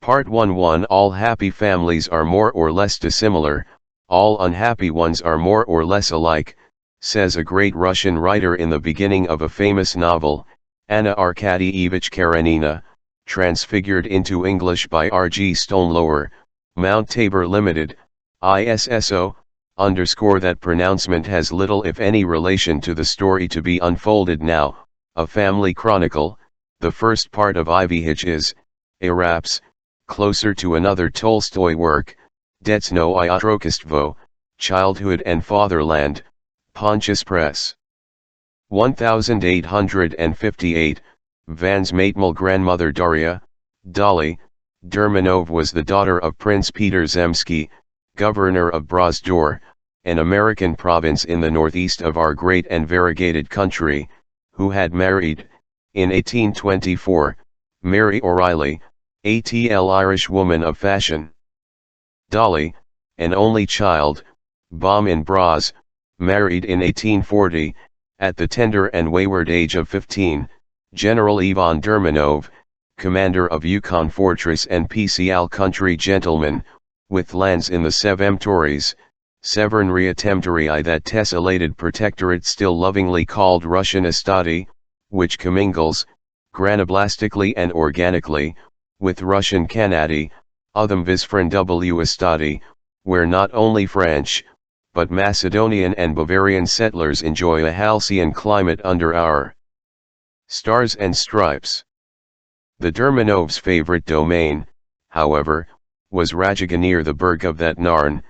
Part 1. All happy families are more or less dissimilar, all unhappy ones are more or less alike, says a great Russian writer in the beginning of a famous novel, Anna Arkadyevich Karenina, transfigured into English by R.G. Stonelower, Mount Tabor Limited, ISSO, that pronouncement has little if any relation to the story to be unfolded now, A Family Chronicle. The first part of Ivy is, a raps, closer to another Tolstoy work, Detstvo I Otrokystvo, Childhood and Fatherland, Pontius Press. 1858, Van's maternal grandmother Daria, Dolly, Dermanov was the daughter of Prince Peter Zemsky, governor of Ardor, an American province in the northeast of our great and variegated country, who had married, in 1824, Mary O'Reilly, a tall Irish woman of fashion. Dolly, an only child, Baum in Bras, married in 1840, at the tender and wayward age of 15, General Ivan Dermanov, commander of Yukon Fortress and PCL country gentleman, with lands in the Sevemtories, Severnria Temtorii, that tessellated protectorate still lovingly called Russian Estati, which commingles, granoblastically and organically, with Russian Kanadi, Utham Visfran W. Estati, where not only French, but Macedonian and Bavarian settlers enjoy a halcyon climate under our stars and stripes. The Dermanovs' favorite domain, however, was Rajiga near the Berg of that Narn,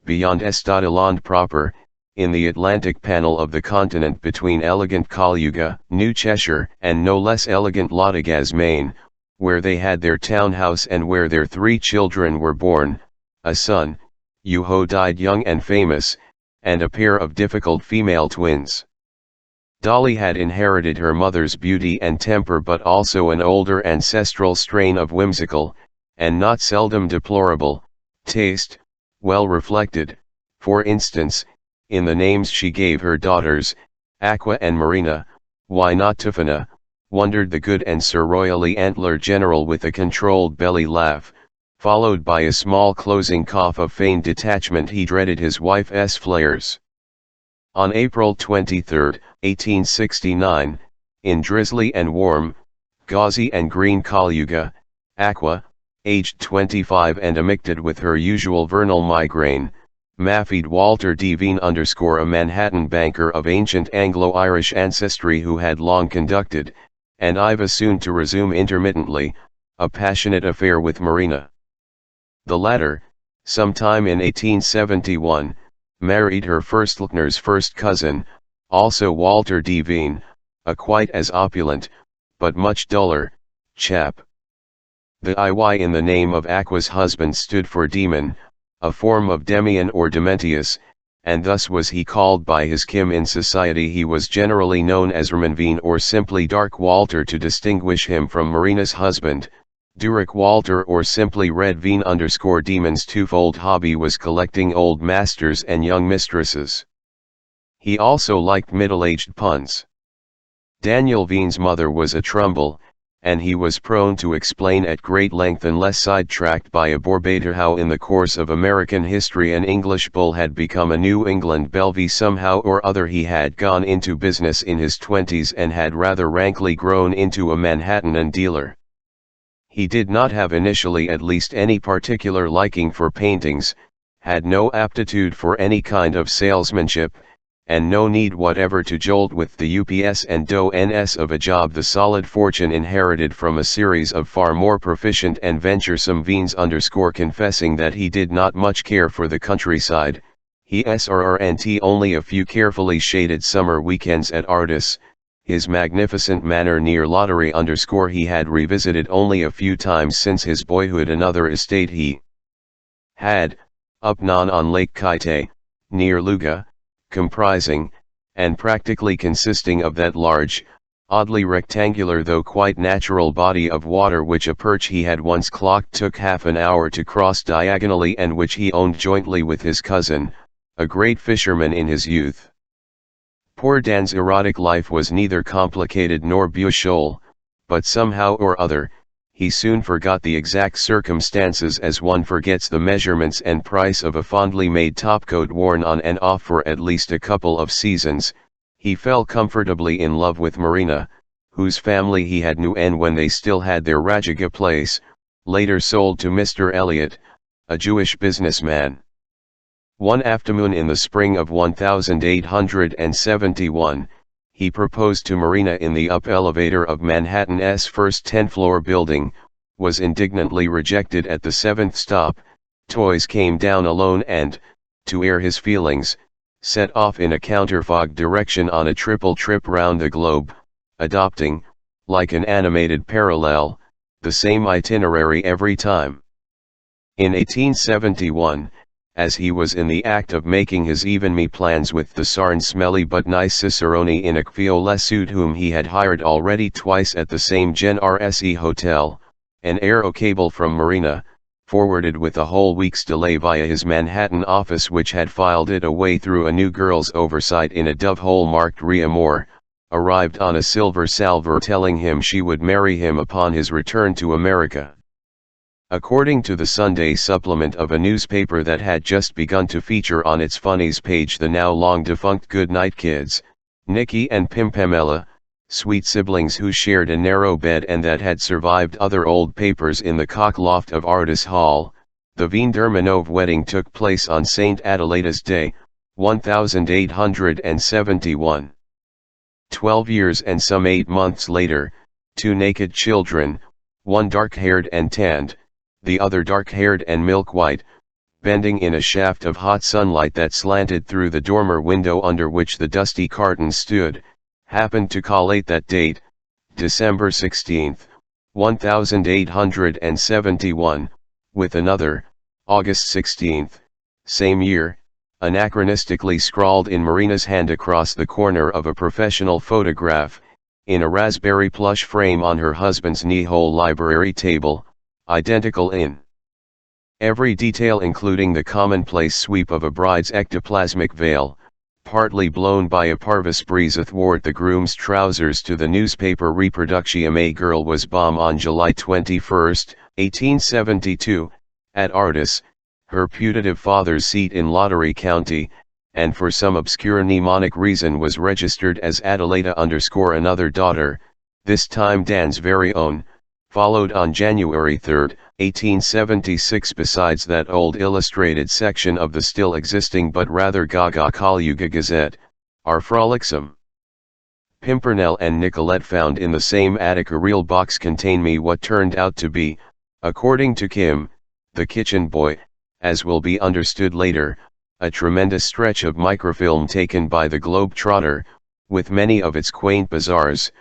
beyond Estatiland proper, in the Atlantic panel of the continent between elegant Kalyuga, New Cheshire, and no less elegant Lodogaz, Maine, where they had their townhouse and where their 3 children were born, a son, Juho died young and famous, and a pair of difficult female twins. Dolly had inherited her mother's beauty and temper, but also an older ancestral strain of whimsical, and not seldom deplorable, taste, well reflected, for instance, in the names she gave her daughters, Aqua and Marina. Why not Tufana, wondered the good and Sir Royally Antler General with a controlled belly laugh, followed by a small closing cough of feigned detachment. He dreaded his wife's flares. On April 23, 1869, in drizzly and warm, gauzy and green Kalyuga, Aqua, aged 25 and afflicted with her usual vernal migraine, maffied Walter Devine _ a Manhattan banker of ancient Anglo-Irish ancestry who had long conducted, and Iva soon to resume intermittently, a passionate affair with Marina. The latter, sometime in 1871, married her Firstlichner's first cousin, also Walter Devine, a quite as opulent, but much duller, chap. The IY in the name of Aqua's husband stood for demon, a form of Demian or Dementius, and thus was he called by his kin in society. He was generally known as Hermanveen or simply Dark Walter to distinguish him from Marina's husband, Durik Walter, or simply Red Veen _ Demon's twofold hobby was collecting old masters and young mistresses. He also liked middle-aged puns. Daniel Veen's mother was a Trumbull, and he was prone to explain at great length unless sidetracked by a Borbader how in the course of American history an English bull had become a New England Belvie. Somehow or other he had gone into business in his 20s and had rather rankly grown into a Manhattan dealer. He did not have initially at least any particular liking for paintings, had no aptitude for any kind of salesmanship, and no need whatever to jolt with the UPS and DONS of a job. The solid fortune inherited from a series of far more proficient and venturesome Veens _ confessing that he did not much care for the countryside, he srrnt only a few carefully shaded summer weekends at Ardis, his magnificent manor near Lottery _ he had revisited only a few times since his boyhood. Another estate he had, up non on Lake Kaite, near Luga, comprising, and practically consisting of that large, oddly rectangular though quite natural body of water which a perch he had once clocked took half an hour to cross diagonally, and which he owned jointly with his cousin, a great fisherman in his youth. Poor Dan's erotic life was neither complicated nor beautiful, but somehow or other, he soon forgot the exact circumstances as one forgets the measurements and price of a fondly made topcoat worn on and off for at least a couple of seasons. He fell comfortably in love with Marina, whose family he had knew when they still had their Rajaga place, later sold to Mr. Elliot, a Jewish businessman. One afternoon in the spring of 1871, he proposed to Marina in the up elevator of Manhattan's first 10-floor building, was indignantly rejected at the 7th stop. Toys came down alone and, to air his feelings, set off in a counterfog direction on a triple trip round the globe, adopting, like an animated parallel, the same itinerary every time. In 1871, as he was in the act of making his even-me plans with the smelly but nice cicerone in a Kviola suit whom he had hired already twice at the same Gen RSE hotel, an aero cable from Marina, forwarded with a whole week's delay via his Manhattan office which had filed it away through a new girl's oversight in a dovehole marked Ria Moore, arrived on a silver salver telling him she would marry him upon his return to America. According to the Sunday supplement of a newspaper that had just begun to feature on its funnies page the now long defunct Goodnight Kids, Nicky and Pimpamela, sweet siblings who shared a narrow bed and that had survived other old papers in the cock loft of Ardis Hall, the Veen-Dermanov wedding took place on St. Adelaida's Day, 1871. 12 years and some 8 months later, 2 naked children, one dark-haired and tanned, the other dark-haired and milk-white, bending in a shaft of hot sunlight that slanted through the dormer window under which the dusty carton stood, happened to collate that date, December 16, 1871, with another, August 16, same year, anachronistically scrawled in Marina's hand across the corner of a professional photograph, in a raspberry plush frame on her husband's knee-hole library table, identical in every detail including the commonplace sweep of a bride's ectoplasmic veil, partly blown by a parvis breeze athwart the groom's trousers to the newspaper reproduction. A girl was born on July 21, 1872, at Ardis, her putative father's seat in Lottery County, and for some obscure mnemonic reason was registered as Adelaida _ another daughter, this time Dan's very own, followed on January 3, 1876. Besides that old illustrated section of the still existing but rather gaga Kalyuga Gazette, our frolicsome Pimpernel and Nicolette found in the same attic a real box contain me what turned out to be, according to Kim, the kitchen boy, as will be understood later, a tremendous stretch of microfilm taken by the Globe-Trotter, with many of its quaint bazaars,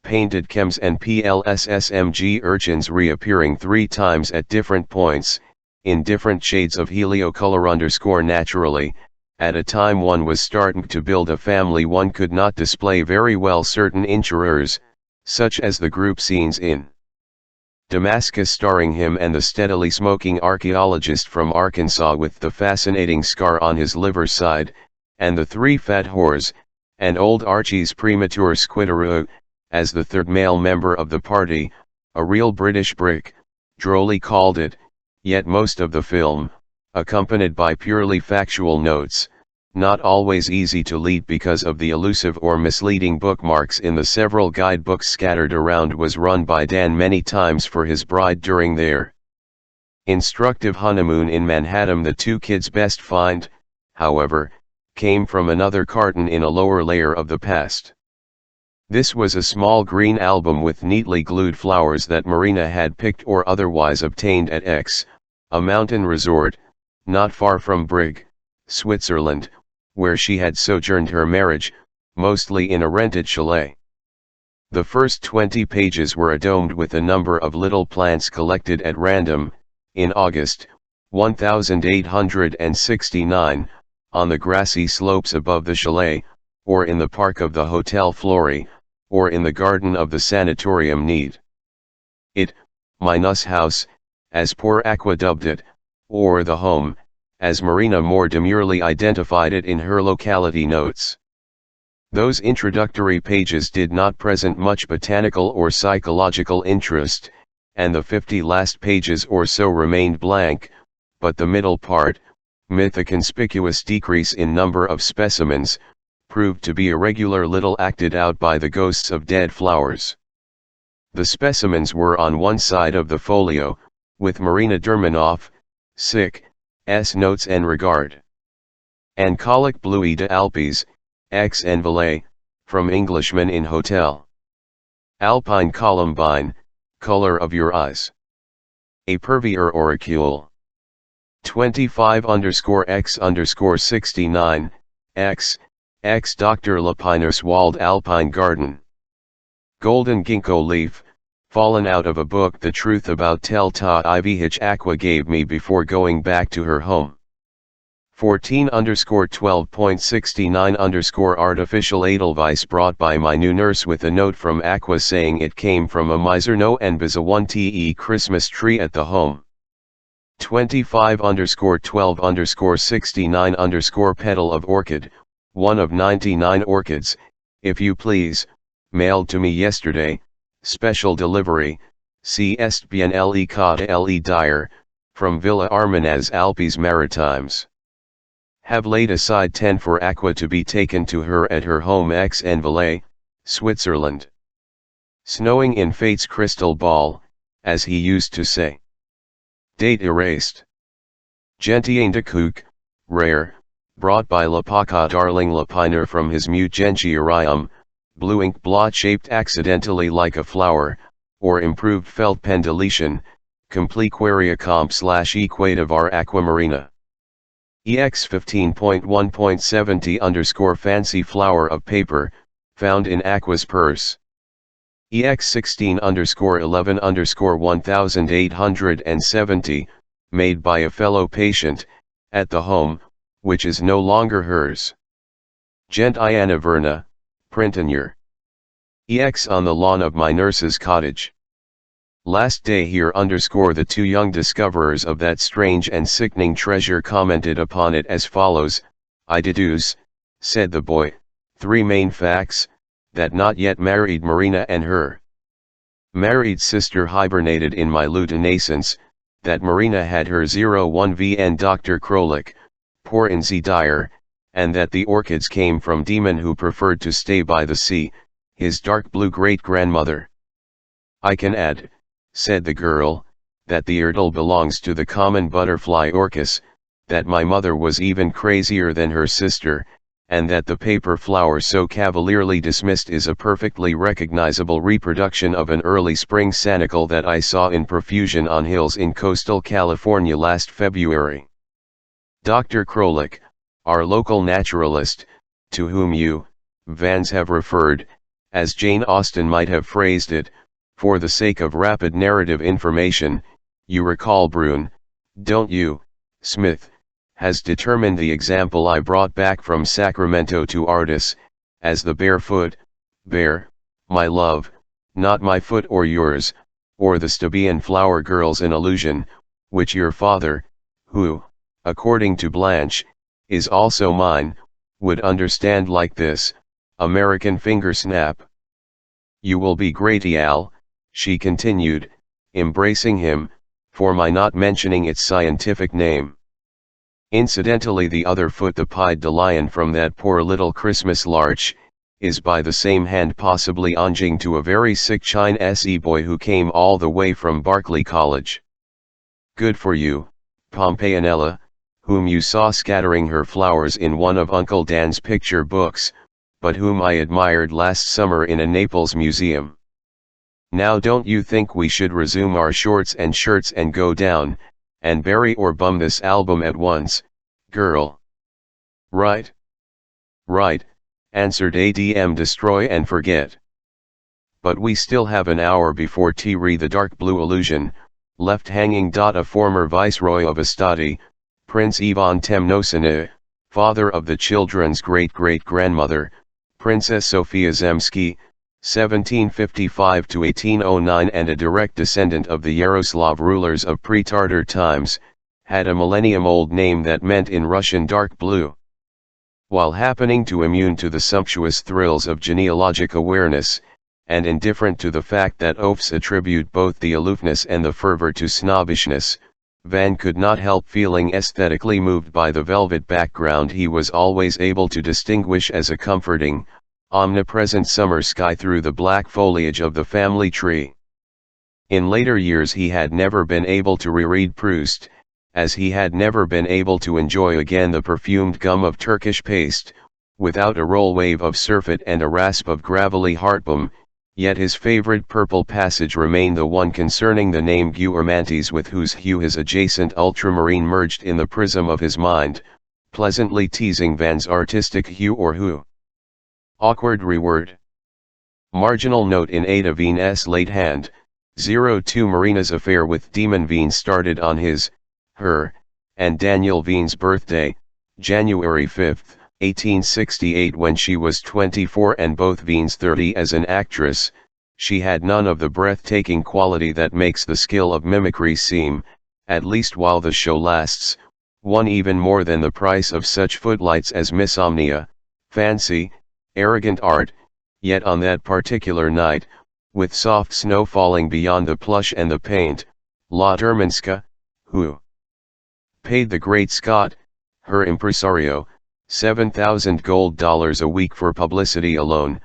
painted chems and PLSSMG urchins reappearing 3 times at different points, in different shades of heliocolor. Naturally, at a time one was starting to build a family one could not display very well certain interiors, such as the group scenes in Damascus starring him and the steadily smoking archaeologist from Arkansas with the fascinating scar on his liver side, and the 3 fat whores, and old Archie's premature squidderoo, as the third male member of the party, a real British brick, drolly called it, yet most of the film, accompanied by purely factual notes, not always easy to lead because of the elusive or misleading bookmarks in the several guidebooks scattered around, was run by Dan many times for his bride during their instructive honeymoon in Manhattan. The 2 kids' best find, however, came from another carton in a lower layer of the past. This was a small green album with neatly glued flowers that Marina had picked or otherwise obtained at X, a mountain resort, not far from Brigg, Switzerland, where she had sojourned her marriage, mostly in a rented chalet. The first 20 pages were adorned with a number of little plants collected at random, in August, 1869, on the grassy slopes above the chalet, or in the park of the Hotel Florey, or in the garden of the Sanatorium Need. It, minus house, as poor Aqua dubbed it, or the home, as Marina more demurely identified it in her locality notes. Those introductory pages did not present much botanical or psychological interest, and the 50 last pages or so remained blank, but the middle part, with a conspicuous decrease in number of specimens, proved to be irregular little acted out by the ghosts of dead flowers. The specimens were on one side of the folio, with Marina Dermanoff, sic, s notes en regard. Ancolic Bluey de Alpes, ex envolé, from Englishman in hotel. Alpine Columbine, color of your eyes. A pervier auricule. 25_x_69, x Dr. Lapinus Wald Alpine Garden. Golden ginkgo leaf, fallen out of a book the truth about Telta Ivy Aqua gave me before going back to her home. 14_12.69_ artificial edelweiss brought by my new nurse with a note from Aqua saying it came from a miser no enbiza 1te Christmas tree at the home. 25_12_69_ petal of orchid, one of 99 orchids, if you please, mailed to me yesterday, special delivery, C. Est bien le cas le dire, from Villa Armenez Alpes Maritimes. Have laid aside 10 for Aqua to be taken to her at her home Aix-en-Velay, Switzerland. Snowing in fate's crystal ball, as he used to say. Date erased. Gentiane de Cook, rare, brought by Lapaka Darling Lapiner from his mute Gentiarium, blue ink blot shaped accidentally like a flower, or improved felt pen deletion, complete queria comp/equative aquamarina. EX 15.1.70 fancy flower of paper, found in Aqua's purse. EX 16 11 1870, made by a fellow patient, at the home, which is no longer hers. Gent Iana Verna, Printanure. EX on the lawn of my nurse's cottage. Last day here the two young discoverers of that strange and sickening treasure commented upon it as follows: I deduce, said the boy, 3 main facts, that not yet married Marina and her married sister hibernated in my lutenescence, that Marina had her 01 VN Dr. Krolik, poor in dire, and that the orchids came from Demon who preferred to stay by the sea, his dark blue great-grandmother. I can add, said the girl, that the erdel belongs to the common butterfly orchis, that my mother was even crazier than her sister, and that the paper flower so cavalierly dismissed is a perfectly recognizable reproduction of an early spring sanicle that I saw in profusion on hills in coastal California last February. Dr. Krolik, our local naturalist, to whom you, Vans, have referred, as Jane Austen might have phrased it, for the sake of rapid narrative information, you recall Brune, don't you, Smith, has determined the example I brought back from Sacramento to Ardis, as the barefoot, bear, my love, not my foot or yours, or the Stabian flower girls in illusion, which your father, who, according to Blanche, is also mine, would understand like this: American finger snap. You will be grateful, she continued, embracing him, for my not mentioning its scientific name. Incidentally, the other foot, the pied de lion from that poor little Christmas larch, is by the same hand possibly onging to a very sick Chinese boy who came all the way from Berkeley College. Good for you, Pompeianella, whom you saw scattering her flowers in one of Uncle Dan's picture books, but whom I admired last summer in a Naples museum. Now don't you think we should resume our shorts and shirts and go down, and bury or bum this album at once, girl? Right? Right, answered ADM Destroy and Forget. But we still have an hour before tea. Read the dark blue illusion, left hanging. A former viceroy of Astadi, Prince Ivan Temnosine, father of the children's great-great-grandmother, Princess Sofia Zemsky, 1755 to 1809, and a direct descendant of the Yaroslav rulers of pre-Tartar times, had a millennium-old name that meant in Russian dark blue. While happening to immune to the sumptuous thrills of genealogic awareness, and indifferent to the fact that oafs attribute both the aloofness and the fervor to snobbishness, Van could not help feeling aesthetically moved by the velvet background he was always able to distinguish as a comforting, omnipresent summer sky through the black foliage of the family tree. In later years he had never been able to reread Proust, as he had never been able to enjoy again the perfumed gum of Turkish paste, without a roll wave of surfeit and a rasp of gravelly heartbum, yet his favorite purple passage remained the one concerning the name Guermantes, with whose hue his adjacent ultramarine merged in the prism of his mind, pleasantly teasing Van's artistic hue or who. Awkward reword. Marginal note in Ada Vien's late hand, 02 Marina's affair with Demon Vien started on his, her, and Daniel Vien's birthday, January 5, 1868, when she was 24 and both Vien's 30. As an actress, she had none of the breathtaking quality that makes the skill of mimicry seem, at least while the show lasts, one even more than the price of such footlights as Misomnia, Fancy, Arrogant Art, yet on that particular night, with soft snow falling beyond the plush and the paint, La Terminska, who paid the great Scot, her impresario, $7,000 a week for publicity alone,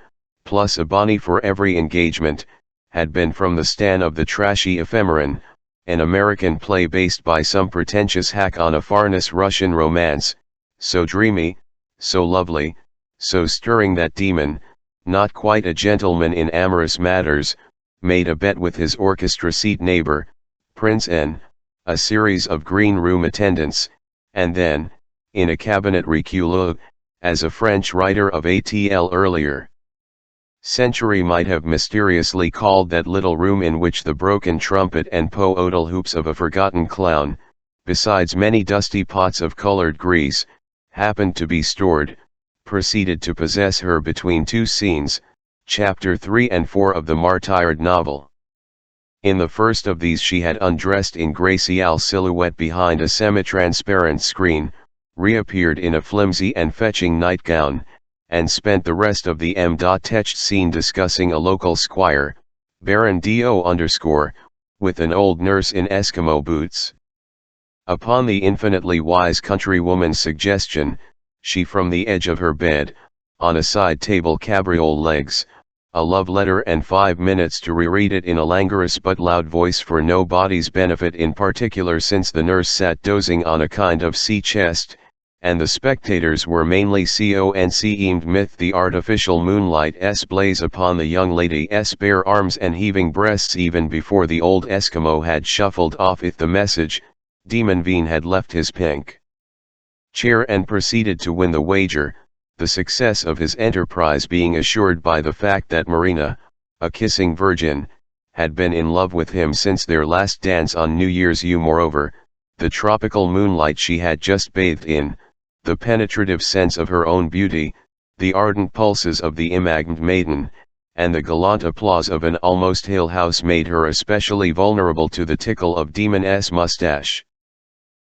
plus a bonney for every engagement, had been from the stand of the trashy Ephemeron, an American play based by some pretentious hack on a Farnese Russian romance, so dreamy, so lovely, so stirring that Demon, not quite a gentleman in amorous matters, made a bet with his orchestra seat neighbor, Prince N, a series of green room attendants, and then, in a cabinet reculé, as a French writer of ATL earlier century might have mysteriously called that little room in which the broken trumpet and poodle hoops of a forgotten clown, besides many dusty pots of colored grease, happened to be stored, proceeded to possess her between two scenes, chapter 3 and 4 of the martyred novel. In the first of these she had undressed in glacial silhouette behind a semi-transparent screen, reappeared in a flimsy and fetching nightgown, and spent the rest of the m.tech scene discussing a local squire, Baron Do_, with an old nurse in Eskimo boots. Upon the infinitely wise countrywoman's suggestion, she from the edge of her bed, on a side table cabriole legs, a love letter and 5 minutes to reread it in a languorous but loud voice for nobody's benefit in particular, since the nurse sat dozing on a kind of sea chest, and the spectators were mainly concealed myth the artificial moonlight's blaze upon the young lady's bare arms and heaving breasts even before the old Eskimo had shuffled off with the message, Demon Vien had left his pink chair and proceeded to win the wager, the success of his enterprise being assured by the fact that Marina, a kissing virgin, had been in love with him since their last dance on New Year's Eve. Moreover, the tropical moonlight she had just bathed in, the penetrative sense of her own beauty, the ardent pulses of the imagined maiden, and the gallant applause of an almost hill house made her especially vulnerable to the tickle of Demon's mustache.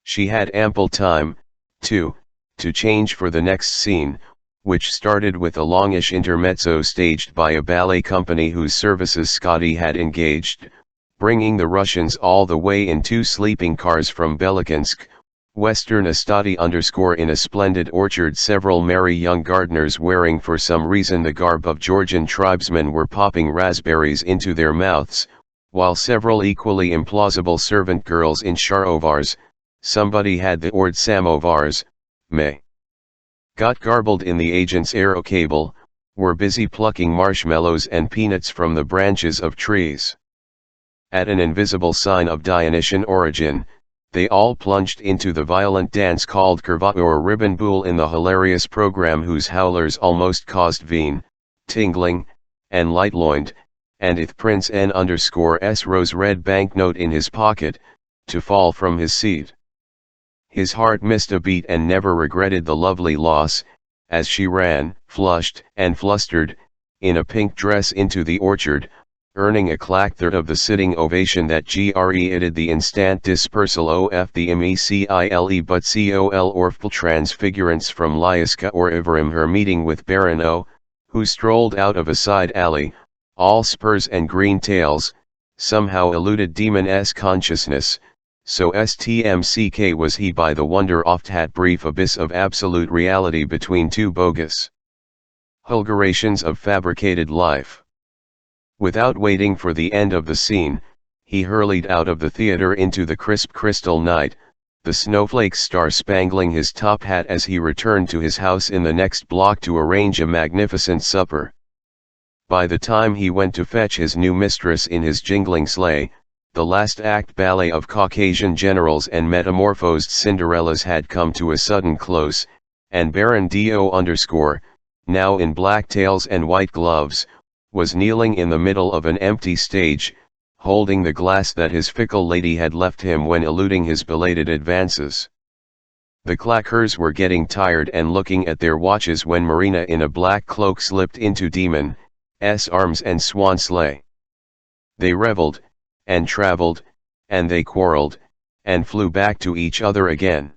She had ample time, too, to change for the next scene, which started with a longish intermezzo staged by a ballet company whose services Scotty had engaged, bringing the Russians all the way in 2 sleeping cars from Belikinsk, Western Estati in a splendid orchard. Several merry young gardeners wearing for some reason the garb of Georgian tribesmen were popping raspberries into their mouths, while several equally implausible servant girls in charovars, somebody had the ord samovars, may got garbled in the agent's aero cable, were busy plucking marshmallows and peanuts from the branches of trees. At an invisible sign of Dionysian origin, they all plunged into the violent dance called Curvat or Ribbon Boule in the hilarious program whose howlers almost caused Vien, tingling, and light-loined, and with Prince N_'s rose-red banknote in his pocket, to fall from his seat. His heart missed a beat and never regretted the lovely loss, as she ran, flushed and flustered, in a pink dress into the orchard, earning a clack-third of the sitting ovation that greeted the instant dispersal of the MECILE but COL orful transfigurants from Lyaska or Iverim, her meeting with Baron O, who strolled out of a side alley, All spurs and green tails, somehow eluded Demon's consciousness, so stmck was he by the wonder oft had brief abyss of absolute reality between two bogus fulgurations of fabricated life. Without waiting for the end of the scene, he hurried out of the theater into the crisp crystal night, the snowflakes star-spangling his top hat as he returned to his house in the next block to arrange a magnificent supper. By the time he went to fetch his new mistress in his jingling sleigh, the last act ballet of Caucasian generals and metamorphosed Cinderellas had come to a sudden close, and Baron Do_, now in black tails and white gloves, was kneeling in the middle of an empty stage, holding the glass that his fickle lady had left him when eluding his belated advances. The claqueurs were getting tired and looking at their watches when Marina in a black cloak slipped into Demon's arms and swan sleigh. They reveled, and traveled, and they quarreled, and flew back to each other again.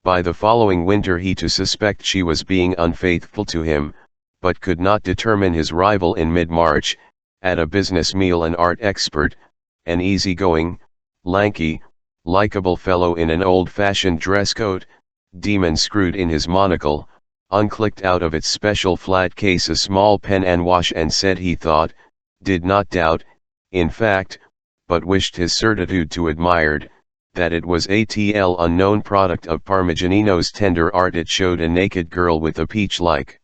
By the following winter he to suspect she was being unfaithful to him, but could not determine his rival in mid-March, at a business meal an art expert, an easy-going, lanky, likable fellow in an old-fashioned dress coat, Demon screwed in his monocle, unclicked out of its special flat case a small pen and wash and said he thought, did not doubt, in fact, but wished his certitude to admired, that it was a tl unknown product of Parmigianino's tender art. It showed a naked girl with a peach-like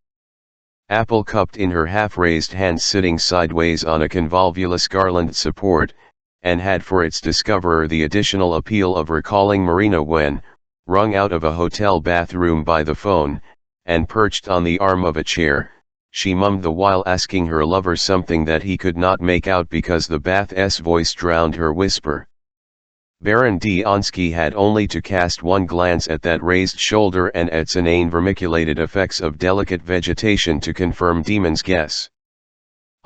apple cupped in her half-raised hand sitting sideways on a convolvulus garland support, and had for its discoverer the additional appeal of recalling Marina when, wrung out of a hotel bathroom by the phone, and perched on the arm of a chair, she mummed the while asking her lover something that he could not make out because the bath's voice drowned her whisper. Baron Donsky had only to cast one glance at that raised shoulder and its inane vermiculated effects of delicate vegetation to confirm Demon's guess.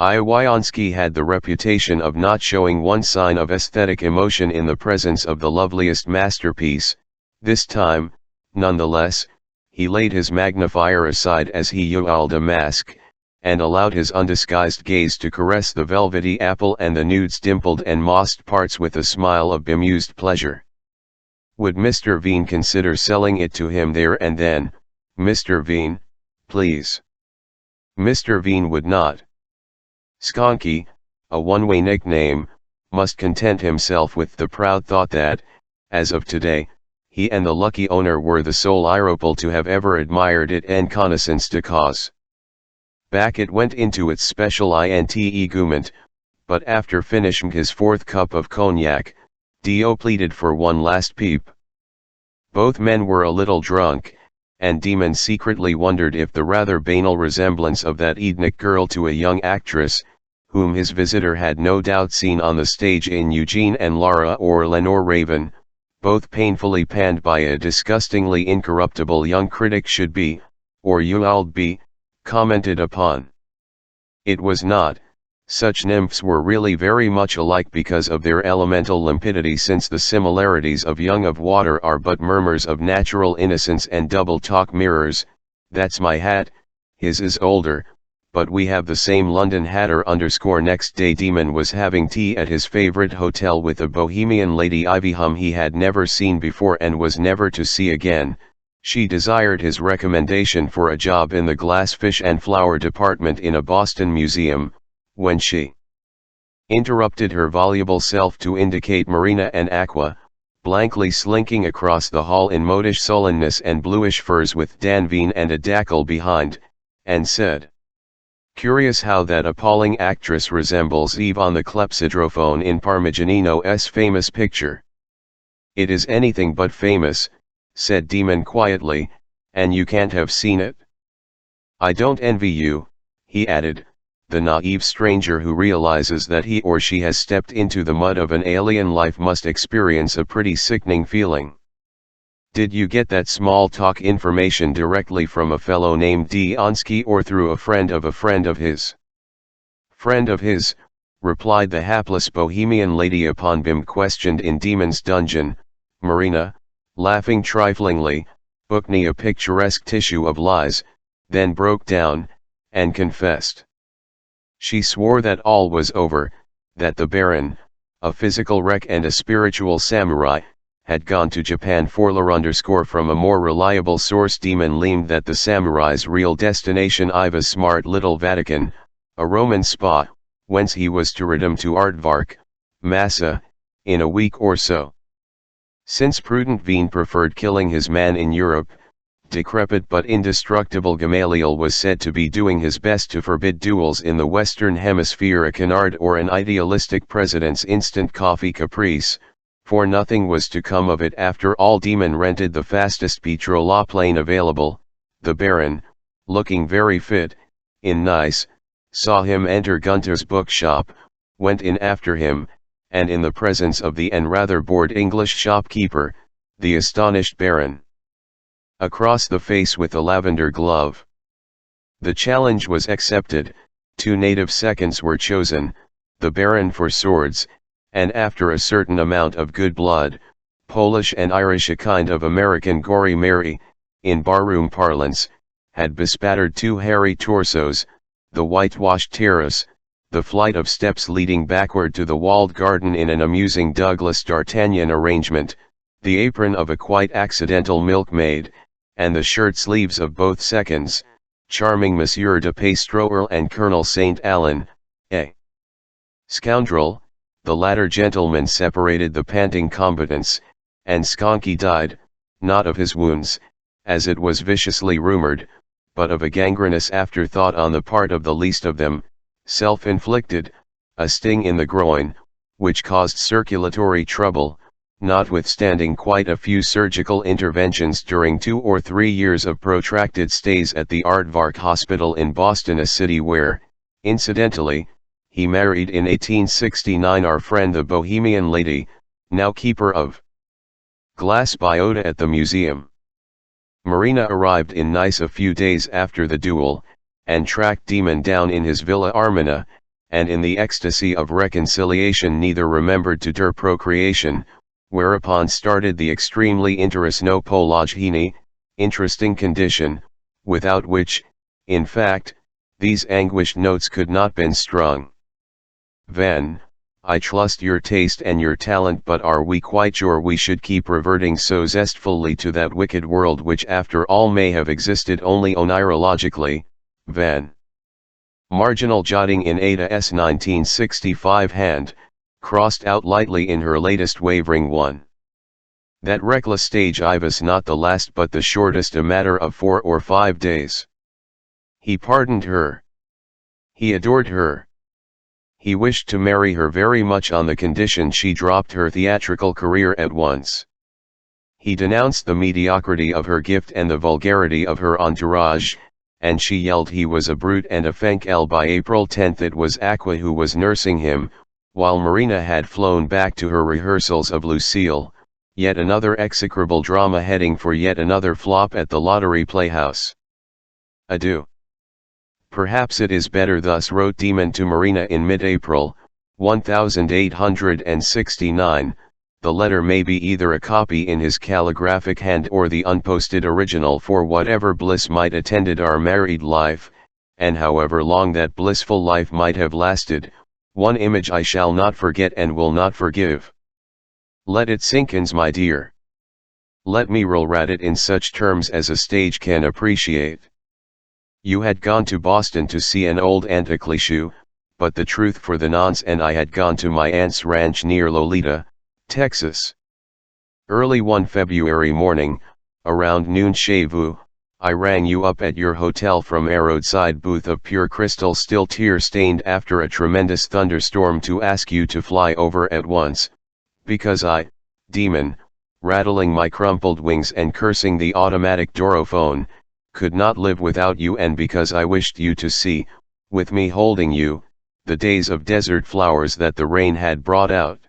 Iwyansky had the reputation of not showing one sign of aesthetic emotion in the presence of the loveliest masterpiece. This time, nonetheless, he laid his magnifier aside as he yodeled a mask, and allowed his undisguised gaze to caress the velvety apple and the nude's dimpled and mossed parts with a smile of bemused pleasure. Would Mr. Veen consider selling it to him there and then? Mr. Veen, please. Mr. Veen would not. Skonky, a one-way nickname, must content himself with the proud thought that, as of today, he and the lucky owner were the sole Iropol to have ever admired it en connaissance de cause. Back it went into its special integement, but after finishing his fourth cup of cognac, Dio pleaded for one last peep. Both men were a little drunk, and Demon secretly wondered if the rather banal resemblance of that Ednic girl to a young actress, whom his visitor had no doubt seen on the stage in Eugene and Lara or Lenore Raven, both painfully panned by a disgustingly incorruptible young critic should be, or you'll be, commented upon. It was not. Such nymphs were really very much alike because of their elemental limpidity, since the similarities of young of water are but murmurs of natural innocence and double talk mirrors. That's my hat, his is older, but we have the same London hatter. Next day Demon was having tea at his favorite hotel with a bohemian lady Ivy whom he had never seen before and was never to see again. She desired his recommendation for a job in the glass fish and flower department in a Boston museum, when she interrupted her voluble self to indicate Marina and Aqua, blankly slinking across the hall in modish sullenness and bluish furs with Dan Veen and a dactyl behind, and said, "Curious how that appalling actress resembles Eve on the clepsydrophone in Parmigianino's famous picture." "It is anything but famous," said Demon quietly, "and you can't have seen it." "I don't envy you," he added, the naive stranger who realizes that he or she has stepped into the mud of an alien life must experience a pretty sickening feeling. "Did you get that small talk information directly from a fellow named Donsky or through a friend of his?" "Friend of his," replied the hapless bohemian lady upon being questioned in Demon's dungeon. Marina, laughing triflingly, booked me a picturesque tissue of lies, then broke down, and confessed. She swore that all was over, that the Baron, a physical wreck and a spiritual samurai, had gone to Japan for lore. From a more reliable source, Demon learned that the samurai's real destination was smart little Vatican, a Roman spa, whence he was to return to Aardvark, Massa, in a week or so. Since prudent Veen preferred killing his man in Europe, decrepit but indestructible Gamaliel was said to be doing his best to forbid duels in the Western Hemisphere, a canard or an idealistic president's instant coffee caprice, for nothing was to come of it. After all, Demon rented the fastest Petrola plane available. The Baron, looking very fit, in nice, saw him enter Gunther's bookshop, went in after him, and in the presence of the rather bored English shopkeeper, the astonished Baron across the face with a lavender glove. The challenge was accepted, 2 native seconds were chosen, the Baron for swords, and after a certain amount of good blood, Polish and Irish, a kind of American gory Mary, in barroom parlance, had bespattered 2 hairy torsos, the whitewashed terrace, the flight of steps leading backward to the walled garden in an amusing Douglas D'Artagnan arrangement, the apron of a quite accidental milkmaid, and the shirt sleeves of both seconds, charming Monsieur de Pestroer and Colonel St. Allen, a scoundrel. The latter gentleman separated the panting combatants, and Skonky died, not of his wounds, as it was viciously rumored, but of a gangrenous afterthought on the part of the least of them, self-inflicted, a sting in the groin, which caused circulatory trouble, notwithstanding quite a few surgical interventions during 2 or 3 years of protracted stays at the Aardvark Hospital in Boston, a city where, incidentally, he married in 1869 our friend the Bohemian lady, now keeper of glass biota at the museum. Marina arrived in Nice a few days after the duel, and tracked Demon down in his Villa Armina, and in the ecstasy of reconciliation neither remembered to der procreation, whereupon started the extremely interesno pologini, interesting condition, without which, in fact, these anguished notes could not been strung. Van, I trust your taste and your talent, but are we quite sure we should keep reverting so zestfully to that wicked world which after all may have existed only oneirologically? Van. Marginal jotting in Ada's 1965 hand, crossed out lightly in her latest wavering one. That reckless stage was not the last but the shortest, a matter of 4 or 5 days. He pardoned her. He adored her. He wished to marry her very much on the condition she dropped her theatrical career at once. He denounced the mediocrity of her gift and the vulgarity of her entourage, and she yelled he was a brute and a fenkel. By April 10 it was Aqua who was nursing him, while Marina had flown back to her rehearsals of Lucille, yet another execrable drama heading for yet another flop at the Lottery Playhouse. Adieu. Perhaps it is better thus, wrote Demon to Marina in mid-April, 1869, the letter may be either a copy in his calligraphic hand or the unposted original, for whatever bliss might attended our married life, and however long that blissful life might have lasted, one image I shall not forget and will not forgive. Let it sink in, my dear. Let me roll rat it in such terms as a stage can appreciate. You had gone to Boston to see an old anticliché, but the truth for the nonce, and I had gone to my aunt's ranch near Lolita, Texas. Early one February morning, around noon chez vous, I rang you up at your hotel from a roadside booth of pure crystal, still tear-stained after a tremendous thunderstorm, to ask you to fly over at once, because I, Demon, rattling my crumpled wings and cursing the automatic Dorophone, could not live without you, and because I wished you to see, with me holding you, the days of desert flowers that the rain had brought out.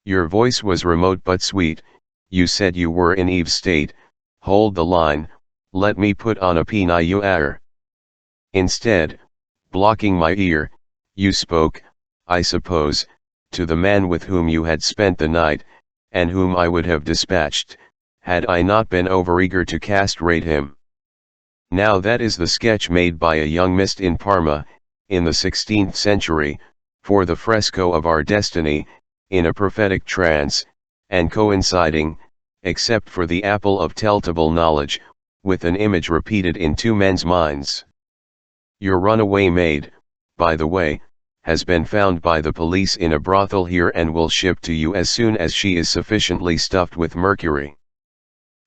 Your voice was remote but sweet, you said you were in Eve's state, hold the line, let me put on a pin. Instead, blocking my ear, you spoke, I suppose, to the man with whom you had spent the night, and whom I would have dispatched, had I not been overeager to castrate him. Now that is the sketch made by a young mist in Parma, in the 16th century, for the fresco of our destiny, in a prophetic trance, and coinciding, except for the apple of telltable knowledge, with an image repeated in two men's minds. Your runaway maid, by the way, has been found by the police in a brothel here and will ship to you as soon as she is sufficiently stuffed with mercury.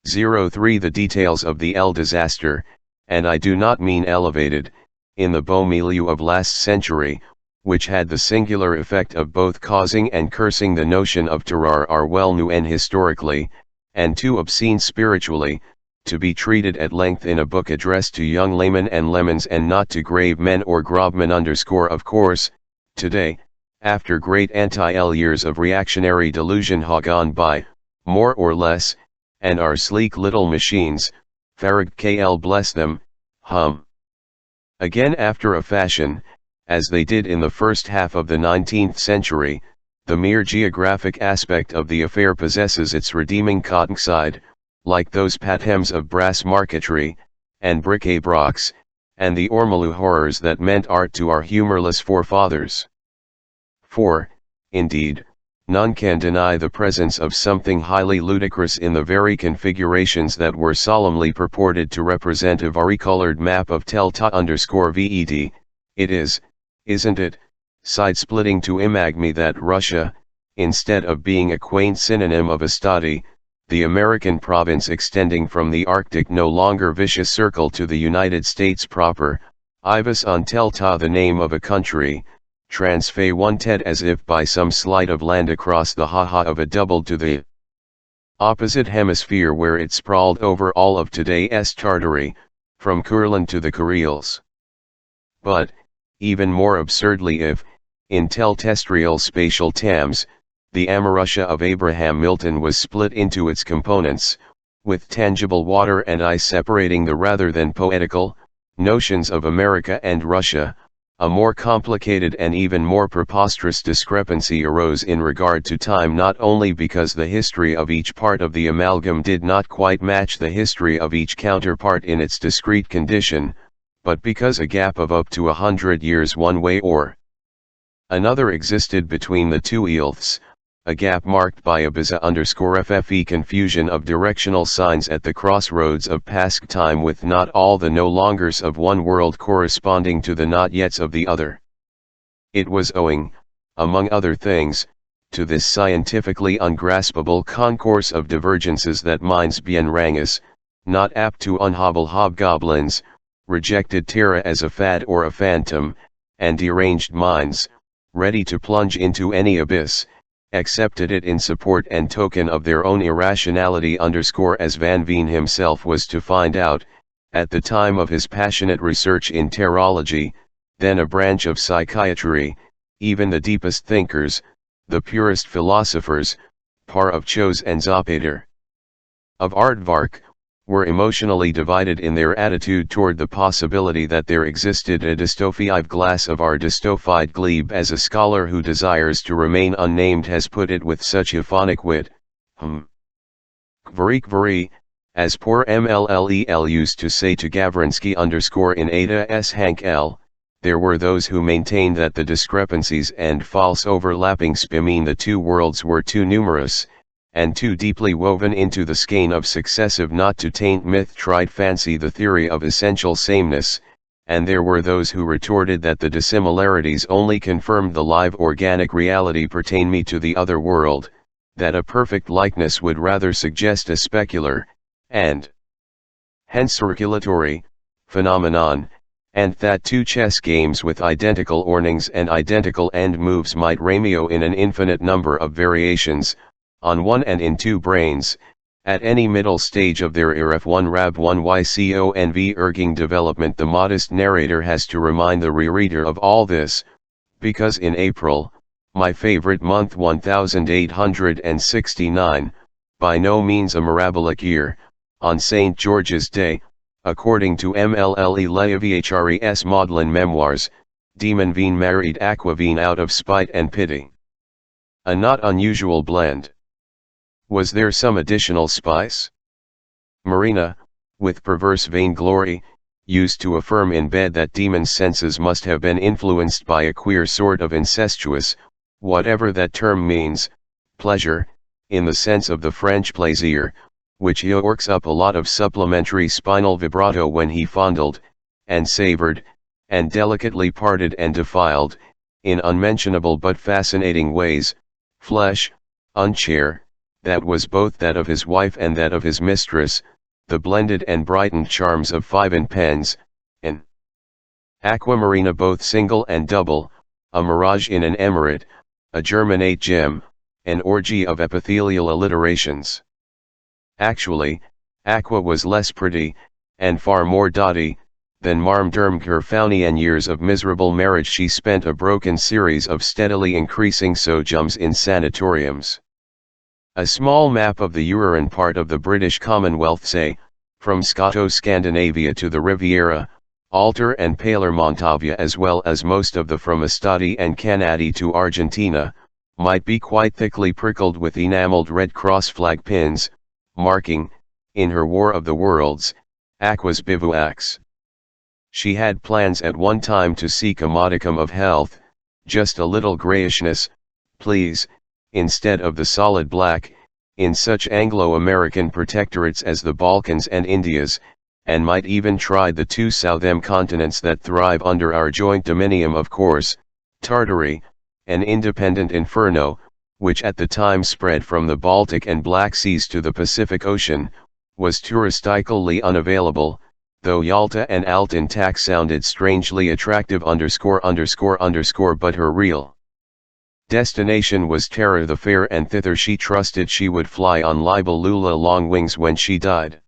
03 The details of the El disaster, and I do not mean elevated, in the beau milieu of last century, which had the singular effect of both causing and cursing the notion of terror, are well known historically, and too obscene spiritually, to be treated at length in a book addressed to young laymen and lemons and not to grave men or grobmen. Of course, today, after great anti-L years of reactionary delusion have gone by, more or less, and our sleek little machines, Farag KL bless them, hum again after a fashion, as they did in the first half of the 19th century, the mere geographic aspect of the affair possesses its redeeming cotton side, like those pathems of brass marquetry, and bric-a-bracs, and the Ormolu horrors that meant art to our humorless forefathers. For, indeed, none can deny the presence of something highly ludicrous in the very configurations that were solemnly purported to represent a varicolored map of Telta_VED, it is, isn't it, side-splitting to imagine that Russia, instead of being a quaint synonym of a study, the American province extending from the Arctic no longer vicious circle to the United States proper, Ivas on Telta the name of a country, transfe one ted as if by some sleight of land across the haha of a double to the opposite hemisphere where it sprawled over all of today's Tartary, from Kurland to the Karels. But, even more absurdly if, in teltestrial spatial terms, the Amarussia of Abraham Milton was split into its components, with tangible water and ice separating the rather than poetical notions of America and Russia, a more complicated and even more preposterous discrepancy arose in regard to time, not only because the history of each part of the amalgam did not quite match the history of each counterpart in its discrete condition, but because a gap of up to 100 years one way or another existed between the two ealths, a gap marked by a _FFE confusion of directional signs at the crossroads of past time, with not all the no longers of one world corresponding to the not yets of the other. It was owing, among other things, to this scientifically ungraspable concourse of divergences that minds bien rangus, not apt to unhobble hobgoblins, rejected terra as a fad or a phantom, and deranged minds, ready to plunge into any abyss, accepted it in support and token of their own irrationality, as Van Veen himself was to find out, at the time of his passionate research in terrology, then a branch of psychiatry. Even the deepest thinkers, the purest philosophers, par of Chose and Zapater of Aardvark, were emotionally divided in their attitude toward the possibility that there existed a dystophile glass of our dystophide glebe, as a scholar who desires to remain unnamed has put it with such euphonic wit. Kvarik, as poor MLLEL used to say to Gavrinsky_in Ada S. Hank L., there were those who maintained that the discrepancies and false overlappings between the two worlds were too numerous, and too deeply woven into the skein of successive not to taint myth tried fancy the theory of essential sameness, and there were those who retorted that the dissimilarities only confirmed the live organic reality pertaining to the other world, that a perfect likeness would rather suggest a specular, and hence circulatory, phenomenon, and that two chess games with identical ornings and identical end moves might ramio in an infinite number of variations, on one and in two brains, at any middle stage of their IRF1 RAB1 YCONV erging development. The modest narrator has to remind the rereader of all this, because in April, my favorite month 1869, by no means a mirabolic year, on St. George's Day, according to MLLE Leavihres Maudlin Memoirs, Demon Veen married Aquaveen out of spite and pity. A not unusual blend. Was there some additional spice? Marina, with perverse vainglory, used to affirm in bed that demons' senses must have been influenced by a queer sort of incestuous, whatever that term means, pleasure, in the sense of the French plaisir, which he works up a lot of supplementary spinal vibrato when he fondled, and savored, and delicately parted and defiled, in unmentionable but fascinating ways, flesh, unchair, that was both that of his wife and that of his mistress, the blended and brightened charms of five and pens, and aquamarina both single and double, a mirage in an emirate, a germinate gem, an orgy of epithelial alliterations. Actually, Aqua was less pretty, and far more dotty, than Marmderm Gerfauni, and years of miserable marriage she spent a broken series of steadily increasing sojums in sanatoriums. A small map of the Ururan part of the British Commonwealth, say, from Scoto-Scandinavia to the Riviera, Altar and Paler Montavia, as well as most of the from Estadi and Canadi to Argentina, might be quite thickly prickled with enameled Red Cross flag pins, marking, in her War of the Worlds, Aqua's bivouacs. She had plans at one time to seek a modicum of health, just a little grayishness, please, instead of the solid black, in such Anglo-American protectorates as the Balkans and Indias, and might even try the two southern continents that thrive under our joint dominium, of course, Tartary, an independent inferno, which at the time spread from the Baltic and Black Seas to the Pacific Ocean, was touristically unavailable, though Yalta and Altintak sounded strangely attractive _____, but her real destination was Terra the Fair, and thither she trusted she would fly on Libellula long wings when she died.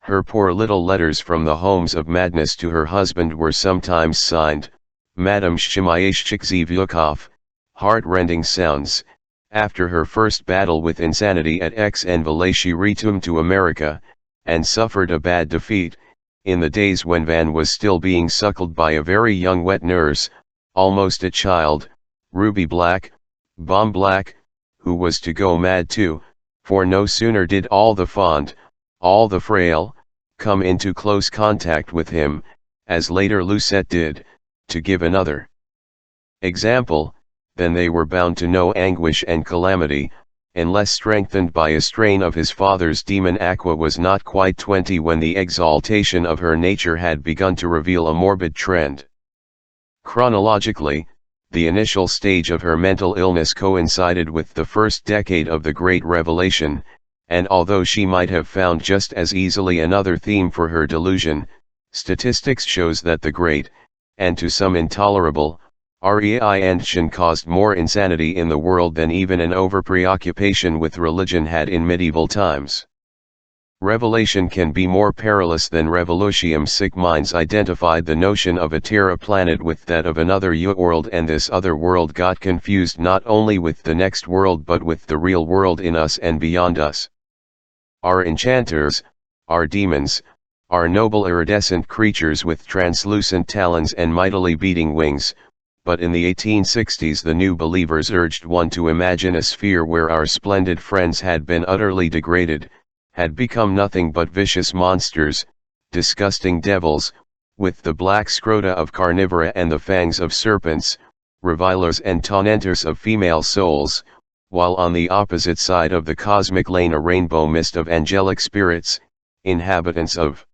Her poor little letters from the homes of madness to her husband were sometimes signed, Madame Shmaishchikzivyukov, heart-rending sounds. After her first battle with insanity at Aix-en-Velay she returned to America, and suffered a bad defeat, in the days when Van was still being suckled by a very young wet nurse, almost a child, Ruby Black, Bomb Black, who was to go mad too, for no sooner did all the fond, all the frail, come into close contact with him, as later Lucette did, to give another example, then they were bound to know anguish and calamity, unless strengthened by a strain of his father's demon. Aqua was not quite 20 when the exaltation of her nature had begun to reveal a morbid trend. Chronologically, the initial stage of her mental illness coincided with the first decade of the Great Revelation, and although she might have found just as easily another theme for her delusion, statistics shows that the great, and to some intolerable, Reinvention caused more insanity in the world than even an over-preoccupation with religion had in medieval times. Revelation can be more perilous than revolutium. Sick minds identified the notion of a Terra planet with that of another world, and this other world got confused not only with the next world but with the real world in us and beyond us. Our enchanters, our demons, are noble iridescent creatures with translucent talons and mightily beating wings, but in the 1860s the new believers urged one to imagine a sphere where our splendid friends had been utterly degraded, had become nothing but vicious monsters, disgusting devils, with the black scrota of carnivora and the fangs of serpents, revilers and tormentors of female souls, while on the opposite side of the cosmic lane a rainbow mist of angelic spirits, inhabitants of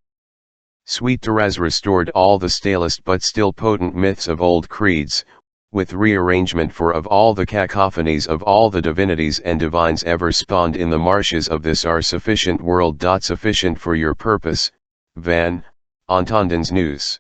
sweet Taraz restored all the stalest but still potent myths of old creeds, with rearrangement for of all the cacophonies of all the divinities and divines ever spawned in the marshes of this our sufficient world. Sufficient for your purpose, Van, Ontondens News.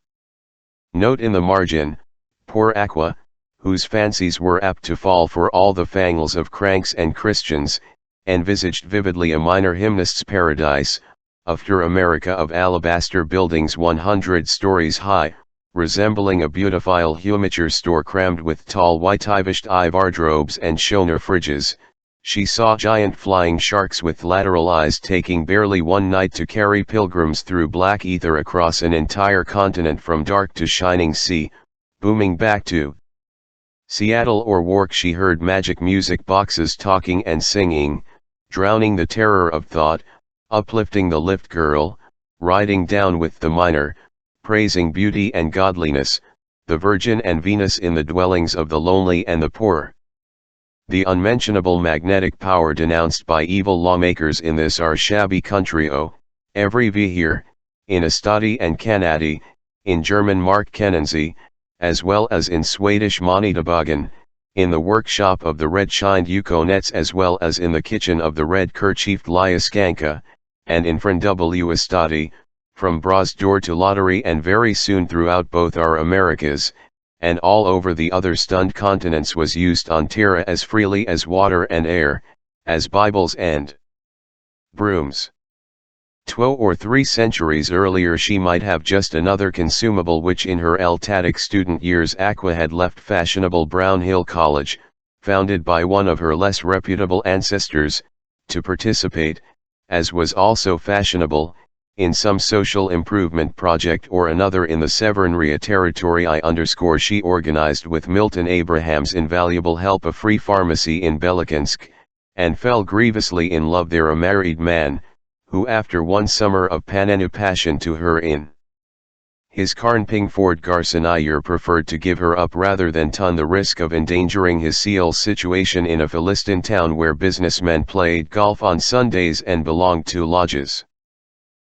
Note in the margin, poor Aqua, whose fancies were apt to fall for all the fangles of cranks and Christians, envisaged vividly a minor hymnist's paradise, a pure America of alabaster buildings 100 stories high, resembling a beautiful humature store crammed with tall white-ivished wardrobes and Schoner fridges. She saw giant flying sharks with lateral eyes taking barely one night to carry pilgrims through black ether across an entire continent from dark to shining sea, booming back to Seattle or Wark. She heard magic music boxes talking and singing, drowning the terror of thought, uplifting the lift girl, riding down with the miner, praising beauty and godliness, the Virgin and Venus in the dwellings of the lonely and the poor. The unmentionable magnetic power denounced by evil lawmakers in this our shabby country. Oh, every V here, in Estadi and Kanadi, in German Mark Kennensee, as well as in Swedish Monidabagan, in the workshop of the red-shined Ukonets as well as in the kitchen of the red-kerchiefed Lyaskanka, and in W Estadi, from Brosdor to Lottery and very soon throughout both our Americas, and all over the other stunned continents was used on terra as freely as water and air, as Bibles and brooms. 2 or 3 centuries earlier she might have just another consumable which in her Eltatic student years Aqua had left fashionable Brown Hill College, founded by one of her less reputable ancestors, to participate, as was also fashionable, in some social improvement project or another in the Severnria territory she organized with Milton Abraham's invaluable help a free pharmacy in Belikinsk, and fell grievously in love there a married man, who after one summer of panenu passion to her in his Carnpingford Garçonnière preferred to give her up rather than ton the risk of endangering his Seal's situation in a Philistine town where businessmen played golf on Sundays and belonged to lodges.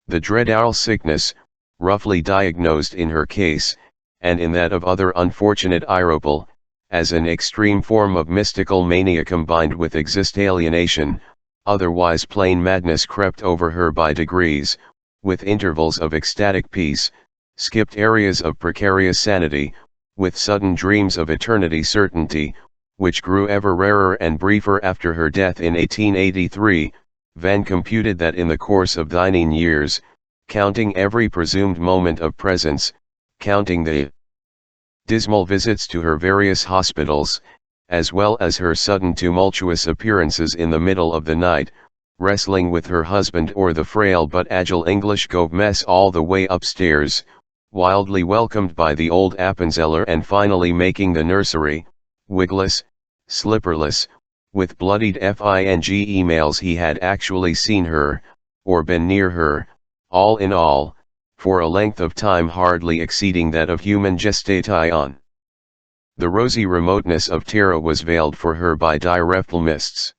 The dread owl sickness, roughly diagnosed in her case, and in that of other unfortunate Iropal, as an extreme form of mystical mania combined with exist-alienation, otherwise plain madness crept over her by degrees, with intervals of ecstatic peace, skipped areas of precarious sanity, with sudden dreams of eternity certainty, which grew ever rarer and briefer after her death in 1883. Van computed that in the course of 19 years, counting every presumed moment of presence, counting the dismal visits to her various hospitals, as well as her sudden tumultuous appearances in the middle of the night, wrestling with her husband or the frail but agile English governess all the way upstairs, wildly welcomed by the old Appenzeller and finally making the nursery, wigless, slipperless, with bloodied FING emails he had actually seen her, or been near her, all in all, for a length of time hardly exceeding that of human gestation. The rosy remoteness of Terra was veiled for her by direful mists.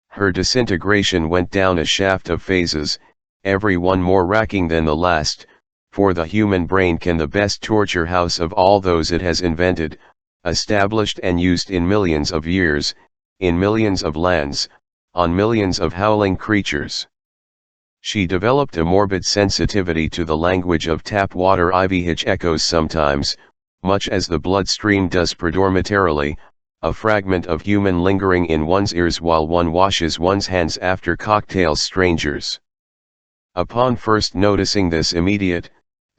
Her disintegration went down a shaft of phases, every one more racking than the last, for the human brain can the best torture house of all those it has invented, established and used in millions of years, in millions of lands, on millions of howling creatures. She developed a morbid sensitivity to the language of tap water which echoes sometimes, much as the bloodstream does predominatorily, a fragment of human lingering in one's ears while one washes one's hands after cocktails strangers. Upon first noticing this immediate,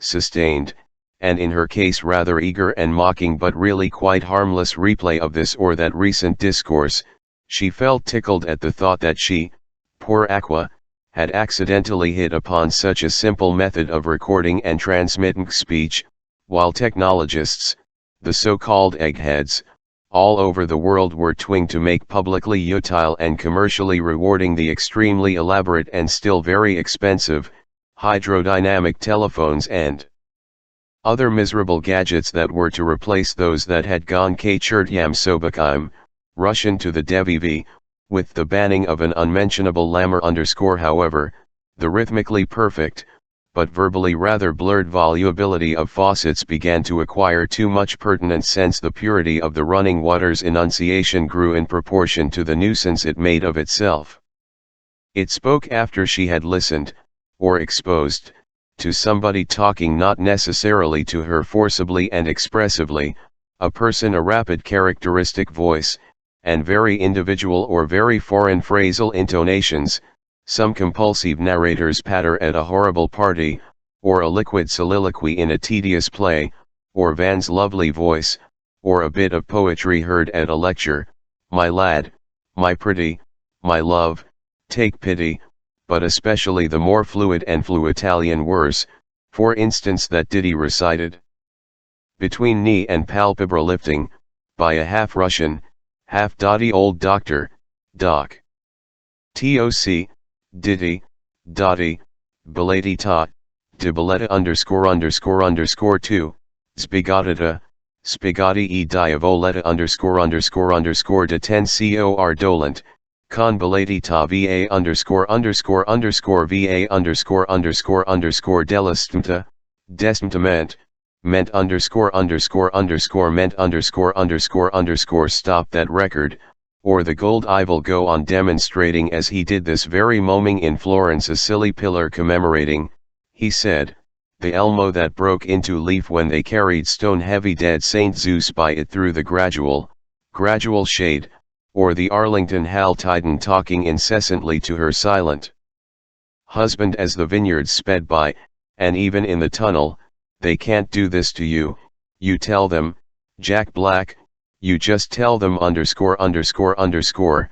sustained, and in her case rather eager and mocking but really quite harmless replay of this or that recent discourse, she felt tickled at the thought that she, poor Aqua, had accidentally hit upon such a simple method of recording and transmitting speech, while technologists, the so-called eggheads, all over the world were twinged to make publicly utile and commercially rewarding the extremely elaborate and still very expensive, hydrodynamic telephones and other miserable gadgets that were to replace those that had gone k chertyam sobakim, Russian to the Deviv, with the banning of an unmentionable Lammer however, the rhythmically perfect, but verbally rather blurred volubility of faucets began to acquire too much pertinence since the purity of the running water's enunciation grew in proportion to the nuisance it made of itself. It spoke after she had listened, or exposed, to somebody talking not necessarily to her forcibly and expressively, a person a rapid characteristic voice, and very individual or very foreign phrasal intonations, some compulsive narrator's patter at a horrible party, or a liquid soliloquy in a tedious play, or Van's lovely voice, or a bit of poetry heard at a lecture, my lad, my pretty, my love, take pity, but especially the more fluid and fluitalian worse, for instance that ditty recited between knee and palpebra lifting, by a half-Russian, half-dotty old doctor, Doc. Toc, ditty, dotty, belady ta, Diboletta ____ 2, Spigottita, Spigati e Diavoletta ____ de 10 cor dolent, con belati ta va ____ va destinament, ment ____ stop that record, or the gold I will go on demonstrating as he did this very moment in Florence a silly pillar commemorating, he said, the elmo that broke into leaf when they carried stone-heavy dead Saint Zeus by it through the gradual shade, or the Arlington Hal Titan talking incessantly to her silent husband as the vineyards sped by, and even in the tunnel, they can't do this to you, you tell them, Jack Black, you just tell them _____,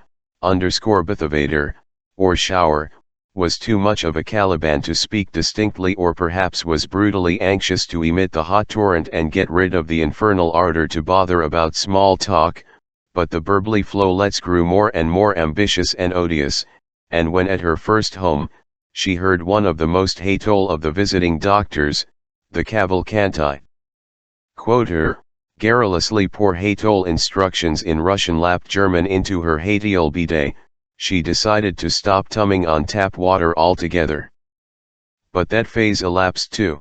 or shower, was too much of a Caliban to speak distinctly or perhaps was brutally anxious to emit the hot torrent and get rid of the infernal ardor to bother about small talk, but the burbly flowlets grew more and more ambitious and odious, and when at her first home, she heard one of the most hateful of the visiting doctors, the Cavalcanti, quote her garrulously pour hateful instructions in Russian lapped German into her hateful bidet, she decided to stop tumming on tap water altogether. But that phase elapsed too.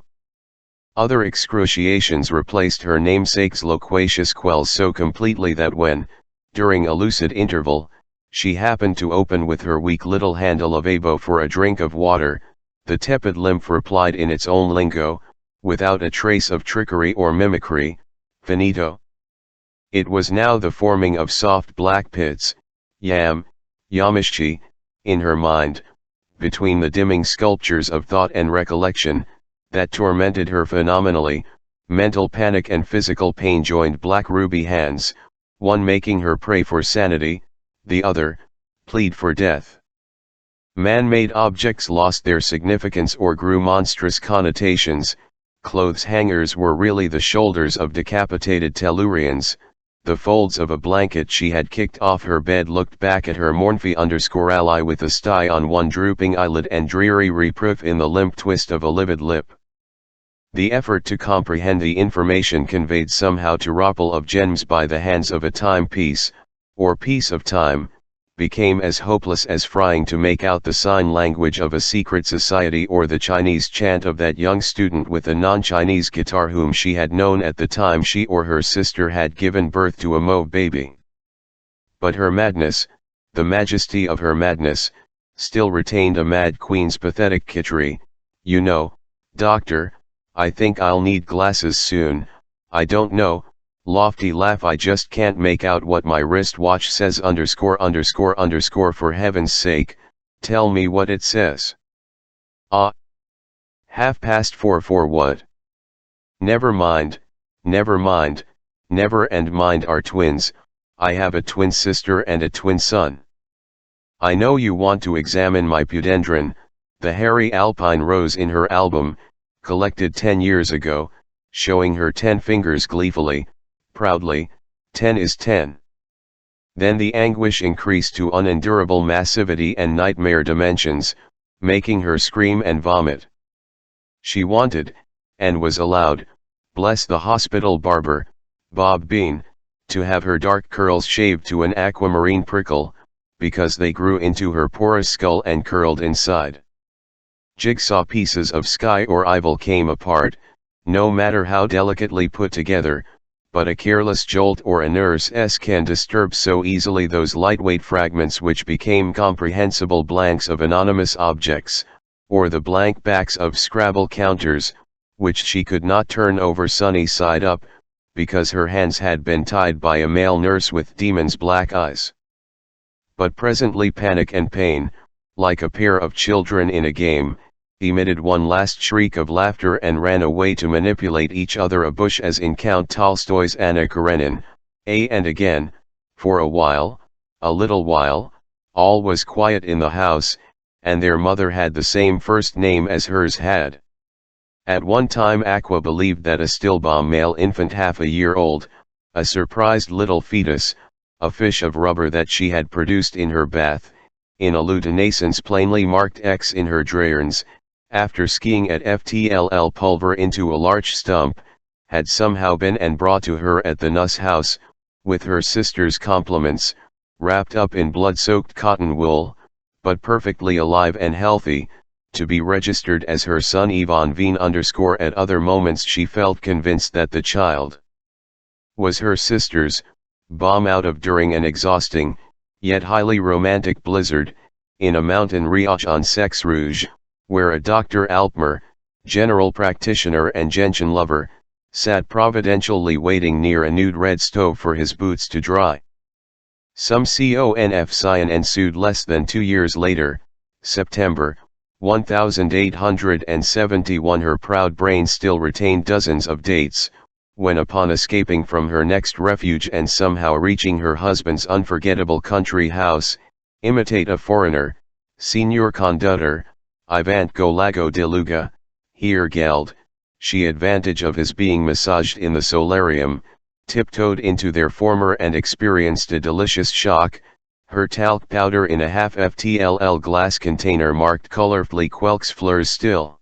Other excruciations replaced her namesake's loquacious quells so completely that when, during a lucid interval, she happened to open with her weak little hand a lavabo for a drink of water, the tepid lymph replied in its own lingo, without a trace of trickery or mimicry, finito. It was now the forming of soft black pits, yamishchi, in her mind, between the dimming sculptures of thought and recollection, that tormented her phenomenally, mental panic and physical pain joined black ruby hands, one making her pray for sanity, the other, plead for death. Man-made objects lost their significance or grew monstrous connotations, clothes hangers were really the shoulders of decapitated Tellurians, the folds of a blanket she had kicked off her bed looked back at her mournfully _ally with a sty on one drooping eyelid and dreary reproof in the limp twist of a livid lip. The effort to comprehend the information conveyed somehow to Roppel of gems by the hands of a timepiece, or piece of time, became as hopeless as trying to make out the sign language of a secret society or the Chinese chant of that young student with a non-Chinese guitar whom she had known at the time she or her sister had given birth to a mauve baby. But her madness, the majesty of her madness, still retained a mad queen's pathetic kitchery. You know, doctor, I think I'll need glasses soon, I don't know. Lofty laugh, I just can't make out what my wristwatch says ____ for heaven's sake, tell me what it says. 4:30 for what? Never mind, never and mind are twins, I have a twin sister and a twin son. I know you want to examine my pudendron, the hairy alpine rose in her album, collected 10 years ago, showing her 10 fingers gleefully, proudly, 10 is 10. Then the anguish increased to unendurable massivity and nightmare dimensions, making her scream and vomit. She wanted, and was allowed, bless the hospital barber, Bob Bean, to have her dark curls shaved to an aquamarine prickle, because they grew into her porous skull and curled inside. Jigsaw pieces of sky or evil came apart, no matter how delicately put together, but a careless jolt or a nurse can disturb so easily those lightweight fragments which became comprehensible blanks of anonymous objects, or the blank backs of Scrabble counters, which she could not turn over sunny side up, because her hands had been tied by a male nurse with demon's black eyes. But presently panic and pain, like a pair of children in a game, emitted one last shriek of laughter and ran away to manipulate each other a bush as in Count Tolstoy's Anna Karenina, and again, for a while, a little while, all was quiet in the house, and their mother had the same first name as hers had. At one time Aqua believed that a stillborn male infant half a year old, a surprised little fetus, a fish of rubber that she had produced in her bath, in a lutenescence plainly marked X in her drayerns, after skiing at FTLL Pulver into a large stump, had somehow been and brought to her at the Nuss house, with her sister's compliments, wrapped up in blood-soaked cotton wool, but perfectly alive and healthy, to be registered as her son Ivan Veen _ at other moments she felt convinced that the child was her sister's, bomb out of during an exhausting, yet highly romantic blizzard, in a mountain riache on Sex Rouge, where a Dr. Alpmer, general practitioner and gentian lover, sat providentially waiting near a nude red stove for his boots to dry. Some conf scion ensued less than 2 years later, September 1871. Her proud brain still retained dozens of dates, when upon escaping from her next refuge and somehow reaching her husband's unforgettable country house, imitate a foreigner, Signor Conductor, Ivant go Lago de Luga, here Geld, she advantage of his being massaged in the solarium, tiptoed into their former and experienced a delicious shock, her talc powder in a half FTLL glass container marked colorfully Quelques fleurs still.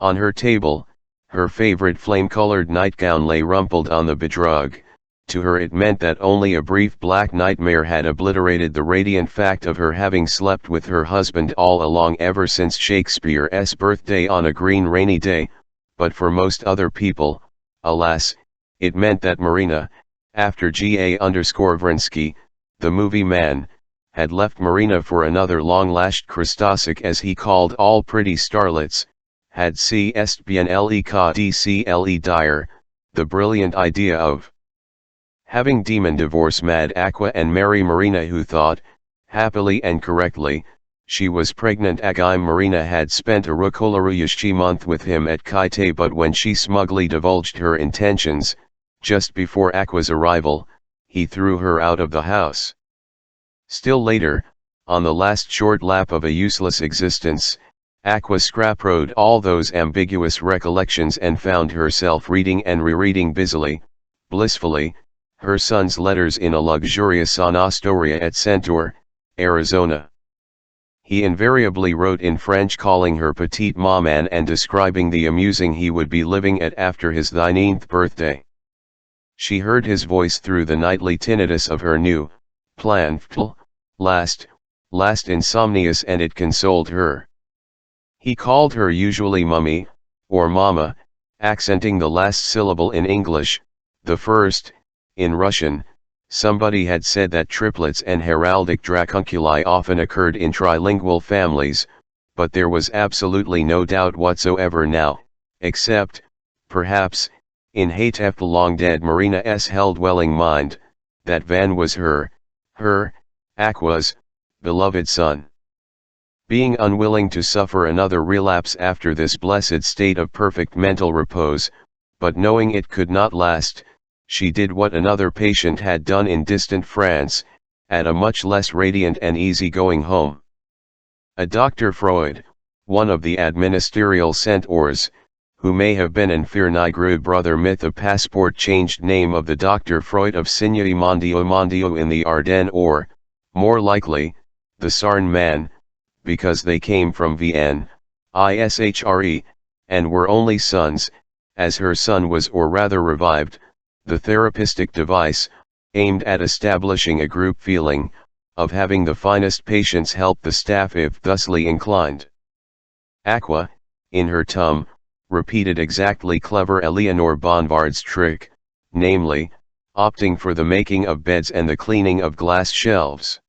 On her table, her favorite flame-colored nightgown lay rumpled on the bedrug. To her it meant that only a brief black nightmare had obliterated the radiant fact of her having slept with her husband all along ever since Shakespeare's birthday on a green rainy day, but for most other people, alas, it meant that Marina, after Ga_Vrinsky, the movie man, had left Marina for another long-lashed Christosic as he called all pretty starlets, had est bien le dire, the brilliant idea of having demon divorce mad Aqua and marry Marina, who thought, happily and correctly, she was pregnant. Marina had spent a Rukolaruyashchi month with him at Kaite, but when she smugly divulged her intentions, just before Aqua's arrival, he threw her out of the house. Still later, on the last short lap of a useless existence, Aqua scrap-rode all those ambiguous recollections and found herself reading and rereading busily, blissfully, her son's letters in a luxurious Anastoria at Centaur, Arizona. He invariably wrote in French calling her petite maman and describing the amusing he would be living at after his 19th birthday. She heard his voice through the nightly tinnitus of her new plan, last insomnious, and it consoled her. He called her usually mummy, or mama, accenting the last syllable in English, the first, in Russian. Somebody had said that triplets and heraldic dracunculi often occurred in trilingual families, but there was absolutely no doubt whatsoever now, except, perhaps, in Haytef the long-dead Marina's hell-dwelling mind, that Van was her, Aqua's, beloved son. Being unwilling to suffer another relapse after this blessed state of perfect mental repose, but knowing it could not last, she did what another patient had done in distant France, at a much less radiant and easy-going home. A Dr. Freud, one of the administerial centaurs, who may have been an Firnigru brother myth, a passport-changed name of the Dr. Freud of Signori Mondio in the Ardennes, or, more likely, the Sarn man, because they came from Vienne, Ishre, and were only sons, as her son was, or rather revived, the therapistic device, aimed at establishing a group feeling, of having the finest patients help the staff if thusly inclined. Aqua, in her tum, repeated exactly clever Eleanor Bonvard's trick, namely, opting for the making of beds and the cleaning of glass shelves.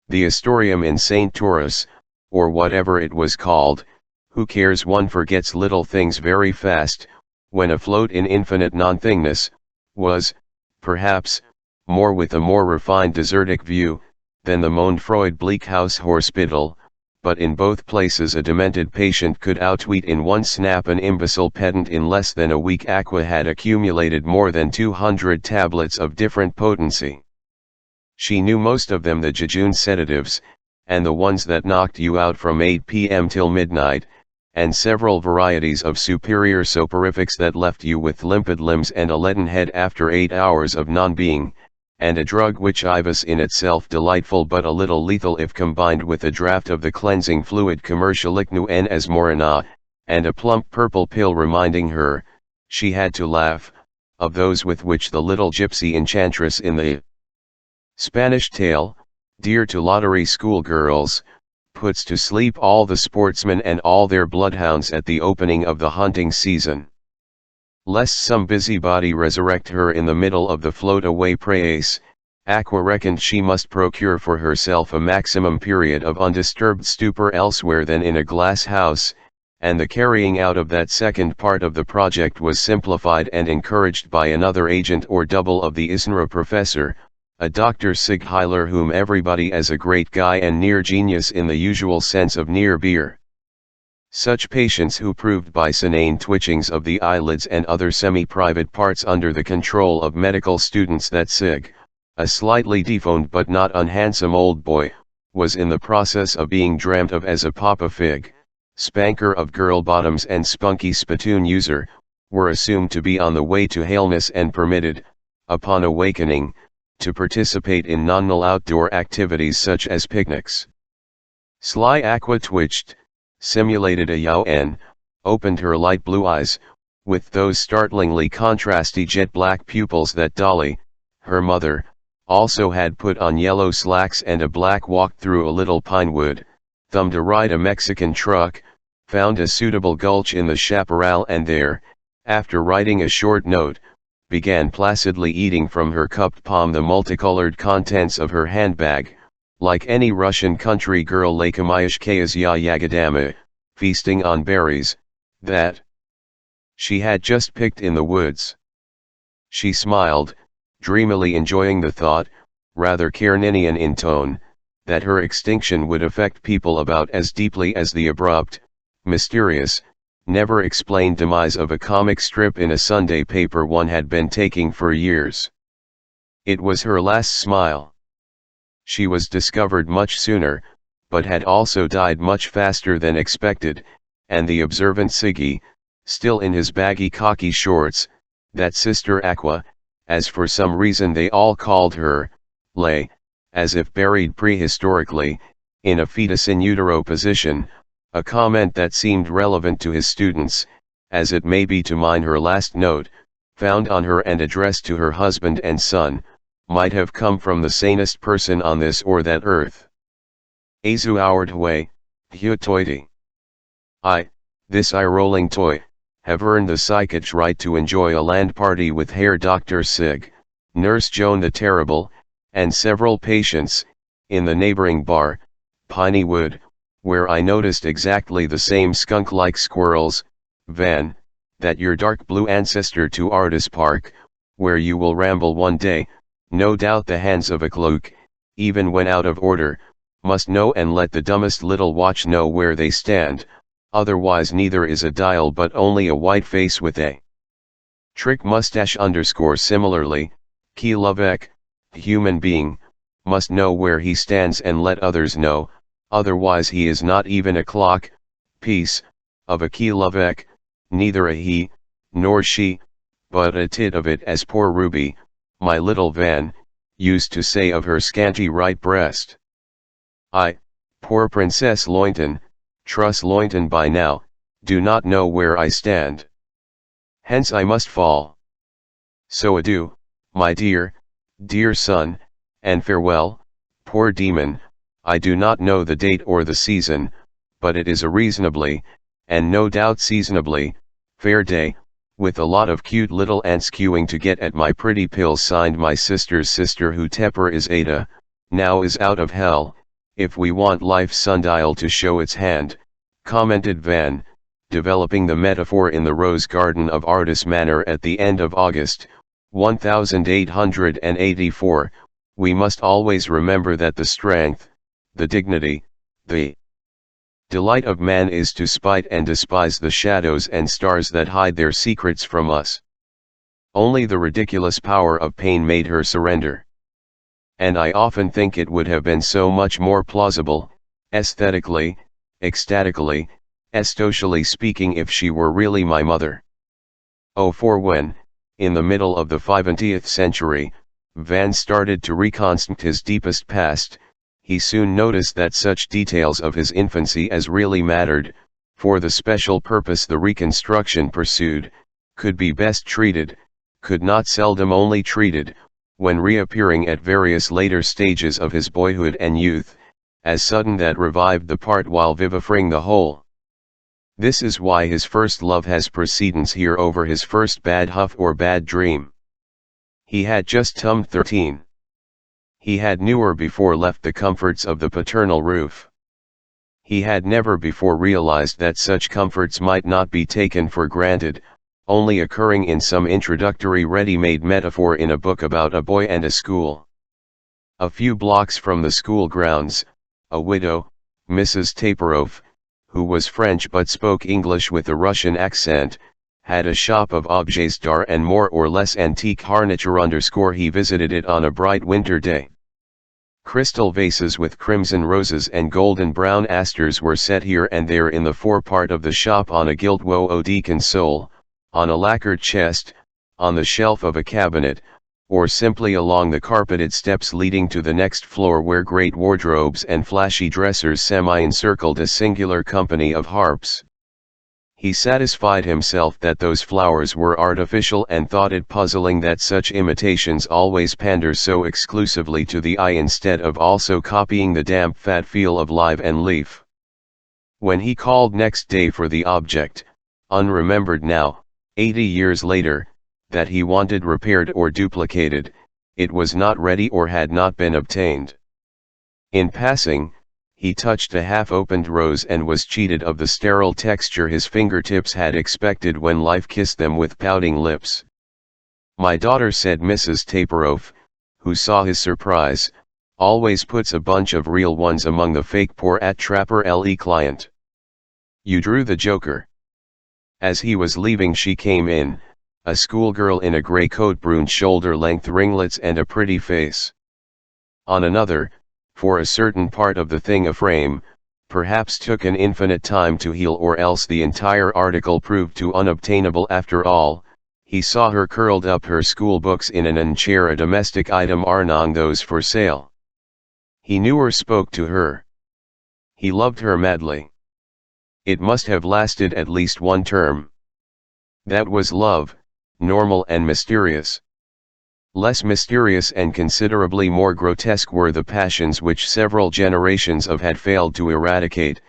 The Astorium in St. Taurus, or whatever it was called, who cares, one forgets little things very fast, when afloat in infinite non-thingness, was, perhaps, more with a more refined desertic view, than the Mondfreud Bleak House Hospital, but in both places a demented patient could outweet in one snap an imbecile pedant. In less than a week Aqua had accumulated more than 200 tablets of different potency. She knew most of them the jejune sedatives, and the ones that knocked you out from 8 p.m. till midnight, and several varieties of superior soporifics that left you with limpid limbs and a leaden head after 8 hours of non-being, and a drug which was in itself delightful but a little lethal if combined with a draught of the cleansing fluid commercialic known as morina, and a plump purple pill reminding her, she had to laugh, of those with which the little gypsy enchantress in the Spanish tale, dear to lottery schoolgirls, puts to sleep all the sportsmen and all their bloodhounds at the opening of the hunting season. Lest some busybody resurrect her in the middle of the float-away praise, Aqua reckoned she must procure for herself a maximum period of undisturbed stupor elsewhere than in a glass house, and the carrying out of that second part of the project was simplified and encouraged by another agent or double of the ISNRA professor, a Dr. Sigheiler whom everybody as a great guy and near genius in the usual sense of near beer. Such patients who proved by senane twitchings of the eyelids and other semi-private parts under the control of medical students that Sig, a slightly dephoned but not unhandsome old boy, was in the process of being dreamt of as a Papa Fig, spanker of girl bottoms and spunky spittoon user, were assumed to be on the way to haleness and permitted, upon awakening, to participate in nonnal outdoor activities such as picnics. Sly Aqua twitched, simulated a yow and opened her light blue eyes, with those startlingly contrasty jet black pupils that Dolly, her mother, also had put on yellow slacks and a black walk through a little pine wood, thumbed a ride a Mexican truck, found a suitable gulch in the chaparral and there, after writing a short note, began placidly eating from her cupped palm the multicolored contents of her handbag, like any Russian country girl Lakamyashkaya Yagadama, feasting on berries, that she had just picked in the woods. She smiled, dreamily enjoying the thought, rather Kareninian in tone, that her extinction would affect people about as deeply as the abrupt, mysterious, never explained demise of a comic strip in a Sunday paper one had been taking for years. It was her last smile. She was discovered much sooner, but had also died much faster than expected, and the observant Siggy, still in his baggy khaki shorts, that Sister Aqua, as for some reason they all called her, lay, as if buried prehistorically, in a fetus in utero position, a comment that seemed relevant to his students, as it may be to mine. Her last note, found on her and addressed to her husband and son, might have come from the sanest person on this or that earth. Azu Howardway, Hugh Toity. This eye-rolling toy, have earned the psychic right to enjoy a land party with Herr Dr. Sig, Nurse Joan the Terrible, and several patients, in the neighboring bar, Piney Wood, where I noticed exactly the same skunk-like squirrels, Van, that your dark blue ancestor to Ardis Park, where you will ramble one day, no doubt the hands of a cloak, even when out of order, must know and let the dumbest little watch know where they stand, otherwise neither is a dial but only a white face with a trick mustache _ similarly, Kilovek, human being, must know where he stands and let others know, otherwise he is not even a clock, piece, of a Kilovek, neither a he, nor she, but a tit of it, as poor Ruby, my little Van, used to say of her scanty right breast. Poor Princess Lointon, Truss Lointon by now, do not know where I stand. Hence I must fall. So adieu, my dear son, and farewell, poor demon. I do not know the date or the season, but it is a reasonably, and no doubt seasonably, fair day, with a lot of cute little ants queuing to get at my pretty pills. Signed, my sister's sister, who Tepper is Ada, now is out of hell, if we want life's sundial to show its hand, commented Van, developing the metaphor in the rose garden of Ardis Manor at the end of August, 1884. We must always remember that the strength, the dignity, the delight of man is to spite and despise the shadows and stars that hide their secrets from us. Only the ridiculous power of pain made her surrender. And I often think it would have been so much more plausible, aesthetically, ecstatically, estocially speaking, if she were really my mother. Oh, for when, in the middle of the 20th century, Van started to reconstruct his deepest past. He soon noticed that such details of his infancy as really mattered, for the special purpose the reconstruction pursued, could be best treated, could not seldom only treated, when reappearing at various later stages of his boyhood and youth, as sudden that revived the part while vivifying the whole. This is why his first love has precedence here over his first bad huff or bad dream. He had just turned 13. He had never before left the comforts of the paternal roof. He had never before realized that such comforts might not be taken for granted, only occurring in some introductory ready-made metaphor in a book about a boy and a school. A few blocks from the school grounds, a widow, Mrs. Taperoff, who was French but spoke English with a Russian accent, had a shop of objets d'art and more or less antique harniture. He visited it on a bright winter day. Crystal vases with crimson roses and golden brown asters were set here and there in the forepart of the shop on a gilt wood console, on a lacquered chest, on the shelf of a cabinet, or simply along the carpeted steps leading to the next floor where great wardrobes and flashy dressers semi-encircled a singular company of harps. He satisfied himself that those flowers were artificial and thought it puzzling that such imitations always pander so exclusively to the eye instead of also copying the damp fat feel of live and leaf. When he called next day for the object, unremembered now, 80 years later, that he wanted repaired or duplicated, it was not ready or had not been obtained. In passing, he touched a half-opened rose and was cheated of the sterile texture his fingertips had expected when life kissed them with pouting lips. "My daughter," said Mrs. Taperoff, who saw his surprise, "always puts a bunch of real ones among the fake poor at Trapper Le client. You drew the joker." As he was leaving she came in, a schoolgirl in a grey coat, brunette shoulder-length ringlets and a pretty face. On another, for a certain part of the thing a frame, perhaps took an infinite time to heal, or else the entire article proved too unobtainable after all. He saw her curled up her school books in an chair, a domestic item among those for sale. He knew her, spoke to her. He loved her madly. It must have lasted at least one term. That was love, normal and mysterious. Less mysterious and considerably more grotesque were the passions which several generations of had failed to eradicate,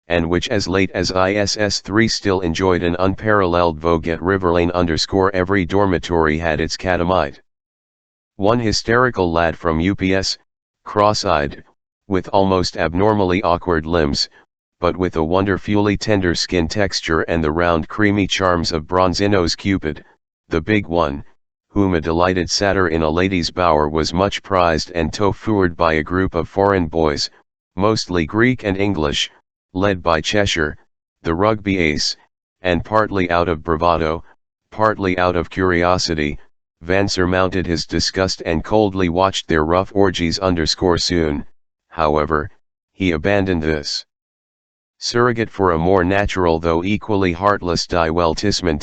and which as late as ISS3 still enjoyed an unparalleled vogue at Riverlane. Every dormitory had its catamite. One hysterical lad from UPS, cross-eyed, with almost abnormally awkward limbs, but with a wonderfully tender skin texture and the round creamy charms of Bronzino's Cupid, the big one, whom a delighted satyr in a lady's bower was much prized and tofued by a group of foreign boys, mostly Greek and English, led by Cheshire, the rugby ace, and partly out of bravado, partly out of curiosity, Van surmounted his disgust and coldly watched their rough orgies. Soon, however, he abandoned this surrogate for a more natural though equally heartless divertissement.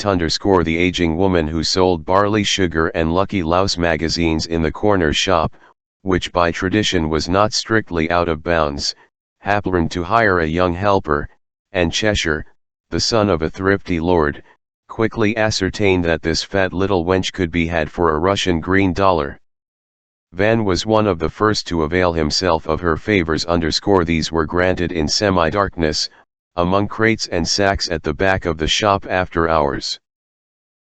The aging woman who sold barley sugar and Lucky Louse magazines in the corner shop, which by tradition was not strictly out of bounds, happened to hire a young helper, and Cheshire, the son of a thrifty lord, quickly ascertained that this fat little wench could be had for a Russian green dollar. Van was one of the first to avail himself of her favors. These were granted in semi-darkness, among crates and sacks at the back of the shop after hours.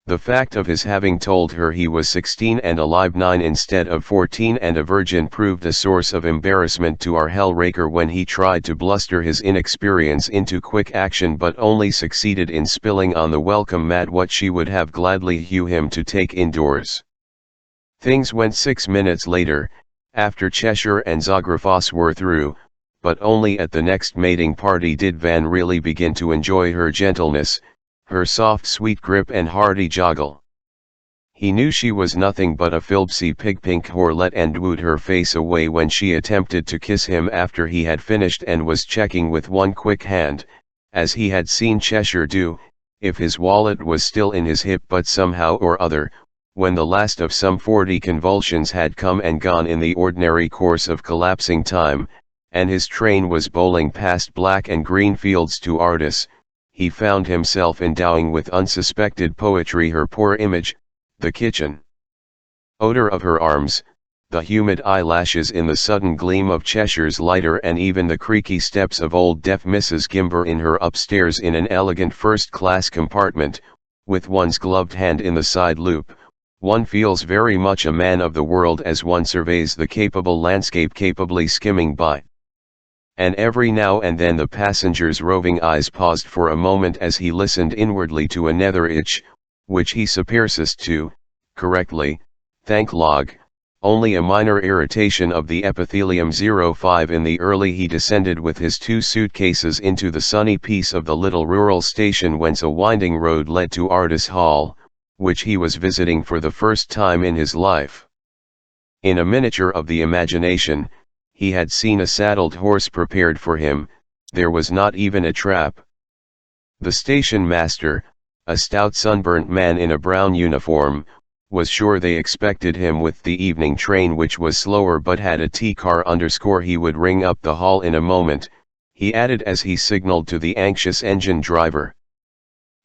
The fact of his having told her he was 16 and alive 9 instead of 14 and a virgin proved a source of embarrassment to our hell-raker when he tried to bluster his inexperience into quick action, but only succeeded in spilling on the welcome mat what she would have gladly hew him to take indoors. Things went 6 minutes later, after Cheshire and Zografos were through, but only at the next mating party did Van really begin to enjoy her gentleness, her soft sweet grip and hearty joggle. He knew she was nothing but a filbsy pig-pink whorelet and wooed her face away when she attempted to kiss him after he had finished and was checking with one quick hand, as he had seen Cheshire do, if his wallet was still in his hip, but somehow or other, when the last of some 40 convulsions had come and gone in the ordinary course of collapsing time, and his train was bowling past black and green fields to Ardis, he found himself endowing with unsuspected poetry her poor image, the kitchen odor of her arms, the humid eyelashes in the sudden gleam of Cheshire's lighter, and even the creaky steps of old deaf Mrs. Gimber in her upstairs in an elegant first-class compartment, with one's gloved hand in the side loop. One feels very much a man of the world as one surveys the capable landscape capably skimming by. And every now and then the passenger's roving eyes paused for a moment as he listened inwardly to another itch, which he supersessed to, correctly, thank log, only a minor irritation of the epithelium. 05 In the early he descended with his 2 suitcases into the sunny peace of the little rural station whence a winding road led to Ardis Hall, which he was visiting for the first time in his life. In a miniature of the imagination, he had seen a saddled horse prepared for him. There was not even a trap. The station master, a stout sunburnt man in a brown uniform, was sure they expected him with the evening train, which was slower but had a T-car. He would ring up the hall in a moment, he added as he signaled to the anxious engine driver.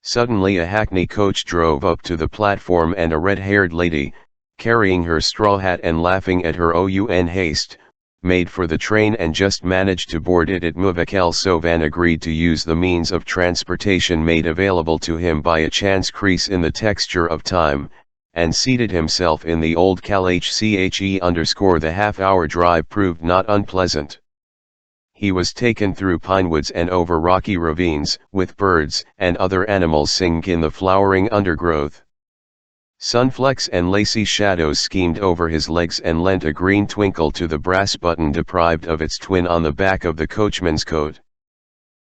Suddenly a hackney coach drove up to the platform, and a red-haired lady, carrying her straw hat and laughing at her own haste, made for the train and just managed to board it at Muvakel. So Van agreed to use the means of transportation made available to him by a chance crease in the texture of time, and seated himself in the old Calhche. The half-hour drive proved not unpleasant. He was taken through pinewoods and over rocky ravines, with birds and other animals singing in the flowering undergrowth. Sunflecks and lacy shadows schemed over his legs and lent a green twinkle to the brass button deprived of its twin on the back of the coachman's coat.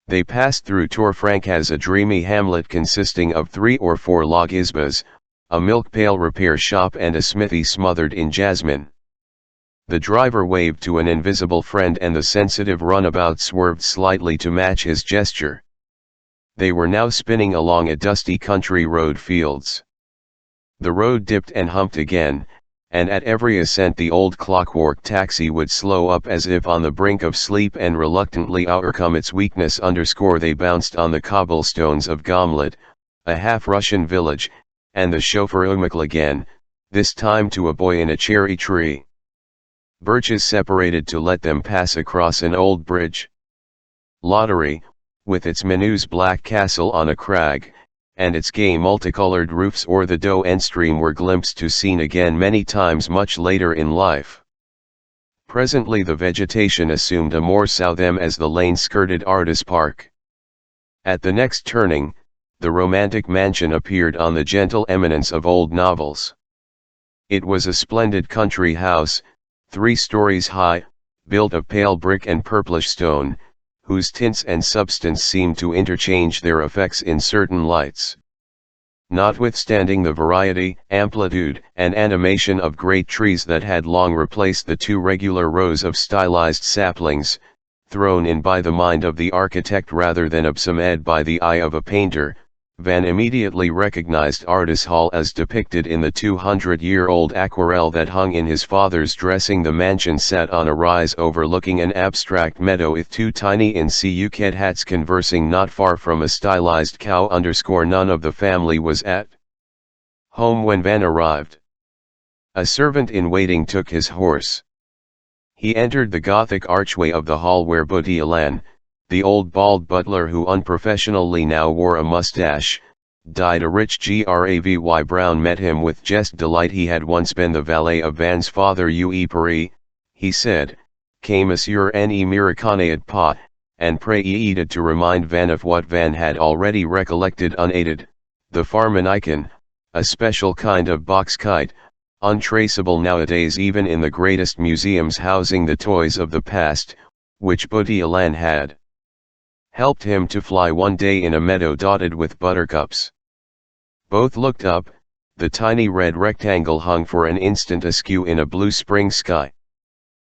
They passed through Torfrancas, a dreamy hamlet consisting of 3 or 4 log isbas, a milk pail repair shop and a smithy smothered in jasmine. The driver waved to an invisible friend and the sensitive runabout swerved slightly to match his gesture. They were now spinning along a dusty country road. Fields. The road dipped and humped again, and at every ascent the old clockwork taxi would slow up as if on the brink of sleep and reluctantly overcome its weakness. They bounced on the cobblestones of Gomlet, a half-Russian village, and the chauffeur umickled again, this time to a boy in a cherry tree. Birches separated to let them pass across an old bridge. Lottery, with its Menu's black castle on a crag, and its gay multicolored roofs o'er the Doe and stream, were glimpsed to seen again many times much later in life. Presently the vegetation assumed a more southern as the lane skirted Ardis Park. At the next turning, the romantic mansion appeared on the gentle eminence of old novels. It was a splendid country house, 3 stories high, built of pale brick and purplish stone, whose tints and substance seemed to interchange their effects in certain lights. Notwithstanding the variety, amplitude, and animation of great trees that had long replaced the 2 regular rows of stylized saplings, thrown in by the mind of the architect rather than absorbed by the eye of a painter, Van immediately recognized Ardis Hall as depicted in the 200-year-old aquarelle that hung in his father's dressing. The mansion sat on a rise overlooking an abstract meadow with 2 tiny in-situ hats conversing not far from a stylized cow. None of the family was at home when Van arrived. A servant in waiting took his horse. He entered the Gothic archway of the hall where Boutialan, the old bald butler who unprofessionally now wore a mustache, dyed a rich gravy brown, met him with just delight. He had once been the valet of Van's father Paris, he said, "Que monsieur ne m'reconnaît pas," and prayed to remind Van of what Van had already recollected unaided, the Farmanicon, a special kind of box kite, untraceable nowadays even in the greatest museums housing the toys of the past, which Boutialan had helped him to fly one day in a meadow dotted with buttercups. Both looked up. The tiny red rectangle hung for an instant askew in a blue spring sky.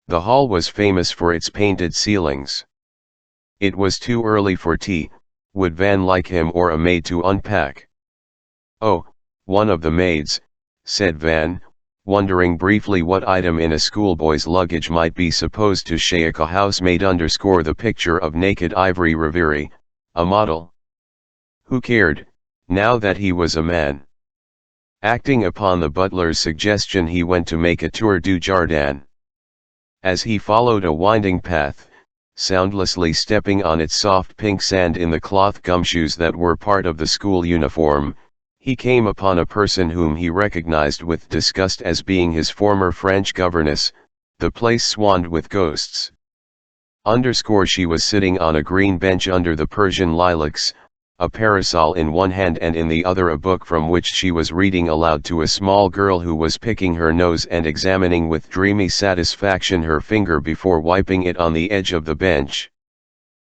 The hall was famous for its painted ceilings. It was too early for tea. Would Van like him or a maid to unpack? Oh, one of the maids, said Van, wondering briefly what item in a schoolboy's luggage might be supposed to shake a housemaid. The picture of naked Ivory Revere, a model. Who cared, now that he was a man? Acting upon the butler's suggestion, he went to make a tour du jardin. As he followed a winding path, soundlessly stepping on its soft pink sand in the cloth gumshoes that were part of the school uniform, he came upon a person whom he recognized with disgust as being his former French governess. The place swarmed with ghosts. She was sitting on a green bench under the Persian lilacs, a parasol in one hand and in the other a book from which she was reading aloud to a small girl who was picking her nose and examining with dreamy satisfaction her finger before wiping it on the edge of the bench.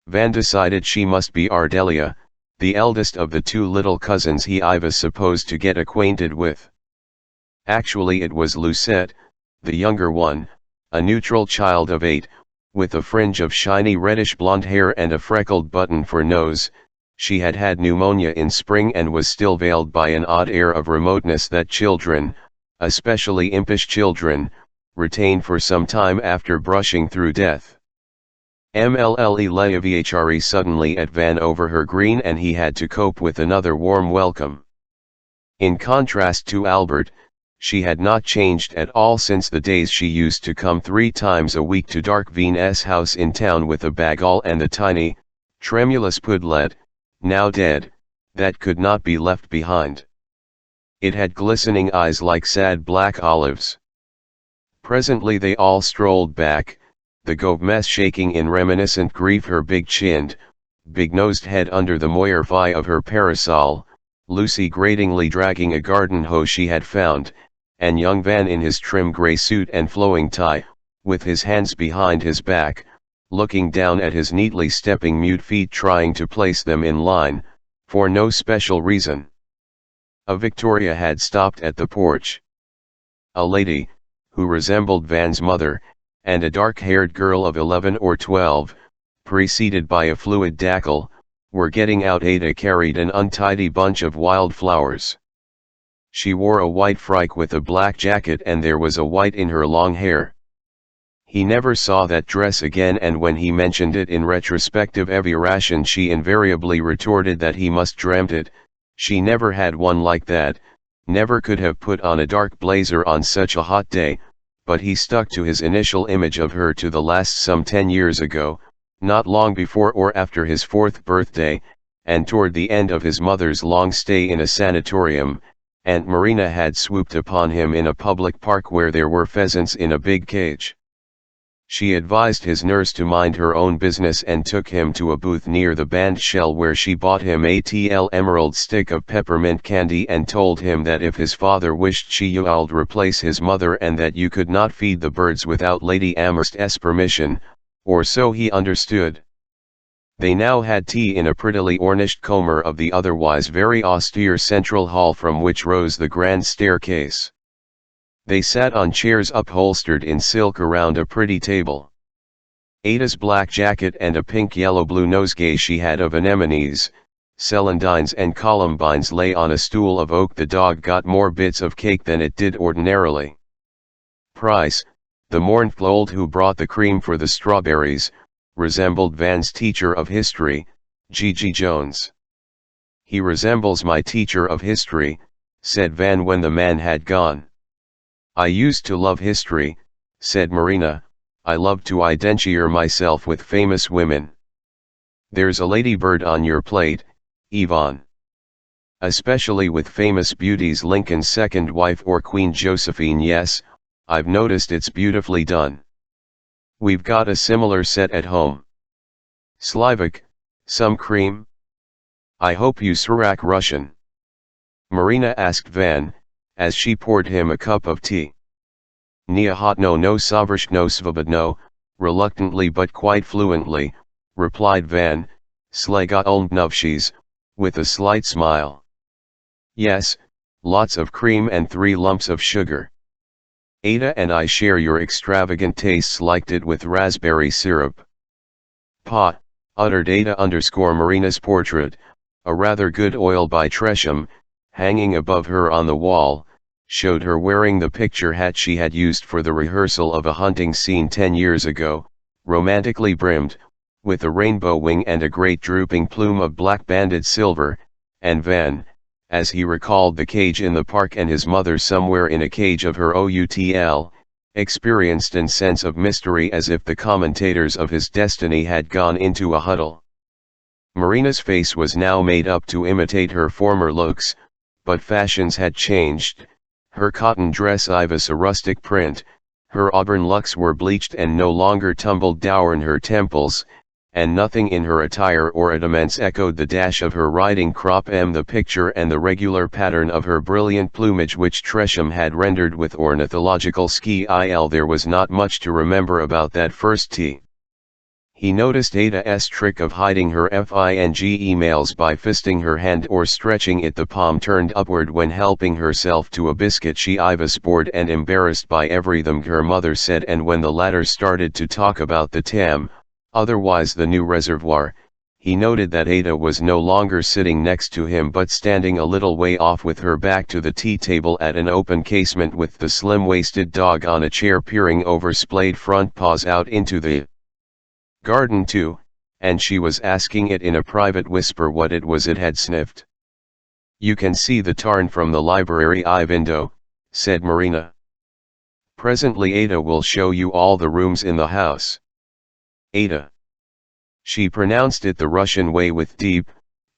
Van decided she must be Ardelia, the eldest of the two little cousins he was supposed to get acquainted with. Actually it was Lucette, the younger one, a neutral child of 8, with a fringe of shiny reddish blonde hair and a freckled button for nose. She had had pneumonia in spring and was still veiled by an odd air of remoteness that children, especially impish children, retain for some time after brushing through death. Mlle Leavre suddenly at Van over her green, and he had to cope with another warm welcome. In contrast to Albert, she had not changed at all since the days she used to come 3 times a week to Dark V's house in town with a bagel and the tiny, tremulous Pudlet, now dead, that could not be left behind. It had glistening eyes like sad black olives. Presently they all strolled back, the governess shaking in reminiscent grief her big-chinned, big-nosed head under the moire fly of her parasol, Lucy gratingly dragging a garden hoe she had found, and young Van in his trim grey suit and flowing tie, with his hands behind his back, looking down at his neatly stepping mute feet, trying to place them in line, for no special reason. A Victoria had stopped at the porch. A lady, who resembled Van's mother, and a dark-haired girl of 11 or 12, preceded by a fluid dactyl, were getting out. Ada carried an untidy bunch of wild flowers. She wore a white frock with a black jacket, and there was a white in her long hair. He never saw that dress again, and when he mentioned it in retrospective evaluation she invariably retorted that he must dreamt it. She never had one like that, never could have put on a dark blazer on such a hot day, but he stuck to his initial image of her to the last, some 10 years ago, not long before or after his 4th birthday, and toward the end of his mother's long stay in a sanatorium. Aunt Marina had swooped upon him in a public park where there were pheasants in a big cage. She advised his nurse to mind her own business and took him to a booth near the band shell where she bought him a TL emerald stick of peppermint candy and told him that if his father wished she would replace his mother, and that you could not feed the birds without Lady Amherst's permission, or so he understood. They now had tea in a prettily ornate corner of the otherwise very austere central hall from which rose the grand staircase. They sat on chairs upholstered in silk around a pretty table. Ada's black jacket and a pink-yellow-blue nosegay she had of anemones, celandines and columbines lay on a stool of oak. The dog got more bits of cake than it did ordinarily. Price, the mournful old who brought the cream for the strawberries, resembled Van's teacher of history, Gigi Jones. "He resembles my teacher of history," said Van when the man had gone. "I used to love history," said Marina. "I loved to identify myself with famous women." "There's a ladybird on your plate, Yvonne. Especially with famous beauties, Lincoln's second wife or Queen Josephine. Yes, I've noticed it's beautifully done. We've got a similar set at home. Slavik, some cream? I hope you speak Russian?" Marina asked Van, as she poured him a cup of tea. "Neohotno no savrishno svobodno," reluctantly but quite fluently, replied Van, "Slega olmnovshis," with a slight smile. "Yes, lots of cream and 3 lumps of sugar. Ada and I share your extravagant tastes, liked it with raspberry syrup." "Pa," uttered Ada Marina's portrait, a rather good oil by Tresham, hanging above her on the wall, showed her wearing the picture hat she had used for the rehearsal of a hunting scene 10 years ago, romantically brimmed, with a rainbow wing and a great drooping plume of black banded silver, and Van, as he recalled the cage in the park and his mother somewhere in a cage of her outl, experienced a sense of mystery as if the commentators of his destiny had gone into a huddle. Marina's face was now made up to imitate her former looks, but fashions had changed. Her cotton dress was a rustic print, her auburn locks were bleached and no longer tumbled down her temples, and nothing in her attire or adamants echoed the dash of her riding crop the picture and the regular pattern of her brilliant plumage which Tresham had rendered with ornithological skill. There was not much to remember about that first tea. He noticed Ada's trick of hiding her FING emails by fisting her hand or stretching it the palm turned upward when helping herself to a biscuit she was bored and embarrassed by everything her mother said, and when the latter started to talk about the Tam, otherwise the new reservoir, he noted that Ada was no longer sitting next to him but standing a little way off with her back to the tea table at an open casement with the slim-waisted dog on a chair peering over splayed front paws out into the garden too, and she was asking it in a private whisper what it was it had sniffed. "You can see the tarn from the library window," said Marina. "Presently Ada will show you all the rooms in the house." Ada. She pronounced it the Russian way with deep,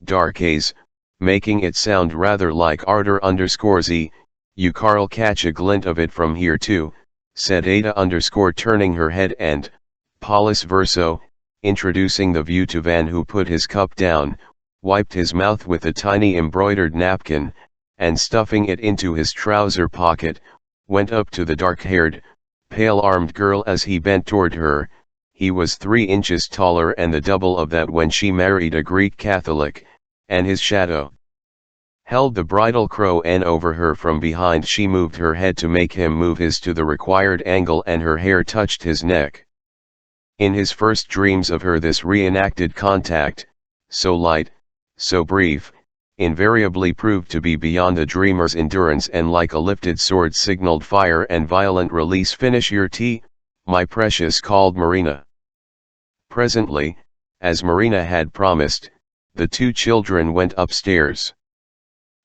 dark A's, making it sound rather like Ardor_Z. "You Carl catch a glint of it from here too," said Ada turning her head and, Paulus verso, introducing the view to Van, who put his cup down, wiped his mouth with a tiny embroidered napkin, and stuffing it into his trouser pocket, went up to the dark-haired, pale-armed girl as he bent toward her. He was 3 inches taller and the double of that when she married a Greek Catholic, and his shadow held the bridal crown over her from behind. She moved her head to make him move his to the required angle and her hair touched his neck. In his first dreams of her this reenacted contact, so light, so brief, invariably proved to be beyond the dreamer's endurance and like a lifted sword signaled fire and violent release. "Finish your tea, my precious," called Marina. Presently, as Marina had promised, the 2 children went upstairs.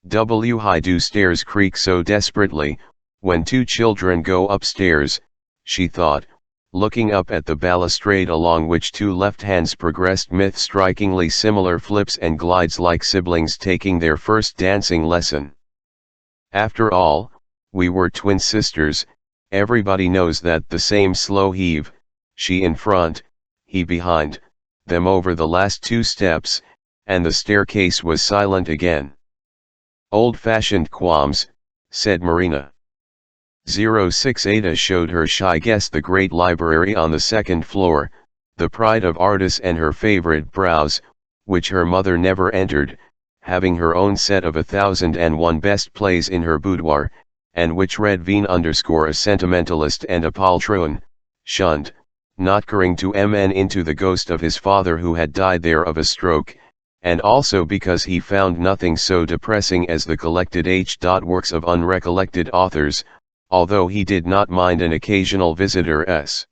Why do stairs creak so desperately, when 2 children go upstairs, she thought, looking up at the balustrade along which 2 left hands progressed strikingly similar flips and glides like siblings taking their first dancing lesson. "After all, we were twin sisters, everybody knows that." The same slow heave, she in front, he behind, them over the last 2 steps, and the staircase was silent again. "Old-fashioned qualms," said Marina. 06 Ada showed her shy guest the great library on the 2nd floor, the pride of artists and her favorite browse, which her mother never entered, having her own set of 1001 best plays in her boudoir, and which read Veen_a sentimentalist and a poltroon, shunned, not caring to mn into the ghost of his father who had died there of a stroke, and also because he found nothing so depressing as the collected works of unrecollected authors, although he did not mind an occasional visitor's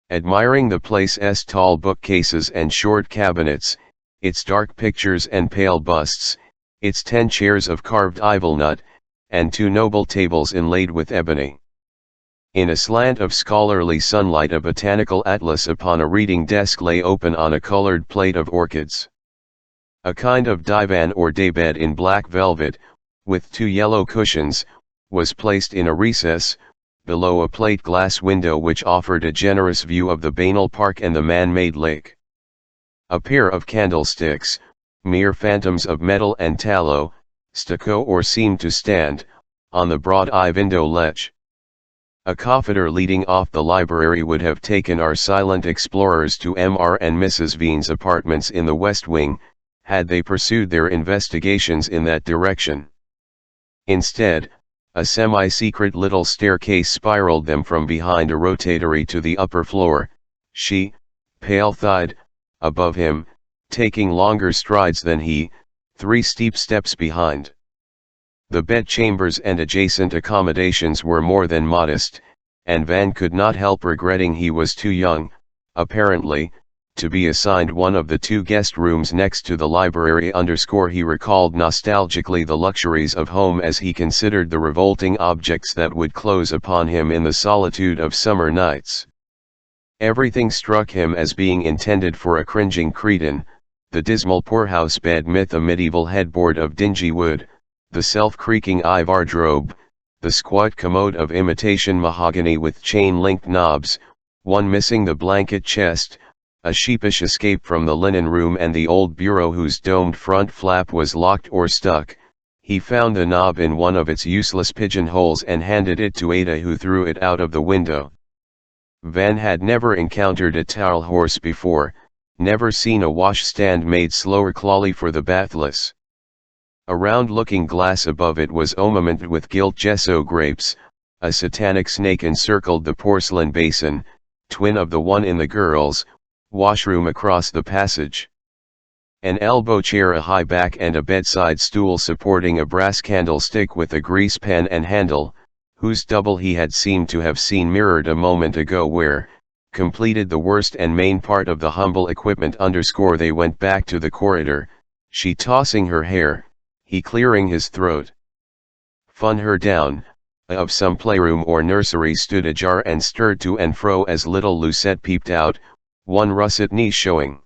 admiring the place's tall bookcases and short cabinets, its dark pictures and pale busts, its 10 chairs of carved walnut, and 2 noble tables inlaid with ebony. In a slant of scholarly sunlight a botanical atlas upon a reading desk lay open on a colored plate of orchids. A kind of divan or daybed in black velvet, with 2 yellow cushions, was placed in a recess, below a plate glass window which offered a generous view of the banal park and the man-made lake. A pair of candlesticks, mere phantoms of metal and tallow, stucco or seemed to stand, on the broad window ledge. A coffeter leading off the library would have taken our silent explorers to Mr. and Mrs. Veen's apartments in the West Wing, had they pursued their investigations in that direction. Instead, a semi-secret little staircase spiraled them from behind a rotatory to the upper floor, she, pale-thighed, above him, taking longer strides than he, 3 steep steps behind. The bedchambers and adjacent accommodations were more than modest, and Van could not help regretting he was too young, apparently, to be assigned one of the two guest rooms next to the library. He recalled nostalgically the luxuries of home as he considered the revolting objects that would close upon him in the solitude of summer nights. Everything struck him as being intended for a cringing cretin: the dismal poorhouse bed with a medieval headboard of dingy wood, the self-creaking ivy wardrobe, the squat commode of imitation mahogany with chain-linked knobs, one missing the blanket chest, a sheepish escape from the linen room, and the old bureau whose domed front flap was locked or stuck. He found the knob in one of its useless pigeonholes and handed it to Ada, who threw it out of the window. Van had never encountered a towel horse before, never seen a washstand made slower clolly for the bathless. A round looking glass above it was ornamented with gilt gesso grapes. A satanic snake encircled the porcelain basin, twin of the one in the girls' washroom across the passage. An elbow chair, a high back, and a bedside stool supporting a brass candlestick with a grease pen and handle, whose double he had seemed to have seen mirrored a moment ago, where, completed the worst and main part of the humble equipment. They went back to the corridor, she tossing her hair, he clearing his throat. Fun her down. Of some playroom or nursery stood ajar and stirred to and fro as little Lucette peeped out, one russet knee showing.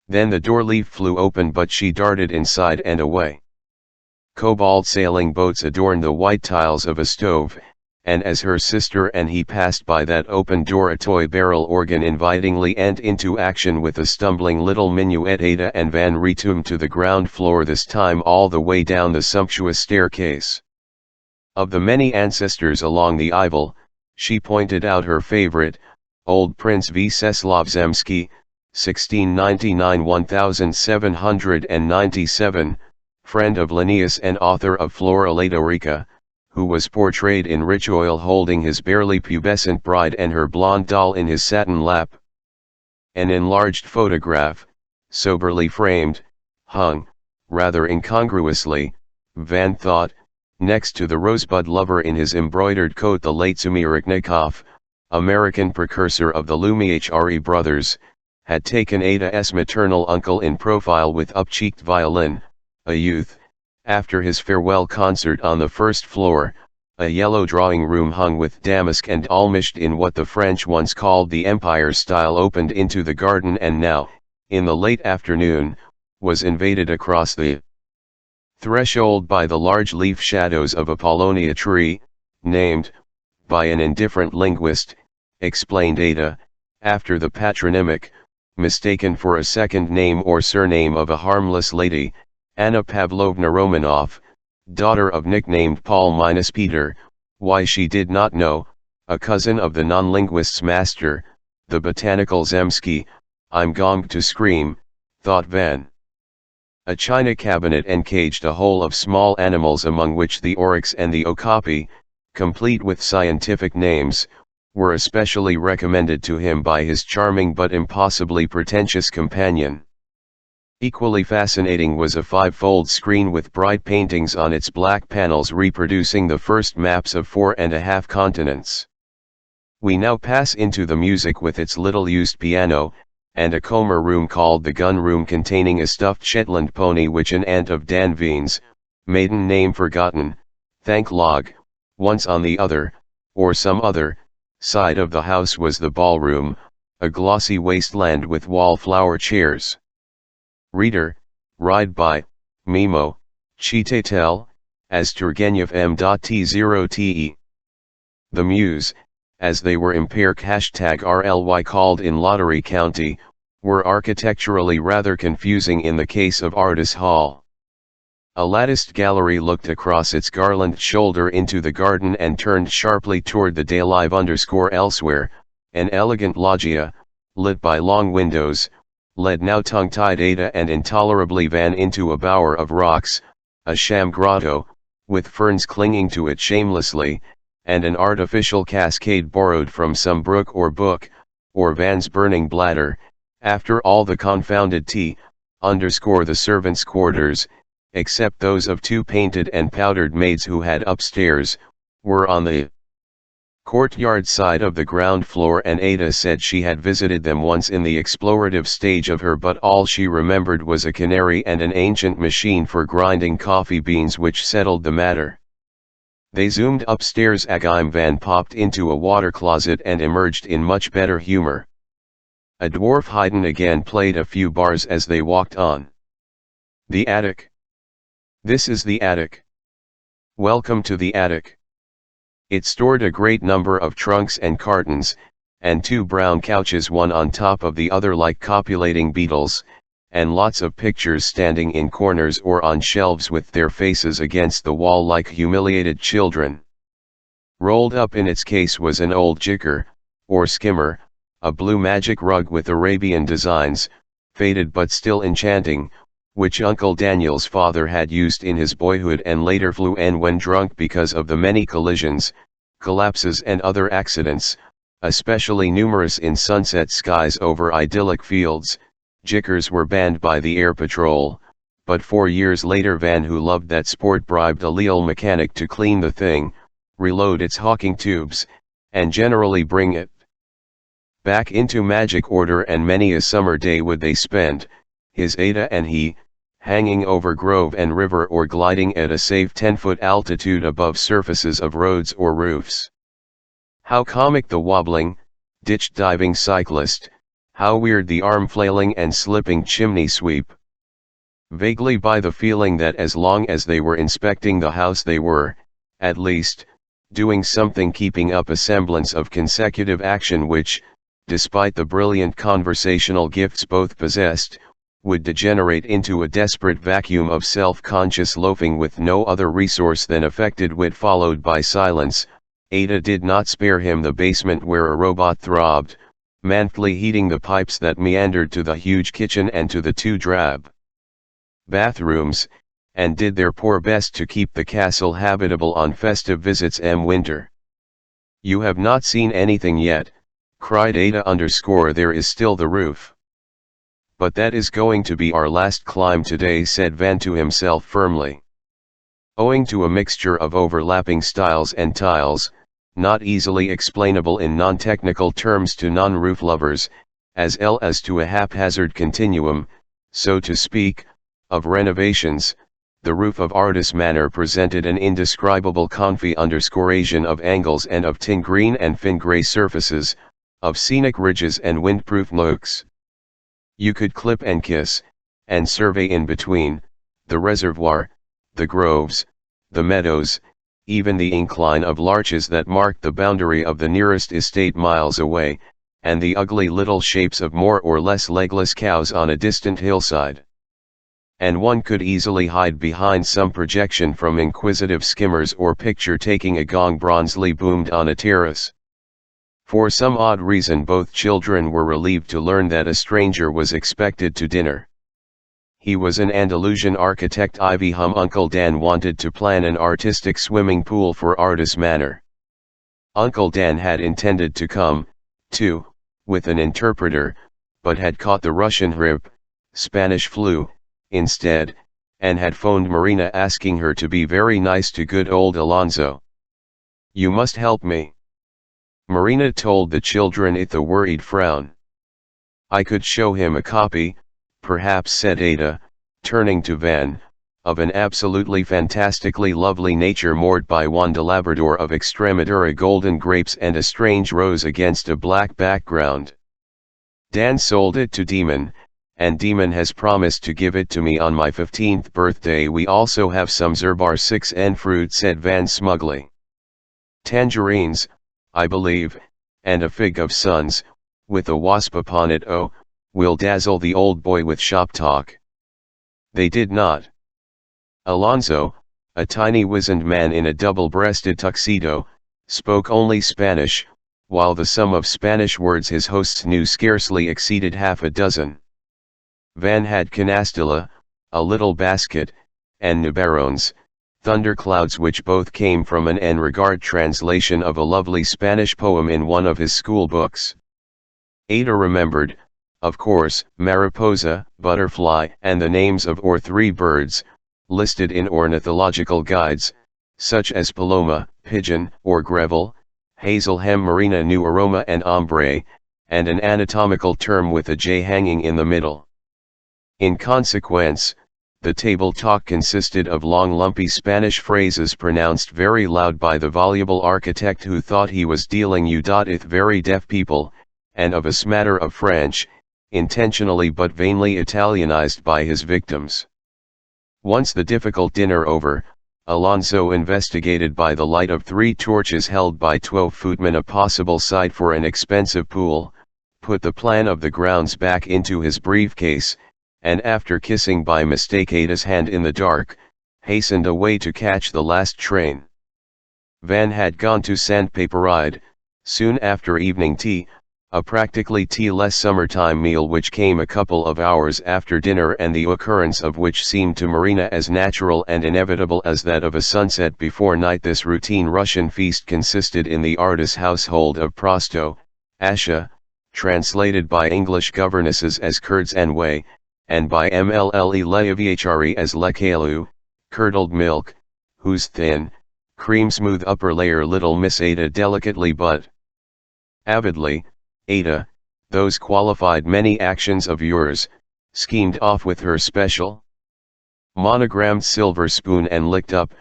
Then the door leaf flew open, but she darted inside and away. Cobalt sailing boats adorned the white tiles of a stove, and as her sister and he passed by that open door, a toy barrel organ invitingly and into action with a stumbling little minuet. Ada and Van returned to the ground floor, this time all the way down the sumptuous staircase. Of the many ancestors along the Ivel, she pointed out her favorite, old Prince Vseslav Zemsky, 1699–1797, friend of Linnaeus and author of Flora Laetorica, who was portrayed in rich oil holding his barely pubescent bride and her blonde doll in his satin lap. An enlarged photograph, soberly framed, hung, rather incongruously, Van thought, next to the rosebud lover in his embroidered coat. The late Sumiriknikov, American precursor of the Lumiere brothers, had taken Ada's maternal uncle in profile with up-cheeked violin, a youth. After his farewell concert on the first floor, a yellow drawing room hung with damask and almished in what the French once called the Empire style opened into the garden, and now, in the late afternoon, was invaded across the threshold by the large leaf shadows of a Paulownia tree, named, by an indifferent linguist, explained Ada, after the patronymic, mistaken for a second name or surname of a harmless lady, Anna Pavlovna Romanov, daughter of nicknamed Paul-Peter, why she did not know, a cousin of the non-linguist's master, the botanical Zemsky. I'm going to scream, thought Van. A china cabinet encaged a whole of small animals, among which the oryx and the okapi, complete with scientific names, were especially recommended to him by his charming but impossibly pretentious companion. Equally fascinating was a five-fold screen with bright paintings on its black panels reproducing the first maps of 4.5 continents. We now pass into the music with its little used piano, and a Comer room called the gun room, containing a stuffed Shetland pony which an aunt of Danveen's, maiden name forgotten, thank log, once on the other, or some other, side of the house was the ballroom, a glossy wasteland with wallflower chairs. Reader, ride by, Mimo, Chitatel, as Turgenev M.T0te. The Mews, as they were impaired #RLY called in Lottery County, were architecturally rather confusing in the case of Ardis Hall. A latticed gallery looked across its garlanded shoulder into the garden and turned sharply toward the daylive _elsewhere, an elegant loggia, lit by long windows, led now tongue-tied Ada and intolerably Van into a bower of rocks, a sham grotto, with ferns clinging to it shamelessly, and an artificial cascade borrowed from some brook or book, or Van's burning bladder. After all the confounded tea, the servants' quarters, except those of two painted and powdered maids who had upstairs, were on the courtyard side of the ground floor, and Ada said she had visited them once in the explorative stage of her, but all she remembered was a canary and an ancient machine for grinding coffee beans which settled the matter. They zoomed upstairs. Van popped into a water closet and emerged in much better humor. A dwarf Haydn again played a few bars as they walked on. The attic. This is the attic. Welcome to the attic. It stored a great number of trunks and cartons, and two brown couches one on top of the other like copulating beetles, and lots of pictures standing in corners or on shelves with their faces against the wall like humiliated children. Rolled up in its case was an old jicker, or skimmer, a blue magic rug with Arabian designs, faded but still enchanting, which Uncle Daniel's father had used in his boyhood and later flew in when drunk because of the many collisions, collapses and other accidents, especially numerous in sunset skies over idyllic fields. Jickers were banned by the Air Patrol, but 4 years later Van, who loved that sport, bribed a Lille mechanic to clean the thing, reload its hawking tubes, and generally bring it back into magic order, and many a summer day would they spend, his Ada and he, hanging over grove and river or gliding at a safe 10-foot altitude above surfaces of roads or roofs. How comic the wobbling, ditch-diving cyclist, how weird the arm-flailing and slipping chimney sweep. Vaguely by the feeling that as long as they were inspecting the house they were, at least, doing something, keeping up a semblance of consecutive action which, despite the brilliant conversational gifts both possessed, would degenerate into a desperate vacuum of self-conscious loafing with no other resource than affected wit followed by silence. Ada did not spare him the basement where a robot throbbed, manfully heating the pipes that meandered to the huge kitchen and to the two drab bathrooms, and did their poor best to keep the castle habitable on festive visits. Winter. You have not seen anything yet, cried Ada. There is still the roof. But that is going to be our last climb today, said Van to himself firmly. Owing to a mixture of overlapping styles and tiles, not easily explainable in non-technical terms to non-roof lovers, as well as to a haphazard continuum, so to speak, of renovations, the roof of Ardor Manor presented an indescribable configuration of angles and of tin green and fin grey surfaces, of scenic ridges and windproof nooks. You could clip and kiss, and survey in between, the reservoir, the groves, the meadows, even the incline of larches that marked the boundary of the nearest estate miles away, and the ugly little shapes of more or less legless cows on a distant hillside. And one could easily hide behind some projection from inquisitive skimmers or picture-taking a gong bronzely boomed on a terrace. For some odd reason both children were relieved to learn that a stranger was expected to dinner. He was an Andalusian architect. Uncle Dan wanted to plan an artistic swimming pool for Ardor Manor. Uncle Dan had intended to come, too, with an interpreter, but had caught the Russian grippe, Spanish flu, instead, and had phoned Marina asking her to be very nice to good old Alonso. You must help me, Marina told the children with a worried frown. I could show him a copy, perhaps, said Ada, turning to Van, of an absolutely fantastically lovely nature moored by Juan de Labrador of Extremadura, golden grapes and a strange rose against a black background. Dan sold it to Demon, and Demon has promised to give it to me on my 15th birthday. We also have some Zerbar 6N fruit, said Van smugly. Tangerines, I believe, and a fig of Suns, with a wasp upon it. Oh, will dazzle the old boy with shop talk. They did not. Alonso, a tiny wizened man in a double-breasted tuxedo, spoke only Spanish, while the sum of Spanish words his hosts knew scarcely exceeded half a dozen. Van had canastilla, a little basket, and nubarrones, thunderclouds, which both came from an en regard translation of a lovely Spanish poem in one of his school books. Ada remembered, of course, mariposa, butterfly, and the names of or three birds, listed in ornithological guides, such as paloma, pigeon, or greville, hazel hem marina new aroma and ombre, and an anatomical term with a J hanging in the middle. In consequence, the table talk consisted of long lumpy Spanish phrases pronounced very loud by the voluble architect who thought he was dealing with very deaf people, and of a smatter of French, intentionally but vainly Italianized by his victims. Once the difficult dinner over, Alonso investigated by the light of 3 torches held by 12 footmen a possible site for an expensive pool, put the plan of the grounds back into his briefcase, and after kissing by mistake Ada's hand in the dark, hastened away to catch the last train. Van had gone to Sant Paperide, soon after evening tea, a practically tea-less summertime meal which came a couple of hours after dinner and the occurrence of which seemed to Marina as natural and inevitable as that of a sunset before night. This routine Russian feast consisted in the artist's household of Prosto, Asha, translated by English governesses as curds and whey, and by Mlle Leovichari as lekalu, curdled milk, whose thin, cream-smooth upper layer little Miss Ada delicately but avidly, Ada, those qualified many actions of yours, schemed off with her special monogrammed silver spoon and licked up,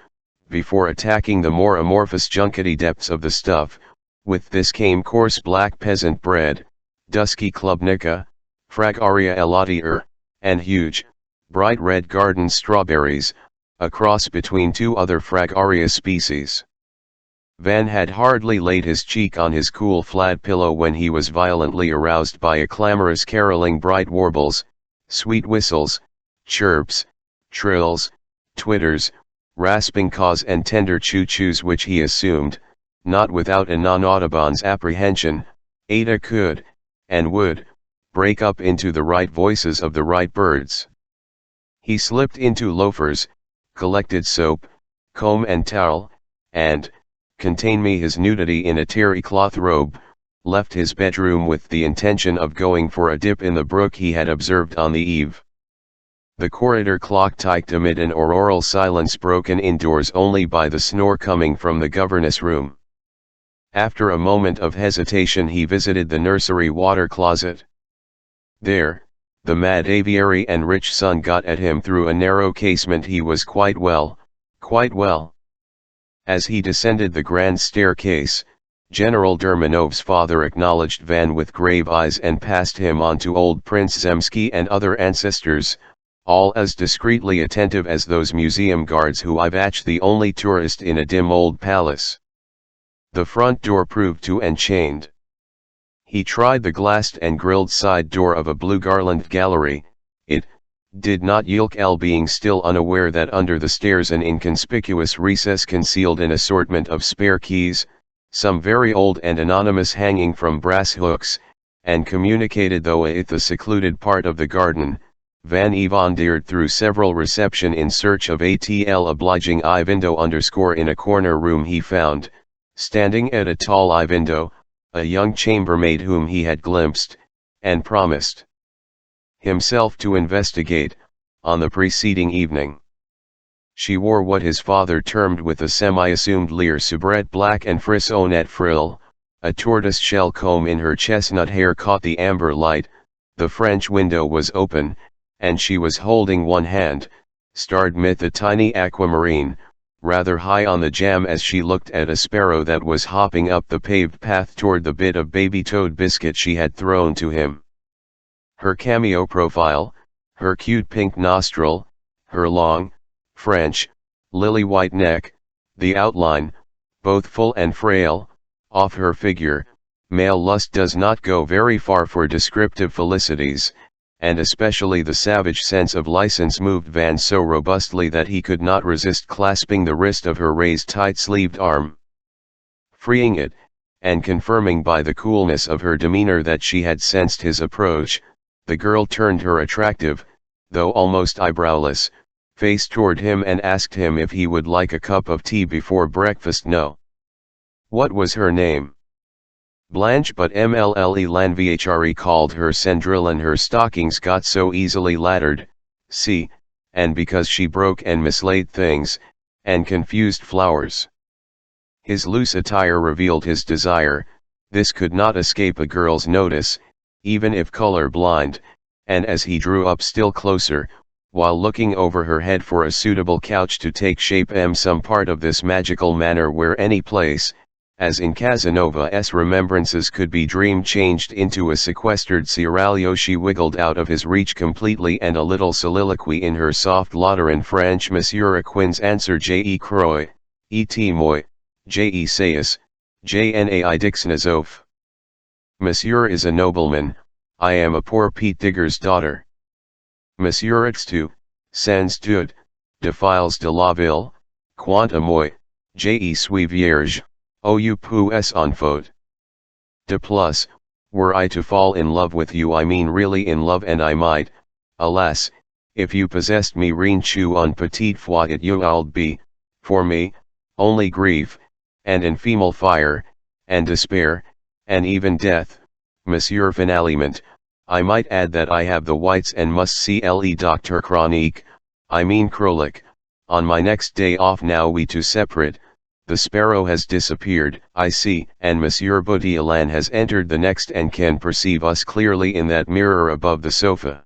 before attacking the more amorphous junkety depths of the stuff. With this came coarse black peasant bread, dusky klubnica, fragaria elatier, and huge, bright red garden strawberries, a cross between 2 other fragaria species. Van had hardly laid his cheek on his cool flat pillow when he was violently aroused by a clamorous caroling, bright warbles, sweet whistles, chirps, trills, twitters, rasping caws and tender choo-choos which he assumed, not without a non-Audubon's apprehension, Ada could, and would, break up into the right voices of the right birds. He slipped into loafers, collected soap, comb and towel, and, contain me his nudity in a terry cloth robe, left his bedroom with the intention of going for a dip in the brook he had observed on the eve. The corridor clock ticked amid an auroral silence broken indoors only by the snore coming from the governess room. After a moment of hesitation he visited the nursery water closet. There, the mad aviary and rich sun got at him through a narrow casement. He was quite well, quite well. As he descended the grand staircase, General Dermanov's father acknowledged Van with grave eyes and passed him on to old Prince Zemsky and other ancestors, all as discreetly attentive as those museum guards who watch the only tourist in a dim old palace. The front door proved to unchained. He tried the glassed and grilled side door of a blue garlanded gallery. It did not yield, being still unaware that under the stairs an inconspicuous recess concealed an assortment of spare keys, some very old and anonymous hanging from brass hooks, and communicated though with the secluded part of the garden. Van wandered through several reception in search of atl obliging eye window _ in a corner room he found, standing at a tall eye window, a young chambermaid whom he had glimpsed, and promised himself to investigate, on the preceding evening. She wore what his father termed with a semi-assumed leer soubrette black and frisonette frill, a tortoise-shell comb in her chestnut hair caught the amber light, the French window was open, and she was holding one hand, starred with a tiny aquamarine, rather high on the jam as she looked at a sparrow that was hopping up the paved path toward the bit of baby toad biscuit she had thrown to him. Her cameo profile, her cute pink nostril, her long, French, lily-white neck, the outline, both full and frail, off her figure. Male lust does not go very far for descriptive felicities, and especially the savage sense of license moved Van so robustly that he could not resist clasping the wrist of her raised tight-sleeved arm. Freeing it, and confirming by the coolness of her demeanor that she had sensed his approach, the girl turned her attractive, though almost eyebrowless, face toward him and asked him if he would like a cup of tea before breakfast. No. What was her name? Blanche, but Mlle Lanvichari called her Cendrille, and her stockings got so easily laddered. See, and because she broke and mislaid things, and confused flowers. His loose attire revealed his desire, this could not escape a girl's notice, even if color blind, and as he drew up still closer, while looking over her head for a suitable couch to take shape some part of this magical manor where any place, as in Casanova's remembrances could be dream changed into a sequestered seraglio, she wiggled out of his reach completely, and a little soliloquy in her soft Lauteran French. Monsieur Aquin's answer: Je crois, et moi, je sais, j'nai dixnazof. Monsieur is a nobleman, I am a poor peat digger's daughter. Monsieur X2, sans doute, defiles de la ville, quant à moi, je suis vierge, ou peux en faute. De plus, were I to fall in love with you, I mean really in love, and I might, alas, if you possessed me rien qu'une petite fois, it you'd be, for me, only grief, and infernal fire, and despair, and even death. Monsieur finalement, I might add that I have the whites and must see le Docteur Chronique, I mean Chronicle, on my next day off. Now we two separate, the sparrow has disappeared, I see, and Monsieur Boutialan has entered the next and can perceive us clearly in that mirror above the sofa.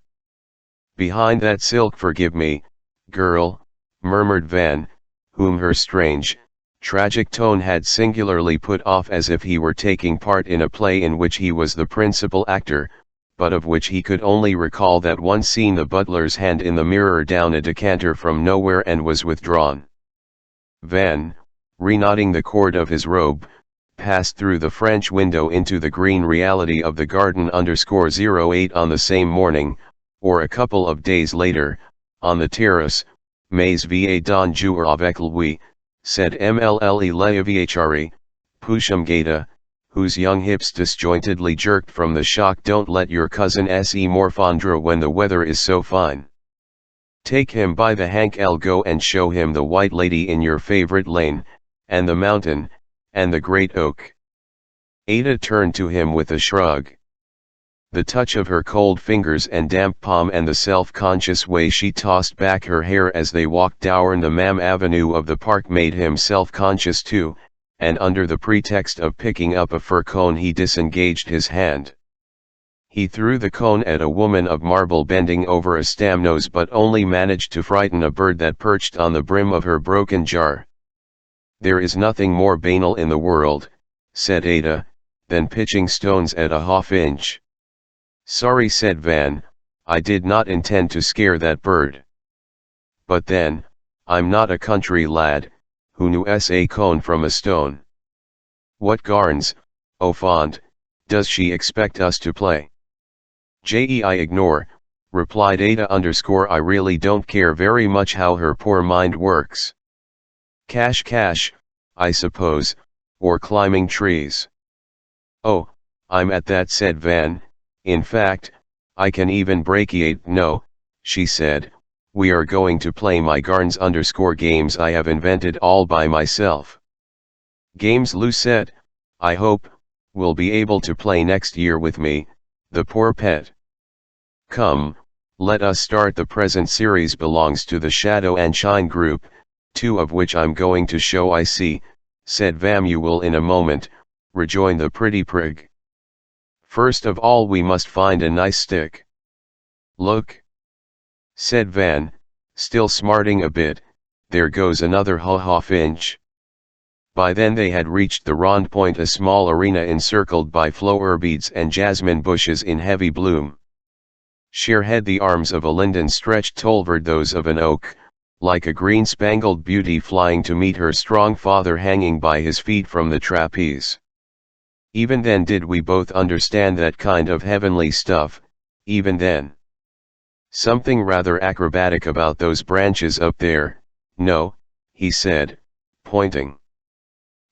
Behind that silk. Forgive me, girl, murmured Van, whom her strange, tragic tone had singularly put off, as if he were taking part in a play in which he was the principal actor, but of which he could only recall that one scene: the butler's hand in the mirror down a decanter from nowhere and was withdrawn. Van, reknotting the cord of his robe, passed through the French window into the green reality of the garden _08 on the same morning, or a couple of days later, on the terrace. Mais va don jouer avec lui, said Mlle Leviachari, Pusham whose young hips disjointedly jerked from the shock. Don't let your cousin se morfondre when the weather is so fine. Take him by the hank, go and show him the white lady in your favorite lane, and the mountain, and the great oak. Ada turned to him with a shrug. The touch of her cold fingers and damp palm, and the self-conscious way she tossed back her hair as they walked down the Mam Avenue of the park made him self-conscious too, and under the pretext of picking up a fir cone he disengaged his hand. He threw the cone at a woman of marble bending over a stamnose, but only managed to frighten a bird that perched on the brim of her broken jar. There is nothing more banal in the world, said Ada, than pitching stones at a half-inch. Sorry, said Van, I did not intend to scare that bird. But then, I'm not a country lad, who knew a cone from a stone. What garns, au fond, does she expect us to play? I ignore, replied Ada _ I really don't care very much how her poor mind works. Cash, I suppose, or climbing trees. Oh, I'm at that, said Van. In fact, I can even brachiate. No, she said, we are going to play my garns _ games I have invented all by myself. Games Lucette, I hope, will be able to play next year with me, the poor pet. Come, let us start. The present series belongs to the Shadow and Shine group, two of which I'm going to show. I see, said Vam. You will in a moment, rejoined the pretty prig. First of all we must find a nice stick. Look, said Van, still smarting a bit, there goes another half-inch. By then they had reached the Rond Point, a small arena encircled by flower beads and jasmine bushes in heavy bloom. Sheerhead the arms of a linden stretched toward those of an oak, like a green-spangled beauty flying to meet her strong father hanging by his feet from the trapeze. Even then did we both understand that kind of heavenly stuff, even then. Something rather acrobatic about those branches up there, no, he said, pointing.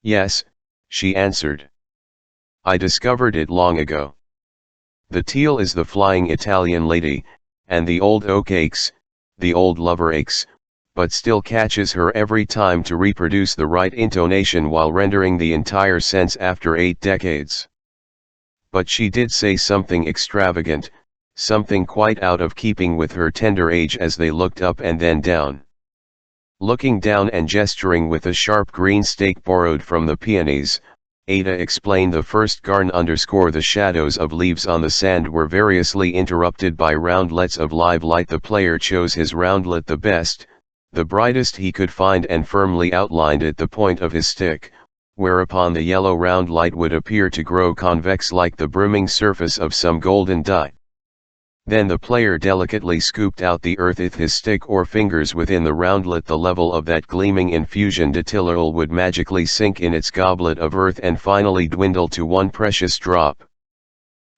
Yes, she answered. I discovered it long ago. The teal is the flying Italian lady, and the old oak aches, the old lover aches, but still catches her every time to reproduce the right intonation while rendering the entire sense after 8 decades. But she did say something extravagant, something quite out of keeping with her tender age as they looked up and then down. Looking down and gesturing with a sharp green stake borrowed from the peonies, Ada explained the first garn _ the shadows of leaves on the sand were variously interrupted by roundlets of live light. The player chose his roundlet the best, the brightest he could find, and firmly outlined at the point of his stick, whereupon the yellow round light would appear to grow convex like the brimming surface of some golden dye. Then the player delicately scooped out the earth with his stick or fingers within the roundlet. The level of that gleaming infusion distillal would magically sink in its goblet of earth and finally dwindle to one precious drop.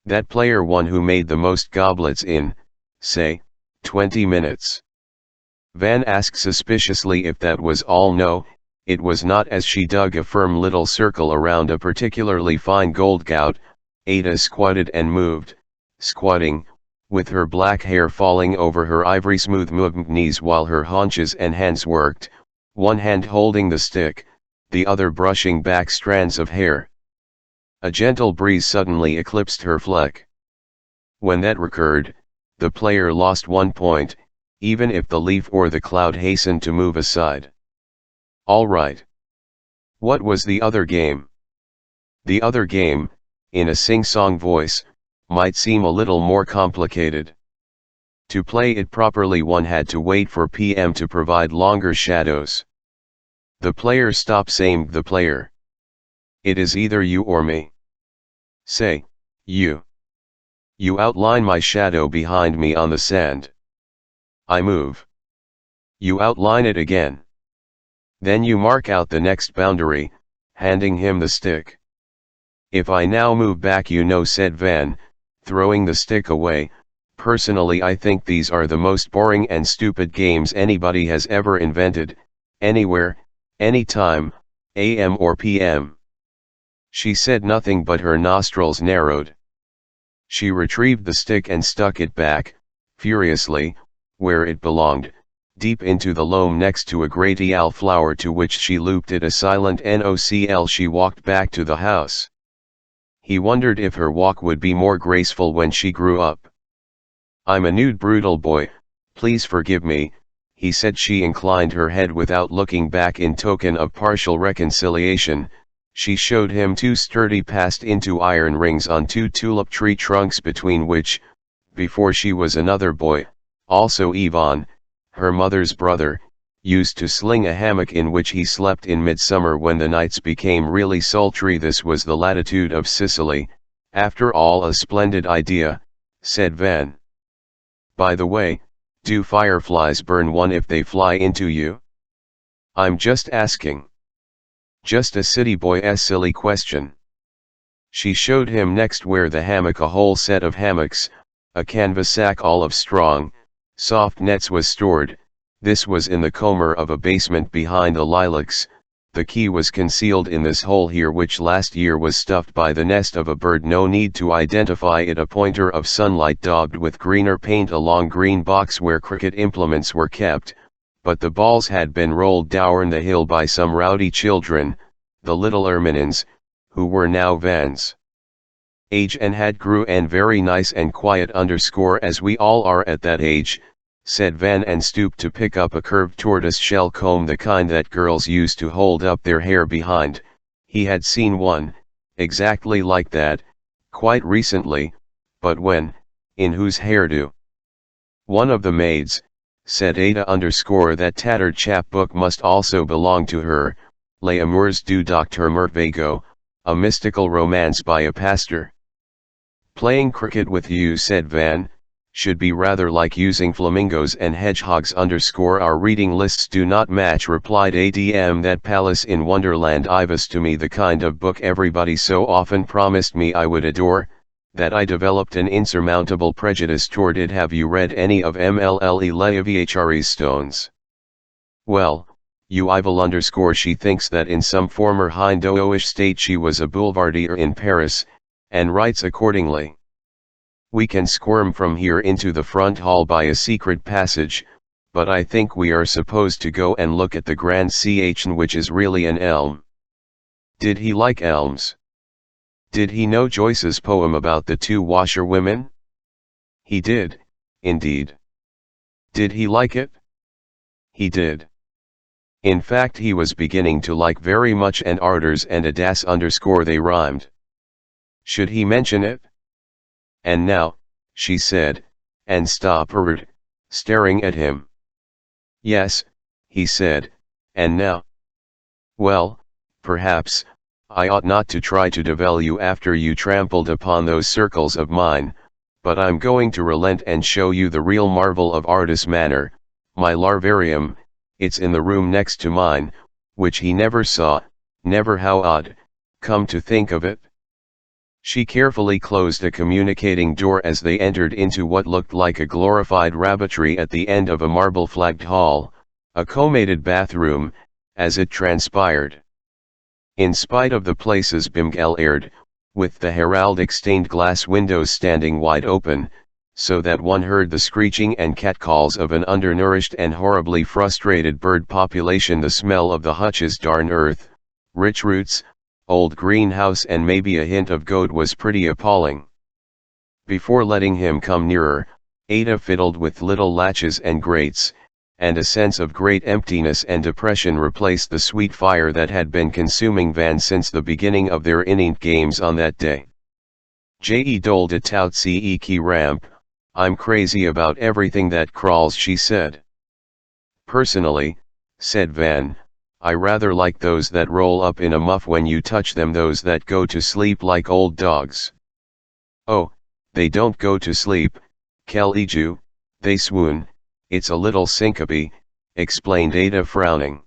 That player won who made the most goblets in, say, 20 minutes. Van asked suspiciously if that was all. No, it was not. As she dug a firm little circle around a particularly fine gold gout, Ada squatted and moved, squatting, with her black hair falling over her ivory smooth knees while her haunches and hands worked, one hand holding the stick, the other brushing back strands of hair. A gentle breeze suddenly eclipsed her fleck. When that recurred, the player lost 1 point, even if the leaf or the cloud hastened to move aside. All right. What was the other game? The other game, in a sing-song voice, might seem a little more complicated. To play it properly one had to wait for PM to provide longer shadows. The player stopped saying the player. It is either you or me. Say, you. You outline my shadow behind me on the sand. I move. You outline it again. Then you mark out the next boundary, handing him the stick. If I now move back, you know, said Van, throwing the stick away. Personally, I think these are the most boring and stupid games anybody has ever invented, anywhere, anytime, AM or PM. She said nothing, but her nostrils narrowed. She retrieved the stick and stuck it back, furiously, where it belonged, deep into the loam next to a gratial flower, to which she looped it a silent nocl. She walked back to the house. He wondered if her walk would be more graceful when she grew up. I'm a nude brutal boy, please forgive me, he said. She inclined her head without looking back in token of partial reconciliation. She showed him 2 sturdy passed into iron rings on 2 tulip tree trunks, between which, before she was another boy, also Ivan, her mother's brother, used to sling a hammock in which he slept in midsummer when the nights became really sultry. This was the latitude of Sicily. After all, a splendid idea, said Van. By the way, do fireflies burn one if they fly into you? I'm just asking. Just a city boy's silly question. She showed him next where the hammock, a whole set of hammocks, a canvas sack all of strong, soft nets, was stored. This was in the corner of a basement behind the lilacs. The key was concealed in this hole here, which last year was stuffed by the nest of a bird. No need to identify it. A pointer of sunlight daubed with greener paint, a long green box where cricket implements were kept, but the balls had been rolled down the hill by some rowdy children, the little Erminins, who were now Van's age and had grew and very nice and quiet as we all are at that age, said Van, and stooped to pick up a curved tortoise-shell comb, the kind that girls used to hold up their hair behind. He had seen one, exactly like that, quite recently, but when, in whose hairdo? One of the maids, said Ada _ that tattered chapbook must also belong to her, Les Amours du Docteur Mervago, a mystical romance by a pastor. Playing cricket with you, said Van, should be rather like using flamingos and hedgehogs _ our reading lists do not match, replied Adm. That Palace in Wonderland was to me the kind of book everybody so often promised me I would adore, that I developed an insurmountable prejudice toward it. Have you read any of Mlle Levi-Charles Stones? Well, you Ival _ she thinks that in some former Hindoish state she was a boulevardier in Paris, and writes accordingly. We can squirm from here into the front hall by a secret passage, but I think we are supposed to go and look at the grand ch, which is really an elm. Did he like elms? Did he know Joyce's poem about the 2 washerwomen? He did, indeed. Did he like it? He did. In fact, he was beginning to like very much, and Ardors and a das underscore they rhymed. Should he mention it? And now, she said, and stoppered, staring at him. Yes, he said, and now? Well, perhaps, I ought not to try to devalue after you trampled upon those circles of mine, but I'm going to relent and show you the real marvel of Ardis Manor, my larvarium. It's in the room next to mine, which he never saw. Never. How odd, come to think of it. She carefully closed a communicating door as they entered into what looked like a glorified rabbitry at the end of a marble-flagged hall, a comated bathroom, as it transpired. In spite of the place's bimgel-aired, with the heraldic stained glass windows standing wide open, so that one heard the screeching and catcalls of an undernourished and horribly frustrated bird population, the smell of the hutch's darn earth, rich roots, old greenhouse, and maybe a hint of goat was pretty appalling. Before letting him come nearer, Ada fiddled with little latches and grates, and a sense of great emptiness and depression replaced the sweet fire that had been consuming Van since the beginning of their innate games on that day. Je doled a tout ce qui ramp, I'm crazy about everything that crawls, she said. Personally, said Van, I rather like those that roll up in a muff when you touch them, those that go to sleep like old dogs. Oh, they don't go to sleep, Keliju, they swoon, it's a little syncope, explained Ada, frowning.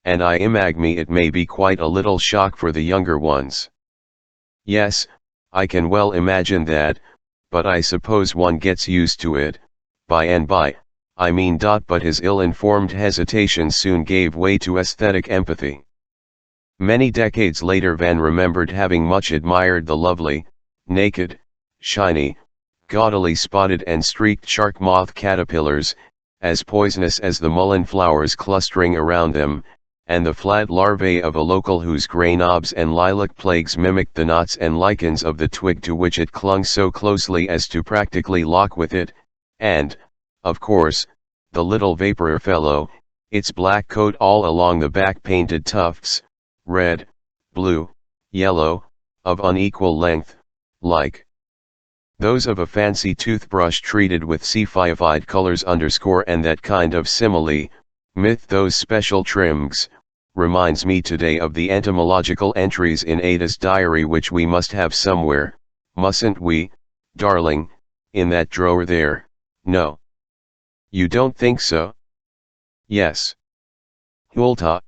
And I imagine it may be quite a little shock for the younger ones. Yes, I can well imagine that, but I suppose one gets used to it, by and by. I mean. But his ill-informed hesitation soon gave way to aesthetic empathy. Many decades later Van remembered having much admired the lovely, naked, shiny, gaudily spotted and streaked shark moth caterpillars, as poisonous as the mullein flowers clustering around them, and the flat larvae of a local whose grey knobs and lilac plagues mimicked the knots and lichens of the twig to which it clung so closely as to practically lock with it, and, of course, the little vapour fellow, its black coat all along the back painted tufts, red, blue, yellow, of unequal length, like those of a fancy toothbrush treated with C5-ified colors underscore, and that kind of simile, myth, those special trims, reminds me today of the entomological entries in Ada's diary, which we must have somewhere, mustn't we, darling, in that drawer there? No. You don't think so? Yes. Hulta.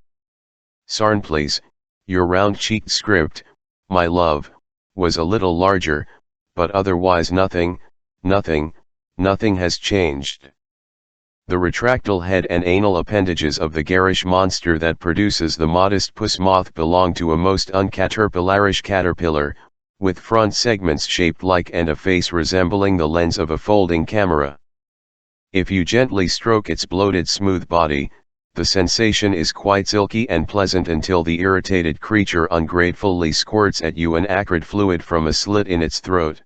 Sarn, please, your round-cheeked script, my love, was a little larger, but otherwise nothing has changed. The retractile head and anal appendages of the garish monster that produces the modest puss moth belong to a most uncaterpillarish caterpillar, with front segments shaped like and a face resembling the lens of a folding camera. If you gently stroke its bloated smooth body, the sensation is quite silky and pleasant until the irritated creature ungratefully squirts at you an acrid fluid from a slit in its throat.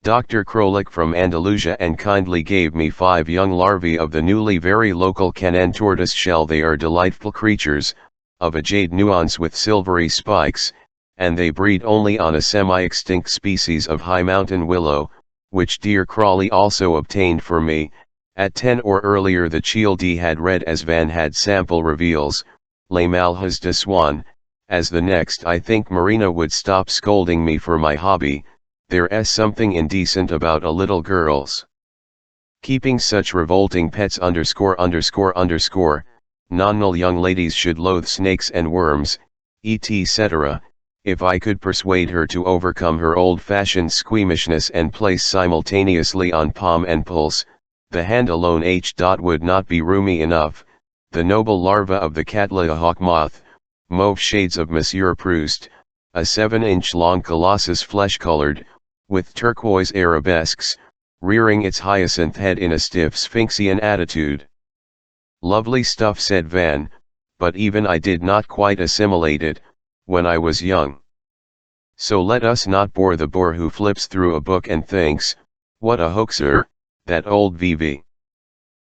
Dr. Krolik from Andalusia and kindly gave me 5 young larvae of the newly very local Canan tortoise shell. They are delightful creatures, of a jade nuance with silvery spikes, and they breed only on a semi-extinct species of high mountain willow, which dear Crawley also obtained for me. At 10 or earlier the Child had read, as Van had sample reveals, Les Malheurs de Swan, as the next I think Marina would stop scolding me for my hobby. There's something indecent about a little girl's keeping such revolting pets underscore. Nonnal young ladies should loathe snakes and worms, etc. If I could persuade her to overcome her old-fashioned squeamishness and place simultaneously on palm and pulse, the hand alone would not be roomy enough. The noble larva of the Cattleya hawk moth, mauve shades of Monsieur Proust, a 7-inch long colossus flesh-colored, with turquoise arabesques, rearing its hyacinth head in a stiff sphinxian attitude. Lovely stuff, said Van, but even I did not quite assimilate it, when I was young. So let us not bore the boor who flips through a book and thinks, What a hoaxer, that old VV.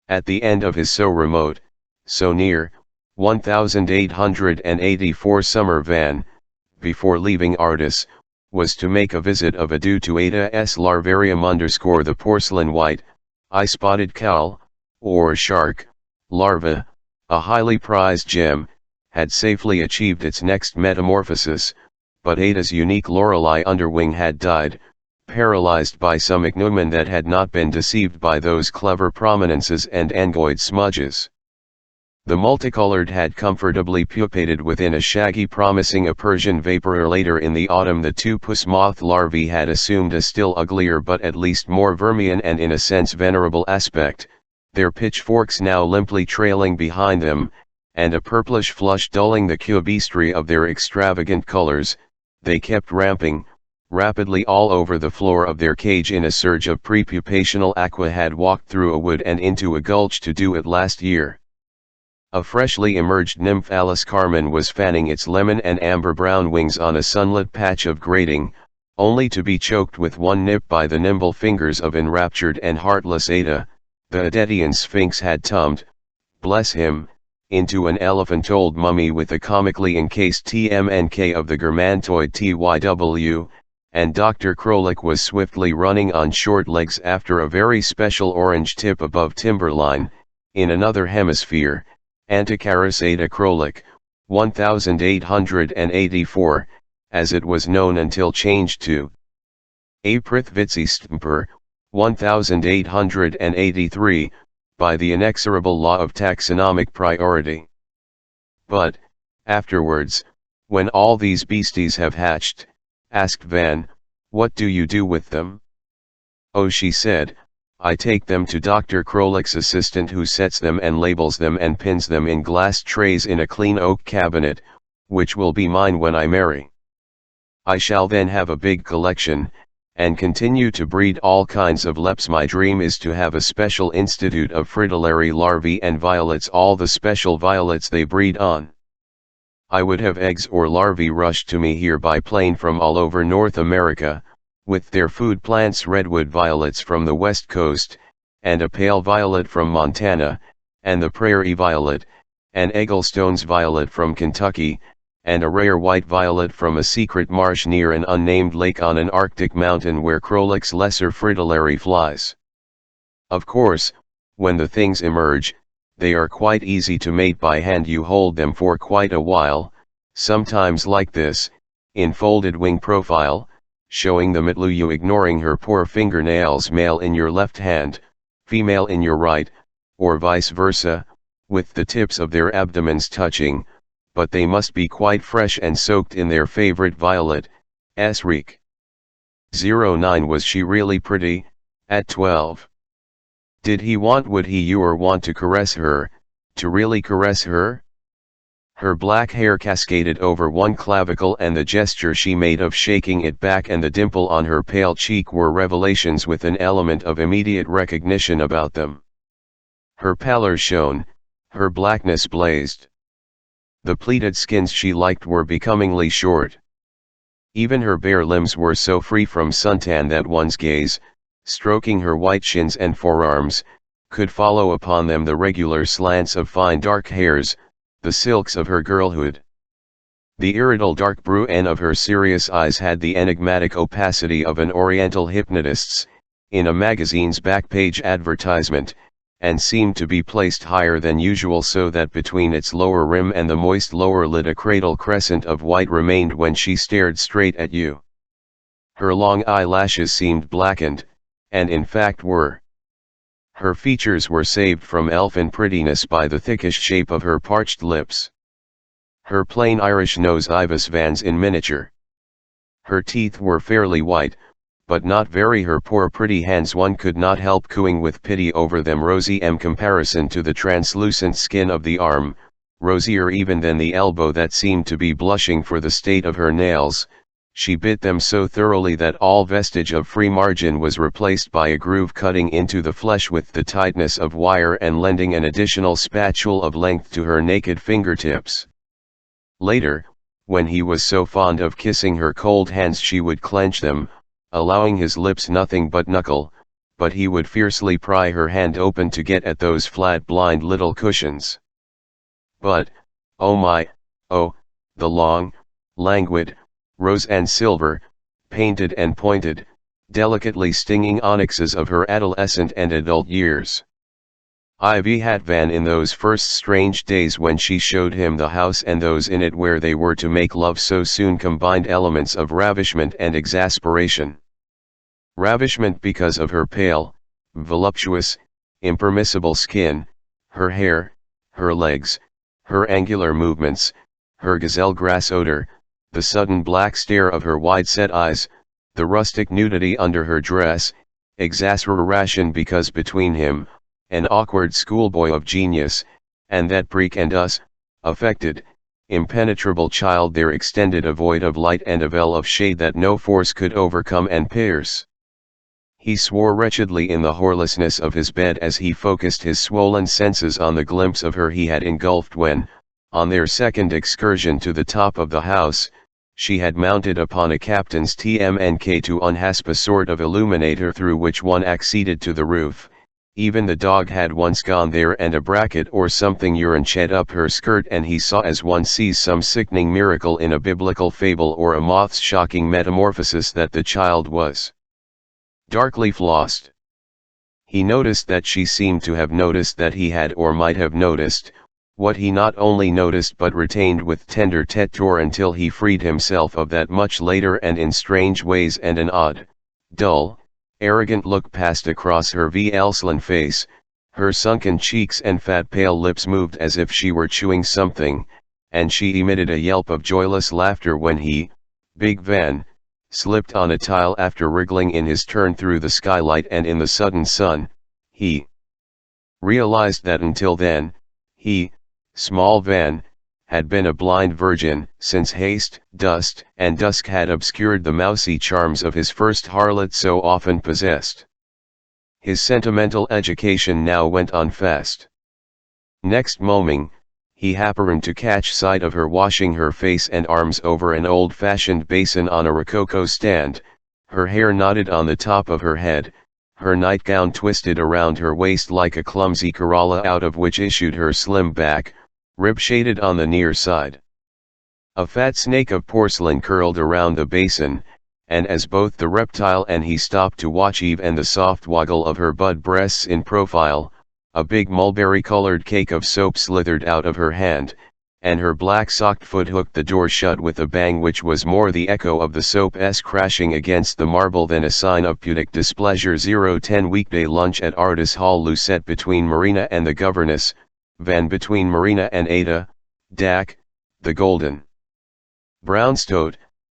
At the end of his so remote, so near, 1884 summer van, before leaving Ardis, was to make a visit of adieu to Ada's larvarium _ the porcelain white, eye-spotted cowl, or shark, larva, a highly prized gem, had safely achieved its next metamorphosis, but Ada's unique Lorelei underwing had died, paralyzed by some ignominy that had not been deceived by those clever prominences and angoid smudges. The multicolored had comfortably pupated within a shaggy promising a Persian vaporer. Later in the autumn the two puss moth larvae had assumed a still uglier but at least more vermean and in a sense venerable aspect, their pitchforks now limply trailing behind them, and a purplish flush dulling the cubistry of their extravagant colors. They kept ramping rapidly all over the floor of their cage. In a surge of prepupational aqua had walked through a wood and into a gulch to do it last year. A freshly emerged nymph Alice Carmen was fanning its lemon and amber brown wings on a sunlit patch of grating, only to be choked with one nip by the nimble fingers of enraptured and heartless Ada. The Adetian Sphinx had tumbed, bless him, into an elephant-old mummy with a comically encased TMNK of the Germantoid TYW, and Dr. Chronicle was swiftly running on short legs after a very special orange tip above timberline, in another hemisphere. Anticharis Ada Chronicle, 1884, as it was known until changed to Aprithvitsi Stamper, 1883, by the inexorable law of taxonomic priority. But, afterwards, when all these beasties have hatched, asked Van, what do you do with them? Oh, she said, I take them to Dr. Chronicle's assistant, who sets them and labels them and pins them in glass trays in a clean oak cabinet, which will be mine when I marry. I shall then have a big collection, and continue to breed all kinds of leps. My dream is to have a special institute of fritillary larvae and violets, all the special violets they breed on. I would have eggs or larvae rushed to me here by plane from all over North America, with their food plants: redwood violets from the west coast, and a pale violet from Montana, and the prairie violet, and Egglestone's violet from Kentucky, and a rare white violet from a secret marsh near an unnamed lake on an Arctic mountain where Chronicle's lesser fritillary flies. Of course, when the things emerge, they are quite easy to mate by hand. You hold them for quite a while, sometimes like this, in folded wing profile, showing them at you, ignoring her poor fingernails, male in your left hand, female in your right, or vice versa, with the tips of their abdomens touching, but they must be quite fresh and soaked in their favorite violet, reek. 09 Was she really pretty, at 12? Did he want, would he you or want to caress her, to really caress her? Her black hair cascaded over one clavicle, and the gesture she made of shaking it back and the dimple on her pale cheek were revelations with an element of immediate recognition about them. Her pallor shone, her blackness blazed. The pleated skins she liked were becomingly short. Even her bare limbs were so free from suntan that one's gaze, stroking her white shins and forearms, could follow upon them the regular slants of fine dark hairs, the silks of her girlhood. The irritable dark bruine of her serious eyes had the enigmatic opacity of an oriental hypnotist's, in a magazine's back page advertisement, and seemed to be placed higher than usual, so that between its lower rim and the moist lower lid a cradle crescent of white remained when she stared straight at you. Her long eyelashes seemed blackened, and in fact were. Her features were saved from elfin prettiness by the thickish shape of her parched lips. Her plain Irish nose Ibis Vans in miniature. Her teeth were fairly white, but not very. Her poor pretty hands, one could not help cooing with pity over them, rosy in comparison to the translucent skin of the arm, rosier even than the elbow that seemed to be blushing for the state of her nails. She bit them so thoroughly that all vestige of free margin was replaced by a groove cutting into the flesh with the tightness of wire and lending an additional spatule of length to her naked fingertips. Later, when he was so fond of kissing her cold hands, she would clench them, allowing his lips nothing but knuckle, but he would fiercely pry her hand open to get at those flat blind little cushions. But, oh my, oh, the long, languid, rose and silver, painted and pointed, delicately stinging onyxes of her adolescent and adult years. Ivy had Van in those first strange days when she showed him the house and those in it where they were to make love so soon combined elements of ravishment and exasperation. Ravishment because of her pale, voluptuous, impermissible skin, her hair, her legs, her angular movements, her gazelle grass odor, the sudden black stare of her wide-set eyes, the rustic nudity under her dress, exasperation because between him, an awkward schoolboy of genius, and that Preak and us, affected, impenetrable child there extended a void of light and a veil of shade that no force could overcome and pierce. He swore wretchedly in the horrorlessness of his bed as he focused his swollen senses on the glimpse of her he had engulfed when, on their second excursion to the top of the house, she had mounted upon a captain's TMNK to unhasp a sort of illuminator through which one acceded to the roof. Even the dog had once gone there and a bracket or something urine-shed up her skirt, and he saw as one sees some sickening miracle in a biblical fable or a moth's shocking metamorphosis that the child was darkly flossed. He noticed that she seemed to have noticed that he had or might have noticed, what he not only noticed but retained with tender tête until he freed himself of that much later and in strange ways, and an odd, dull, arrogant look passed across her Elslan face, her sunken cheeks and fat pale lips moved as if she were chewing something, and she emitted a yelp of joyless laughter when he, Big Van, slipped on a tile after wriggling in his turn through the skylight, and in the sudden sun, he realized that until then, he, small Van, had been a blind virgin, since haste, dust, and dusk had obscured the mousy charms of his first harlot so often possessed. His sentimental education now went on fast. Next moment, he happened to catch sight of her washing her face and arms over an old-fashioned basin on a rococo stand, her hair knotted on the top of her head, her nightgown twisted around her waist like a clumsy corolla out of which issued her slim back, rib-shaded on the near side. A fat snake of porcelain curled around the basin, and as both the reptile and he stopped to watch Eve and the soft waggle of her bud breasts in profile, a big mulberry-colored cake of soap slithered out of her hand, and her black-socked foot hooked the door shut with a bang which was more the echo of the soap's crashing against the marble than a sign of pudic displeasure. 010 Weekday lunch at Artis Hall. Lucette between Marina and the governess, Van between Marina and Ada, Dak, the golden brownstoat,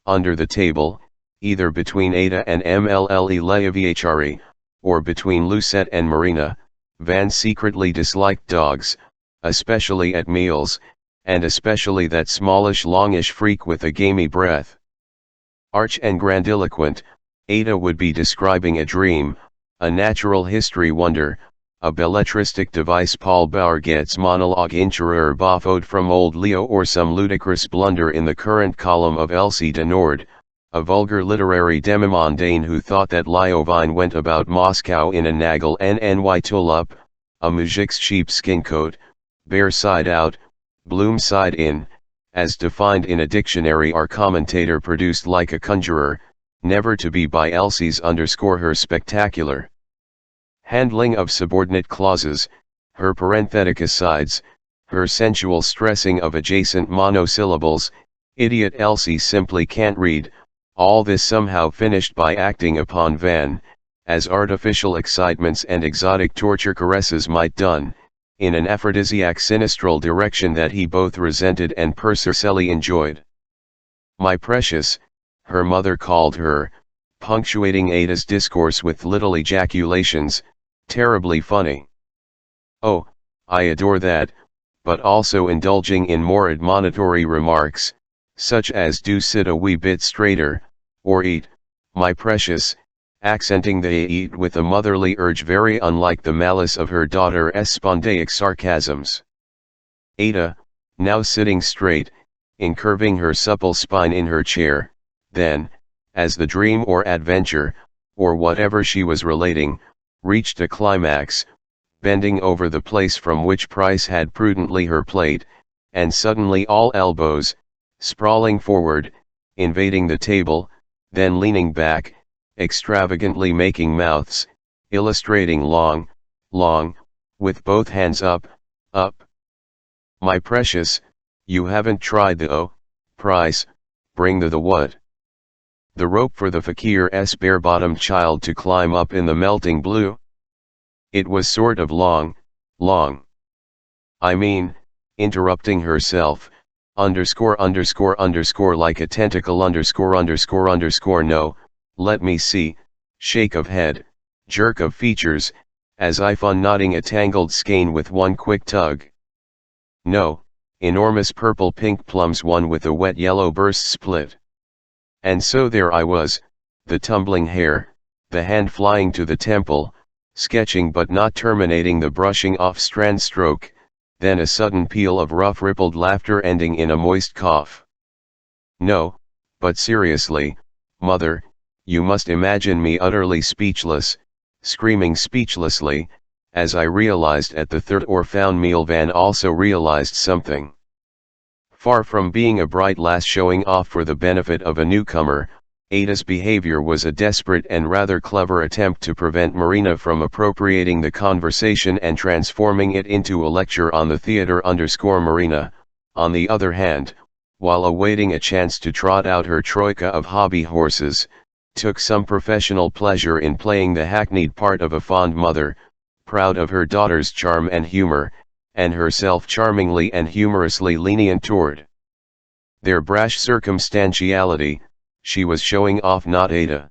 under the table, either between Ada and Mlle Leavichari, or between Lucette and Marina. Van secretly disliked dogs, especially at meals, and especially that smallish longish freak with a gamey breath. Arch and grandiloquent, Ada would be describing a dream, a natural history wonder, a belletristic device Paul Bourget's monologue interieur baffoed from old Leo, or some ludicrous blunder in the current column of Elsie de Nord, a vulgar literary demi-mondaine who thought that Liovine went about Moscow in a Nagel NNY tulip, a mujik's sheepskin coat, bare side out, bloom side in, as defined in a dictionary or commentator produced like a conjurer, never to be by Elsie's _her spectacular handling of subordinate clauses, her parenthetic asides, her sensual stressing of adjacent monosyllables. Idiot Elsie simply can't read. All this somehow finished by acting upon Van, as artificial excitements and exotic torture caresses might done, in an aphrodisiac sinistral direction that he both resented and perversely enjoyed. My precious, her mother called her, punctuating Ada's discourse with little ejaculations, terribly funny. Oh, I adore that, but also indulging in more admonitory remarks, such as do sit a wee bit straighter, or eat, my precious, accenting the eat with a motherly urge very unlike the malice of her daughter's spondaic sarcasms. Ada, now sitting straight, incurving her supple spine in her chair, then, as the dream or adventure, or whatever she was relating, reached a climax, bending over the place from which Price had prudently her plate, and suddenly all elbows, sprawling forward, invading the table, then leaning back, extravagantly making mouths, illustrating long, with both hands up. My precious, you haven't tried the Price, bring the what? The rope for the fakir's bare-bottomed child to climb up in the melting blue? It was sort of long. I mean, interrupting herself, underscore like a tentacle underscore no, let me see, shake of head, jerk of features, as if unknotting a tangled skein with one quick tug. No, enormous purple-pink plums, one with a wet yellow burst split. And so there I was, the tumbling hair, the hand flying to the temple, sketching but not terminating the brushing off strand stroke, then a sudden peal of rough rippled laughter ending in a moist cough. No, but seriously, mother, you must imagine me utterly speechless, screaming speechlessly, as I realized at the third or found meal Van also realized something. Far from being a bright lass showing off for the benefit of a newcomer, Ada's behavior was a desperate and rather clever attempt to prevent Marina from appropriating the conversation and transforming it into a lecture on the theater. Marina, on the other hand, while awaiting a chance to trot out her troika of hobby horses, took some professional pleasure in playing the hackneyed part of a fond mother, proud of her daughter's charm and humor, and herself charmingly and humorously lenient toward their brash circumstantiality. She was showing off, not Ada.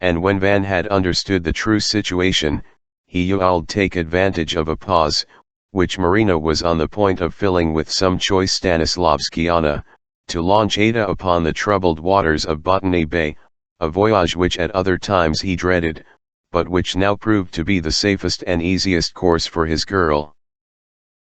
And when Van had understood the true situation, he yelled take advantage of a pause, which Marina was on the point of filling with some choice Stanislavskiana, to launch Ada upon the troubled waters of Botany Bay, a voyage which at other times he dreaded, but which now proved to be the safest and easiest course for his girl.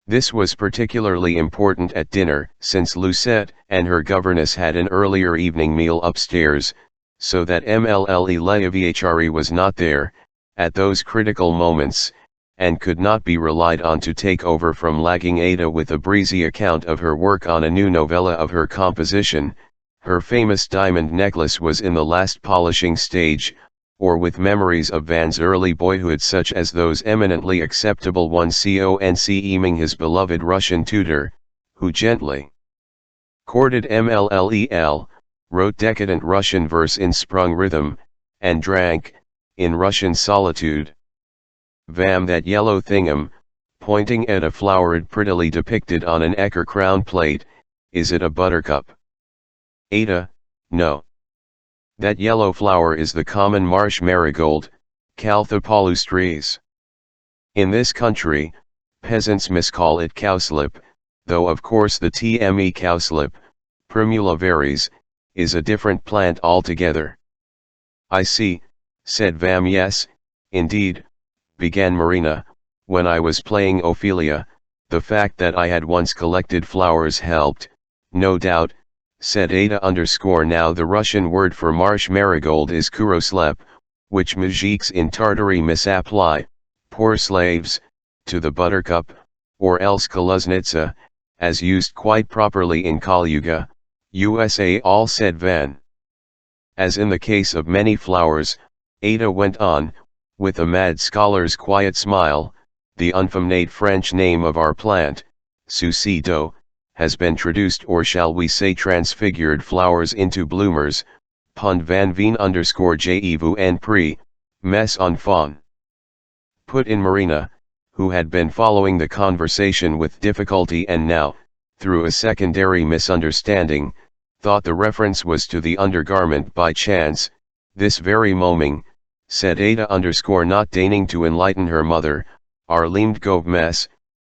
This was particularly important at dinner, since Lucette and her governess had an earlier evening meal upstairs, so that Mlle Leviachari was not there, at those critical moments, and could not be relied on to take over from lagging Ada with a breezy account of her work on a new novella of her composition. Her famous diamond necklace was in the last polishing stage, or with memories of Van's early boyhood such as those eminently acceptable ones concealing his beloved Russian tutor, who gently courted Mllel, wrote decadent Russian verse in sprung rhythm, and drank, in Russian solitude. Vam, that yellow thingum, pointing at a flower prettily depicted on an Ecker crown plate, is it a buttercup? Ada, no. That yellow flower is the common marsh marigold, Caltha palustris. In this country, peasants miscall it cowslip, though of course the TME cowslip, Primula varies, is a different plant altogether. I see, said Vam. Yes, indeed, began Marina, when I was playing Ophelia, the fact that I had once collected flowers helped, no doubt, said Ada. Now the Russian word for marsh marigold is kuroslep, which mujiks in Tartary misapply, poor slaves, to the buttercup, or else koluznitsa, as used quite properly in Kalyuga, USA. All said Van. As in the case of many flowers, Ada went on, with a mad scholar's quiet smile, the unfamiliar French name of our plant, souci d'eau, has been traduced, or shall we say transfigured flowers into bloomers, pond van veen _je en pri, mes enfants. Put in Marina, who had been following the conversation with difficulty and now, through a secondary misunderstanding, thought the reference was to the undergarment by chance. This very moment, said Ada not deigning to enlighten her mother, our limed Gove,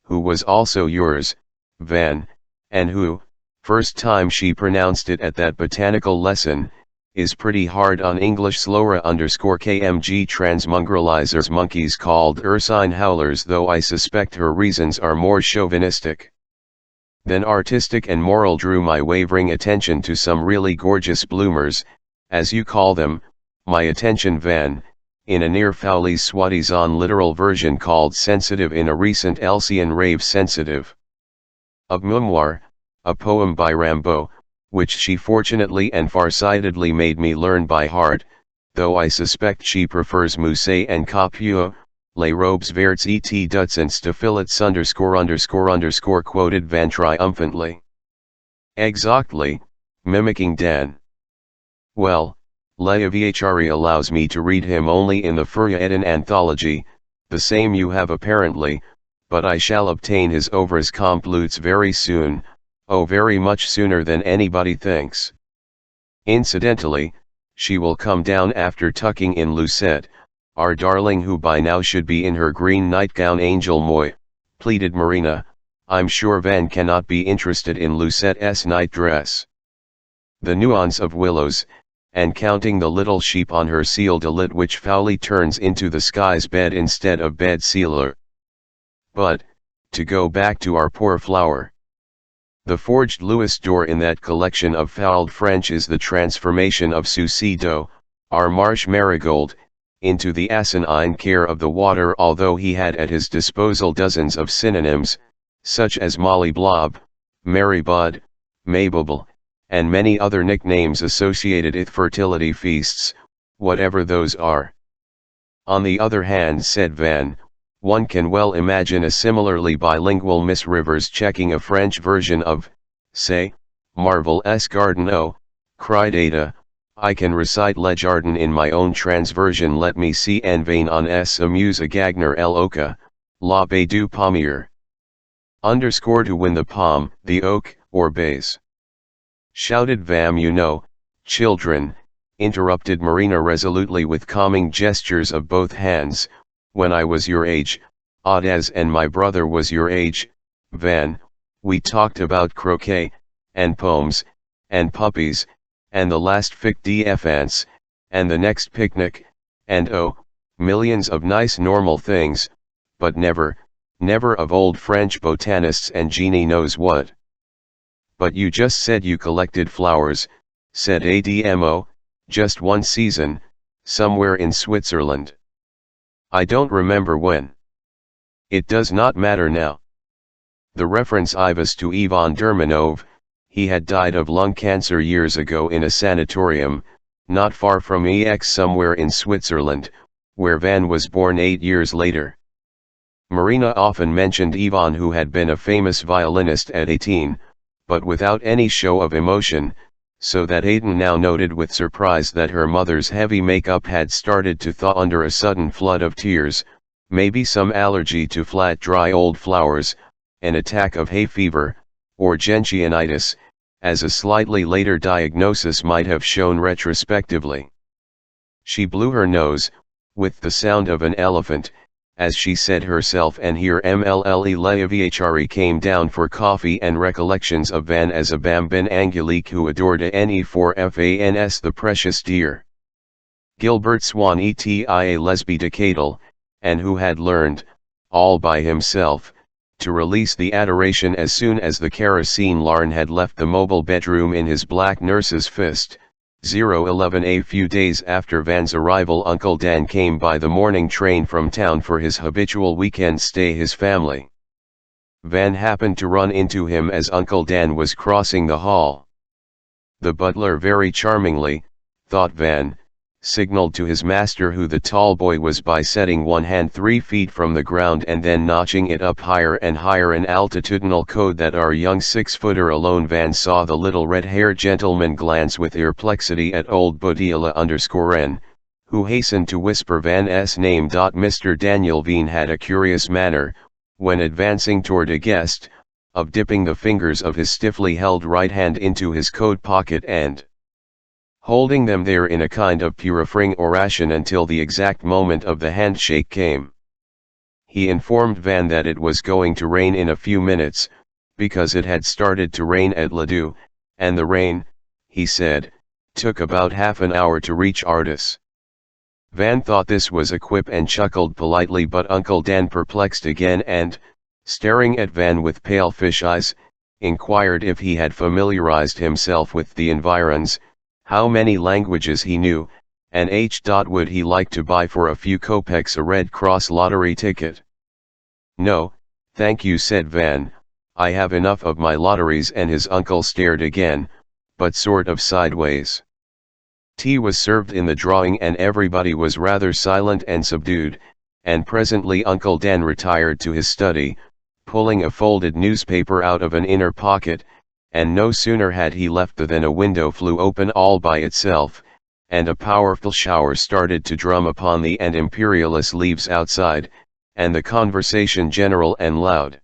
who was also yours, Van, and who, first time she pronounced it at that botanical lesson, is pretty hard on English Slora _kmg transmongrelizers monkeys called ursine howlers, though I suspect her reasons are more chauvinistic than artistic and moral, drew my wavering attention to some really gorgeous bloomers, as you call them. My attention, Van, in a near Fowley's soi-disant literal version called Sensitive in a recent Elsian rave Sensitive. Of Memoir, a poem by Rimbaud, which she fortunately and farsightedly made me learn by heart, though I suspect she prefers Musset and Capua, Les robes vertes et dutzends de fillets _____ quoted Van triumphantly. Exactly, mimicking Dan. Well, Leaviachari allows me to read him only in the Furiadan anthology, the same you have apparently, but I shall obtain his oeuvres complets very soon, oh very much sooner than anybody thinks. Incidentally, she will come down after tucking in Lucette, our darling who by now should be in her green nightgown. Angel Moy, pleaded Marina, I'm sure Van cannot be interested in Lucette's night dress. The nuance of willows, and counting the little sheep on her seal-de-lit which Fowley turns into the sky's bed instead of bed sealer. But, to go back to our poor flower. The forged Louis d'Or in that collection of fouled French is the transformation of Souci d'eau, our marsh marigold, into the asinine care of the water, although he had at his disposal dozens of synonyms, such as Molly Blob, Mary Bud, Maybubble, and many other nicknames associated with fertility feasts, whatever those are. On the other hand, said Van, one can well imagine a similarly bilingual Miss Rivers checking a French version of, say, Marvel's Garden. Oh, cried Ada, I can recite Le Jardin in my own transversion. Let me see. En vain on s amuse a Gagner el oca, la baie du pommier. Underscore to win the palm, the oak, or bays. Shouted Vam. You know, children, interrupted Marina resolutely with calming gestures of both hands, when I was your age, odd as and my brother was your age, Van, we talked about croquet, and poems, and puppies, and the last fic d'enfance, and the next picnic, and oh, millions of nice normal things, but never of old French botanists and genie knows what. But you just said you collected flowers, said Admo, just one season, somewhere in Switzerland. I don't remember when. It does not matter now. The reference was to Ivan Dermanov. He had died of lung cancer years ago in a sanatorium, not far from Ex somewhere in Switzerland, where Van was born 8 years later. Marina often mentioned Ivan, who had been a famous violinist at 18, but without any show of emotion, so that Aiden now noted with surprise that her mother's heavy makeup had started to thaw under a sudden flood of tears, maybe some allergy to flat dry old flowers, an attack of hay fever, or gentianitis, as a slightly later diagnosis might have shown retrospectively. She blew her nose, with the sound of an elephant, as she said herself, and here Mlle Leaviachari came down for coffee and recollections of Van as a bambin Angelique who adored Ne4Fans the precious dear. Gilbert Swan etia lesbi decadal, and who had learned, all by himself, to release the adoration as soon as the kerosene Larn had left the mobile bedroom in his black nurse's fist. 011. A few days after Van's arrival, Uncle Dan came by the morning train from town for his habitual weekend stay. His family. Van happened to run into him as Uncle Dan was crossing the hall. The butler very charmingly, thought Van, signaled to his master who the tall boy was by setting one hand 3 feet from the ground and then notching it up higher and higher, an altitudinal code that our young 6-footer alone. Van saw the little red-haired gentleman glance with perplexity at old Bodila_N, who hastened to whisper Van's name. Mr. Daniel Veen had a curious manner, when advancing toward a guest, of dipping the fingers of his stiffly held right hand into his coat pocket and holding them there in a kind of purifying oration until the exact moment of the handshake came. He informed Van that it was going to rain in a few minutes, because it had started to rain at Ladue, and the rain, he said, took about half an hour to reach Ardis. Van thought this was a quip and chuckled politely, but Uncle Dan, perplexed again and, staring at Van with pale fish eyes, inquired if he had familiarized himself with the environs, how many languages he knew, and H. Would he like to buy for a few kopecks a Red Cross lottery ticket? No, thank you, said Van, I have enough of my lotteries, and his uncle stared again, but sort of sideways. Tea was served in the drawing and everybody was rather silent and subdued, and presently Uncle Dan retired to his study, pulling a folded newspaper out of an inner pocket, and no sooner had he left than a window flew open all by itself, and a powerful shower started to drum upon the and imperialist leaves outside, and the conversation general and loud.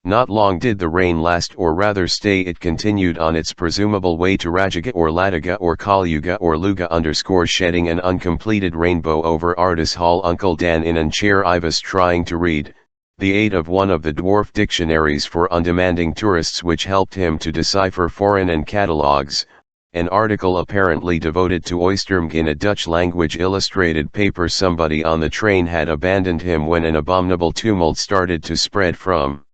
Not long did the rain last, or rather stay, it continued on its presumable way to Rajaga or Lataga or Kalyuga or Luga _ shedding an uncompleted rainbow over Ardis Hall. Uncle Dan in an chair I was trying to read, the aid of one of the dwarf dictionaries for undemanding tourists which helped him to decipher foreign and catalogues, an article apparently devoted to Oystermg, a Dutch language illustrated paper. Somebody on the train had abandoned him when an abominable tumult started to spread from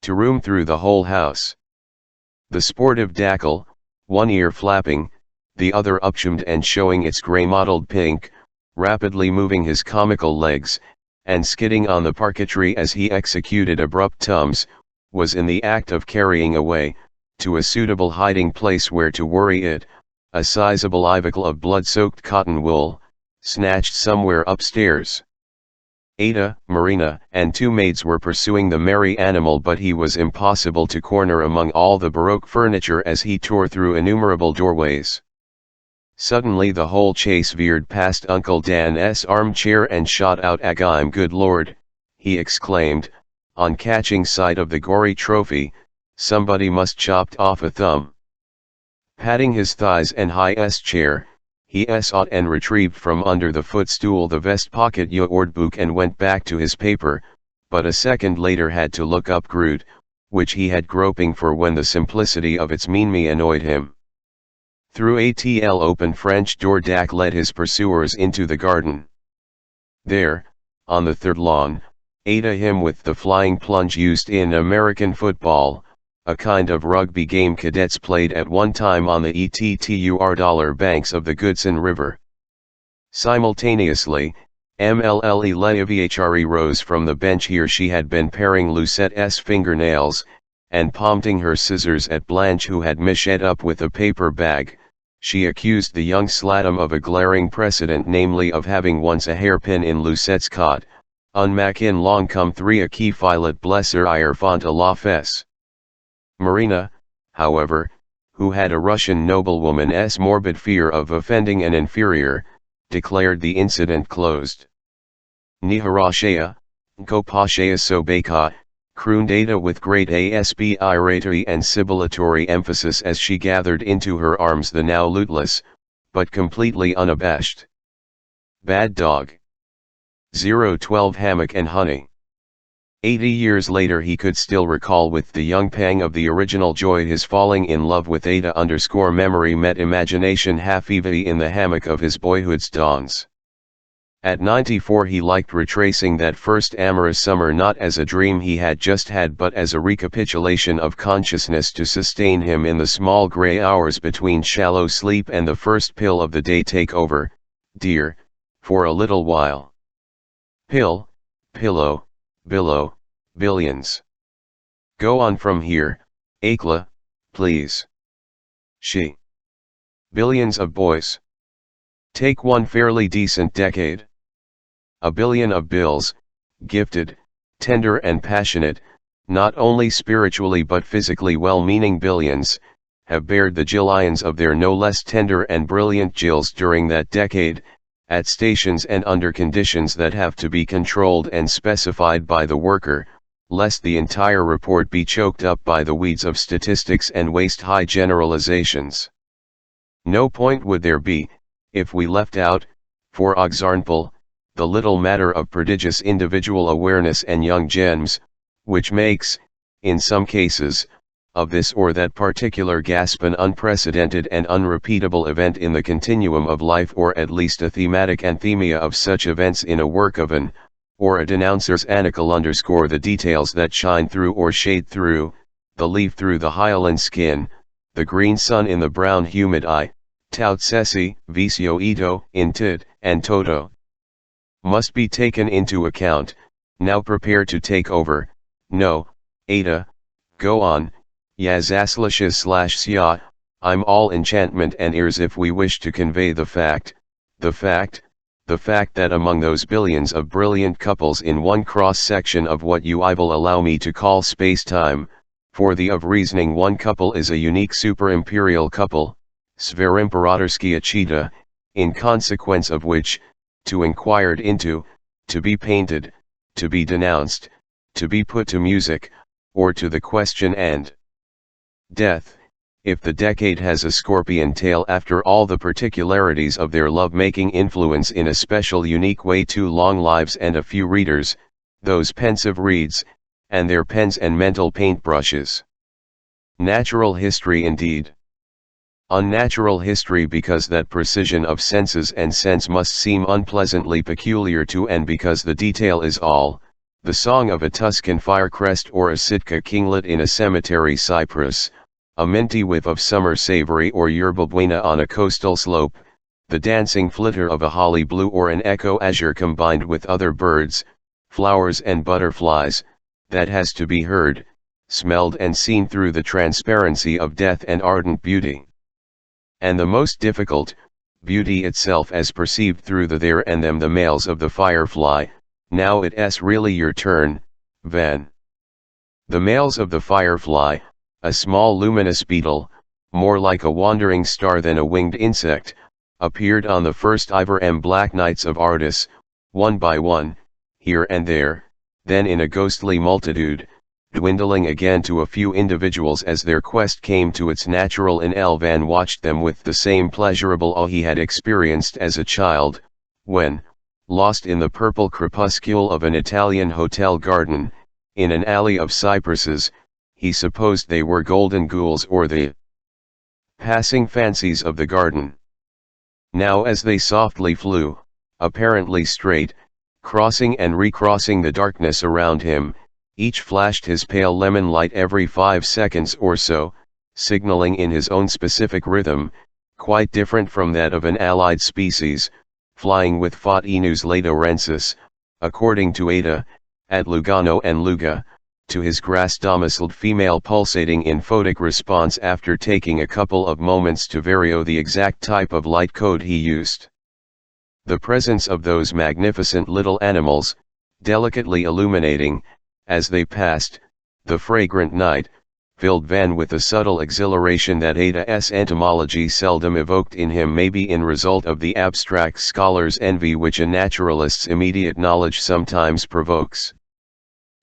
to room through the whole house. The sportive Dackle, one ear flapping, the other uptrimmed and showing its grey-mottled pink, rapidly moving his comical legs, and skidding on the parquetry as he executed abrupt tums, was in the act of carrying away, to a suitable hiding place where to worry it, a sizable ivicle of blood-soaked cotton wool, snatched somewhere upstairs. Ada, Marina, and two maids were pursuing the merry animal, but he was impossible to corner among all the baroque furniture as he tore through innumerable doorways. Suddenly the whole chase veered past Uncle Dan's armchair and shot out. "Agime, good Lord," he exclaimed, on catching sight of the gory trophy, "somebody must chopped off a thumb." Patting his thighs and high-s chair, he sought and retrieved from under the footstool the vest pocket Ordbook and went back to his paper, but a second later had to look up Groot, which he had groping for when the simplicity of its meaning annoyed him. Through a tl open French door Dak led his pursuers into the garden. There, on the third lawn, Ada him with the flying plunge used in American football, a kind of rugby game cadets played at one time on the Ardor banks of the Goodson River. Simultaneously, Mlle Leivhre rose from the bench. Here she had been paring Lucette's fingernails, and palming her scissors at Blanche, who had mished up with a paper bag. She accused the young slatum of a glaring precedent, namely of having once a hairpin in Lucette's cot, unmac in long come 3 a key filet blesser ir font a la fesse. Marina, however, who had a Russian noblewoman's morbid fear of offending an inferior, declared the incident closed. Niharashaya, Kopashaya Sobeka, crooned Ada with great aspiratory and sibilatory emphasis as she gathered into her arms the now lootless, but completely unabashed bad dog. 012 Hammock and Honey. 80 years later he could still recall with the young pang of the original joy his falling in love with Ada _ memory met imagination half-evenly in the hammock of his boyhood's dawns. At 94 he liked retracing that first amorous summer not as a dream he had just had but as a recapitulation of consciousness to sustain him in the small grey hours between shallow sleep and the first pill of the day. Take over, dear, for a little while. Pill, pillow, billow, billions. Go on from here, Akla, please. She. Billions of boys. Take one fairly decent decade. A billion of bills, gifted, tender and passionate, not only spiritually but physically well-meaning billions, have bared the Jillians of their no less tender and brilliant Jills during that decade, at stations and under conditions that have to be controlled and specified by the worker, lest the entire report be choked up by the weeds of statistics and waist-high generalizations. No point would there be, if we left out, for example, the little matter of prodigious individual awareness and young gems, which makes, in some cases, of this or that particular gasp an unprecedented and unrepeatable event in the continuum of life, or at least a thematic anthemia of such events in a work of an, or a denouncer's anacle _ the details that shine through or shade through, the leaf through the hyaline skin, the green sun in the brown humid eye, tout ceci, vicio ito, intit, and toto, must be taken into account. Now prepare to take over. No, Ada, go on, Yazaslashes/Sya, I'm all enchantment and ears if we wish to convey the fact that among those billions of brilliant couples in one cross-section of what you will allow me to call space-time, for the of reasoning one couple is a unique super-imperial couple, Sverimperatorskaya Cheetah, in consequence of which, to inquired into, to be painted, to be denounced, to be put to music, or to the question and death, if the decade has a scorpion tail after all the particularities of their love-making influence in a special unique way, 2 long lives and a few readers, those pensive reeds, and their pens and mental paintbrushes. Natural history indeed. Unnatural history, because that precision of senses and sense must seem unpleasantly peculiar to, and because the detail is all, the song of a Tuscan firecrest or a Sitka kinglet in a cemetery cypress, a minty whiff of summer savory or yerba buena on a coastal slope, the dancing flitter of a holly blue or an echo azure combined with other birds, flowers and butterflies, that has to be heard, smelled and seen through the transparency of death and ardent beauty. And the most difficult, beauty itself as perceived through the there and them, the males of the firefly. Now it's really your turn, Van. The males of the firefly, a small luminous beetle, more like a wandering star than a winged insect, appeared on the first black nights of Ardis, one by one, here and there, then in a ghostly multitude, dwindling again to a few individuals as their quest came to its natural end. Van watched them with the same pleasurable awe he had experienced as a child, when, lost in the purple crepuscule of an Italian hotel garden, in an alley of cypresses, he supposed they were golden ghouls or the passing fancies of the garden. Now as they softly flew, apparently straight, crossing and recrossing the darkness around him, each flashed his pale lemon light every 5 seconds or so, signaling in his own specific rhythm, quite different from that of an allied species, flying with Fat Enus Latorensis, according to Ada, at Lugano and Luga, to his grass-domiciled female pulsating in photic response after taking a couple of moments to vary the exact type of light code he used. The presence of those magnificent little animals, delicately illuminating, as they passed, the fragrant night, filled Van with a subtle exhilaration that Ada's entomology seldom evoked in him, maybe in result of the abstract scholar's envy which a naturalist's immediate knowledge sometimes provokes.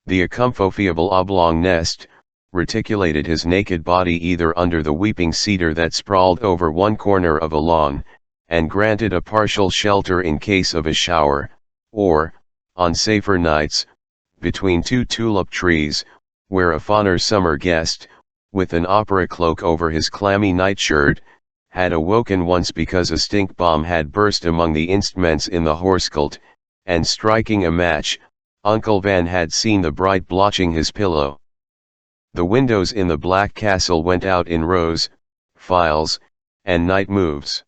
The accomphofiable oblong nest, reticulated his naked body either under the weeping cedar that sprawled over one corner of a lawn, and granted a partial shelter in case of a shower, or, on safer nights, between 2 tulip trees, where a fauner summer guest, with an opera cloak over his clammy nightshirt, had awoken once because a stink bomb had burst among the instruments in the horsecolt, and striking a match, Uncle Van had seen the bright blotching his pillow. The windows in the black castle went out in rows, files, and night moves.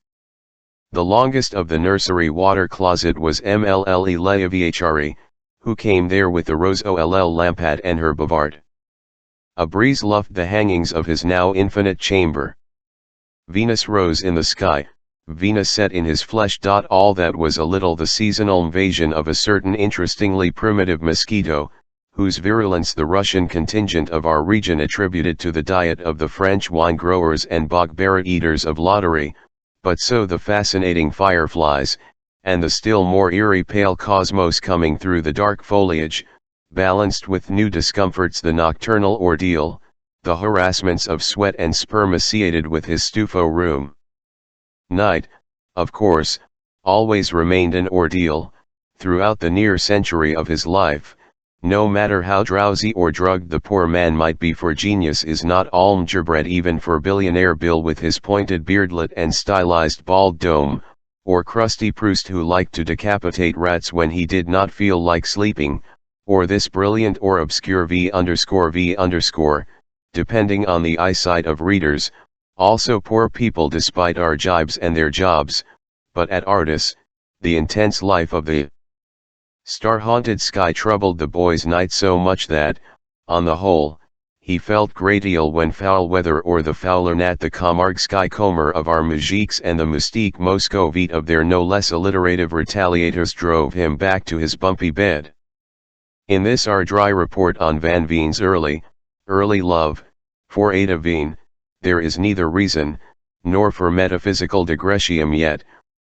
The longest of the nursery water closet was Mlle Leaviachari, who came there with the rose oll lampad and her bavard. A breeze luffed the hangings of his now infinite chamber. Venus rose in the sky, Venus set in his flesh. All that was a little the seasonal invasion of a certain interestingly primitive mosquito, whose virulence the Russian contingent of our region attributed to the diet of the French wine growers and bogberry eaters of lottery, but so the fascinating fireflies, and the still more eerie pale cosmos coming through the dark foliage, balanced with new discomforts the nocturnal ordeal, the harassments of sweat and sperm associated with his stufo room. Night, of course, always remained an ordeal, throughout the near century of his life, no matter how drowsy or drugged the poor man might be, for genius is not almgerbread even for billionaire Bill with his pointed beardlet and stylized bald dome, or crusty Proust who liked to decapitate rats when he did not feel like sleeping, or this brilliant or obscure V_V_, depending on the eyesight of readers, Also poor people despite our jibes and their jobs, but at Ardis, the intense life of the star-haunted sky troubled the boy's night so much that, on the whole, he felt great ill when foul weather or the fouler nat the Camargue sky comber of our mujiks and the Mystique Moscovite of their no less alliterative retaliators drove him back to his bumpy bed. In this our dry report on Van Veen's early love, for Ada Veen, there is neither reason, nor for metaphysical digressium yet,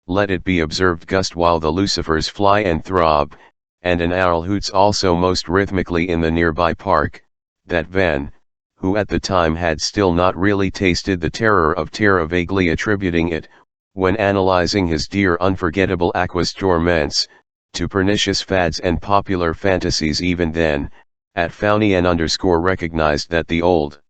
let it be observed gust while the lucifers fly and throb, and an owl hoots also most rhythmically in the nearby park, that Van, who at the time had still not really tasted the terror of terror vaguely attributing it, when analyzing his dear unforgettable aquas torments, to pernicious fads and popular fantasies even then, at Founien recognized that the old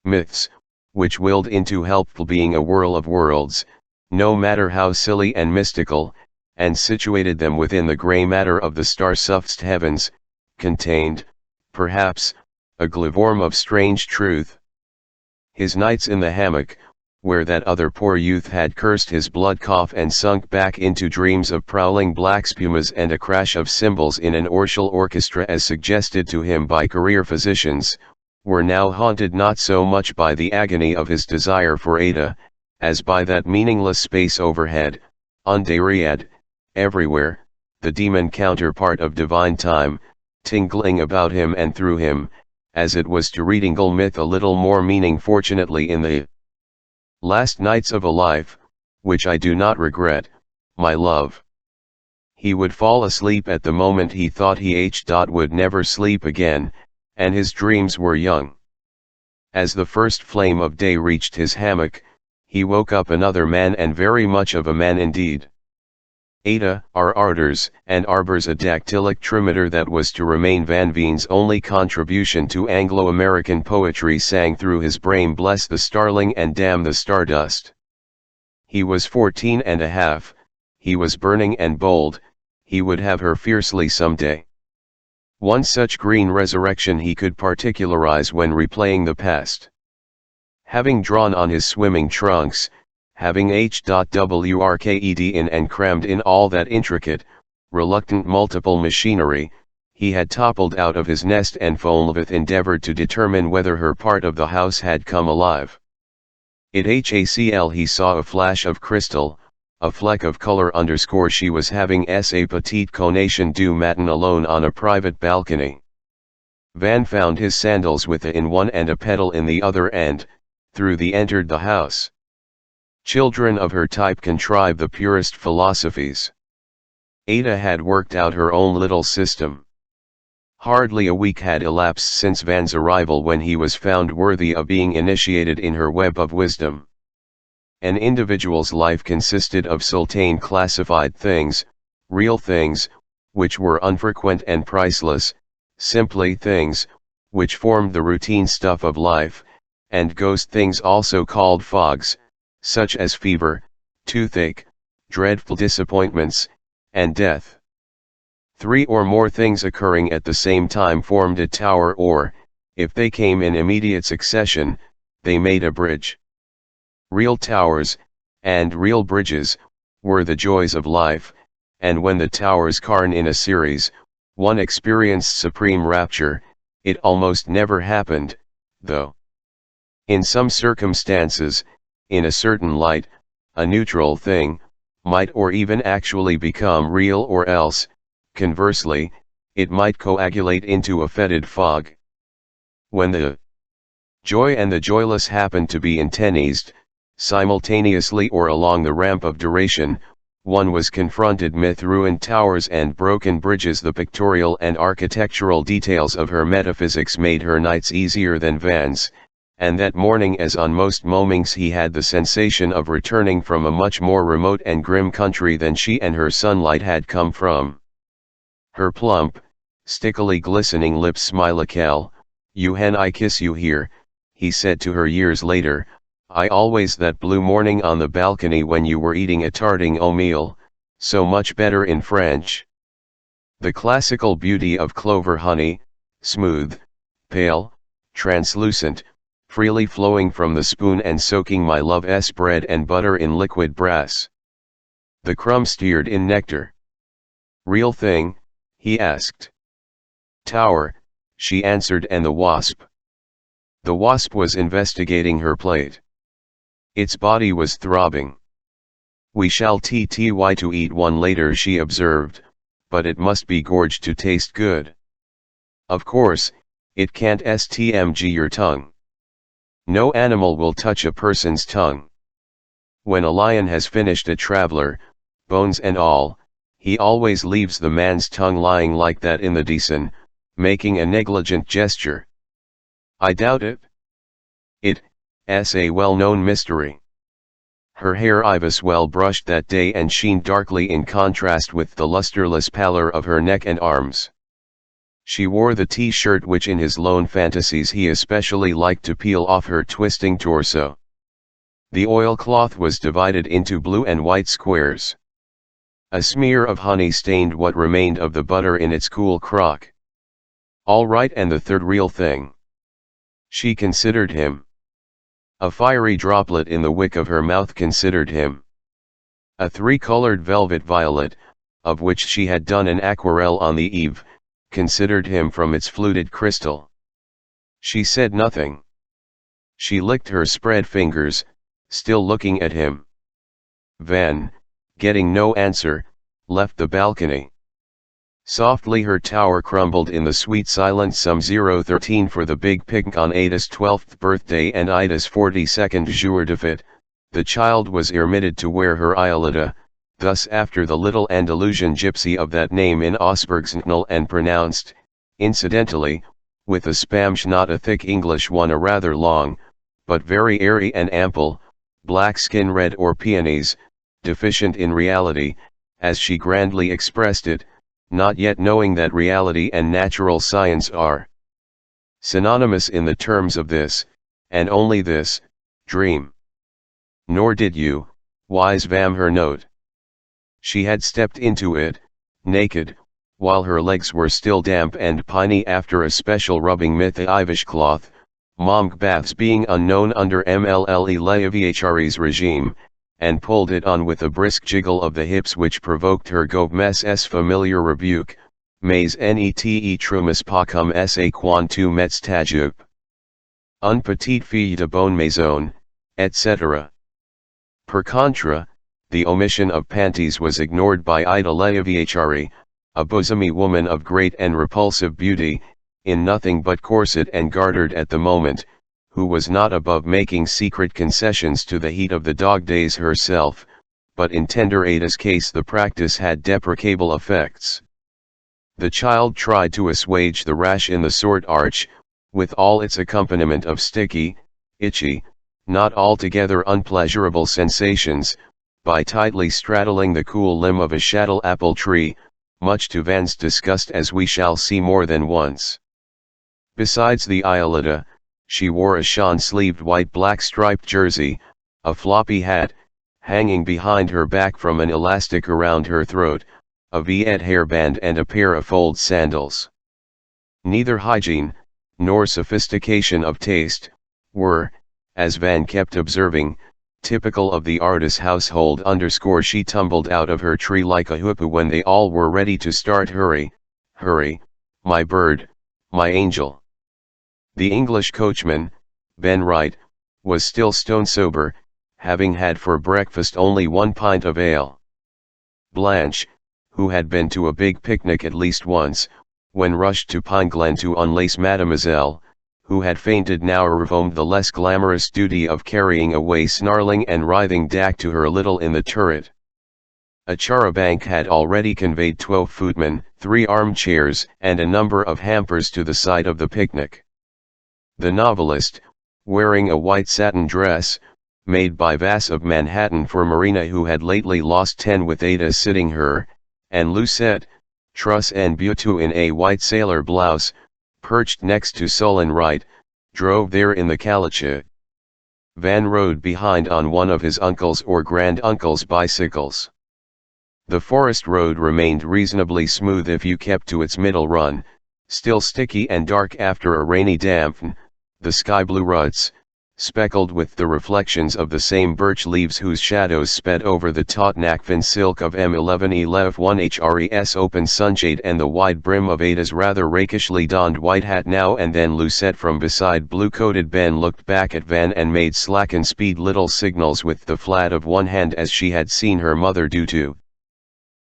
myths, which willed into helpful being a whirl of worlds, no matter how silly and mystical, and situated them within the grey matter of the star-suffused heavens, contained, perhaps, a glavorm of strange truth. His nights in the hammock, where that other poor youth had cursed his blood cough and sunk back into dreams of prowling black spumas and a crash of cymbals in an orchestral orchestra as suggested to him by career physicians, were now haunted not so much by the agony of his desire for Ada, as by that meaningless space overhead, undariad, everywhere, the demon counterpart of divine time, tingling about him and through him, as it was to read Ingle myth a little more meaning fortunately in the last nights of a life, which I do not regret, my love. He would fall asleep at the moment he thought he would never sleep again, and his dreams were young. As the first flame of day reached his hammock, he woke up another man and very much of a man indeed. Ada, our Ardors and Arbors a dactylic trimeter that was to remain Van Veen's only contribution to Anglo-American poetry sang through his brain bless the starling and damn the stardust. He was 14 and a half, he was burning and bold, he would have her fiercely someday. One such green resurrection he could particularize when replaying the past. Having drawn on his swimming trunks, having worked in and crammed in all that intricate, reluctant multiple machinery, he had toppled out of his nest and Folnvith endeavored to determine whether her part of the house had come alive. It HACL he saw a flash of crystal, a fleck of color _ she was having sa petite conation du matin alone on a private balcony. Van found his sandals with a in one and a pedal in the other and, through the entered the house. Children of her type contrive the purest philosophies. Ada had worked out her own little system. Hardly a week had elapsed since Van's arrival when he was found worthy of being initiated in her web of wisdom. An individual's life consisted of sultane classified things, real things, which were unfrequent and priceless, simply things, which formed the routine stuff of life, and ghost things also called fogs, such as fever, toothache, dreadful disappointments, and death. Three or more things occurring at the same time formed a tower or, if they came in immediate succession, they made a bridge. Real towers, and real bridges, were the joys of life, and when the towers carn in a series, one experienced supreme rapture. It almost never happened, though. In some circumstances, in a certain light, a neutral thing, might or even actually become real or else, conversely, it might coagulate into a fetid fog. When the joy and the joyless happened to be intensed, simultaneously or along the ramp of duration, one was confronted with ruined towers and broken bridges. The pictorial and architectural details of her metaphysics made her nights easier than Van's, and that morning as on most mornings he had the sensation of returning from a much more remote and grim country than she and her sunlight had come from. Her plump, stickily glistening lips smiled. "You hen I kiss you here," he said to her years later, "I always that blue morning on the balcony when you were eating a tarting au meal, so much better in French." The classical beauty of clover honey, smooth, pale, translucent, freely flowing from the spoon and soaking my love's bread and butter in liquid brass. The crumb steered in nectar. Real thing? He asked. Tower, she answered, and the wasp. The wasp was investigating her plate. Its body was throbbing. We shall try to eat one later, she observed, but it must be gorged to taste good. Of course, it can't stmg your tongue. No animal will touch a person's tongue. When a lion has finished a traveler, bones and all, he always leaves the man's tongue lying like that in the basin, making a negligent gesture. I doubt it. It's a well-known mystery. Her hair was well brushed that day and sheen darkly in contrast with the lusterless pallor of her neck and arms. She wore the T-shirt which in his lone fantasies he especially liked to peel off her twisting torso. The oilcloth was divided into blue and white squares. A smear of honey stained what remained of the butter in its cool crock. All right, and the third real thing. She considered him. A fiery droplet in the wick of her mouth considered him. A three-colored velvet violet, of which she had done an aquarelle on the eve, considered him from its fluted crystal. She said nothing. She licked her spread fingers, still looking at him. Van, getting no answer, left the balcony. Softly her tower crumbled in the sweet silence. Some 013 for the big picnic on Ada's 12th birthday and Ida's 42nd jour de fête. The child was permitted to wear her Iolita, thus after the little Andalusian gypsy of that name in Osbergsnl, and pronounced, incidentally, with a spamsh, not a thick English one, a rather long, but very airy and ample, black skin, red or peonies, deficient in reality, as she grandly expressed it, not yet knowing that reality and natural science are synonymous in the terms of this, and only this, dream. Nor did you, wise Vam, her note. She had stepped into it, naked, while her legs were still damp and piny after a special rubbing with the Ivish cloth, monk baths being unknown under MLLE Leviachari's regime, and pulled it on with a brisk jiggle of the hips which provoked her Gomez's familiar rebuke, mais nete trumus pacum sa quan tu mets tajup. Un petite fille de bonne maison, etc. Per contra, the omission of panties was ignored by Ida Leviachari, a bosomy woman of great and repulsive beauty, in nothing but corset and gartered at the moment, who was not above making secret concessions to the heat of the dog days herself, but in tender Ada's case the practice had deprecable effects. The child tried to assuage the rash in the sword arch, with all its accompaniment of sticky, itchy, not altogether unpleasurable sensations, by tightly straddling the cool limb of a shaddle apple tree, much to Van's disgust, as we shall see more than once. Besides the Iolita, she wore a shawn-sleeved white-black striped jersey, a floppy hat, hanging behind her back from an elastic around her throat, a V-ed hairband, and a pair of fold sandals. Neither hygiene, nor sophistication of taste, were, as Van kept observing, typical of the Ardis household. She tumbled out of her tree like a hoopoe when they all were ready to start. Hurry, hurry, my bird, my angel. The English coachman, Ben Wright, was still stone sober, having had for breakfast only 1 pint of ale. Blanche, who had been to a big picnic at least once, when rushed to Pine Glen to unlace Mademoiselle, who had fainted, now resumed the less glamorous duty of carrying away snarling and writhing Dak to her little in the turret. A charabanc had already conveyed 12 footmen, 3 armchairs, and a number of hampers to the site of the picnic. The novelist, wearing a white satin dress, made by Vass of Manhattan for Marina, who had lately lost 10 with Ada sitting her, and Lucette, Truss and Butu in a white sailor blouse, perched next to Solon Wright, drove there in the calicha. Van rode behind on one of his uncle's or grand-uncle's bicycles. The forest road remained reasonably smooth if you kept to its middle run, still sticky and dark after a rainy damp. The sky blue ruts, speckled with the reflections of the same birch leaves whose shadows sped over the taut nakfin silk of M1111Hres open sunshade and the wide brim of Ada's rather rakishly donned white hat. Now and then Lucette from beside blue-coated Ben looked back at Van and made slacken speed little signals with the flat of one hand as she had seen her mother do to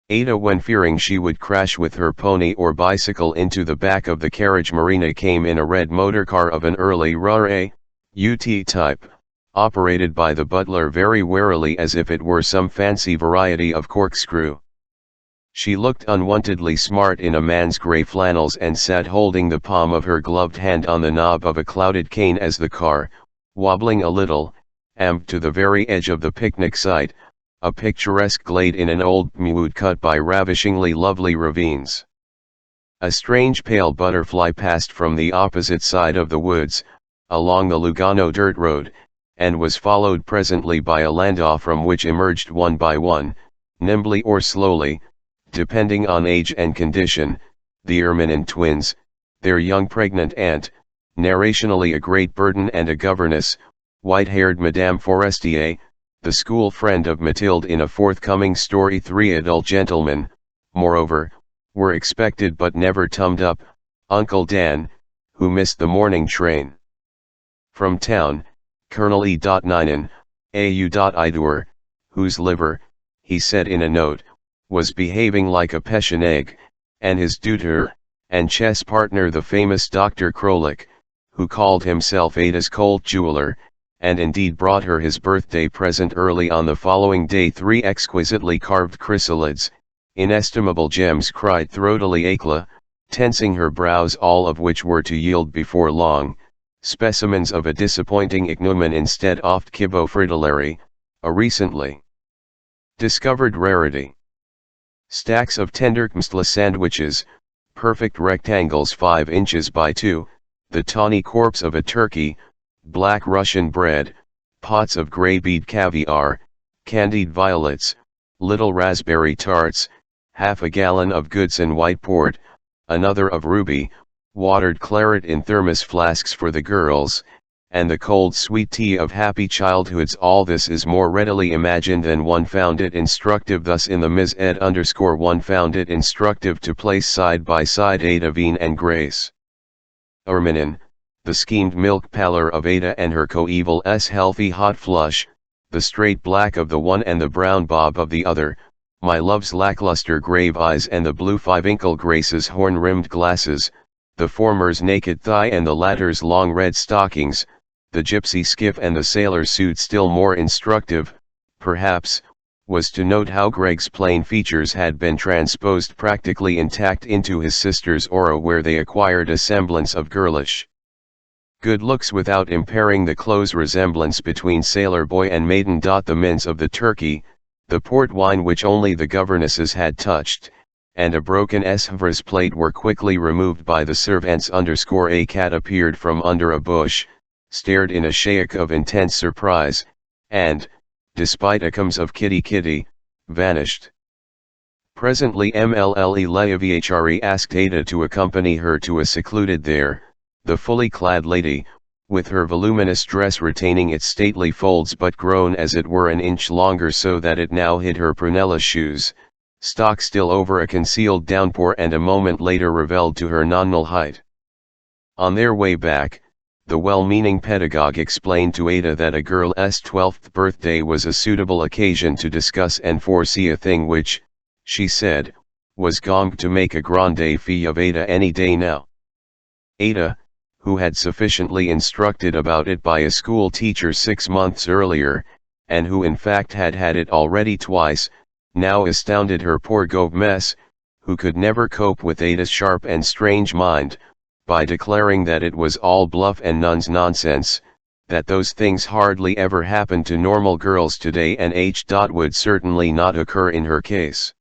Ada when fearing she would crash with her pony or bicycle into the back of the carriage. Marina came in a red motorcar of an early Rare UT type, operated by the butler very warily as if it were some fancy variety of corkscrew. She looked unwontedly smart in a man's grey flannels and sat holding the palm of her gloved hand on the knob of a clouded cane as the car, wobbling a little, amped to the very edge of the picnic site, a picturesque glade in an old wood cut by ravishingly lovely ravines. A strange pale butterfly passed from the opposite side of the woods, along the Lugano dirt road, and was followed presently by a landau from which emerged one by one, nimbly or slowly, depending on age and condition, the Erminin twins, their young pregnant aunt, narrationally a great burden and a governess, white-haired Madame Forestier, the school friend of Mathilde in a forthcoming story. 3 adult gentlemen, moreover, were expected but never tummed up, Uncle Dan, who missed the morning train from town, Colonel E.Ninen, A.U. Ardor, whose liver, he said in a note, was behaving like a Prussian egg, and his tutor and chess partner the famous Dr. Krolik, who called himself Ada's colt jeweler, and indeed brought her his birthday present early on the following day. 3 exquisitely carved chrysalids, inestimable gems, cried throatily Akla, tensing her brows, all of which were to yield before long, specimens of a disappointing ignominy instead oft Kibo fritillary, a recently discovered rarity. Stacks of tender kmstla sandwiches, perfect rectangles 5 inches by 2, the tawny corpse of a turkey, black Russian bread, pots of grey bead caviar, candied violets, little raspberry tarts, half a gallon of Goodson white port, another of ruby, watered claret in thermos flasks for the girls, and the cold sweet tea of happy childhoods. All this is more readily imagined than one found it instructive. Thus in the Ms. Ed _1 found it instructive to place side by side Ada Veen and Grace Erminin, the schemed milk pallor of Ada and her coeval's healthy hot flush, the straight black of the one and the brown bob of the other, my love's lackluster grave eyes and the blue 5-inkle Grace's horn-rimmed glasses, the former's naked thigh and the latter's long red stockings, the gypsy skiff and the sailor suit. Still more instructive, perhaps, was to note how Greg's plain features had been transposed practically intact into his sister's aura, where they acquired a semblance of girlish good looks without impairing the close resemblance between sailor boy and maiden. The mince of the turkey, the port wine which only the governesses had touched, and a broken Havre's plate were quickly removed by the servants. A cat appeared from under a bush, stared in a shake of intense surprise, and, despite accums of kitty kitty, vanished. Presently Mlle Leavhre asked Ada to accompany her to a secluded there. The fully clad lady, with her voluminous dress retaining its stately folds but grown as it were an inch longer so that it now hid her prunella shoes, stock still over a concealed downpour, and a moment later reveled to her nominal height. On their way back, the well-meaning pedagogue explained to Ada that a girl's 12th birthday was a suitable occasion to discuss and foresee a thing which, she said, was going to make a grande fille of Ada any day now. Ada, who had sufficiently instructed about it by a school teacher 6 months earlier, and who in fact had had it already twice, now astounded her poor governess, who could never cope with Ada's sharp and strange mind, by declaring that it was all bluff and nonsense, that those things hardly ever happened to normal girls today and would certainly not occur in her case.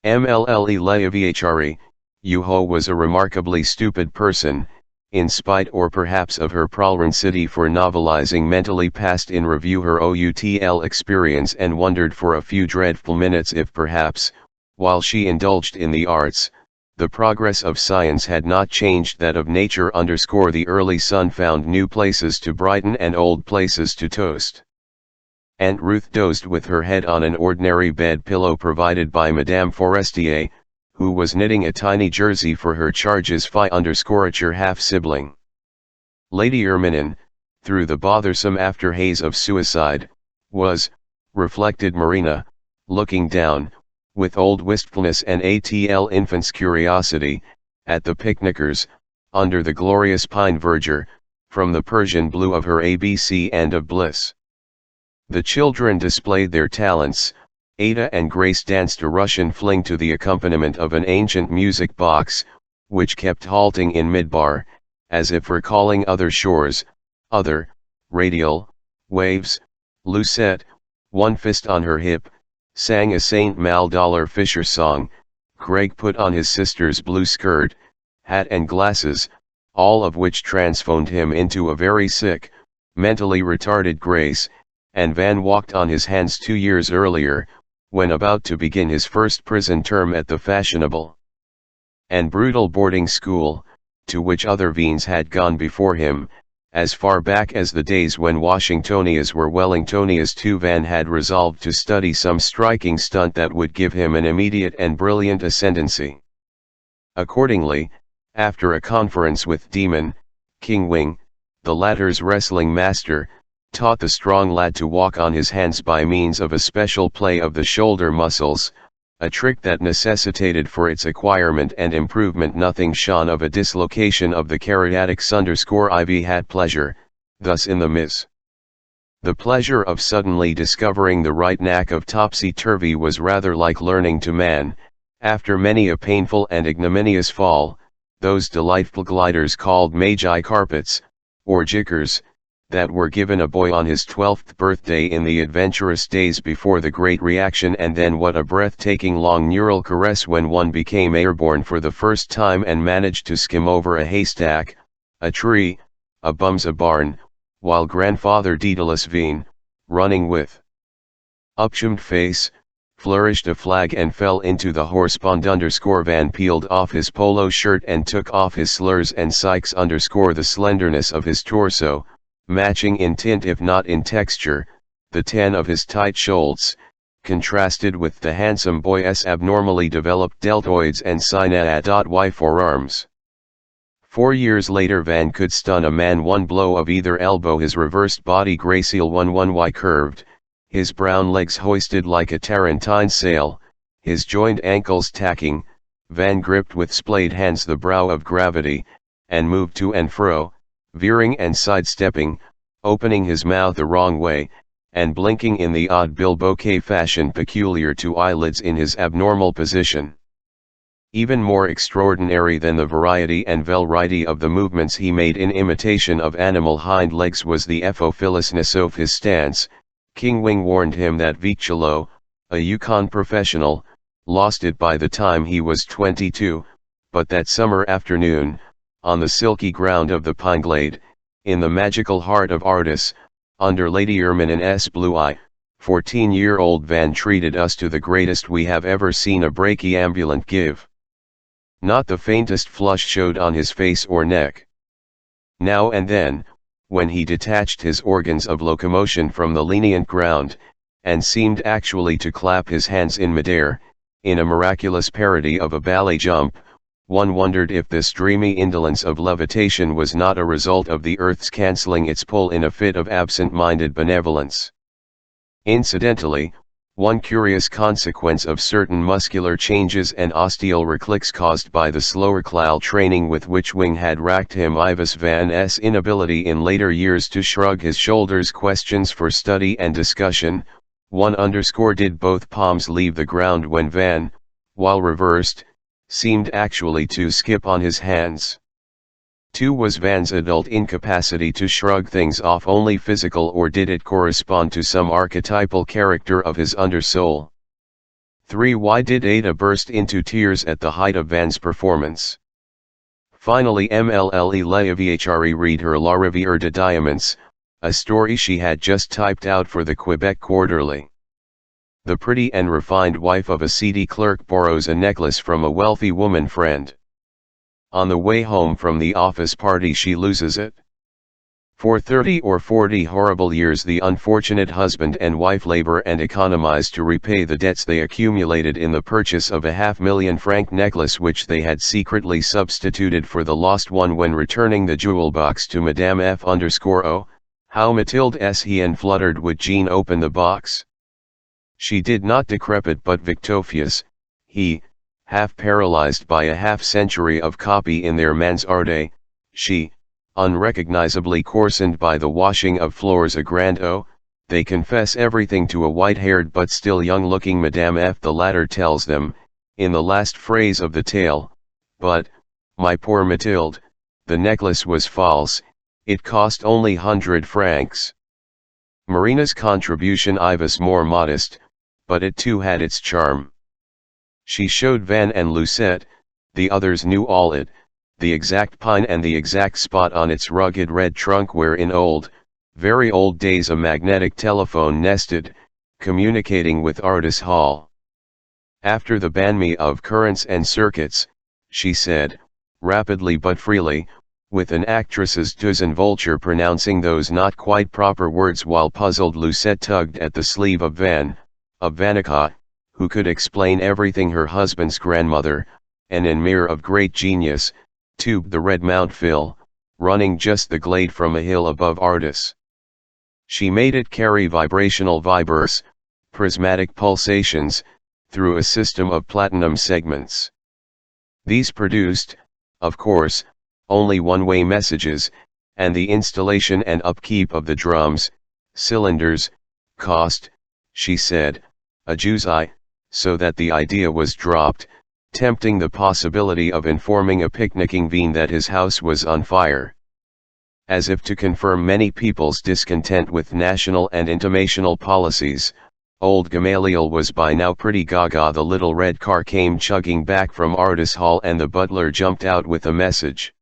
Mlle Leavhre, Yuho was a remarkably stupid person, in spite or perhaps of her propensity for novelizing, mentally passed in review her OUTL experience and wondered for a few dreadful minutes if perhaps, while she indulged in the arts, the progress of science had not changed that of nature. The early sun found new places to brighten and old places to toast. Aunt Ruth dozed with her head on an ordinary bed pillow provided by Madame Forestier, who was knitting a tiny jersey for her charge's phi_ature half-sibling. Lady Erminin, through the bothersome after-haze of suicide, was, reflected Marina, looking down, with old wistfulness and ATL infant's curiosity, at the picnickers, under the glorious pine verdure, from the Persian blue of her ABC and of bliss. The children displayed their talents. Ada and Grace danced a Russian fling to the accompaniment of an ancient music box, which kept halting in mid-bar, as if recalling other shores, other, radial, waves. Lucette, one fist on her hip, sang a Saint Mal Fisher song. Greg put on his sister's blue skirt, hat and glasses, all of which transformed him into a very sick, mentally retarded Grace, and Van walked on his hands 2 years earlier, when about to begin his first prison term at the fashionable and brutal boarding school, to which other Veens had gone before him, as far back as the days when Washingtonias were Wellingtonias too. Van had resolved to study some striking stunt that would give him an immediate and brilliant ascendancy. Accordingly, after a conference with Demon, King Wing, the latter's wrestling master, taught the strong lad to walk on his hands by means of a special play of the shoulder muscles, a trick that necessitated for its acquirement and improvement nothing shorn of a dislocation of the caryatics_IV had pleasure, thus in the Miss. The pleasure of suddenly discovering the right knack of topsy-turvy was rather like learning to man, after many a painful and ignominious fall, those delightful gliders called Magi carpets, or jiggers, that were given a boy on his 12th birthday in the adventurous days before the Great Reaction. And then what a breathtaking long neural caress when one became airborne for the first time and managed to skim over a haystack, a tree, a bum's a barn, while Grandfather Daedalus Veen, running with upturned face, flourished a flag and fell into the horsepond. Van peeled off his polo shirt and took off his slurs and Sykes_. The slenderness of his torso, matching in tint if not in texture, the tan of his tight shoulders, contrasted with the handsome boy's abnormally developed deltoids and sinadd.y forearms. 4 years later Van could stun a man one blow of either elbow, his reversed body gracile 1-1y curved, his brown legs hoisted like a Tarentine sail, his joined ankles tacking. Van gripped with splayed hands the brow of gravity, and moved to and fro, veering and sidestepping, opening his mouth the wrong way, and blinking in the odd Bill Bokeh fashion peculiar to eyelids in his abnormal position. Even more extraordinary than the variety and variety of the movements he made in imitation of animal hind legs was the effortlessness of his stance. King Wing warned him that Vichello, a Yukon professional, lost it by the time he was 22, but that summer afternoon, on the silky ground of the Pine Glade, in the magical heart of Ardor, under Lady Erminin's blue eye, 14-year-old Van treated us to the greatest we have ever seen a brachiambulant give. Not the faintest flush showed on his face or neck. Now and then, when he detached his organs of locomotion from the lenient ground, and seemed actually to clap his hands in midair, in a miraculous parody of a ballet jump, one wondered if this dreamy indolence of levitation was not a result of the earth's cancelling its pull in a fit of absent-minded benevolence. Incidentally, one curious consequence of certain muscular changes and osteal reclicks caused by the slower clal training with which Wing had racked him Ivis Van's inability in later years to shrug his shoulders questions for study and discussion, did both palms leave the ground when Van, while reversed, seemed actually to skip on his hands. 2. Was Van's adult incapacity to shrug things off only physical, or did it correspond to some archetypal character of his undersoul? 3. Why did Ada burst into tears at the height of Van's performance? Finally, MLLE Leavhre read her La Rivière de Diamants, a story she had just typed out for the Quebec Quarterly. The pretty and refined wife of a seedy clerk borrows a necklace from a wealthy woman friend. On the way home from the office party she loses it. For 30 or 40 horrible years the unfortunate husband and wife labor and economize to repay the debts they accumulated in the purchase of a half-million-franc necklace which they had secretly substituted for the lost one when returning the jewel box to Madame F_O. How Mathilde S. fluttered would Jean open the box. She did not decrepit but victorious, he, half paralyzed by a half-century of copy in their mansarde, she, unrecognizably coarsened by the washing of floors a grand O, they confess everything to a white-haired but still young-looking Madame F. The latter tells them, in the last phrase of the tale, but, my poor Mathilde, the necklace was false, it cost only 100 francs. Marina's contribution was more modest, but it too had its charm. She showed Van and Lucette, the others knew all it, the exact pine and the exact spot on its rugged red trunk where in old, very old days a magnetic telephone nested, communicating with Ardis Hall. After the banme of currents and circuits, she said, rapidly but freely, with an actress's vulture pronouncing those not quite proper words while puzzled Lucette tugged at the sleeve of Vanica, who could explain everything her husband's grandmother, an enmire of great genius, tubed the red Mount Phil, running just the glade from a hill above Ardis. She made it carry vibrational vibers, prismatic pulsations, through a system of platinum segments. These produced, of course, only one-way messages, and the installation and upkeep of the drums, cylinders, cost, she said, a Jew's eye, so that the idea was dropped, tempting the possibility of informing a picnicking Veen that his house was on fire. As if to confirm many people's discontent with national and intimational policies, old Gamaliel was by now pretty gaga. The little red car came chugging back from Ardis Hall and the butler jumped out with a message.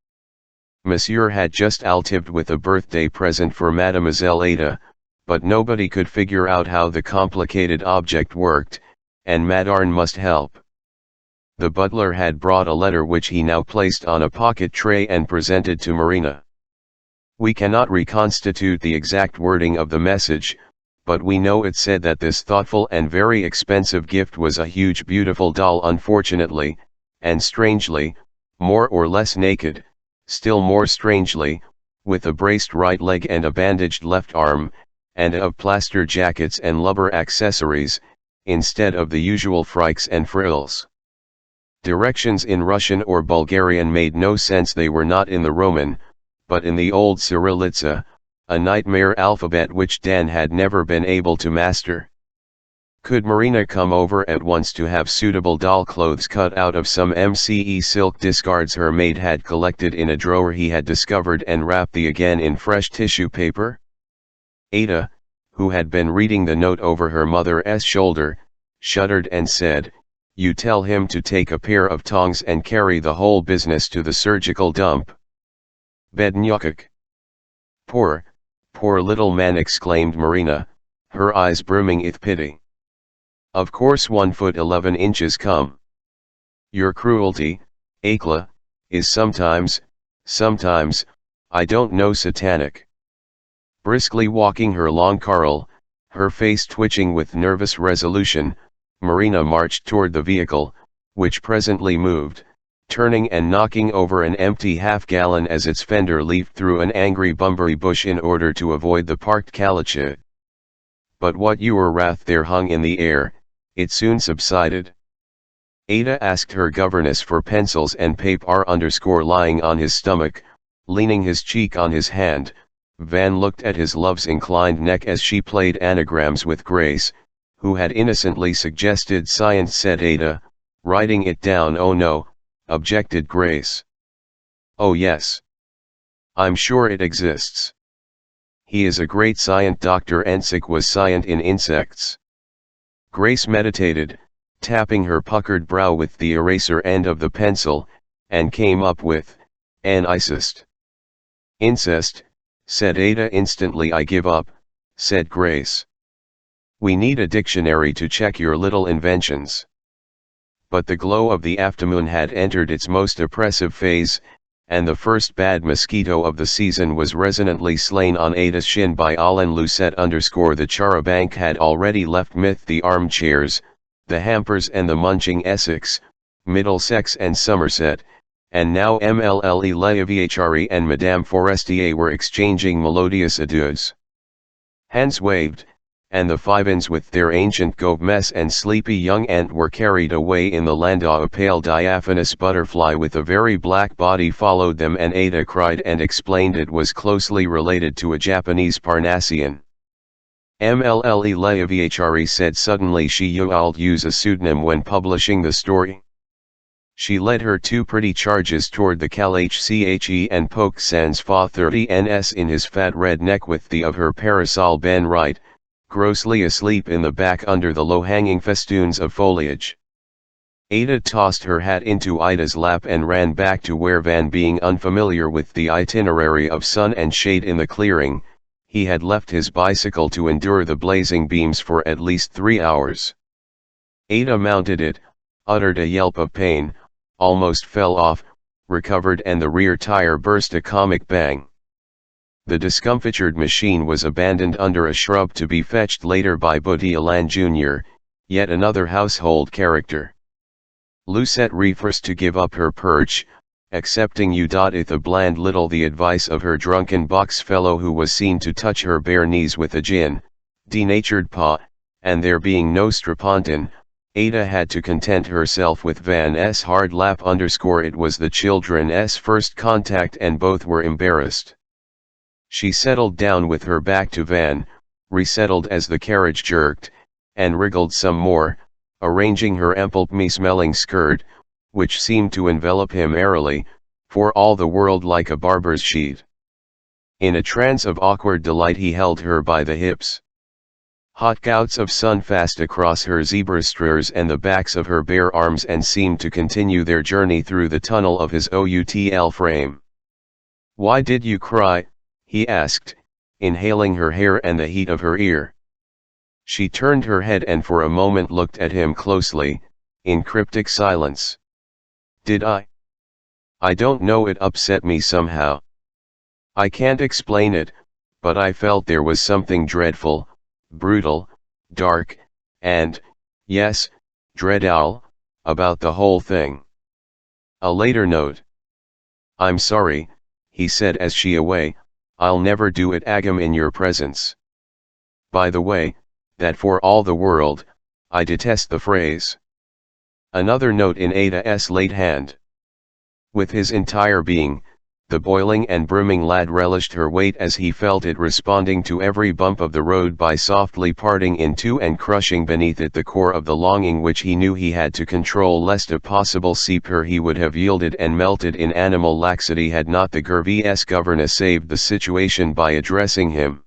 Monsieur had just altibbed with a birthday present for Mademoiselle Ada, but nobody could figure out how the complicated object worked, and Madarn must help. The butler had brought a letter which he now placed on a pocket tray and presented to Marina. We cannot reconstitute the exact wording of the message, but we know it said that this thoughtful and very expensive gift was a huge beautiful doll, unfortunately, and strangely, more or less naked, still more strangely, with a braced right leg and a bandaged left arm, and of plaster jackets and lubber accessories, instead of the usual frikes and frills. Directions in Russian or Bulgarian made no sense. They were not in the Roman, but in the old Cyrillica, a nightmare alphabet which Dan had never been able to master. Could Marina come over at once to have suitable doll clothes cut out of some MCE silk discards her maid had collected in a drawer he had discovered and wrap the again in fresh tissue paper? Ada, who had been reading the note over her mother's shoulder, shuddered and said, "You tell him to take a pair of tongs and carry the whole business to the surgical dump." Bednyakuk. Poor little man, exclaimed Marina, her eyes brimming with pity. Of course 1 foot 11 inches come. Your cruelty, Akla, is sometimes, I don't know, satanic. Briskly walking her long carrel, her face twitching with nervous resolution, Marina marched toward the vehicle, which presently moved, turning and knocking over an empty half-gallon as its fender leaped through an angry bumbery bush in order to avoid the parked caliche. But what your wrath there hung in the air, it soon subsided. Ada asked her governess for pencils and paper lying on his stomach, leaning his cheek on his hand. Van looked at his love's inclined neck as she played anagrams with Grace, who had innocently suggested science, said Ada, writing it down. Oh no, objected Grace. Oh yes. I'm sure it exists. He is a great scient. Dr. Ensick was scient in insects. Grace meditated, tapping her puckered brow with the eraser end of the pencil, and came up with, anicist. Incest, said Ada instantly. I give up, said Grace. We need a dictionary to check your little inventions. But the glow of the afternoon had entered its most oppressive phase, and the first bad mosquito of the season was resonantly slain on Ada's shin by Alan Lucette. The charabanc had already left Myth the armchairs, the hampers and the munching Essex, Middlesex and Somerset, and now MLLE Leivhre and Madame Forestier were exchanging melodious adieus. Hands waved, and the Fivens with their ancient Gove-mess and sleepy young aunt were carried away in the landau. A pale diaphanous butterfly with a very black body followed them, and Ada cried and explained it was closely related to a Japanese Parnassian. MLLE Leivhre said suddenly she you'll use a pseudonym when publishing the story. She led her two pretty charges toward the Calhche and poked Sans Fa 30 NS in his fat red neck with the of her parasol. Ben Wright, grossly asleep in the back under the low-hanging festoons of foliage. Ada tossed her hat into Ida's lap and ran back to where Van, being unfamiliar with the itinerary of sun and shade in the clearing, he had left his bicycle to endure the blazing beams for at least 3 hours. Ada mounted it, uttered a yelp of pain, almost fell off, recovered, and the rear tire burst a comic bang. The discomfitured machine was abandoned under a shrub to be fetched later by Boutielin Jr., yet another household character. Lucette refused to give up her perch, accepting with a bland little the advice of her drunken box fellow, who was seen to touch her bare knees with a denatured paw, and there being no strapontin, Ada had to content herself with Van's hard lap. It was the children's first contact and both were embarrassed. She settled down with her back to Van, resettled as the carriage jerked, and wriggled some more, arranging her ample me-smelling skirt, which seemed to envelop him airily, for all the world like a barber's sheet. In a trance of awkward delight he held her by the hips. Hot gouts of sun fast across her zebrastrurs and the backs of her bare arms, and seemed to continue their journey through the tunnel of his outl frame. "Why did you cry?" he asked, inhaling her hair and the heat of her ear. She turned her head and for a moment looked at him closely, in cryptic silence. "Did I? I don't know, it upset me somehow. I can't explain it, but I felt there was something dreadful, brutal, dark, and, yes, dreadful, about the whole thing." A later note. "I'm sorry," he said as she away, "I'll never do it again in your presence. By the way, that for all the world, I detest the phrase." Another note in Ada's late hand. With his entire being, the boiling and brimming lad relished her weight as he felt it responding to every bump of the road by softly parting in two and crushing beneath it the core of the longing which he knew he had to control lest a possible seeper he would have yielded and melted in animal laxity had not the Gervais governess saved the situation by addressing him.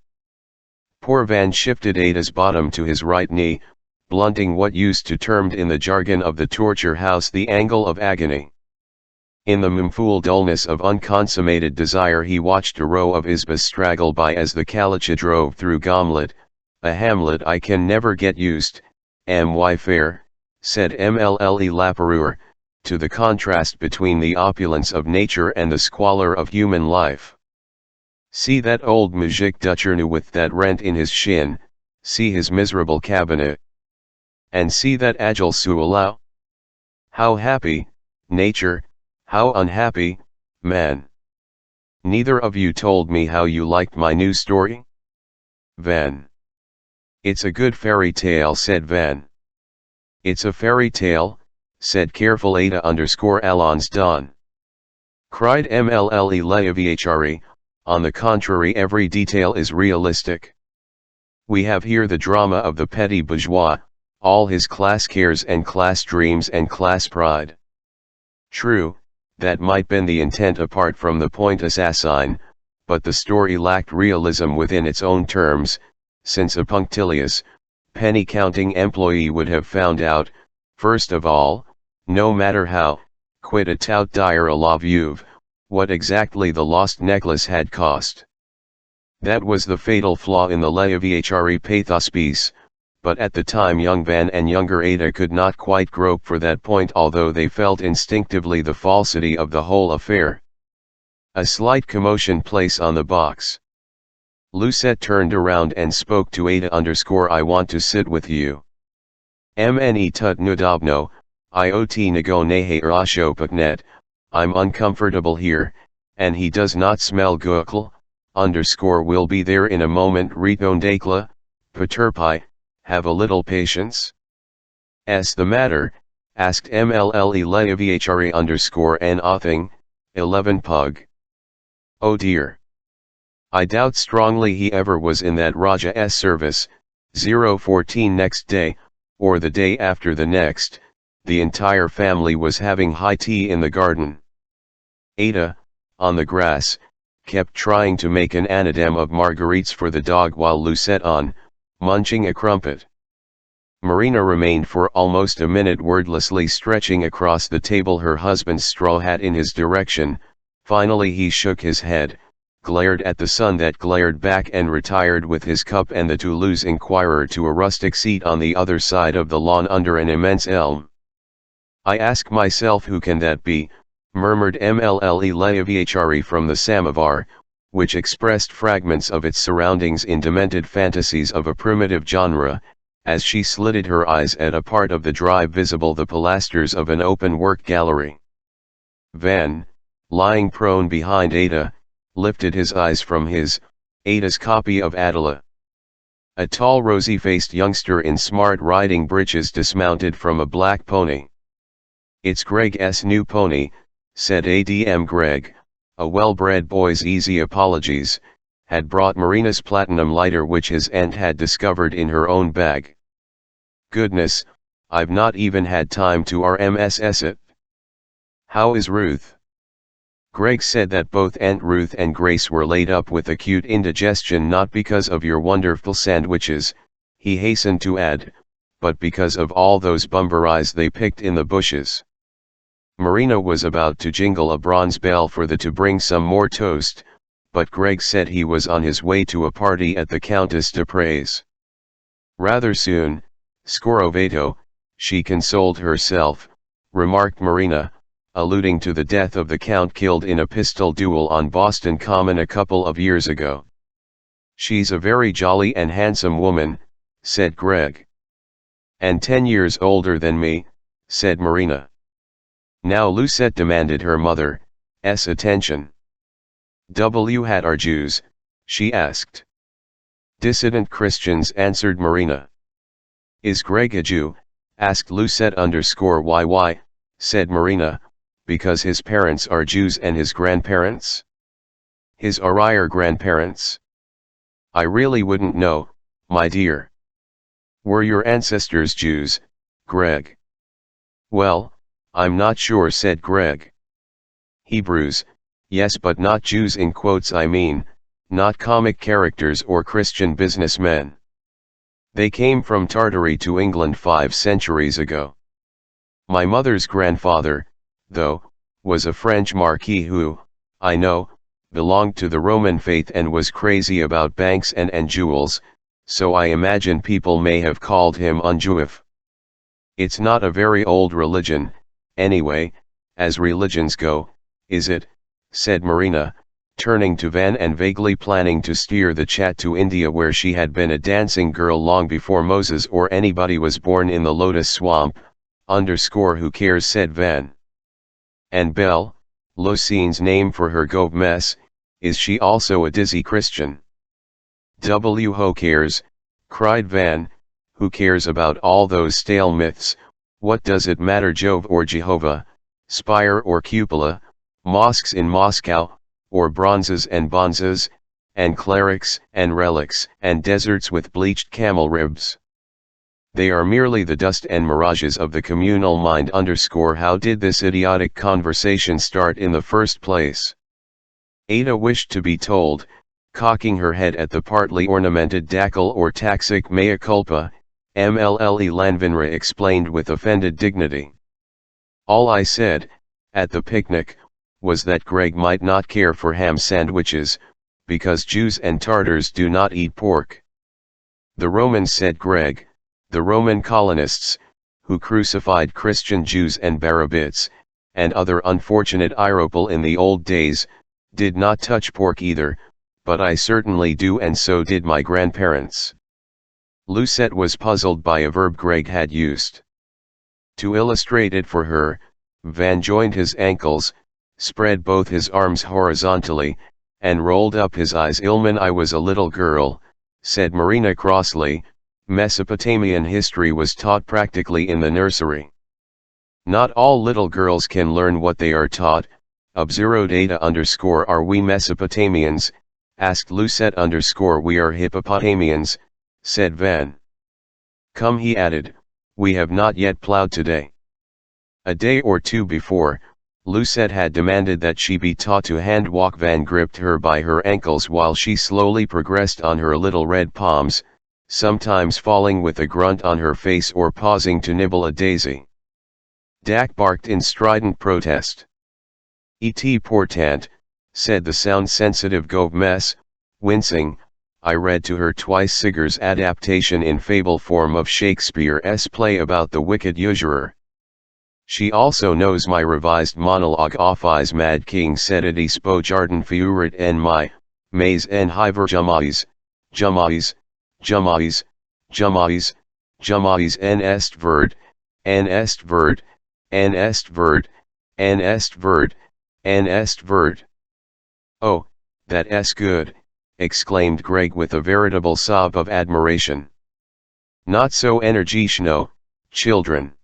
Poor Van shifted Ada's bottom to his right knee, blunting what used to termed in the jargon of the torture house the angle of agony. In the mumful dullness of unconsummated desire he watched a row of isbas straggle by as the calicha drove through Gomlet, a hamlet I can never get used, my fair, said Mlle Laperoure, to the contrast between the opulence of nature and the squalor of human life. "See that old Mujik Dutchernu with that rent in his shin, see his miserable cabinet. And see that agile Sualau. How happy, nature, how unhappy, man. Neither of you told me how you liked my new story?" Van. "It's a good fairy tale," said Van. "It's a fairy tale," said careful Ada _Alons Don. Cried Mlle Leivhre, "On the contrary, every detail is realistic. We have here the drama of the petty bourgeois, all his class cares and class dreams and class pride. True, that might been the intent apart from the point assassin, but the story lacked realism within its own terms, since a punctilious, penny-counting employee would have found out, first of all, no matter how, quid a tout dire à la veuve, what exactly the lost necklace had cost. That was the fatal flaw in the Leivhre pathos piece, but at the time young Van and younger Ada could not quite grope for that point, although they felt instinctively the falsity of the whole affair. A slight commotion place on the box. Lucette turned around and spoke to Ada _ I want to sit with you. Mne tut nudobno, iot nago nehe rashopaknet, I'm uncomfortable here, and he does not smell gukl, _ will be there in a moment retondakla, paterpi, have a little patience. S the matter, asked Mlle Leavhri _ nothing, 11 pug. Oh dear. I doubt strongly he ever was in that Raja's service. 014 next day, or the day after the next, the entire family was having high tea in the garden. Ada, on the grass, kept trying to make an anadem of marguerites for the dog while Lucette munching a crumpet. Marina remained for almost a minute wordlessly stretching across the table, her husband's straw hat in his direction. Finally he shook his head, glared at the sun that glared back, and retired with his cup and the Toulouse Inquirer to a rustic seat on the other side of the lawn under an immense elm. I ask myself who can that be, murmured Mlle Leavhri from the samovar, which expressed fragments of its surroundings in demented fantasies of a primitive genre, as she slitted her eyes at a part of the drive visible the pilasters of an open work gallery. Van, lying prone behind Ada, lifted his eyes from Ada's copy of Attila. A tall rosy-faced youngster in smart riding breeches dismounted from a black pony. It's Greg's new pony, said ADM Greg, a well-bred boy's easy apologies, had brought Marina's platinum lighter which his aunt had discovered in her own bag. Goodness, I've not even had time to RMSS it. How is Ruth? Greg said that both Aunt Ruth and Grace were laid up with acute indigestion, not because of your wonderful sandwiches, he hastened to add, but because of all those bumberies they picked in the bushes. Marina was about to jingle a bronze bell for the to bring some more toast, but Greg said he was on his way to a party at the Countess de Pray's. Rather soon, Scorovato, she consoled herself, remarked Marina, alluding to the death of the Count killed in a pistol duel on Boston Common a couple of years ago. She's a very jolly and handsome woman, said Greg. And 10 years older than me, said Marina. Now Lucette demanded her mother's attention. Had our Jews, she asked. Dissident Christians, answered Marina. Is Greg a Jew, asked Lucette _YY, said Marina, because his parents are Jews and his grandparents? His are grandparents? I really wouldn't know, my dear. Were your ancestors Jews, Greg? Well, I'm not sure, said Greg. Hebrews, yes, but not Jews in quotes, I mean, not comic characters or Christian businessmen. They came from Tartary to England 5 centuries ago. My mother's grandfather, though, was a French marquis who, I know, belonged to the Roman faith and was crazy about banks and jewels, so I imagine people may have called him unjuif. It's not a very old religion, anyway, as religions go, is it? Said Marina, turning to Van and vaguely planning to steer the chat to India, where she had been a dancing girl long before Moses or anybody was born in the lotus swamp, who cares, said Van. And Belle, Locine's name for her governess, is she also a dizzy Christian? Who cares, cried Van, who cares about all those stale myths? What does it matter, Jove or Jehovah, spire or cupola, mosques in Moscow, or bronzes and bonzes, and clerics and relics and deserts with bleached camel ribs? They are merely the dust and mirages of the communal mind. How did this idiotic conversation start in the first place? Ada wished to be told, cocking her head at the partly ornamented dactyl or taxic mea culpa. Mlle Lanvinra explained with offended dignity. All I said, at the picnic, was that Greg might not care for ham sandwiches, because Jews and Tartars do not eat pork. The Romans, said Greg, The Roman colonists, who crucified Christian Jews and Barabbas, and other unfortunate Iropal in the old days, did not touch pork either, but I certainly do, and so did my grandparents. Lucette was puzzled by a verb Greg had used. To illustrate it for her, Van joined his ankles, spread both his arms horizontally, and rolled up his eyes. Ilman, I was a little girl, said Marina crossly. Mesopotamian history was taught practically in the nursery. Not all little girls can learn what they are taught. _Are we Mesopotamians? Asked Lucette. We are Hippopotamians, said Van. Come, he added, we have not yet plowed today. A day or two before, Lucette had demanded that she be taught to hand walk. Van gripped her by her ankles while she slowly progressed on her little red palms, sometimes falling with a grunt on her face or pausing to nibble a daisy. Dak barked in strident protest. Et pourtant, said the sound-sensitive Gomez, wincing, I read to her twice Sigur's adaptation in fable form of Shakespeare's play about the wicked usurer. She also knows my revised monologue Office Mad King said it spo Jarden Feurit en my, maze en hiver Jamais, Jamais, Jamais, Jamais, Jamais en est verd, en est verd, en est verd, en est verd, en est verd. Oh, that s good, exclaimed Greg with a veritable sob of admiration. Not so energischno, children,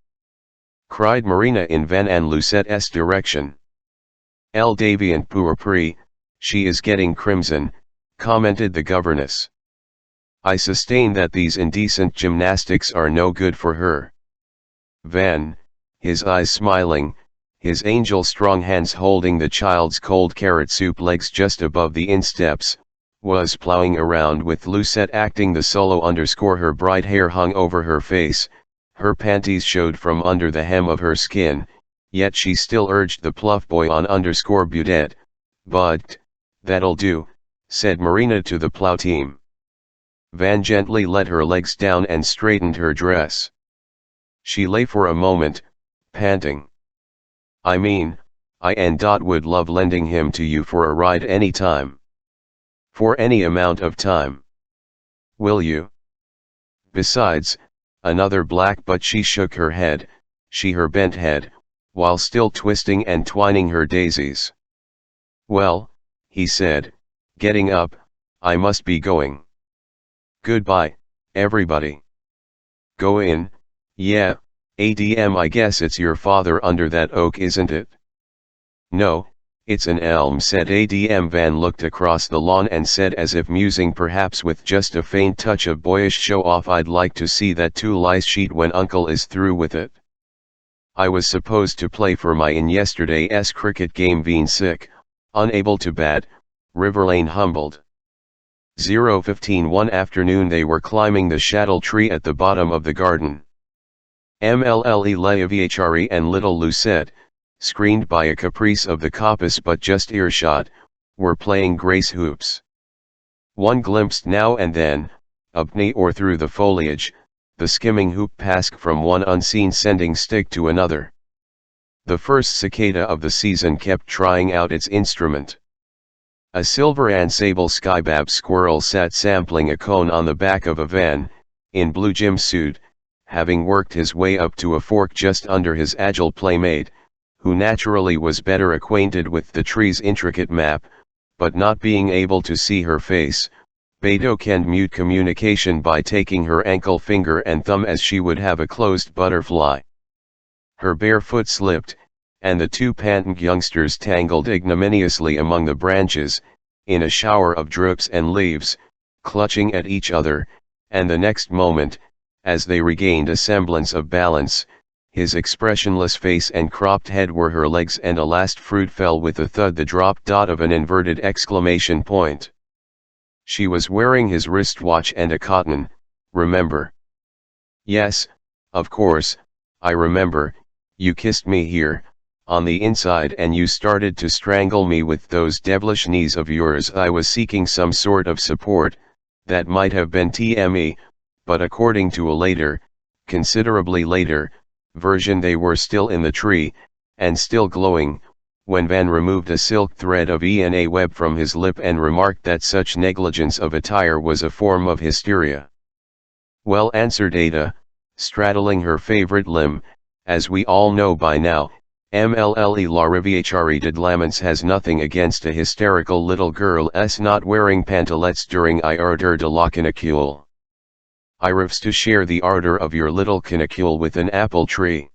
cried Marina in Van and Lucette's direction. El Daviant pourpris, she is getting crimson, commented the governess. I sustain that these indecent gymnastics are no good for her. Van, his eyes smiling, his angel-strong hands holding the child's cold carrot soup legs just above the insteps, was plowing around with Lucette acting the solo. Her bright hair hung over her face, her panties showed from under the hem of her skin, yet she still urged the pluff boy on. Budet, but, that'll do, said Marina to the plow team. Van gently let her legs down and straightened her dress. She lay for a moment, panting. I mean, I would love lending him to you for a ride any time. For any amount of time. Will you? Besides, another black. But she shook her head, her bent head, while still twisting and twining her daisies. Well, he said, getting up, I must be going. Goodbye, everybody. Go in, yeah, ADM. I guess it's your father under that oak, isn't it? No, it's an elm, said ADM. Van looked across the lawn and said, as if musing, perhaps with just a faint touch of boyish show-off, I'd like to see that two-lice sheet when Uncle is through with it. I was supposed to play for my in yesterday's cricket game. Been sick, unable to bat, Riverlane humbled. 0:15 one afternoon they were climbing the chattel tree at the bottom of the garden. Mlle Leaviachari and little Lucette, screened by a caprice of the coppice but just earshot, were playing grace hoops. One glimpsed now and then, up near or through the foliage, the skimming hoop pask from one unseen sending stick to another. The first cicada of the season kept trying out its instrument. A silver and sable skybab squirrel sat sampling a cone on the back of a van, in blue gym suit, having worked his way up to a fork just under his agile playmate, who naturally was better acquainted with the tree's intricate map, but not being able to see her face, Beto canned mute communication by taking her ankle finger and thumb as she would have a closed butterfly. Her bare foot slipped, and the two panting youngsters tangled ignominiously among the branches, in a shower of droops and leaves, clutching at each other, and the next moment, as they regained a semblance of balance, his expressionless face and cropped head were her legs, and a last fruit fell with a thud, the drop dot of an inverted exclamation point. She was wearing his wristwatch and a cotton, remember? Yes, of course, I remember, you kissed me here, on the inside, and you started to strangle me with those devilish knees of yours. I was seeking some sort of support, that might have been TME, but according to a later, considerably later, version they were still in the tree, and still glowing, when Van removed a silk thread of ENA web from his lip and remarked that such negligence of attire was a form of hysteria. Well, answered Ada, straddling her favorite limb, as we all know by now, MLLE la Riviere de Laments has nothing against a hysterical little girl's not wearing pantalettes during Ardor de la Canicule. I refuse to share the ardor of your little canicule with an apple tree.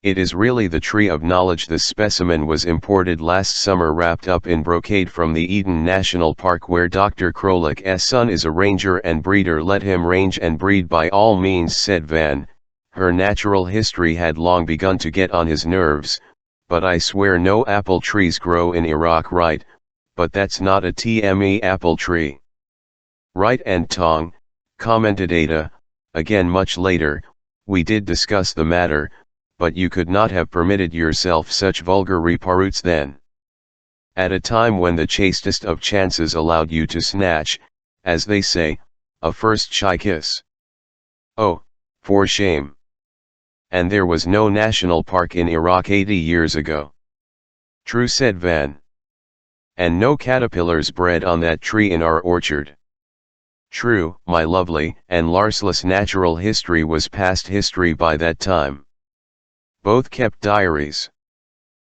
It is really the tree of knowledge. The specimen was imported last summer wrapped up in brocade from the Eden National Park, where Dr. Krolik's son is a ranger and breeder. Let him range and breed by all means, said Van. Her natural history had long begun to get on his nerves, but I swear no apple trees grow in Iraq, right? But that's not a TME apple tree. Right, and Tong, commented Ada, again much later, we did discuss the matter, but you could not have permitted yourself such vulgar reparouts then. At a time when the chastest of chances allowed you to snatch, as they say, a first shy kiss. Oh, for shame. And there was no national park in Iraq 80 years ago. True, said Van. And no caterpillars bred on that tree in our orchard. True, my lovely, and Larsless natural history was past history by that time. Both kept diaries.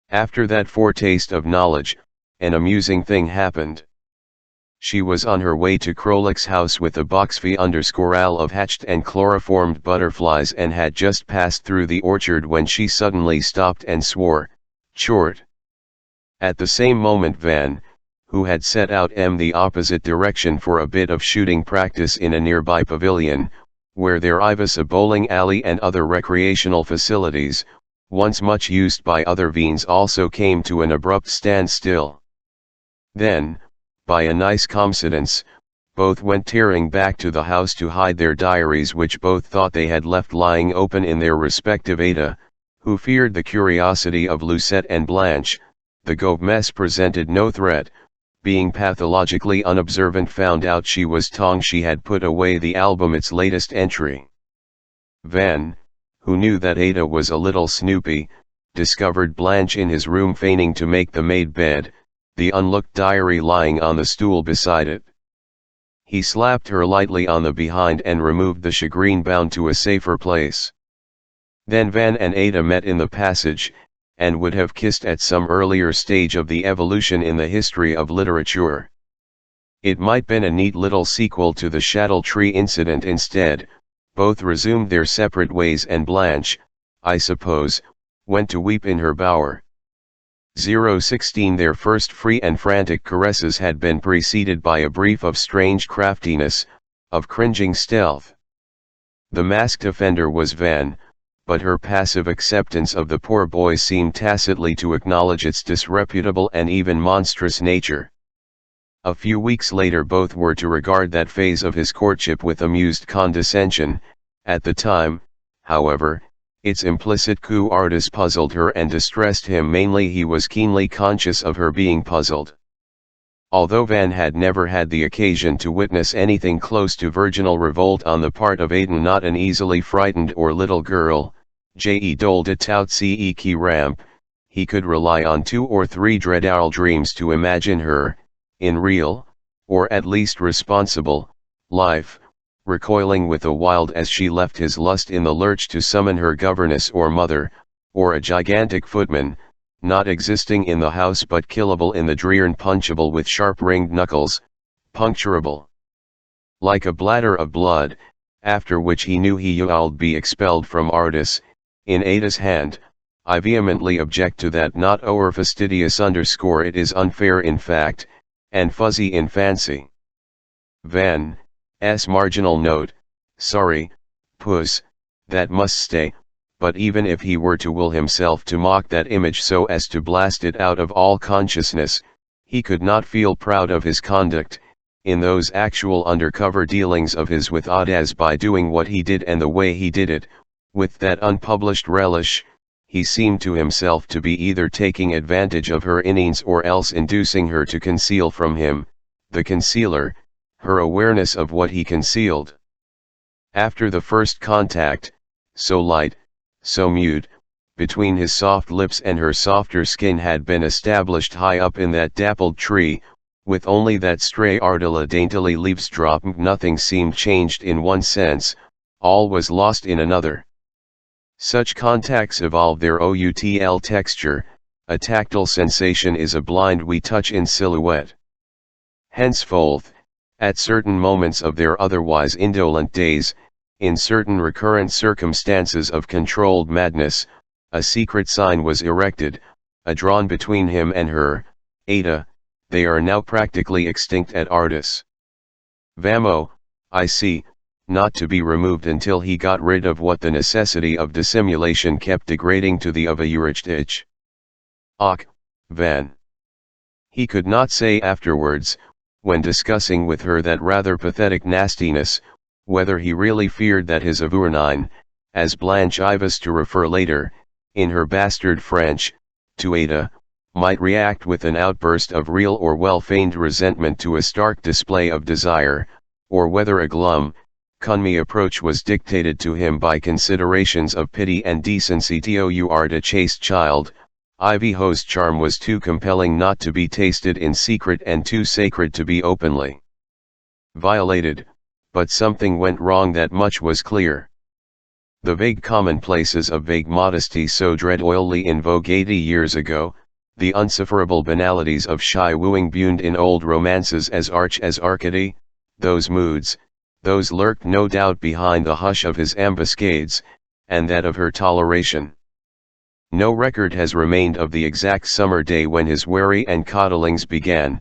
After that foretaste of knowledge, an amusing thing happened. She was on her way to Krolik's house with a boxfy_al of hatched and chloroformed butterflies, and had just passed through the orchard when she suddenly stopped and swore, "Chort!" At the same moment Van, who had set out the opposite direction for a bit of shooting practice in a nearby pavilion, where there was a bowling alley and other recreational facilities, once much used by other Veens, also came to an abrupt standstill. Then, by a nice coincidence, both went tearing back to the house to hide their diaries, which both thought they had left lying open in their respective. Ada, who feared the curiosity of Lucette and Blanche, the Gomez presented no threat. Being pathologically unobservant, found out she was Tong. She had put away the album, its latest entry. Van, who knew that Ada was a little snoopy, discovered Blanche in his room feigning to make the maid bed, the unlooked diary lying on the stool beside it. He slapped her lightly on the behind and removed the shagreen bound to a safer place. Then Van and Ada met in the passage, and would have kissed at some earlier stage of the evolution in the history of literature. It might been a neat little sequel to the Chattel Tree incident. Instead, both resumed their separate ways, and Blanche, I suppose, went to weep in her bower. 016 Their first free and frantic caresses had been preceded by a brief of strange craftiness, of cringing stealth. The masked offender was Van, but her passive acceptance of the poor boy seemed tacitly to acknowledge its disreputable and even monstrous nature. A few weeks later both were to regard that phase of his courtship with amused condescension. At the time, however, its implicit cowardice puzzled her and distressed him. Mainly he was keenly conscious of her being puzzled. Although Van had never had the occasion to witness anything close to virginal revolt on the part of Aden, not an easily frightened or little girl, je dole de tout ce qui ramp, he could rely on 2 or 3 dreadful dreams to imagine her, in real, or at least responsible, life, recoiling with a wild as she left his lust in the lurch to summon her governess or mother, or a gigantic footman, not existing in the house but killable in the dream, punchable with sharp-ringed knuckles, puncturable like a bladder of blood, after which he knew he would be expelled from Ardis. In Ada's hand, I vehemently object to that. Not over fastidious _ it is unfair in fact, and fuzzy in fancy. Van's marginal note, sorry, puss, that must stay. But even if he were to will himself to mock that image so as to blast it out of all consciousness, he could not feel proud of his conduct, in those actual undercover dealings of his with Audas, by doing what he did and the way he did it, with that unpublished relish. He seemed to himself to be either taking advantage of her innings or else inducing her to conceal from him, the concealer, her awareness of what he concealed. After the first contact, so light, so mute, between his soft lips and her softer skin had been established high up in that dappled tree, with only that stray ardilla daintily leaves drop. Nothing seemed changed in one sense, all was lost in another. Such contacts evolve their outl texture, a tactile sensation is a blind we touch in silhouette. Henceforth, at certain moments of their otherwise indolent days, in certain recurrent circumstances of controlled madness, a secret sign was erected, a drawn between him and her, Ada. They are now practically extinct at Ardis. Vamo, I see, not to be removed until he got rid of what the necessity of dissimulation kept degrading to the of a Urichtich. Och, Van. He could not say afterwards, when discussing with her that rather pathetic nastiness, whether he really feared that his Avournine, as Blanche Ivas to refer later, in her bastard French, to Ada, might react with an outburst of real or well-feigned resentment to a stark display of desire, or whether a glum, conmy approach was dictated to him by considerations of pity and decency. You are a chaste child, Ivanhoe's charm was too compelling not to be tasted in secret and too sacred to be openly violated, but something went wrong, that much was clear. The vague commonplaces of vague modesty so dread oily in vogue 80 years ago, the unsufferable banalities of shy wooing buoyed in old romances as arch as Arcady, those moods, those lurked no doubt behind the hush of his ambuscades, and that of her toleration. No record has remained of the exact summer day when his worry and coddlings began,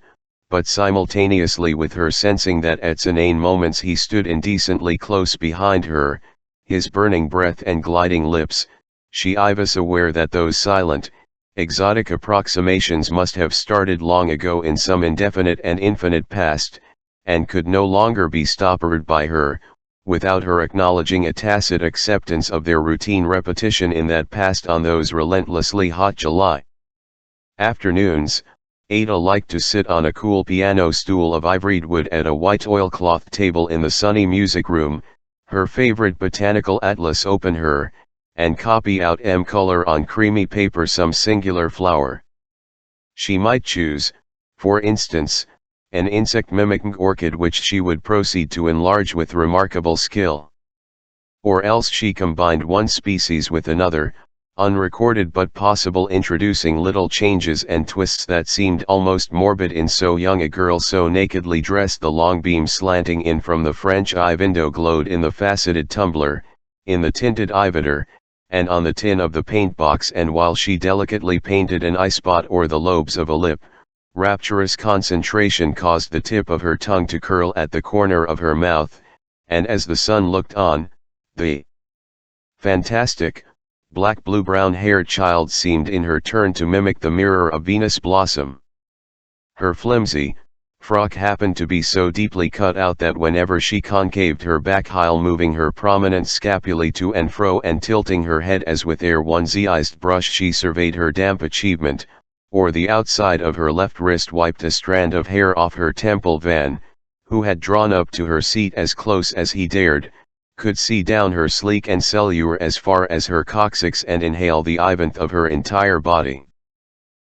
but simultaneously with her sensing that at inane moments he stood indecently close behind her, his burning breath and gliding lips, she was aware that those silent, exotic approximations must have started long ago in some indefinite and infinite past, and could no longer be stoppered by her, without her acknowledging a tacit acceptance of their routine repetition in that past on those relentlessly hot July afternoons. Ada liked to sit on a cool piano stool of ivoried wood at a white oilcloth table in the sunny music room, her favorite botanical atlas open her, and copy out color on creamy paper some singular flower. She might choose, for instance, an insect-mimicking orchid which she would proceed to enlarge with remarkable skill. Or else she combined one species with another, unrecorded but possible, introducing little changes and twists that seemed almost morbid in so young a girl, so nakedly dressed. The long beam slanting in from the French eye window glowed in the faceted tumbler, in the tinted iveder, and on the tin of the paint box, and while she delicately painted an eye spot or the lobes of a lip, rapturous concentration caused the tip of her tongue to curl at the corner of her mouth, and as the sun looked on, the fantastic, black blue-brown haired child seemed in her turn to mimic the mirror of Venus blossom. Her flimsy frock happened to be so deeply cut out that whenever she concaved her back, while moving her prominent scapulae to and fro and tilting her head as with air one zeized brush she surveyed her damp achievement, or the outside of her left wrist wiped a strand of hair off her temple, Van, who had drawn up to her seat as close as he dared, could see down her sleek and cellure as far as her coccyx and inhale the ivanth of her entire body.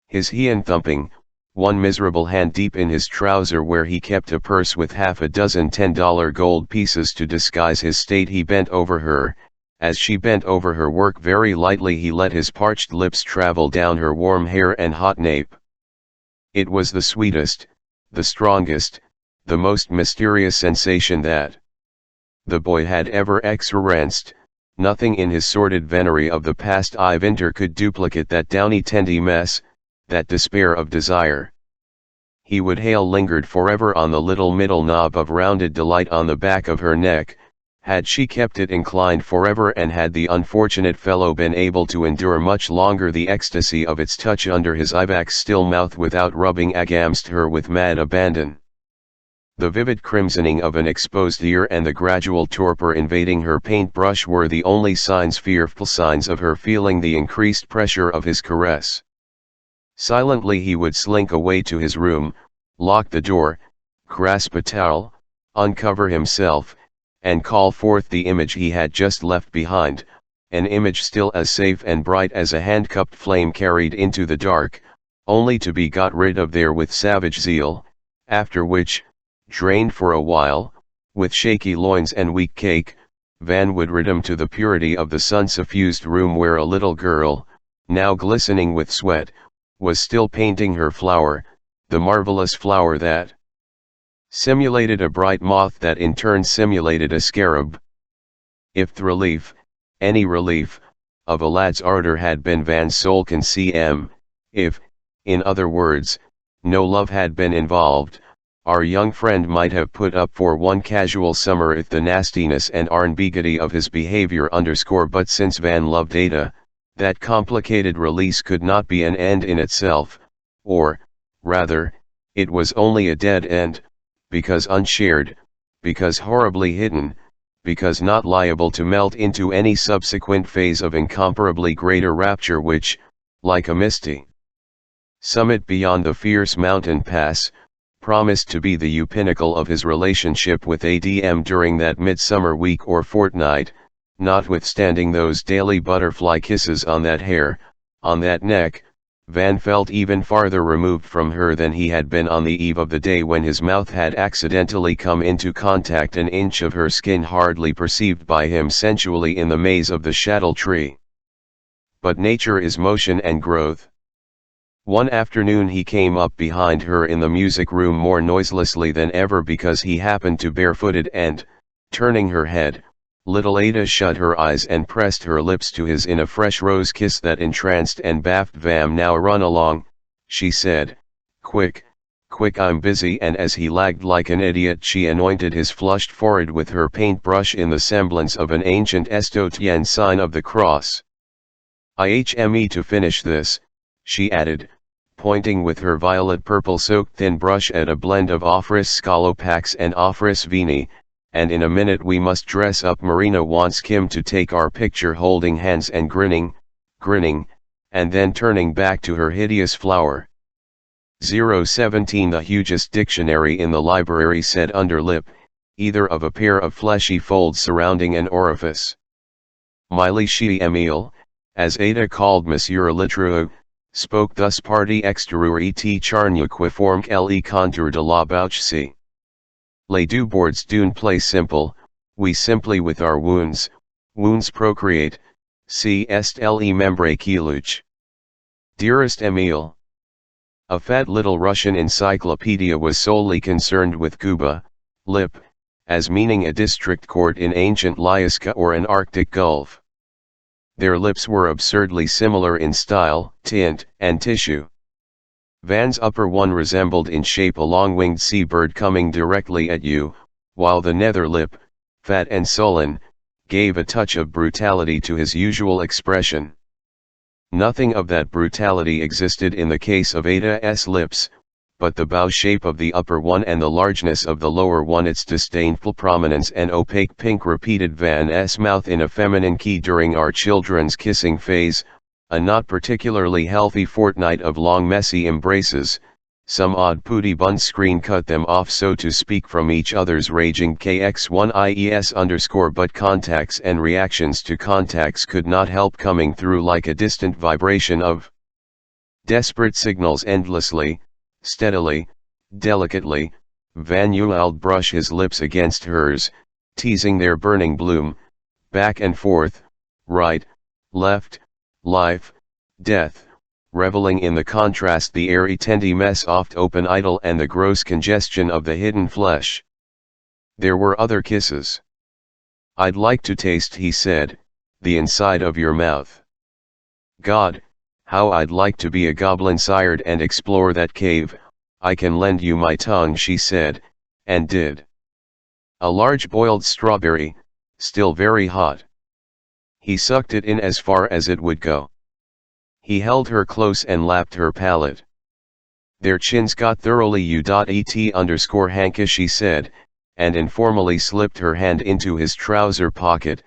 His hean thumping, one miserable hand deep in his trouser where he kept a purse with half a dozen $10 gold pieces to disguise his state, he bent over her. As she bent over her work very lightly, he let his parched lips travel down her warm hair and hot nape. It was the sweetest, the strongest, the most mysterious sensation that the boy had ever experienced. Nothing in his sordid venery of the past winter could duplicate that downy tenderness, that despair of desire. He would hail lingered forever on the little middle knob of rounded delight on the back of her neck, had she kept it inclined forever, and had the unfortunate fellow been able to endure much longer the ecstasy of its touch under his Ivax's still mouth without rubbing against her with mad abandon. The vivid crimsoning of an exposed ear and the gradual torpor invading her paintbrush were the only signs, fearful signs, of her feeling the increased pressure of his caress. Silently he would slink away to his room, lock the door, grasp a towel, uncover himself, and call forth the image he had just left behind, an image still as safe and bright as a hand-cupped flame carried into the dark, only to be got rid of there with savage zeal, after which, drained for a while, with shaky loins and weak cake, Van would return to the purity of the sun-suffused room where a little girl, now glistening with sweat, was still painting her flower, the marvelous flower that simulated a bright moth that in turn simulated a scarab. If the relief, any relief, of a lad's ardor had been Van's sole concern, if, in other words, no love had been involved, our young friend might have put up for one casual summer if the nastiness and ambiguity of his behavior but since Van loved Ada, that complicated release could not be an end in itself, or, rather, it was only a dead end, because unshared, because horribly hidden, because not liable to melt into any subsequent phase of incomparably greater rapture which, like a misty summit beyond the fierce mountain pass, promised to be the pinnacle of his relationship with Adm during that midsummer week or fortnight, notwithstanding those daily butterfly kisses on that hair, on that neck. Van felt even farther removed from her than he had been on the eve of the day when his mouth had accidentally come into contact an inch of her skin hardly perceived by him sensually in the maze of the chattel tree. But nature is motion and growth. One afternoon he came up behind her in the music room more noiselessly than ever because he happened to barefooted and, turning her head, little Ada shut her eyes and pressed her lips to his in a fresh rose kiss that entranced and baffled Vam. "Now run along," she said, "quick, quick, I'm busy," and as he lagged like an idiot she anointed his flushed forehead with her paintbrush in the semblance of an ancient Estotien sign of the cross. "IHME to finish this," she added, pointing with her violet-purple soaked thin brush at a blend of Ophrys Scalopax and Ophrys Vini, "and in a minute we must dress up. Marina wants Kim to take our picture holding hands and grinning, and then turning back to her hideous flower." 017 The hugest dictionary in the library said underlip, either of a pair of fleshy folds surrounding an orifice. Miley She Emile, as Ada called Monsieur Littreux, spoke thus: party extérieur et charne qui forme le contour de la bouche. Les deux bords d'une plaie simple, we simply with our wounds procreate, si est le membre qui luche. Dearest Emile. A fat little Russian encyclopedia was solely concerned with Kuba, lip, as meaning a district court in ancient Lyaska or an Arctic gulf. Their lips were absurdly similar in style, tint, and tissue. Van's upper one resembled in shape a long-winged seabird coming directly at you, while the nether lip, fat and sullen, gave a touch of brutality to his usual expression. Nothing of that brutality existed in the case of Ada's lips, but the bow shape of the upper one and the largeness of the lower one, its disdainful prominence and opaque pink, repeated Van's mouth in a feminine key during our children's kissing phase, a not particularly healthy fortnight of long messy embraces. Some odd pooty buns screen cut them off, so to speak, from each other's raging KX1IES_, but contacts and reactions to contacts could not help coming through like a distant vibration of desperate signals. Endlessly, steadily, delicately, Van Uwald brushed his lips against hers, teasing their burning bloom, back and forth, right, left, life, death, reveling in the contrast, the airy tenderness oft open idle, and the gross congestion of the hidden flesh. There were other kisses. "I'd like to taste," he said, "the inside of your mouth. God, how I'd like to be a goblin-sired and explore that cave. I can lend you my tongue," she said, and did. A large boiled strawberry, still very hot. He sucked it in as far as it would go. He held her close and lapped her palate. "Their chins got thoroughly U.et_hanky," she said, and informally slipped her hand into his trouser pocket,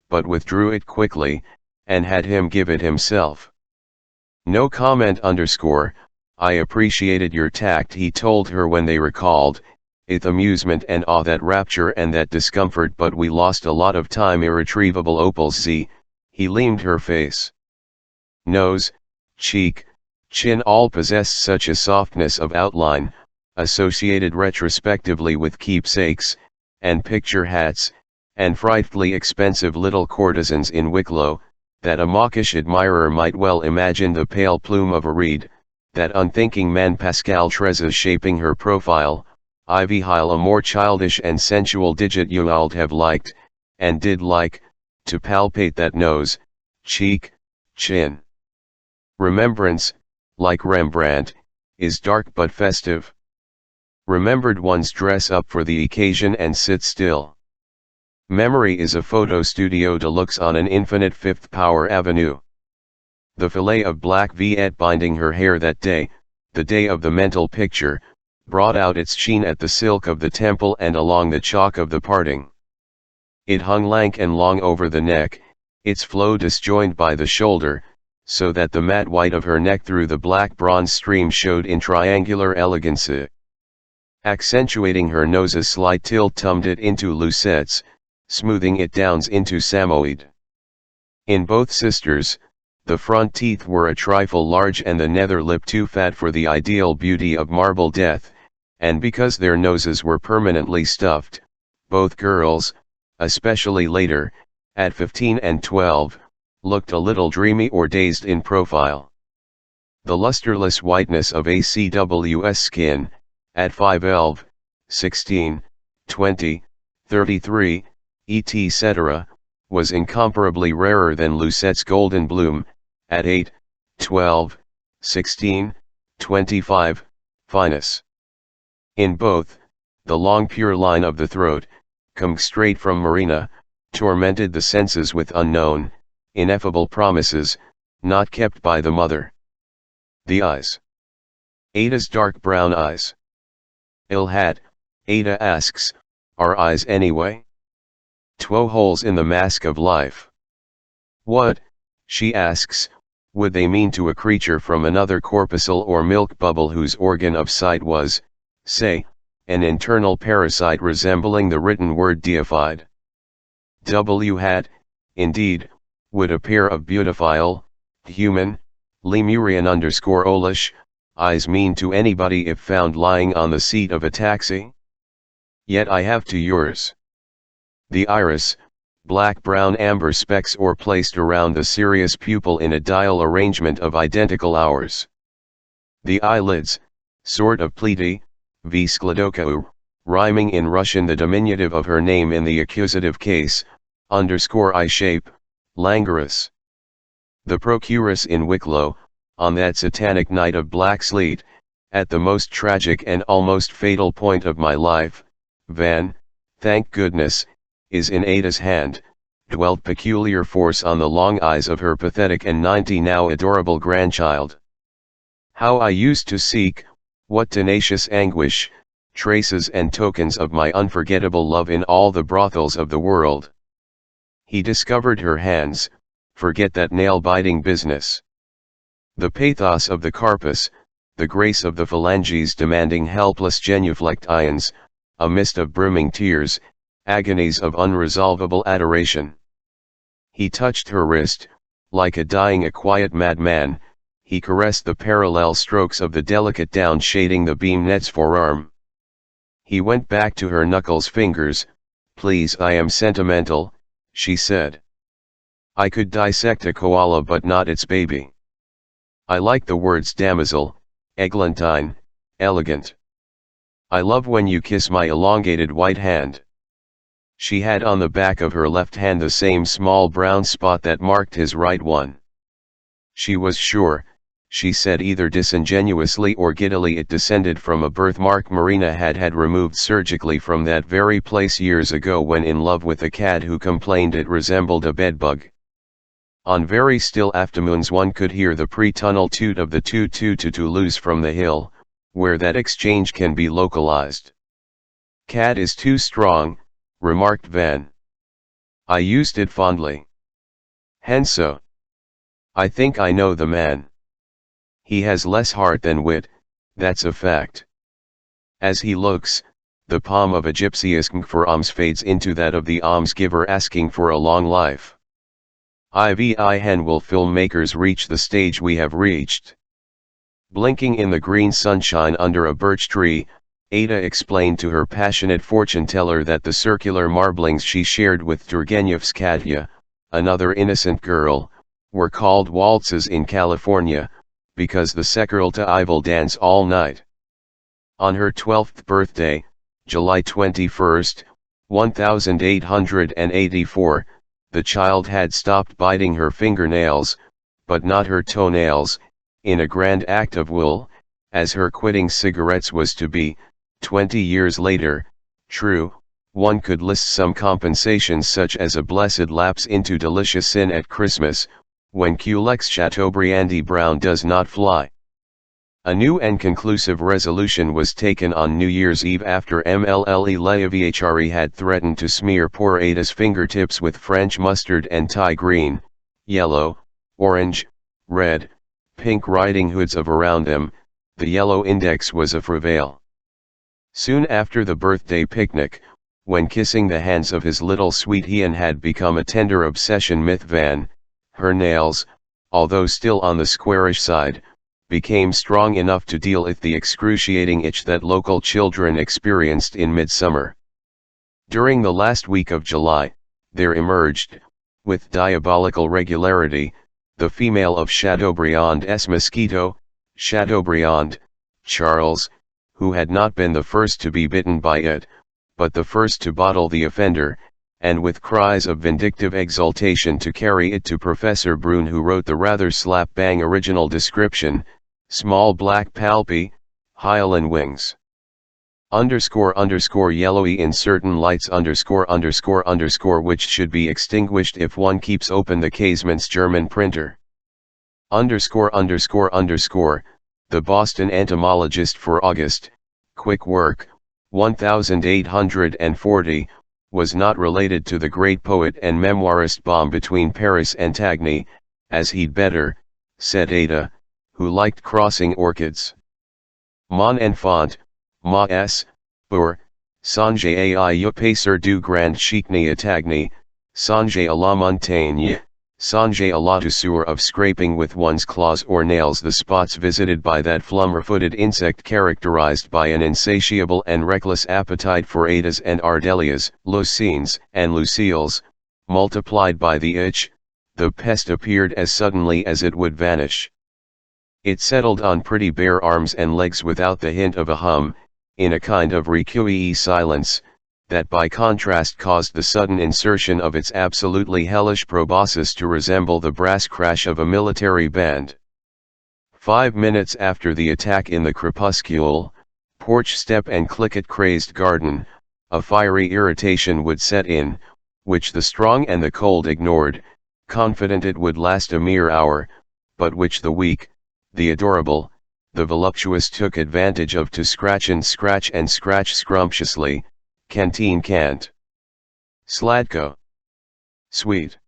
but withdrew it quickly, and had him give it himself. "No comment_, I appreciated your tact," he told her when they recalled it amusement and awe, that rapture and that discomfort, "but we lost a lot of time." "Irretrievable opals Z," He limned her face. Nose, cheek, chin all possessed such a softness of outline, associated retrospectively with keepsakes, and picture hats, and frightfully expensive little courtesans in Wicklow, that a mawkish admirer might well imagine the pale plume of a reed, that unthinking man Pascal Trezes shaping her profile, Ivy while a more childish and sensual digit you'd have liked, and did like, to palpate that nose, cheek, chin. Remembrance, like Rembrandt, is dark but festive. Remembered ones dress up for the occasion and sit still. Memory is a photo studio de luxe on an infinite Fifth Power Avenue. The fillet of black viette binding her hair that day, the day of the mental picture, brought out its sheen at the silk of the temple and along the chalk of the parting. It hung lank and long over the neck, its flow disjoined by the shoulder, so that the matte white of her neck through the black bronze stream showed in triangular elegance. Accentuating her nose's slight tilt tummed it into lucettes, smoothing it downs into Samoyed. In both sisters, the front teeth were a trifle large and the nether lip too fat for the ideal beauty of marble death, and because their noses were permanently stuffed, both girls, especially later, at 15 and 12, looked a little dreamy or dazed in profile. The lusterless whiteness of ACWS skin, at 5, 16, 20, 33, etc., was incomparably rarer than Lucette's golden bloom, at 8, 12, 16, 25, fineness. In both, the long pure line of the throat, come straight from Marina, tormented the senses with unknown, ineffable promises, not kept by the mother. The eyes. Ada's dark brown eyes. Ilhat, Ada asks, are eyes anyway? 'Two holes in the mask of life. What, she asks, would they mean to a creature from another corpuscle or milk bubble whose organ of sight was, say, an internal parasite resembling the written word deified? W had, indeed, would a pair of beautiful, human, Lemurian _Olish, eyes mean to anybody if found lying on the seat of a taxi? Yet I have to yours. The iris, black brown amber specks or placed around the serious pupil in a dial arrangement of identical hours. The eyelids, sort of pleaty, v skladokau, rhyming in Russian the diminutive of her name in the accusative case, _I shape, languorous. The procuress in Wicklow, on that satanic night of black sleet, at the most tragic and almost fatal point of my life, Van, thank goodness, is in Ada's hand, dwelt peculiar force on the long eyes of her pathetic and 90 now adorable grandchild. How I used to seek, what tenacious anguish, traces and tokens of my unforgettable love in all the brothels of the world. He discovered her hands, forget that nail-biting business. The pathos of the carpus, the grace of the phalanges demanding helpless genuflect ions, a mist of brimming tears, agonies of unresolvable adoration. He touched her wrist, like a dying a quiet madman, he caressed the parallel strokes of the delicate down shading the beam-net's forearm. He went back to her knuckles fingers, please I am sentimental, she said. I could dissect a koala but not its baby. I like the words damosel, eglantine, elegant. I love when you kiss my elongated white hand. She had on the back of her left hand the same small brown spot that marked his right one. She was sure, she said either disingenuously or giddily it descended from a birthmark Marina had removed surgically from that very place years ago when in love with a cat who complained it resembled a bedbug. On very still afternoons one could hear the pre-tunnel toot of the toot-toot-to-Toulouse from the hill, where that exchange can be localized. Cat is too strong, remarked Van. I used it fondly. Henso. I think I know the man. He has less heart than wit, that's a fact. As he looks, the palm of a gypsy asking for alms fades into that of the almsgiver asking for a long life. IVI hen will filmmakers reach the stage we have reached? Blinking in the green sunshine under a birch tree, Ada explained to her passionate fortune teller that the circular marblings she shared with Turgenev's Katya, another innocent girl, were called waltzes in California, because the Sekerlta Ival dance all night. On her 12th birthday, July 21, 1884, the child had stopped biting her fingernails, but not her toenails, in a grand act of will, as her quitting cigarettes was to be. 20 years later, true, one could list some compensations such as a blessed lapse into delicious sin at Christmas, when Culex Chateaubriand Brown does not fly. A new and conclusive resolution was taken on New Year's Eve after MLLE Leavichari had threatened to smear poor Ada's fingertips with French mustard and tie green, yellow, orange, red, pink riding hoods of around them. The yellow index was a travail. Soon after the birthday picnic, when kissing the hands of his little sweethean had become a tender obsession, Myth Van, her nails, although still on the squarish side, became strong enough to deal with the excruciating itch that local children experienced in midsummer. During the last week of July, there emerged, with diabolical regularity, the female of Chateaubriand's mosquito, Chateaubriand, Charles, who had not been the first to be bitten by it, but the first to bottle the offender, and with cries of vindictive exultation to carry it to Professor Brune, who wrote the rather slap-bang original description, small black palpi, hyaline wings. __yellowy in certain lights _____, which should be extinguished if one keeps open the casement's German printer. _____, the Boston entomologist for August, quick work, 1840, was not related to the great poet and memoirist bomb between Paris and Tagny, as he'd better, said Ada, who liked crossing orchids. Mon enfant, ma s, pour, songe à passer du grand chicne à Tagny, songe à la montagne, songe à la douceur of scraping with one's claws or nails the spots visited by that flummer-footed insect characterized by an insatiable and reckless appetite for Adas and Ardelias, Lucines and Lucilles, multiplied by the itch. The pest appeared as suddenly as it would vanish. It settled on pretty bare arms and legs without the hint of a hum, in a kind of recuii silence, that by contrast caused the sudden insertion of its absolutely hellish proboscis to resemble the brass crash of a military band. 5 minutes after the attack in the crepuscule, porch step and clicket-crazed garden, a fiery irritation would set in, which the strong and the cold ignored, confident it would last a mere hour, but which the weak, the adorable, the voluptuous took advantage of to scratch and scratch scrumptiously. Canteen can't. Sladko. Sweet.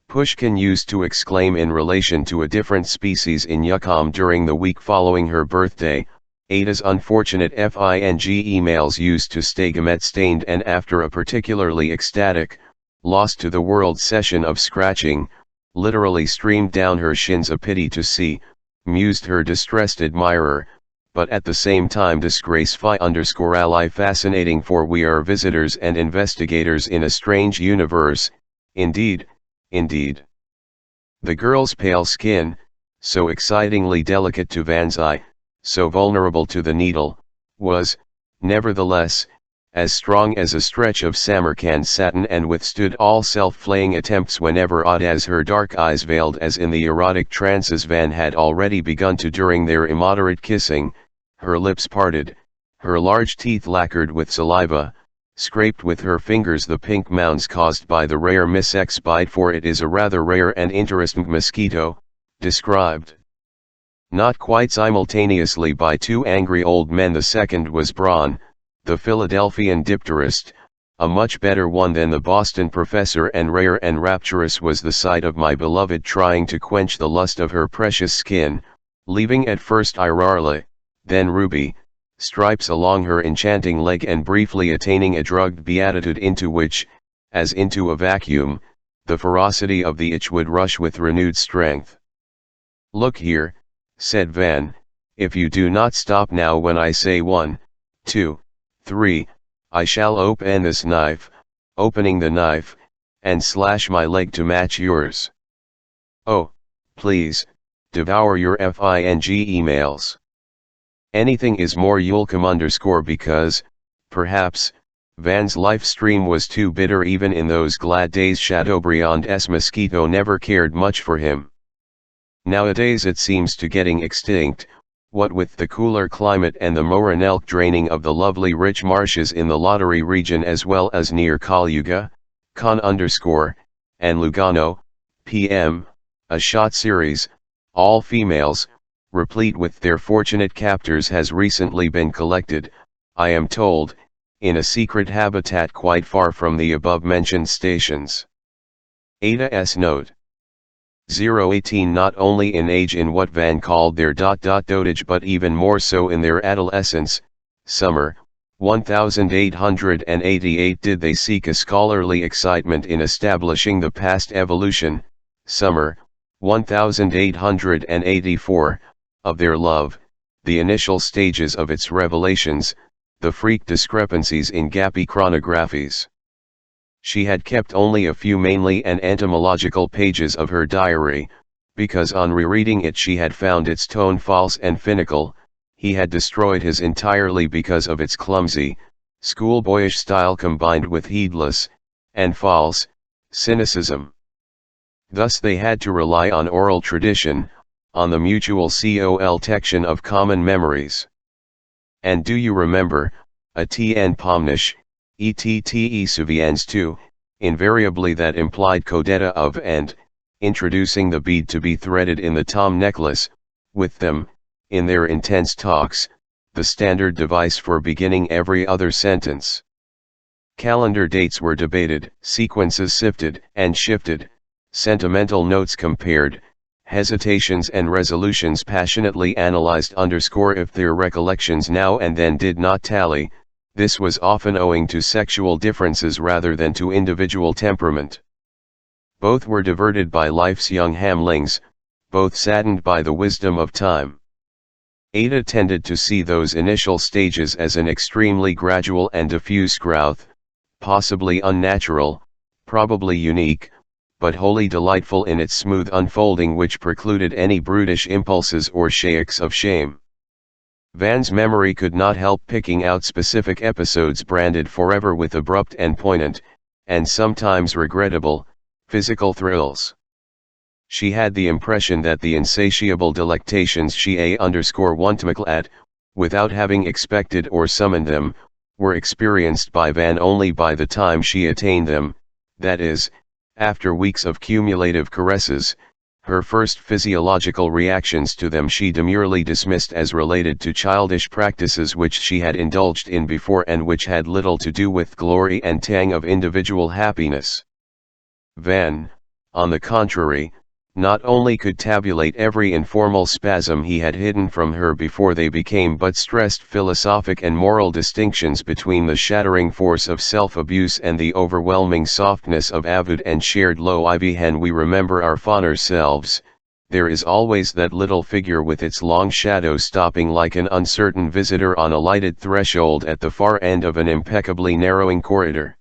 Pushkin used to exclaim in relation to a different species in Yukon during the week following her birthday. Ada's unfortunate FING emails used to stay gamete-stained, and after a particularly ecstatic, lost to the world session of scratching, literally streamed down her shins. A pity to see, mused her distressed admirer, but at the same time disgraceful_ally fascinating, for we are visitors and investigators in a strange universe, indeed, indeed. The girl's pale skin, so excitingly delicate to Van's eye, so vulnerable to the needle, was, nevertheless, as strong as a stretch of Samarkand satin, and withstood all self-flaying attempts whenever, odd as her dark eyes veiled as in the erotic trances Van had already begun to during their immoderate kissing, her lips parted, her large teeth lacquered with saliva, scraped with her fingers the pink mounds caused by the rare Miss X bite, for it is a rather rare and interesting mosquito, described not quite simultaneously by two angry old men. The second was Braun, the Philadelphian dipterist, a much better one than the Boston professor, and rare and rapturous was the sight of my beloved trying to quench the lust of her precious skin, leaving at first Irarle, then Ruby, stripes along her enchanting leg, and briefly attaining a drugged beatitude into which, as into a vacuum, the ferocity of the itch would rush with renewed strength. "Look here," said Van, "if you do not stop now when I say 1, 2, 3, I shall open this knife," opening the knife, "and slash my leg to match yours. Oh, please, devour your FING emails. Anything is more you'll come _ because, perhaps, Van's life stream was too bitter even in those glad days. Chateaubriand's mosquito never cared much for him. Nowadays it seems to getting extinct, what with the cooler climate and the Morinelk draining of the lovely rich marshes in the Lottery region as well as near Caluga, Con _ and Lugano, PM, a shot series, all females, replete with their fortunate captors has recently been collected, I am told, in a secret habitat quite far from the above-mentioned stations. Ada's note. 018 not only in age in what Van called their dotage but even more so in their adolescence, summer, 1888 did they seek a scholarly excitement in establishing the past evolution, summer, 1884, of their love, the initial stages of its revelations, the freak discrepancies in gappy chronographies. She had kept only a few mainly and entomological pages of her diary, because on rereading it she had found its tone false and finical. He had destroyed his entirely because of its clumsy, schoolboyish style combined with heedless, and false, cynicism. Thus they had to rely on oral tradition, on the mutual collection of common memories. And do you remember, Etienne Pomnish, Ette souviens tu, invariably that implied codetta of and, introducing the bead to be threaded in the tom necklace, with them, in their intense talks, the standard device for beginning every other sentence. Calendar dates were debated, sequences sifted and shifted, sentimental notes compared, hesitations and resolutions passionately analyzed if their recollections now and then did not tally. This was often owing to sexual differences rather than to individual temperament. Both were diverted by life's young hamlings, both saddened by the wisdom of time. Ada tended to see those initial stages as an extremely gradual and diffuse growth, possibly unnatural, probably unique, but wholly delightful in its smooth unfolding which precluded any brutish impulses or shakes of shame. Van's memory could not help picking out specific episodes branded forever with abrupt and poignant, and sometimes regrettable, physical thrills. She had the impression that the insatiable delectations she wanted at, without having expected or summoned them, were experienced by Van only by the time she attained them, that is, after weeks of cumulative caresses. Her first physiological reactions to them she demurely dismissed as related to childish practices which she had indulged in before and which had little to do with glory and tang of individual happiness. Van, on the contrary, not only could tabulate every informal spasm he had hidden from her before they became but stressed philosophic and moral distinctions between the shattering force of self-abuse and the overwhelming softness of avowed and shared low-ivy hen we remember our fonder selves, there is always that little figure with its long shadow stopping like an uncertain visitor on a lighted threshold at the far end of an impeccably narrowing corridor.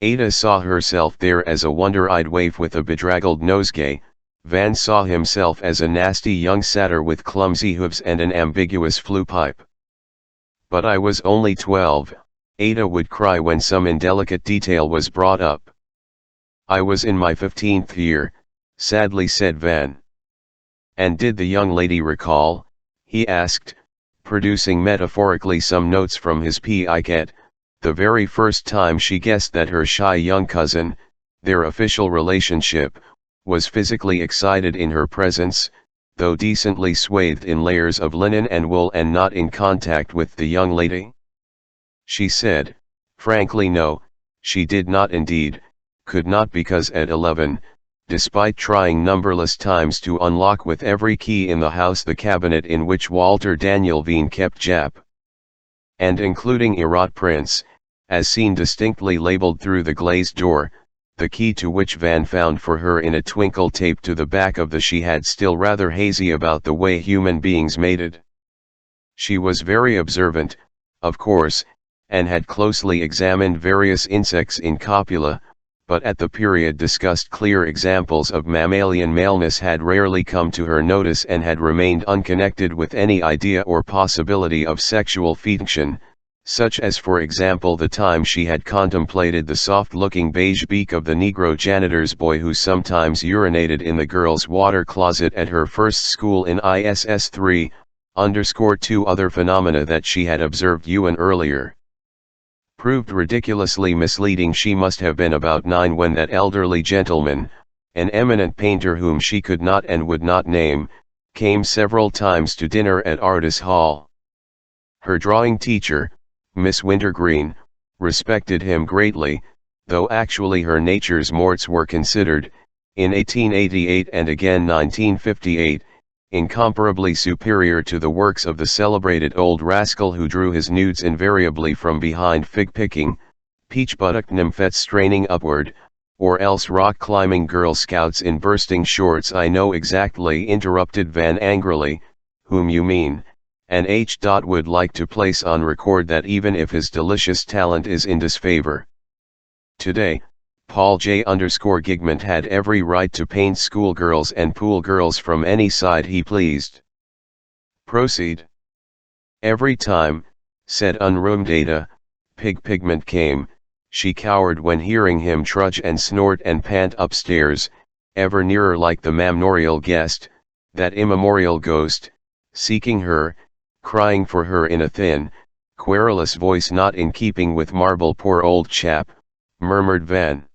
Ada saw herself there as a wonder-eyed waif with a bedraggled nosegay. Van saw himself as a nasty young satyr with clumsy hooves and an ambiguous flue pipe. "But I was only 12, Ada would cry when some indelicate detail was brought up. "I was in my 15th year, sadly said Van. "And did the young lady recall?" he asked, producing metaphorically some notes from his piquet, the very first time she guessed that her shy young cousin, their official relationship, was physically excited in her presence, though decently swathed in layers of linen and wool and not in contact with the young lady? She said, frankly no, she did not indeed, could not because at 11, despite trying numberless times to unlock with every key in the house the cabinet in which Walter Daniel Veen kept Jap, and including Erot Prince, as seen distinctly labeled through the glazed door, the key to which Van found for her in a twinkle taped to the back of the she had still rather hazy about the way human beings mated. She was very observant, of course, and had closely examined various insects in copula, but at the period discussed clear examples of mammalian maleness had rarely come to her notice and had remained unconnected with any idea or possibility of sexual function, such as for example the time she had contemplated the soft-looking beige beak of the Negro janitor's boy who sometimes urinated in the girls' water closet at her first school in ISS 3, _2 other phenomena that she had observed an earlier. Proved ridiculously misleading. She must have been about 9 when that elderly gentleman, an eminent painter whom she could not and would not name, came several times to dinner at Ardis Hall. Her drawing teacher, Miss Wintergreen, respected him greatly, though actually her nature's morts were considered, in 1888 and again 1958, incomparably superior to the works of the celebrated old rascal who drew his nudes invariably from behind fig-picking, peach-buttocked nymphets straining upward, or else rock-climbing Girl Scouts in bursting shorts. I know exactly, interrupted Van angrily, whom you mean, and H. would like to place on record that even if his delicious talent is in disfavor today, Paul J. Gigment had every right to paint schoolgirls and pool girls from any side he pleased. Proceed. Every time, said Unrumdata, Pigment came, she cowered when hearing him trudge and snort and pant upstairs, ever nearer like the memorial guest, that immemorial ghost, seeking her, crying for her in a thin, querulous voice not in keeping with marble. Poor old chap, murmured Van.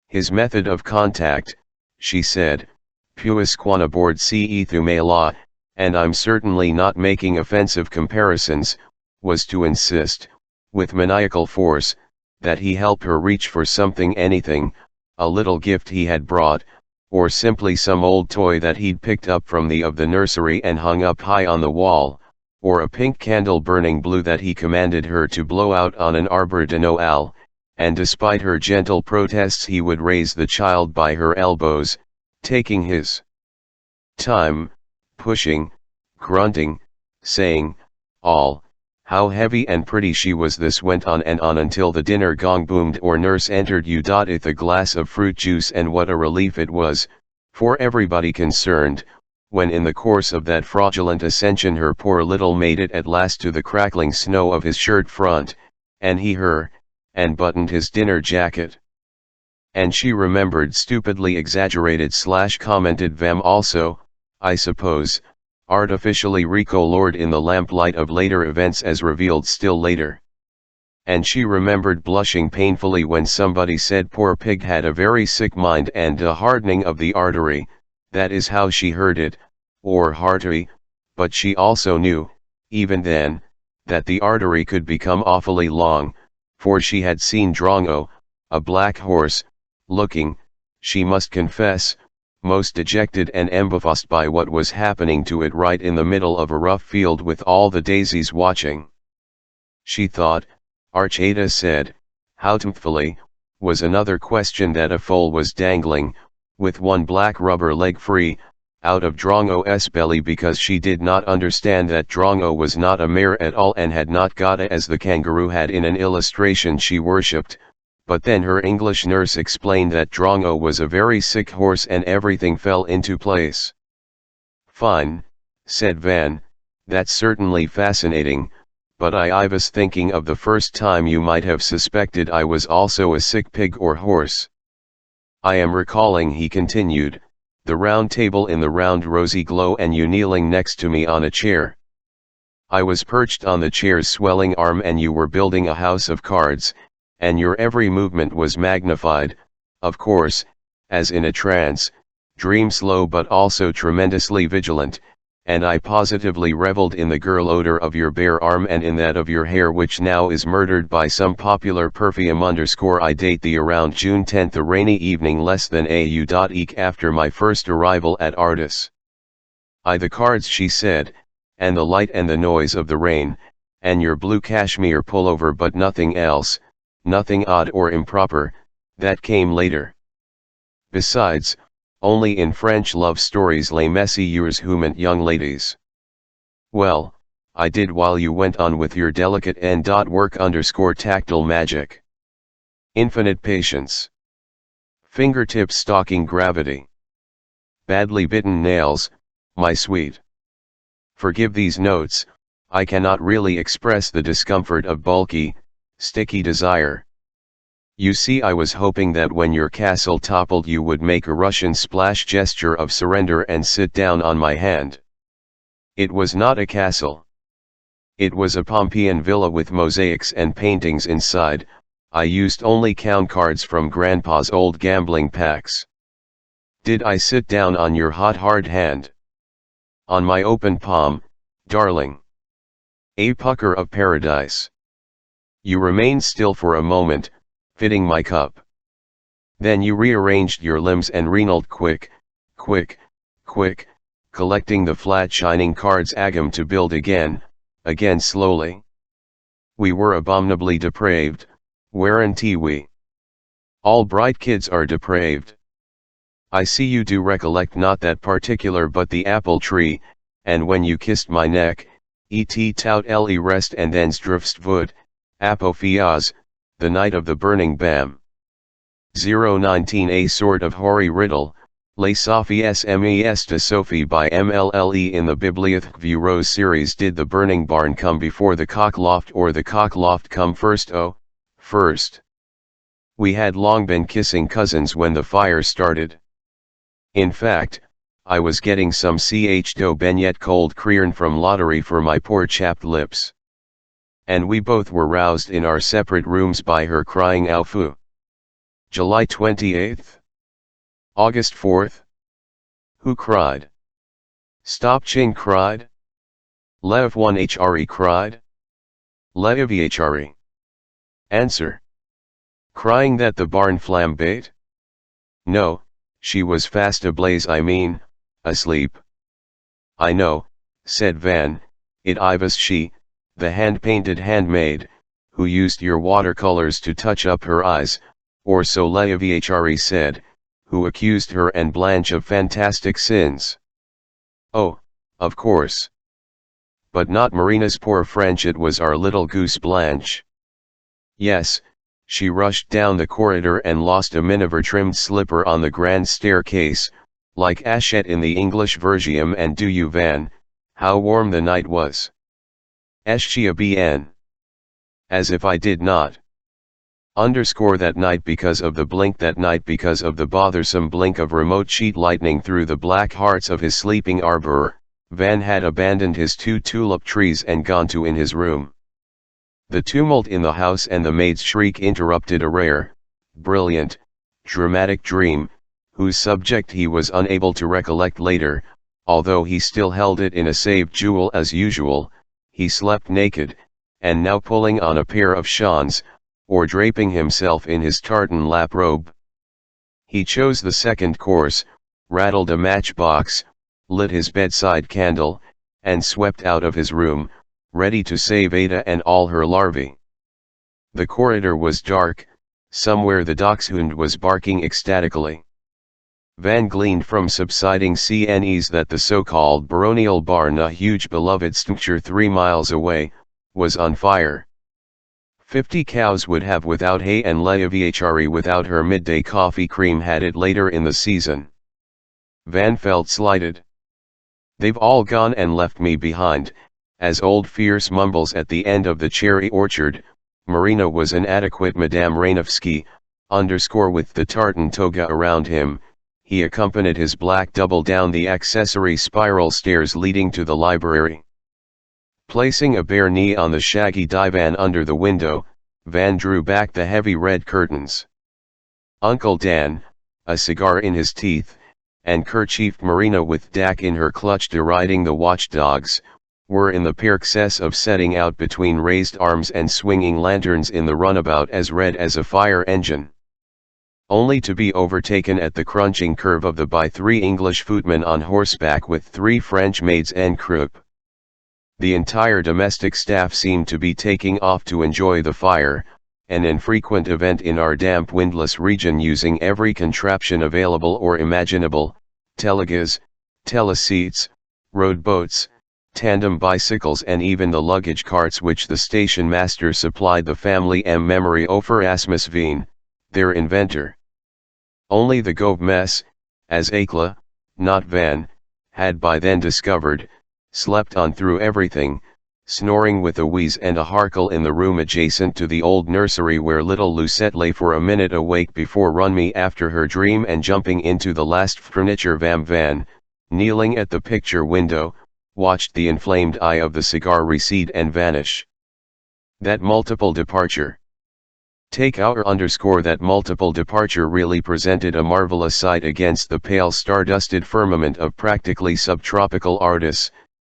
His method of contact, she said, puis quanabord ce thume la, and I'm certainly not making offensive comparisons, was to insist, with maniacal force, that he help her reach for something, anything, a little gift he had brought, or simply some old toy that he'd picked up from the nursery and hung up high on the wall, or a pink candle burning blue that he commanded her to blow out on an arbor de Noël. And despite her gentle protests he would raise the child by her elbows, taking his time, pushing, grunting, saying, "All, how heavy and pretty she was." This went on and on until the dinner gong boomed or nurse entered with a glass of fruit juice, and what a relief it was, for everybody concerned, when in the course of that fraudulent ascension her poor little made it at last to the crackling snow of his shirt front, and he her, and buttoned his dinner jacket. And she remembered stupidly exaggerated / commented Vam also, I suppose, artificially recolored in the lamplight of later events as revealed still later. And she remembered blushing painfully when somebody said poor pig had a very sick mind and a hardening of the artery, that is how she heard it, or artery, but she also knew, even then, that the artery could become awfully long, for she had seen Drongo, a black horse, looking, she must confess, most dejected and embarrassed by what was happening to it right in the middle of a rough field with all the daisies watching. She thought, Archada said, how temptfully, was another question that a foal was dangling, with one black rubber leg free, out of Drongo's belly, because she did not understand that Drongo was not a mare at all and had not got a as the kangaroo had in an illustration she worshipped, but then her English nurse explained that Drongo was a very sick horse and everything fell into place. Fine, said Van, that's certainly fascinating, but I was thinking of the first time you might have suspected I was also a sick pig or horse. I am recalling, he continued, the round table in the round rosy glow and you kneeling next to me on a chair. I was perched on the chair's swelling arm and you were building a house of cards, and your every movement was magnified, of course, as in a trance, dream slow but also tremendously vigilant, and I positively reveled in the girl odor of your bare arm and in that of your hair, which now is murdered by some popular perfume. I date the around June 10, a rainy evening less than eek after my first arrival at Ardis. The cards, she said, and the light and the noise of the rain, and your blue cashmere pullover, but nothing else, nothing odd or improper, That came later. Besides, only in French love stories les messieurs who meant young ladies. Well, I did while you went on with your delicate n.work_tactile magic. Infinite patience. Fingertips stalking gravity. Badly bitten nails, my sweet. Forgive these notes, I cannot really express the discomfort of bulky, sticky desire. You see, I was hoping that when your castle toppled you would make a Russian splash gesture of surrender and sit down on my hand. It was not a castle. It was a Pompeian villa with mosaics and paintings inside. I used only count cards from Grandpa's old gambling packs. Did I sit down on your hot hard hand? On my open palm, darling. A pucker of paradise. You remained still for a moment, fitting my cup. Then you rearranged your limbs and renaled quick, collecting the flat shining cards agam to build again slowly. We were abominably depraved, weren't we? All bright kids are depraved. I see you do recollect not that particular but the apple tree, and when you kissed my neck, et tout le rest and then strufstvud, apophias, the night of the burning bam. 019 A sort of hoary riddle, Les Sophies Mes de Sophie by MLLE in the Bibliothèque Vieux Rose series. Did the burning barn come before the cockloft or the cockloft come first? Oh, first. We had long been kissing cousins when the fire started. In fact, I was getting some do beignet cold cream from lottery for my poor chapped lips. And we both were roused in our separate rooms by her crying au feu. July 28th? August 4th? Who cried? Stop Ching cried? Lev 1HRE cried? Levihre. Answer. Crying that the barn flambait? No, she was fast ablaze, I mean, asleep. I know, said Van, it I was she, the hand-painted handmaid, who used your watercolors to touch up her eyes, or so Levihre said, who accused her and Blanche of fantastic sins. Oh, of course. But not Marina's poor French, it was our little goose Blanche. Yes, she rushed down the corridor and lost a miniver-trimmed slipper on the grand staircase, like Achette in the English Vergium. And do you, Van, how warm the night was. Eschia bn. As if I did not. Underscore that night because of the blink, that night because of the bothersome blink of remote sheet lightning through the black hearts of his sleeping Ardor. Van had abandoned his 2 tulip trees and gone to in his room. The tumult in the house and the maid's shriek interrupted a rare, brilliant, dramatic dream, whose subject he was unable to recollect later, although he still held it in a saved jewel as usual. He slept naked, and now pulling on a pair of shawls, or draping himself in his tartan lap robe. He chose the second course, rattled a matchbox, lit his bedside candle, and swept out of his room, ready to save Ada and all her larvae. The corridor was dark, somewhere the dachshund was barking ecstatically. Van gleaned from subsiding CNEs that the so-called baronial barn, a huge beloved structure 3 miles away, was on fire. 50 cows would have without hay, and Levihre without her midday coffee cream had it later in the season. Van felt slighted. They've all gone and left me behind, as old Fierce mumbles at the end of the cherry orchard. Marina was an adequate Madame Rainovsky, underscore with the tartan toga around him. He accompanied his black double down the accessory spiral stairs leading to the library. Placing a bare knee on the shaggy divan under the window, Van drew back the heavy red curtains. Uncle Dan, a cigar in his teeth, and kerchiefed Marina with Dak in her clutch deriding the watchdogs, were in the process of setting out between raised arms and swinging lanterns in the runabout as red as a fire engine. Only to be overtaken at the crunching curve of the by 3 English footmen on horseback with 3 French maids en croupe. The entire domestic staff seemed to be taking off to enjoy the fire, an infrequent event in our damp windless region, using every contraption available or imaginable, telegas, teleseats, road boats, tandem bicycles, and even the luggage carts which the station master supplied the family memory over Asmus Veen, their inventor. Only the Gove mess, as Akla, not Van, had by then discovered, slept on through everything, snoring with a wheeze and a harkle in the room adjacent to the old nursery, where little Lucette lay for a minute awake before run me after her dream and jumping into the last furniture van, kneeling at the picture window, watched the inflamed eye of the cigar recede and vanish. That multiple departure. Take our underscore that multiple departure really presented a marvelous sight against the pale star-dusted firmament of practically subtropical Ardor,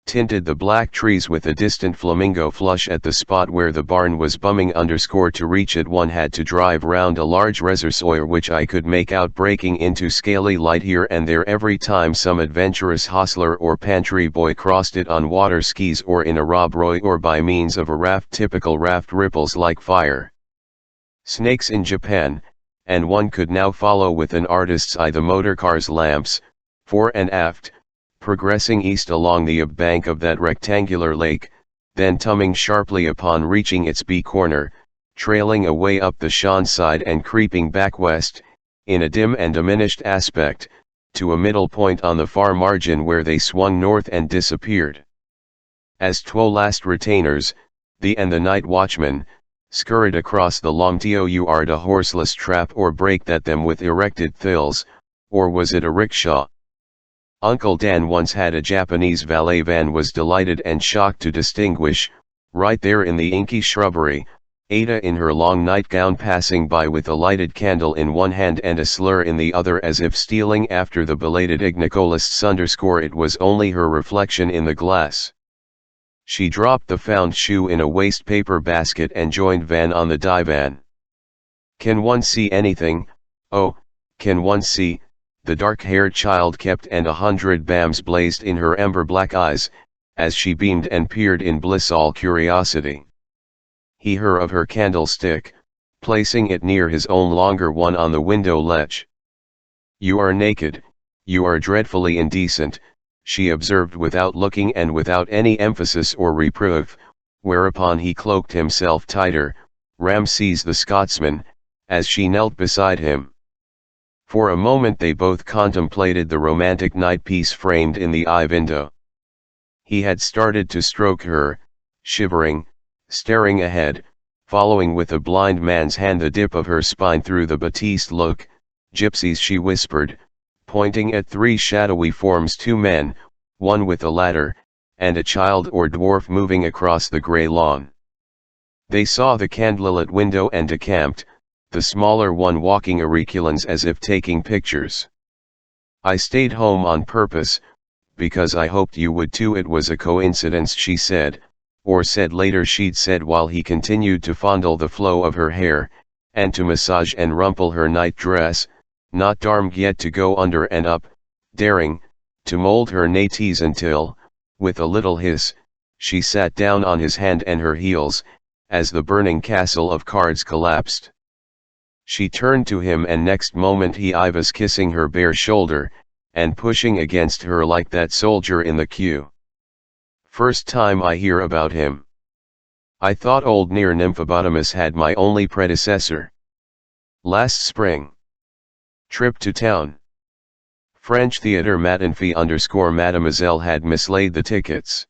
tinted the black trees with a distant flamingo flush at the spot where the barn was bumming underscore. To reach it one had to drive round a large reservoir which I could make out breaking into scaly light here and there every time some adventurous hostler or pantry boy crossed it on water skis or in a Rob Roy or by means of a raft. Typical raft ripples like fire snakes in Japan, and one could now follow with an artist's eye the motorcar's lamps, fore and aft, progressing east along the bank of that rectangular lake, then tumbling sharply upon reaching its B corner, trailing away up the Shan side and creeping back west, in a dim and diminished aspect, to a middle point on the far margin where they swung north and disappeared. As 2 last retainers, the and the night watchman, scurried across the long tour a horseless trap or braked at them with erected thills, or was it a rickshaw? Uncle Dan once had a Japanese valet van, was delighted and shocked to distinguish, right there in the inky shrubbery, Ada in her long nightgown passing by with a lighted candle in one hand and a slur in the other, as if stealing after the belated Ignacolists underscore. It was only her reflection in the glass. She dropped the found shoe in a waste paper basket and joined Van on the divan. "Can one see anything? Oh, can one see?" the dark-haired child kept, and 100 bams blazed in her ember-black eyes, as she beamed and peered in blissful curiosity. He her of her candlestick, placing it near his own longer one on the window ledge. "You are naked, you are dreadfully indecent," she observed without looking and without any emphasis or reproof, whereupon he cloaked himself tighter, Ramses the Scotsman, as she knelt beside him. For a moment they both contemplated the romantic night piece framed in the eye window. He had started to stroke her, shivering, staring ahead, following with a blind man's hand the dip of her spine through the batiste. "Look, gypsies," she whispered, pointing at 3 shadowy forms, 2 men, one with a ladder, and a child or dwarf moving across the grey lawn. They saw the candlelit window and decamped, the smaller one walking auriculans as if taking pictures. "I stayed home on purpose, because I hoped you would too." "It was a coincidence," she said, or said later she'd said, while he continued to fondle the flow of her hair, and to massage and rumple her night dress, not darmed yet to go under and up, daring, to mold her nates until, with a little hiss, she sat down on his hand and her heels, as the burning castle of cards collapsed. She turned to him, and next moment he was kissing her bare shoulder, and pushing against her like that soldier in the queue. "First time I hear about him. I thought old Near Nymphobotamus had my only predecessor. Last spring. Trip to town. French theatre matinfee underscore mademoiselle had mislaid the tickets.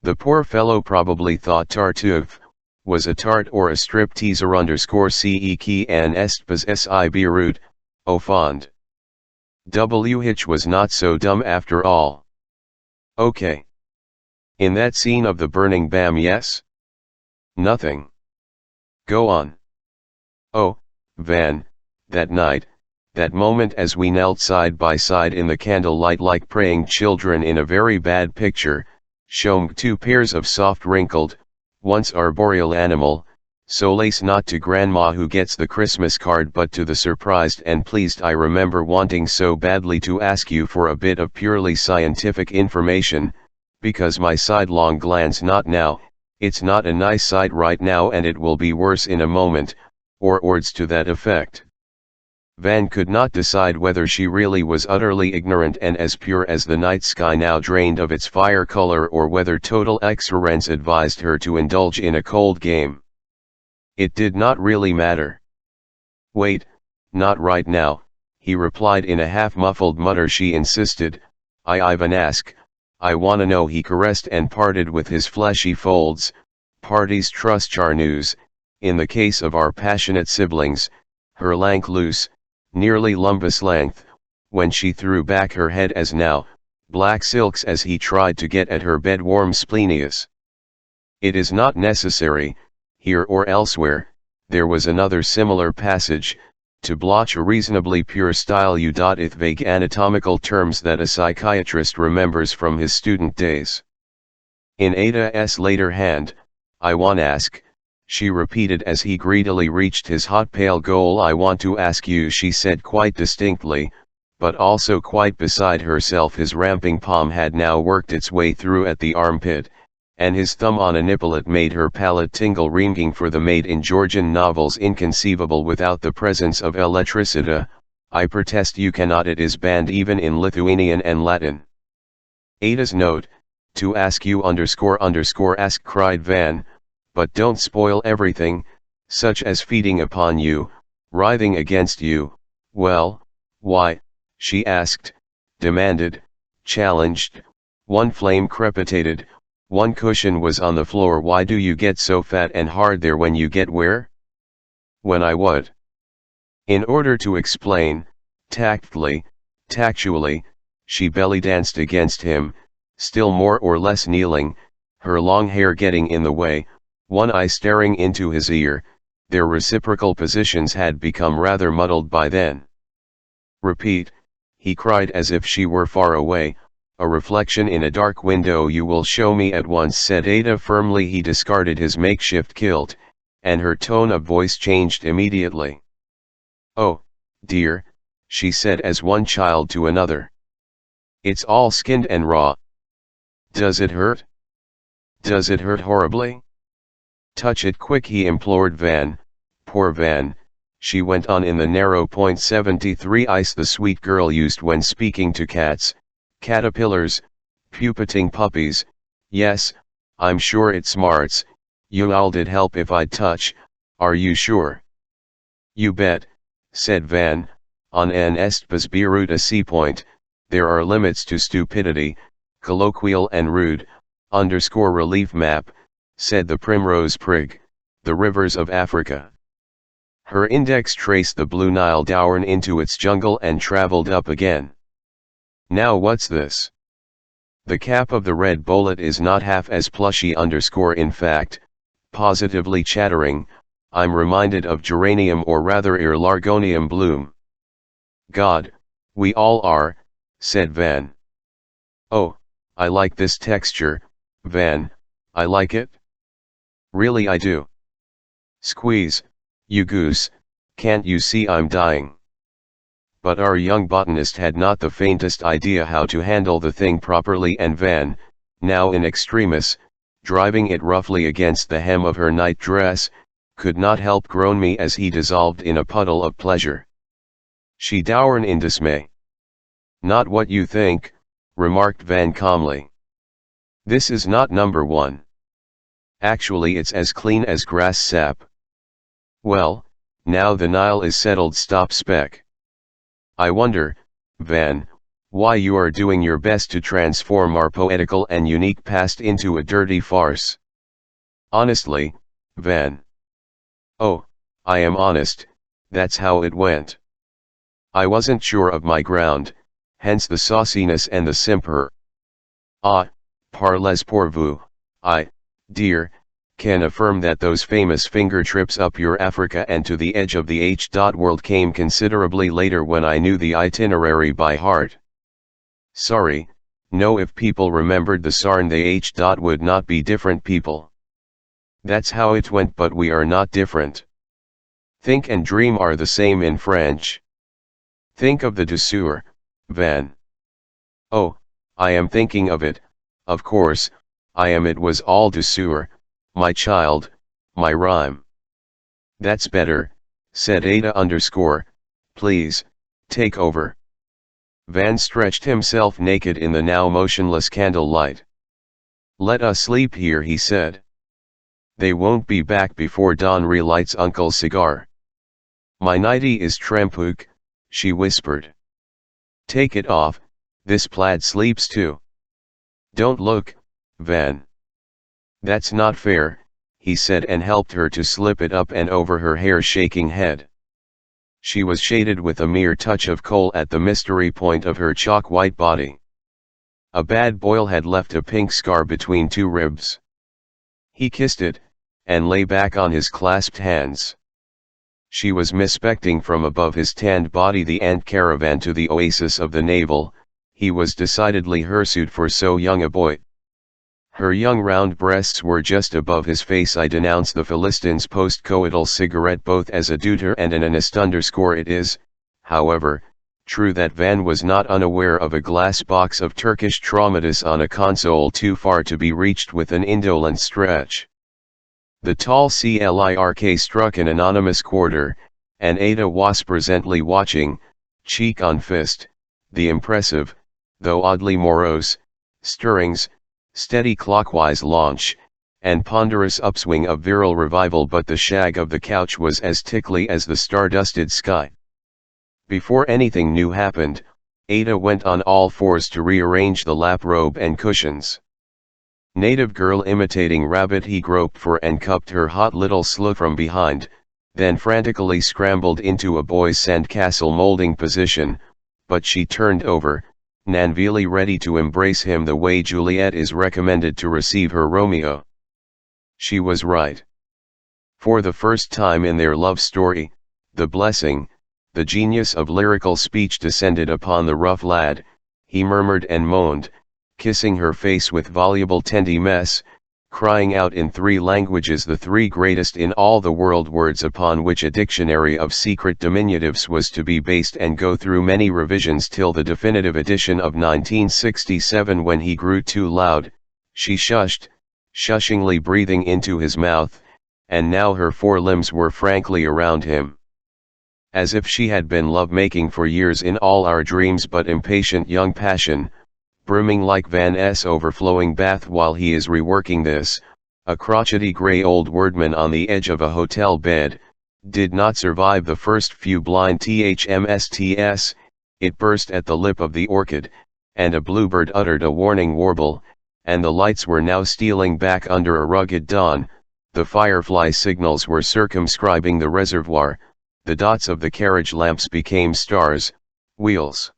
The poor fellow probably thought Tartuffe was a tart or a strip teaser underscore ce qui en est pas si Beirut, au fond. W. Hitch was not so dumb after all. Okay. In that scene of the burning bam, yes? Nothing. Go on. Oh, Van, that night, that moment as we knelt side by side in the candlelight like praying children in a very bad picture, showing 2 pairs of soft wrinkled, once arboreal animal, solace not to grandma who gets the Christmas card but to the surprised and pleased. I remember wanting so badly to ask you for a bit of purely scientific information, because my sidelong glance not now, It's not a nice sight right now and it will be worse in a moment, or words to that effect. Van could not decide whether she really was utterly ignorant and as pure as the night sky now drained of its fire color, or whether total ignorance advised her to indulge in a cold game. It did not really matter. Wait, not right now, he replied in a half-muffled mutter. She insisted. Ivan ask, I wanna know. He caressed and parted with his fleshy folds. Parties trust Charnews, in the case of our passionate siblings, her lank loose, nearly lumbus length, when she threw back her head as now, black silks as he tried to get at her bed-warm spleenius. It is not necessary, here or elsewhere, there was another similar passage, to blotch a reasonably pure style with vague anatomical terms that a psychiatrist remembers from his student days. In Ada's later hand, I want ask, she repeated as he greedily reached his hot pale goal. I want to ask you, she said quite distinctly, but also quite beside herself. His ramping palm had now worked its way through at the armpit, and his thumb on a nipple made her palate tingle, ringing for the maid in Georgian novels inconceivable without the presence of electricity. I protest you cannot, it is banned even in Lithuanian and Latin. Ada's note, to ask you _ ask, cried Van, but don't spoil everything, such as feeding upon you, writhing against you. Well, why, she asked, demanded, challenged. One flame crepitated, one cushion was on the floor. Why do you get so fat and hard there when you get where? When I what? In order to explain, tactfully, tactually, she belly danced against him, still more or less kneeling, her long hair getting in the way, one eye staring into his ear. Their reciprocal positions had become rather muddled by then. Repeat, he cried as if she were far away, a reflection in a dark window. You will show me at once, said Ada firmly. He discarded his makeshift kilt, and her tone of voice changed immediately. Oh, dear, she said as one child to another. It's all skinned and raw. Does it hurt? Does it hurt horribly? Touch it quick, he implored Van. Poor Van, she went on in the narrow .73 ice the sweet girl used when speaking to cats, caterpillars, pupating puppies. Yes, I'm sure it smarts. You all did help if I'd touch, are you sure? You bet, said Van, on an Estbas Beirut C point, there are limits to stupidity, colloquial and rude, _relief map, said the primrose prig, the rivers of Africa. Her index traced the blue Nile down into its jungle and traveled up again. Now what's this? The cap of the red bolet is not half as plushy _ in fact, positively chattering, I'm reminded of geranium or rather Largonium bloom. God, we all are, said Van. Oh, I like this texture, Van, I like it. Really I do. Squeeze, you goose, can't you see I'm dying? But our young botanist had not the faintest idea how to handle the thing properly, and Van, now in extremis, driving it roughly against the hem of her night dress, could not help groan me as he dissolved in a puddle of pleasure. She down in dismay. Not what you think, remarked Van calmly. This is not number one. Actually it's as clean as grass sap. Well, now the Nile is settled. Stop spec. I wonder, Van, why you are doing your best to transform our poetical and unique past into a dirty farce. Honestly, Van. Oh, I am honest, that's how it went. I wasn't sure of my ground, hence the sauciness and the simper. Ah, parlez pour vous, I, dear, can affirm that those famous finger trips up your Africa and to the edge of the world came considerably later when I knew the itinerary by heart. Sorry, no, if people remembered the Sarn they would not be different people. That's how it went, but we are not different. Think and dream are the same in French. Think of the douceur, Van. Oh, I am thinking of it, of course, I am. It was all douceur, My child, my rhyme. That's better, said Ada _, please, take over. Van stretched himself naked in the now motionless candlelight. Let us sleep here, he said. They won't be back before dawn, relights Uncle's cigar. My nightie is trempuk, she whispered. Take it off, this plaid sleeps too. Don't look, Van. That's not fair, he said, and helped her to slip it up and over her hair-shaking head. She was shaded with a mere touch of kohl at the mystery point of her chalk-white body. A bad boil had left a pink scar between two ribs. He kissed it, and lay back on his clasped hands. She was inspecting from above his tanned body the ant caravan to the oasis of the navel. He was decidedly hirsute for so young a boy. Her young round breasts were just above his face. I denounce the Philistine's post-coital cigarette both as a deuter and an honest _. It is, however, true that Van was not unaware of a glass box of Turkish traumatis on a console too far to be reached with an indolent stretch. The tall clerk struck an anonymous quarter, and Ada was presently watching, cheek on fist, the impressive, though oddly morose, stirrings, steady clockwise launch, and ponderous upswing of virile revival, but the shag of the couch was as tickly as the star-dusted sky. Before anything new happened, Ada went on all fours to rearrange the lap robe and cushions. Native girl imitating rabbit, he groped for and cupped her hot little slut from behind, then frantically scrambled into a boy's sandcastle molding position, but she turned over, Nanvili ready to embrace him the way Juliet is recommended to receive her Romeo. She was right. For the first time in their love story, the blessing, the genius of lyrical speech descended upon the rough lad. He murmured and moaned, kissing her face with voluble tenderness, crying out in three languages, the three greatest in all the world, words upon which a dictionary of secret diminutives was to be based and go through many revisions till the definitive edition of 1967, when he grew too loud. She shushed, shushingly breathing into his mouth, and now her four limbs were frankly around him. As if she had been love-making for years in all our dreams, but impatient young passion, brimming like Van's overflowing bath while he is reworking this, a crotchety grey old wordman on the edge of a hotel bed, did not survive the first few blind THMSTS, it burst at the lip of the orchid, and a bluebird uttered a warning warble, and the lights were now stealing back under a rugged dawn, the firefly signals were circumscribing the reservoir, the dots of the carriage lamps became stars, wheels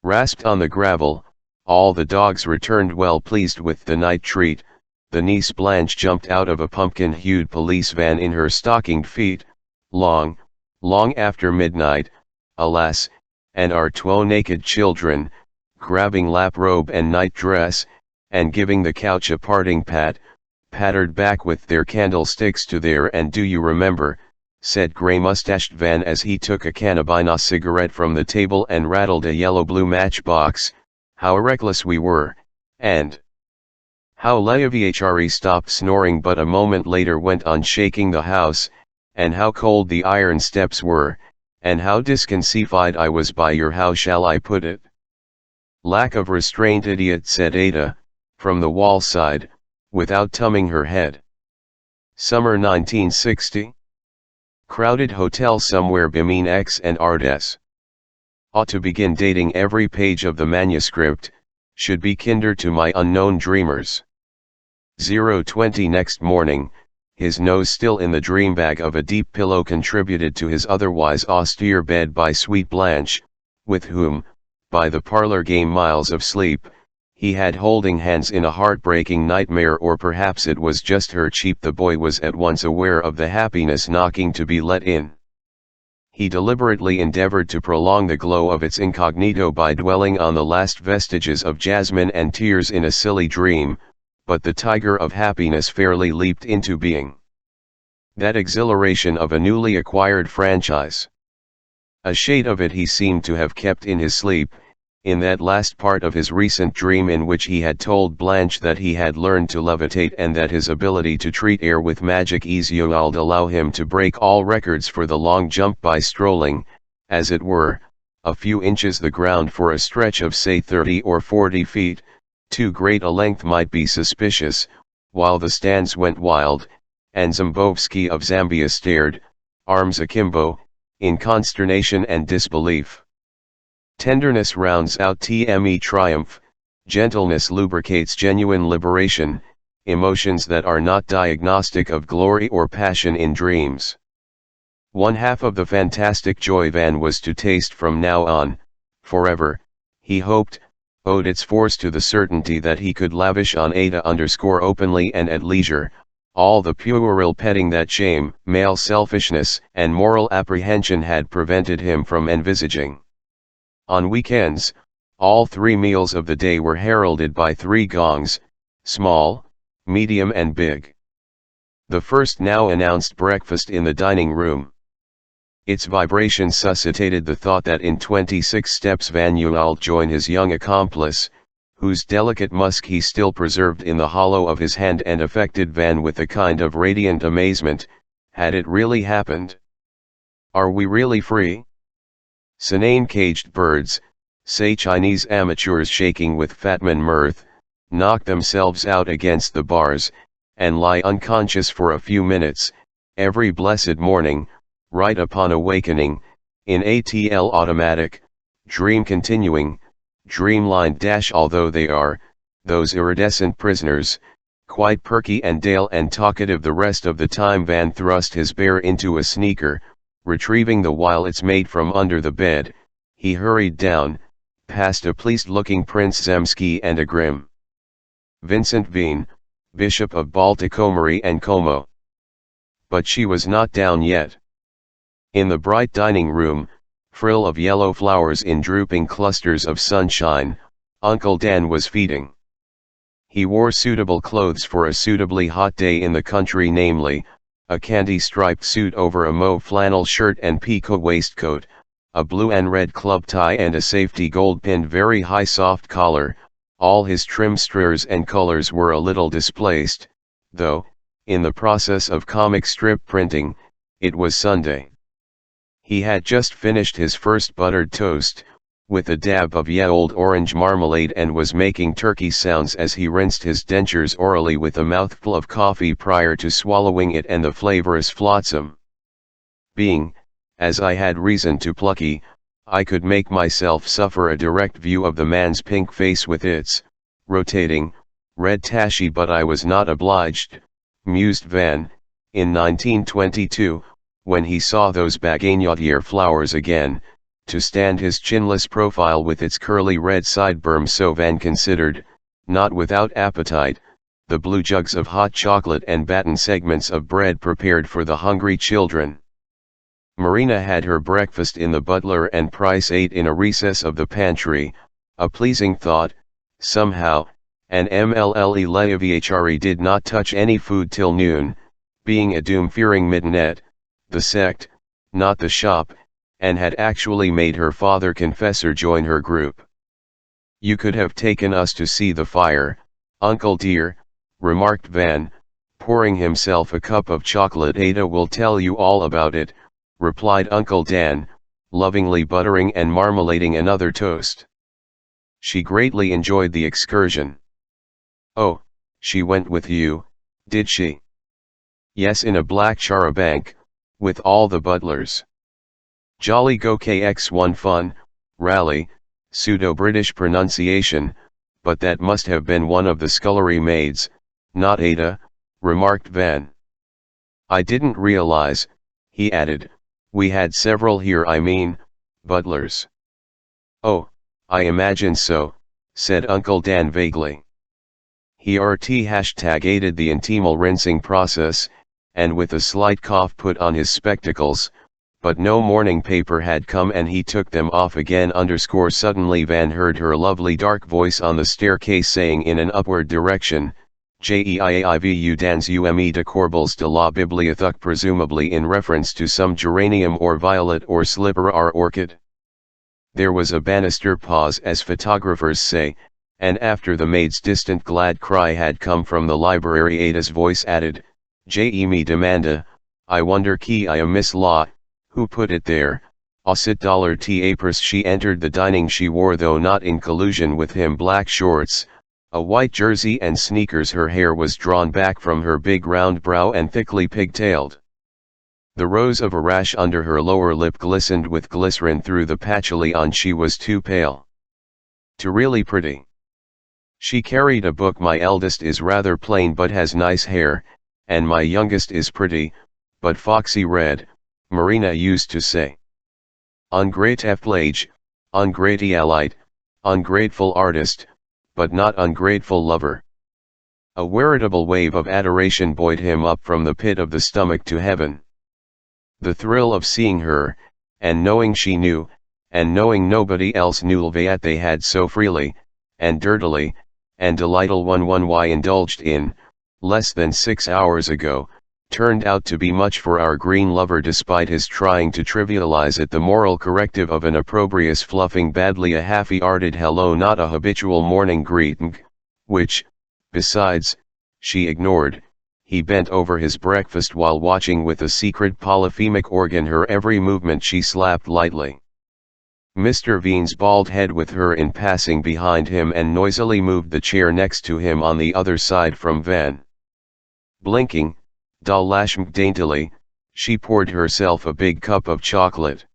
rasped on the gravel. All the dogs returned well pleased with the night treat. The niece Blanche jumped out of a pumpkin-hued police van in her stockinged feet, long after midnight, alas, and our 2 naked children, grabbing lap robe and night dress, and giving the couch a parting pat, pattered back with their candlesticks to their "And do you remember," said grey-mustached Van as he took a cannabina cigarette from the table and rattled a yellow-blue matchbox. How reckless we were, and how Leovichari stopped snoring but a moment later went on shaking the house, and how cold the iron steps were, and how disconcerted I was by your, how shall I put it, lack of restraint, idiot, said Ada, from the wall side, without tumming her head. Summer 1960? Crowded hotel somewhere between X and Ardes. Ought to begin dating every page of the manuscript, should be kinder to my unknown dreamers. 020 next morning, his nose still in the dream bag of a deep pillow contributed to his otherwise austere bed by sweet Blanche, with whom, by the parlor game miles of sleep, he had holding hands in a heartbreaking nightmare, or perhaps it was just her cheap. The boy was at once aware of the happiness knocking to be let in. He deliberately endeavored to prolong the glow of its incognito by dwelling on the last vestiges of jasmine and tears in a silly dream, but the tiger of happiness fairly leaped into being. That exhilaration of a newly acquired franchise. A shade of it he seemed to have kept in his sleep, in that last part of his recent dream in which he had told Blanche that he had learned to levitate and that his ability to treat air with magic ease would allow him to break all records for the long jump by strolling, as it were, a few inches the ground for a stretch of say 30 or 40 feet, too great a length might be suspicious, while the stands went wild, and Zambovsky of Zambia stared, arms akimbo, in consternation and disbelief. Tenderness rounds out TME triumph, gentleness lubricates genuine liberation, emotions that are not diagnostic of glory or passion in dreams. One half of the fantastic joy Van was to taste from now on, forever, he hoped, owed its force to the certainty that he could lavish on Ada openly and at leisure, all the puerile petting that shame, male selfishness, and moral apprehension had prevented him from envisaging. On weekends, all 3 meals of the day were heralded by 3 gongs, small, medium and big. The first now announced breakfast in the dining room. Its vibration suscitated the thought that in 26 steps Van Uwald join his young accomplice, whose delicate musk he still preserved in the hollow of his hand, and affected Van with a kind of radiant amazement. Had it really happened? Are we really free? Senane caged birds, say Chinese amateurs shaking with Fatman mirth, knock themselves out against the bars, and lie unconscious for a few minutes, every blessed morning, right upon awakening, in ATL automatic, dream continuing, dreamline dash. Although they are, those iridescent prisoners, quite perky and Dale and talkative the rest of the time. Van thrust his bear into a sneaker, retrieving the while its mate from under the bed. He hurried down, past a pleased-looking Prince Zemsky and a grim Vincent Veen, Bishop of Balticomary and Como. But she was not down yet. In the bright dining room, frill of yellow flowers in drooping clusters of sunshine, Uncle Dan was feeding. He wore suitable clothes for a suitably hot day in the country, namely, a candy-striped suit over a mauve flannel shirt and pico waistcoat, a blue and red club tie and a safety gold-pinned very high soft collar. All his trim stars and colors were a little displaced, though, in the process of comic strip printing, it was Sunday. He had just finished his first buttered toast, with a dab of ye old orange marmalade, and was making turkey sounds as he rinsed his dentures orally with a mouthful of coffee prior to swallowing it and the flavorous flotsam. Being, as I had reason to plucky, I could make myself suffer a direct view of the man's pink face with its rotating, red tashi, but I was not obliged, mused Van, in 1922, when he saw those Baganotier flowers again, to stand his chinless profile with its curly red sideburns. So Van considered, not without appetite, the blue jugs of hot chocolate and batten segments of bread prepared for the hungry children. Marina had her breakfast in the butler, and Price ate in a recess of the pantry, a pleasing thought, somehow, and Mlle Leovichari did not touch any food till noon, being a doom-fearing midnight, the sect, not the shop, and had actually made her father confessor join her group. "You could have taken us to see the fire, uncle dear," remarked Van, pouring himself a cup of chocolate. "Ada will tell you all about it," replied Uncle Dan, lovingly buttering and marmalading another toast. "She greatly enjoyed the excursion." "Oh, she went with you, did she?" "Yes, in a black charabanc, with all the butlers. Jolly go KX1 fun, rally, pseudo-British pronunciation, but that must have been one of the scullery maids, not Ada," remarked Van. "I didn't realize," he added, "we had several here, I mean, butlers." "Oh, I imagine so," said Uncle Dan vaguely. He #aided the intimal rinsing process, and with a slight cough put on his spectacles, but no morning paper had come and he took them off again. Suddenly Van heard her lovely dark voice on the staircase saying in an upward direction, "Jeiaivu dans ume de corbels de la bibliothèque," presumably in reference to some geranium or violet or slipper or orchid. There was a banister pause, as photographers say, and after the maid's distant glad cry had come from the library, Ada's voice added, "Je me demanda, I wonder qui I am Miss Law, who put it there, $8 apres." She entered the dining. She wore, though not in collusion with him, black shorts, a white jersey and sneakers. Her hair was drawn back from her big round brow and thickly pigtailed. The rose of a rash under her lower lip glistened with glycerin through the patchouli on. She was too pale to really pretty. She carried a book. "My eldest is rather plain but has nice hair, and my youngest is pretty, but foxy red," Marina used to say. Ungrateful, ungrateful artist, but not ungrateful lover. A veritable wave of adoration buoyed him up from the pit of the stomach to heaven. The thrill of seeing her, and knowing she knew, and knowing nobody else knew that they had so freely, and dirtily, and delightfully indulged in, less than 6 hours ago, turned out to be much for our green lover, despite his trying to trivialize it. The moral corrective of an opprobrious fluffing badly a half-hearted hello, not a habitual morning greeting, which, besides, she ignored. He bent over his breakfast while watching with a secret polyphemic organ her every movement. She slapped lightly Mr. Veen's bald head with her in passing behind him and noisily moved the chair next to him on the other side from Van. Blinking, daintily, she poured herself a big cup of chocolate.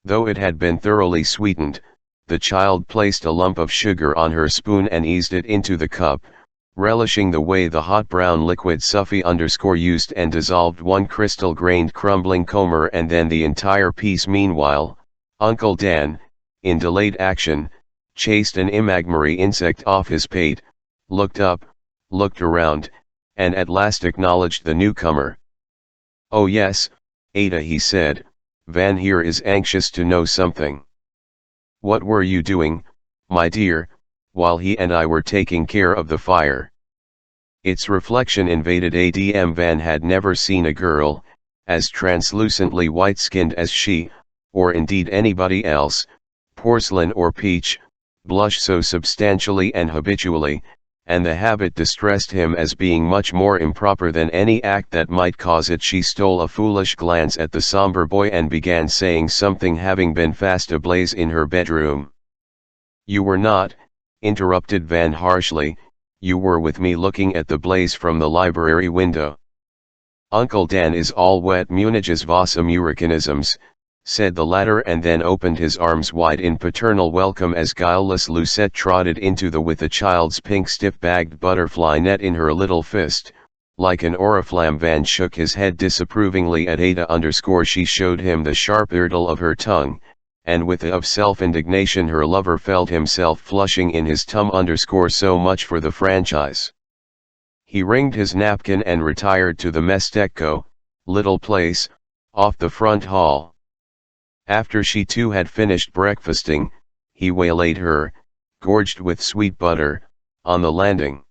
Though it had been thoroughly sweetened, the child placed a lump of sugar on her spoon and eased it into the cup, relishing the way the hot brown liquid used and dissolved one crystal-grained crumbling comber and then the entire piece. Meanwhile, Uncle Dan, in delayed action, chased an imaginary insect off his plate, looked up, looked around, and at last acknowledged the newcomer. "Oh yes, Ada," he said, "Van here is anxious to know something." "What were you doing, my dear, while he and I were taking care of the fire?" Its reflection invaded Adm. Van had never seen a girl, as translucently white-skinned as she, or indeed anybody else, porcelain or peach, blush so substantially and habitually, and the habit distressed him as being much more improper than any act that might cause it. She stole a foolish glance at the somber boy and began saying something, having been fast ablaze in her bedroom. "You were not," interrupted Van harshly, "you were with me looking at the blaze from the library window." "Uncle Dan is all wet muniges vos Americanisms," said the latter, and then opened his arms wide in paternal welcome as guileless Lucette trotted into the with a child's pink stiff-bagged butterfly net in her little fist. Like an oriflamme, Van shook his head disapprovingly at Ada. She showed him the sharp urdle of her tongue, and with a of self-indignation her lover felt himself flushing in his tum. So much for the franchise. He wringed his napkin and retired to the Mestecco, little place, off the front hall. After she too had finished breakfasting, he waylaid her, gorged with sweet butter, on the landing.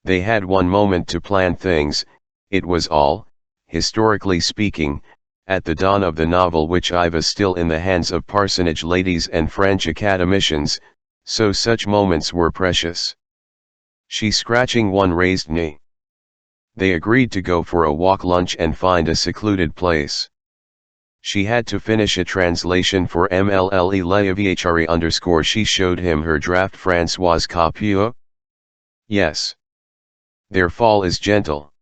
They had one moment to plan things. It was all, historically speaking, at the dawn of the novel which was still in the hands of parsonage ladies and French academicians, so such moments were precious. She scratching one raised knee. They agreed to go for a walk, lunch, and find a secluded place. She had to finish a translation for MLLE Leaviachari. She showed him her draft. Françoise Capua? Yes. Their fall is gentle.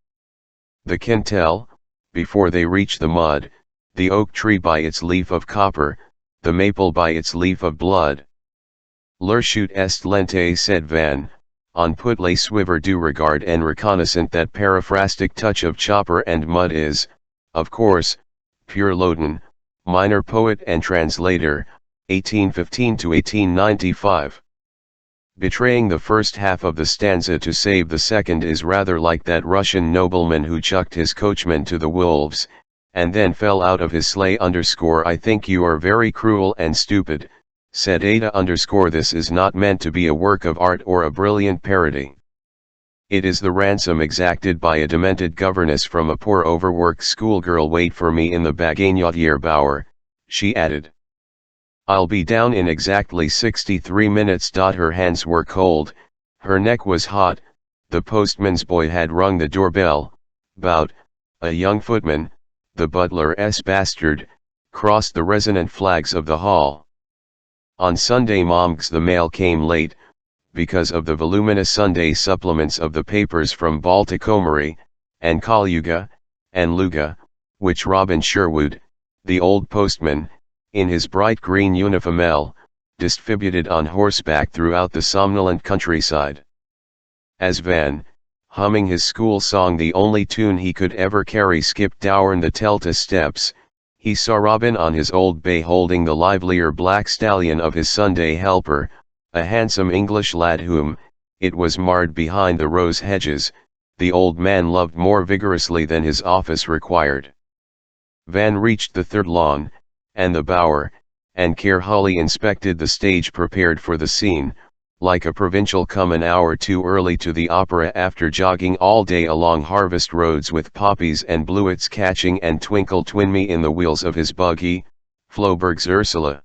The Quintel, before they reach the mud, the oak tree by its leaf of copper, the maple by its leaf of blood. "Leur chute est lente," said Van, "on put les suivre du regard and reconnaissant." That paraphrastic touch of chopper and mud is, of course, pure Loden, minor poet and translator, 1815 to 1895. Betraying the first half of the stanza to save the second is rather like that Russian nobleman who chucked his coachman to the wolves, and then fell out of his sleigh. "I think you are very cruel and stupid," said Ada. "This is not meant to be a work of art or a brilliant parody. It is the ransom exacted by a demented governess from a poor overworked schoolgirl. Wait for me in the Bagnodier Bower," she added. I'll be down in exactly 63 minutes. Her hands were cold, her neck was hot, the postman's boy had rung the doorbell, Bout, a young footman, the butler's bastard, crossed the resonant flags of the hall. On Sunday mornings the mail came late, because of the voluminous Sunday supplements of the papers from Balticomary, and Coluga, and Luga, which Robin Sherwood, the old postman, in his bright green uniform, distributed on horseback throughout the somnolent countryside. As Van, humming his school song, the only tune he could ever carry, skipped down the Telta steps, he saw Robin on his old bay holding the livelier black stallion of his Sunday helper, a handsome English lad whom, it was marred behind the rose hedges, the old man loved more vigorously than his office required. Van reached the third lawn, and the bower, and carefully inspected the stage prepared for the scene, like a provincial come an hour too early to the opera after jogging all day along harvest roads with poppies and bluets catching and twinkle twinme in the wheels of his buggy, Floberg's Ursula.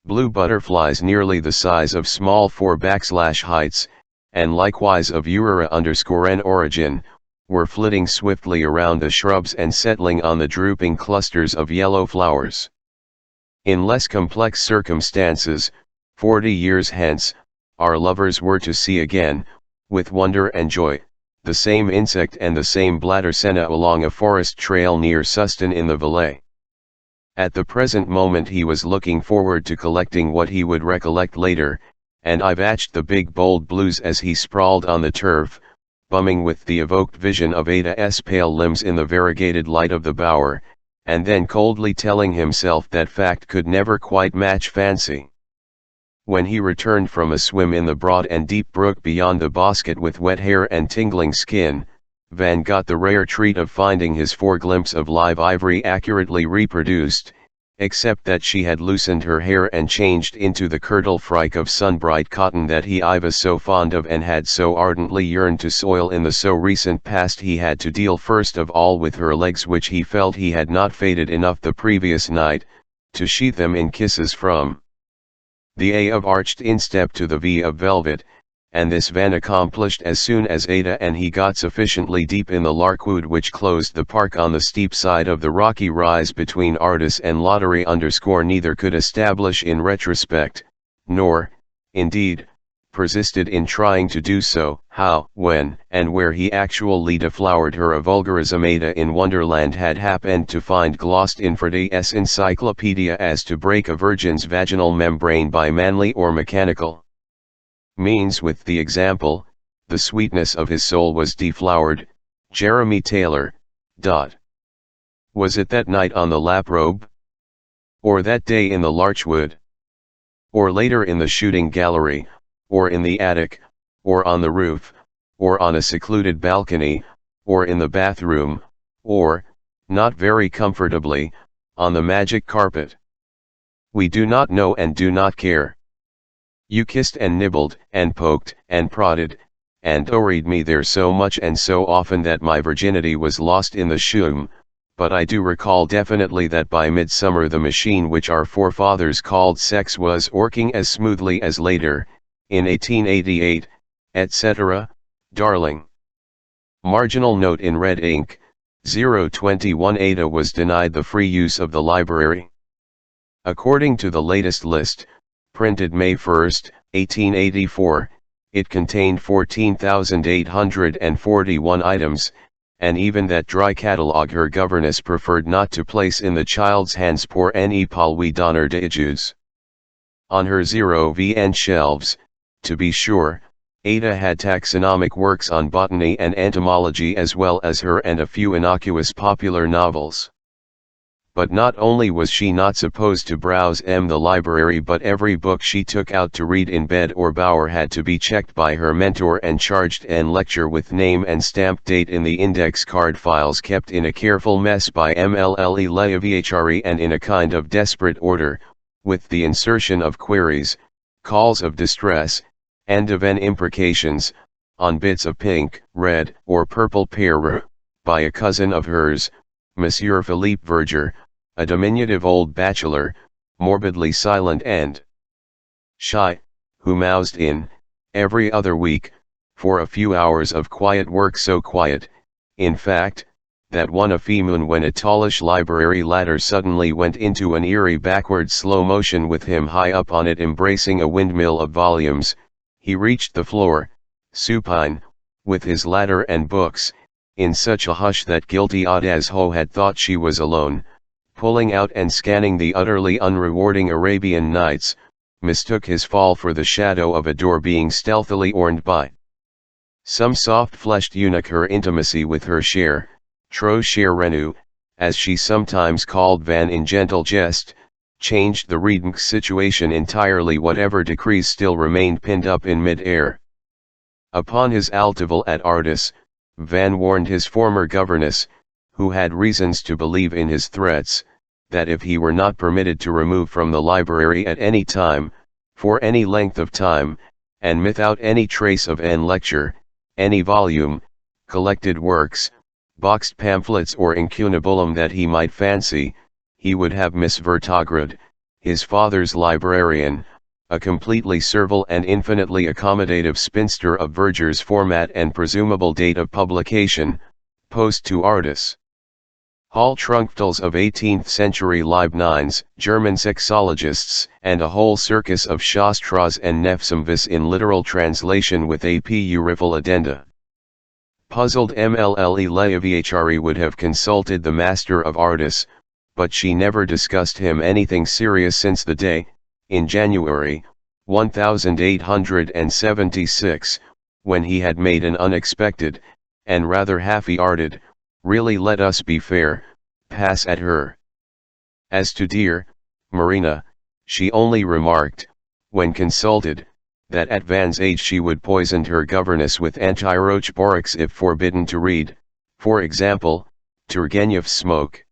Blue butterflies nearly the size of small 4/heights, and likewise of Aurora_n origin, were flitting swiftly around the shrubs and settling on the drooping clusters of yellow flowers. In less complex circumstances, 40 years hence, our lovers were to see again, with wonder and joy, the same insect and the same bladdersenna along a forest trail near Suston in the Valais. At the present moment he was looking forward to collecting what he would recollect later, and I watched the big bold blues as he sprawled on the turf, bumming with the evoked vision of Ada's pale limbs in the variegated light of the bower, and then coldly telling himself that fact could never quite match fancy. When he returned from a swim in the broad and deep brook beyond the bosquet with wet hair and tingling skin, Van got the rare treat of finding his foreglimpse of live ivory accurately reproduced, except that she had loosened her hair and changed into the kirtle frike of sun-bright cotton that he was so fond of and had so ardently yearned to soil in the so recent past. He had to deal first of all with her legs, which he felt he had not faded enough the previous night, to sheathe them in kisses from the A of arched instep to the V of velvet, and this Van accomplished as soon as Ada and he got sufficiently deep in the larkwood which closed the park on the steep side of the rocky rise between Ardis and Lottery. Neither could establish in retrospect, nor, indeed, persisted in trying to do so, how, when, and where he actually deflowered her. A vulgarism Ada in Wonderland had happened to find glossed in Friday's encyclopedia as to break a virgin's vaginal membrane by manly or mechanical means. With the example, the sweetness of his soul was deflowered. Jeremy Taylor. Was it that night on the Laprobe? Or that day in the Larchwood? Or later in the shooting gallery, or in the attic, or on the roof, or on a secluded balcony, or in the bathroom, or, not very comfortably, on the magic carpet? We do not know and do not care. You kissed and nibbled, and poked, and prodded, and worried me there so much and so often that my virginity was lost in the shoom, but I do recall definitely that by midsummer the machine which our forefathers called sex was working as smoothly as later, in 1888, etc., darling. Marginal note in red ink, 021 Ada was denied the free use of the library. According to the latest list, printed May 1, 1884, it contained 14,841 items, and even that dry catalogue her governess preferred not to place in the child's hands pour ne pas lui donner d'ijus. On her 0vn shelves, to be sure, Ada had taxonomic works on botany and entomology as well as her and a few innocuous popular novels. But not only was she not supposed to browse the library, but every book she took out to read in bed or bower had to be checked by her mentor and charged and lecture with name and stamp date in the index card files kept in a careful mess by MLLE Leavhre and in a kind of desperate order, with the insertion of queries, calls of distress, and even imprecations, on bits of pink, red, or purple paper, by a cousin of hers, Monsieur Philippe Verger, a diminutive old bachelor, morbidly silent and shy, who moused in, every other week, for a few hours of quiet work, so quiet, in fact, that one afternoon when a tallish library ladder suddenly went into an eerie backward slow motion with him high up on it embracing a windmill of volumes, he reached the floor, supine, with his ladder and books, in such a hush that guilty Adazho had thought she was alone, pulling out and scanning the utterly unrewarding Arabian Nights, mistook his fall for the shadow of a door being stealthily opened by some soft-fleshed eunuch. Her intimacy with her cher, trop cher Renu, as she sometimes called Van in gentle jest, changed the reading situation entirely. Whatever decrees still remained pinned up in mid-air. Upon his altival at Ardis, Van warned his former governess, who had reasons to believe in his threats, that if he were not permitted to remove from the library at any time, for any length of time, and without any trace of an lecture, any volume, collected works, boxed pamphlets or incunabulum that he might fancy, he would have Miss Vertograd, his father's librarian, a completely servile and infinitely accommodative spinster of Verger's format and presumable date of publication, post to Ardis. Hall Trunktals of 18th-century Leibnines, German sexologists, and a whole circus of Shastras and Nefsamvis in literal translation with a pueriful addenda. Puzzled Mlle Leavichari would have consulted the master of Ardis, but she never discussed him anything serious since the day, in January, 1876, when he had made an unexpected, and rather half-hearted, really let us be fair, pass at her. As to dear Marina, she only remarked, when consulted, that at Van's age she would poison her governess with anti-roach borax if forbidden to read, for example, Turgenev's smoke.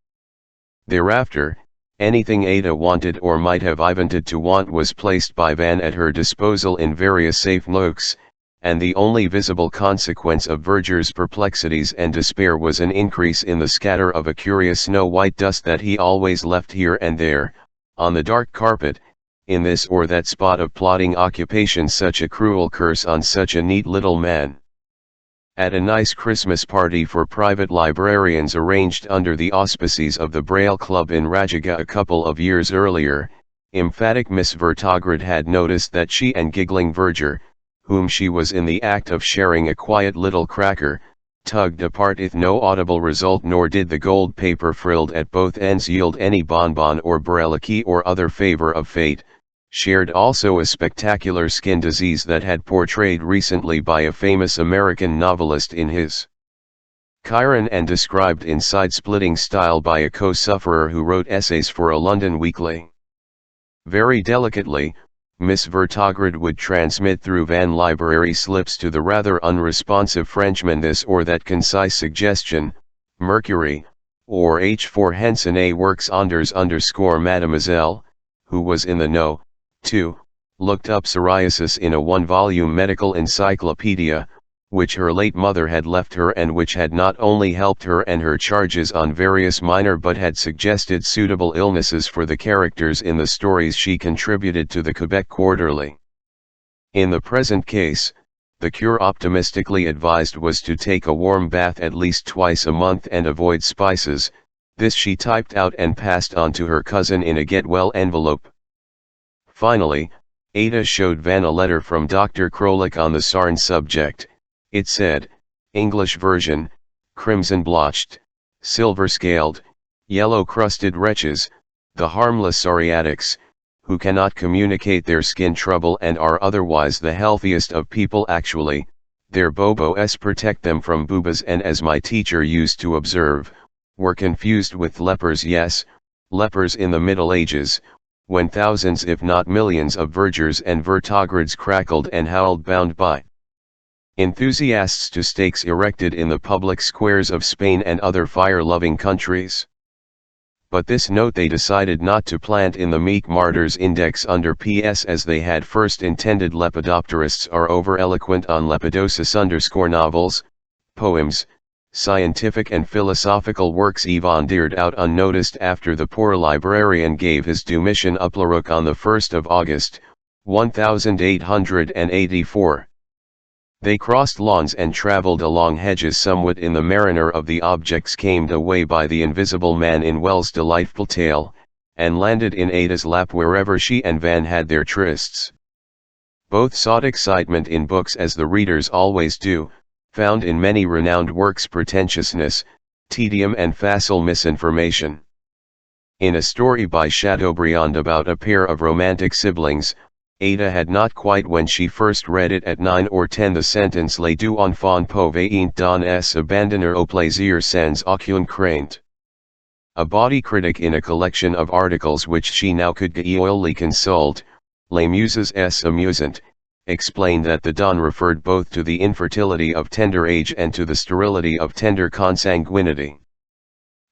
Thereafter, anything Ada wanted or might have invented to want was placed by Van at her disposal in various safe nooks, and the only visible consequence of Verger's perplexities and despair was an increase in the scatter of a curious snow-white dust that he always left here and there, on the dark carpet, in this or that spot of plodding occupation. Such a cruel curse on such a neat little man. At a nice Christmas party for private librarians arranged under the auspices of the Braille Club in Rajaga a couple of years earlier, emphatic Miss Vertograd had noticed that she and giggling Verger, whom she was in the act of sharing a quiet little cracker, tugged apart with no audible result, nor did the gold paper frilled at both ends yield any bonbon or brelaki or other favor of fate, shared also a spectacular skin disease that had portrayed recently by a famous American novelist in his Chiron and described in side-splitting style by a co-sufferer who wrote essays for a London weekly. Very delicately, Miss Vertograd would transmit through Van library slips to the rather unresponsive Frenchman this or that concise suggestion, Mercury, or H4 Henson A works Anders _ Mademoiselle, who was in the know, too, looked up psoriasis in a one-volume medical encyclopedia, which her late mother had left her and which had not only helped her and her charges on various minor but had suggested suitable illnesses for the characters in the stories she contributed to the Quebec Quarterly. In the present case, the cure optimistically advised was to take a warm bath at least twice a month and avoid spices. This she typed out and passed on to her cousin in a get-well envelope. Finally, Ada showed Van a letter from Dr. Krolik on the Sarn subject. It said, English version, crimson-blotched, silver-scaled, yellow-crusted wretches, the harmless psoriatics, who cannot communicate their skin trouble and are otherwise the healthiest of people actually, their bobos protect them from boobas and as my teacher used to observe, were confused with lepers. Yes, lepers in the Middle Ages, when thousands if not millions of Vergers and Vertograds crackled and howled bound by enthusiasts to stakes erected in the public squares of Spain and other fire-loving countries. But this note they decided not to plant in the meek martyrs index under PS as they had first intended. Lepidopterists are over-eloquent on lepidosis _ novels, poems, Scientific and philosophical works wandered out unnoticed after the poor librarian gave his due mission Uplaruk on the 1st of August, 1884. They crossed lawns and travelled along hedges somewhat in the mariner of the objects calmed away by the invisible man in Wells' delightful tale, and landed in Ada's lap wherever she and Van had their trysts. Both sought excitement in books as the readers always do, found in many renowned works pretentiousness, tedium and facile misinformation. In a story by Chateaubriand about a pair of romantic siblings, Ada had not quite when she first read it at 9 or 10 the sentence Les deux enfants peuvent dans abandonner au plaisir sans aucune crainte. A body critic in a collection of articles which she now could guilloily consult, Les Muses est amusant, explained that the don referred both to the infertility of tender age and to the sterility of tender consanguinity.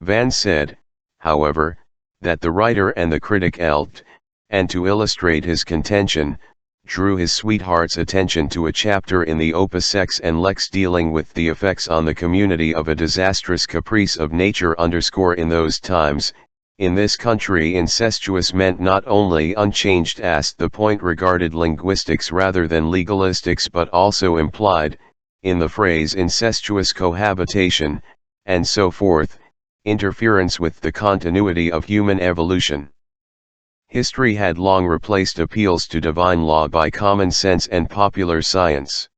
Van said, however, that the writer and the critic helped, and to illustrate his contention, drew his sweetheart's attention to a chapter in the Opus Sex and Lex dealing with the effects on the community of a disastrous caprice of nature. In those times, in this country incestuous meant not only unchanged as the point regarded linguistics rather than legalistics but also implied, in the phrase incestuous cohabitation, and so forth, interference with the continuity of human evolution. History had long replaced appeals to divine law by common sense and popular science.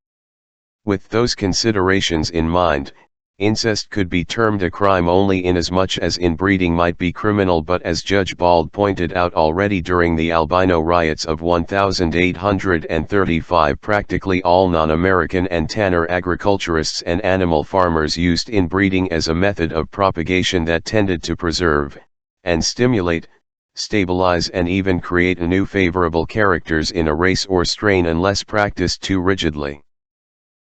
With those considerations in mind, incest could be termed a crime only inasmuch as inbreeding might be criminal, but as Judge Bald pointed out already during the albino riots of 1835, practically all non-American and tanner agriculturists and animal farmers used inbreeding as a method of propagation that tended to preserve, and stimulate, stabilize and even create new favorable characters in a race or strain unless practiced too rigidly.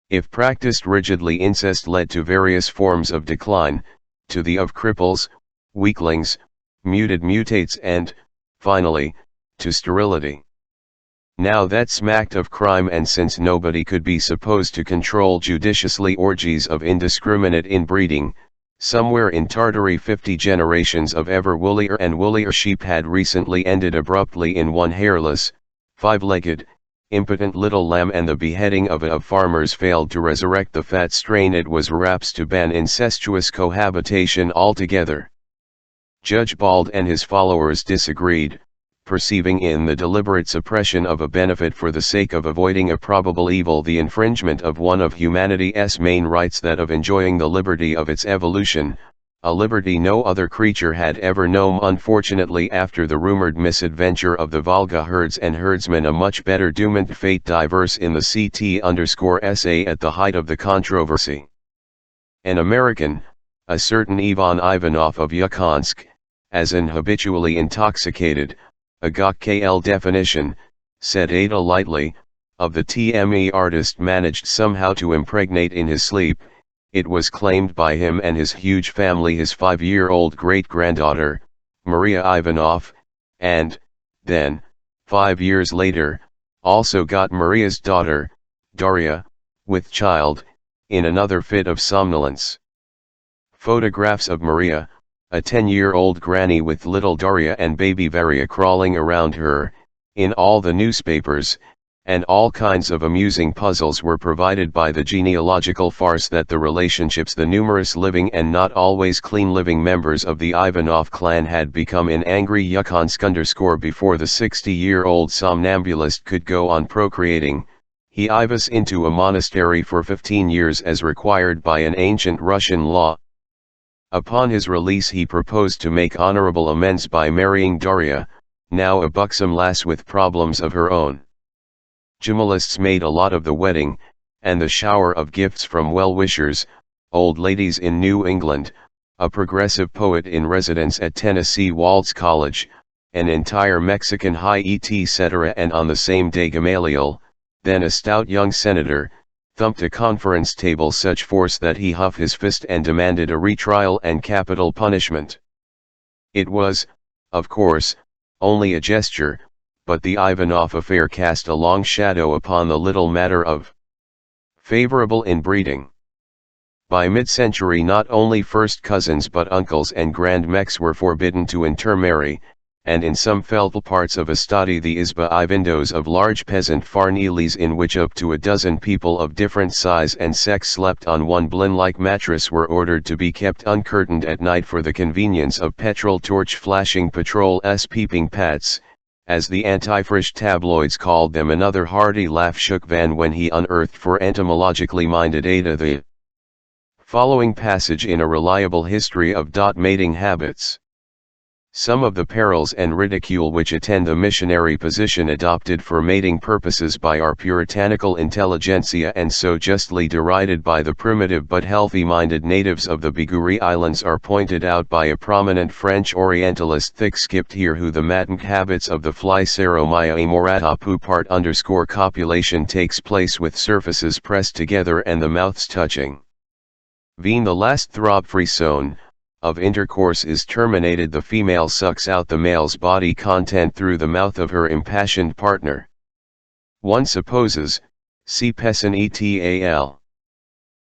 If practiced rigidly, incest led to various forms of decline, to the of cripples, weaklings, muted mutates and, finally, to sterility. Now that smacked of crime, and since nobody could be supposed to control judiciously orgies of indiscriminate inbreeding, somewhere in Tartary 50 generations of ever woollier and woollier sheep had recently ended abruptly in one hairless, five-legged, impotent little lamb, and the beheading of farmers failed to resurrect the fat strain. It was raps to ban incestuous cohabitation altogether. Judge Bald and his followers disagreed, perceiving in the deliberate suppression of a benefit for the sake of avoiding a probable evil the infringement of one of humanity's main rights, that of enjoying the liberty of its evolution, a liberty no other creature had ever known. Unfortunately, after the rumored misadventure of the Volga herds and herdsmen, a much better doomed fate diverse in the CT_SA at the height of the controversy. An American, a certain Ivan Ivanov of Yakutsk, as an habitually intoxicated, a KL definition, said Ada lightly, of the TME artist managed somehow to impregnate in his sleep, it was claimed by him and his huge family, his 5-year-old great-granddaughter, Maria Ivanov, and, then, 5 years later, also got Maria's daughter, Daria, with child, in another fit of somnolence. Photographs of Maria, a 10-year-old granny with little Daria and baby Varia crawling around her, in all the newspapers, and all kinds of amusing puzzles were provided by the genealogical farce that the relationships the numerous living and not always clean living members of the Ivanov clan had become in angry Yakutsk. Before the 60-year-old somnambulist could go on procreating, he was into a monastery for 15 years as required by an ancient Russian law. Upon his release he proposed to make honorable amends by marrying Daria, now a buxom lass with problems of her own. Journalists made a lot of the wedding, and the shower of gifts from well-wishers, old ladies in New England, a progressive poet in residence at Tennessee Waltz College, an entire Mexican high etc. And on the same day Gamaliel, then a stout young senator, thumped a conference table such force that he huffed his fist and demanded a retrial and capital punishment. It was, of course, only a gesture, but the Ivanov affair cast a long shadow upon the little matter of favorable inbreeding. By mid-century not only first cousins but uncles and grandmeks were forbidden to intermarry, and in some feltal parts of Estadi the izba I windows of large peasant farneles in which up to a dozen people of different size and sex slept on one blin-like mattress were ordered to be kept uncurtained at night for the convenience of petrol torch flashing patrol's peeping pats, as the anti-Frisch tabloids called them. Another hearty laugh shook Van when he unearthed for entomologically minded Ada the following passage in a reliable history of mating habits. Some of the perils and ridicule which attend the missionary position adopted for mating purposes by our puritanical intelligentsia and so justly derided by the primitive but healthy-minded natives of the Biguri Islands are pointed out by a prominent French Orientalist thick-skipped here who the mating habits of the fly Ceromia amoratapu part _ copulation takes place with surfaces pressed together and the mouths touching. When the last throb-free zone of intercourse is terminated, the female sucks out the male's body content through the mouth of her impassioned partner. One supposes, see Pessin et al.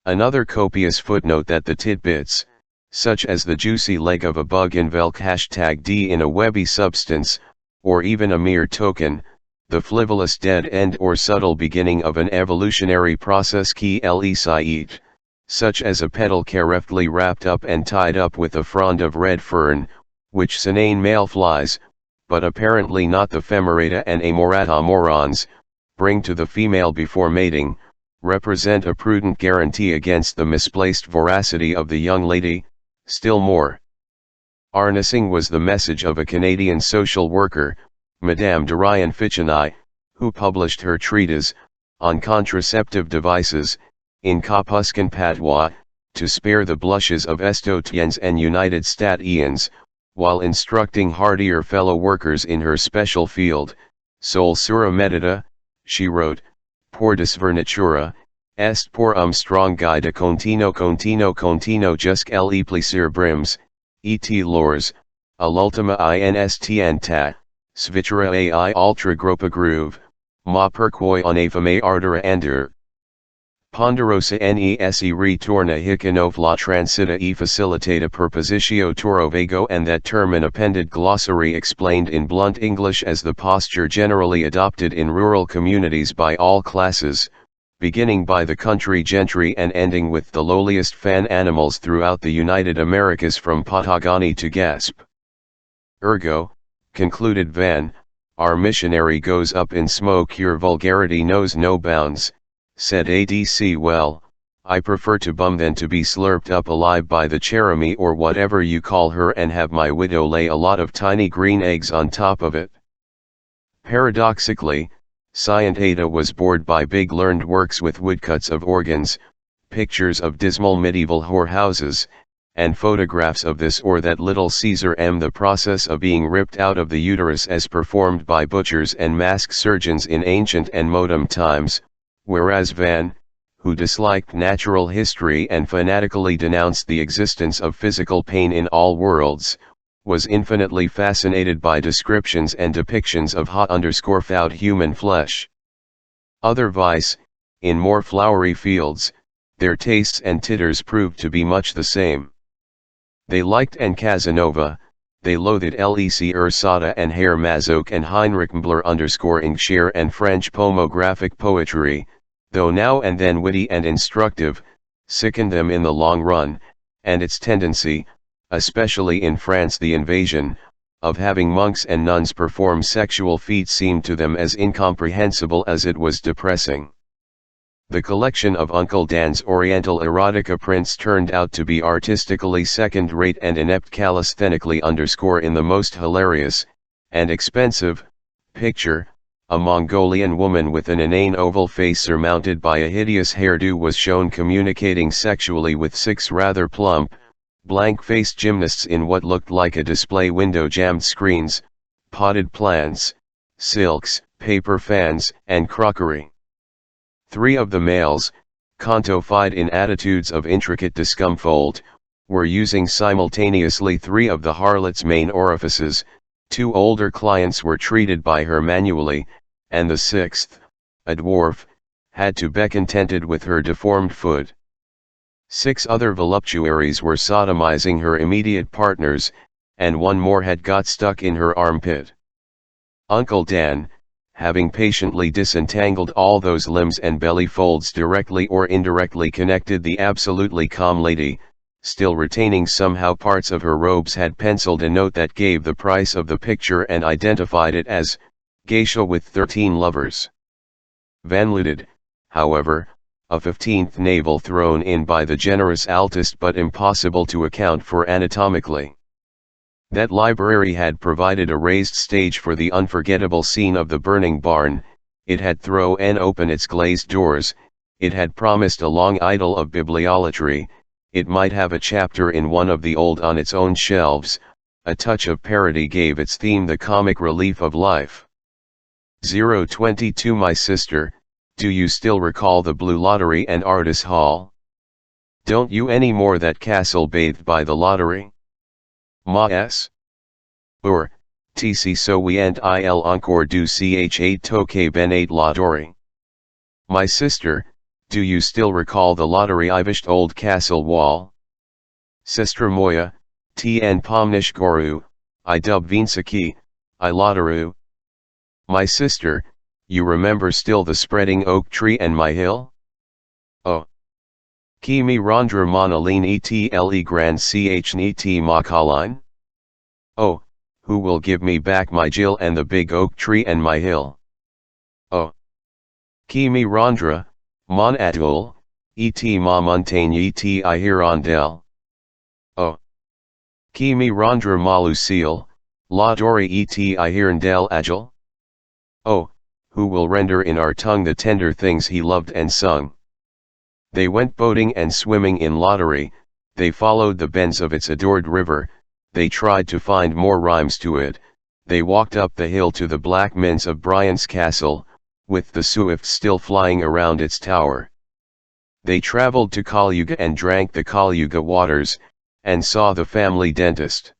Another copious footnote that the tidbits, such as the juicy leg of a bug in Velk #D in a webby substance, or even a mere token, the frivolous dead end or subtle beginning of an evolutionary process qui le such as a petal carefully wrapped up and tied up with a frond of red fern, which Sinane male flies, but apparently not the Femerata and Amorata morons, bring to the female before mating, represent a prudent guarantee against the misplaced voracity of the young lady. Still more harnessing was the message of a Canadian social worker, Madame de Ryan Fichenai, who published her treatise, On Contraceptive Devices, in Kapuskin Patois, to spare the blushes of Estotiens and United Statians, while instructing hardier fellow workers in her special field. Sol sura medita, she wrote, por desvernatura, est por strong guy de continuo jusque le plaisir brims, et lors, a l'ultima instanta, svitura ai ultra gropa groove, ma perquoi on affame ardor ander. Ponderosa nese retorna hic la transita e facilitata perpositio torovago, and that term an appended glossary explained in blunt English as the posture generally adopted in rural communities by all classes, beginning by the country gentry and ending with the lowliest fan animals throughout the United Americas from Patagonia to Gasp. Ergo, concluded Van, our missionary goes up in smoke. Your vulgarity knows no bounds, said ADC. Well, I prefer to bum than to be slurped up alive by the Cherami or whatever you call her and have my widow lay a lot of tiny green eggs on top of it. Paradoxically, Scientada was bored by big learned works with woodcuts of organs, pictures of dismal medieval whorehouses, and photographs of this or that little Caesar M. The process of being ripped out of the uterus as performed by butchers and mask surgeons in ancient and modern times, whereas Van, who disliked natural history and fanatically denounced the existence of physical pain in all worlds, was infinitely fascinated by descriptions and depictions of hot_found human flesh. Otherwise, in more flowery fields, their tastes and titters proved to be much the same. They liked and Casanova, they loathed Lec Ursata and Herr Mazoch and Heinrich Müller_Ingshire and French pomographic poetry, though now and then witty and instructive, sickened them in the long run, and its tendency, especially in France the invasion, of having monks and nuns perform sexual feats seemed to them as incomprehensible as it was depressing. The collection of Uncle Dan's Oriental erotica prints turned out to be artistically second-rate and inept calisthenically in the most hilarious, and expensive, picture. A Mongolian woman with an inane oval face surmounted by a hideous hairdo was shown communicating sexually with 6 rather plump, blank-faced gymnasts in what looked like a display window. Jammed screens, potted plants, silks, paper fans, and crockery. 3 of the males, canto-fied in attitudes of intricate discomfort, were using simultaneously 3 of the harlot's main orifices. 2 older clients were treated by her manually, and the 6th, a dwarf, had to beckon tented with her deformed foot. 6 other voluptuaries were sodomizing her immediate partners, and one more had got stuck in her armpit. Uncle Dan, having patiently disentangled all those limbs and belly folds directly or indirectly connected the absolutely calm lady, still retaining somehow parts of her robes, had penciled a note that gave the price of the picture and identified it as, "Geisha with 13 lovers." Van looted, however, a 15th navel thrown in by the generous altist but impossible to account for anatomically. That library had provided a raised stage for the unforgettable scene of the burning barn, it had thrown open its glazed doors, it had promised a long idyll of bibliolatry, it might have a chapter in one of the old on its own shelves, a touch of parody gave its theme the comic relief of life. 022 My sister, do you still recall the Blue Lottery and Ardis Hall? Don't you any more that castle bathed by the lottery? Ma s. Or, tc so we and il encore du ch8 toque ben 8 lottery. My sister, do you still recall the lottery ivished old castle wall? Sestra moya, tn pomnish goru, I dub vinsaki, I lotteru. My sister, you remember still the spreading oak tree and my hill? Oh. Ki mi rondra monaline etle grand ch niti makaline? Oh, who will give me back my Jill and the big oak tree and my hill? Oh. Ki mi rondra, mon atul, et ma montagne et I hirondelle. Oh. Ki mi rondra ma lucille, la dori et I hirondelle agile? Oh, who will render in our tongue the tender things he loved and sung? They went boating and swimming in lottery, they followed the bends of its adored river, they tried to find more rhymes to it, they walked up the hill to the black mints of Brian's castle, with the swifts still flying around its tower. They traveled to Kalyuga and drank the Kalyuga waters, and saw the family dentist.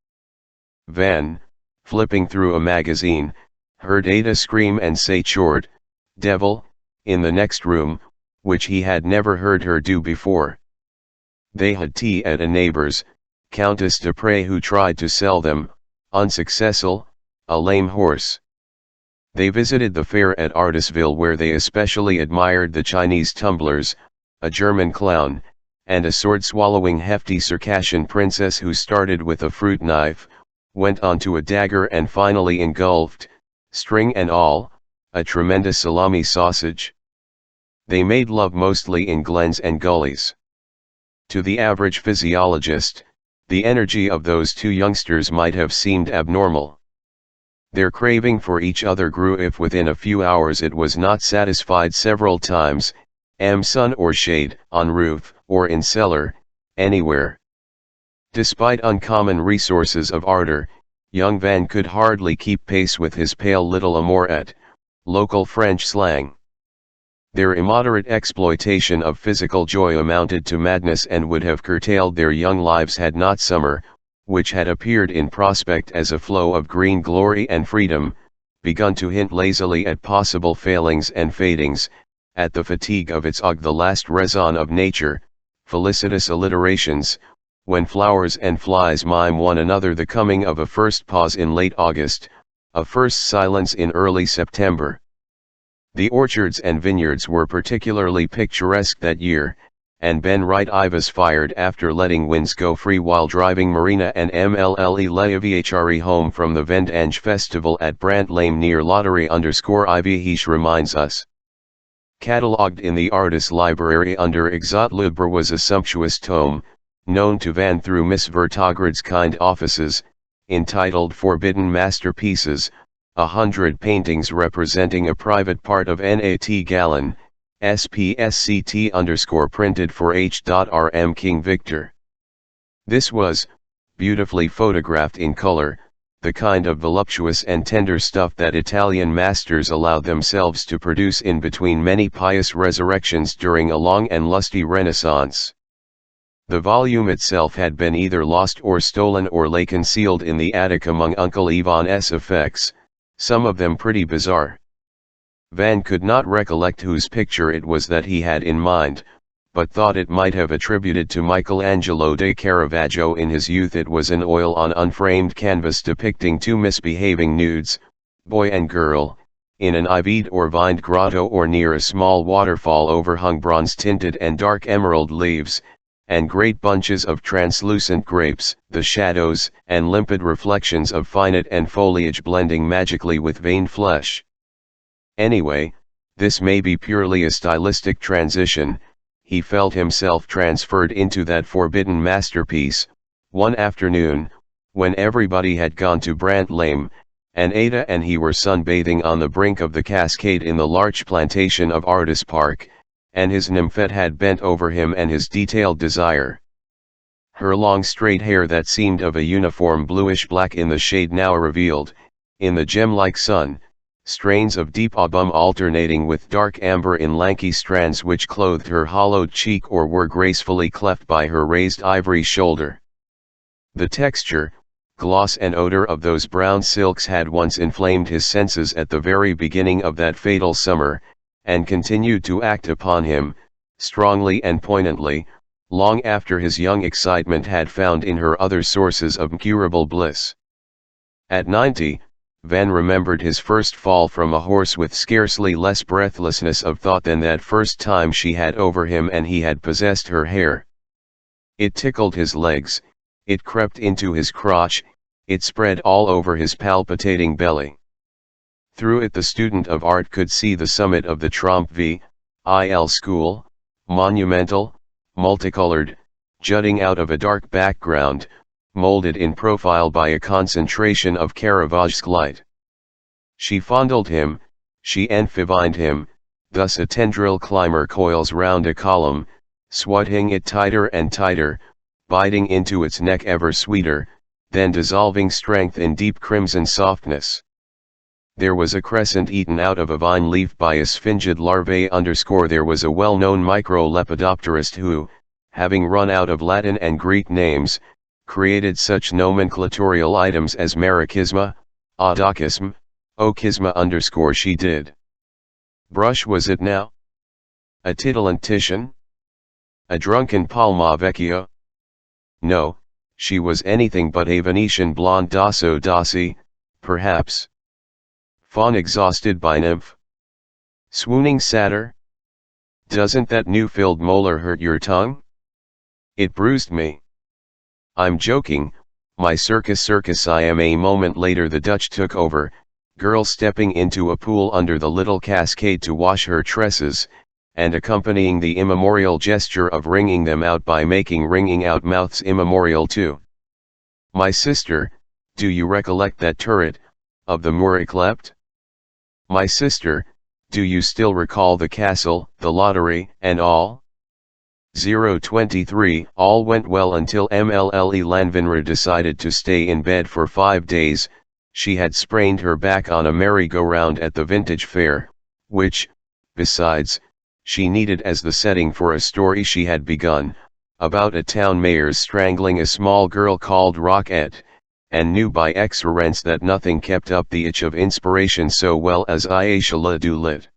Van, flipping through a magazine, heard Ada scream and say "Chord, devil," in the next room, which he had never heard her do before. They had tea at a neighbor's, Countess de Prey, who tried to sell them, unsuccessful, a lame horse. They visited the fair at Ardisville, where they especially admired the Chinese tumblers, a German clown, and a sword-swallowing hefty Circassian princess who started with a fruit knife, went on to a dagger and finally engulfed, string and all, a tremendous salami sausage. They made love mostly in glens and gullies. To the average physiologist, the energy of those two youngsters might have seemed abnormal. Their craving for each other grew if within a few hours it was not satisfied several times, sun or shade, on roof, or in cellar, anywhere. Despite uncommon resources of ardor, young Van could hardly keep pace with his pale little amourette, local French slang. Their immoderate exploitation of physical joy amounted to madness and would have curtailed their young lives had not summer, which had appeared in prospect as a flow of green glory and freedom, begun to hint lazily at possible failings and fadings, at the fatigue of its the last raison of nature, felicitous alliterations, when flowers and flies mime one another the coming of a first pause in late August, a first silence in early September. The orchards and vineyards were particularly picturesque that year, and Ben Wright Ivas fired after letting winds go free while driving Marina and Mlle Leavhre home from the Vendange Festival at Brant Lane near Lottery_Ivh reminds us. Catalogued in the Ardis Library under Exot Libre was a sumptuous tome, known to Van through Miss Vertograd's kind offices, entitled Forbidden Masterpieces, 100 paintings representing a private part of Nat Gallen, SPSCT_ printed for H.R.M. King Victor. This was, beautifully photographed in color, the kind of voluptuous and tender stuff that Italian masters allowed themselves to produce in between many pious resurrections during a long and lusty Renaissance. The volume itself had been either lost or stolen or lay concealed in the attic among Uncle Ivan's effects, some of them pretty bizarre. Van could not recollect whose picture it was that he had in mind, but thought it might have attributed to Michelangelo de Caravaggio in his youth. It was an oil on unframed canvas depicting two misbehaving nudes, boy and girl, in an ivied or vined grotto or near a small waterfall overhung bronze-tinted and dark emerald leaves, and great bunches of translucent grapes, the shadows and limpid reflections of finite and foliage blending magically with veined flesh. Anyway, this may be purely a stylistic transition. He felt himself transferred into that forbidden masterpiece, one afternoon, when everybody had gone to Brant Lane, and Ada and he were sunbathing on the brink of the cascade in the larch plantation of Ardor Park, and his nymphette had bent over him and his detailed desire. Her long straight hair that seemed of a uniform bluish-black in the shade now revealed, in the gem-like sun, strains of deep auburn alternating with dark amber in lanky strands which clothed her hollowed cheek or were gracefully cleft by her raised ivory shoulder. The texture, gloss and odor of those brown silks had once inflamed his senses at the very beginning of that fatal summer, and continued to act upon him, strongly and poignantly, long after his young excitement had found in her other sources of incurable bliss. At 90, Van remembered his first fall from a horse with scarcely less breathlessness of thought than that first time she had over him and he had possessed her hair. It tickled his legs, it crept into his crotch, it spread all over his palpitating belly. Through it the student of art could see the summit of the Trompe l'Œil school, monumental, multicolored, jutting out of a dark background, molded in profile by a concentration of Caravaggesque light. She fondled him, she enfivined him, thus a tendril climber coils round a column, swatting it tighter and tighter, biting into its neck ever sweeter, then dissolving strength in deep crimson softness. There was a crescent eaten out of a vine leaf by a sphingid larvae. There was a well-known microlepidopterist who, having run out of Latin and Greek names, created such nomenclatorial items as marachisma, audachism, ochisma. She did. Brush was it now? A titilant Titian? A drunken Palma Vecchio? No, she was anything but a Venetian blonde Dasso Dossi, perhaps. Faun exhausted by nymph? Swooning satyr? Doesn't that new-filled molar hurt your tongue? It bruised me. I'm joking, my circus. I am. A moment later the Dutch took over, girl stepping into a pool under the little cascade to wash her tresses, and accompanying the immemorial gesture of wringing them out by making wringing out mouths immemorial too. My sister, do you recollect that turret, of the Moor Yclept? My sister, do you still recall the castle, the lottery, and all? 023. All went well until Mlle Lanvinra decided to stay in bed for 5 days. She had sprained her back on a merry-go-round at the Vintage Fair, which, besides, she needed as the setting for a story she had begun, about a town mayor's strangling a small girl called Roquette, and knew by experience that nothing kept up the itch of inspiration so well as Aïcha la Doulit.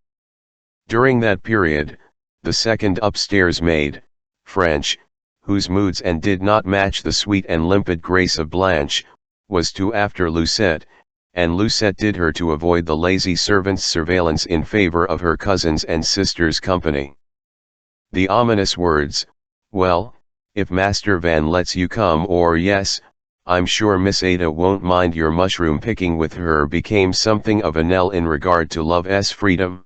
During that period, the second upstairs maid, French, whose moods and did not match the sweet and limpid grace of Blanche, was too after Lucette, and Lucette did her to avoid the lazy servant's surveillance in favor of her cousins and sisters' company. The ominous words, "Well, if Master Van lets you come, or yes, I'm sure Miss Ada won't mind your mushroom picking with her," became something of a knell in regard to love's freedom.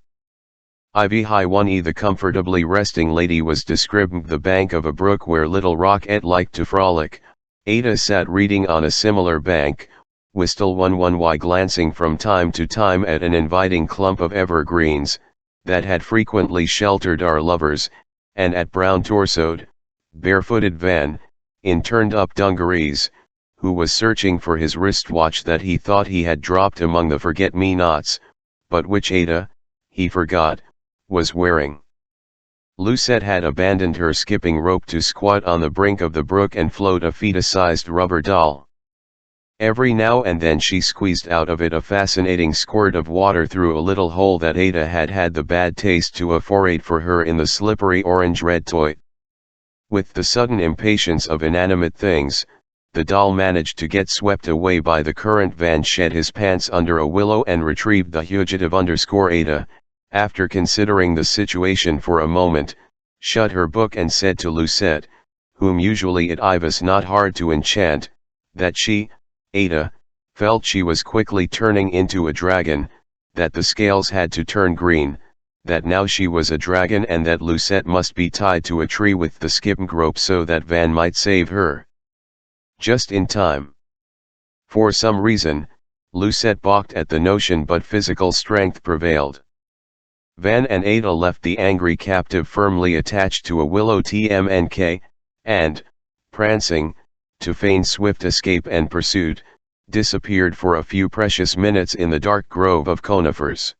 Ivy High 1E. The comfortably resting lady was describing the bank of a brook where little Roquette liked to frolic. Ada sat reading on a similar bank, Whistle 11Y glancing from time to time at an inviting clump of evergreens, that had frequently sheltered our lovers, and at brown-torsoed, barefooted Van, in turned-up dungarees, who was searching for his wristwatch that he thought he had dropped among the forget-me-nots, but which Ada, he forgot, was wearing. Lucette had abandoned her skipping rope to squat on the brink of the brook and float a fetus-sized rubber doll. Every now and then she squeezed out of it a fascinating squirt of water through a little hole that Ada had had the bad taste to perforate for her in the slippery orange-red toy. With the sudden impatience of inanimate things, the doll managed to get swept away by the current. Van shed his pants under a willow and retrieved the fugitive Ada, after considering the situation for a moment, shut her book and said to Lucette, whom usually it was not hard to enchant, that she, Ada, felt she was quickly turning into a dragon, that the scales had to turn green, that now she was a dragon and that Lucette must be tied to a tree with the skipping rope so that Van might save her. Just in time. For some reason, Lucette balked at the notion, but physical strength prevailed. Van and Ada left the angry captive firmly attached to a willow TMNK, and, prancing, to feign swift escape and pursuit, disappeared for a few precious minutes in the dark grove of conifers.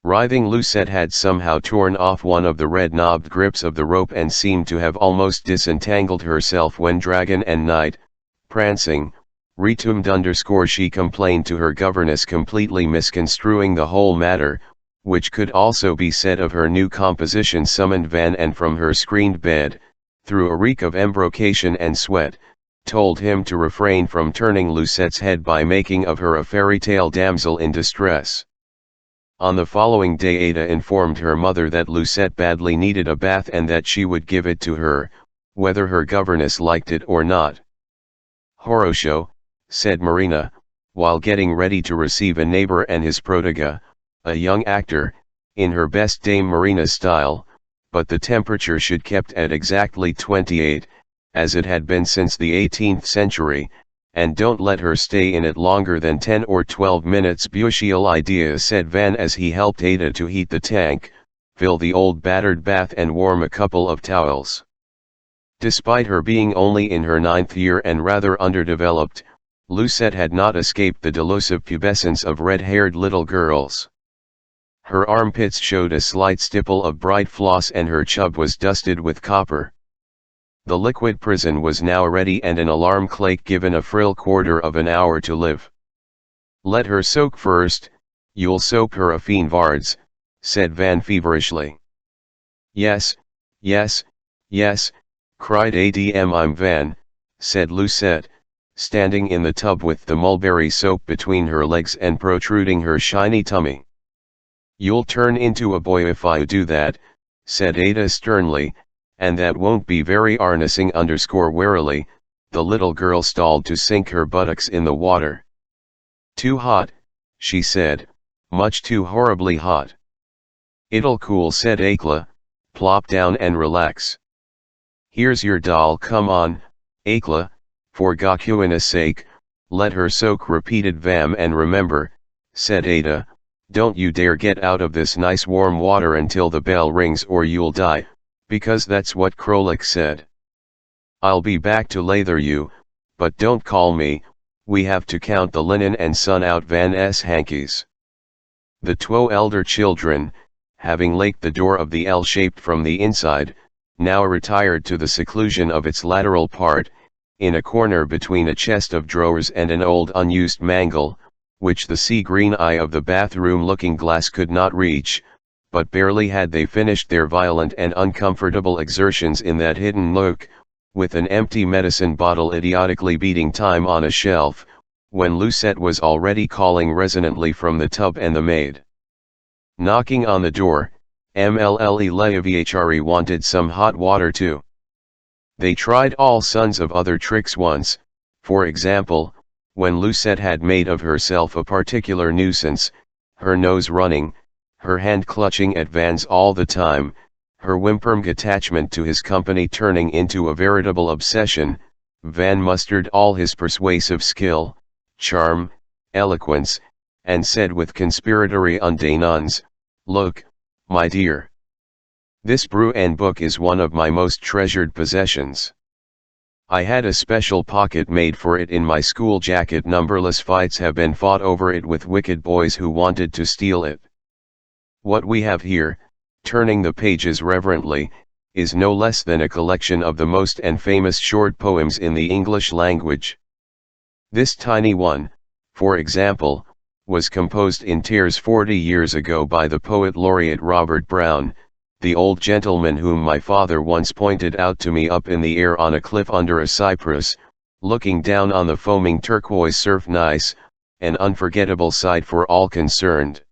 Writhing, Lucette had somehow torn off one of the red-knobbed grips of the rope and seemed to have almost disentangled herself when Dragon and Knight, prancing, retumed. She complained to her governess, completely misconstruing the whole matter, which could also be said of her new composition, summoned Van, and from her screened bed, through a reek of embrocation and sweat, told him to refrain from turning Lucette's head by making of her a fairy tale damsel in distress. On the following day Ada informed her mother that Lucette badly needed a bath and that she would give it to her, whether her governess liked it or not. "Horatio," said Marina, while getting ready to receive a neighbor and his protégé, a young actor, in her best Dame Marina style, but the temperature should kept at exactly 28, as it had been since the 18th century, and don't let her stay in it longer than 10 or 12 minutes. "Beautiful idea," said Van as he helped Ada to heat the tank, fill the old battered bath and warm a couple of towels. Despite her being only in her 9th year and rather underdeveloped, Lucette had not escaped the delusive pubescence of red-haired little girls. Her armpits showed a slight stipple of bright floss and her chub was dusted with copper. The liquid prison was now ready and an alarm clock given a frill quarter of an hour to live. "Let her soak first, you'll soak her a fiend vards," said Van feverishly. "Yes, yes, yes," cried Adm. "I'm Van," said Lucette, standing in the tub with the mulberry soap between her legs and protruding her shiny tummy. "You'll turn into a boy if I do that," said Ada sternly, "and that won't be very arnissing." Warily, the little girl stalled to sink her buttocks in the water. "Too hot," she said, "much too horribly hot." "It'll cool," said Akla, "plop down and relax." "Here's your doll, come on, Akla, for Gokuina's sake, let her soak," repeated Vam. "And remember," said Ada, "don't you dare get out of this nice warm water until the bell rings or you'll die. Because that's what Krolik said. I'll be back to lather you, but don't call me, we have to count the linen and sun out Van's hankies." The 2 elder children, having laked the door of the L-shaped from the inside, now retired to the seclusion of its lateral part, in a corner between a chest of drawers and an old unused mangle, which the sea-green eye of the bathroom looking glass could not reach. But barely had they finished their violent and uncomfortable exertions in that hidden nook, with an empty medicine bottle idiotically beating time on a shelf, when Lucette was already calling resonantly from the tub and the maid knocking on the door. "Mlle Leavhre wanted some hot water too." They tried all sons of other tricks once, for example, when Lucette had made of herself a particular nuisance, her nose running, her hand clutching at Van's all the time, her whimperng attachment to his company turning into a veritable obsession. Van mustered all his persuasive skill, charm, eloquence, and said with conspiratory undainons, "Look, my dear. This Bruin book is one of my most treasured possessions. I had a special pocket made for it in my school jacket. Numberless fights have been fought over it with wicked boys who wanted to steal it. What we have here," turning the pages reverently, "is no less than a collection of the most and famous short poems in the English language. This tiny one, for example, was composed in tears 40 years ago by the poet laureate Robert Brown, the old gentleman whom my father once pointed out to me up in the air on a cliff under a cypress, looking down on the foaming turquoise surf. Nice, an unforgettable sight for all concerned.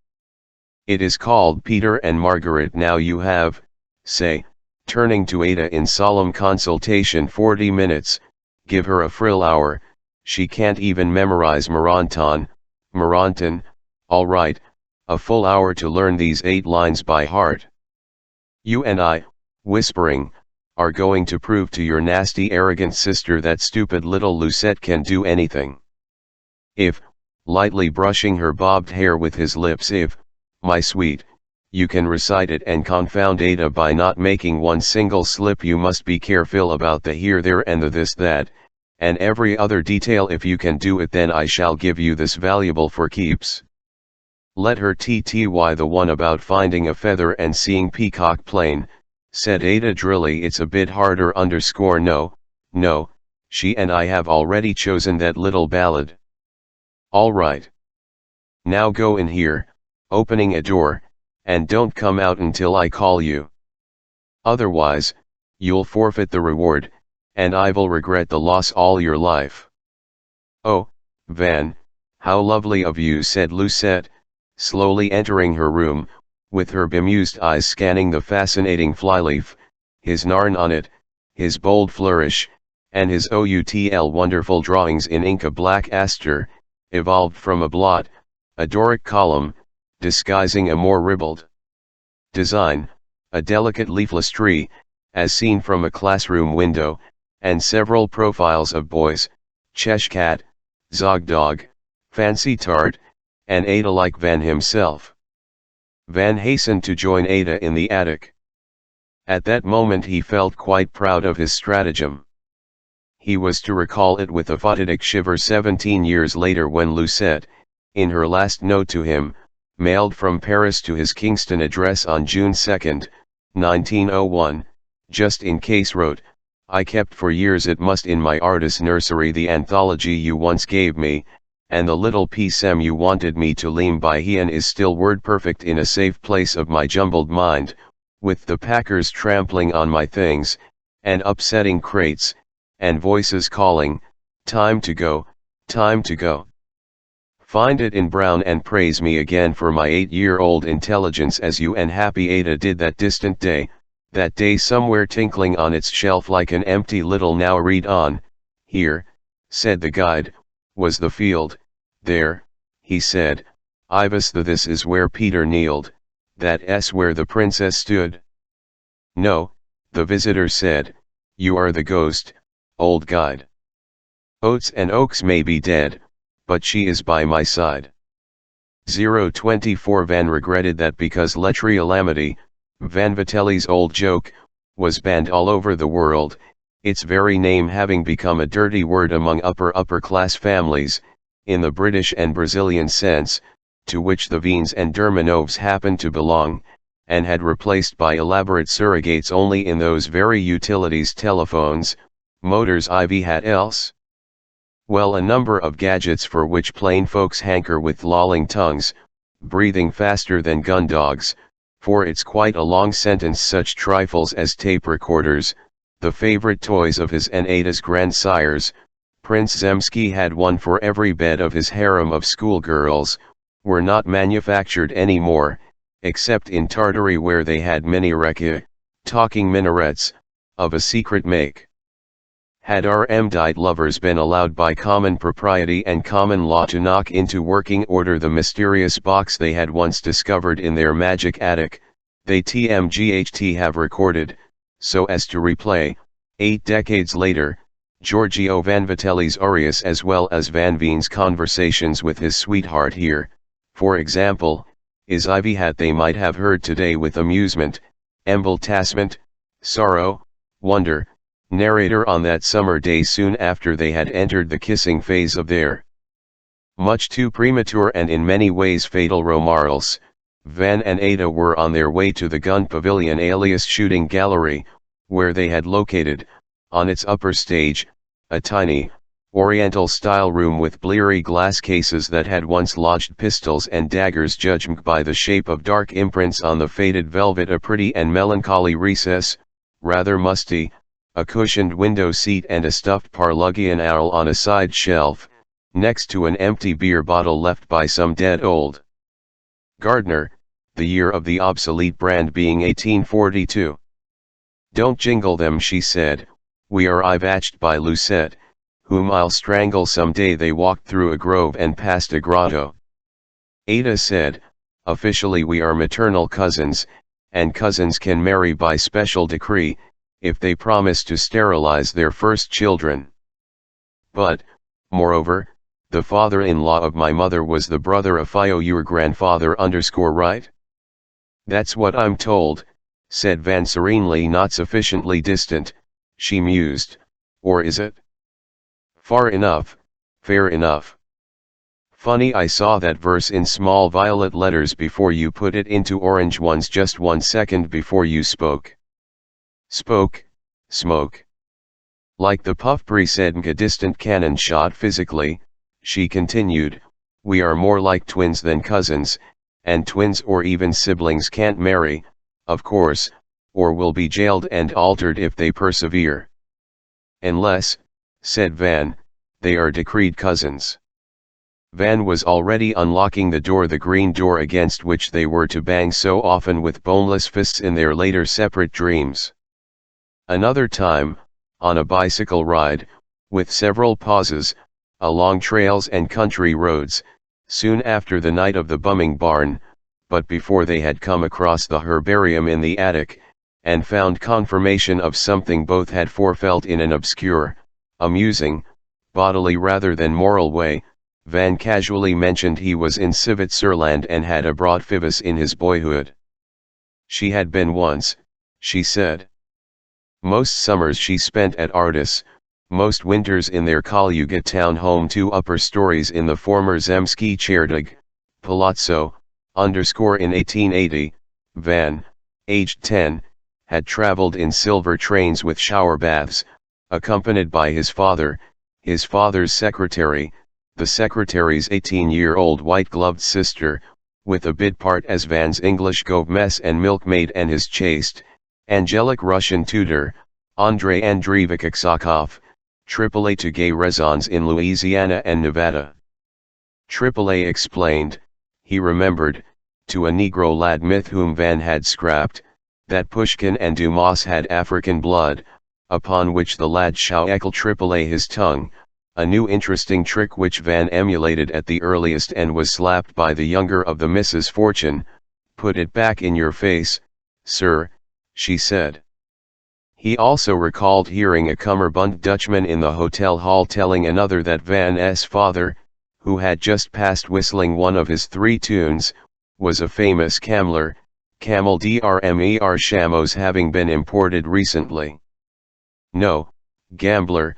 It is called Peter and Margaret. Now you have, say, turning to Ada in solemn consultation, 40 minutes, give her a frill hour, she can't even memorize Moranton, all right, a full hour to learn these 8 lines by heart. You and I, whispering, are going to prove to your nasty arrogant sister that stupid little Lucette can do anything. If, lightly brushing her bobbed hair with his lips, if, my sweet, you can recite it and confound Ada by not making one single slip, you must be careful about the here, there and the this, that, and every other detail. If you can do it, then I shall give you this valuable for keeps. Let her tty the one about finding a feather and seeing peacock plain, said Ada drily. It's a bit harder. No, she and I have already chosen that little ballad. All right. Now go in here, opening a door, and don't come out until I call you. Otherwise, you'll forfeit the reward, and I will regret the loss all your life. Oh, Van, how lovely of you, said Lucette, slowly entering her room, with her bemused eyes scanning the fascinating flyleaf, his narn on it, his bold flourish, and his outl wonderful drawings in ink. A black aster, evolved from a blot, a Doric column, disguising a more ribald design, a delicate leafless tree, as seen from a classroom window, and several profiles of boys, Cheshire Cat, Zogdog, Fancy Tart, and Ada like Van himself. Van hastened to join Ada in the attic. At that moment he felt quite proud of his stratagem. He was to recall it with a fatidic shiver 17 years later, when Lucette, in her last note to him, mailed from Paris to his Kingston address on June 2, 1901, just in case, wrote, I kept for years, it must, in my artist's nursery, the anthology you once gave me, and the little piece you wanted me to lean by Hien is still word perfect in a safe place of my jumbled mind, with the packers trampling on my things, and upsetting crates, and voices calling, time to go, time to go. Find it in brown and praise me again for my 8-year-old intelligence, as you and happy Ada did that distant day, that day somewhere tinkling on its shelf like an empty little. Now read on. Here, said the guide, was the field. There, he said, Ibis, the this is where Peter kneeled, that s where the princess stood. No, the visitor said, you are the ghost, old guide. Oates and Oaks may be dead, but she is by my side. 024 Van regretted that because Letrialamity, Van Vitelli's old joke, was banned all over the world, its very name having become a dirty word among upper class families, in the British and Brazilian sense, to which the Veens and Dermanovs happened to belong, and had replaced by elaborate surrogates only in those very utilities, telephones, motors, IV hat else. Well, a number of gadgets for which plain folks hanker with lolling tongues, breathing faster than gun dogs, for it's quite a long sentence. Such trifles as tape recorders, the favorite toys of his and Ada's grandsires, Prince Zemski had one for every bed of his harem of schoolgirls, were not manufactured anymore, except in Tartary, where they had mini rekia, talking minarets, of a secret make. Had Erudite lovers been allowed by common propriety and common law to knock into working order the mysterious box they had once discovered in their magic attic, they tmght have recorded, so as to replay, 8 decades later, Giorgio Vanvitelli's Aureus as well as Van Veen's conversations with his sweetheart. Here, for example, is Ivy Hat they might have heard today with amusement, embarrassment, sorrow, wonder, narrator on that summer day soon after they had entered the kissing phase of their much too premature and in many ways fatal romance. Van and Ada were on their way to the gun pavilion alias shooting gallery, where they had located, on its upper stage, a tiny, Oriental-style room with bleary glass cases that had once lodged pistols and daggers judged by the shape of dark imprints on the faded velvet. A pretty and melancholy recess, rather musty, a cushioned window seat and a stuffed Parlugian owl on a side shelf, next to an empty beer bottle left by some dead old gardener, the year of the obsolete brand being 1842. "Don't jingle them," she said, "we are ivached by Lucette, whom I'll strangle some day." They walked through a grove and past a grotto. Ada said, "Officially we are maternal cousins, and cousins can marry by special decree, if they promise to sterilize their first children. But, moreover, the father-in-law of my mother was the brother of Fio, your grandfather, right?" "That's what I'm told," said Van serenely. "Not sufficiently distant," she mused, "or is it?" "Far enough, fair enough. Funny, I saw that verse in small violet letters before you put it into orange ones just 1 second before you spoke." "Spoke, smoke. Like the puff preceding distant cannon shot physically," she continued, "we are more like twins than cousins, and twins or even siblings can't marry, of course, or will be jailed and altered if they persevere." "Unless," said Van, "they are decreed cousins." Van was already unlocking the green door against which they were to bang so often with boneless fists in their later separate dreams. Another time, on a bicycle ride, with several pauses, along trails and country roads, soon after the night of the bumming barn, but before they had come across the herbarium in the attic, and found confirmation of something both had forefelt in an obscure, amusing, bodily rather than moral way, Van casually mentioned he was in Civitzerland and had a broad Fivis in his boyhood. She had been once, she said. Most summers she spent at Ardor, most winters in their Kaluga town home, 2 upper stories in the former Zemski Cherdig, Palazzo, in 1880, Van, aged 10, had traveled in silver trains with shower baths, accompanied by his father's secretary, the secretary's 18-year-old white-gloved sister, with a bit part as Van's English governess and milkmaid, and his chaste, angelic Russian tutor, Andrei Andreevich Aksakov, AAA to gay raisons in Louisiana and Nevada. AAA explained, he remembered, to a Negro lad myth whom Van had scrapped, that Pushkin and Dumas had African blood, upon which the lad showed AAA his tongue, a new interesting trick which Van emulated at the earliest and was slapped by the younger of the Mrs. Fortune. "Put it back in your face, sir," she said. He also recalled hearing a cummerbund Dutchman in the hotel hall telling another that Van's father, who had just passed whistling one of his 3 tunes, was a famous camel drmer shamos, having been imported recently. No, gambler,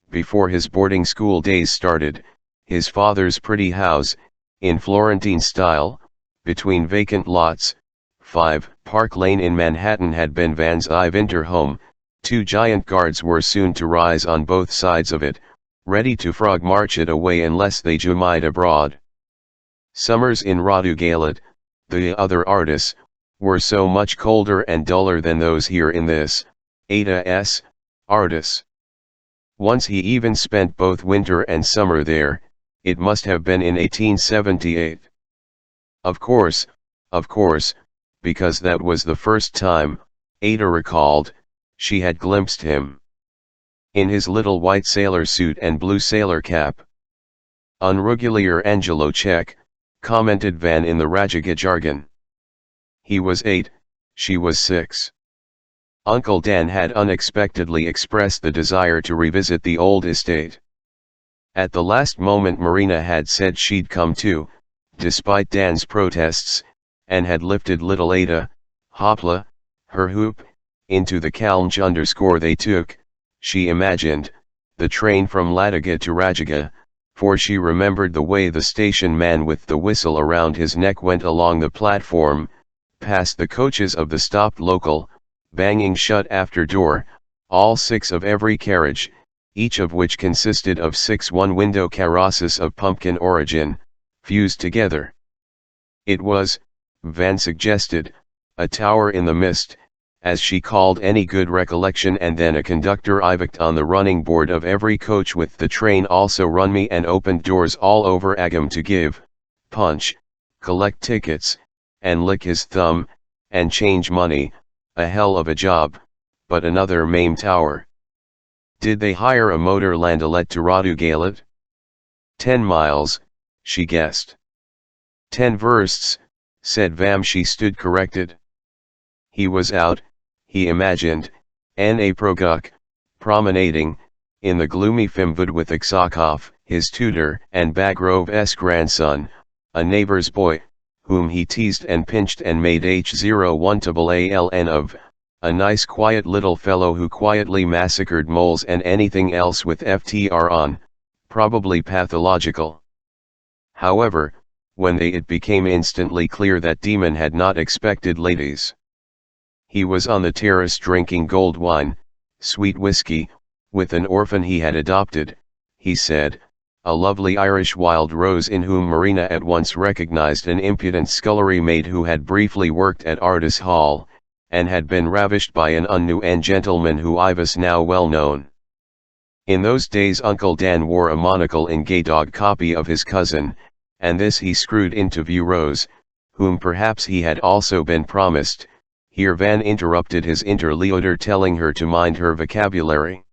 before his boarding school days started. His father's pretty house, in Florentine style, between vacant lots, 5 Park Lane in Manhattan, had been Van's winter home. 2 giant guards were soon to rise on both sides of it, ready to frog march it away unless they journeyed abroad. Summers in Radugalet, the other artists, were so much colder and duller than those here in this, Ada's, Ardor. Once he even spent both winter and summer there, it must have been in 1878. Of course, because that was the first time, Ada recalled, she had glimpsed him. In his little white sailor suit and blue sailor cap. "Unregulier Angelo Czech," commented Van in the Rajiga jargon. He was 8, she was 6. Uncle Dan had unexpectedly expressed the desire to revisit the old estate. At the last moment Marina had said she'd come too, despite Dan's protests, and had lifted little Ada, Hopla, her hoop, into the Kalmj they took, she imagined, the train from Ladiga to Rajiga, for she remembered the way the station man with the whistle around his neck went along the platform, past the coaches of the stopped local, banging shut after door, all 6 of every carriage, each of which consisted of 6 one-window carrosses of pumpkin origin, fused together. It was, Van suggested, a tower in the mist, as she called any good recollection, and then a conductor iviced on the running board of every coach with the train also run me, and opened doors all over Agam to give, punch, collect tickets, and lick his thumb, and change money, a hell of a job, but another Mame tower. Did they hire a motor landalet to Radugalet? 10 miles, she guessed. 10 versts, said Vam. She stood corrected. He was out, he imagined, N.A. Proguk, promenading, in the gloomy Fimvud with Aksakov, his tutor, and Bagrov's grandson, a neighbor's boy, whom he teased and pinched and made H01 to Aln of, a nice quiet little fellow who quietly massacred moles and anything else with FTR on, probably pathological. However, when it became instantly clear that Demon had not expected ladies. He was on the terrace drinking gold wine, sweet whiskey, with an orphan he had adopted, he said, a lovely Irish wild rose in whom Marina at once recognized an impudent scullery maid who had briefly worked at Ardis Hall, and had been ravished by an unknown gentleman who was now well known. In those days Uncle Dan wore a monocle in gay dog copy of his cousin, and this he screwed into view Rose, whom perhaps he had also been promised. Here Van interrupted his interlocutor, telling her to mind her vocabulary.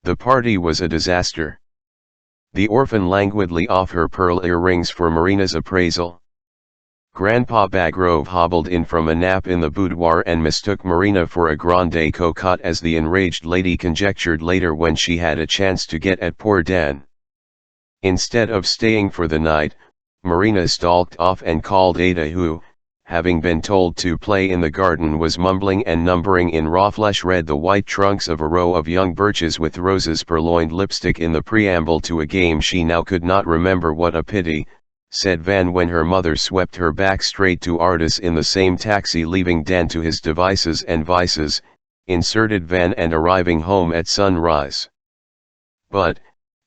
The party was a disaster. The orphan languidly offered her pearl earrings for Marina's appraisal. Grandpa Bagrove hobbled in from a nap in the boudoir and mistook Marina for a grande cocotte, as the enraged lady conjectured later when she had a chance to get at poor Dan. Instead of staying for the night, Marina stalked off and called Ada, who, having been told to play in the garden, was mumbling and numbering in raw flesh red the white trunks of a row of young birches with roses purloined lipstick in the preamble to a game she now could not remember. What a pity, said Van when her mother swept her back straight to Ardis in the same taxi, leaving Dan to his devices and vices, inserted Van, and arriving home at sunrise. But,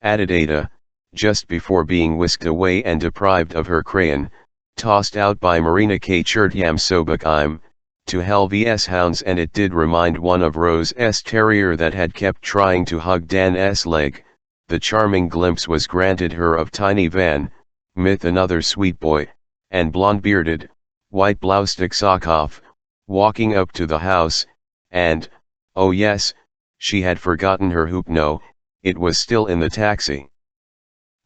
added Ada, just before being whisked away and deprived of her crayon, tossed out by Marina K. Chertyam Sobakheim, to hell vs hounds, and it did remind one of Rose's terrier that had kept trying to hug Dan's leg. The charming glimpse was granted her of tiny Van, myth another sweet boy, and blonde-bearded, white-bloused Aksakov, walking up to the house, and, oh yes, she had forgotten her hoop. No, it was still in the taxi.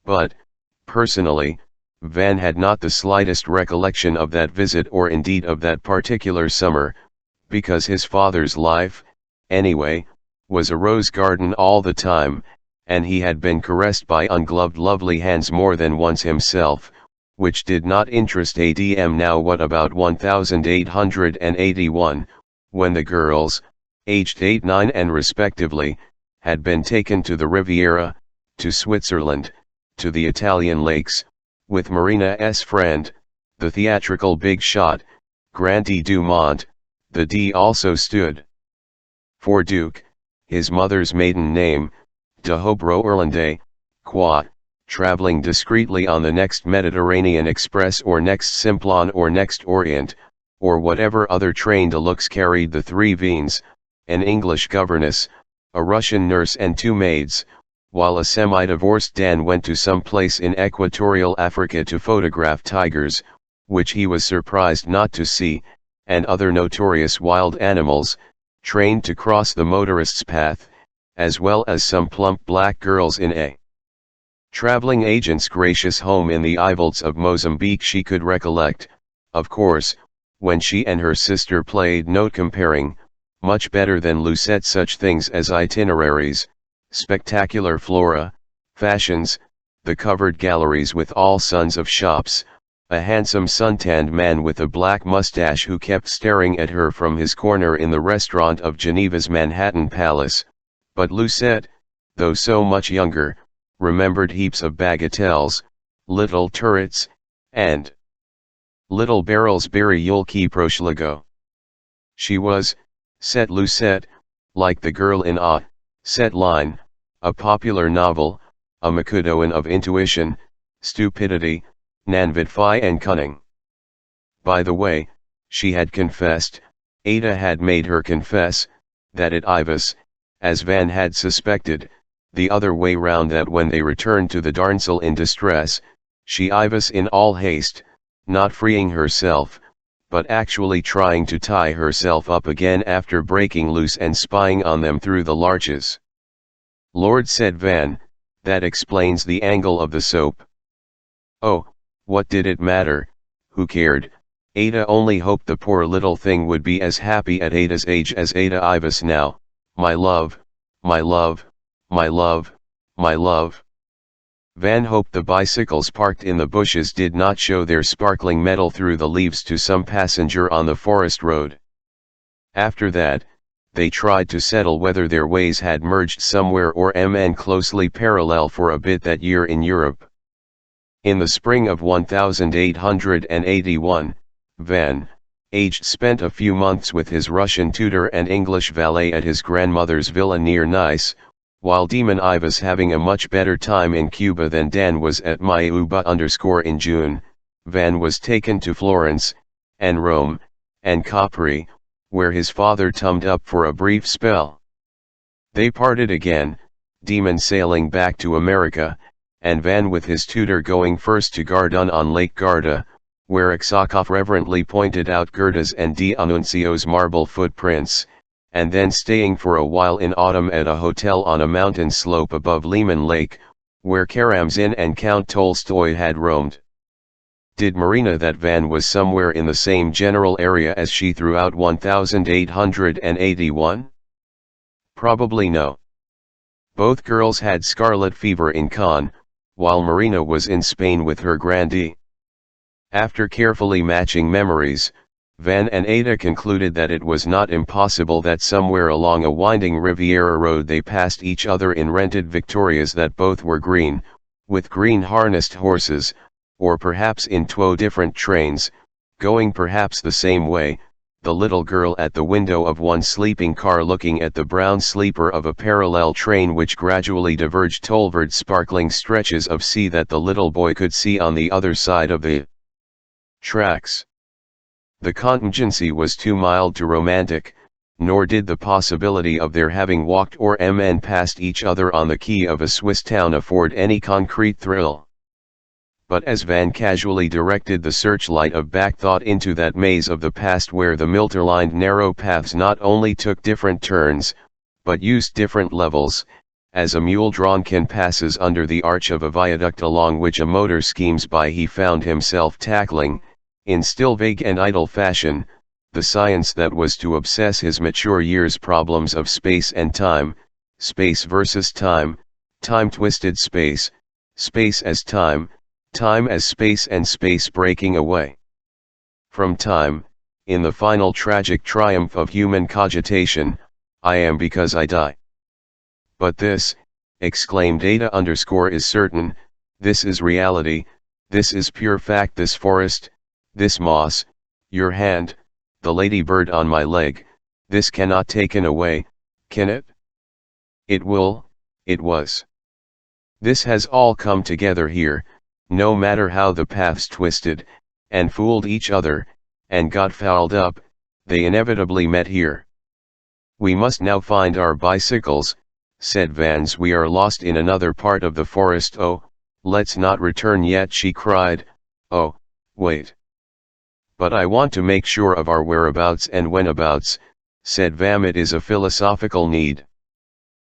But, personally, Van had not the slightest recollection of that visit, or indeed of that particular summer, because his father's life, anyway, was a rose garden all the time, and he had been caressed by ungloved lovely hands more than once himself, which did not interest ADM now. What about 1881, when the girls, aged 8, 9 and respectively, had been taken to the Riviera, to Switzerland, to the Italian lakes, with Marina's friend, the theatrical big shot, Grandee Dumont? The D also stood for Duke, his mother's maiden name, de Hobro Irlande, qua, traveling discreetly on the next Mediterranean Express or next Simplon or next Orient, or whatever other train de luxe carried the 3 Veens, an English governess, a Russian nurse and 2 maids, while a semi-divorced Dan went to some place in equatorial Africa to photograph tigers, which he was surprised not to see, and other notorious wild animals, trained to cross the motorist's path, as well as some plump black girls in a traveling agent's gracious home in the Ivolts of Mozambique. She could recollect, of course, when she and her sister played note comparing, much better than Lucette, such things as itineraries, spectacular flora, fashions, the covered galleries with all sons of shops, a handsome suntanned man with a black mustache who kept staring at her from his corner in the restaurant of Geneva's Manhattan Palace. But Lucette, though so much younger, remembered heaps of bagatelles, little turrets, and little barrels. Berry Yulki Proshligo. She was, said Lucette, like the girl in a set line, a popular novel, a Makudoan of intuition, stupidity, nanvidfi and cunning. By the way, she had confessed, Ada had made her confess, that it Ivas, as Van had suspected, the other way round, that when they returned to the Darnsel in distress, she Ivas in all haste, not freeing herself, but actually trying to tie herself up again after breaking loose and spying on them through the larches. Lord, said Van, that explains the angle of the soap. Oh, what did it matter, who cared? Ada only hoped the poor little thing would be as happy at Ada's age as Ada Ivas now. My love, my love, my love, my love. Van hoped the bicycles parked in the bushes did not show their sparkling metal through the leaves to some passenger on the forest road. After that, they tried to settle whether their ways had merged somewhere or mn closely parallel for a bit that year in Europe. In the spring of 1881, Van, aged, spent a few months with his Russian tutor and English valet at his grandmother's villa near Nice, while Demon Ivas, having a much better time in Cuba than Dan was at Mayuba_ in June, Van was taken to Florence, and Rome, and Capri, where his father tummed up for a brief spell. They parted again, Demon sailing back to America, and Van with his tutor going first to Gardun on Lake Garda, where Aksakov reverently pointed out Gerda's and D'Annunzio's marble footprints, and then staying for a while in autumn at a hotel on a mountain slope above Lehman Lake, where Karamzin and Count Tolstoy had roamed. Did Marina that Van was somewhere in the same general area as she throughout 1881? Probably no. Both girls had scarlet fever in Cannes, while Marina was in Spain with her grandee. After carefully matching memories, Van and Ada concluded that it was not impossible that somewhere along a winding Riviera road they passed each other in rented Victorias that both were green, with green harnessed horses, or perhaps in two different trains, going perhaps the same way, the little girl at the window of one sleeping car looking at the brown sleeper of a parallel train which gradually diverged toward sparkling stretches of sea that the little boy could see on the other side of the tracks. The contingency was too mild to romantic, nor did the possibility of their having walked or mn past each other on the quay of a Swiss town afford any concrete thrill. But as Van casually directed the searchlight of back thought into that maze of the past where the milter-lined narrow paths not only took different turns, but used different levels, as a mule-drawn can passes under the arch of a viaduct along which a motor schemes by, he found himself tackling, in still vague and idle fashion, the science that was to obsess his mature years: problems of space and time, space versus time, time-twisted space, space as time, time as space, and space breaking away from time, in the final tragic triumph of human cogitation: I am because I die. But this, exclaimed Ada _ is certain, this is reality, this is pure fact, this forest, this moss, your hand, the ladybird on my leg, this cannot taken away, can it? It will, it was. This has all come together here, no matter how the paths twisted, and fooled each other, and got fouled up, they inevitably met here. We must now find our bicycles, said Vans. We are lost in another part of the forest. Oh, let's not return yet, she cried. Oh, wait. But I want to make sure of our whereabouts and whenabouts, said Vam. It is a philosophical need.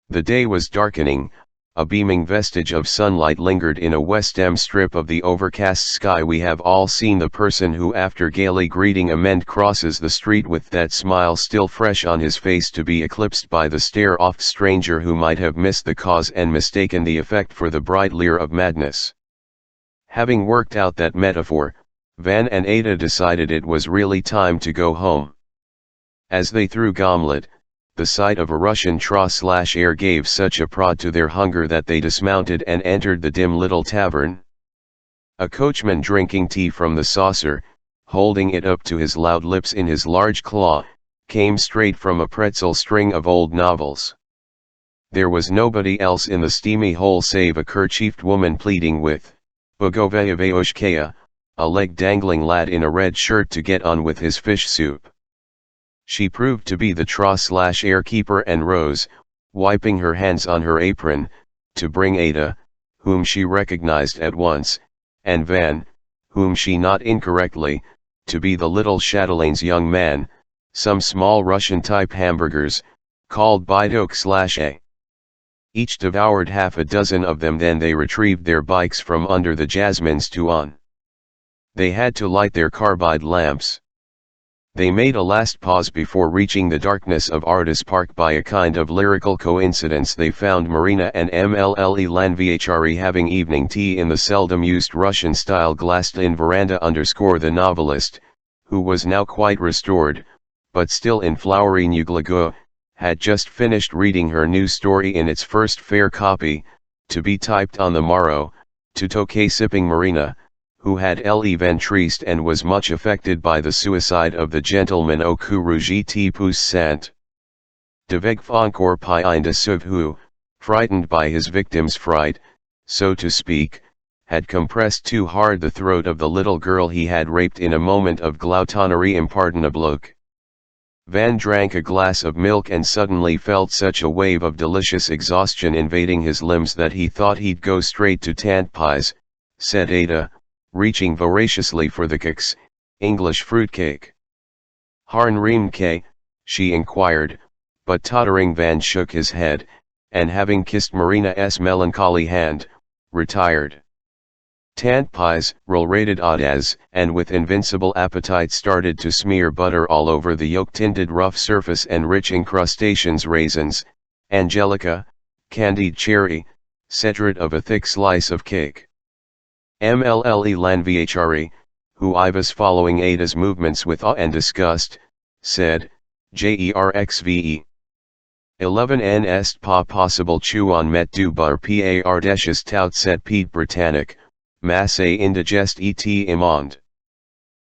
The day was darkening, a beaming vestige of sunlight lingered in a west-em strip of the overcast sky. We have all seen the person who, after gaily greeting a mend, crosses the street with that smile still fresh on his face, to be eclipsed by the stare-off stranger who might have missed the cause and mistaken the effect for the bright leer of madness. Having worked out that metaphor, Van and Ada decided it was really time to go home. As they threw gomlet, the sight of a Russian tra/air gave such a prod to their hunger that they dismounted and entered the dim little tavern. A coachman drinking tea from the saucer, holding it up to his loud lips in his large claw, came straight from a pretzel string of old novels. There was nobody else in the steamy hole save a kerchiefed woman pleading with Bogoveyevoshkaya, a leg-dangling lad in a red shirt to get on with his fish soup. She proved to be the Tra/airkeeper and rose, wiping her hands on her apron, to bring Ada, whom she recognized at once, and Van, whom she not incorrectly, to be the little chatelain's young man, some small Russian-type hamburgers, called bidok/a. Each devoured half a dozen of them, then they retrieved their bikes from under the jasmines to on. They had to light their carbide lamps. They made a last pause before reaching the darkness of Ardor Park. By a kind of lyrical coincidence they found Marina and Mlle Lanviachari having evening tea in the seldom used Russian-style glassed-in veranda. The novelist, who was now quite restored, but still in flowery negligeau, had just finished reading her new story in its first fair copy, to be typed on the morrow, to Tokay sipping Marina, who had le Triste and was much affected by the suicide of the gentleman au rouge poussant. Deveg encore pie de sauve who, frightened by his victim's fright, so to speak, had compressed too hard the throat of the little girl he had raped in a moment of gloutonnerie impardonnable. Van drank a glass of milk and suddenly felt such a wave of delicious exhaustion invading his limbs that he thought he'd go straight to Tant Pies, said Ada, reaching voraciously for the cakes, English fruitcake. Harn Riemke, she inquired, but tottering Van shook his head, and having kissed Marina's melancholy hand, retired. Tant Pies, roll-rated Audas, and with invincible appetite started to smear butter all over the yolk-tinted rough surface and rich incrustations: raisins, angelica, candied cherry, cedrat of a thick slice of cake. Mlle Lanviachari, who I was following Ada's movements with awe and disgust, said, Jerxve. 11 n'est pas possible tu en met du beurre par deshes tout cette pete britannique, masse indigeste et immonde.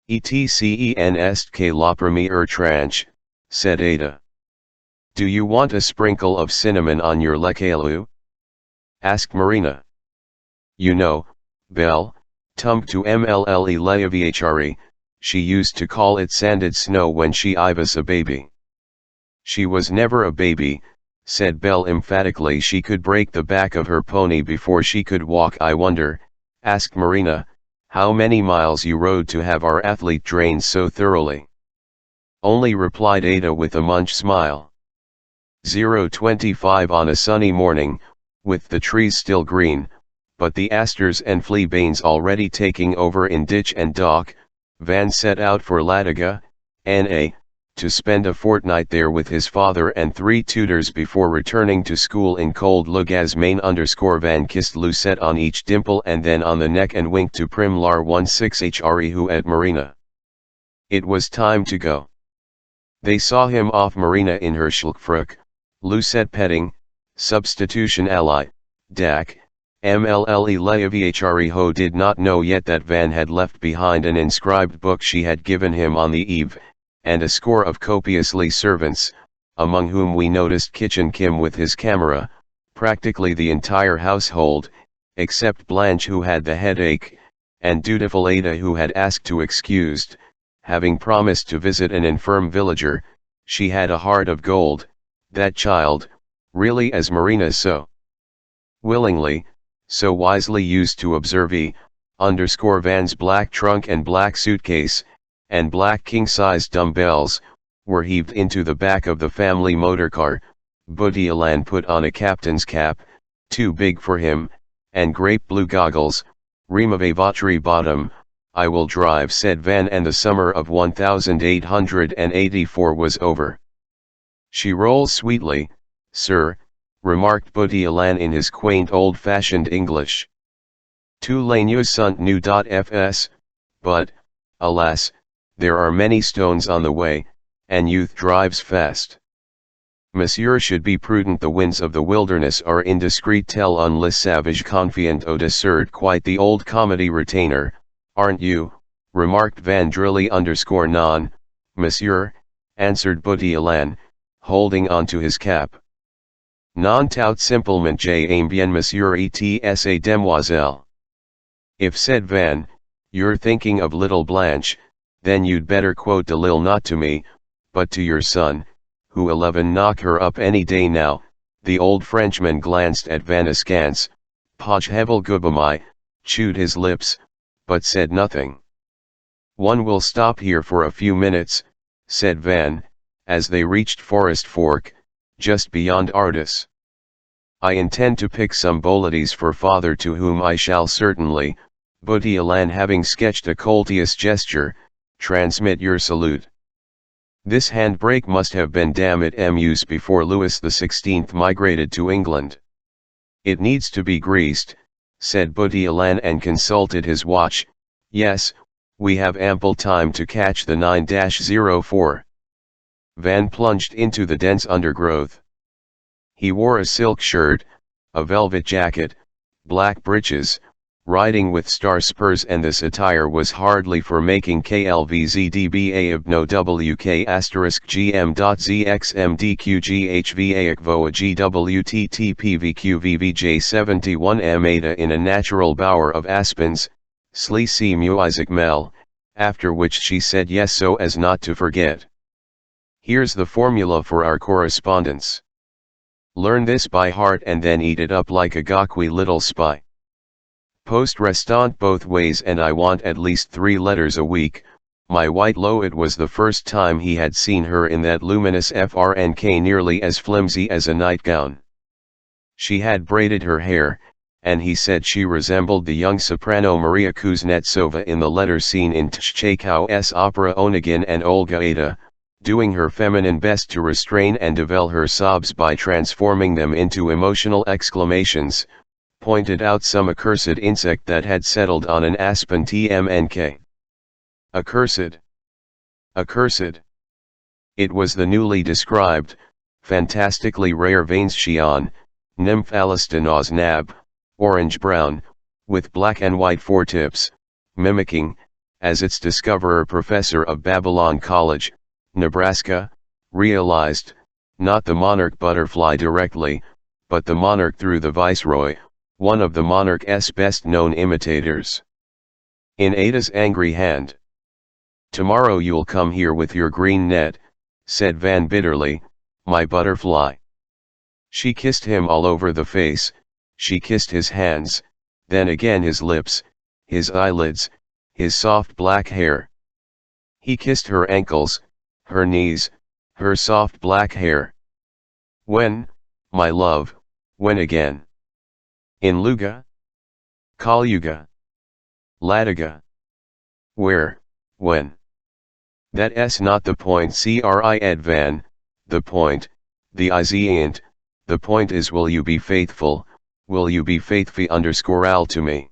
Etcen est que la première tranche, said Ada. Do you want a sprinkle of cinnamon on your lecalou? Asked Marina. You know, Belle, tump to Mlle Leaviachari, she used to call it sanded snow when she was a baby. She was never a baby, said Belle emphatically. She could break the back of her pony before she could walk. I wonder, asked Marina, how many miles you rode to have our athlete drained so thoroughly. Only, replied Ada with a munch smile. 0:25 on a sunny morning, with the trees still green, but the asters and fleabanes already taking over in ditch and dock. Van set out for Lataga, N.A., to spend a fortnight there with his father and 3 tutors before returning to school in cold Lugasmain. Van kissed Lucette on each dimple and then on the neck and winked to Primlar 16hre who at Marina. It was time to go. They saw him off. Marina in her schluckfruck, Lucette petting, substitution ally, Dak. Mlle Leaviachari ho did not know yet that Van had left behind an inscribed book she had given him on the eve, and a score of copiously servants, among whom we noticed Kitchen Kim with his camera, practically the entire household, except Blanche who had the headache, and dutiful Ada who had asked to excused, having promised to visit an infirm villager. She had a heart of gold, that child, really, as Marina so willingly, so wisely used to observe Van's black trunk and black suitcase, and black king-sized dumbbells, were heaved into the back of the family motorcar. Boudielan put on a captain's cap, too big for him, and grape blue goggles. Remove votre bottom, I will drive, said Van, and the summer of 1884 was over. She rolls sweetly, sir, remarked Boudielan in his quaint old-fashioned English. Tous les news sont nous.fs, but, alas, there are many stones on the way, and youth drives fast. Monsieur should be prudent, the winds of the wilderness are indiscreet. Tel un le savage confiant au dessert. Quite the old comedy retainer, aren't you? Remarked Van Drilly _non, Monsieur, answered Boudielan, holding on to his cap. Non tout simplement j'aime bien monsieur et sa demoiselle. If said Van, you're thinking of little Blanche, then you'd better quote de Lille not to me, but to your son, who 11 knock her up any day now. The old Frenchman glanced at Van askance, Poj hevel gubamai, chewed his lips, but said nothing. One will stop here for a few minutes, said Van, as they reached Forest Fork, just beyond Ardis. I intend to pick some bolides for father, to whom I shall certainly, Butialan having sketched a courteous gesture, transmit your salute. This handbrake must have been damn it mus before Louis XVI migrated to England. It needs to be greased, said Butialan and consulted his watch. Yes, we have ample time to catch the 9-04. Van plunged into the dense undergrowth. He wore a silk shirt, a velvet jacket, black breeches, riding with star spurs, and this attire was hardly for making klvzdba of no wk asterisk gm.zxmdqghva voa gwttpvqvvj71 m8 in a natural bower of aspens, sli si mu Isaac Mel, after which she said yes so as not to forget. Here's the formula for our correspondence. Learn this by heart and then eat it up like a gawky little spy. Post restant both ways, and I want at least 3 letters a week. My white lo, it was the first time he had seen her in that luminous frnk nearly as flimsy as a nightgown. She had braided her hair, and he said she resembled the young soprano Maria Kuznetsova in the letter scene in Tchaikovsky's opera Onegin and Olga Ada, doing her feminine best to restrain and devel her sobs by transforming them into emotional exclamations, pointed out some accursed insect that had settled on an aspen tmnk. Accursed. Accursed. It was the newly described, fantastically rare Vainschion, Nymphalastinus nab, orange-brown, with black and white foretips, mimicking, as its discoverer Professor of Babylon College, Nebraska, realized, not the monarch butterfly directly, but the monarch through the viceroy, one of the monarch's best-known imitators. In Ada's angry hand. Tomorrow you'll come here with your green net, said Van bitterly, my butterfly. She kissed him all over the face, she kissed his hands, then again his lips, his eyelids, his soft black hair. He kissed her ankles, her knees, her soft black hair. When, my love, when again? In Luga? Kalyuga? Latiga? Where, when? That's not the point, cri ed Van, the point, the is ain't, the point is will you be faithful, will you be faithful _al to me?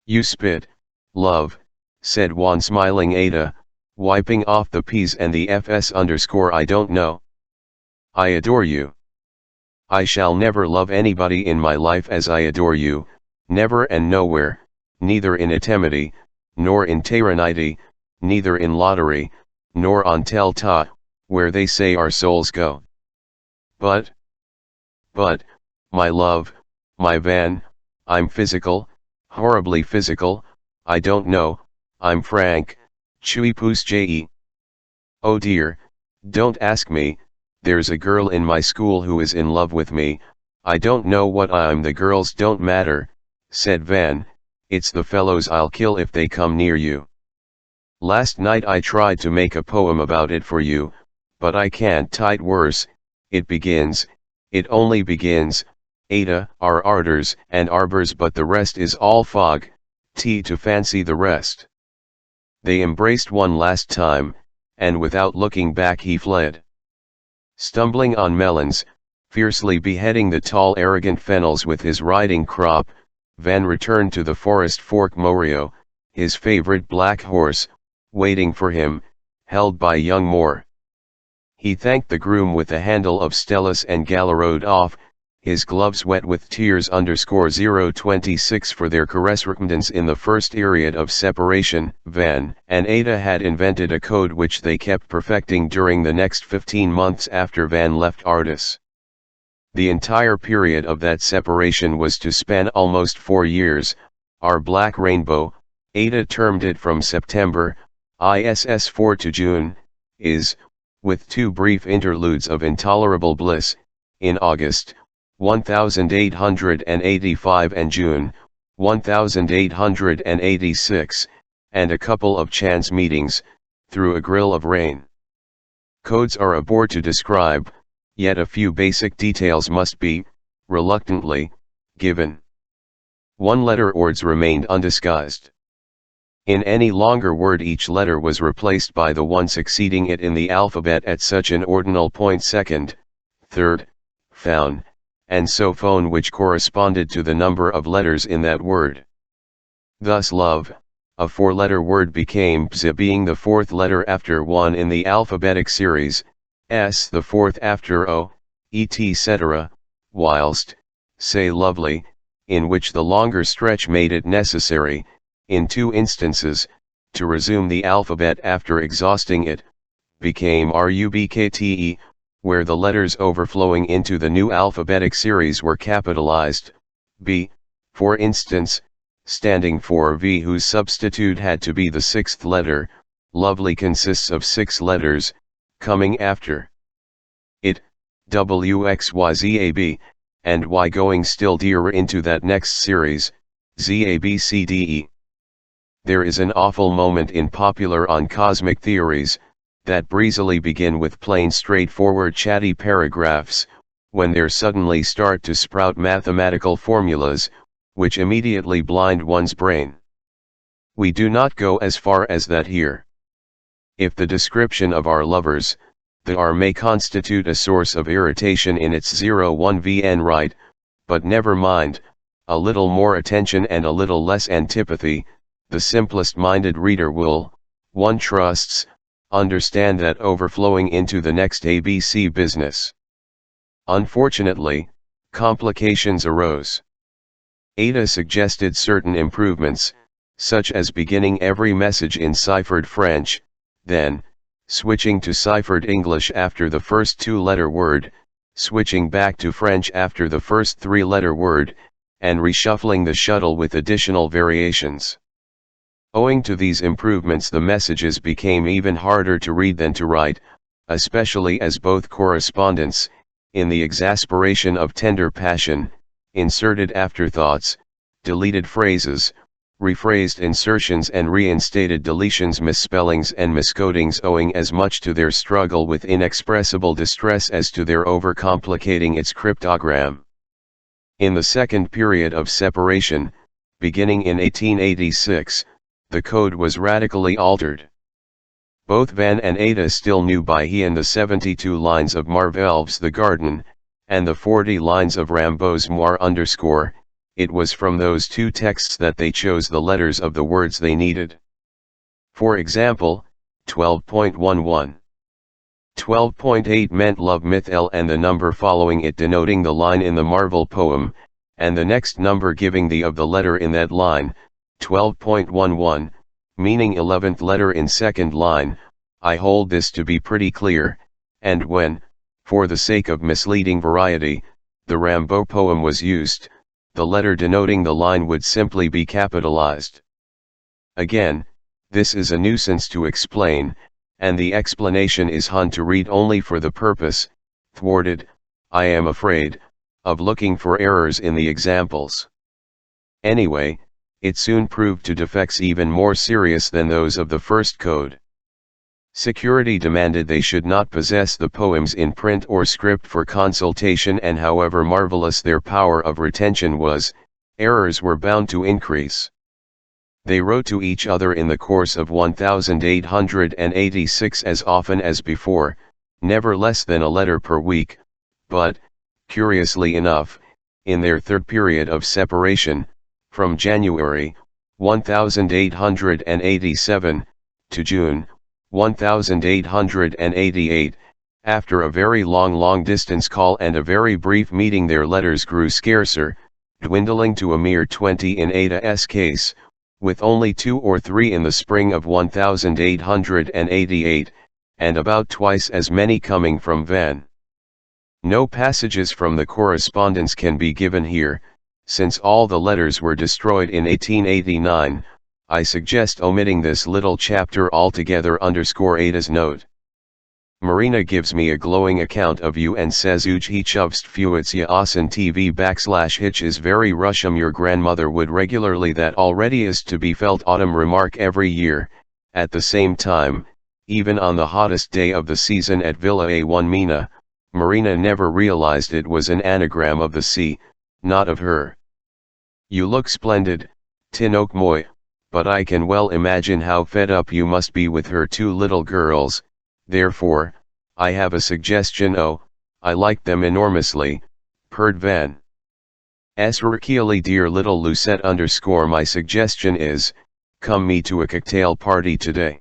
You spit, love, said one smiling Ada, wiping off the P's and the F's _ I don't know. I adore you. I shall never love anybody in my life as I adore you, never and nowhere, neither in Etemity, nor in Taranite, neither in lottery, nor on Telta, where they say our souls go. But, my love, my Van, I'm physical, horribly physical, I don't know, I'm frank, chui poos je. Oh dear, don't ask me, there's a girl in my school who is in love with me, I don't know what I'm, the girls don't matter, said Van, it's the fellows I'll kill if they come near you. Last night I tried to make a poem about it for you, but I can't tite worse, it only begins, Ada, are ardors and arbors, but the rest is all fog, to fancy the rest. They embraced one last time, and without looking back he fled. Stumbling on melons, fiercely beheading the tall arrogant fennels with his riding crop, Van returned to the Forest Fork Morio, his favorite black horse, waiting for him, held by young Moore. He thanked the groom with the handle of Stellus and gallarode off, his gloves wet with tears _026 for their correspondence in the first period of separation. Van and Ada had invented a code which they kept perfecting during the next 15 months after Van left Ardis. The entire period of that separation was to span almost 4 years. Our black rainbow, Ada termed it from September, ISS 4 to June, is, with 2 brief interludes of intolerable bliss, in August, 1885 and June, 1886, and a couple of chance meetings, through a grill of rain. Codes are a bore to describe, yet a few basic details must be, reluctantly, given. 1-letter words remained undisguised. In any longer word each letter was replaced by the one succeeding it in the alphabet at such an ordinal point second, third, found, and so phone which corresponded to the number of letters in that word. Thus love, a 4-letter word, became bz, being the 4th letter after 1 in the alphabetic series, s the 4th after o, etc., whilst, say lovely, in which the longer stretch made it necessary, in 2 instances, to resume the alphabet after exhausting it, became rubkte, where the letters overflowing into the new alphabetic series were capitalized, b, for instance, standing for V, whose substitute had to be the 6th letter. Lovely consists of 6 letters, coming after it, WXYZAB, and Y going still deeper into that next series, ZABCDE. There is an awful moment in popular on cosmic theories, that breezily begin with plain straightforward chatty paragraphs, when there suddenly start to sprout mathematical formulas, which immediately blind one's brain. We do not go as far as that here. If the description of our lovers, the R, may constitute a source of irritation in its 01VN right, but never mind, a little more attention and a little less antipathy, the simplest-minded reader will, one trusts, understand that overflowing into the next ABC business. Unfortunately, complications arose. Ada suggested certain improvements, such as beginning every message in ciphered French, then, switching to ciphered English after the first 2-letter word, switching back to French after the first 3-letter word, and reshuffling the shuttle with additional variations. Owing to these improvements, the messages became even harder to read than to write, especially as both correspondents, in the exasperation of tender passion, inserted afterthoughts, deleted phrases, rephrased insertions and reinstated deletions, misspellings and miscodings, owing as much to their struggle with inexpressible distress as to their overcomplicating its cryptogram. In the second period of separation, beginning in 1886, the code was radically altered. Both Van and Ada still knew by heart the 72 lines of Marvel's The Garden, and the 40 lines of Rimbaud's Moire _. It was from those 2 texts that they chose the letters of the words they needed. For example, 12.11. 12.8 meant love myth L and the number following it denoting the line in the Marvel poem, and the next number giving the of the letter in that line, 12.11, meaning 11th letter in second line. I hold this to be pretty clear, and when, for the sake of misleading variety, the Rimbaud poem was used, the letter denoting the line would simply be capitalized. Again, this is a nuisance to explain, and the explanation is to read only for the purpose, thwarted, I am afraid, of looking for errors in the examples. Anyway, it soon proved to defects even more serious than those of the first code. Security demanded they should not possess the poems in print or script for consultation, and however marvelous their power of retention was, errors were bound to increase. They wrote to each other in the course of 1886 as often as before, never less than a letter per week, but, curiously enough, in their third period of separation, from January, 1887, to June, 1888, after a very long distance call and a very brief meeting, their letters grew scarcer, dwindling to a mere 20 in Ada's case, with only 2 or 3 in the spring of 1888, and about twice as many coming from Van. No passages from the correspondence can be given here, since all the letters were destroyed in 1889, I suggest omitting this little chapter altogether. Ada's note. Marina gives me a glowing account of you and says Ujhichovstvuitsia Osin TV / Hitch is very Russian. Your grandmother would regularly that already is to be felt autumn remark every year, at the same time, even on the hottest day of the season at Villa A1 Mina, Marina never realized it was an anagram of the sea, not of her. You look splendid, Tinok Moy, but I can well imagine how fed up you must be with her two little girls. Therefore, I have a suggestion. Oh, I like them enormously, purred Van. Really dear little Lucette _ my suggestion is, come me to a cocktail party today.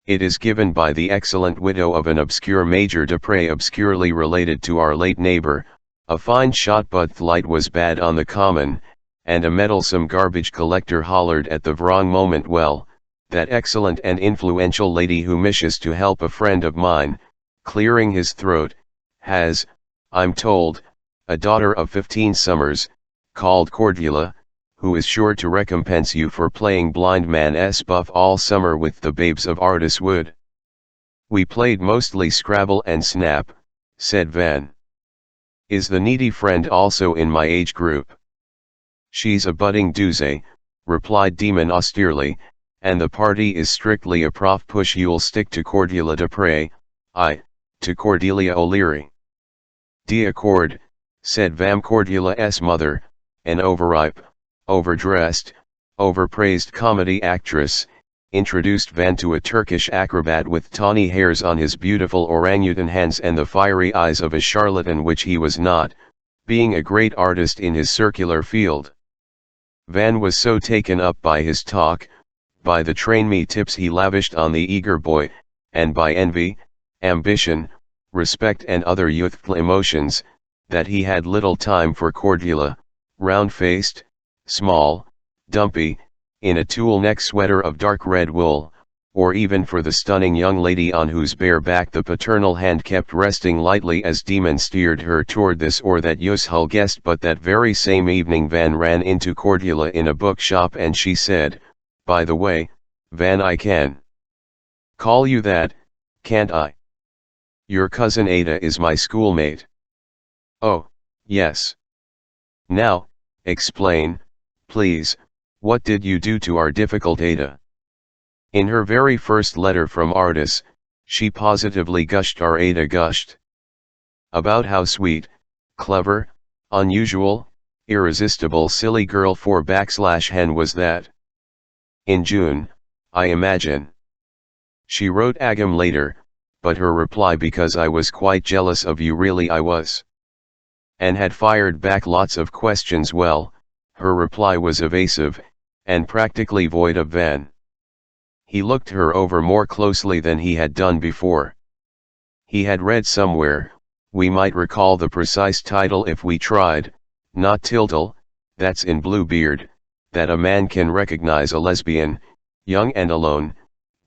It is given by the excellent widow of an obscure Major Dupre obscurely related to our late neighbor, a fine shot but the light was bad on the common, and a meddlesome garbage collector hollered at the wrong moment. Well, that excellent and influential lady who wishes to help a friend of mine, clearing his throat, has, I'm told, a daughter of 15 summers, called Cordula, who is sure to recompense you for playing blind man's buff all summer with the babes of Ardis Wood. We played mostly Scrabble and Snap, said Van. Is the needy friend also in my age group? She's a budding douze, replied Demon austerely, and the party is strictly a prof push. You'll stick to Cordula Dupre, to Cordelia O'Leary. Accord, said Vam. Cordula's mother, an overripe, overdressed, overpraised comedy actress, introduced Van to a Turkish acrobat with tawny hairs on his beautiful orangutan hands and the fiery eyes of a charlatan, which he was not, being a great artist in his circular field. Van was so taken up by his talk, by the train-me tips he lavished on the eager boy, and by envy, ambition, respect and other youthful emotions, that he had little time for Cordula, round-faced, small, dumpy, in a tulle-neck sweater of dark red wool, or even for the stunning young lady on whose bare back the paternal hand kept resting lightly as Demon steered her toward this or that useful guest. But that very same evening Van ran into Cordula in a bookshop and she said, by the way, Van, I can call you that, can't I? Your cousin Ada is my schoolmate. Oh, yes. Now, explain, please, what did you do to our difficult Ada? In her very first letter from Ardis, she positively gushed. Our Ada gushed about how sweet, clever, unusual, irresistible silly girl /hen was that. In June, I imagine. She wrote Agam later, but her reply, because I was quite jealous of you, really I was. And had fired back lots of questions. Well, her reply was evasive, and practically void of Van. He looked her over more closely than he had done before. He had read somewhere, we might recall the precise title if we tried, not Tiltle, that's in Bluebeard, that a man can recognize a lesbian, young and alone,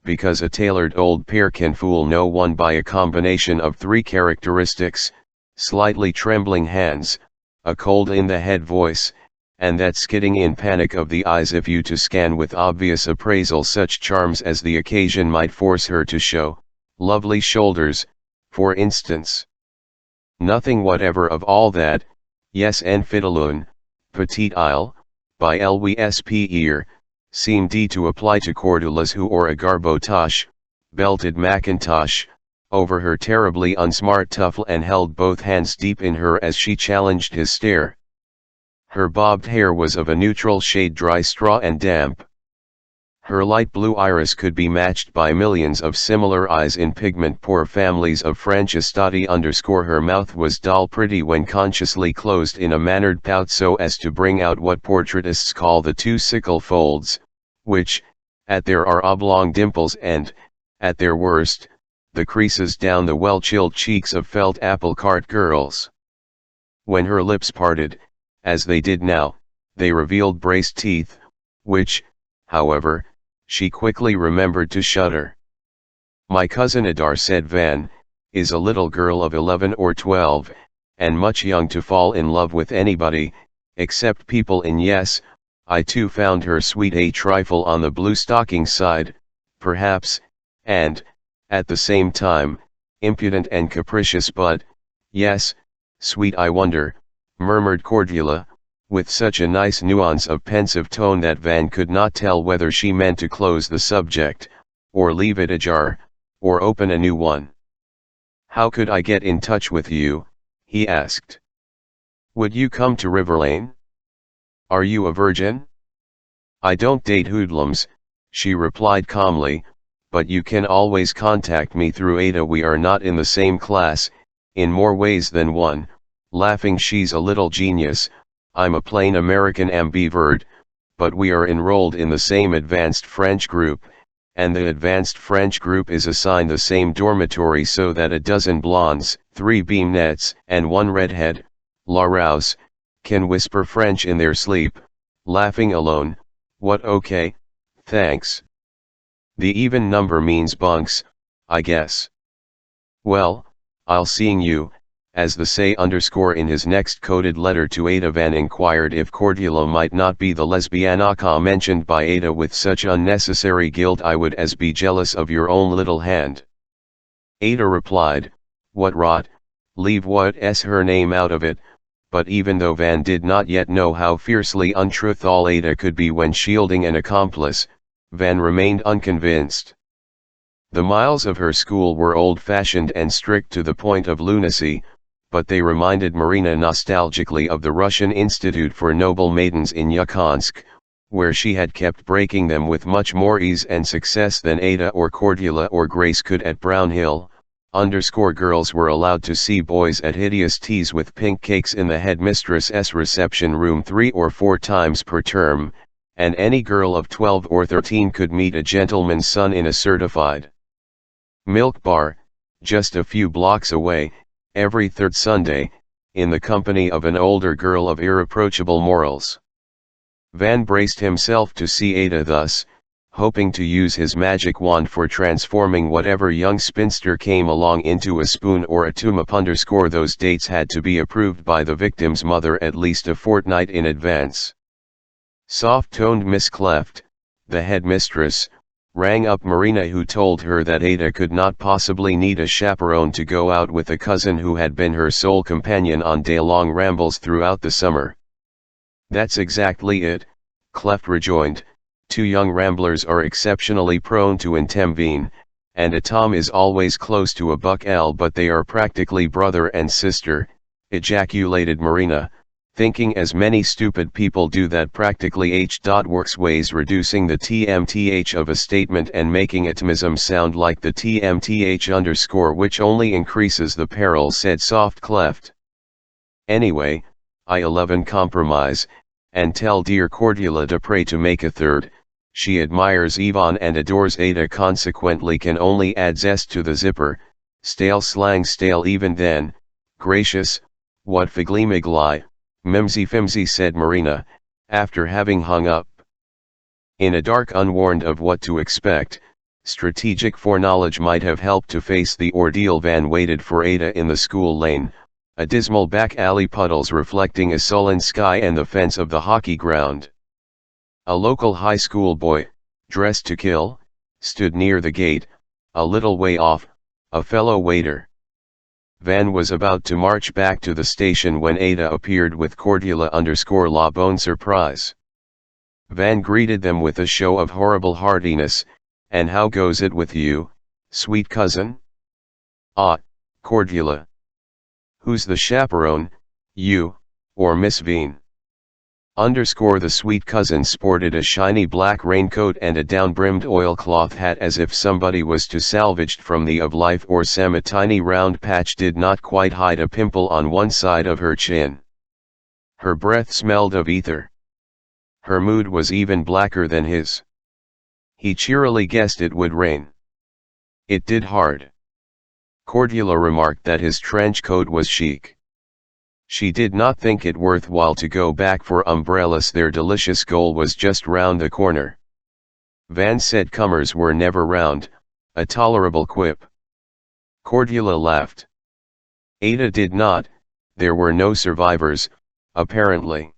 because a tailored old pair can fool no one by a combination of three characteristics: slightly trembling hands, a cold in the head voice, and that skidding in panic of the eyes if you to scan with obvious appraisal such charms as the occasion might force her to show, lovely shoulders, for instance. Nothing whatever of all that. Yes, en fiddleun, petite isle, by Lwsp ear, seemed to apply to Cordula's, who wore a garbotosh, belted mackintosh, over her terribly unsmart tuffle and held both hands deep in her as she challenged his stare. Her bobbed hair was of a neutral shade, dry straw and damp. Her light blue iris could be matched by millions of similar eyes in pigment poor families of Francestati _ her mouth was doll pretty when consciously closed in a mannered pout so as to bring out what portraitists call the two sickle folds, which, at their are oblong dimples and, at their worst, the creases down the well-chilled cheeks of felt apple cart girls. When her lips parted, as they did now, they revealed braced teeth, which, however, she quickly remembered to shudder. My cousin Ardor, said Van, is a little girl of 11 or 12, and much young to fall in love with anybody, except people in yes, I too found her sweet a trifle on the blue stocking side, perhaps, and, at the same time, impudent and capricious but, yes, sweet I wonder, murmured Cordelia, with such a nice nuance of pensive tone that Van could not tell whether she meant to close the subject, or leave it ajar, or open a new one. How could I get in touch with you? He asked. Would you come to River Lane? Are you a virgin? I don't date hoodlums, she replied calmly, but you can always contact me through Ada. We are not in the same class, in more ways than one, laughing. She's a little genius, I'm a plain American ambivert, but we are enrolled in the same advanced French group, and the advanced French group is assigned the same dormitory so that a dozen blondes, 3 beamnettes, and 1 redhead, La Rouse, can whisper French in their sleep, laughing alone. What? Okay, thanks. The even number means bunks, I guess. Well, I'll seeing you, as the say underscore in his next coded letter to Ada. Van inquired if Cordelia might not be the lesbianica mentioned by Ada with such unnecessary guilt. I would as be jealous of your own little hand. Ada replied, what rot, leave what's her name out of it. But even though Van did not yet know how fiercely untruthful Ada could be when shielding an accomplice, Van remained unconvinced. The miles of her school were old-fashioned and strict to the point of lunacy, but they reminded Marina nostalgically of the Russian Institute for Noble Maidens in Yakutsk, where she had kept breaking them with much more ease and success than Ada or Cordelia or Grace could at Brownhill. Girls were allowed to see boys at hideous teas with pink cakes in the headmistress's reception room 3 or 4 times per term, and any girl of 12 or 13 could meet a gentleman's son in a certified milk bar, just a few blocks away, every third Sunday, in the company of an older girl of irreproachable morals. Van braced himself to see Ada thus, hoping to use his magic wand for transforming whatever young spinster came along into a spoon or a tuma. Those dates had to be approved by the victim's mother at least a fortnight in advance. Soft-toned Miss Cleft, the headmistress, rang up Marina, who told her that Ada could not possibly need a chaperone to go out with a cousin who had been her sole companion on day-long rambles throughout the summer. That's exactly it, Cleft rejoined. 2 young ramblers are exceptionally prone to intemvene, and a Tom is always close to a buck L, but they are practically brother and sister, ejaculated Marina, thinking as many stupid people do that practically works ways reducing the TMTH of a statement and making atomism sound like the TMTH underscore, which only increases the peril, said Soft Cleft. Anyway, I11 compromise, and tell dear Cordelia de pray to make a third. She admires Yvonne and adores Ada, consequently can only add zest to the zipper. Stale slang, stale even then. Gracious, what figly-migly, mimsy-fimsy, said Marina, after having hung up. In a dark, unwarned of what to expect, strategic foreknowledge might have helped to face the ordeal. Van waited for Ada in the school lane, a dismal back alley, puddles reflecting a sullen sky and the fence of the hockey ground. A local high school boy, dressed to kill, stood near the gate, a little way off, a fellow waiter. Van was about to march back to the station when Ada appeared with Cordelia underscore la bonne surprise. Van greeted them with a show of horrible heartiness. And how goes it with you, sweet cousin? Ah, Cordelia. Who's the chaperone, you, or Miss Veen? Underscore the sweet cousin sported a shiny black raincoat and a down-brimmed oilcloth hat, as if somebody was to salvaged from the of life or Sam. A tiny round patch did not quite hide a pimple on one side of her chin. Her breath smelled of ether. Her mood was even blacker than his. He cheerily guessed it would rain. It did hard. Cordelia remarked that his trench coat was chic. She did not think it worthwhile to go back for umbrellas, their delicious goal was just round the corner. Van said comers were never round, a tolerable quip. Cordula laughed. Ada did not. There were no survivors, apparently.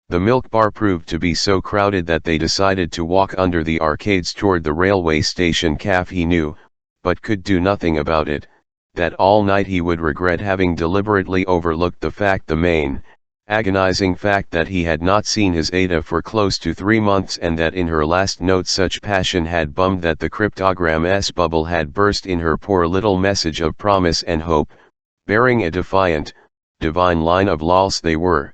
The milk bar proved to be so crowded that they decided to walk under the arcades toward the railway station. He knew, but could do nothing about it, that all night he would regret having deliberately overlooked the main, agonizing fact that he had not seen his Ada for close to 3 months, and that in her last note such passion had bummed that the cryptogram's bubble had burst in her poor little message of promise and hope, bearing a defiant, divine line of lols. They were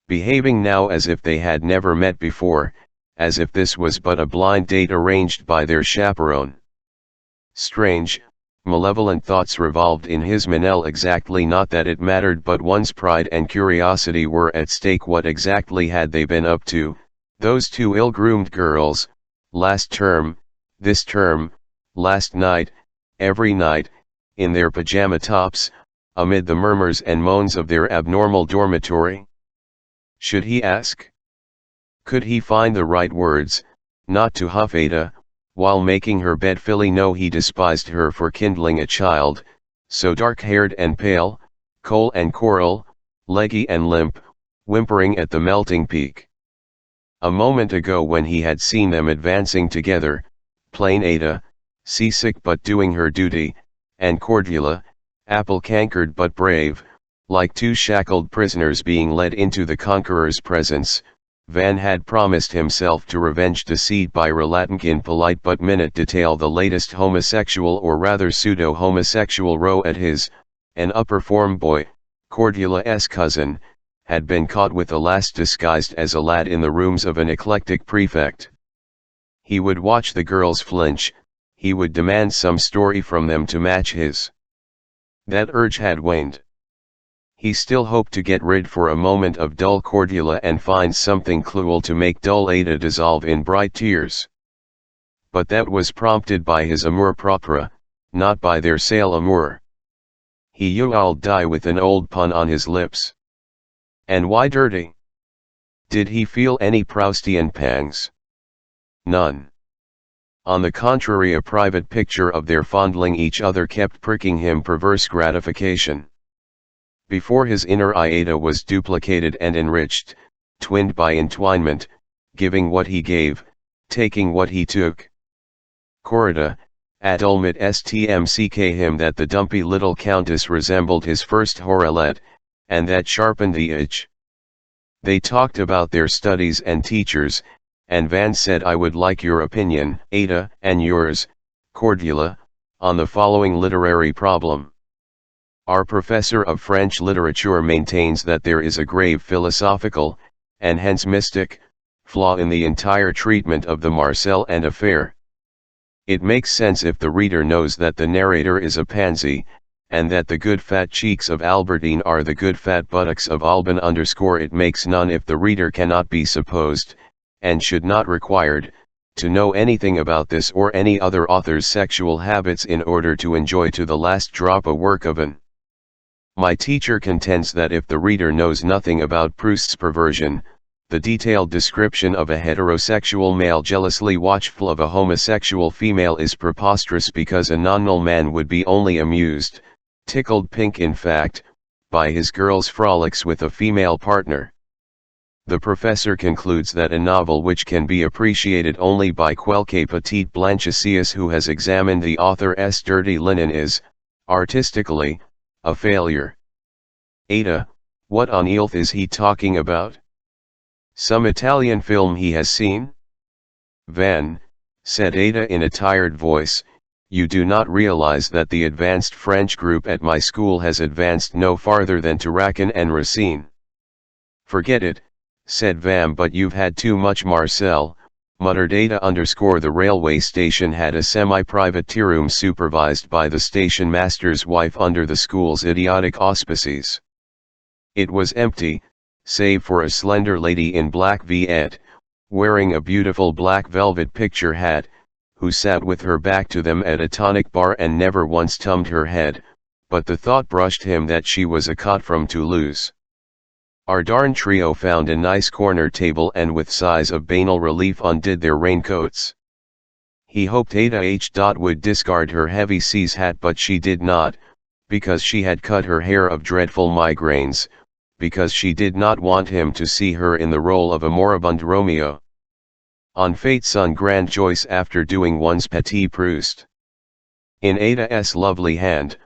behaving now as if they had never met before, as if this was but a blind date arranged by their chaperone. Strange, malevolent thoughts revolved in his Manel. Exactly, not that it mattered, but one's pride and curiosity were at stake. What exactly had they been up to, those two ill-groomed girls, last term, this term, last night, every night, in their pajama tops, amid the murmurs and moans of their abnormal dormitory? Should he ask? Could he find the right words, not to huff Ada, while making her bed? Philly know he despised her for kindling a child, so dark-haired and pale, coal and coral, leggy and limp, whimpering at the melting peak. A moment ago when he had seen them advancing together, plain Ada, seasick but doing her duty, and Cordula, apple-cankered but brave, like two shackled prisoners being led into the conqueror's presence, Van had promised himself to revenge deceit by relating in polite but minute detail the latest homosexual, or rather pseudo-homosexual, row at his, an upper form boy, Cordula's cousin, had been caught with a lass disguised as a lad in the rooms of an eclectic prefect. He would watch the girls flinch, he would demand some story from them to match his. That urge had waned. He still hoped to get rid for a moment of dull Cordula and find something cruel to make dull Ada dissolve in bright tears. But that was prompted by his amour propre, not by their sale amour. He you'll die with an old pun on his lips. And why dirty? Did he feel any Proustian pangs? None. On the contrary, a private picture of their fondling each other kept pricking him perverse gratification. Before his inner eye Ada was duplicated and enriched, twinned by entwinement, giving what he gave, taking what he took. Corrida, adulmat stmck him that the dumpy little countess resembled his first Horelet, and that sharpened the itch. They talked about their studies and teachers, and Van said, "I would like your opinion, Ada, and yours, Cordula, on the following literary problem. Our professor of French literature maintains that there is a grave philosophical, and hence mystic, flaw in the entire treatment of the Marcel and affair. It makes sense if the reader knows that the narrator is a pansy, and that the good fat cheeks of Albertine are the good fat buttocks of Alban. It makes none if the reader cannot be supposed, and should not required, to know anything about this or any other author's sexual habits in order to enjoy to the last drop a work of an. My teacher contends that if the reader knows nothing about Proust's perversion, the detailed description of a heterosexual male jealously watchful of a homosexual female is preposterous, because a non-null man would be only amused, tickled pink in fact, by his girl's frolics with a female partner. The professor concludes that a novel which can be appreciated only by quelque petit blanchisius who has examined the author's dirty linen is, artistically, a failure. Ada, what on earth is he talking about? Some Italian film he has seen? Van, said Ada in a tired voice, you do not realize that the advanced French group at my school has advanced no farther than to Racan and Racine. Forget it, said Vam, but you've had too much Marcel, muttered Ada. The railway station had a semi-private tea room supervised by the station master's wife under the school's idiotic auspices. It was empty, save for a slender lady in black viet, wearing a beautiful black velvet picture hat, who sat with her back to them at a tonic bar and never once tummed her head, but the thought brushed him that she was a cot from Toulouse. Ardor trio found a nice corner table and with sighs of banal relief undid their raincoats. He hoped Ada H. would discard her heavy seas hat, but she did not, because she had cut her hair of dreadful migraines, because she did not want him to see her in the role of a moribund Romeo. On fate's grand choice after doing one's Petit Proust. In Ada's lovely hand,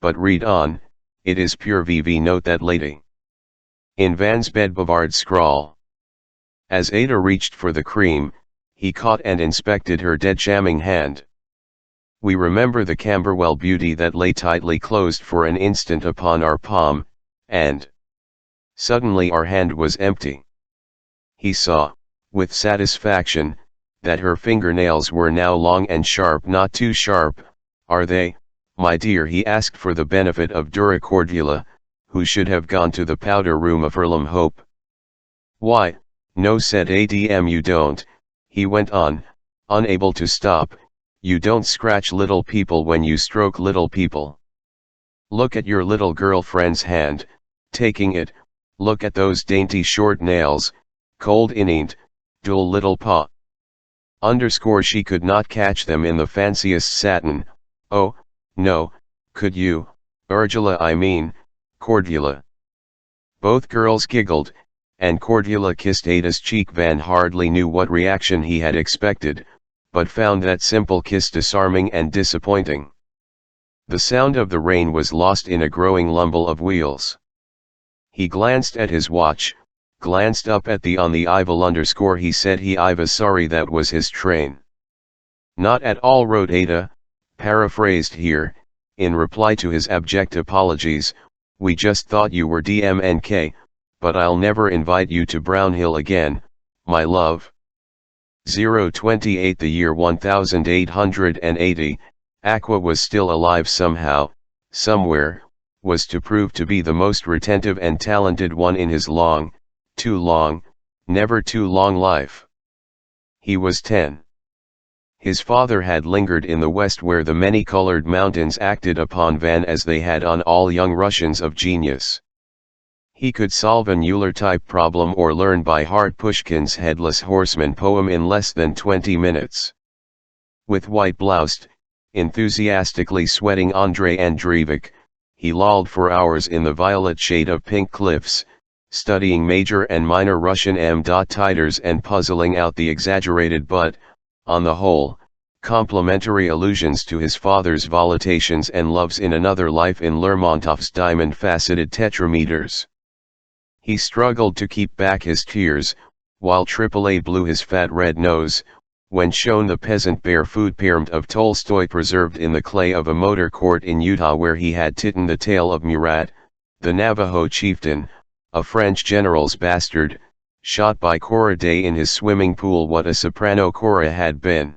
but read on, it is pure VV note that lady. In Van's bed Bavard scrawl. As Ada reached for the cream, he caught and inspected her dead shamming hand. We remember the Camberwell beauty that lay tightly closed for an instant upon our palm, and suddenly our hand was empty. He saw, with satisfaction, that her fingernails were now long and sharp, not too sharp. Are they, my dear? He asked for the benefit of Dura Cordula, who should have gone to the powder room of Earlham Hope. Why, no, said Adm, you don't, he went on, unable to stop, you don't scratch little people when you stroke little people. Look at your little girlfriend's hand, taking it, look at those dainty short nails, cold innate, dull little paw. Underscore she could not catch them in the fanciest satin. Oh, no, could you, Ursula? I mean, Cordula. Both girls giggled, and Cordula kissed Ada's cheek. Van hardly knew what reaction he had expected, but found that simple kiss disarming and disappointing. The sound of the rain was lost in a growing lumble of wheels. He glanced at his watch, glanced up at the on the Ival underscore. He said I was sorry that was his train. Not at all, wrote Ada, paraphrased here, in reply to his abject apologies, we just thought you were DMNK, but I'll never invite you to Brownhill again, my love. 028 The year 1880, Aqua was still alive somehow, somewhere, was to prove to be the most retentive and talented one in his long, too long, never too long life. He was 10. His father had lingered in the West, where the many-colored mountains acted upon Van as they had on all young Russians of genius. He could solve an Euler-type problem or learn by heart Pushkin's Headless Horseman poem in less than 20 minutes. With white-bloused, enthusiastically sweating Andrei Andreevich, he lolled for hours in the violet shade of pink cliffs, studying major and minor Russian m.titers and puzzling out the exaggerated but, on the whole, complementary allusions to his father's volitations and loves in another life in Lermontov's diamond-faceted tetrameters. He struggled to keep back his tears, while AAA blew his fat red nose, when shown the peasant bear food pyramid of Tolstoy preserved in the clay of a motor court in Utah, where he had titten the tale of Murat, the Navajo chieftain, a French general's bastard, shot by Cora Day in his swimming pool. What a soprano Cora had been.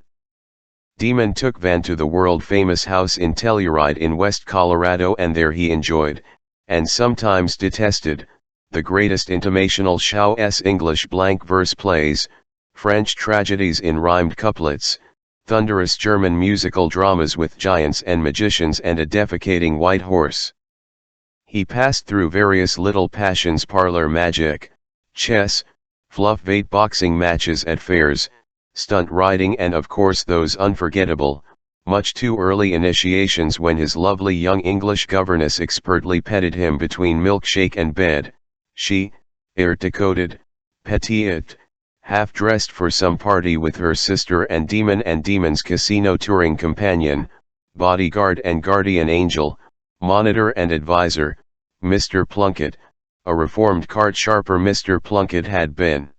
Demon took Van to the world-famous house in Telluride in West Colorado, and there he enjoyed, and sometimes detested, the greatest intimational Shaw's English blank verse plays, French tragedies in rhymed couplets, thunderous German musical dramas with giants and magicians and a defecating white horse. He passed through various little passions: parlor magic, chess, fluff-bait boxing matches at fairs, stunt riding, and of course those unforgettable, much too early initiations when his lovely young English governess expertly petted him between milkshake and bed, she, air-decoded, petite, half-dressed for some party with her sister, and Demon's casino touring companion, bodyguard and guardian angel, monitor and advisor, Mr. Plunkett, a reformed card sharper Mr. Plunkett had been.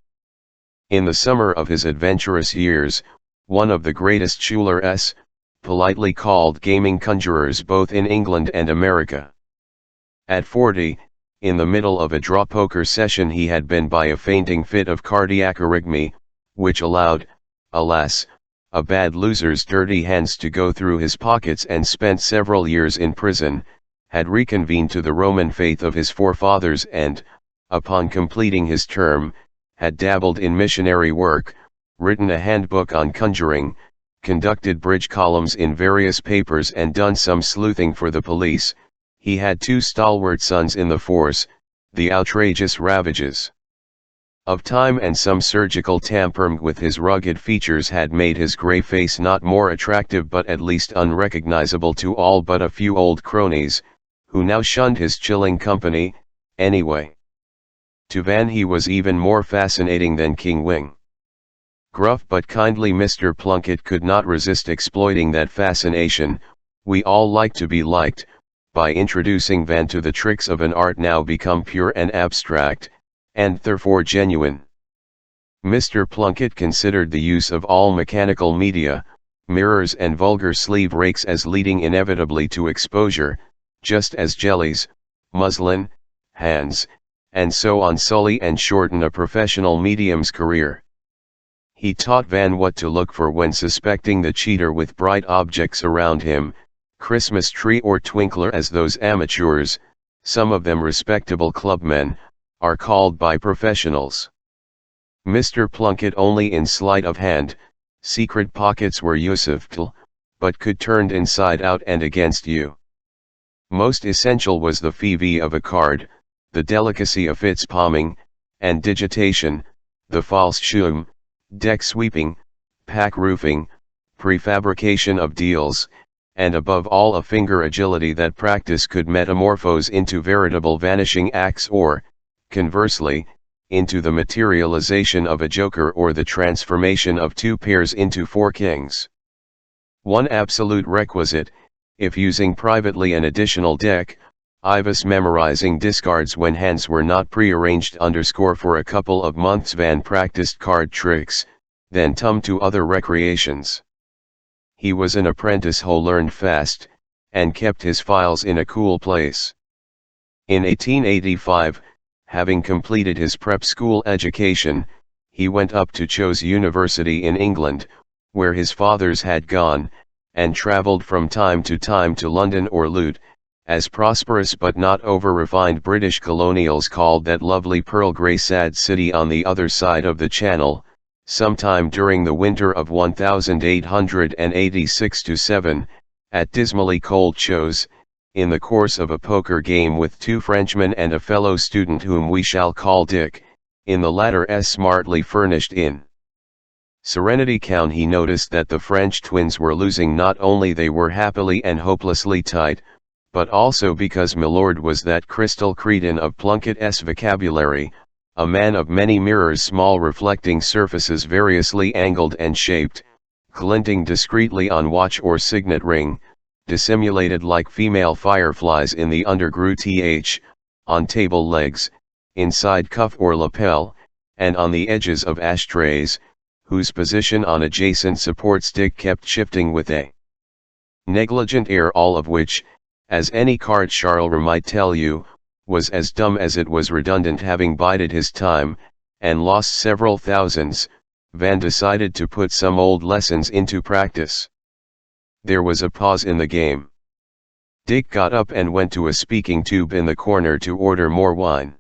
In the summer of his adventurous years, one of the greatest Schulers, politely called gaming conjurers both in England and America. At 40, in the middle of a draw poker session, he had been by a fainting fit of cardiac arrhythmia, which allowed, alas, a bad loser's dirty hands to go through his pockets, and spent several years in prison, had reconvened to the Roman faith of his forefathers, and, upon completing his term, had dabbled in missionary work, written a handbook on conjuring, conducted bridge columns in various papers, and done some sleuthing for the police. He had two stalwart sons in the force, the outrageous Ravages. of time and some surgical tampering with his rugged features had made his grey face not more attractive but at least unrecognizable to all but a few old cronies, who now shunned his chilling company, anyway. To Van he was even more fascinating than King Wing. Gruff but kindly Mr. Plunkett could not resist exploiting that fascination. We all like to be liked, by introducing Van to the tricks of an art now become pure and abstract, and therefore genuine. Mr. Plunkett considered the use of all mechanical media, mirrors and vulgar sleeve rakes as leading inevitably to exposure, just as jellies, muslin, hands, and so on sully and shorten a professional medium's career. He taught Van what to look for when suspecting the cheater with bright objects around him, Christmas tree or twinkler as those amateurs, some of them respectable clubmen, are called by professionals. Mr. Plunkett only in sleight of hand, secret pockets were useful, but could turned inside out and against you. Most essential was the fee of a card, the delicacy of its palming, and digitation, the false shum, deck sweeping, pack roofing, prefabrication of deals, and above all a finger agility that practice could metamorphose into veritable vanishing acts or, conversely, into the materialization of a joker or the transformation of two pairs into four kings. One absolute requisite, if using privately an additional deck, Ivis memorizing discards when hands were not prearranged for a couple of months. Van practiced card tricks, then to other recreations. He was an apprentice who learned fast, and kept his files in a cool place. In 1885, having completed his prep school education, he went up to Cho's University in England, where his fathers had gone, and travelled from time to London or Lut, as prosperous but not over-refined British colonials called that lovely pearl-grey sad city on the other side of the Channel, sometime during the winter of 1886-7, at dismally cold Cho's, in the course of a poker game with two Frenchmen and a fellow student whom we shall call Dick, in the latter's smartly furnished inn. Serenity County. He noticed that the French twins were losing. Not only they were happily and hopelessly tight, but also because Milord was that crystal cretin of Plunkett's vocabulary, a man of many mirrors, small reflecting surfaces variously angled and shaped, glinting discreetly on watch or signet ring, dissimulated like female fireflies in the undergrowth, on table legs, inside cuff or lapel, and on the edges of ashtrays, whose position on adjacent supports Dick kept shifting with a negligent air, all of which, as any card charler might tell you, was as dumb as it was redundant. Having bided his time, and lost several thousands, Van decided to put some old lessons into practice. There was a pause in the game. Dick got up and went to a speaking tube in the corner to order more wine.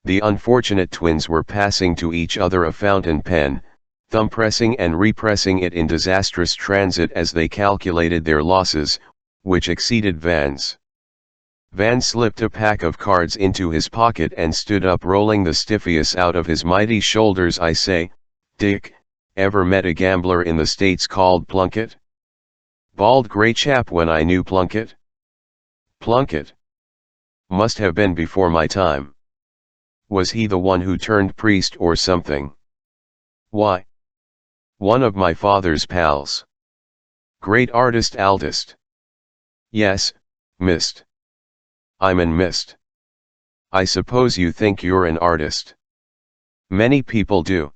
The unfortunate twins were passing to each other a fountain pen, thumb-pressing and repressing it in disastrous transit as they calculated their losses, which exceeded Van's. Van slipped a pack of cards into his pocket and stood up, rolling the stiffius out of his mighty shoulders. I say, Dick, ever met a gambler in the States called Plunkett? Bald grey chap when I knew Plunkett. Plunkett? Must have been before my time. Was he the one who turned priest or something? Why? One of my father's pals. Great artist Aldist. Yes, mist. I'm an mist. I suppose you think you're an artist. Many people do.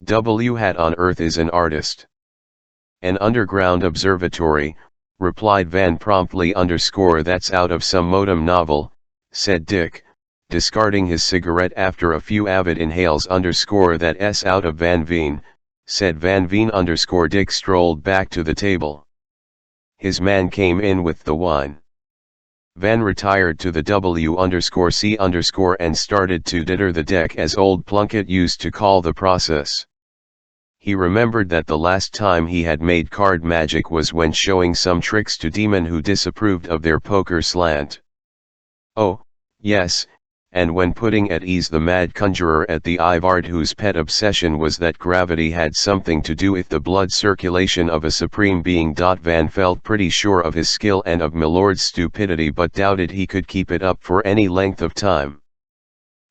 Hat on earth is an artist. An underground observatory, replied Van promptly. That's out of some modem novel, said Dick, discarding his cigarette after a few avid inhales. That's out of Van Veen, said Van Veen. Dick strolled back to the table. His man came in with the wine. Van retired to the W_C_ and started to ditter the deck, as old Plunkett used to call the process. He remembered that the last time he had made card magic was when showing some tricks to Demon, who disapproved of their poker slant. Oh, yes, and when putting at ease the mad conjurer at the Ivard whose pet obsession was that gravity had something to do with the blood circulation of a supreme being. Van felt pretty sure of his skill and of Milord's stupidity, but doubted he could keep it up for any length of time.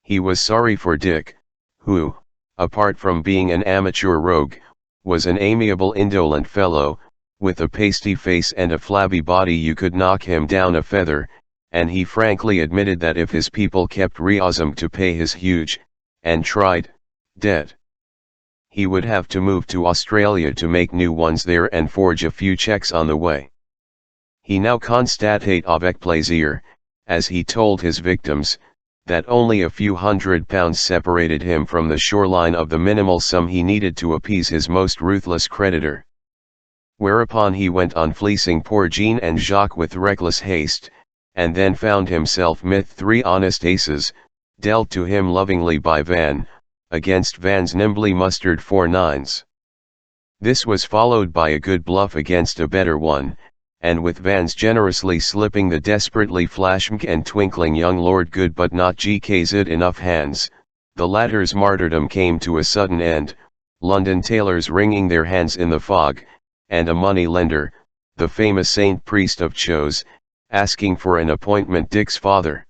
He was sorry for Dick, who, apart from being an amateur rogue, was an amiable indolent fellow, with a pasty face and a flabby body. You could knock him down a feather, and he frankly admitted that if his people kept reasum to pay his huge, and tried, debt, he would have to move to Australia to make new ones there and forge a few checks on the way. He now constatate avec plaisir, as he told his victims, that only a few £100 separated him from the shoreline of the minimal sum he needed to appease his most ruthless creditor. Whereupon he went on fleecing poor Jean and Jacques with reckless haste, and then found himself with 3 honest aces, dealt to him lovingly by Van, against Van's nimbly mustered 4 nines. This was followed by a good bluff against a better one, and with Van's generously slipping the desperately flashing and twinkling young Lord good but not GK'd enough hands, the latter's martyrdom came to a sudden end, London tailors wringing their hands in the fog, and a money lender, the famous Saint Priest of Chose, asking for an appointment. Dick's father.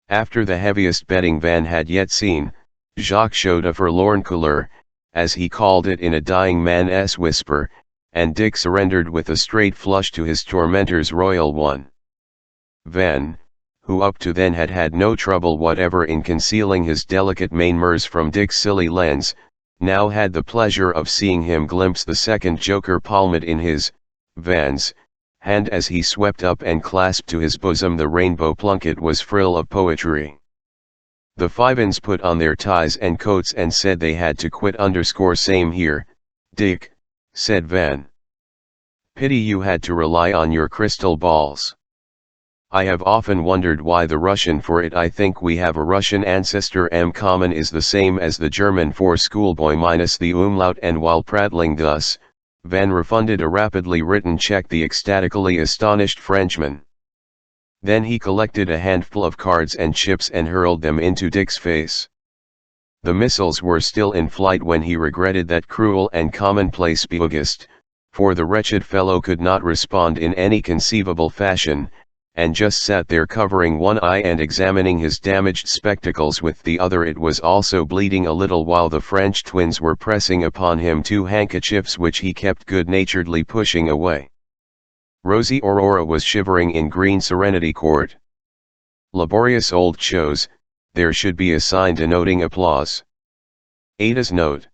After the heaviest betting Van had yet seen, Jacques showed a forlorn couleur, as he called it in a dying man's whisper, and Dick surrendered with a straight flush to his tormentor's royal one. Van, who up to then had had no trouble whatever in concealing his delicate manners from Dick's silly lens, now had the pleasure of seeing him glimpse the second joker palmed in his, Van's, hand as he swept up and clasped to his bosom the rainbow plunket was frill of poetry. The Fivens put on their ties and coats and said they had to quit. Same here, Dick, said Van. Pity you had to rely on your crystal balls. I have often wondered why the Russian for it. I think we have a Russian ancestor. Common is the same as the German for schoolboy minus the umlaut. And while prattling thus, Van refunded a rapidly written check the ecstatically astonished Frenchman. Then he collected a handful of cards and chips and hurled them into Dick's face. The missiles were still in flight when he regretted that cruel and commonplace beogist, for the wretched fellow could not respond in any conceivable fashion, and just sat there covering one eye and examining his damaged spectacles with the other. It was also bleeding a little, while the French twins were pressing upon him 2 handkerchiefs which he kept good-naturedly pushing away. Rosy Aurora was shivering in green Serenity Court. Laborious old Chose, there should be a sign denoting applause. Ada's note.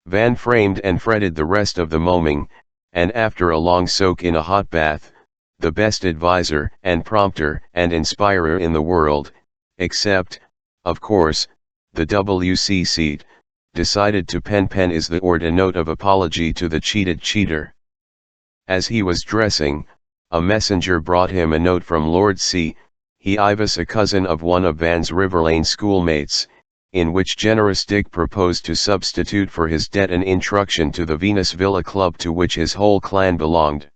Van framed and fretted the rest of the moming, and after a long soak in a hot bath, the best adviser and prompter and inspirer in the world, except, of course, the WC seat, decided to pen is the order note of apology to the cheated cheater. As he was dressing, a messenger brought him a note from Lord C. He Ivis, a cousin of one of Van's Riverlane schoolmates, in which generous Dick proposed to substitute for his debt an introduction to the Venus Villa Club to which his whole clan belonged.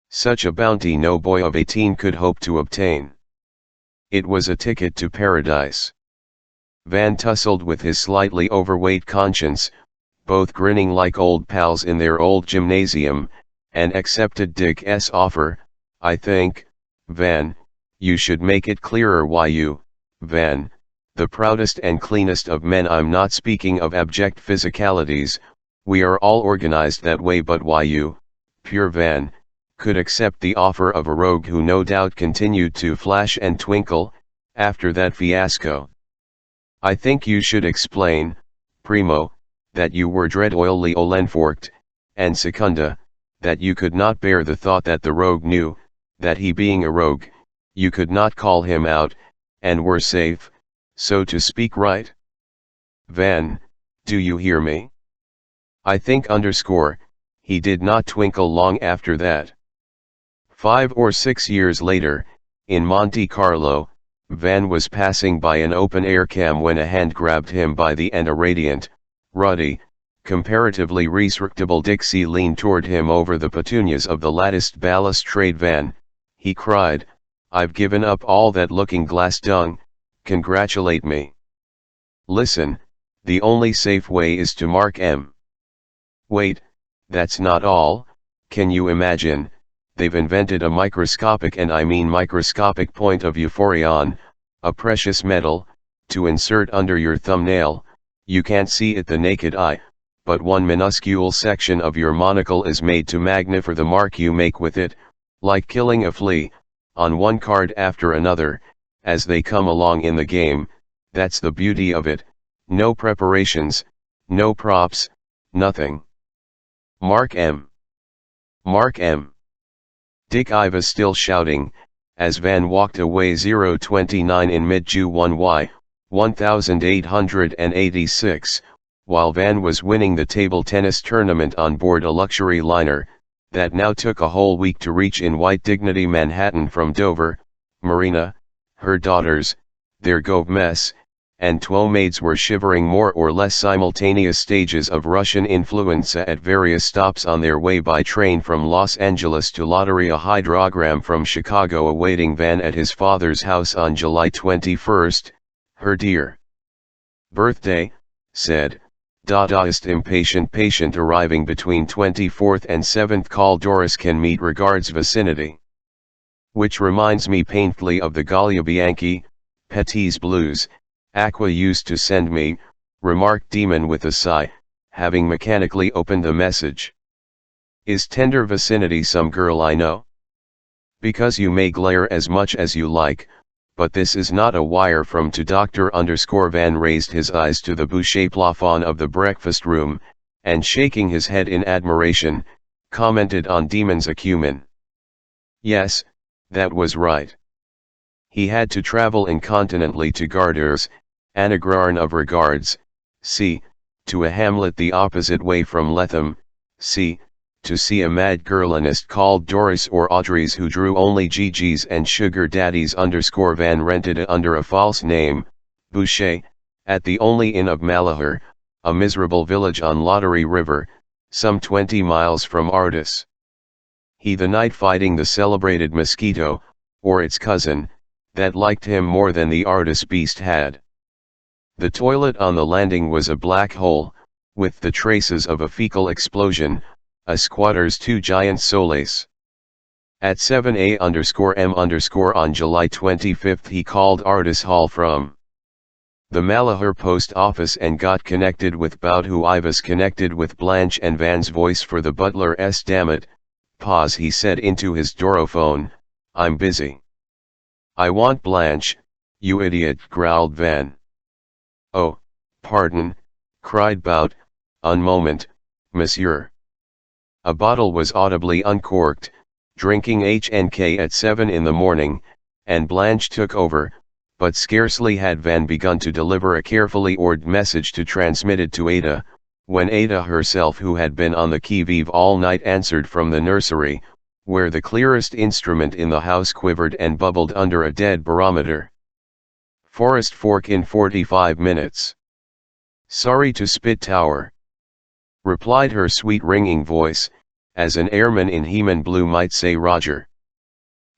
Such a bounty no boy of 18 could hope to obtain. It was a ticket to paradise. Van tussled with his slightly overweight conscience, both grinning like old pals in their old gymnasium, and accepted Dick's offer. I think, Van, you should make it clearer why you, Van, the proudest and cleanest of men, I'm not speaking of abject physicalities, we are all organized that way, but why you, pure Van, could accept the offer of a rogue who no doubt continued to flash and twinkle, after that fiasco. I think you should explain, primo, that you were dread oily olenforked, and secunda, that you could not bear the thought that the rogue knew, that he being a rogue, you could not call him out, and were safe, so to speak, right? Van, do you hear me? I think he did not twinkle long after that. 5 or 6 years later, in Monte Carlo, Van was passing by an open-air cam when a hand grabbed him by the and a radiant, ruddy, comparatively respectable Dixie leaned toward him over the petunias of the latticed balustrade. Van, he cried, I've given up all that looking-glass dung, congratulate me. Listen, the only safe way is to mark M. Wait, that's not all. Can you imagine, they've invented a microscopic, and I mean microscopic, point of euphorion, a precious metal, to insert under your thumbnail. You can't see it the naked eye, but one minuscule section of your monocle is made to magnify the mark you make with it, like killing a flea, on one card after another, as they come along in the game. That's the beauty of it, no preparations, no props, nothing. Mark M. Mark M. Dick Iva still shouting, as Van walked away. 029 in mid-June 1Y, 1886, while Van was winning the table tennis tournament on board a luxury liner, that now took a whole week to reach in White Dignity Manhattan from Dover. Marina, her daughters, their gove mess, and 12 maids were shivering more or less simultaneous stages of Russian influenza at various stops on their way by train from Los Angeles to Lottery. A hydrogram from Chicago awaiting Van at his father's house on July 21, her dear birthday, said, Dadaist impatient patient arriving between 24th and 7th call Doris can meet regards vicinity. Which reminds me painfully of the Gallia Bianchi, Petit's Blues, Aqua used to send me, remarked Demon with a sigh, having mechanically opened the message. Is tender vicinity some girl I know? Because you may glare as much as you like, but this is not a wire from to Dr_Van raised his eyes to the boucher plafond of the breakfast room, and shaking his head in admiration, commented on Demon's acumen. Yes, that was right. He had to travel incontinently to Ardor's, anagram of regards, c, to a hamlet the opposite way from Letham, c, to see a mad girlinist called Doris or Audrey's who drew only GG's and sugar daddies. Van rented it under a false name, Boucher, at the only inn of Malahar, a miserable village on Lottery River, some 20 miles from Ardis. He the night fighting the celebrated mosquito, or its cousin, that liked him more than the Ardis beast had. The toilet on the landing was a black hole, with the traces of a fecal explosion, a squatter's 2 giant soles. At 7 a_m_ on July 25 he called Ardis Hall from the Malahar post office and got connected with Bout, who Iva's connected with Blanche and Van's voice for the butler's. Damn it, pause, he said into his Dorophone, I'm busy. I want Blanche, you idiot, growled Van. Oh, pardon, cried Bout, un moment, monsieur. A bottle was audibly uncorked, drinking HNK at 7 in the morning, and Blanche took over, but scarcely had Van begun to deliver a carefully ordered message to transmit it to Ada, when Ada herself, who had been on the qui-vive all night, answered from the nursery, where the clearest instrument in the house quivered and bubbled under a dead barometer. Forest Fork in 45 minutes. Sorry to spit tower, replied her sweet ringing voice, as an airman in Heman Blue might say Roger.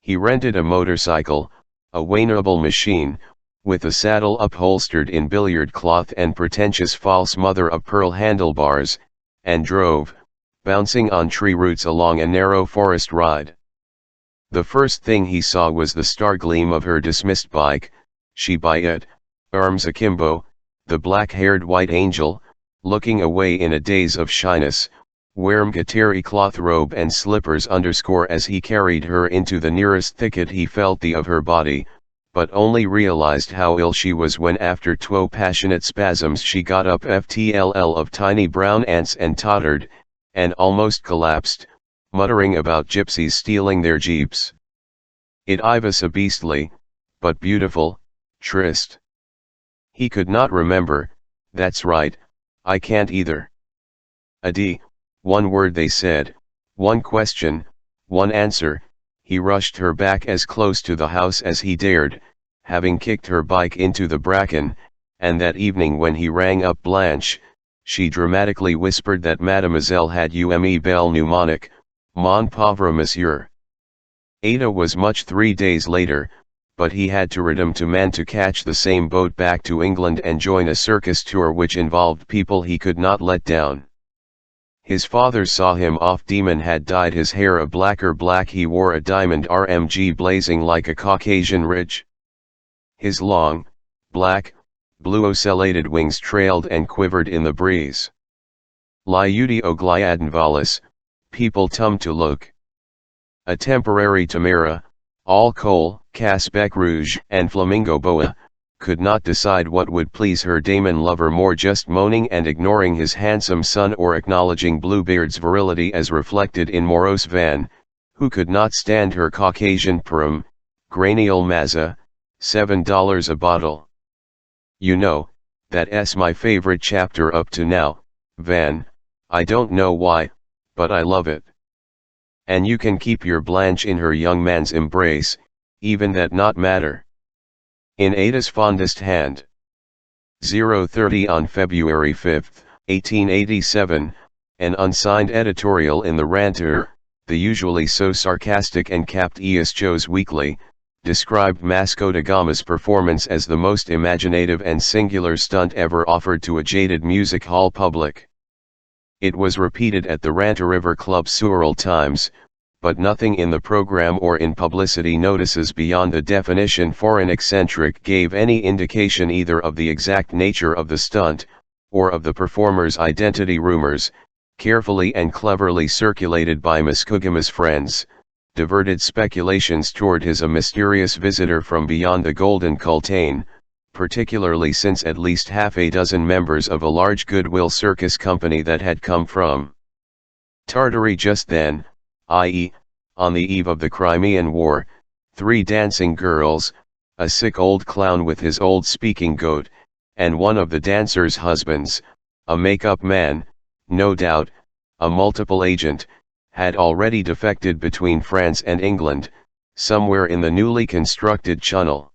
He rented a motorcycle, a Wainable machine, with a saddle upholstered in billiard cloth and pretentious false mother-of-pearl handlebars, and drove, bouncing on tree roots along a narrow forest ride. The first thing he saw was the star gleam of her dismissed bike, she by it, arms akimbo, the black-haired white angel, looking away in a daze of shyness, wearing a terry cloth robe and slippers as he carried her into the nearest thicket. He felt the of her body, but only realized how ill she was when after 2 passionate spasms she got up ftll of tiny brown ants and tottered, and almost collapsed, muttering about gypsies stealing their jeeps. It was a beastly, but beautiful, tryst. He could not remember, that's right, I can't either. Adi, one word they said, one question, one answer. He rushed her back as close to the house as he dared, having kicked her bike into the bracken, and that evening when he rang up Blanche, she dramatically whispered that Mademoiselle had une belle mnemonic, mon pauvre monsieur. Ada was much 3 days later, but he had to redeem to man to catch the same boat back to England and join a circus tour which involved people he could not let down. His father saw him off. Demon had dyed his hair a blacker black. He wore a diamond RMG blazing like a Caucasian ridge. His long, black, blue ocellated wings trailed and quivered in the breeze. Liudi Ogliadenvalis, people tum to look. A temporary Tamara, all coal, Casbec Rouge and Flamingo Boa, could not decide what would please her Damon lover more, just moaning and ignoring his handsome son or acknowledging Bluebeard's virility as reflected in morose Van, who could not stand her Caucasian Purim, Granial Mazza, $7 a bottle. You know, that's my favorite chapter up to now, Van, I don't know why, but I love it. And you can keep your Blanche in her young man's embrace, even that not matter. In Ada's fondest hand. 030 on February 5, 1887, an unsigned editorial in the Ranter, the usually so sarcastic and capped East Joe's Weekly, described Vasco da Gama's performance as the most imaginative and singular stunt ever offered to a jaded music hall public. It was repeated at the Ranter River Club several times, but nothing in the program or in publicity notices beyond the definition foreign eccentric gave any indication either of the exact nature of the stunt, or of the performer's identity. Rumors, carefully and cleverly circulated by Muskugama's friends, diverted speculations toward a mysterious visitor from beyond the Golden Cultain, particularly since at least half a dozen members of a large goodwill circus company that had come from Tartary just then, i.e., on the eve of the Crimean War, 3 dancing girls, a sick old clown with his old speaking goat, and one of the dancers' husbands, a make-up man, no doubt, a multiple agent, had already defected between France and England, somewhere in the newly constructed Channel.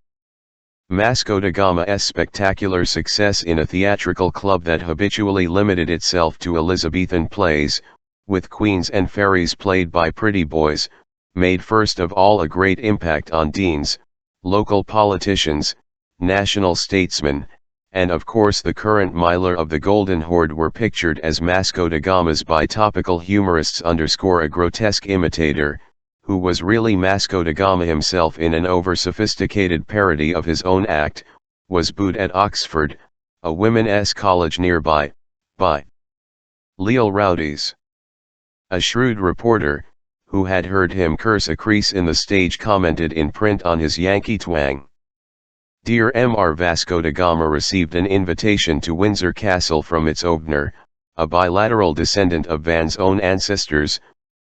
Vasco da Gama's spectacular success in a theatrical club that habitually limited itself to Elizabethan plays, with queens and fairies played by pretty boys, made first of all a great impact on deans, local politicians, national statesmen, and of course the current Miler of the Golden Horde were pictured as Vasco da Gama's by topical humorists _ a grotesque imitator, who was really Vasco da Gama himself in an over-sophisticated parody of his own act, was booed at Oxford, a women's college nearby, by leal rowdies. A shrewd reporter, who had heard him curse a crease in the stage, commented in print on his Yankee twang. Dear Mr. Vasco da Gama received an invitation to Windsor Castle from its opener, a bilateral descendant of Van's own ancestors,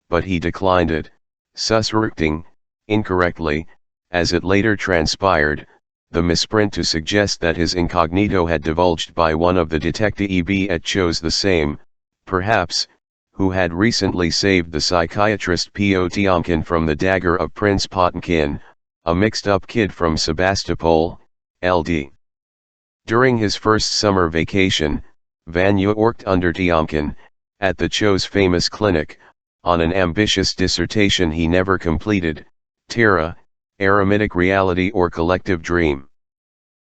but he declined it, suspecting, incorrectly, as it later transpired, the misprint to suggest that his incognito had divulged by one of the detectives at chose the same, perhaps, who had recently saved the psychiatrist Potemkin from the dagger of Prince Potemkin, a mixed-up kid from Sebastopol, LD. During his first summer vacation, Vanya worked under Tiomkin, at the Cho's famous clinic, on an ambitious dissertation he never completed, Terra, Eremitic Reality or Collective Dream.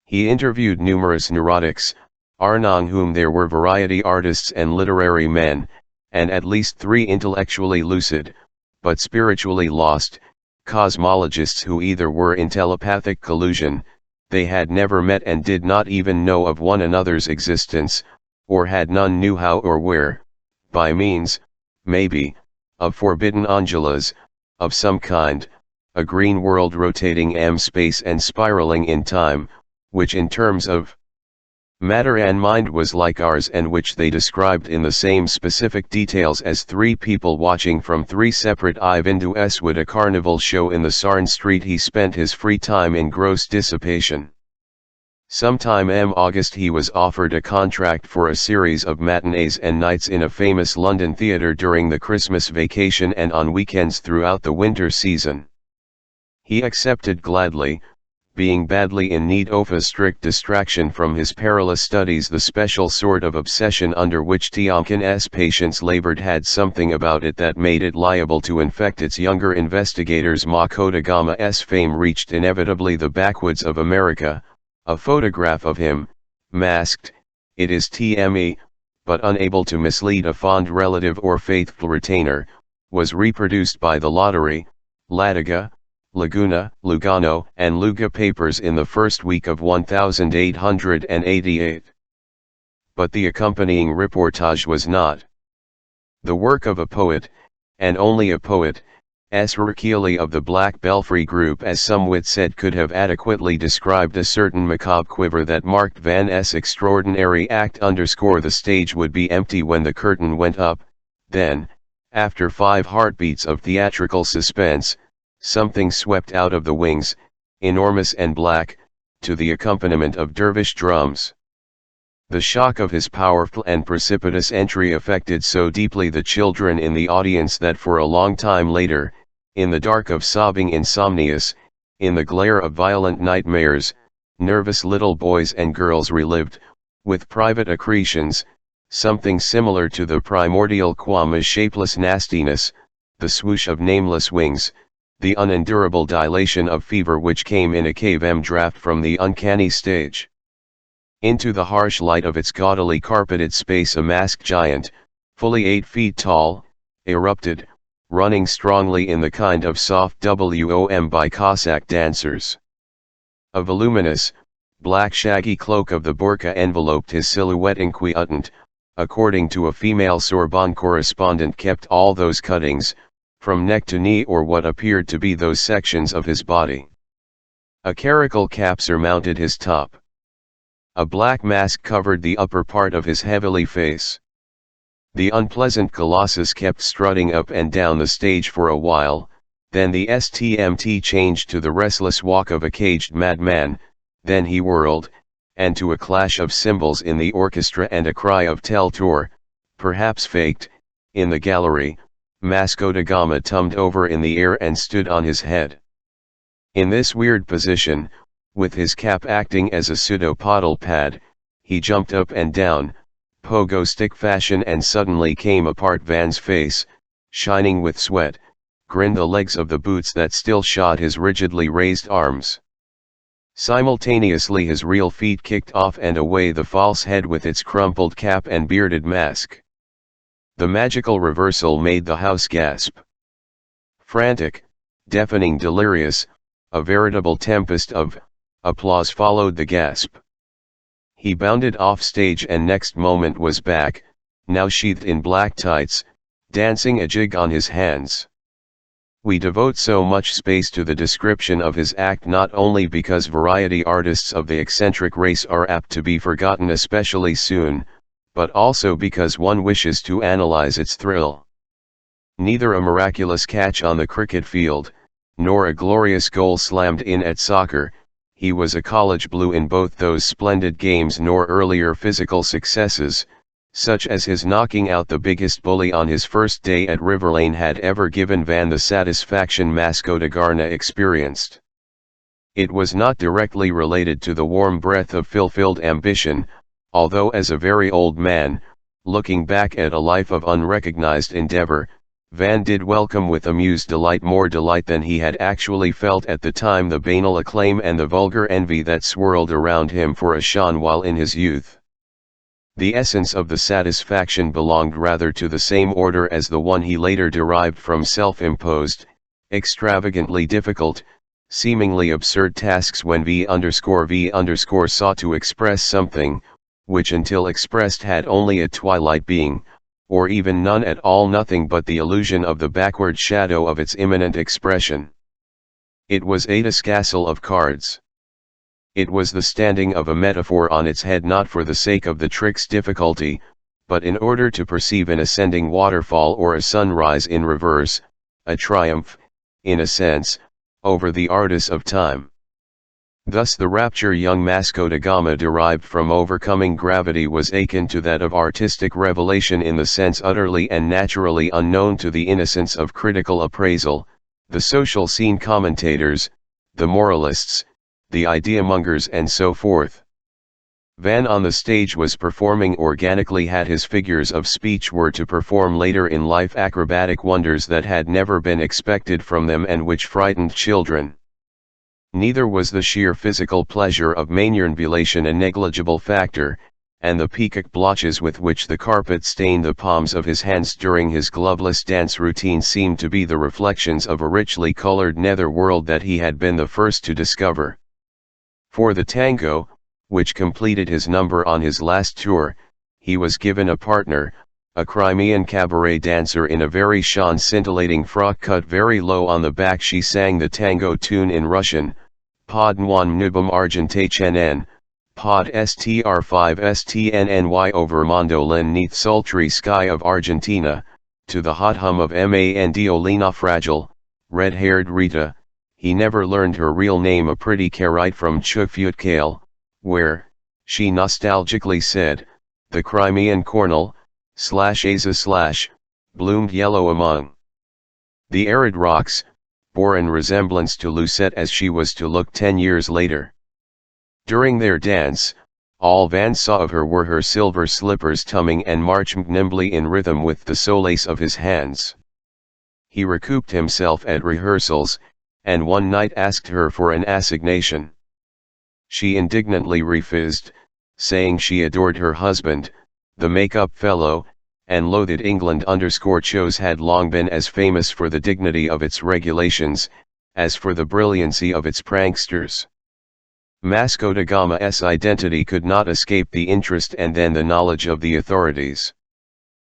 He interviewed numerous neurotics, among whom there were variety artists and literary men, and at least 3 intellectually lucid, but spiritually lost, cosmologists who either were in telepathic collusion, they had never met and did not even know of one another's existence, or had none knew how or where, by means, maybe, of forbidden angelas, of some kind, a green world rotating space and spiraling in time, which in terms of matter and mind was like ours, and which they described in the same specific details as 3 people watching from 3 separate windows would a carnival show in the Sarn Street. He spent his free time in gross dissipation. Sometime in August he was offered a contract for a series of matinees and nights in a famous London theatre during the Christmas vacation and on weekends throughout the winter season. He accepted gladly, being badly in need of a strict distraction from his perilous studies. The special sort of obsession under which Tiomkin's patients labored had something about it that made it liable to infect its younger investigators. Makoto Gama's fame reached inevitably the backwoods of America. A photograph of him, masked, it is TME, but unable to mislead a fond relative or faithful retainer, was reproduced by the Lottery, Latiga, Lugano, and Luga papers in the first week of 1888. But the accompanying reportage was not the work of a poet, and only a poet, Hercule of the Black Belfry group, as some wit said, could have adequately described a certain macabre quiver that marked Van's extraordinary act. The stage would be empty when the curtain went up. Then, after 5 heartbeats of theatrical suspense, something swept out of the wings, enormous and black, to the accompaniment of dervish drums. The shock of his powerful and precipitous entry affected so deeply the children in the audience that for a long time later, in the dark of sobbing insomnias, in the glare of violent nightmares, nervous little boys and girls relived, with private accretions, something similar to the primordial quama's shapeless nastiness, the swoosh of nameless wings, the unendurable dilation of fever which came in a cave draft from the uncanny stage. Into the harsh light of its gaudily carpeted space a masked giant, fully 8 feet tall, erupted, running strongly in the kind of soft WOM by Cossack dancers. A voluminous, black shaggy cloak of the burqa enveloped his silhouette. Inquietant, according to a female Sorbonne correspondent, kept all those cuttings, from neck to knee, or what appeared to be those sections of his body. A caracal cap surmounted his top. A black mask covered the upper part of his heavily face. The unpleasant colossus kept strutting up and down the stage for a while, then the STMT changed to the restless walk of a caged madman, then he whirled, and to a clash of cymbals in the orchestra and a cry of Tel Tor, perhaps faked, in the gallery, Makoto Gama tumbled over in the air and stood on his head. In this weird position, with his cap acting as a pseudo-paddle pad, he jumped up and down, pogo stick fashion, and suddenly came apart. Van's face, shining with sweat, grinned the legs of the boots that still shod his rigidly raised arms. Simultaneously his real feet kicked off and away the false head with its crumpled cap and bearded mask. The magical reversal made the house gasp. Frantic, deafening, delirious, a veritable tempest of applause followed the gasp. He bounded off stage and next moment was back, now sheathed in black tights, dancing a jig on his hands. We devote so much space to the description of his act not only because variety artists of the eccentric race are apt to be forgotten especially soon, but also because one wishes to analyze its thrill. Neither a miraculous catch on the cricket field, nor a glorious goal slammed in at soccer, he was a college blue in both those splendid games, nor earlier physical successes, such as his knocking out the biggest bully on his first day at River Lane, had ever given Van the satisfaction Makoto Garna experienced. It was not directly related to the warm breath of fulfilled ambition, although as a very old man, looking back at a life of unrecognized endeavor, Van did welcome with amused delight, more delight than he had actually felt at the time, the banal acclaim and the vulgar envy that swirled around him for a shon while in his youth. The essence of the satisfaction belonged rather to the same order as the one he later derived from self-imposed, extravagantly difficult, seemingly absurd tasks when V_V_ sought to express something, which until expressed had only a twilight being, or even none at all, nothing but the illusion of the backward shadow of its imminent expression. It was a castle of cards. It was the standing of a metaphor on its head, not for the sake of the trick's difficulty, but in order to perceive an ascending waterfall or a sunrise in reverse, a triumph, in a sense, over the artists of time. Thus the rapture young Makoto Gama derived from overcoming gravity was akin to that of artistic revelation in the sense utterly and naturally unknown to the innocence of critical appraisal, the social scene commentators, the moralists, the ideamongers and so forth. Van on the stage was performing organically, had his figures of speech were to perform later in life acrobatic wonders that had never been expected from them and which frightened children. Neither was the sheer physical pleasure of manionbulation a negligible factor, and the peacock blotches with which the carpet stained the palms of his hands during his gloveless dance routine seemed to be the reflections of a richly colored nether world that he had been the first to discover. For the tango, which completed his number on his last tour, he was given a partner, a Crimean cabaret dancer in a very scintillating frock cut very low on the back. She sang the tango tune in Russian, Pod Nwan Nubum Argentachenen, Pod Str5 Stnny over Mondolin neath sultry sky of Argentina, to the hot hum of Mandolina Fragile, red-haired Rita. He never learned her real name, a pretty carite from Chufutcale, where, she nostalgically said, the Crimean cornel, /Aza/ bloomed yellow among the arid rocks, bore in resemblance to Lucette as she was to look 10 years later. During their dance, all Van saw of her were her silver slippers tumming and marching nimbly in rhythm with the solace of his hands. He recouped himself at rehearsals, and one night asked her for an assignation. She indignantly refused, saying she adored her husband, the make-up fellow, and loathed England. Shows had long been as famous for the dignity of its regulations, as for the brilliancy of its pranksters. Vasco da Gama's identity could not escape the interest and then the knowledge of the authorities.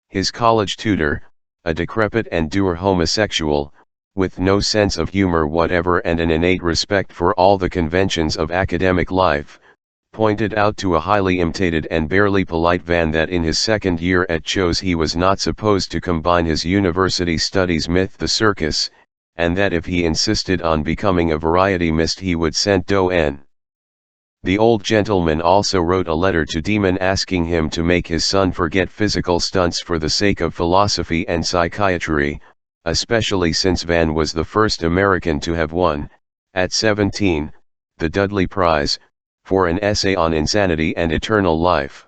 His college tutor, a decrepit and dour homosexual, with no sense of humor whatever and an innate respect for all the conventions of academic life, pointed out to a highly imitated and barely polite Van that in his second year at Chose he was not supposed to combine his university studies with the circus, and that if he insisted on becoming a variety mist he would send N. The old gentleman also wrote a letter to Demon asking him to make his son forget physical stunts for the sake of philosophy and psychiatry, especially since Van was the first American to have won, at 17, the Dudley Prize, for an essay on insanity and eternal life.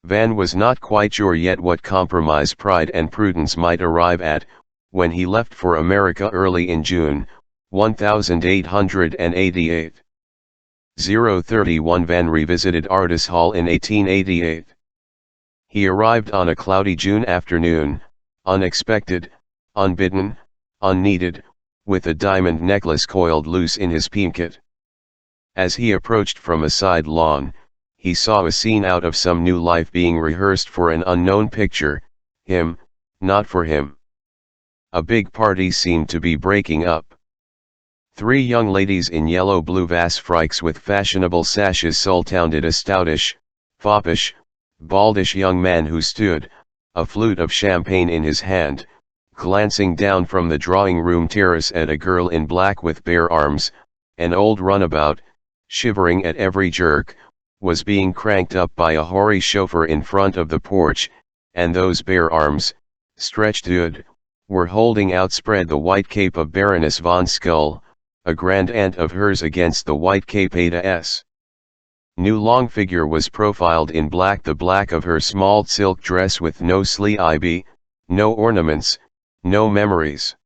Van was not quite sure yet what compromise pride and prudence might arrive at, when he left for America early in June, 1888. 031 Van revisited Ardis Hall in 1888. He arrived on a cloudy June afternoon, unexpected, unbidden, unneeded, with a diamond necklace coiled loose in his peacock. As he approached from a side lawn, he saw a scene out of some new life being rehearsed for an unknown picture, him, not for him. A big party seemed to be breaking up. 3 young ladies in yellow-blue vasfrikes with fashionable sashes sultounded a stoutish, foppish, baldish young man who stood, a flute of champagne in his hand, glancing down from the drawing-room terrace at a girl in black with bare arms. An old runabout, shivering at every jerk, was being cranked up by a hoary chauffeur in front of the porch, and those bare arms, stretched out, were holding outspread the white cape of Baroness von Skull, a grand-aunt of hers, against the white cape Ada's new long figure was profiled in black, the black of her small silk dress with no sleeve, no ornaments, no memories.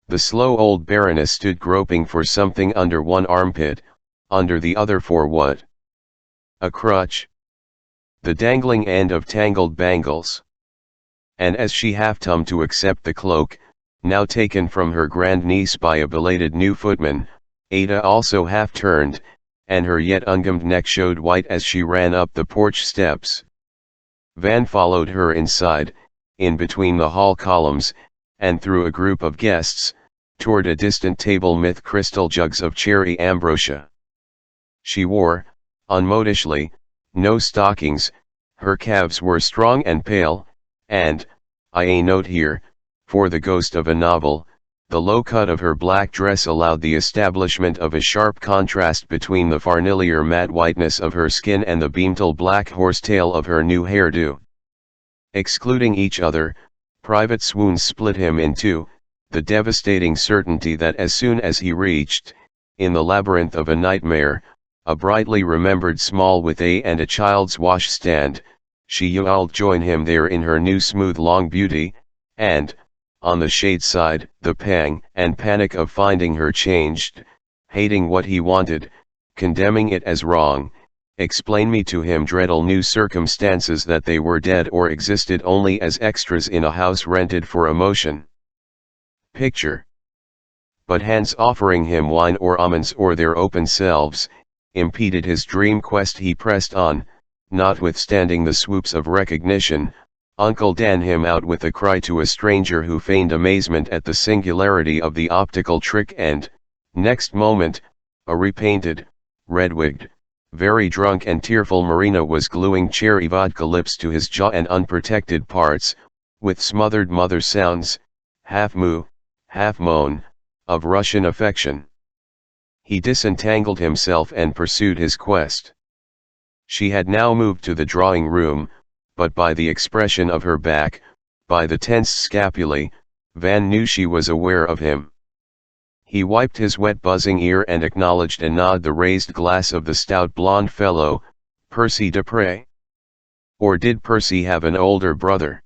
The slow old Baroness stood groping for something under one armpit, under the other for what? A crutch. The dangling end of tangled bangles. And as she half-tummed to accept the cloak, now taken from her grand-niece by a belated new footman, Ada also half-turned, and her yet ungummed neck showed white as she ran up the porch steps. Van followed her inside, in between the hall columns, and through a group of guests, toward a distant table with crystal jugs of cherry ambrosia. She wore, unmodishly, no stockings, her calves were strong and pale, and, I note here, for the ghost of a novel, the low cut of her black dress allowed the establishment of a sharp contrast between the familiar matte whiteness of her skin and the beamtel black horsetail of her new hairdo. Excluding each other, private swoons split him in two, the devastating certainty that as soon as he reached, in the labyrinth of a nightmare, a brightly remembered small with and a child's washstand, she you'll join him there in her new smooth long beauty, and, on the shade side, the pang and panic of finding her changed, hating what he wanted, condemning it as wrong, explain me to him dreadful new circumstances that they were dead or existed only as extras in a house rented for emotion. Picture. But hands offering him wine or almonds or their open selves, impeded his dream quest. He pressed on, notwithstanding the swoops of recognition. Uncle Dan him out with a cry to a stranger who feigned amazement at the singularity of the optical trick, and, next moment, a repainted, red-wigged, very drunk and tearful Marina was gluing cherry vodka lips to his jaw and unprotected parts, with smothered mother sounds, half moo, half moan, of Russian affection. He disentangled himself and pursued his quest. She had now moved to the drawing room, but by the expression of her back, by the tense scapulae, Van knew she was aware of him. He wiped his wet buzzing ear and acknowledged a nod the raised glass of the stout blond fellow, Percy Dupre. Or did Percy have an older brother?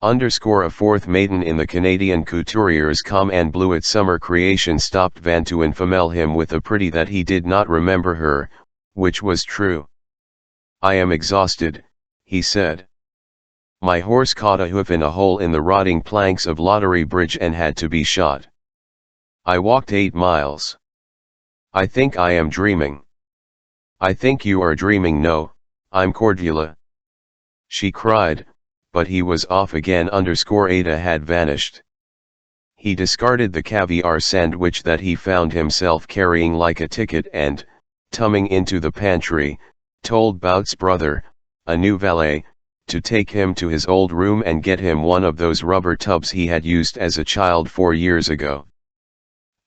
A fourth maiden in the Canadian couturier's calm and bluet summer creation stopped Van to infamel him with a pretty that he did not remember her, which was true. "I am exhausted," he said. "My horse caught a hoof in a hole in the rotting planks of Lottery Bridge and had to be shot. I walked 8 miles. I think I am dreaming." "I think you are dreaming. No, I'm Cordula," she cried, but he was off again. Ada had vanished. He discarded the caviar sandwich that he found himself carrying like a ticket and, tumbling into the pantry, told Bout's brother, a new valet, to take him to his old room and get him one of those rubber tubs he had used as a child 4 years ago.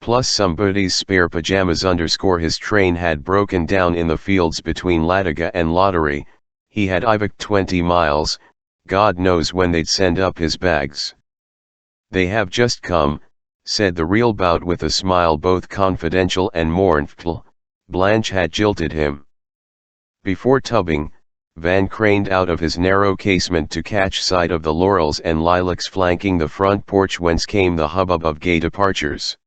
Plus somebody's spare pajamas. His train had broken down in the fields between Lataga and Lottery. He had iviced 20 miles, God knows when they'd send up his bags. "They have just come," said the real Bout with a smile both confidential and mournful. Blanche had jilted him. Before tubbing, Van craned out of his narrow casement to catch sight of the laurels and lilacs flanking the front porch whence came the hubbub of gay departures.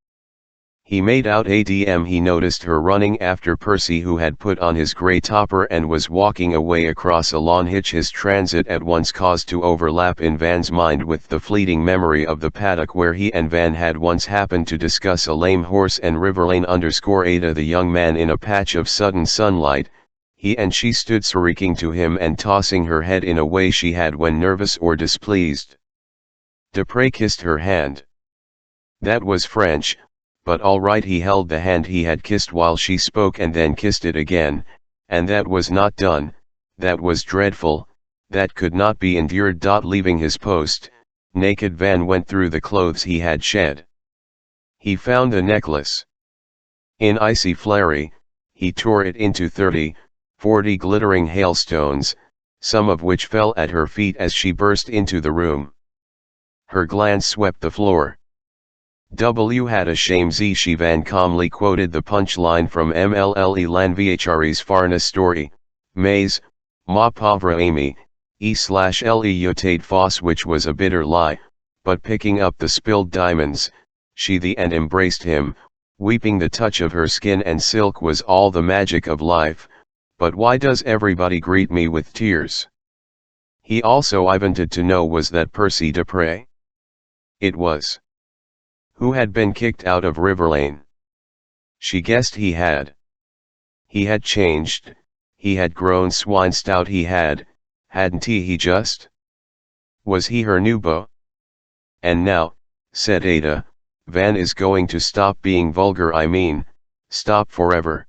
He made out ADM. He noticed her running after Percy, who had put on his grey topper and was walking away across a lawn hitch. His transit at once caused to overlap in Van's mind with the fleeting memory of the paddock where he and Van had once happened to discuss a lame horse and Riverlane. Ada, the young man in a patch of sudden sunlight, he and she stood shrieking to him and tossing her head in a way she had when nervous or displeased. Dupre kissed her hand. That was French, but all right. He held the hand he had kissed while she spoke and then kissed it again, and that was not done. That was dreadful, that could not be endured. Leaving his post, naked, Van went through the clothes he had shed. He found the necklace. In icy flurry, he tore it into 30-40 glittering hailstones, some of which fell at her feet as she burst into the room. Her glance swept the floor. "W had a shame Z," she Van calmly quoted the punchline from MLLE Lanvichari's Farna story, mais, ma pauvre Amy, /le yotate fosse, which was a bitter lie, but picking up the spilled diamonds, she and embraced him, weeping. The touch of her skin and silk was all the magic of life. "But why does everybody greet me with tears?" He also wanted to know, was that Percy Dupre? It was. Who had been kicked out of Riverlane? She guessed he had. He had changed, he had grown swine stout. Hadn't he just? Was he her new beau? "And now," said Ada, "Van is going to stop being vulgar. I mean, stop forever.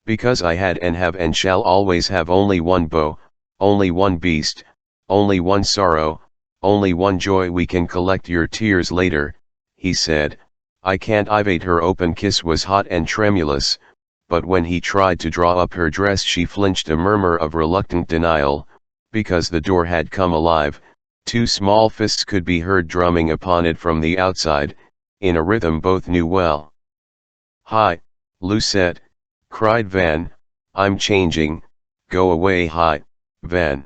Because I had and have and shall always have only one beau, only one beast, only one sorrow, only one joy. We can collect your tears later," he said. "I can't." Her open kiss was hot and tremulous, but when he tried to draw up her dress she flinched. A murmur of reluctant denial, because the door had come alive. 2 small fists could be heard drumming upon it from the outside, in a rhythm both knew well. Hi, Lucette, cried Van, I'm changing, go away hi, Van.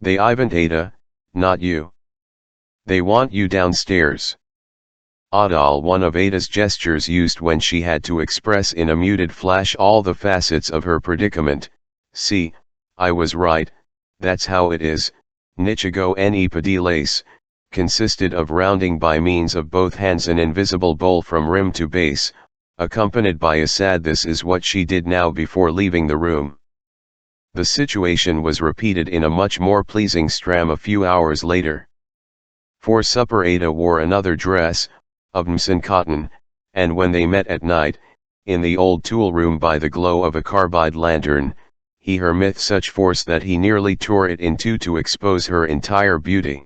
They Ivan Ada, not you. They want you downstairs. Ardor, one of Ada's gestures used when she had to express in a muted flash all the facets of her predicament. See, I was right, that's how it is. Nichigo ne padilace, consisted of rounding by means of both hands an invisible bowl from rim to base, accompanied by a sad "this is what she did now" before leaving the room. The situation was repeated in a much more pleasing stram a few hours later. For supper Ada wore another dress, of msın cotton, and when they met at night, in the old tool room by the glow of a carbide lantern, he her with such force that he nearly tore it in two to expose her entire beauty.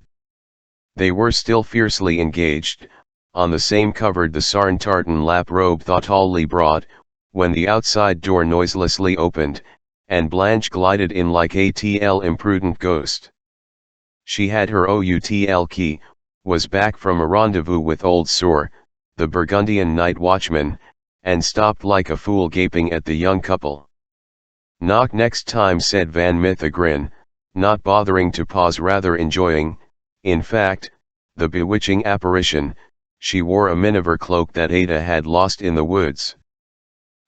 They were still fiercely engaged, on the same covered the sarn tartan lap robe thoughtfully brought, when the outside door noiselessly opened, and Blanche glided in like a tl imprudent ghost. She had her outl key, was back from a rendezvous with old Sor, the Burgundian night watchman, and stopped like a fool gaping at the young couple. Knock next time, said Van with a grin, not bothering to pause, rather enjoying, in fact, the bewitching apparition. She wore a miniver cloak that Ada had lost in the woods.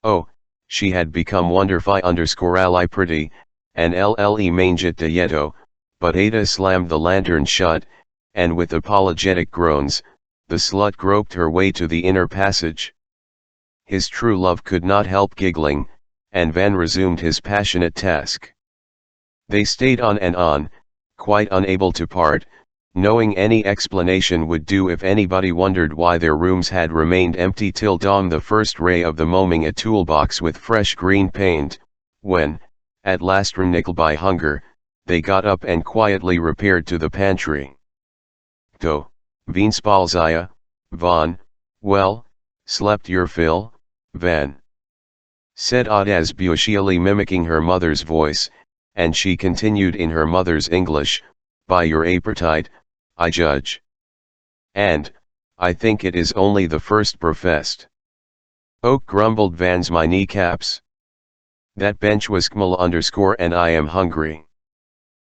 Oh, she had become wonderfully pretty, and lle manget dieto, but Ada slammed the lantern shut, and with apologetic groans, the slut groped her way to the inner passage. His true love could not help giggling, and Van resumed his passionate task. They stayed on and on, quite unable to part, knowing any explanation would do if anybody wondered why their rooms had remained empty till dawn, the first ray of the morning. A toolbox with fresh green paint, when, at last renickled by hunger, they got up and quietly repaired to the pantry. Do, Veenspalzia, Von, well, slept your fill, Van? Said Ada buoyantly, mimicking her mother's voice, and she continued in her mother's English, by your appetite, I judge. And, I think it is only the first professed. Oak, grumbled Van's, my kneecaps. That bench was kmal_ and I am hungry.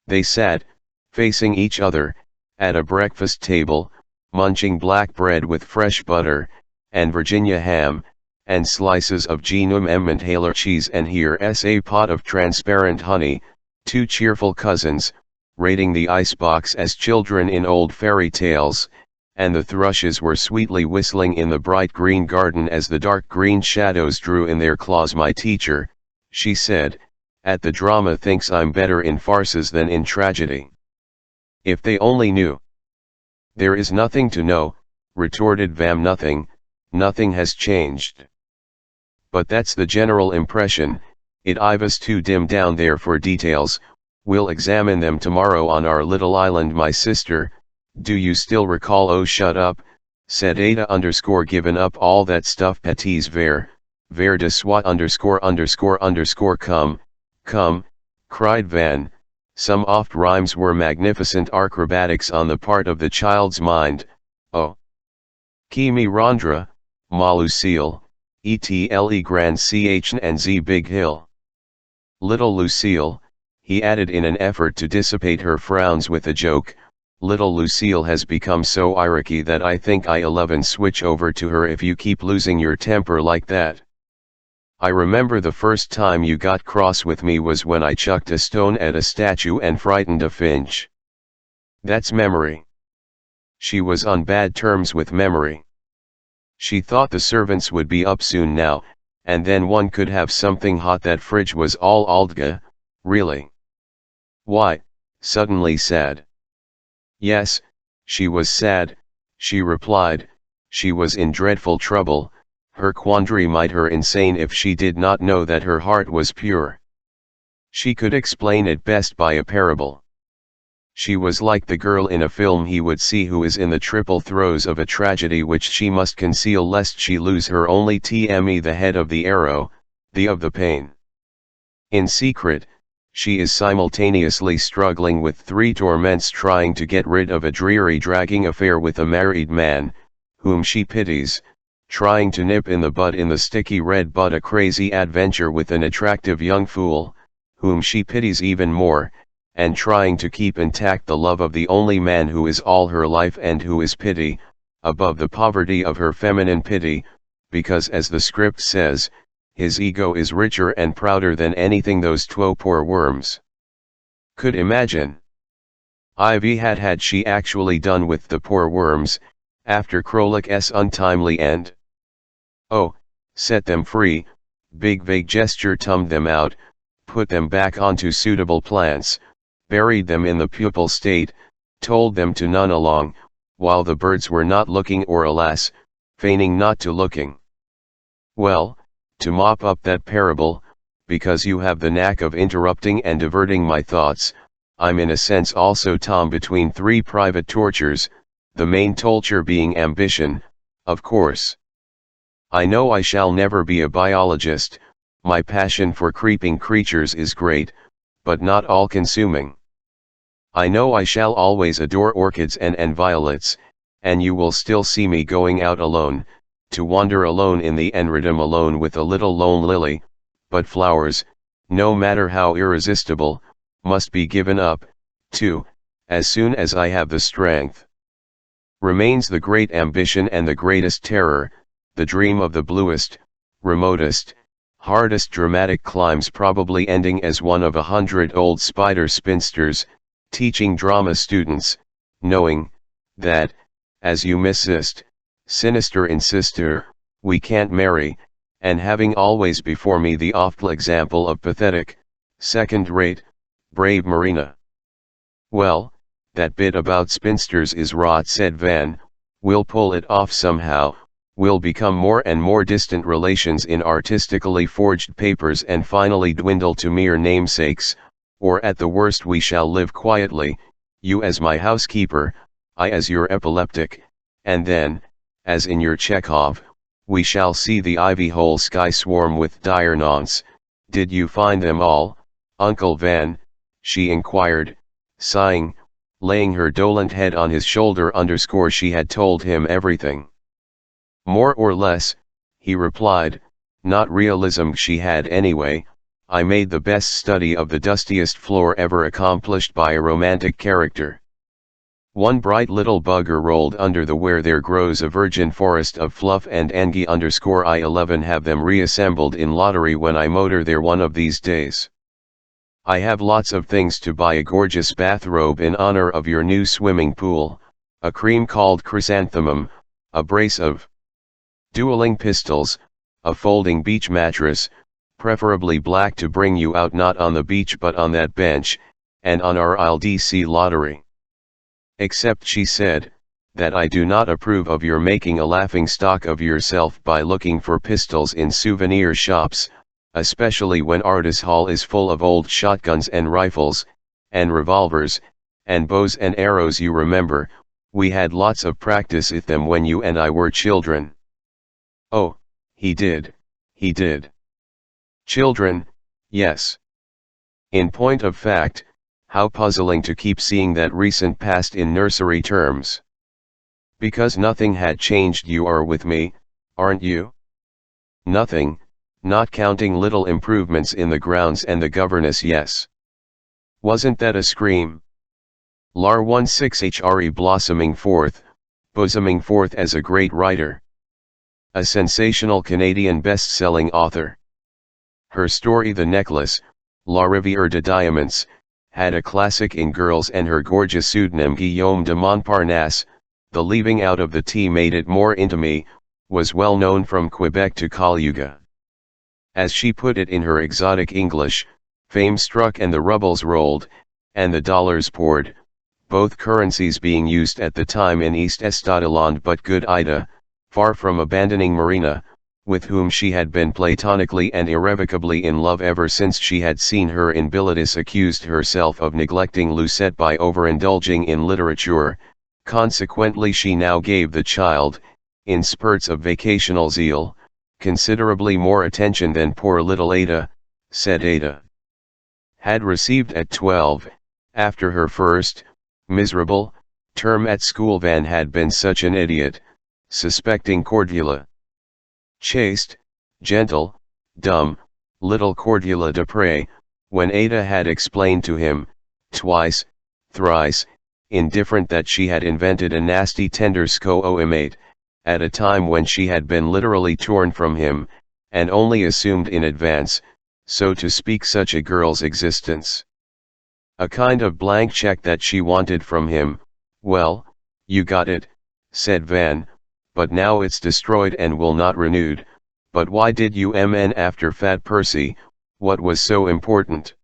They sat, facing each other, at a breakfast table, munching black bread with fresh butter, and Virginia ham, and slices of Genum Emmentaler cheese, and here's a pot of transparent honey, two cheerful cousins, raiding the icebox as children in old fairy tales, and the thrushes were sweetly whistling in the bright green garden as the dark green shadows drew in their claws. My teacher, she said, at the drama thinks I'm better in farces than in tragedy. If they only knew. There is nothing to know, retorted Vam. Nothing has changed. But that's the general impression. It was too dim down there for details. We'll examine them tomorrow on our little island. My sister, do you still recall? Oh, shut up, said Ada _ given up all that stuff. Petits ver de soit _____ come, cried Van. Some oft rhymes were magnificent acrobatics on the part of the child's mind. Oh, qui me rendra, ma Lucille, etle grand ch and z big hill. Little Lucille, he added in an effort to dissipate her frowns with a joke, little Lucille has become so ironic that I think I'll switch over to her if you keep losing your temper like that. I remember the first time you got cross with me was when I chucked a stone at a statue and frightened a finch. That's memory. She was on bad terms with memory. She thought the servants would be up soon now, and then one could have something hot. That fridge was all Aldga, really. Why, suddenly sad. Yes, she was sad, she replied, she was in dreadful trouble. Her quandary might her insane if she did not know that her heart was pure. She could explain it best by a parable. She was like the girl in a film he would see who is in the triple throes of a tragedy which she must conceal lest she lose her only tme, the head of the arrow, the of the pain. In secret, she is simultaneously struggling with three torments: trying to get rid of a dreary dragging affair with a married man, whom she pities, trying to nip in the bud in the sticky red bud a crazy adventure with an attractive young fool, whom she pities even more, and trying to keep intact the love of the only man who is all her life and who is pity, above the poverty of her feminine pity, because as the script says, his ego is richer and prouder than anything those two poor worms could imagine. Ivy had she actually done with the poor worms, after Krolik's untimely end? Oh, set them free, big vague gesture, tummed them out, put them back onto suitable plants, buried them in the pupal state, told them to none along, while the birds were not looking or alas, feigning not to looking. Well, to mop up that parable, because you have the knack of interrupting and diverting my thoughts, I'm in a sense also Tom between three private tortures, the main torture being ambition, of course. I know I shall never be a biologist, my passion for creeping creatures is great, but not all-consuming. I know I shall always adore orchids and violets, and you will still see me going out alone, to wander alone in the enridum alone with a little lone lily, but flowers, no matter how irresistible, must be given up, too, as soon as I have the strength. Remains the great ambition and the greatest terror, the dream of the bluest, remotest, hardest dramatic climbs, probably ending as one of 100 old spider spinsters, teaching drama students, knowing, that, as you insist, sinister insister, we can't marry, and having always before me the awful example of pathetic, second-rate, brave Marina. Well, that bit about spinsters is rot, said Van, we'll pull it off somehow, we'll become more and more distant relations in artistically forged papers and finally dwindle to mere namesakes, or at the worst we shall live quietly, you as my housekeeper, I as your epileptic, and then, as in your Chekhov, we shall see the ivy-hole sky swarm with dire nonce. Did you find them all, Uncle Van? She inquired, sighing, laying her dolent head on his shoulder. She had told him everything. More or less, he replied, not realism she had anyway. I made the best study of the dustiest floor ever accomplished by a romantic character. One bright little bugger rolled under the where there grows a virgin forest of fluff and angie _ I11 have them reassembled in lottery when I motor there one of these days. I have lots of things to buy, a gorgeous bathrobe in honor of your new swimming pool, a cream called chrysanthemum, a brace of dueling pistols, a folding beach mattress, preferably black to bring you out not on the beach but on that bench, and on our ILDC lottery. Except, she said, that I do not approve of your making a laughing stock of yourself by looking for pistols in souvenir shops, especially when Ardis Hall is full of old shotguns and rifles, and revolvers, and bows and arrows. You remember, we had lots of practice with them when you and I were children. Oh, he did. Children, yes. In point of fact, how puzzling to keep seeing that recent past in nursery terms. Because nothing had changed. You are with me, aren't you? Nothing, not counting little improvements in the grounds and the governess. Yes. Wasn't that a scream? Lar 16HRE blossoming forth as a great writer. A sensational Canadian best-selling author. Her story The Necklace, La Rivière de Diamants, had a classic in girls, and her gorgeous pseudonym Guillaume de Montparnasse, the leaving out of the T made it more intime, was well known from Quebec to Cayuga. As she put it in her exotic English, fame struck and the rubles rolled, and the dollars poured, both currencies being used at the time in East Estadolande. But good Ida, far from abandoning Marina, with whom she had been platonically and irrevocably in love ever since she had seen her in Bilitis, accused herself of neglecting Lucette by overindulging in literature. Consequently she now gave the child, in spurts of vacational zeal, considerably more attention than poor little Ada, said Ada had received at 12, after her first, miserable, term at school. Van had been such an idiot, suspecting Cordula Chaste, gentle, dumb, little Cordula de Prey, when Ada had explained to him, twice, thrice, indifferent that she had invented a nasty tender scoimate, at a time when she had been literally torn from him, and only assumed in advance, so to speak, such a girl's existence. A kind of blank check that she wanted from him. Well, you got it, said Van, but now it's destroyed and will not renewed. But why did you mn after Fat Percy? What was so important?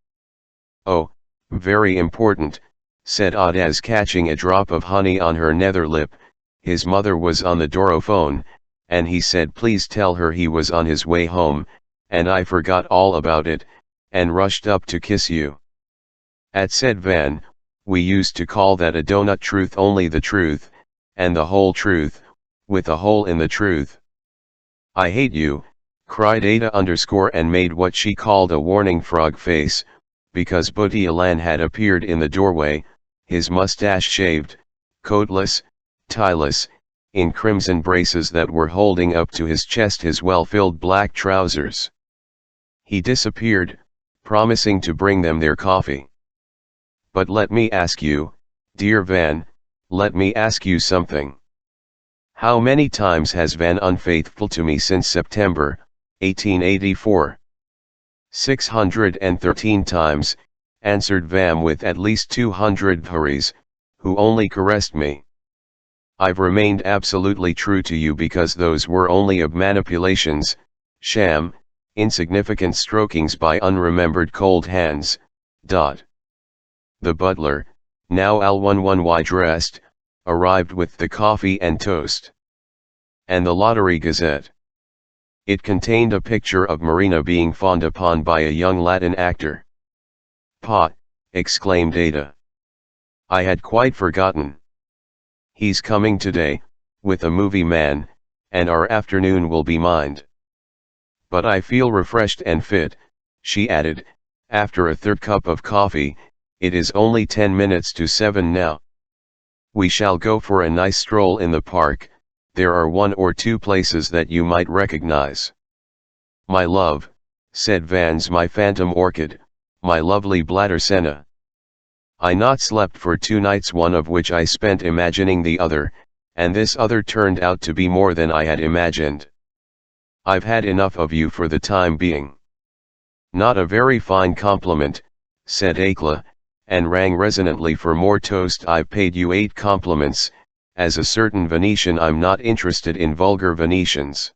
Oh, very important, said Oddaz, catching a drop of honey on her nether lip. His mother was on the Dorophone, and he said please tell her he was on his way home, and I forgot all about it, and rushed up to kiss you. Said Van, we used to call that a donut truth, only the truth, and the whole truth, with a hole in the truth. I hate you, cried Ada and made what she called a warning frog face, because Boutialan had appeared in the doorway, his mustache shaved, coatless, tieless, in crimson braces that were holding up to his chest his well-filled black trousers. He disappeared, promising to bring them their coffee. But let me ask you, dear Van, let me ask you something. How many times has Van unfaithful to me since September, 1884? 613 times, answered Vam with at least 200 hurries, who only caressed me. I've remained absolutely true to you because those were only manipulations, sham, insignificant strokings by unremembered cold hands. The butler, now Al11Y dressed, arrived with the coffee and toast. And the Lottery Gazette. It contained a picture of Marina being fawned upon by a young Latin actor. Pa, exclaimed Ada. I had quite forgotten. He's coming today, with a movie man, and our afternoon will be mined. But I feel refreshed and fit, she added, after a third cup of coffee. It is only 10 minutes to 7 now. We shall go for a nice stroll in the park. There are 1 or 2 places that you might recognize. My love, said Vans, my phantom orchid, my lovely Bladdersenna. I not slept for 2 nights, one of which I spent imagining the other, and this other turned out to be more than I had imagined. I've had enough of you for the time being. Not a very fine compliment, said Akla, and rang resonantly for more toast. I've paid you 8 compliments, as a certain Venetian. I'm not interested in vulgar Venetians.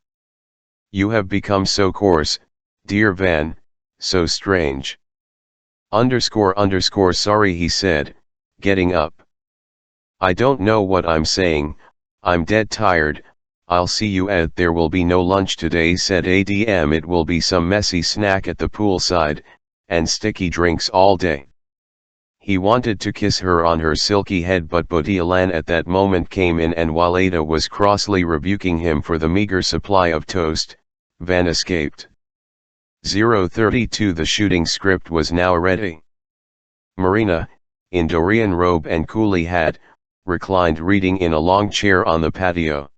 You have become so coarse, dear Van, so strange. Sorry, he said, getting up. I don't know what I'm saying, I'm dead tired. I'll see you at. There will be no lunch today, said Adm. It will be some messy snack at the poolside, and sticky drinks all day. He wanted to kiss her on her silky head, but Boutialan at that moment came in, and while Ada was crossly rebuking him for the meager supply of toast, Van escaped. 032. The shooting script was now ready. Marina, in Dorian robe and coolie hat, reclined reading in a long chair on the patio.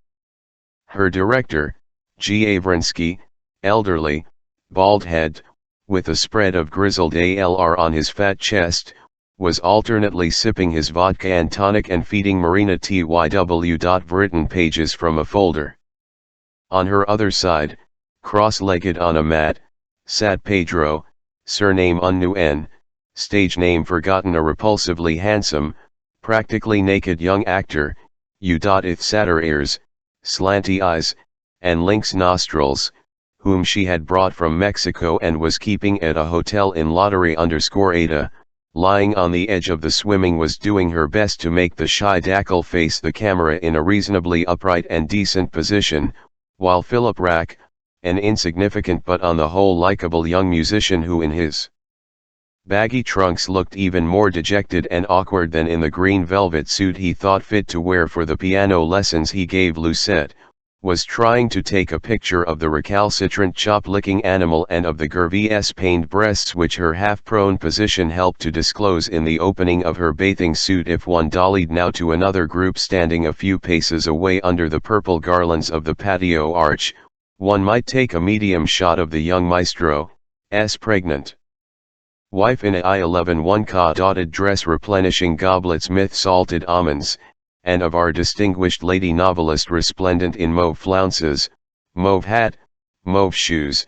Her director, G. Avrinsky, elderly, bald-head, with a spread of grizzled ALR on his fat chest, was alternately sipping his vodka and tonic and feeding Marina TYW. Written pages from a folder. On her other side, cross-legged on a mat, sat Pedro, surname unknown, stage name forgotten, a repulsively handsome, practically naked young actor, with satyr ears, slanty eyes, and lynx nostrils, whom she had brought from Mexico and was keeping at a hotel in Lottery_Ada, lying on the edge of the swimming, was doing her best to make the shy Dactyl face the camera in a reasonably upright and decent position, while Philip Rack, an insignificant but on the whole likable young musician who in his baggy trunks looked even more dejected and awkward than in the green velvet suit he thought fit to wear for the piano lessons he gave Lucette, was trying to take a picture of the recalcitrant chop-licking animal and of the Gervais pained breasts which her half-prone position helped to disclose in the opening of her bathing suit. If one dollied now to another group standing a few paces away under the purple garlands of the patio arch, One might take a medium shot of the young maestro's pregnant wife in a I-11 one-ka dotted dress replenishing goblets myth salted almonds, and of our distinguished lady novelist resplendent in mauve flounces, mauve hat, mauve shoes,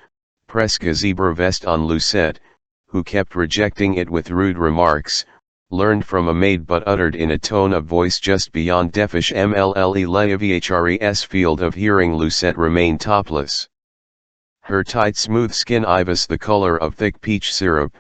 presque zebra vest on Lucette, who kept rejecting it with rude remarks, learned from a maid but uttered in a tone of voice just beyond deafish mllevhres field of hearing. Lucette remained topless. Her tight smooth skin ibis the color of thick peach syrup,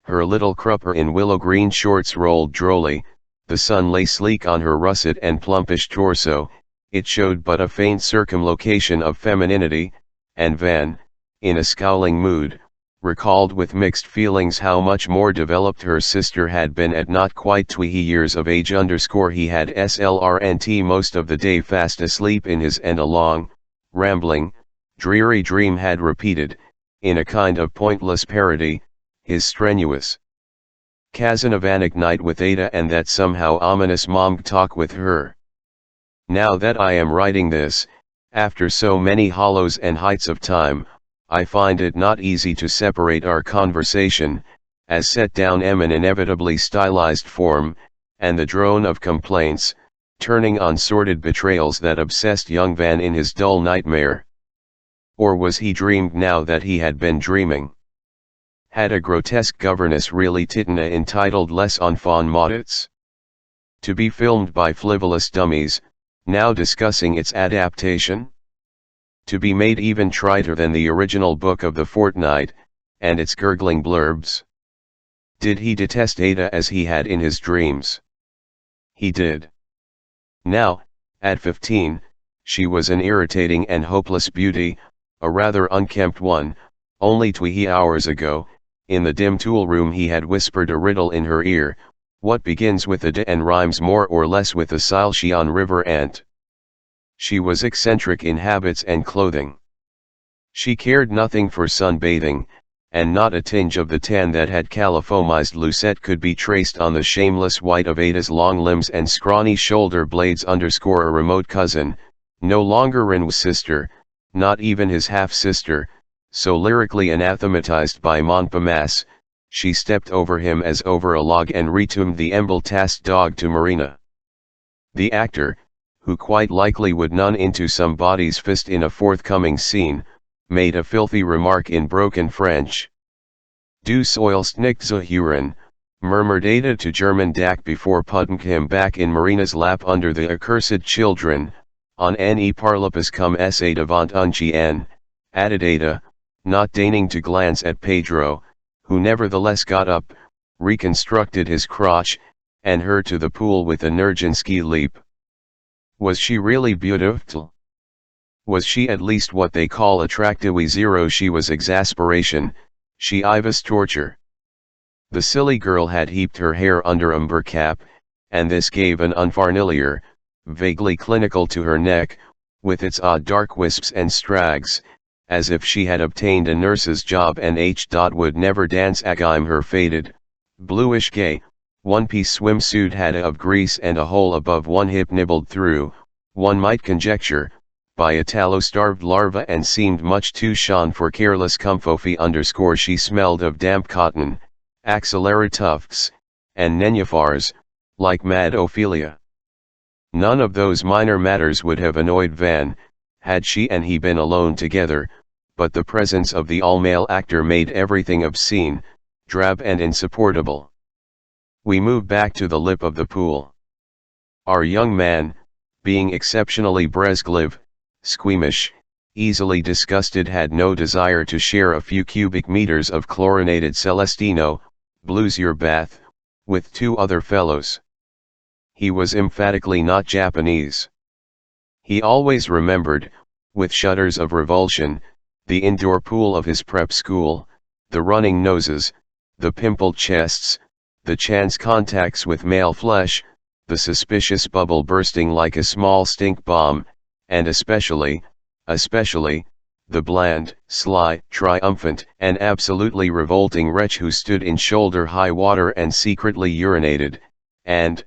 her little crupper in willow green shorts rolled drolly, the sun lay sleek on her russet and plumpish torso, it showed but a faint circumlocation of femininity, and Van, in a scowling mood, recalled with mixed feelings how much more developed her sister had been at not quite 20 years of age. He had slrnt most of the day fast asleep in his, and a long, rambling, dreary dream had repeated, in a kind of pointless parody, his strenuous Casanovantic night with Ada and that somehow ominous mom talk with her. Now that I am writing this, after so many hollows and heights of time, I find it not easy to separate our conversation, as set down in an inevitably stylized form, and the drone of complaints, turning on sordid betrayals that obsessed young Van in his dull nightmare. Or was he dreamed now that he had been dreaming? Had a grotesque governess really Titana entitled Les Enfants Maudits? To be filmed by frivolous dummies, now discussing its adaptation? To be made even triter than the original book of the fortnight, and its gurgling blurbs? Did he detest Ada as he had in his dreams? He did. Now, at 15, she was an irritating and hopeless beauty, a rather unkempt one. Only 20 hours ago, in the dim tool room he had whispered a riddle in her ear, what begins with a D and rhymes more or less with a Silesian river ant. She was eccentric in habits and clothing. She cared nothing for sunbathing, and not a tinge of the tan that had califormized Lucette could be traced on the shameless white of Ada's long limbs and scrawny shoulder blades. A remote cousin, no longer Renou's sister, not even his half-sister, so lyrically anathematized by Montparnasse, she stepped over him as over a log and retuned the emble-tasked dog to Marina. The actor, who quite likely would nun into somebody's fist in a forthcoming scene, made a filthy remark in broken French. Du soilst nicht so Huron, murmured Ada to German Dak before putting him back in Marina's lap under the accursed children. On ne parle pas comme ça devant un chien, added Ada, not deigning to glance at Pedro, who nevertheless got up, reconstructed his crotch, and hurried to the pool with a Nurginski leap. Was she really beautiful? Was she at least what they call attractive? She was exasperation, she was torture. The silly girl had heaped her hair under a umber cap, and this gave an unfamiliar, vaguely clinical to her neck, with its odd dark wisps and strags, as if she had obtained a nurse's job and would never dance again. Her faded, bluish gay, one-piece swimsuit had of grease and a hole above one hip nibbled through, one might conjecture, by a tallow-starved larva, and seemed much too shone for careless comfort. She smelled of damp cotton, axillary tufts, and nennuphars, like Mad Ophelia. None of those minor matters would have annoyed Van, had she and he been alone together, but the presence of the all-male actor made everything obscene, drab and insupportable. We moved back to the lip of the pool. Our young man, being exceptionally brezglev, squeamish, easily disgusted, had no desire to share a few cubic meters of chlorinated Celestino, blues your bath, with two other fellows. He was emphatically not Japanese. He always remembered, with shudders of revulsion, the indoor pool of his prep school, the running noses, the pimpled chests, the chance contacts with male flesh, the suspicious bubble bursting like a small stink bomb, and especially, the bland, sly, triumphant, and absolutely revolting wretch who stood in shoulder-high water and secretly urinated, and,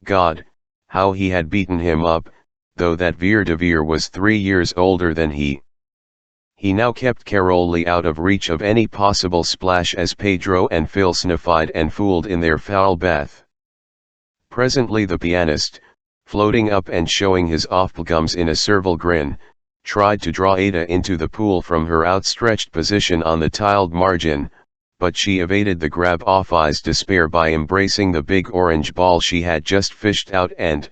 God, how he had beaten him up, though that Vere de Vere was 3 years older than he. He now kept Caroli out of reach of any possible splash as Pedro and Phil sniffied and fooled in their foul bath. Presently the pianist, floating up and showing his off-gums in a servile grin, tried to draw Ada into the pool from her outstretched position on the tiled margin, but she evaded the grab off eyes despair by embracing the big orange ball she had just fished out and,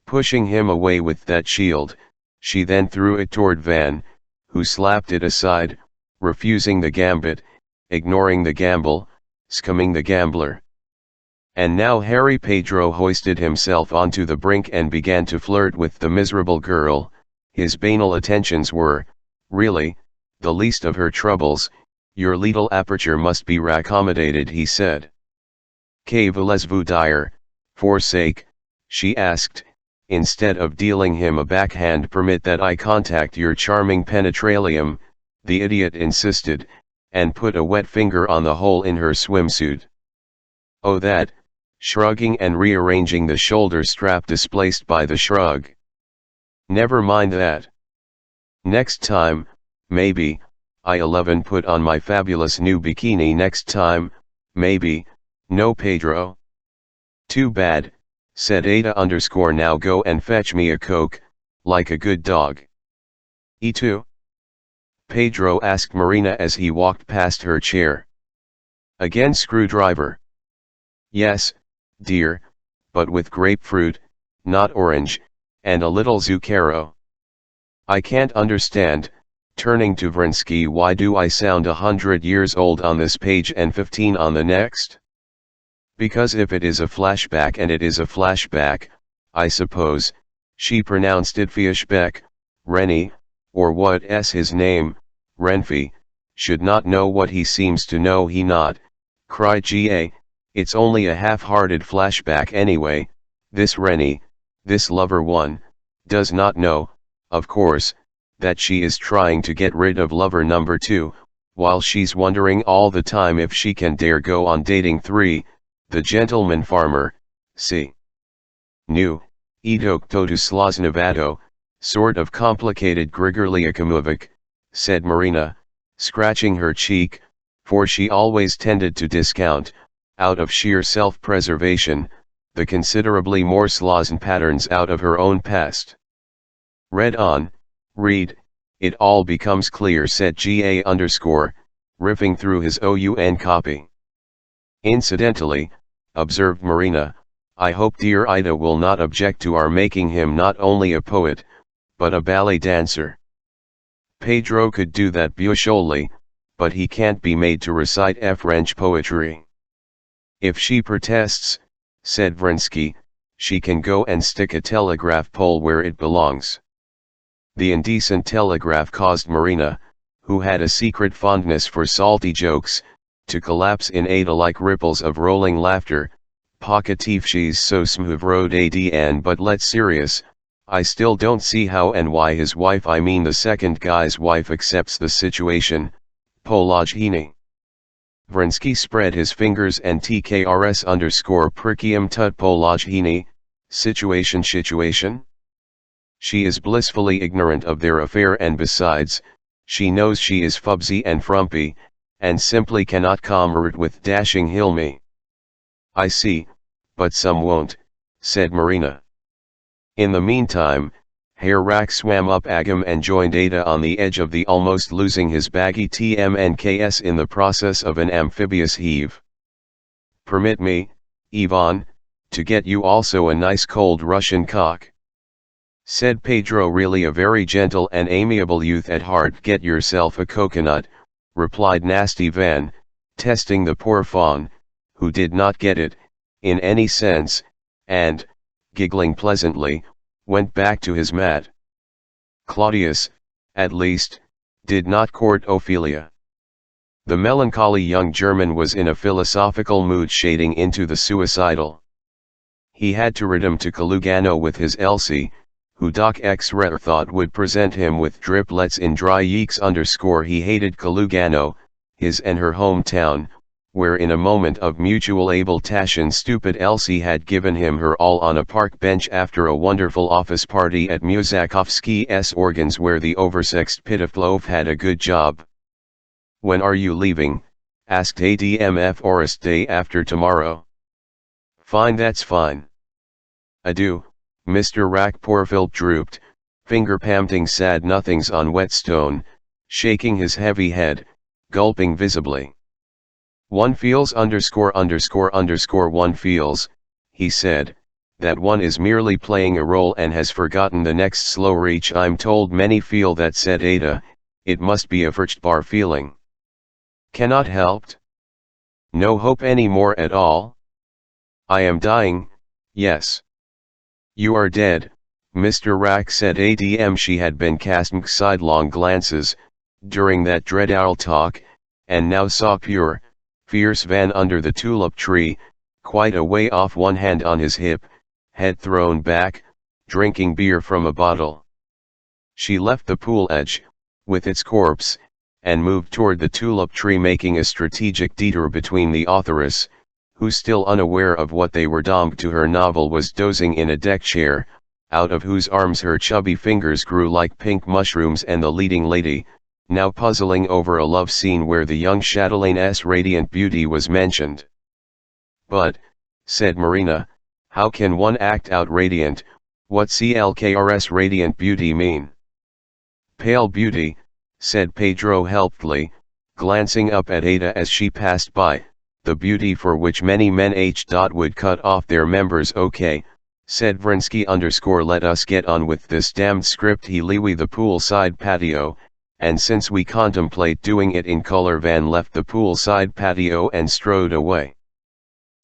pushing him away with that shield, she then threw it toward Van, who slapped it aside, refusing the gambit, ignoring the gamble, scumming the gambler. And now Harry Pedro hoisted himself onto the brink and began to flirt with the miserable girl. His banal attentions were, really, the least of her troubles. Your little aperture must be raccommodated, he said. Que voulez-vous dire, forsake, she asked, instead of dealing him a backhand. Permit that I contact your charming penetralium, the idiot insisted, and put a wet finger on the hole in her swimsuit. Oh that, shrugging and rearranging the shoulder strap displaced by the shrug. Never mind that. Next time, maybe, I-11 put on my fabulous new bikini next time, maybe, no Pedro. Too bad, said Ada _ now go and fetch me a Coke, like a good dog. E2? Pedro asked Marina as he walked past her chair. Again screwdriver. Yes, dear, but with grapefruit, not orange, and a little Zucchero. I can't understand, turning to Vrinsky, why do I sound 100 years old on this page and 15 on the next? Because if it is a flashback, and it is a flashback, I suppose, she pronounced it Fiashbeck, Rennie, or what's his name, Renfie, should not know what he seems to know. He not, cried Ga, it's only a half-hearted flashback anyway. This Rennie, this lover one, does not know, of course, that she is trying to get rid of lover number 2, while she's wondering all the time if she can dare go on dating 3, the gentleman farmer, see. New, Idok to Slaznavato, sort of complicated Grigory Akamovic, said Marina, scratching her cheek, for she always tended to discount, out of sheer self-preservation, the considerably more Slazn patterns out of her own past. Read on, read, it all becomes clear, said Ga _ riffing through his OUN copy. Incidentally, observed Marina, I hope dear Ida will not object to our making him not only a poet, but a ballet dancer. Pedro could do that beautifully, but he can't be made to recite French poetry. If she protests, said Vrinsky, she can go and stick a telegraph pole where it belongs. The indecent telegraph caused Marina, who had a secret fondness for salty jokes, to collapse in Ada-like ripples of rolling laughter. Pocketif she's so smooth road adn, but let's serious, I still don't see how and why his wife, I mean the second guy's wife, accepts the situation. Polajhini. Vrinsky spread his fingers and tkrs _ prikium tut Polajhini, situation. She is blissfully ignorant of their affair, and besides, she knows she is fubsy and frumpy, and simply cannot comrade with dashing Hilmi. I see, but some won't, said Marina. In the meantime, Herr Rack swam up Agam and joined Ada on the edge of the almost losing his baggy TMNKS in the process of an amphibious heave. Permit me, Ivan, to get you also a nice cold Russian cock, said Pedro, really a very gentle and amiable youth at heart. Get yourself a coconut, replied nasty Van, testing the poor fawn, who did not get it, in any sense, and, giggling pleasantly, went back to his mat. Claudius, at least, did not court Ophelia. The melancholy young German was in a philosophical mood shading into the suicidal. He had to return to Kalugano with his Elsie, who Doc X Retter thought would present him with driplets in dry yeeks _ he hated Kalugano, his and her hometown, where in a moment of mutual abletation stupid Elsie had given him her all on a park bench after a wonderful office party at Musakovsky's organs where the oversexed Pitiflof had a good job. "When are you leaving?" asked ADMF Orist. "Day after tomorrow." "Fine, that's fine." "Adieu." Mr. Rackporfield drooped, finger-palming sad nothings on wet stone, shaking his heavy head, gulping visibly. "One feels one feels," he said, "that one is merely playing a role and has forgotten the next slow reach. I'm told many feel that," said Ada. "It must be a furchtbar feeling." "Cannot helped. No hope any more at all?" "I am dying, yes." "You are dead," Mr. Rack said. ADM she had been casting sidelong glances, during that dreadful talk, and now saw pure, fierce Van under the tulip tree, quite a way off, one hand on his hip, head thrown back, drinking beer from a bottle. She left the pool edge, with its corpse, and moved toward the tulip tree, making a strategic detour between the authoress, who still unaware of what they were doomed to her novel was dozing in a deck chair, out of whose arms her chubby fingers grew like pink mushrooms, and the leading lady, now puzzling over a love scene where the young chatelaine's radiant beauty was mentioned. "But," said Marina, "how can one act out radiant? What CLKRS radiant beauty mean?" "Pale beauty," said Pedro helpfully, glancing up at Ada as she passed by, "the beauty for which many men would cut off their members." "Okay," said Vrinsky _ "let us get on with this damned script." He leave the poolside patio, and since we contemplate doing it in color. Van left the poolside patio and strode away.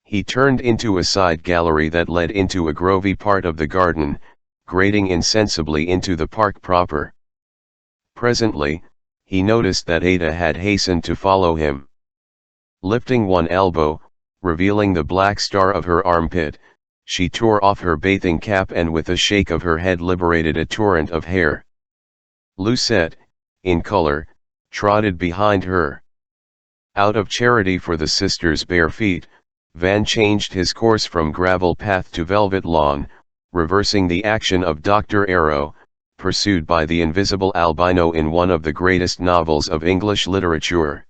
He turned into a side gallery that led into a grovey part of the garden, grading insensibly into the park proper. Presently, he noticed that Ada had hastened to follow him. Lifting one elbow, revealing the black star of her armpit, she tore off her bathing cap and with a shake of her head liberated a torrent of hair. Lucette, in color, trotted behind her. Out of charity for the sisters' bare feet, Van changed his course from gravel path to velvet lawn, reversing the action of Dr. Arrow, pursued by the invisible albino in one of the greatest novels of English literature.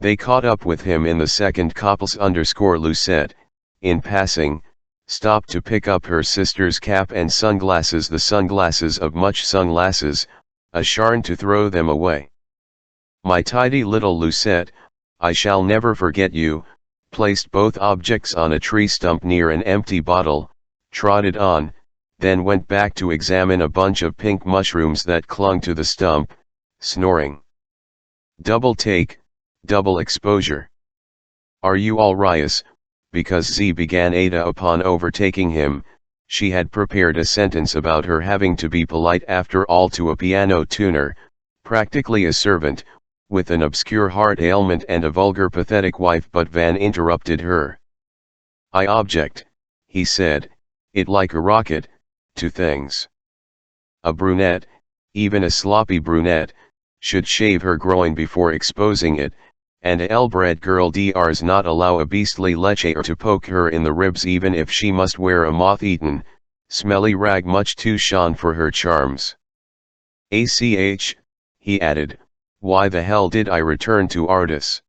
They caught up with him in the second copse. Lucette, in passing, stopped to pick up her sister's cap and sunglasses, the sunglasses of much sunglasses, a sharn to throw them away. "My tidy little Lucette, I shall never forget you," placed both objects on a tree stump near an empty bottle, trotted on, then went back to examine a bunch of pink mushrooms that clung to the stump, snoring. "Double take, double exposure. Are you all rious?" "Because Z," began Ada upon overtaking him. She had prepared a sentence about her having to be polite after all to a piano tuner, practically a servant, with an obscure heart ailment and a vulgar pathetic wife, but Van interrupted her. "I object," he said, "it like a rocket, to things. A brunette, even a sloppy brunette, should shave her groin before exposing it, and a ill-bred girl drs not allow a beastly lecher to poke her in the ribs even if she must wear a moth-eaten, smelly rag much too shone for her charms. ACH, he added, why the hell did I return to Ardis?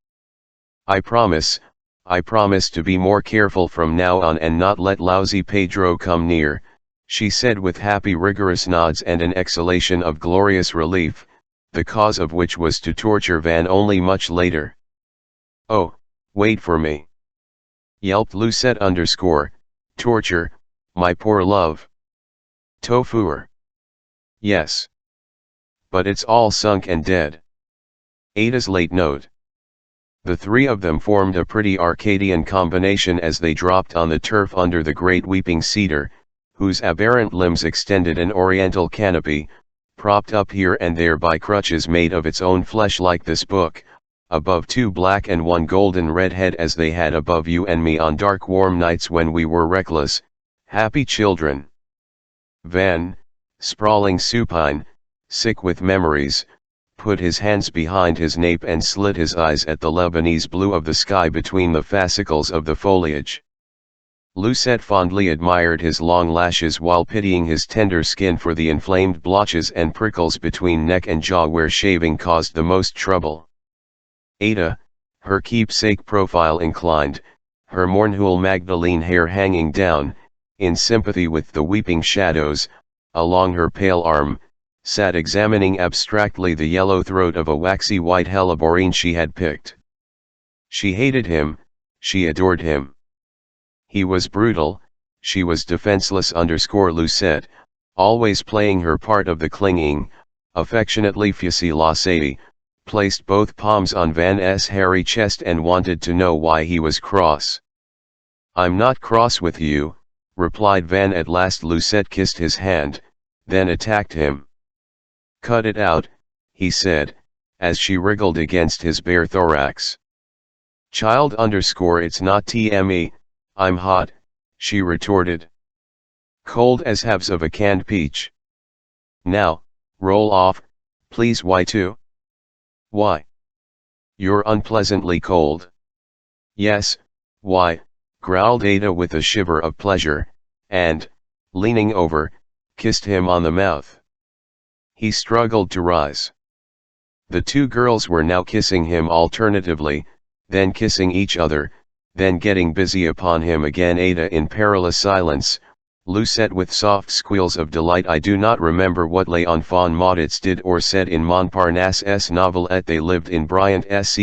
I promise to be more careful from now on and not let lousy Pedro come near," she said with happy rigorous nods and an exhalation of glorious relief, the cause of which was to torture Van only much later. "Oh, wait for me," yelped Lucette _ "torture, my poor love. Tofuer. Yes. But it's all sunk and dead." Ada's late note. The three of them formed a pretty Arcadian combination as they dropped on the turf under the great weeping cedar, whose aberrant limbs extended an oriental canopy, propped up here and there by crutches made of its own flesh like this book, above two black and one golden redhead as they had above you and me on dark warm nights when we were reckless, happy children. Van, sprawling supine, sick with memories, put his hands behind his nape and slit his eyes at the Lebanese blue of the sky between the fascicles of the foliage. Lucette fondly admired his long lashes while pitying his tender skin for the inflamed blotches and prickles between neck and jaw where shaving caused the most trouble. Ada, her keepsake profile inclined, her mournful Magdalene hair hanging down, in sympathy with the weeping shadows, along her pale arm, sat examining abstractly the yellow throat of a waxy white helleborine she had picked. She hated him, she adored him. He was brutal, she was defenseless. Lucette, always playing her part of the clinging, affectionately fussy lassée, placed both palms on Van's hairy chest and wanted to know why he was cross. "I'm not cross with you," replied Van at last. Lucette kissed his hand, then attacked him. "Cut it out," he said, as she wriggled against his bare thorax. "Child it's not TME, I'm hot," she retorted. "Cold as halves of a canned peach. Now, roll off, please." "Why to?" "Why? You're unpleasantly cold." "Yes, why?" growled Ada with a shiver of pleasure, and, leaning over, kissed him on the mouth. He struggled to rise. The two girls were now kissing him alternatively, then kissing each other, then getting busy upon him again. Ada in perilous silence, Lucette with soft squeals of delight. I do not remember what l'enfant maudits did or said in Montparnasse's novelette. They lived in Bryant Sch.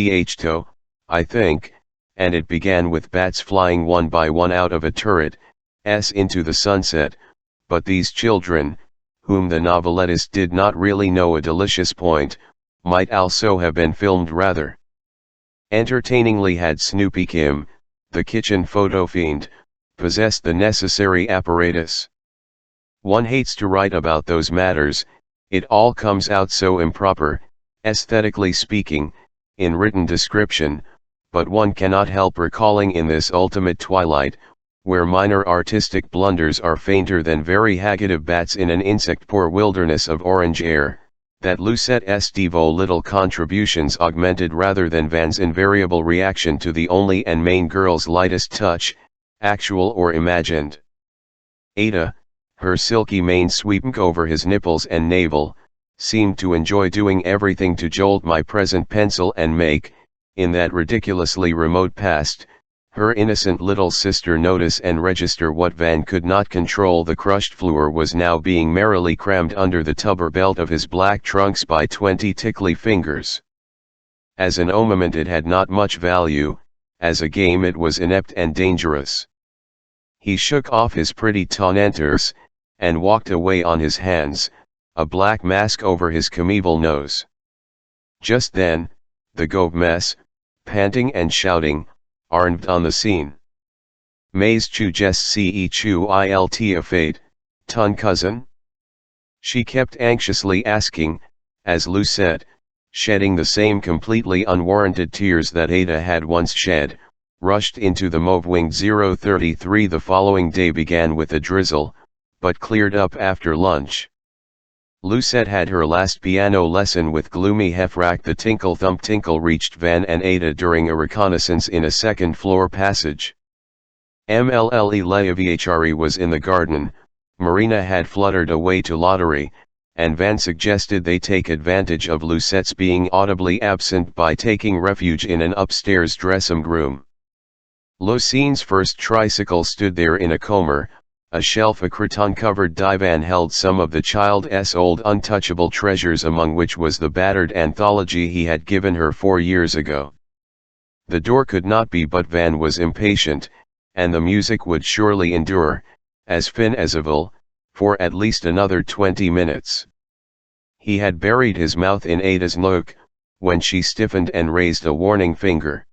I think, and it began with bats flying one by one out of a turret, into the sunset, but these children, whom the novelettist did not really know a delicious point, might also have been filmed rather entertainingly had Snoopy Kim, the kitchen photo fiend, possessed the necessary apparatus. One hates to write about those matters, it all comes out so improper, aesthetically speaking, in written description, but one cannot help recalling in this ultimate twilight, where minor artistic blunders are fainter than very haggitive bats in an insect-poor wilderness of orange air, that Lucette's devo little contributions augmented rather than Van's invariable reaction to the only and main girl's lightest touch, actual or imagined. Ada, her silky mane sweeping over his nipples and navel, seemed to enjoy doing everything to jolt my present pencil and make, in that ridiculously remote past, her innocent little sister notice and register what Van could not control. The crushed floor was now being merrily crammed under the tubber belt of his black trunks by 20 tickly fingers. As an ornament it had not much value, as a game it was inept and dangerous. He shook off his pretty tonnanters, and walked away on his hands, a black mask over his comeval nose. Just then, the Gove-mess, panting and shouting, arrived on the scene. "Mais tu sais chu il a fait, ton cousin?" she kept anxiously asking, as Lucette, shedding the same completely unwarranted tears that Ada had once shed, rushed into the mauve-winged 033. The following day began with a drizzle, but cleared up after lunch. Lucette had her last piano lesson with gloomy Hefrak. The tinkle-thump-tinkle reached Van and Ada during a reconnaissance in a second-floor passage. Mlle Leaviachari was in the garden, Marina had fluttered away to lottery, and Van suggested they take advantage of Lucette's being audibly absent by taking refuge in an upstairs dressing room. Locine's first tricycle stood there in a comber. A shelf, a cretonne-covered divan held some of the child's old untouchable treasures, among which was the battered anthology he had given her 4 years ago. The door could not be, but Van was impatient, and the music would surely endure, as fin as a vil, for at least another 20 minutes. He had buried his mouth in Ada's nook, when she stiffened and raised a warning finger.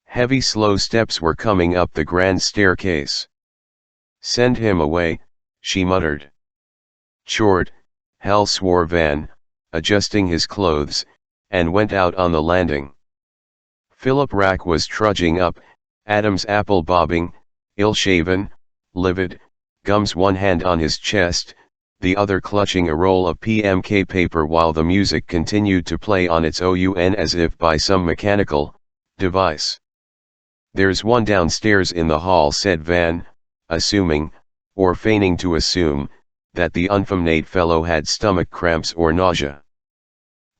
Heavy slow steps were coming up the grand staircase. "Send him away," she muttered. "Chort, hell," swore Van, adjusting his clothes, and went out on the landing. Philip Rack was trudging up, Adam's apple bobbing, ill-shaven, livid, gums one hand on his chest, the other clutching a roll of PMK paper while the music continued to play on its own as if by some mechanical device. "There's one downstairs in the hall," said Van, assuming, or feigning to assume, that the unfamiliar fellow had stomach cramps or nausea.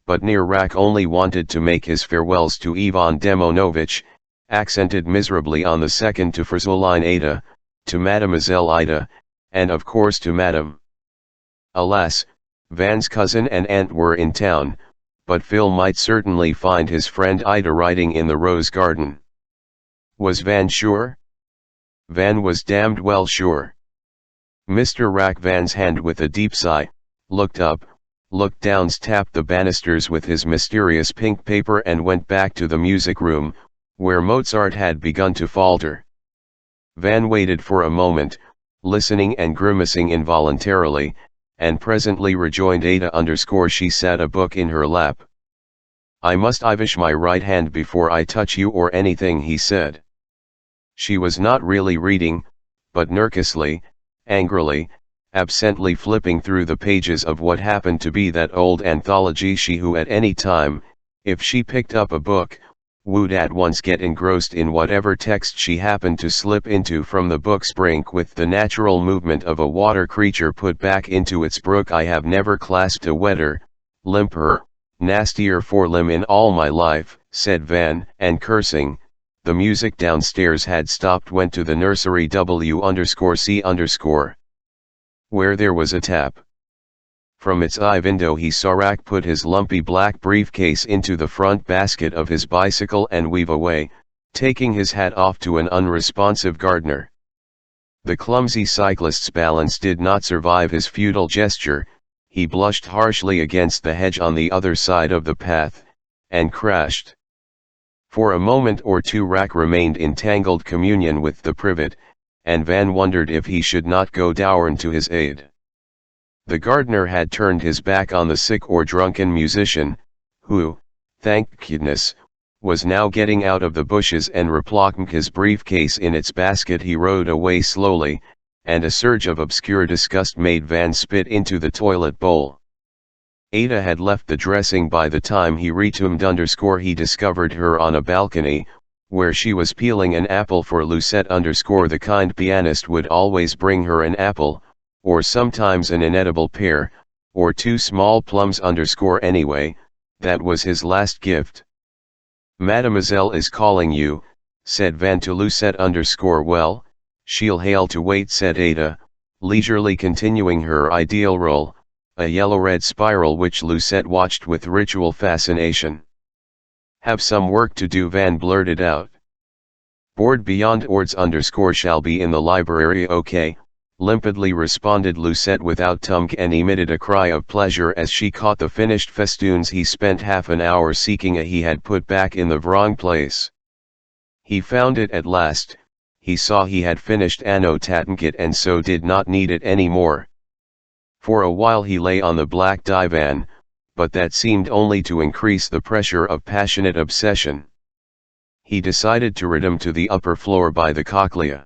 But Nerak only wanted to make his farewells to Ivan Demonovich, accented miserably on the second, to Fräulein Ada, to Mademoiselle Ida, and of course to Madame. Alas, Van's cousin and aunt were in town, but Phil might certainly find his friend Ida riding in the rose garden. Was Van sure? Van was damned well sure. Mr. Rack Van's hand with a deep sigh, looked up, looked down, tapped the banisters with his mysterious pink paper and went back to the music room, where Mozart had begun to falter. Van waited for a moment, listening and grimacing involuntarily, and presently rejoined Ada. She sat a book in her lap. "I must wash my right hand before I touch you or anything," he said. She was not really reading, but nervously, angrily, absently flipping through the pages of what happened to be that old anthology she who at any time, if she picked up a book, would at once get engrossed in whatever text she happened to slip into from the book's brink with the natural movement of a water creature put back into its brook. "I have never clasped a wetter, limper, nastier forelimb in all my life," said Van, and cursing, the music downstairs had stopped, went to the nursery W_C_, where there was a tap. From its eye window he saw Rack put his lumpy black briefcase into the front basket of his bicycle and weave away, taking his hat off to an unresponsive gardener. The clumsy cyclist's balance did not survive his futile gesture. He blushed harshly against the hedge on the other side of the path, and crashed. For a moment or two Rack remained in tangled communion with the privet, and Van wondered if he should not go down to his aid. The gardener had turned his back on the sick or drunken musician, who, thank goodness, was now getting out of the bushes and replacing his briefcase in its basket. He rode away slowly, and a surge of obscure disgust made Van spit into the toilet bowl. Ada had left the dressing by the time he returned. He discovered her on a balcony, where she was peeling an apple for Lucette. The kind pianist would always bring her an apple, or sometimes an inedible pear, or 2 small plums. Anyway, that was his last gift. "Mademoiselle is calling you," said Van to Lucette. "Well, she'll hail to wait," said Ada, leisurely continuing her ideal role, a yellow-red spiral which Lucette watched with ritual fascination. "Have some work to do," Van blurted out. "Bored beyond words. Shall be in the library." "Okay," limpidly responded Lucette without tongue, and emitted a cry of pleasure as she caught the finished festoons he spent half an hour seeking. He had put back in the wrong place. He found it at last. He saw he had finished annotating it and so did not need it any more. For a while he lay on the black divan, but that seemed only to increase the pressure of passionate obsession. He decided to return to the upper floor by the cochlea.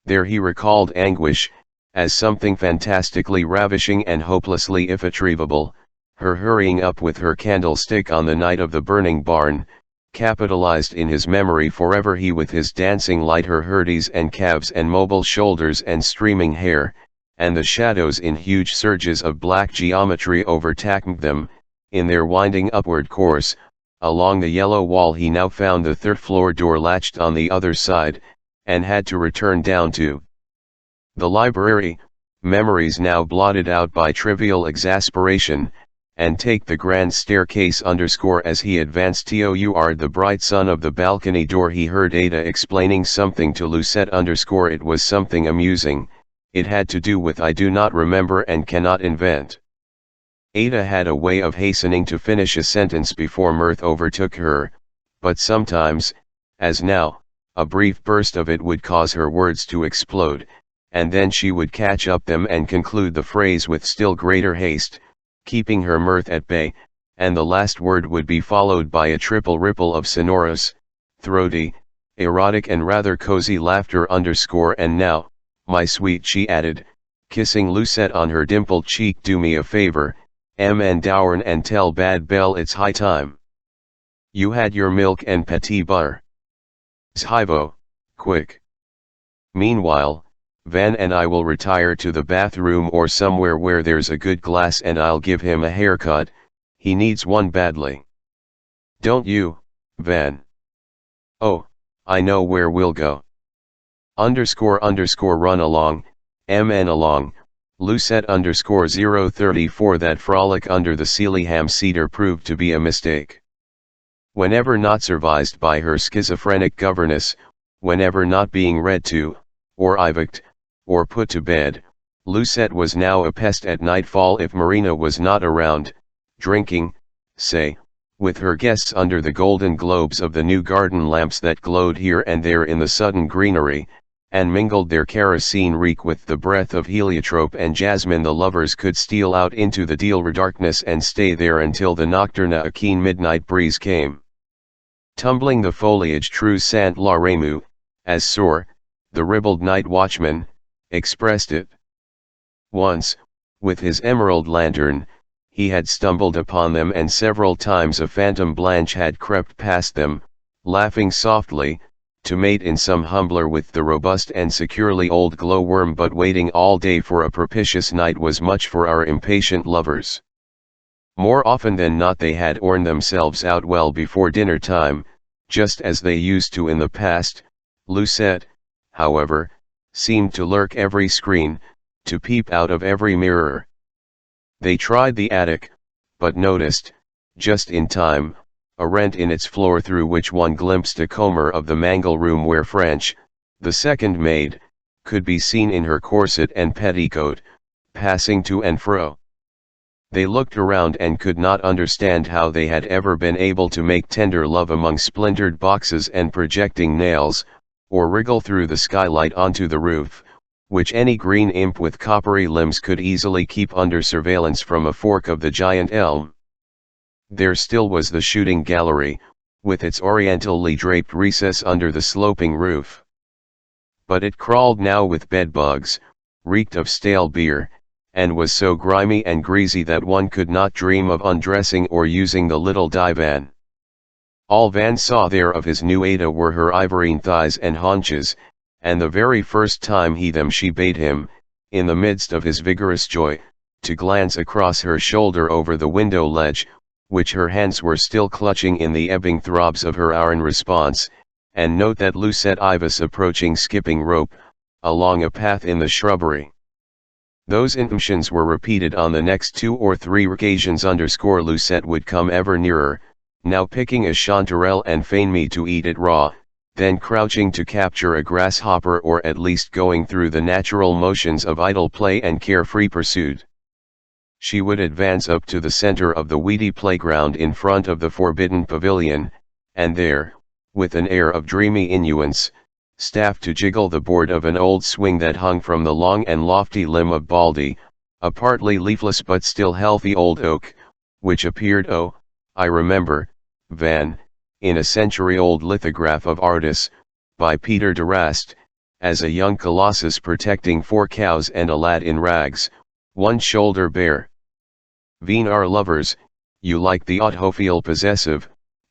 There he recalled anguish, as something fantastically ravishing and hopelessly irretrievable, her hurrying up with her candlestick on the night of the burning barn, capitalized in his memory forever. He with his dancing light, her hurdies and calves and mobile shoulders and streaming hair, and the shadows in huge surges of black geometry overtaking them, in their winding upward course, along the yellow wall. He now found the 3rd floor door latched on the other side, and had to return down to the library, memories now blotted out by trivial exasperation, and take the grand staircase. As he advanced toward the bright sun of the balcony door he heard Ada explaining something to Lucette. It was something amusing. It had to do with "I do not remember and cannot invent." Ada had a way of hastening to finish a sentence before mirth overtook her, but sometimes, as now, a brief burst of it would cause her words to explode, and then she would catch up them and conclude the phrase with still greater haste, keeping her mirth at bay, and the last word would be followed by a triple ripple of sonorous, throaty, erotic and rather cozy laughter. "And now, my sweet," she added, kissing Lucette on her dimpled cheek. Do me a favor, and Dourn, and tell Bad Bell it's high time. You had your milk and petit butter. Zhivo, quick. Meanwhile, Van and I will retire to the bathroom or somewhere where there's a good glass and I'll give him a haircut, he needs one badly. Don't you, Van? Oh, I know where we'll go. Run along, MN along, Lucette _034. That frolic under the Sealyham cedar proved to be a mistake. Whenever not supervised by her schizophrenic governess, whenever not being read to, or evoked, or put to bed, Lucette was now a pest at nightfall if Marina was not around, drinking, say, with her guests under the golden globes of the new garden lamps that glowed here and there in the sudden greenery, and mingled their kerosene reek with the breath of heliotrope and jasmine. The lovers could steal out into the deal darkness and stay there until the nocturna, a keen midnight breeze came tumbling the foliage. True Saint Lauremu, as Soar, the ribald night watchman, expressed it. Once, with his emerald lantern, he had stumbled upon them, and several times a phantom Blanche had crept past them, laughing softly, to mate in some humbler with the robust and securely old glowworm. But waiting all day for a propitious night was much for our impatient lovers. More often than not they had worn themselves out well before dinner time, just as they used to in the past. Lucette, however, seemed to lurk every screen, to peep out of every mirror. They tried the attic, but noticed, just in time, a rent in its floor through which one glimpsed a comber of the mangle room where French, the second maid, could be seen in her corset and petticoat, passing to and fro. They looked around and could not understand how they had ever been able to make tender love among splintered boxes and projecting nails, or wriggle through the skylight onto the roof, which any green imp with coppery limbs could easily keep under surveillance from a fork of the giant elm. There still was the shooting gallery, with its orientally draped recess under the sloping roof. But it crawled now with bedbugs, reeked of stale beer, and was so grimy and greasy that one could not dream of undressing or using the little divan. All Van saw there of his new Ada were her ivorine thighs and haunches, and the very first time she bade him, in the midst of his vigorous joy, to glance across her shoulder over the window ledge, which her hands were still clutching in the ebbing throbs of her hour in response, and note that Lucette Ibis approaching skipping rope, along a path in the shrubbery. Those intentions were repeated on the next 2 or 3 occasions. Lucette would come ever nearer, now picking a chanterelle and feign me to eat it raw, then crouching to capture a grasshopper, or at least going through the natural motions of idle play and carefree pursuit. She would advance up to the center of the weedy playground in front of the forbidden pavilion, and there, with an air of dreamy innuence, staff to jiggle the board of an old swing that hung from the long and lofty limb of Baldy, a partly leafless but still healthy old oak, which appeared, oh, I remember, Van, in a century-old lithograph of Ardor, by Peter de Rast, as a young colossus protecting 4 cows and a lad in rags, one shoulder bare. Veen, our lovers, you like the autophile possessive,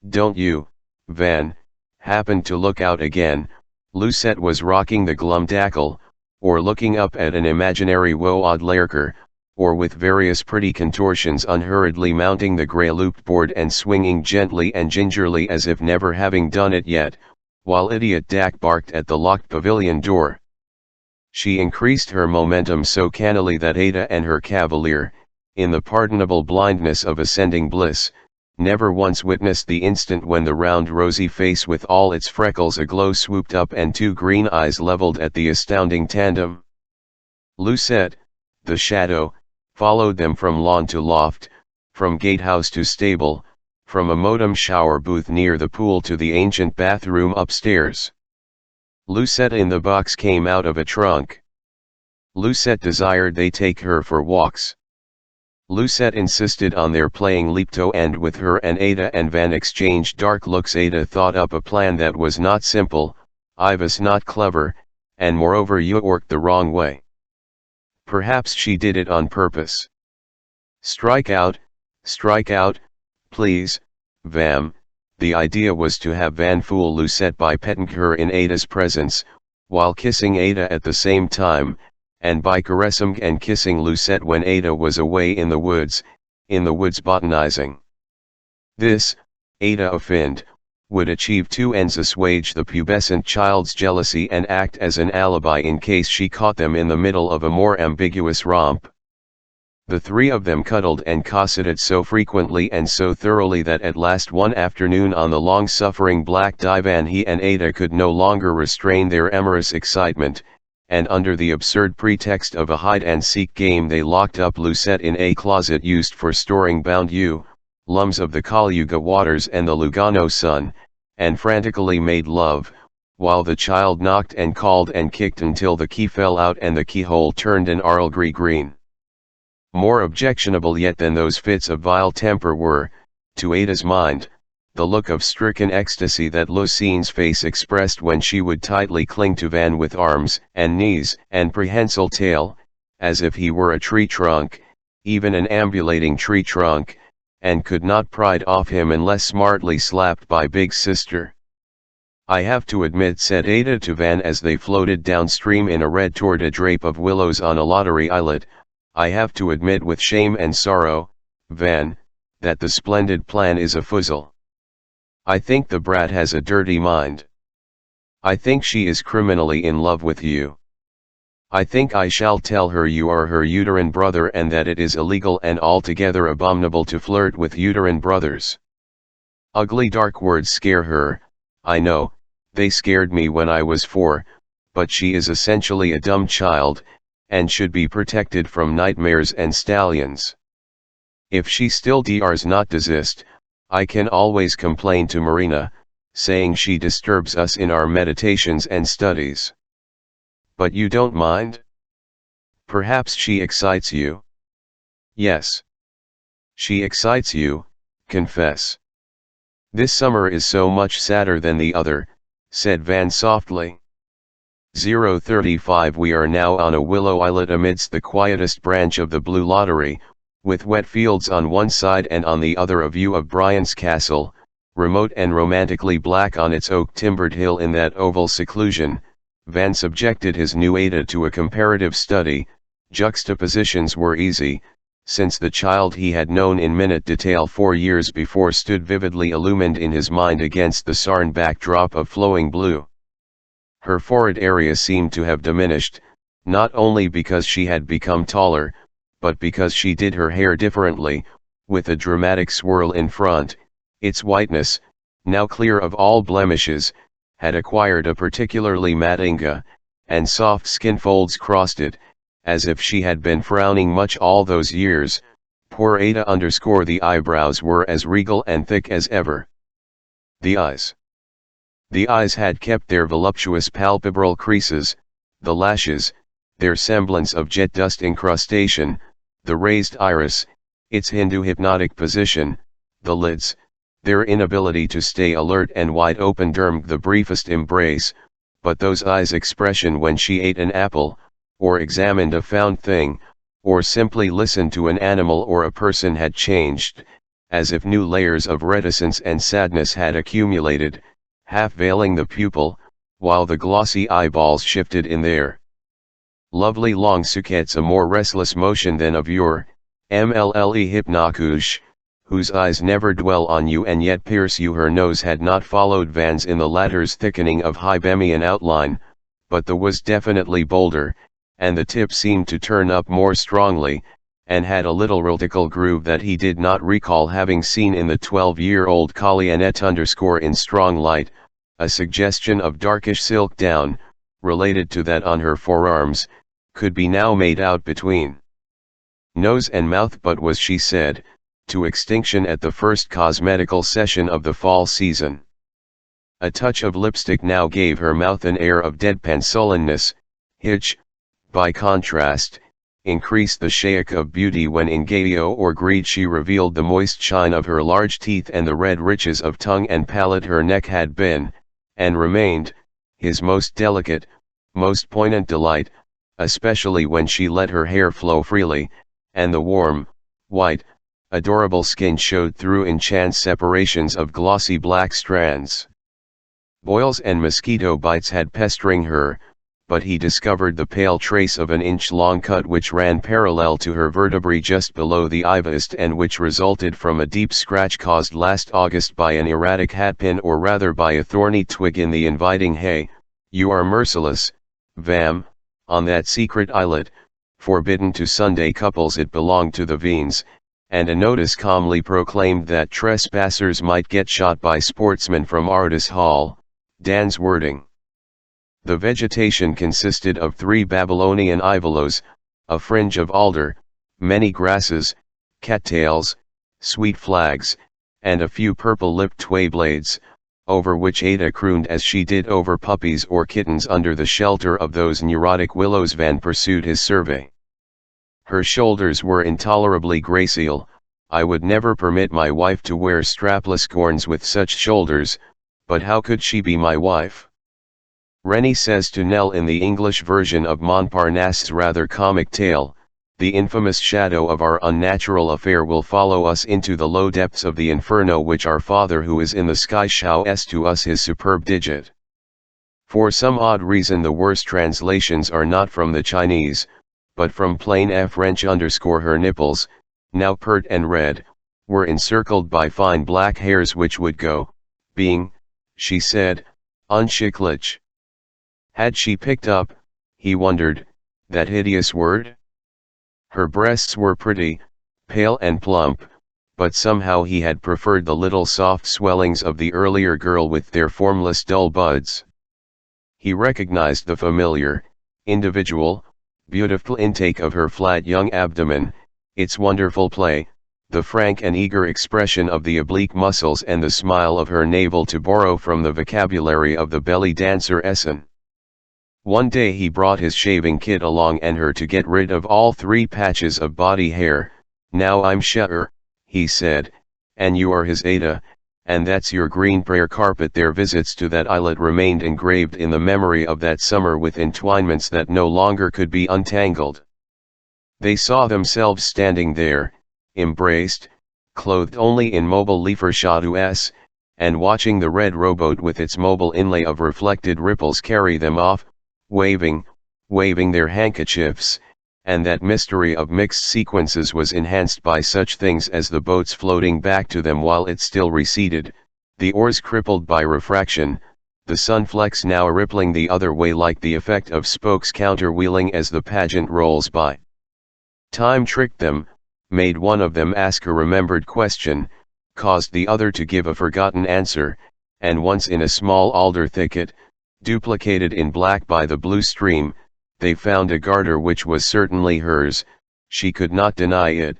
don't you, Van? Happened to look out again. Lucette was rocking the glumdackle, or looking up at an imaginary woad lurker, or with various pretty contortions unhurriedly mounting the grey looped board and swinging gently and gingerly as if never having done it yet, while idiot Dak barked at the locked pavilion door. She increased her momentum so cannily that Ada and her cavalier, in the pardonable blindness of ascending bliss, never once witnessed the instant when the round rosy face with all its freckles aglow swooped up and 2 green eyes leveled at the astounding tandem. Lucette, the shadow, followed them from lawn to loft, from gatehouse to stable, from a modem shower booth near the pool to the ancient bathroom upstairs. Lucette in the box came out of a trunk. Lucette desired they take her for walks. Lucette insisted on their playing Leapto, and with her and Ada and Van exchanged dark looks. Ada thought up a plan that was not simple, Ibis not clever, and moreover worked the wrong way. Perhaps she did it on purpose. Strike out, please, Vam. The idea was to have Van fool Lucette by petting her in Ada's presence, while kissing Ada at the same time, and by caressing and kissing Lucette when Ada was away in the woods botanizing. This, Ada affined, would achieve two ends: assuage the pubescent child's jealousy and act as an alibi in case she caught them in the middle of a more ambiguous romp. The three of them cuddled and cosseted so frequently and so thoroughly that at last one afternoon on the long-suffering black divan he and Ada could no longer restrain their amorous excitement, and under the absurd pretext of a hide-and-seek game they locked up Lucette in a closet used for storing bound lums of the Coluga waters and the Lugano sun, and frantically made love, while the child knocked and called and kicked until the key fell out and the keyhole turned an arlgrey green. More objectionable yet than those fits of vile temper were, to Ada's mind, the look of stricken ecstasy that Lucine's face expressed when she would tightly cling to Van with arms and knees and prehensile tail, as if he were a tree trunk, even an ambulating tree trunk, and could not pry off him unless smartly slapped by Big Sister. "I have to admit," said Ada to Van as they floated downstream in a red torta drape of willows on a lottery islet, "I have to admit with shame and sorrow, Van, that the splendid plan is a fuzzle. I think the brat has a dirty mind. I think she is criminally in love with you. I think I shall tell her you are her uterine brother and that it is illegal and altogether abominable to flirt with uterine brothers. Ugly dark words scare her, I know, they scared me when I was 4, but she is essentially a dumb child, and should be protected from nightmares and stallions. If she still does not desist, I can always complain to Marina, saying she disturbs us in our meditations and studies. But you don't mind? Perhaps she excites you?" "Yes. She excites you, confess." "This summer is so much sadder than the other," said Van softly. 035 We are now on a willow islet amidst the quietest branch of the Blue Lottery, with wet fields on one side and on the other a view of Bryant's castle, remote and romantically black on its oak-timbered hill. In that oval seclusion, Van subjected his new Ada to a comparative study. Juxtapositions were easy, since the child he had known in minute detail 4 years before stood vividly illumined in his mind against the Sarn backdrop of flowing blue. Her forehead area seemed to have diminished, not only because she had become taller, but because she did her hair differently, with a dramatic swirl in front. Its whiteness, now clear of all blemishes, had acquired a particularly matte inga, and soft skin folds crossed it, as if she had been frowning much all those years. Poor Ada _ the eyebrows were as regal and thick as ever. The eyes had kept their voluptuous palpebral creases, the lashes, their semblance of jet dust incrustation, the raised iris, its Hindu hypnotic position, the lids, their inability to stay alert and wide open during the briefest embrace, but those eyes' expression when she ate an apple, or examined a found thing, or simply listened to an animal or a person had changed, as if new layers of reticence and sadness had accumulated, half veiling the pupil, while the glossy eyeballs shifted in their lovely long sockets a more restless motion than of yore. Mlle Hypnacush, whose eyes never dwell on you and yet pierce you. Her nose had not followed Van's in the latter's thickening of Hybemian outline, but the was definitely bolder, and the tip seemed to turn up more strongly, and had a little reticle groove that he did not recall having seen in the 12-year-old Colleenette _ in strong light. A suggestion of darkish silk down, related to that on her forearms, could be now made out between nose and mouth, but was, she said, to extinction at the first cosmetical session of the fall season. A touch of lipstick now gave her mouth an air of deadpan sullenness, which, by contrast, increased the shayok of beauty when in gaiety or greed she revealed the moist shine of her large teeth and the red riches of tongue and palate. Her neck had been, and remained, his most delicate, most poignant delight, especially when she let her hair flow freely, and the warm, white, adorable skin showed through in chance separations of glossy black strands. Boils and mosquito bites had pestering her, but he discovered the pale trace of an inch-long cut which ran parallel to her vertebrae just below the ivist and which resulted from a deep scratch caused last August by an erratic hatpin, or rather by a thorny twig in the inviting hay. "You are merciless, Vam, on that secret islet, forbidden to Sunday couples." It belonged to the Veens, and a notice calmly proclaimed that trespassers might get shot by sportsmen from Ardis Hall, Dan's wording. The vegetation consisted of 3 Babylonian ivolos, a fringe of alder, many grasses, cattails, sweet flags, and a few purple-lipped tway blades, over which Ada crooned as she did over puppies or kittens under the shelter of those neurotic willows. Van pursued his survey. Her shoulders were intolerably gracile. "I would never permit my wife to wear strapless corns with such shoulders, but how could she be my wife?" Rennie says to Nell in the English version of Montparnasse's rather comic tale, "The infamous shadow of our unnatural affair will follow us into the low depths of the inferno which our Father who is in the sky shows to us his superb digit." For some odd reason the worst translations are not from the Chinese, but from plain French. Her nipples, now pert and red, were encircled by fine black hairs which would go, being, she said, unchicklich. Had she picked up, he wondered, that hideous word? Her breasts were pretty, pale and plump, but somehow he had preferred the little soft swellings of the earlier girl with their formless dull buds. He recognized the familiar, individual, beautiful intake of her flat young abdomen, its wonderful play, the frank and eager expression of the oblique muscles, and the smile of her navel, to borrow from the vocabulary of the belly dancer Essen. One day he brought his shaving kit along and her to get rid of all 3 patches of body hair. "Now I'm sure," he said, "and you are his Ada, and that's your green prayer carpet." Their visits to that islet remained engraved in the memory of that summer with entwinements that no longer could be untangled. They saw themselves standing there, embraced, clothed only in mobile leaferchadois, and watching the red rowboat with its mobile inlay of reflected ripples carry them off, waving their handkerchiefs, and that mystery of mixed sequences was enhanced by such things as the boat's floating back to them while it still receded, the oars crippled by refraction, the sunflecks now rippling the other way like the effect of spokes counterwheeling as the pageant rolls by. Time tricked them, made one of them ask a remembered question, caused the other to give a forgotten answer, and once in a small alder thicket, duplicated in black by the blue stream, they found a garter which was certainly hers. She could not deny it,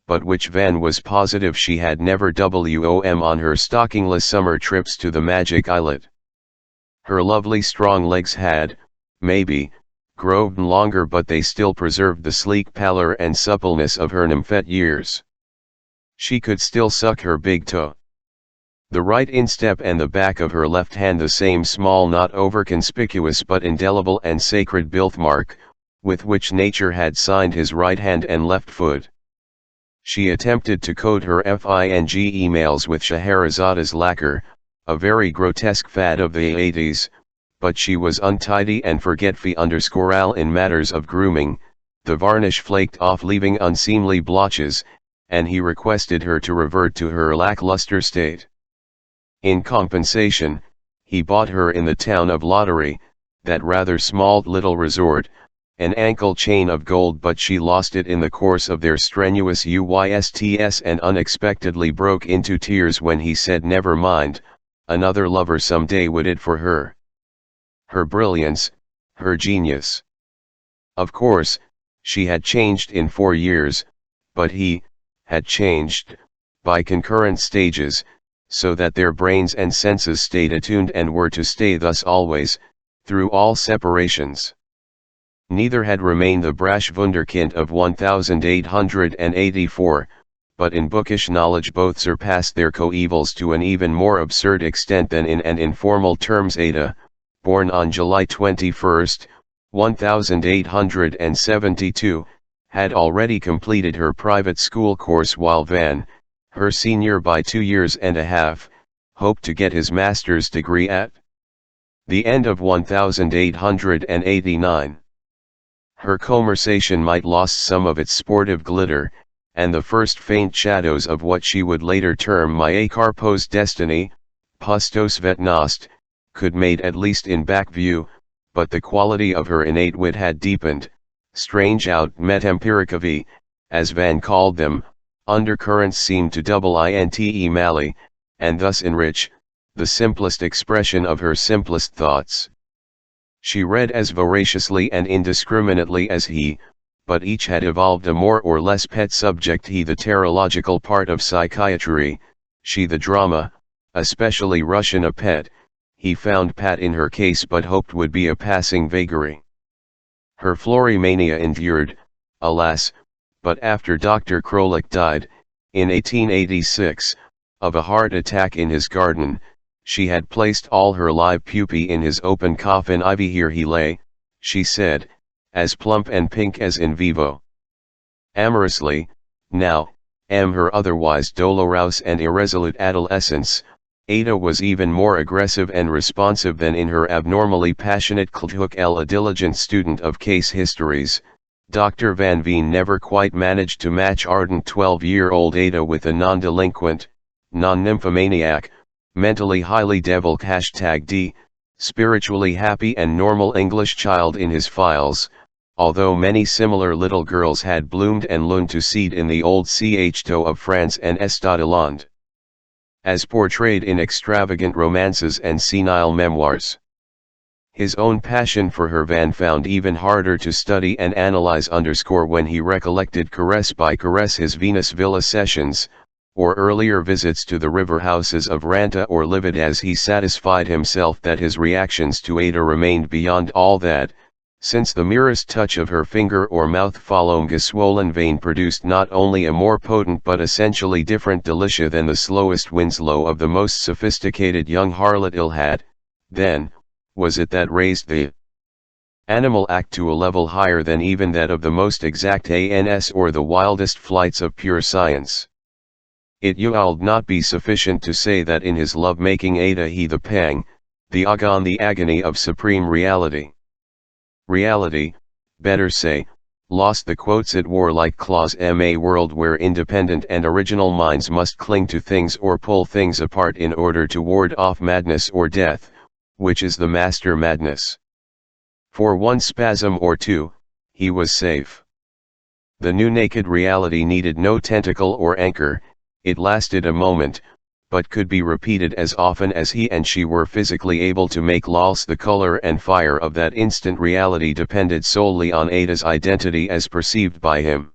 but which Van was positive she had never worn on her stockingless summer trips to the magic islet. Her lovely strong legs had, maybe, grown longer, but they still preserved the sleek pallor and suppleness of her nymphette years. She could still suck her big toe. The right instep and the back of her left hand the same small, not over-conspicuous but indelible and sacred birthmark, with which nature had signed his right hand and left foot. She attempted to code her FING emails with Scheherazada's lacquer, a very grotesque fad of the 80s, but she was untidy and forgetful_al in matters of grooming. The varnish flaked off leaving unseemly blotches, and he requested her to revert to her lackluster state. In compensation, he bought her in the town of Lottery, that rather small little resort, an ankle chain of gold, but she lost it in the course of their strenuous UYSTS and unexpectedly broke into tears when he said never mind, another lover some day would it for her. Her brilliance, her genius. Of course, she had changed in 4 years, but he had changed, by concurrent stages, so that their brains and senses stayed attuned and were to stay thus always, through all separations. Neither had remained the brash wunderkind of 1884, but in bookish knowledge both surpassed their coevals to an even more absurd extent than in and informal terms. Ada, born on July 21, 1872, had already completed her private school course while Van, her senior by 2 years and a half, hoped to get his master's degree at the end of 1889. Her conversation might lost some of its sportive glitter, and the first faint shadows of what she would later term my Karpo's destiny, Pustosvetnost, could made at least in back view, but the quality of her innate wit had deepened, strange out metempiricavi, as Van called them, undercurrents seemed to double inte mali, and thus enrich the simplest expression of her simplest thoughts. She read as voraciously and indiscriminately as he, but each had evolved a more or less pet subject, he the terological part of psychiatry, she the drama, especially Russian a pet, he found pat in her case but hoped would be a passing vagary. Her Florimania endured, alas, but after Dr. Krolik died, in 1886, of a heart attack in his garden, she had placed all her live pupae in his open coffin. Ivy, here he lay, she said, as plump and pink as in vivo. Amorously, now, her otherwise dolorous and irresolute adolescence, Ada was even more aggressive and responsive than in her abnormally passionate Klhook, a diligent student of case histories. Dr. Van Veen never quite managed to match ardent 12-year-old Ada with a non-delinquent, non-nymphomaniac, mentally highly deviled #D, spiritually happy and normal English child in his files, although many similar little girls had bloomed and learned to seed in the old Château of France and Estade-Hollande, as portrayed in extravagant romances and senile memoirs. His own passion for her Van found even harder to study and analyze when he recollected caress by caress his Venus Villa sessions, or earlier visits to the river houses of Ranta or Livid, as he satisfied himself that his reactions to Ada remained beyond all that, since the merest touch of her finger or mouth following a swollen vein produced not only a more potent but essentially different delicia than the slowest Winslow of the most sophisticated young harlot ill had, then, was it that raised the animal act to a level higher than even that of the most exact ans or the wildest flights of pure science. It would not be sufficient to say that in his love-making Ada he the pang, the agon, the agony of supreme reality. Reality, better say, lost the quotes it wore like claws, a world where independent and original minds must cling to things or pull things apart in order to ward off madness or death, which is the master madness. For one spasm or two, he was safe. The new naked reality needed no tentacle or anchor. It lasted a moment, but could be repeated as often as he and she were physically able to make loss. The color and fire of that instant reality depended solely on Ada's identity as perceived by him.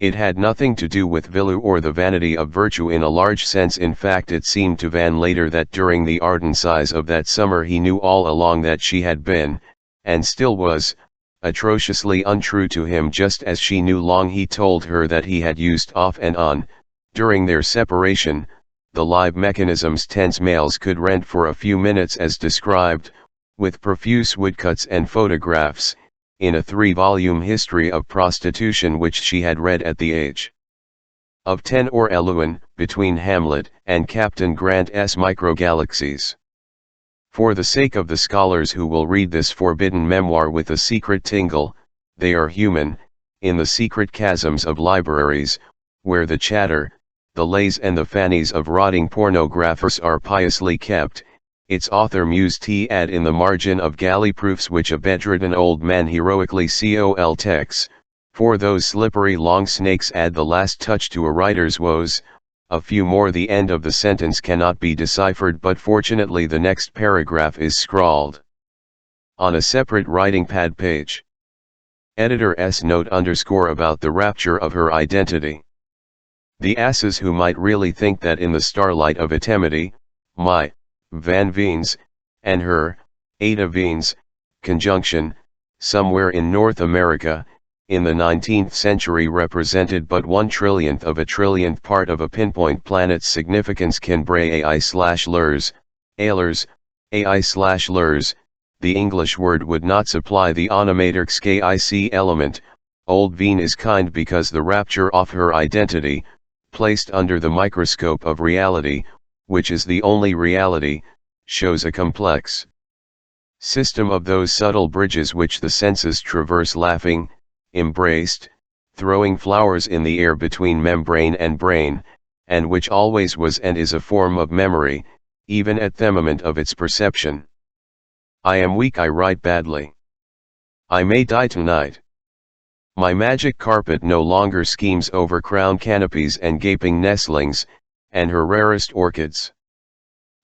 It had nothing to do with Vilu or the vanity of virtue in a large sense. In fact, it seemed to Van later that during the ardent sighs of that summer he knew all along that she had been, and still was, atrociously untrue to him, just as she knew long he told her that he had used off and on, during their separation, the live mechanisms tense males could rent for a few minutes as described, with profuse woodcuts and photographs, in a 3-volume history of prostitution which she had read at the age of 10 or 11, between Hamlet and Captain Grant's Microgalaxies. For the sake of the scholars who will read this forbidden memoir with a secret tingle, they are human, in the secret chasms of libraries, where the chatter, the lays and the fannies of rotting pornographers are piously kept. Its author mused in the margin of galley proofs which a bedridden old man heroically texts, for those slippery long snakes add the last touch to a writer's woes. A few more, the end of the sentence cannot be deciphered, but fortunately the next paragraph is scrawled on a separate writing pad page. Editor S note _ about the rapture of her identity. The asses who might really think that in the starlight of eternity, my Van Veen's, and her, Ada Veen's, conjunction, somewhere in North America, in the 19th century represented but 1/1,000,000th of a trillionth part of a pinpoint planet's significance can bray AI/lurs, ailers, AI/lurs, the English word would not supply the onomatorc KIC element. Old Veen is kind because the rapture of her identity, placed under the microscope of reality, which is the only reality, shows a complex system of those subtle bridges which the senses traverse laughing, embraced, throwing flowers in the air between membrane and brain, and which always was and is a form of memory, even at the moment of its perception. I am weak, I write badly. I may die tonight. My magic carpet no longer schemes over crown canopies and gaping nestlings, and her rarest orchids.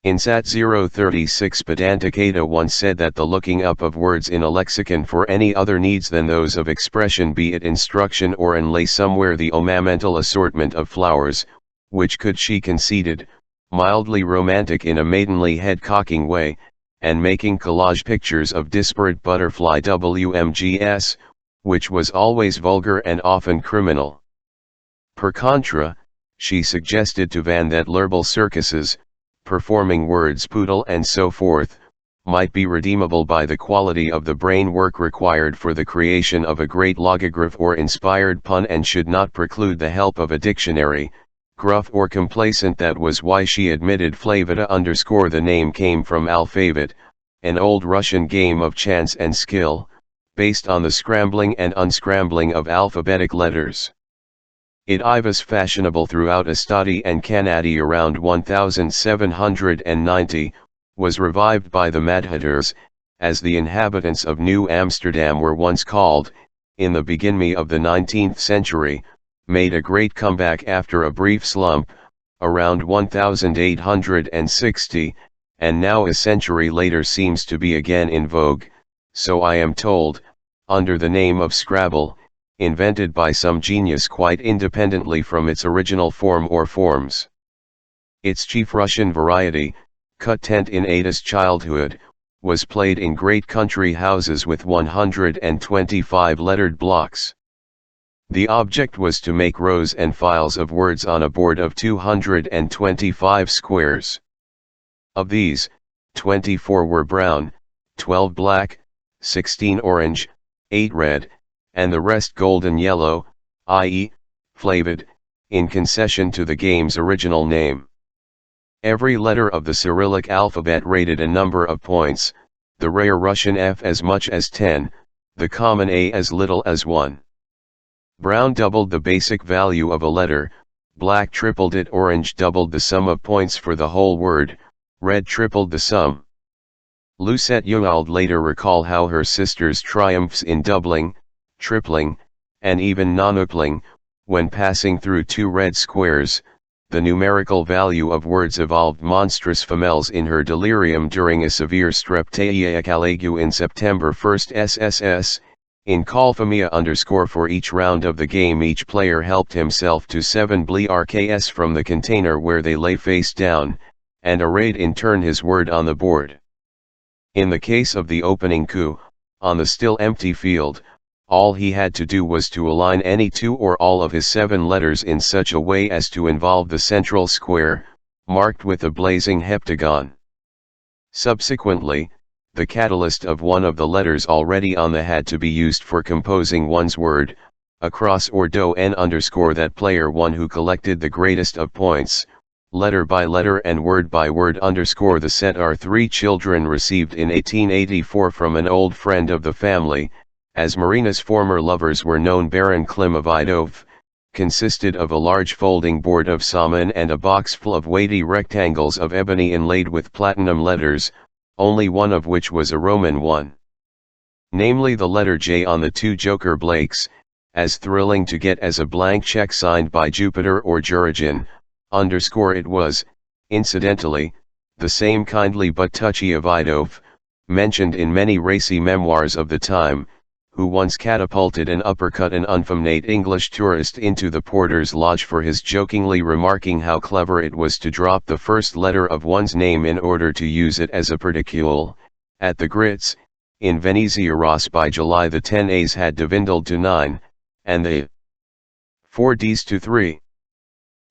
In Sat 036 Pedanticata once said that the looking up of words in a lexicon for any other needs than those of expression, be it instruction or and lay somewhere the ornamental assortment of flowers, which could, she conceded, mildly romantic in a maidenly head-cocking way, and making collage pictures of disparate butterfly WMGS, which was always vulgar and often criminal. Per contra, she suggested to Van that verbal circuses, performing words poodle and so forth, might be redeemable by the quality of the brain work required for the creation of a great logograph or inspired pun, and should not preclude the help of a dictionary, gruff or complacent. That was why she admitted Flavita _ the name came from alphabet, an old Russian game of chance and skill, based on the scrambling and unscrambling of alphabetic letters. It was fashionable throughout Estadi and Kanadi around 1790, was revived by the Madhaters, as the inhabitants of New Amsterdam were once called, in the beginning of the 19th century, made a great comeback after a brief slump, around 1860, and now a century later seems to be again in vogue, so I am told, under the name of Scrabble, invented by some genius quite independently from its original form or forms. Its chief Russian variety, cut tent in Ada's childhood, was played in great country houses with 125 lettered blocks. The object was to make rows and files of words on a board of 225 squares. Of these, 24 were brown, 12 black, 16 orange, 8 red, and the rest golden yellow, i.e., flavid, in concession to the game's original name. Every letter of the Cyrillic alphabet rated a number of points, the rare Russian F as much as 10, the common A as little as 1. Brown doubled the basic value of a letter, black tripled it, orange doubled the sum of points for the whole word, red tripled the sum. Lucette Ujald later recall how her sister's triumphs in doubling, tripling, and even nonupling, when passing through 2 red squares, the numerical value of words evolved monstrous femelles in her delirium during a severe streptaic ague in September 1st SSS. In Colphemia _ for each round of the game each player helped himself to 7 blrks from the container where they lay face down, and arrayed in turn his word on the board. In the case of the opening coup, on the still empty field, all he had to do was to align any 2 or all of his 7 letters in such a way as to involve the central square, marked with a blazing heptagon. Subsequently, the catalyst of one of the letters already on the had to be used for composing one's word, a cross or do n _ that player one who collected the greatest of points, letter by letter and word by word _ the set our 3 children received in 1884 from an old friend of the family, as Marina's former lovers were known. Baron Klimovitov, consisted of a large folding board of salmon and a box full of weighty rectangles of ebony inlaid with platinum letters, only one of which was a Roman one. Namely the letter J on the 2 Joker Blakes, as thrilling to get as a blank check signed by Jupiter or Jurgen, _ it was, incidentally, the same kindly but touchy Avidov, mentioned in many racy memoirs of the time, who once catapulted and uppercut an unfamiliar English tourist into the porter's lodge for his jokingly remarking how clever it was to drop the first letter of one's name in order to use it as a particule. At the Grits, in Venezia Ross by July the 10 A's had dwindled to 9, and the 4 D's to 3.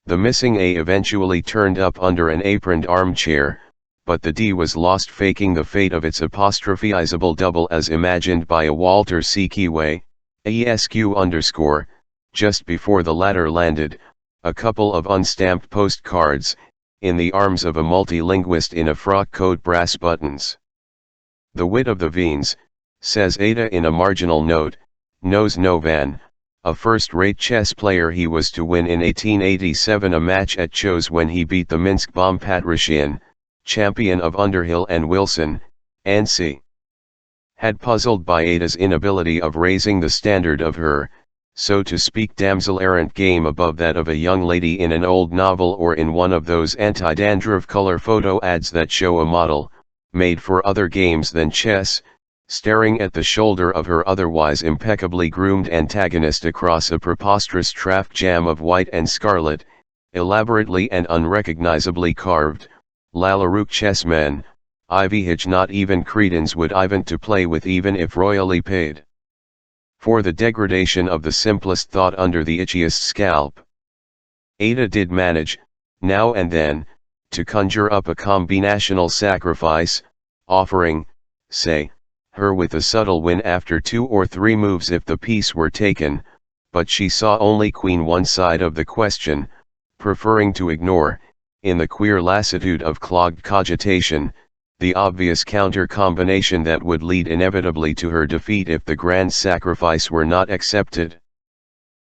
The missing A eventually turned up under an aproned armchair, but the D was lost, faking the fate of its apostrophizable double as imagined by a Walter C. Keyway, ESQ_, just before the latter landed, a couple of unstamped postcards, in the arms of a multilinguist in a frock coat, brass buttons. The wit of the Veens, says Ada in a marginal note, knows no Van, a first-rate chess player. He was to win in 1887 a match at Chose when he beat the Minsk bomb Patrician, champion of Underhill and Wilson, N.C. Had puzzled by Ada's inability of raising the standard of her, so to speak, damsel-errant game above that of a young lady in an old novel or in one of those anti-dandruff color photo ads that show a model, made for other games than chess, staring at the shoulder of her otherwise impeccably groomed antagonist across a preposterous traffic jam of white and scarlet, elaborately and unrecognizably carved, Lalarook chessmen, Ivy Hitch. Not even cretins would Ivan to play with, even if royally paid. For the degradation of the simplest thought under the itchiest scalp. Ada did manage, now and then, to conjure up a combinational sacrifice, offering, say, her with a subtle win after 2 or 3 moves if the piece were taken, but she saw only queen one side of the question, preferring to ignore, in the queer lassitude of clogged cogitation, the obvious counter-combination that would lead inevitably to her defeat if the grand sacrifice were not accepted.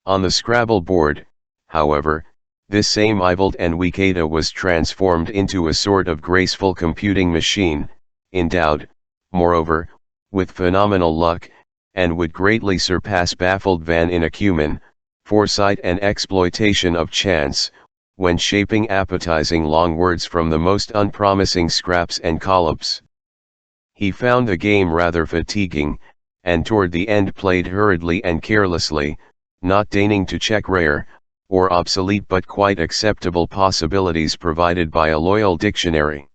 On the Scrabble board, however, this same idled and weak Ada was transformed into a sort of graceful computing machine, endowed, moreover, with phenomenal luck, and would greatly surpass baffled Van in acumen, foresight and exploitation of chance, when shaping appetizing long words from the most unpromising scraps and collops. He found the game rather fatiguing, and toward the end played hurriedly and carelessly, not deigning to check rare, or obsolete but quite acceptable possibilities provided by a loyal dictionary.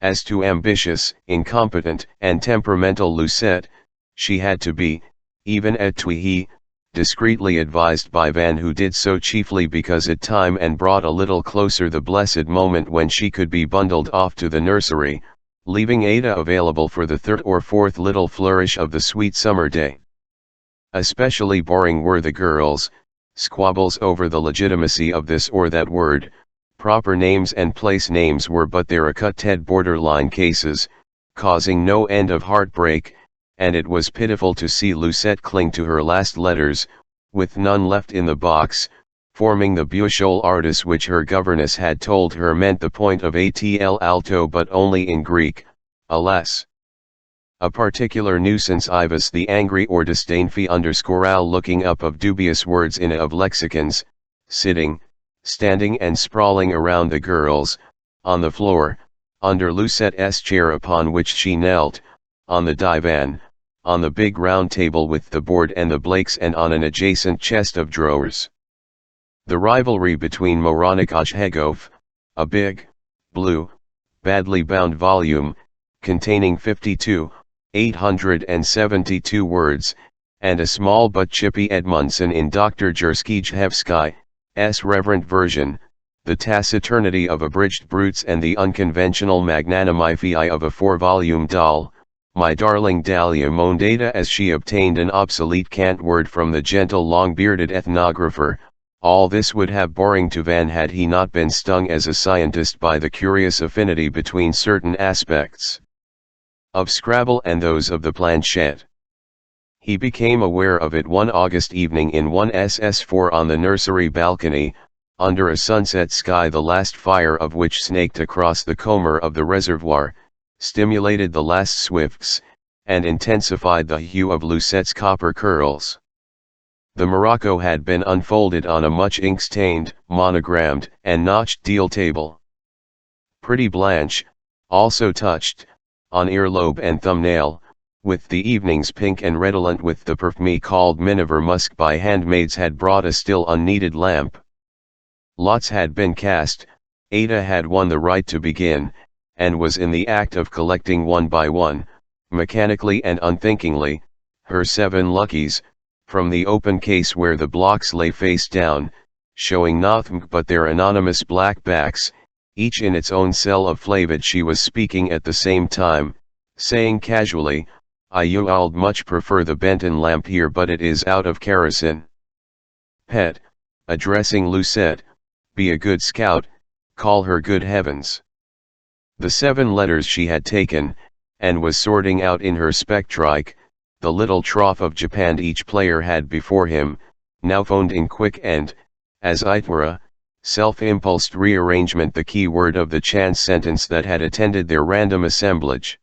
As to ambitious, incompetent, and temperamental Lucette, she had to be, even at Tweehee, discreetly advised by Van, who did so chiefly because it time and brought a little closer the blessed moment when she could be bundled off to the nursery, leaving Ada available for the 3rd or 4th little flourish of the sweet summer day. Especially boring were the girls' squabbles over the legitimacy of this or that word. Proper names and place names were but their accuted borderline cases, causing no end of heartbreak, and it was pitiful to see Lucette cling to her last letters, with none left in the box, forming the Buchol artist which her governess had told her meant the point of atl alto but only in Greek, alas. A particular nuisance Ivas the angry or disdainful _ looking up of dubious words in of lexicons, sitting, standing and sprawling around the girls, on the floor, under Lucette's chair upon which she knelt, on the divan, on the big round table with the board and the Blakes, and on an adjacent chest of drawers. The rivalry between Moronic Ojhegov, a big, blue, badly bound volume, containing 872 words, and a small but chippy Edmondson in Dr. Jerskijevsky's reverent version, the taciturnity of abridged brutes and the unconventional magnanimity of a 4-volume doll, my darling Dahlia moaned Ada as she obtained an obsolete cant word from the gentle long-bearded ethnographer. All this would have boring to Van had he not been stung as a scientist by the curious affinity between certain aspects of Scrabble and those of the planchette. He became aware of it one August evening in 1SS4 on the nursery balcony, under a sunset sky the last fire of which snaked across the comber of the reservoir, stimulated the last swifts, and intensified the hue of Lucette's copper curls. The morocco had been unfolded on a much ink-stained, monogrammed, and notched deal table. Pretty Blanche, also touched, on earlobe and thumbnail, with the evening's pink and redolent with the perfume called Miniver Musk by handmaids, had brought a still unneeded lamp. Lots had been cast. Ada had won the right to begin, and was in the act of collecting one by one, mechanically and unthinkingly, her 7 luckies, from the open case where the blocks lay face down, showing nothing but their anonymous black backs, each in its own cell of Flavid. She was speaking at the same time, saying casually, I'd much prefer the Benton lamp here, but it is out of kerosene. Pet, addressing Lucette, be a good scout, call her good heavens. The 7 letters she had taken, and was sorting out in her spectrike, the little trough of Japan each player had before him, now phoned in quick and, as it were, self-impulsed rearrangement the key word of the chance sentence that had attended their random assemblage.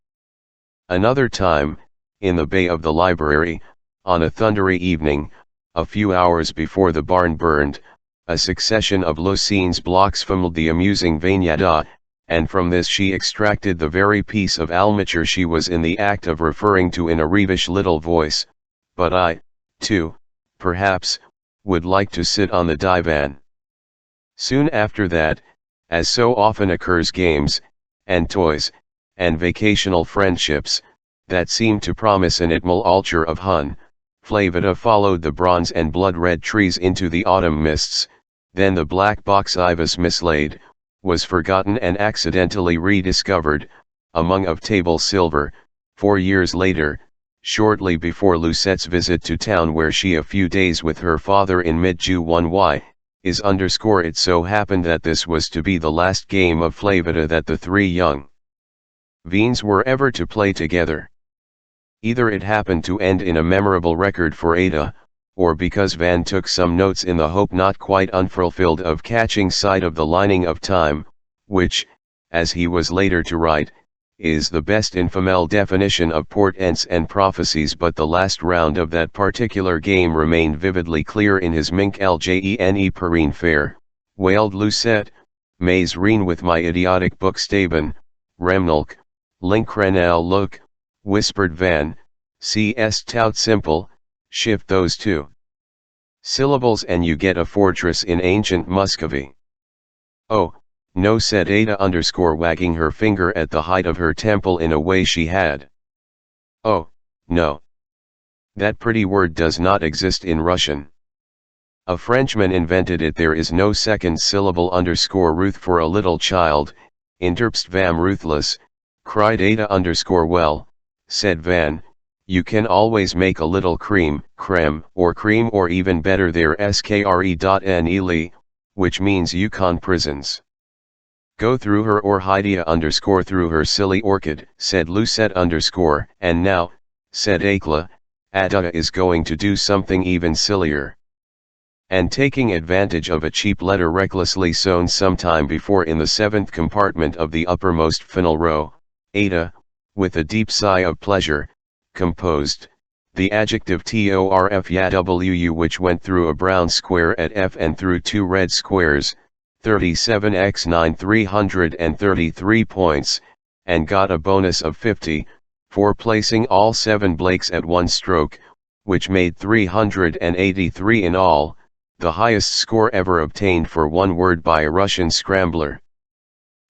Another time, in the bay of the library, on a thundery evening, a few hours before the barn burned, a succession of Lucines blocks fumbled the amusing Vainyada, and from this she extracted the very piece of almature she was in the act of referring to in a revish little voice, but I, too, perhaps, would like to sit on the divan. Soon after that, as so often occurs, games, and toys, and vacational friendships, that seemed to promise an itmal alture of Hun, Flavida followed the bronze and blood-red trees into the autumn mists, then the black box Ivus mislaid, was forgotten and accidentally rediscovered, among of table silver, 4 years later, shortly before Lucette's visit to town, where she a few days with her father in mid-June. It so happened that this was to be the last game of Flavida that the 3 young Veens were ever to play together. Either it happened to end in a memorable record for Ada, or because Van took some notes in the hope not quite unfulfilled of catching sight of the lining of time, which, as he was later to write, is the best infamous definition of portents and prophecies. But the last round of that particular game remained vividly clear in his mink ljene perrine fair, wailed Lucette, mais reen with my idiotic book staben, remnulk, linkrenel look, whispered Van, cs tout simple, shift those 2 syllables and you get a fortress in ancient Muscovy. Oh, no, said Ada wagging her finger at the height of her temple in a way she had. Oh, no. That pretty word does not exist in Russian. A Frenchman invented it. There is no second syllable Ruth for a little child, interpst Vam ruthless, cried Ada well, said Van, you can always make a little creme, or even better there skre.neli, which means Yukon prisons. Go through her or Hydia through her silly orchid, said Lucette and now, said Akla, Ada is going to do something even sillier. And taking advantage of a cheap letter recklessly sewn some time before in the 7th compartment of the uppermost final row, Ada, with a deep sigh of pleasure, composed the adjective torf which went through a brown square at F and through 2 red squares, 37x9 333 points, and got a bonus of 50, for placing all 7 Blakes at 1 stroke, which made 383 in all, the highest score ever obtained for one word by a Russian scrambler.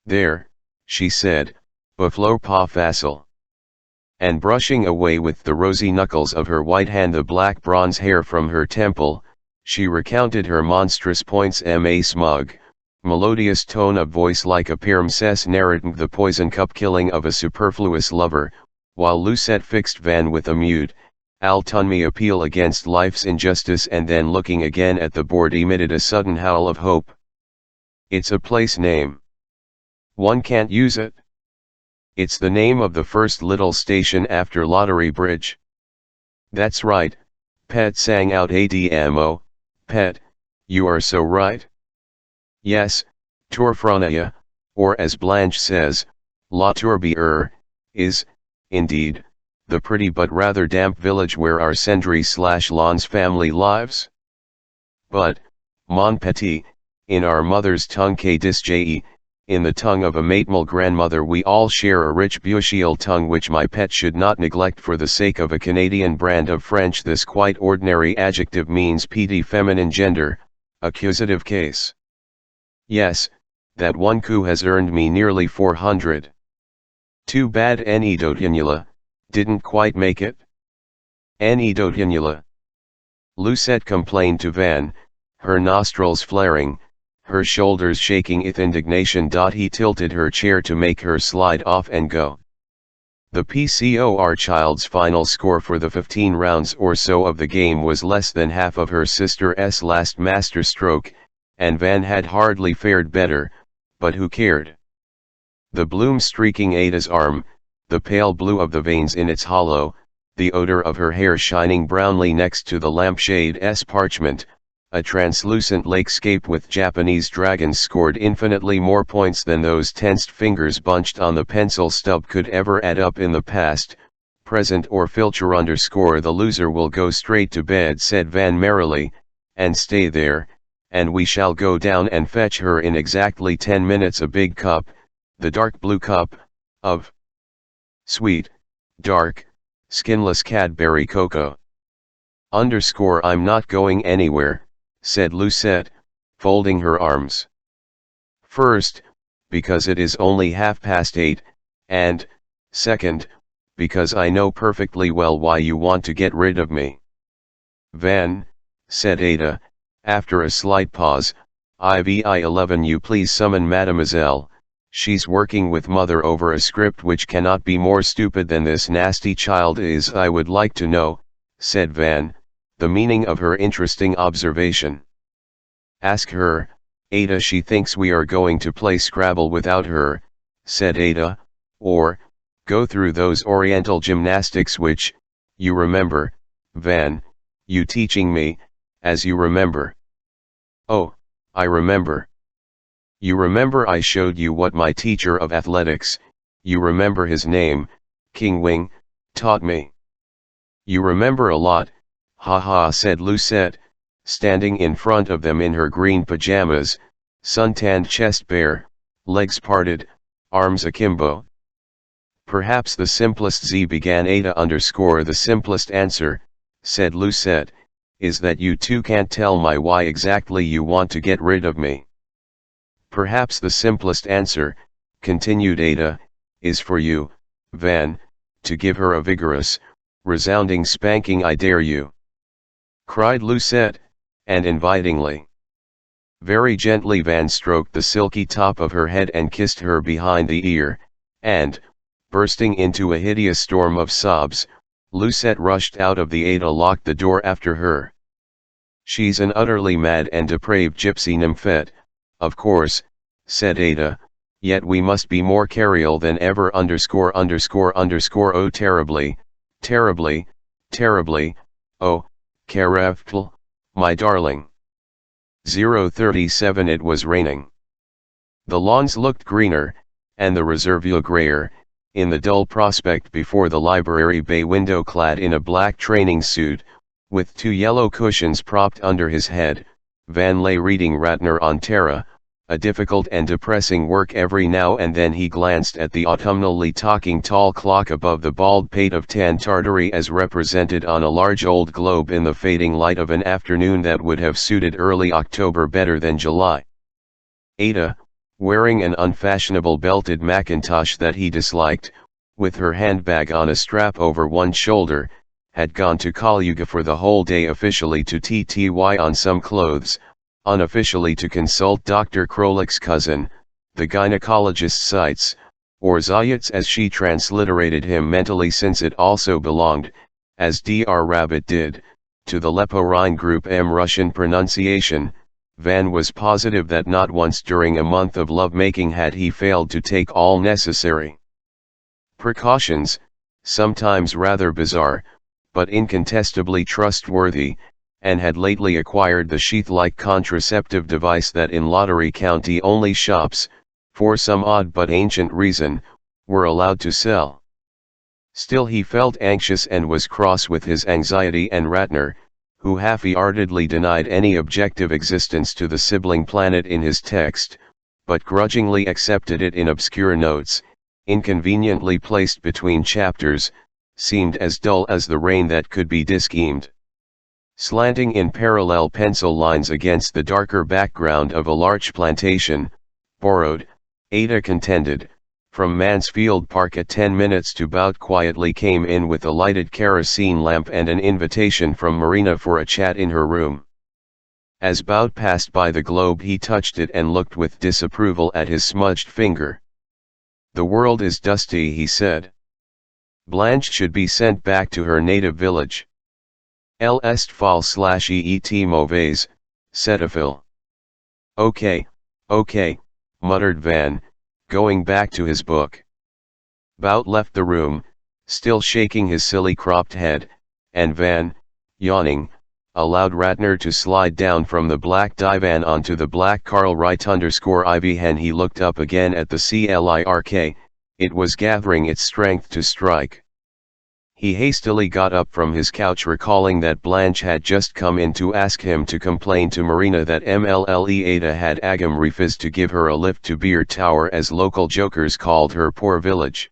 There, she said, buffalo pas facile. And brushing away with the rosy knuckles of her white hand the black bronze hair from her temple, she recounted her monstrous points. A smug, melodious tone of voice like a palimpsest narrating the poison cup killing of a superfluous lover, while Lucette fixed Van with a mute, Altunmi appeal against life's injustice, and then looking again at the board emitted a sudden howl of hope. It's a place name. One can't use it. It's the name of the first little station after Lottery Bridge. That's right, Pet sang out Admo, Pet, you are so right. Yes, Torfranaya, or as Blanche says, La Tourbière, is, indeed, the pretty but rather damp village where our Sendry/Lons family lives. But, mon petit, in our mother's tongue Kdisje, in the tongue of a maternal grandmother, we all share a rich Buchial tongue which my pet should not neglect for the sake of a Canadian brand of French. This quite ordinary adjective means petit feminine gender, accusative case. Yes, that one coup has earned me nearly 400. Too bad Enidotinula didn't quite make it. Enidotinula. Lucette complained to Van, her nostrils flaring, her shoulders shaking with indignation. He tilted her chair to make her slide off and go. The PCOR child's final score for the 15 rounds or so of the game was less than half of her sister's last masterstroke, and Van had hardly fared better, but who cared? The bloom streaking Ada's arm, the pale blue of the veins in its hollow, the odor of her hair shining brownly next to the lampshade's parchment, a translucent lakescape with Japanese dragons scored infinitely more points than those tensed fingers bunched on the pencil stub could ever add up in the past, present or future. Underscore the loser will go straight to bed, said Van merrily, and stay there, and we shall go down and fetch her in exactly 10 minutes. A big cup, the dark blue cup, of sweet, dark, skinless Cadbury cocoa. Underscore I'm not going anywhere, said Lucette, folding her arms. First, because it is only 8:30, and, second, because I know perfectly well why you want to get rid of me. Van, said Ada, after a slight pause, IV-11 you please summon Mademoiselle, she's working with mother over a script which cannot be more stupid than this nasty child is. I would like to know, said Van, the meaning of her interesting observation. Ask her, Ada. She thinks we are going to play Scrabble without her, said Ada, or, go through those oriental gymnastics which, you remember, Van, you teaching me, as you remember. Oh, I remember. You remember I showed you what my teacher of athletics, you remember his name, King Wing, taught me. You remember a lot, ha, said Lucette, standing in front of them in her green pajamas, suntanned chest bare, legs parted, arms akimbo. Perhaps the simplest began Ada. Underscore the simplest answer, said Lucette, is that you two can't tell me why exactly you want to get rid of me. Perhaps the simplest answer, continued Ada, is for you, Van, to give her a vigorous, resounding spanking. I dare you, cried Lucette, and invitingly. Very gently Van stroked the silky top of her head and kissed her behind the ear, and, bursting into a hideous storm of sobs, Lucette rushed out of the Ada locked the door after her. She's an utterly mad and depraved gypsy nymphette, of course, said Ada, yet we must be more careful than ever. Oh terribly, terribly, terribly, oh, careful, my darling. 037 It was raining. The lawns looked greener, and the reservoir grayer, in the dull prospect before the library bay window. Clad in a black training suit, with 2 yellow cushions propped under his head, Van lay reading Ratner on Terra, a difficult and depressing work. Every now and then he glanced at the autumnally talking tall clock above the bald pate of tan Tartary as represented on a large old globe in the fading light of an afternoon that would have suited early October better than July. Ada, wearing an unfashionable belted mackintosh that he disliked, with her handbag on a strap over one shoulder, had gone to Kaluga for the whole day, officially to TTY on some clothes, unofficially to consult Dr. Krolik's cousin, the gynecologist Seitz, or Zayats as she transliterated him mentally, since it also belonged, as Dr. Rabbit did, to the Leporine group M. Russian pronunciation. Van was positive that not once during a month of love-making had he failed to take all necessary precautions, sometimes rather bizarre, but incontestably trustworthy, and had lately acquired the sheath-like contraceptive device that in Lottery County only shops, for some odd but ancient reason, were allowed to sell. Still he felt anxious and was cross with his anxiety and Ratner, who half-heartedly denied any objective existence to the sibling planet in his text, but grudgingly accepted it in obscure notes, inconveniently placed between chapters, seemed as dull as the rain that could be dischemed. Slanting in parallel pencil lines against the darker background of a larch plantation, borrowed, Ada contended, from Mansfield Park at 10 minutes to bout, quietly came in with a lighted kerosene lamp and an invitation from Marina for a chat in her room. As Bout passed by the globe he touched it and looked with disapproval at his smudged finger. "The world is dusty," he said. "Blanche should be sent back to her native village. El est fal/eet mauvaise, cetaphil." "Okay, okay," muttered Van, going back to his book. Bout left the room, still shaking his silly cropped head, and Van, yawning, allowed Ratner to slide down from the black divan onto the black Carl Wright_IV hen. He looked up again at the cleric, it was gathering its strength to strike. He hastily got up from his couch, recalling that Blanche had just come in to ask him to complain to Marina that Mlle Ada had Agam refused to give her a lift to Beard Tower, as local jokers called her poor village.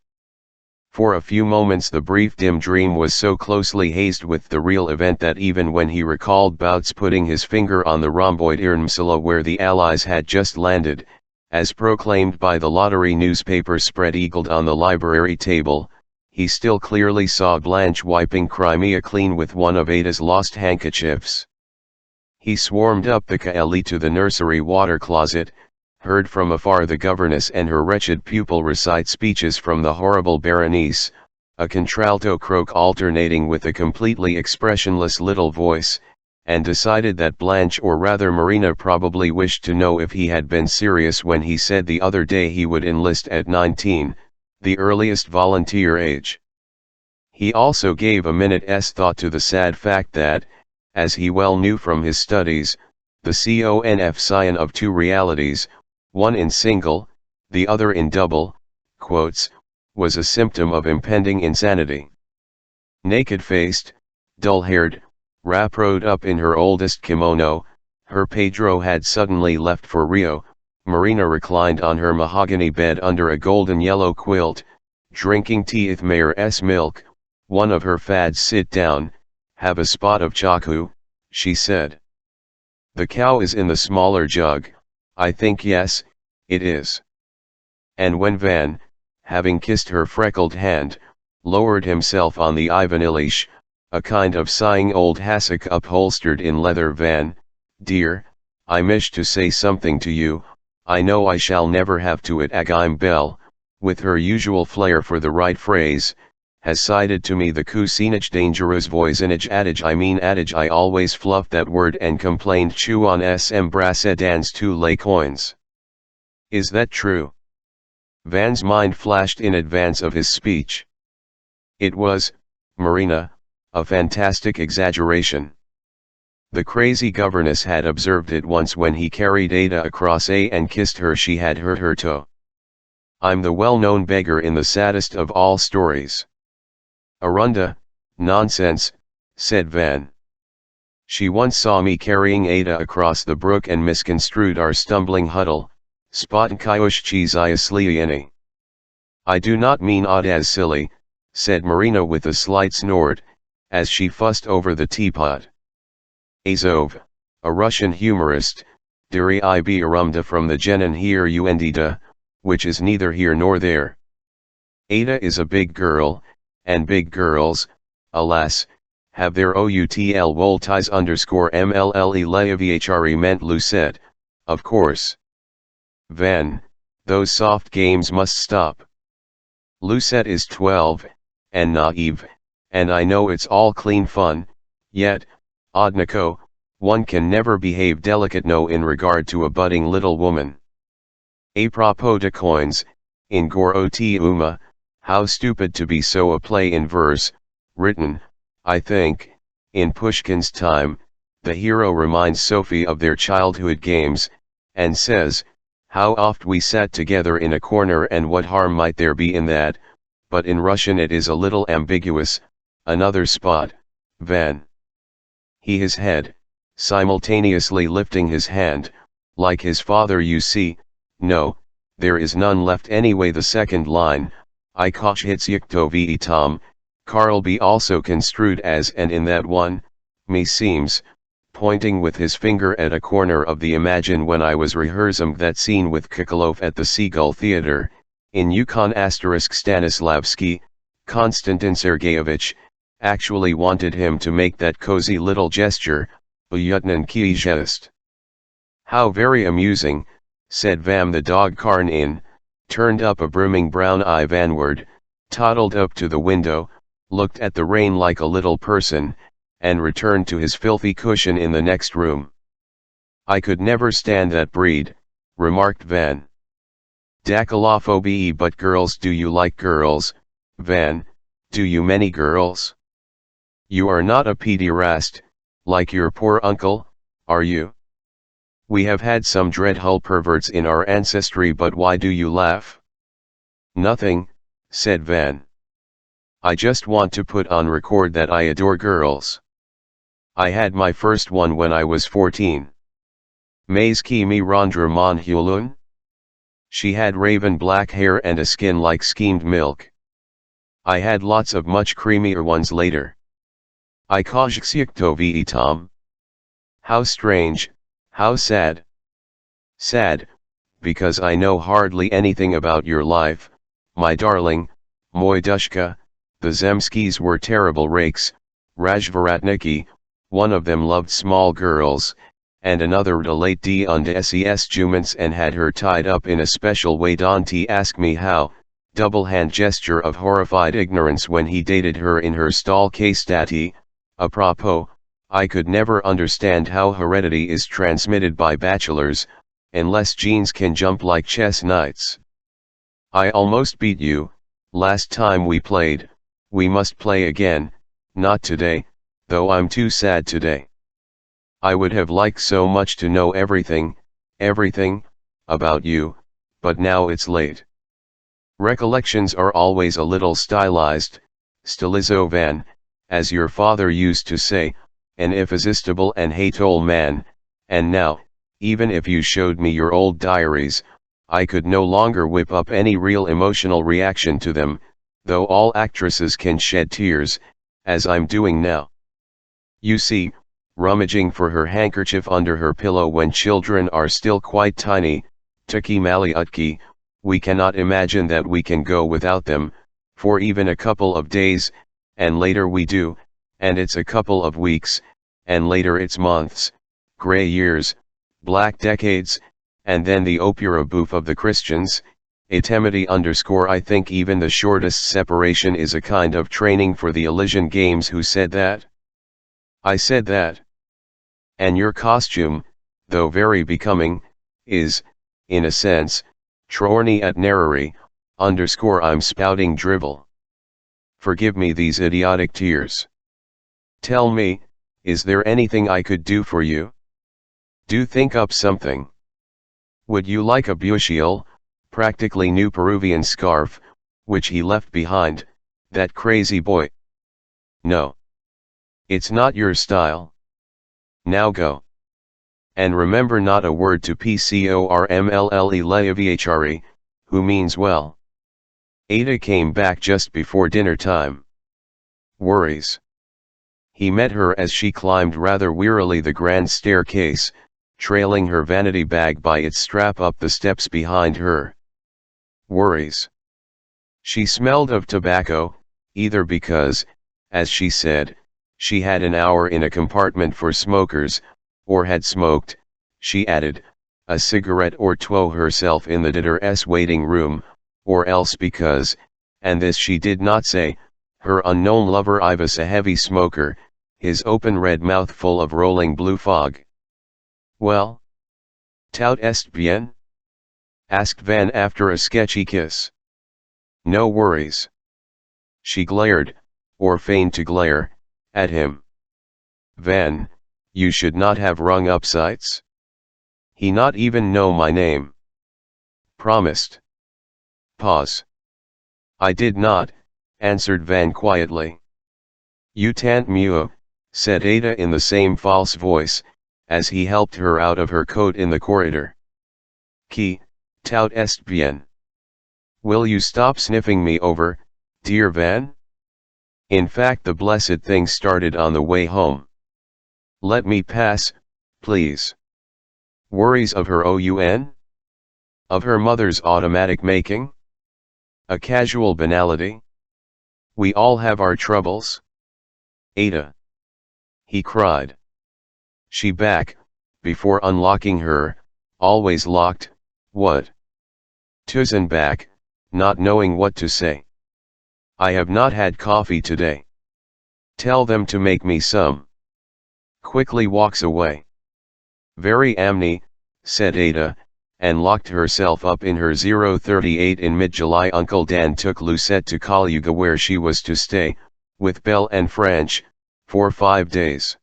For a few moments the brief dim dream was so closely hazed with the real event that even when he recalled Bout's putting his finger on the rhomboid Irmsala where the Allies had just landed, as proclaimed by the lottery newspaper spread-eagled on the library table, he still clearly saw Blanche wiping Crimea clean with one of Ada's lost handkerchiefs. He swarmed up the Caeli to the nursery water closet, heard from afar the governess and her wretched pupil recite speeches from the horrible Berenice, a contralto croak alternating with a completely expressionless little voice, and decided that Blanche, or rather Marina, probably wished to know if he had been serious when he said the other day he would enlist at 19, the earliest volunteer age. He also gave a minute's thought to the sad fact that, as he well knew from his studies, the conf scion of two realities, one in single, the other in double, quotes, was a symptom of impending insanity. Naked-faced, dull-haired, wrap-rowed up in her oldest kimono, her Pedro had suddenly left for Rio. Marina reclined on her mahogany bed under a golden yellow quilt, drinking tea with Mare's milk. One of her fads: sit down, have a spot of chaku, she said. "The cow is in the smaller jug, I think." "Yes, it is." And when Van, having kissed her freckled hand, lowered himself on the Ivanilish, a kind of sighing old hassock upholstered in leather, "Van, dear, I wish to say something to you. I know I shall never have to it." Agim Bell, with her usual flair for the right phrase, has cited to me the Kucinich dangerous voisinage adage. I always fluffed that word and complained chew on sm brassa dans tous les coins. Is that true? Van's mind flashed in advance of his speech. It was, Marina, a fantastic exaggeration. The crazy governess had observed it once when he carried Ada across and kissed her. She had hurt her toe. I'm the well-known beggar in the saddest of all stories. Arunda, nonsense, said Van. She once saw me carrying Ada across the brook and misconstrued our stumbling huddle. Spotnkioshchizayasliani. I do not mean odd as silly, said Marina with a slight snort, as she fussed over the teapot. Azov, a Russian humorist, Diri I B Arumda from the Genin here Undida, which is neither here nor there. Ada is a big girl, and big girls, alas, have their outl wolties _mlle leavhre meant Lucette, of course. Van, those soft games must stop. Lucette is 12, and naive, and I know it's all clean fun, yet, Odniko, one can never behave delicate in regard to a budding little woman. A propos de coins, in Goroti Uma, how stupid to be so. A play in verse, written, I think, in Pushkin's time, the hero reminds Sophie of their childhood games, and says, how oft we sat together in a corner and what harm might there be in that, but in Russian it is a little ambiguous, another spot, Van. His head, simultaneously lifting his hand, like his father. You see, no, there is none left anyway. The second line, I koch hitsyuktovi tom, Karl be also construed as and in that one, me seems, pointing with his finger at a corner of the Imagine when I was rehearsing that scene with Kokolov at the Seagull Theatre, in Yukon ** Stanislavski, Konstantin Sergeyevich, actually wanted him to make that cozy little gesture, Uyutnan ki jest. How very amusing, said Vam the dog. Karn turned up a brimming brown eye vanward, toddled up to the window, looked at the rain like a little person, and returned to his filthy cushion in the next room. I could never stand that breed, remarked Van. Dakalophobie. But girls, do you like girls, Van? Do you many girls? You are not a pederast, like your poor uncle, are you? We have had some dreadful perverts in our ancestry, but why do you laugh? Nothing, said Van. I just want to put on record that I adore girls. I had my first one when I was 14. Mais qui me rendra mon hulun? She had raven black hair and a skin like skimmed milk. I had lots of much creamier ones later. I kajksiekto ve tom. How strange, how sad. Sad, because I know hardly anything about your life, my darling, moy dushka. The Zemskis were terrible rakes, Rajvaratniki, one of them loved small girls, and another relate d und ses juments and had her tied up in a special way. Dante asked me how, double hand gesture of horrified ignorance when he dated her in her stall Kastati. Apropos, I could never understand how heredity is transmitted by bachelors, unless genes can jump like chess knights. I almost beat you, last time we played. We must play again, not today, though I'm too sad today. I would have liked so much to know everything, about you, but now it's late. Recollections are always a little stylized, stylizo Van, as your father used to say, an irresistible and hateful man, and now, even if you showed me your old diaries, I could no longer whip up any real emotional reaction to them, though all actresses can shed tears, as I'm doing now. You see, rummaging for her handkerchief under her pillow when children are still quite tiny, Tuki Mali Utki, we cannot imagine that we can go without them, for even a couple of days, and later we do, and it's a couple of weeks, and later it's months, grey years, black decades, and then the opera bouffe of the Christians. Etemity _ I think even the shortest separation is a kind of training for the Elysian Games. Who said that? I said that. And your costume, though very becoming, is, in a sense, Trorny at Nerary, _ I'm spouting drivel. Forgive me these idiotic tears. Tell me, is there anything I could do for you? Do think up something. Would you like a bushel, practically new Peruvian scarf, which he left behind, that crazy boy? No. It's not your style. Now go. And remember not a word to Pcormlle Leavhre, who means well. Ada came back just before dinner time. Worries. He met her as she climbed rather wearily the grand staircase, trailing her vanity bag by its strap up the steps behind her. Worries. She smelled of tobacco, either because, as she said, she had an hour in a compartment for smokers, or had smoked, she added, a cigarette or two herself in the Ditter's waiting room, or else because, and this she did not say, her unknown lover was a heavy smoker, his open red mouth full of rolling blue fog. Well? Tout est bien? Asked Van after a sketchy kiss. No worries. She glared, or feigned to glare, at him. Van, you should not have rung up sights? He not even know my name. Promised. Pause. I did not, answered Van quietly. You tant mieux, said Ada in the same false voice, as he helped her out of her coat in the corridor. Qui, tout est bien. Will you stop sniffing me over, dear Van? In fact, the blessed thing started on the way home. Let me pass, please. Worries of her own? Of her mother's automatic making? A casual banality? We all have our troubles. Ada. He cried. She back, before unlocking her, always locked. What? Tuzen back, not knowing what to say. I have not had coffee today. Tell them to make me some. Quickly walks away. Very amny, said Ada, and locked herself up in her 038 in mid-July. Uncle Dan took Lucette to Coluga where she was to stay, with Belle and French, for 5 days.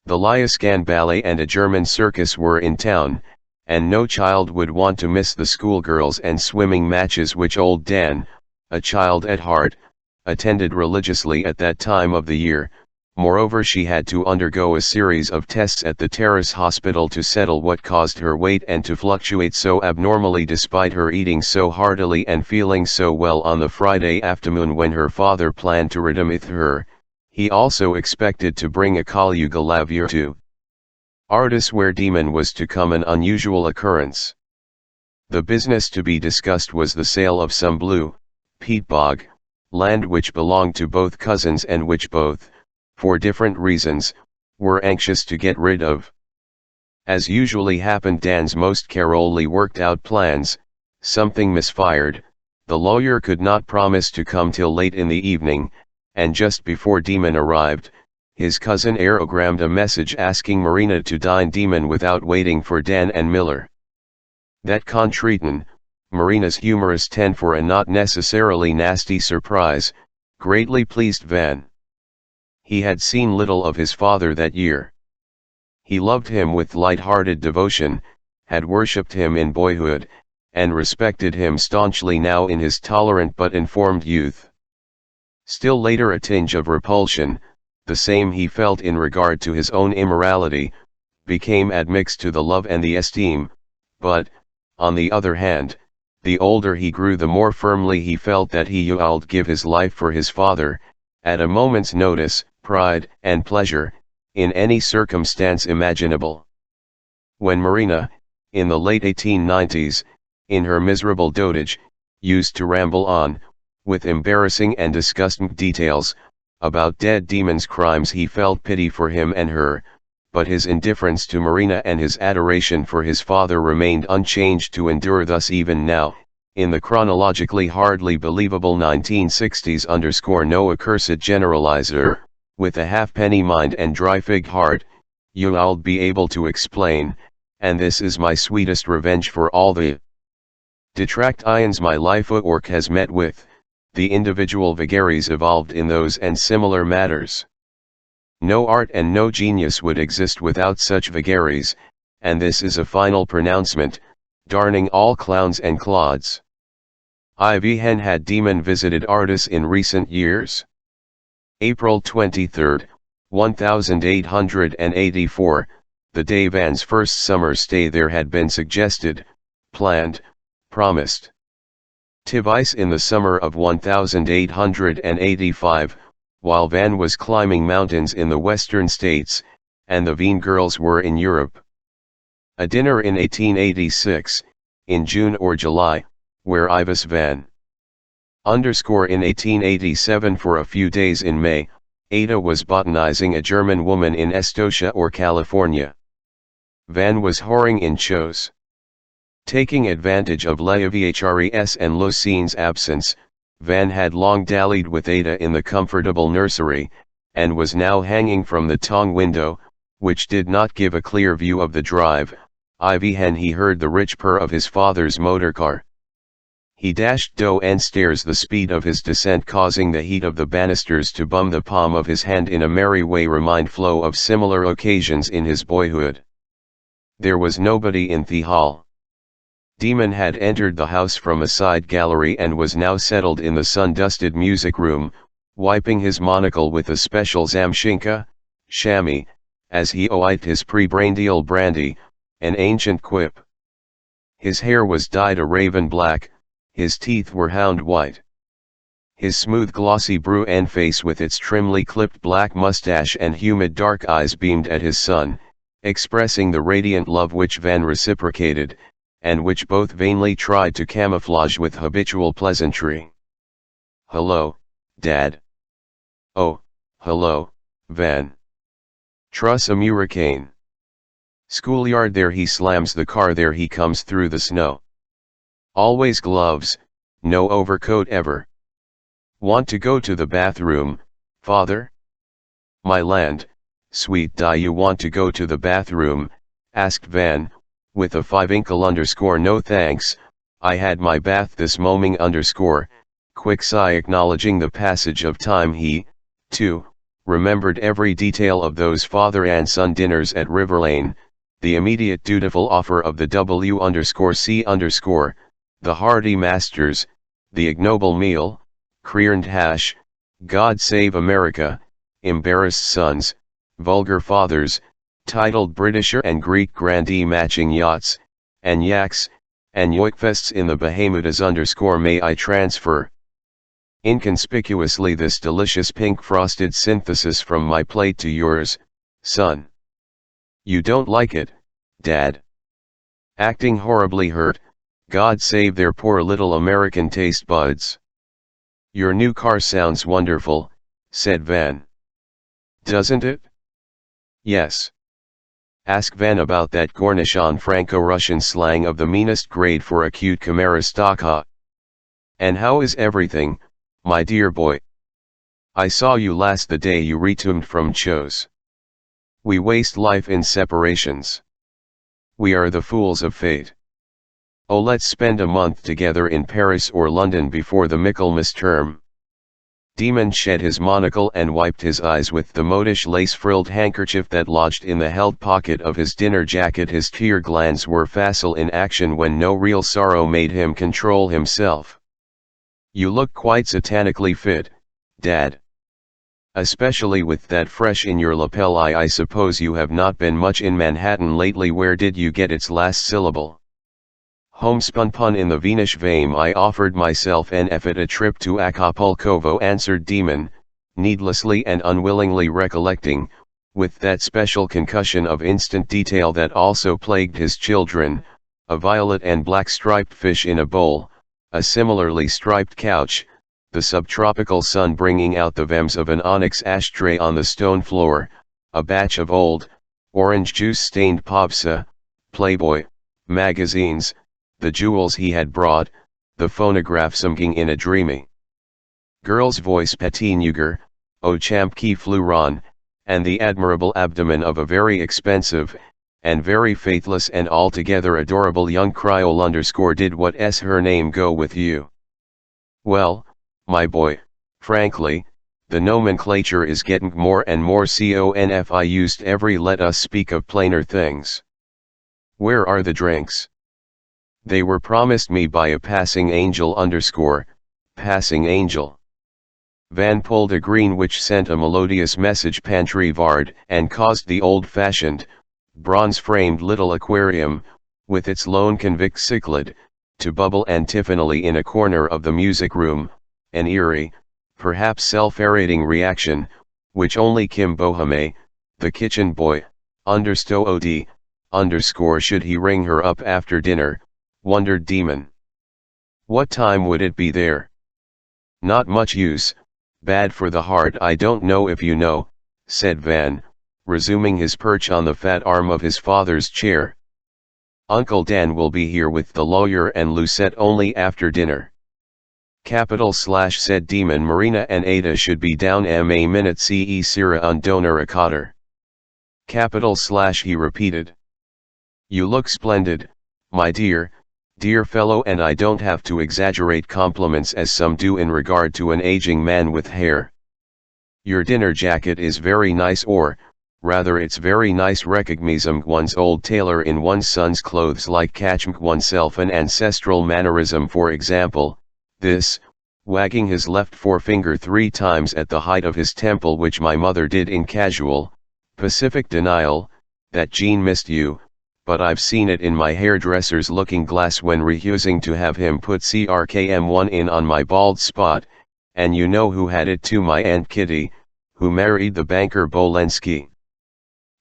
The Lyascan Ballet and a German circus were in town, and no child would want to miss the schoolgirls and swimming matches which old Dan, a child at heart, attended religiously at that time of the year. Moreover, she had to undergo a series of tests at the Terrace Hospital to settle what caused her weight and to fluctuate so abnormally despite her eating so heartily and feeling so well on the Friday afternoon when her father planned to redeem her. He also expected to bring a Coluga lavier to Ardor where Demon was to come, an unusual occurrence. The business to be discussed was the sale of some blue, peat bog, land which belonged to both cousins and which both, for different reasons, were anxious to get rid of. As usually happened, Dan's most carefully worked out plans, something misfired. The lawyer could not promise to come till late in the evening, and just before Demon arrived, his cousin aerogrammed a message asking Marina to dine Demon without waiting for Dan and Miller. That contretemps, Marina's humorous ten for a not necessarily nasty surprise, greatly pleased Van. He had seen little of his father that year. He loved him with light-hearted devotion, had worshipped him in boyhood, and respected him staunchly now in his tolerant but informed youth. Still later a tinge of repulsion, the same he felt in regard to his own immorality, became admixed to the love and the esteem, but, on the other hand, the older he grew the more firmly he felt that he would give his life for his father, at a moment's notice, pride and pleasure, in any circumstance imaginable. When Marina, in the late 1890s, in her miserable dotage, used to ramble on, with embarrassing and disgusting details, about dead Demon's crimes, he felt pity for him and her, but his indifference to Marina and his adoration for his father remained unchanged to endure thus even now, in the chronologically hardly believable 1960s. No accursed generalizer, with a halfpenny mind and dry fig heart, you'll be able to explain, and this is my sweetest revenge for all the detract ions my life at work has met with, the individual vagaries evolved in those and similar matters. No art and no genius would exist without such vagaries, and this is a final pronouncement, darning all clowns and clods. Ivy had Demon visited Ardor in recent years? April 23, 1884, the day Van's first summer stay there had been suggested, planned, promised. Twice in the summer of 1885, while Van was climbing mountains in the western states, and the Veen girls were in Europe. A dinner in 1886, in June or July, where Ivis Van. In 1887 for a few days in May, Ada was botanizing a German woman in Estotia or California. Van was whoring in shows. Taking advantage of Leivhrs and Lucine's absence, Van had long dallied with Ada in the comfortable nursery, and was now hanging from the tongue window, which did not give a clear view of the drive. He heard the rich purr of his father's motor car. He dashed down and stairs, the speed of his descent causing the heat of the banisters to bum the palm of his hand in a merry way, remind flow of similar occasions in his boyhood. There was nobody in the hall. Demon had entered the house from a side gallery and was now settled in the sun-dusted music room, wiping his monocle with a special zamshinka, chamois, as he eyed his prebrandial brandy, an ancient quip. His hair was dyed a raven black, his teeth were hound white. His smooth glossy Bruin face with its trimly clipped black mustache and humid dark eyes beamed at his son, expressing the radiant love which Van reciprocated, and which both vainly tried to camouflage with habitual pleasantry. "Hello, Dad." "Oh, hello, Van. Truss a hurricane." Schoolyard, there he slams the car, there he comes through the snow. Always gloves, no overcoat ever. Want to go to the bathroom, father? My land, sweet die, you want to go to the bathroom? Asked Van, with a 5 _ no thanks, I had my bath this morning _ quick sigh acknowledging the passage of time. He, too, remembered every detail of those father and son dinners at River Lane, the immediate dutiful offer of the W_C_, the hearty masters, the ignoble meal, creamed hash, God save America, embarrassed sons, vulgar fathers, titled Britisher and Greek grandee matching yachts, and yaks, and yoikfests in the Bahamutas _ may I transfer inconspicuously this delicious pink frosted synthesis from my plate to yours, son. You don't like it, Dad? Acting horribly hurt, God save their poor little American taste buds. Your new car sounds wonderful, said Van. Doesn't it? Yes. Ask Van about that Gornichon Franco-Russian slang of the meanest grade for a cute Camara stock, huh? And how is everything, my dear boy? I saw you last the day you returned from Chose. We waste life in separations. We are the fools of fate. Oh, let's spend a month together in Paris or London before the Michaelmas term. Demon shed his monocle and wiped his eyes with the modish lace-frilled handkerchief that lodged in the held pocket of his dinner jacket. His tear glands were facile in action when no real sorrow made him control himself. You look quite satanically fit, Dad. Especially with that fresh in your lapel eye. I suppose you have not been much in Manhattan lately. Where did you get its last syllable? Homespun pun in the Venetian vein. I offered myself an effort a trip to Acapulco, answered Demon, needlessly and unwillingly recollecting, with that special concussion of instant detail that also plagued his children, a violet and black striped fish in a bowl, a similarly striped couch, the subtropical sun bringing out the vems of an onyx ashtray on the stone floor, a batch of old, orange juice-stained Popsa, Playboy, magazines, the jewels he had brought, the phonograph singing in a dreamy girl's voice Petit Nuger, O Champ qui fleuron, and the admirable abdomen of a very expensive, and very faithless and altogether adorable young Creole _ did what s her name go with you. Well, my boy, frankly, the nomenclature is getting more and more confused every let us speak of plainer things. Where are the drinks? They were promised me by a passing angel _ passing angel. Van pulled a green which sent a melodious message pantry vard and caused the old-fashioned, bronze-framed little aquarium, with its lone convict cichlid, to bubble antiphonally in a corner of the music room, an eerie, perhaps self-aerating reaction, which only Kim Boheme, the kitchen boy, understood, should he ring her up after dinner, wondered Demon. What time would it be there? Not much use, bad for the heart. I don't know if you know, said Van, resuming his perch on the fat arm of his father's chair. Uncle Dan will be here with the lawyer and Lucette only after dinner. Capital / said Demon. Marina and Ada should be down a minute ce sera un doner a cotter. Capital / he repeated. You look splendid, my dear fellow, and I don't have to exaggerate compliments as some do in regard to an aging man with hair. Your dinner jacket is very nice, or, rather it's very nice recognizing one's old tailor in one's son's clothes, like catching oneself an ancestral mannerism. For example, this, wagging his left forefinger 3 times at the height of his temple, which my mother did in casual, pacific denial, that Jean missed you, but I've seen it in my hairdresser's looking glass when refusing to have him put CRKM1 in on my bald spot, and you know who had it too? My Aunt Kitty, who married the banker Bolensky.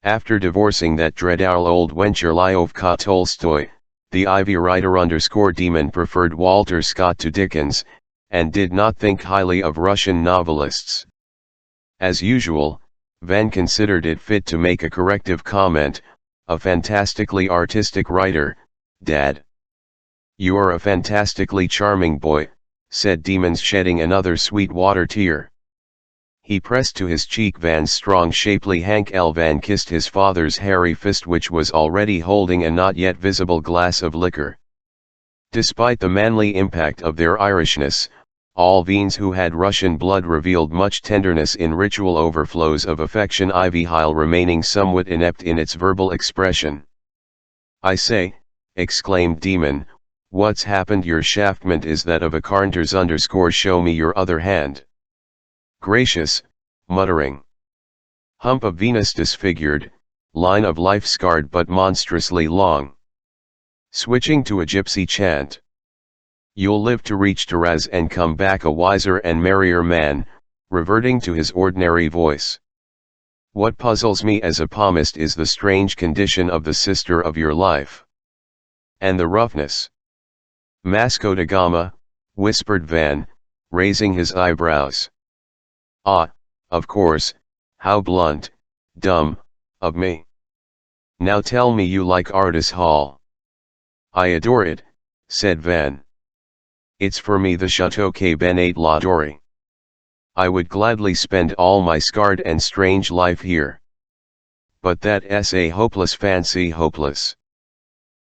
After divorcing that dreadful old wench Lyovka Tolstoy, the Ivy writer _ Demon preferred Walter Scott to Dickens, and did not think highly of Russian novelists. As usual, Van considered it fit to make a corrective comment, a fantastically artistic writer, Dad. You are a fantastically charming boy, said Demons, shedding another sweet water tear. He pressed to his cheek Van's strong shapely hank. Van kissed his father's hairy fist, which was already holding a not yet visible glass of liquor. Despite the manly impact of their Irishness, all Veens who had Russian blood revealed much tenderness in ritual overflows of affection, Ivyhile remaining somewhat inept in its verbal expression. I say, exclaimed Demon, what's happened? Your shaftment is that of a carnters _ show me your other hand. Gracious, muttering. Hump of Venus disfigured, line of life scarred but monstrously long. Switching to a gypsy chant. You'll live to reach Taraz and come back a wiser and merrier man, reverting to his ordinary voice. What puzzles me as a palmist is the strange condition of the sister of your life. And the roughness. Masco da Gama, whispered Van, raising his eyebrows. Ah, of course, how blunt, dumb, of me. Now tell me you like Ardis Hall. I adore it, said Van. It's for me the Chateau que Benate la Dore. I would gladly spend all my scarred and strange life here. But that's a hopeless fancy, hopeless.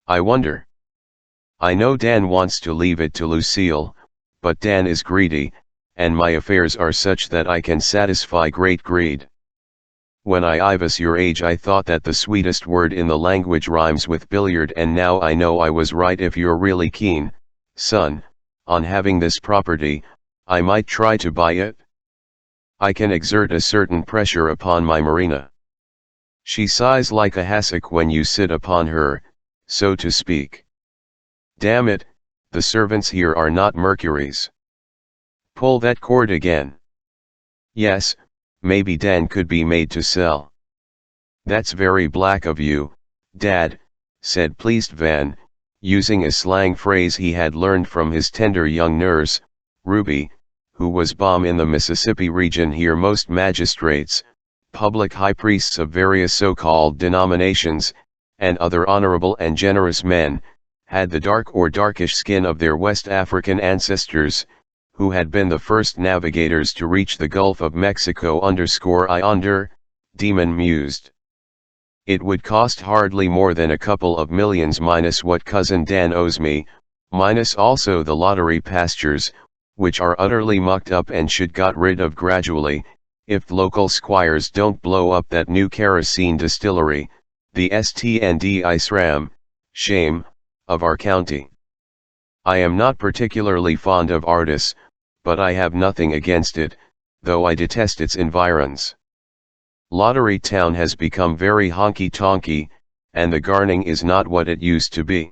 I wonder. I know Dan wants to leave it to Lucille, but Dan is greedy, and my affairs are such that I can satisfy great greed. When I was your age I thought that the sweetest word in the language rhymes with billiard, and now I know I was right. If you're really keen, son, on having this property, I might try to buy it. I can exert a certain pressure upon my Marina. She sighs like a hassock when you sit upon her, so to speak. Damn it, the servants here are not Mercuries. Pull that cord again. Yes, maybe Dan could be made to sell. That's very black of you, Dad, said pleased Van, using a slang phrase he had learned from his tender young nurse, Ruby, who was bomb in the Mississippi region. Here most magistrates, public high priests of various so-called denominations, and other honorable and generous men, had the dark or darkish skin of their West African ancestors, who had been the first navigators to reach the Gulf of Mexico _I. Demon mused. It would cost hardly more than a couple of millions minus what cousin Dan owes me, minus also the lottery pastures, which are utterly mucked up and should got rid of gradually, if local squires don't blow up that new kerosene distillery, the St&D Isram, shame, of our county. I am not particularly fond of Ardis, but I have nothing against it, though I detest its environs. Lottery Town has become very honky-tonky, and the gardening is not what it used to be.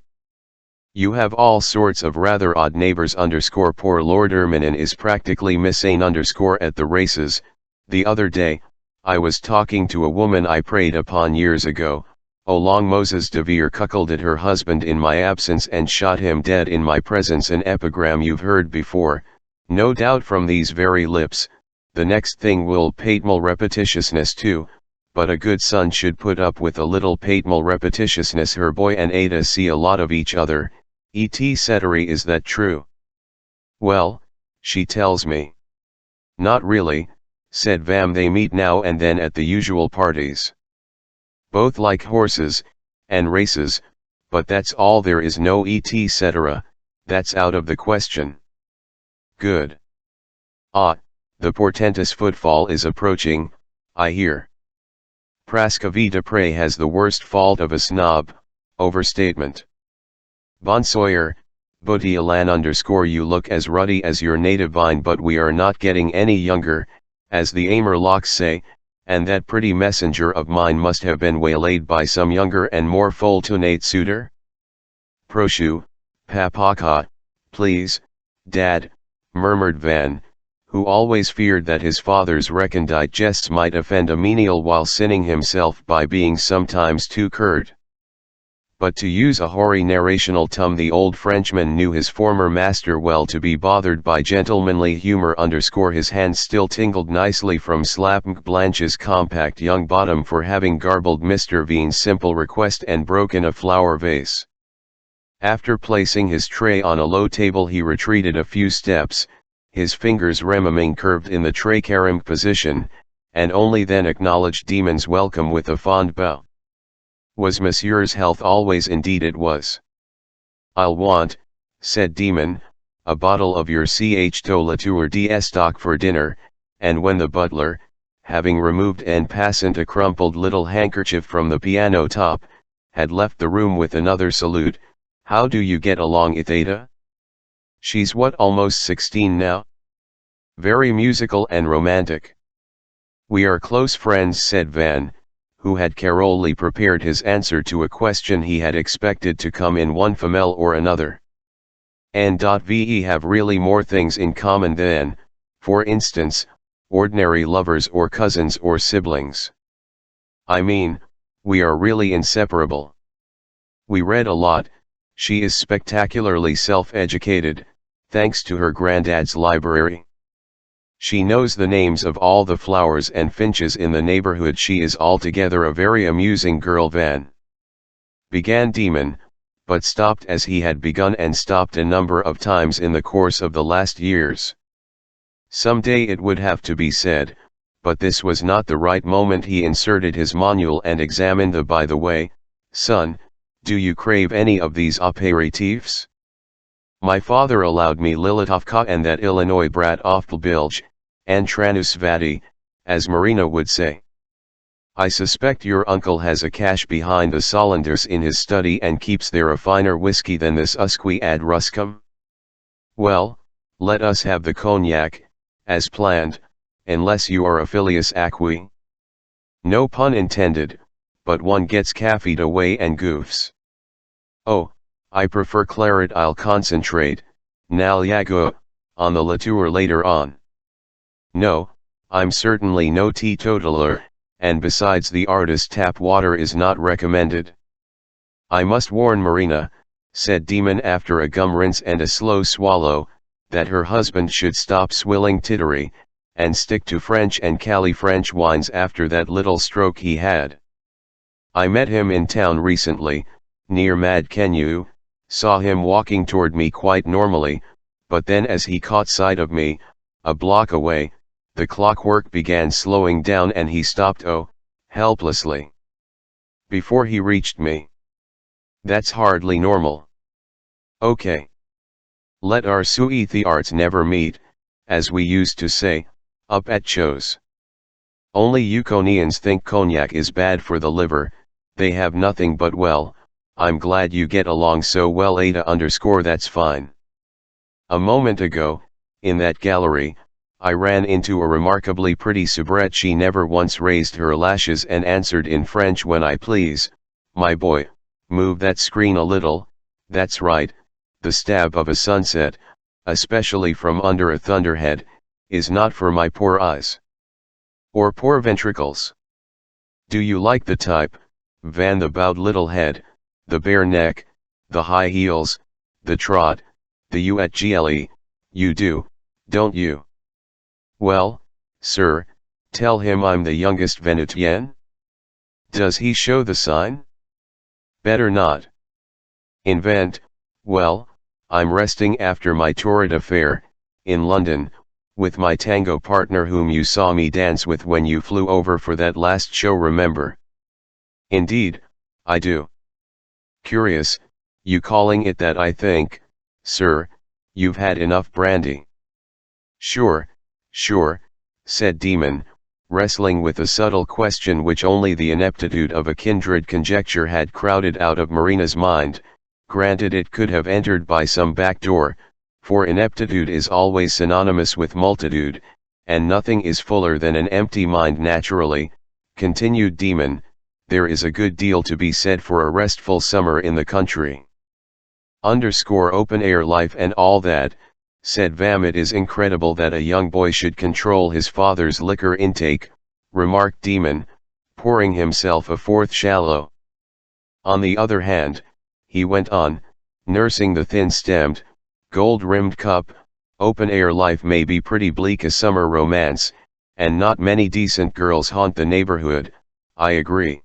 You have all sorts of rather odd neighbors _ poor Lord Erminen is practically missane _ at the races. The other day, I was talking to a woman I preyed upon years ago. O long Moses de Vere cuckolded at her husband in my absence and shot him dead in my presence, an epigram you've heard before, no doubt from these very lips. The next thing will patmal repetitiousness too, but a good son should put up with a little patmal repetitiousness. Her boy and Ada see a lot of each other, etc. Is that true? Well, she tells me. Not really, said Vam. They meet now and then at the usual parties. Both like horses, and races, but that's all there is. No etc. That's out of the question. Good. Ah, the portentous footfall is approaching, I hear. Prascovie Dupre has the worst fault of a snob, overstatement. Bonsoir, Booty Alan _ you look as ruddy as your native vine, but we are not getting any younger, as the Amerlocks say, and that pretty messenger of mine must have been waylaid by some younger and more fortunate suitor? Proshu, Papaka, please, Dad, murmured Van, who always feared that his father's recondite jests might offend a menial while sinning himself by being sometimes too curt. But to use a hoary narrational term, the old Frenchman knew his former master well to be bothered by gentlemanly humor. His hands still tingled nicely from slapping Blanche's compact young bottom for having garbled Mr. Veen's simple request and broken a flower vase. After placing his tray on a low table, he retreated a few steps, his fingers remaining curved in the tray carom position, and only then acknowledged Demon's welcome with a fond bow. Was Monsieur's health always? Indeed it was. I'll want, said Demon, a bottle of your Ch. Latour d'Estoc for dinner, and when the butler, having removed en passant a crumpled little handkerchief from the piano top, had left the room with another salute, how do you get along, Itheta? She's what, almost 16 now? Very musical and romantic. We are close friends, said Van, who had carefully prepared his answer to a question he had expected to come in one female or another. And we have really more things in common than, for instance, ordinary lovers or cousins or siblings. I mean, we are really inseparable. We read a lot. She is spectacularly self-educated, thanks to her granddad's library. She knows the names of all the flowers and finches in the neighborhood. She is altogether a very amusing girl. Van began Demon, but stopped as he had begun and stopped a number of times in the course of the last years. Some day it would have to be said, but this was not the right moment. He inserted his manual and examined the by the way, son, do you crave any of these aperitifs? My father allowed me Lilitovka and that Illinois brat Bilge, and Tranusvati, as Marina would say. I suspect your uncle has a cache behind the Solenders in his study and keeps there a finer whiskey than this Usque ad Ruscum. Well, let us have the cognac, as planned, unless you are a Filius Acqui. No pun intended, but one gets caffeed away and goofs. Oh, I prefer claret. I'll concentrate, Naliago, on the Latour later on. No, I'm certainly no teetotaler, and besides the artist tap water is not recommended. I must warn Marina, said Demon after a gum rinse and a slow swallow, that her husband should stop swilling tittery, and stick to French and Cali French wines after that little stroke he had. I met him in town recently, near Mad Kenyu, saw him walking toward me quite normally, but then as he caught sight of me, a block away, the clockwork began slowing down and he stopped, helplessly, before he reached me. That's hardly normal. Okay. Let our sui arts never meet, as we used to say, up at shows. Only Yukonians think cognac is bad for the liver, they have nothing but well, I'm glad you get along so well, Ada that's fine. A moment ago, in that gallery, I ran into a remarkably pretty soubrette. She never once raised her lashes and answered in French when I please, my boy, move that screen a little, that's right, the stab of a sunset, especially from under a thunderhead, is not for my poor eyes. Or poor ventricles. Do you like the type, Van? The bowed little head, the bare neck, the high heels, the trot, the ugle, you do, don't you? Well, sir, tell him I'm the youngest Venetian. Does he show the sign? Better not. Invent, well, I'm resting after my torrid affair, in London, with my tango partner whom you saw me dance with when you flew over for that last show, remember? Indeed, I do. Curious, you calling it that? I think, sir, you've had enough brandy. Sure, said Demon, wrestling with a subtle question which only the ineptitude of a kindred conjecture had crowded out of Marina's mind. Granted, it could have entered by some back door, for ineptitude is always synonymous with multitude, and nothing is fuller than an empty mind naturally, continued Demon. There is a good deal to be said for a restful summer in the country. Open air life and all that, said Vam. It is incredible that a young boy should control his father's liquor intake, remarked Demon, pouring himself a fourth shallow. On the other hand, he went on, nursing the thin-stemmed, gold-rimmed cup. Open-air life may be pretty bleak as summer romance, and not many decent girls haunt the neighborhood, I agree.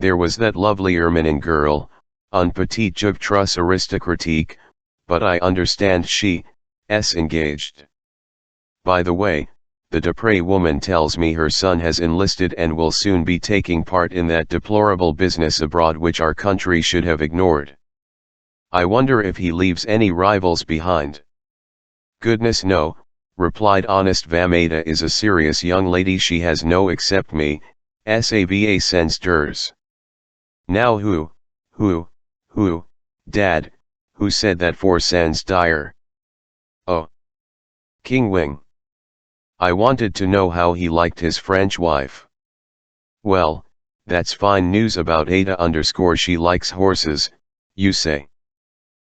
There was that lovely Erminin girl, un petite juctrus aristocratique, but I understand she's engaged. By the way, the Dupre woman tells me her son has enlisted and will soon be taking part in that deplorable business abroad which our country should have ignored. I wonder if he leaves any rivals behind. Goodness no, replied honest Vameda is a serious young lady, she has no except me, sava sense ders. Now who, Dad, who said that for sans dire? Oh. King Wing. I wanted to know how he liked his French wife. Well, that's fine news about Ada _ she likes horses, you say.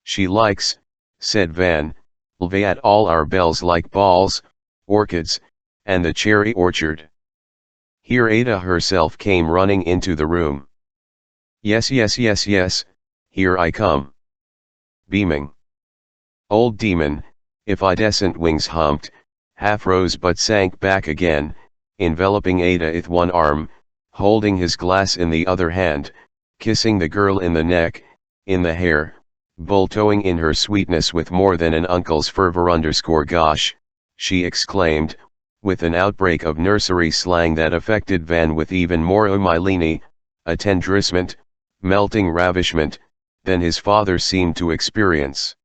She likes, said Van, Lvat all our bells like balls, orchids, and the cherry orchard. Here Ada herself came running into the room. Yes, here I come. Beaming. Old demon, if idescent wings humped, half rose but sank back again, enveloping Ada with one arm, holding his glass in the other hand, kissing the girl in the neck, in the hair, bull-towing in her sweetness with more than an uncle's fervor _ gosh, she exclaimed, with an outbreak of nursery slang that affected Van with even more umilini, attendrissement, melting ravishment, than his father seemed to experience.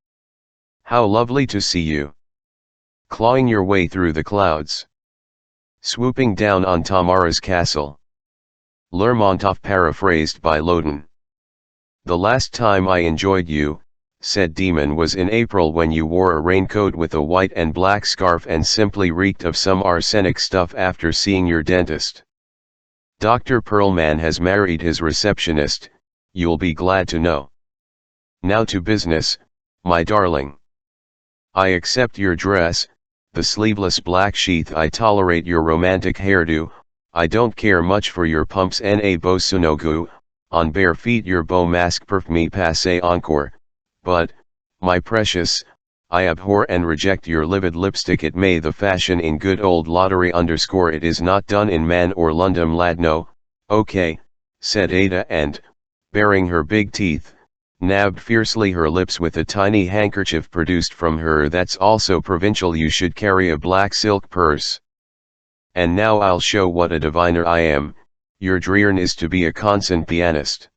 How lovely to see you! Clawing your way through the clouds. Swooping down on Tamara's castle. Lermontov paraphrased by Loden. The last time I enjoyed you, said Demon, was in April when you wore a raincoat with a white and black scarf and simply reeked of some arsenic stuff after seeing your dentist. Dr. Perlman has married his receptionist, you'll be glad to know. Now to business, my darling. I accept your dress, the sleeveless black sheath. I tolerate your romantic hairdo, I don't care much for your pumps na bosunogu, on bare feet your beau masque perf me passe encore, but, my precious, I abhor and reject your livid lipstick. It may the fashion in good old lottery _ it is not done in man or London lad. No, okay, said Ada and, baring her big teeth, nabbed fiercely her lips with a tiny handkerchief produced from her. That's also provincial, you should carry a black silk purse. And now I'll show what a diviner I am, your Drearn is to be a concert pianist.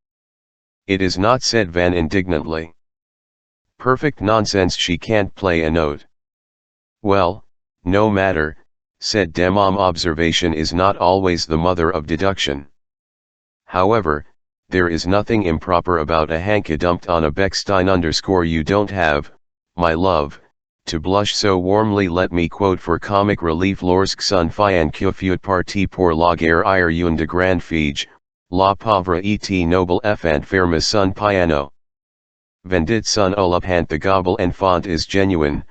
It is not, said Van indignantly. Perfect nonsense, she can't play a note. Well, no matter, said Demam, observation is not always the mother of deduction. However, there is nothing improper about a hanky dumped on a Beckstein _ you don't have, my love, to blush so warmly. Let me quote for comic relief: Lorsque son fian que fut parti pour la guerre ir une de grande fige, la pauvre et noble enfant ferme son piano. Vendit son olupant, the gobble enfant is genuine,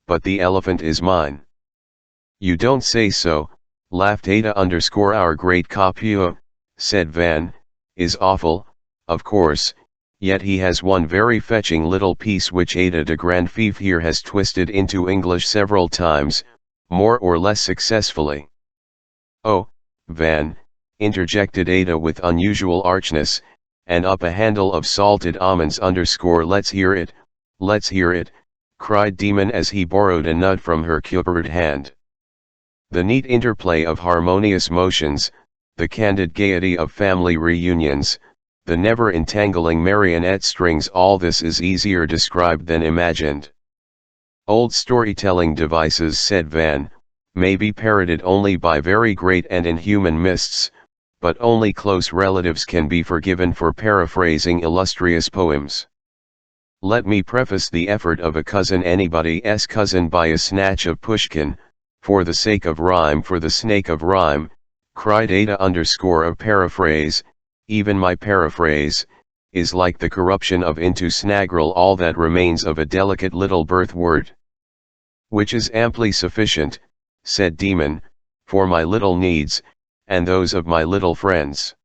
but the elephant is mine. You don't say so, laughed Ada _ our great copieux, said Van, is awful, of course, yet he has one very fetching little piece which Ada de Grandfieve here has twisted into English several times, more or less successfully. Oh, Van, interjected Ada with unusual archness, and up a handle of salted almonds _ let's hear it, cried Demon as he borrowed a nut from her cupboard hand. The neat interplay of harmonious motions, the candid gaiety of family reunions, the never entangling marionette strings, all this is easier described than imagined. Old storytelling devices, said Van, may be parroted only by very great and inhuman mists, but only close relatives can be forgiven for paraphrasing illustrious poems. Let me preface the effort of a cousin, anybody's cousin, by a snatch of Pushkin, for the sake of rhyme, for the snake of rhyme, cried Ada _ a paraphrase, even my paraphrase, is like the corruption of into snaggerel, all that remains of a delicate little birth word. Which is amply sufficient, said Demon, for my little needs, and those of my little friends.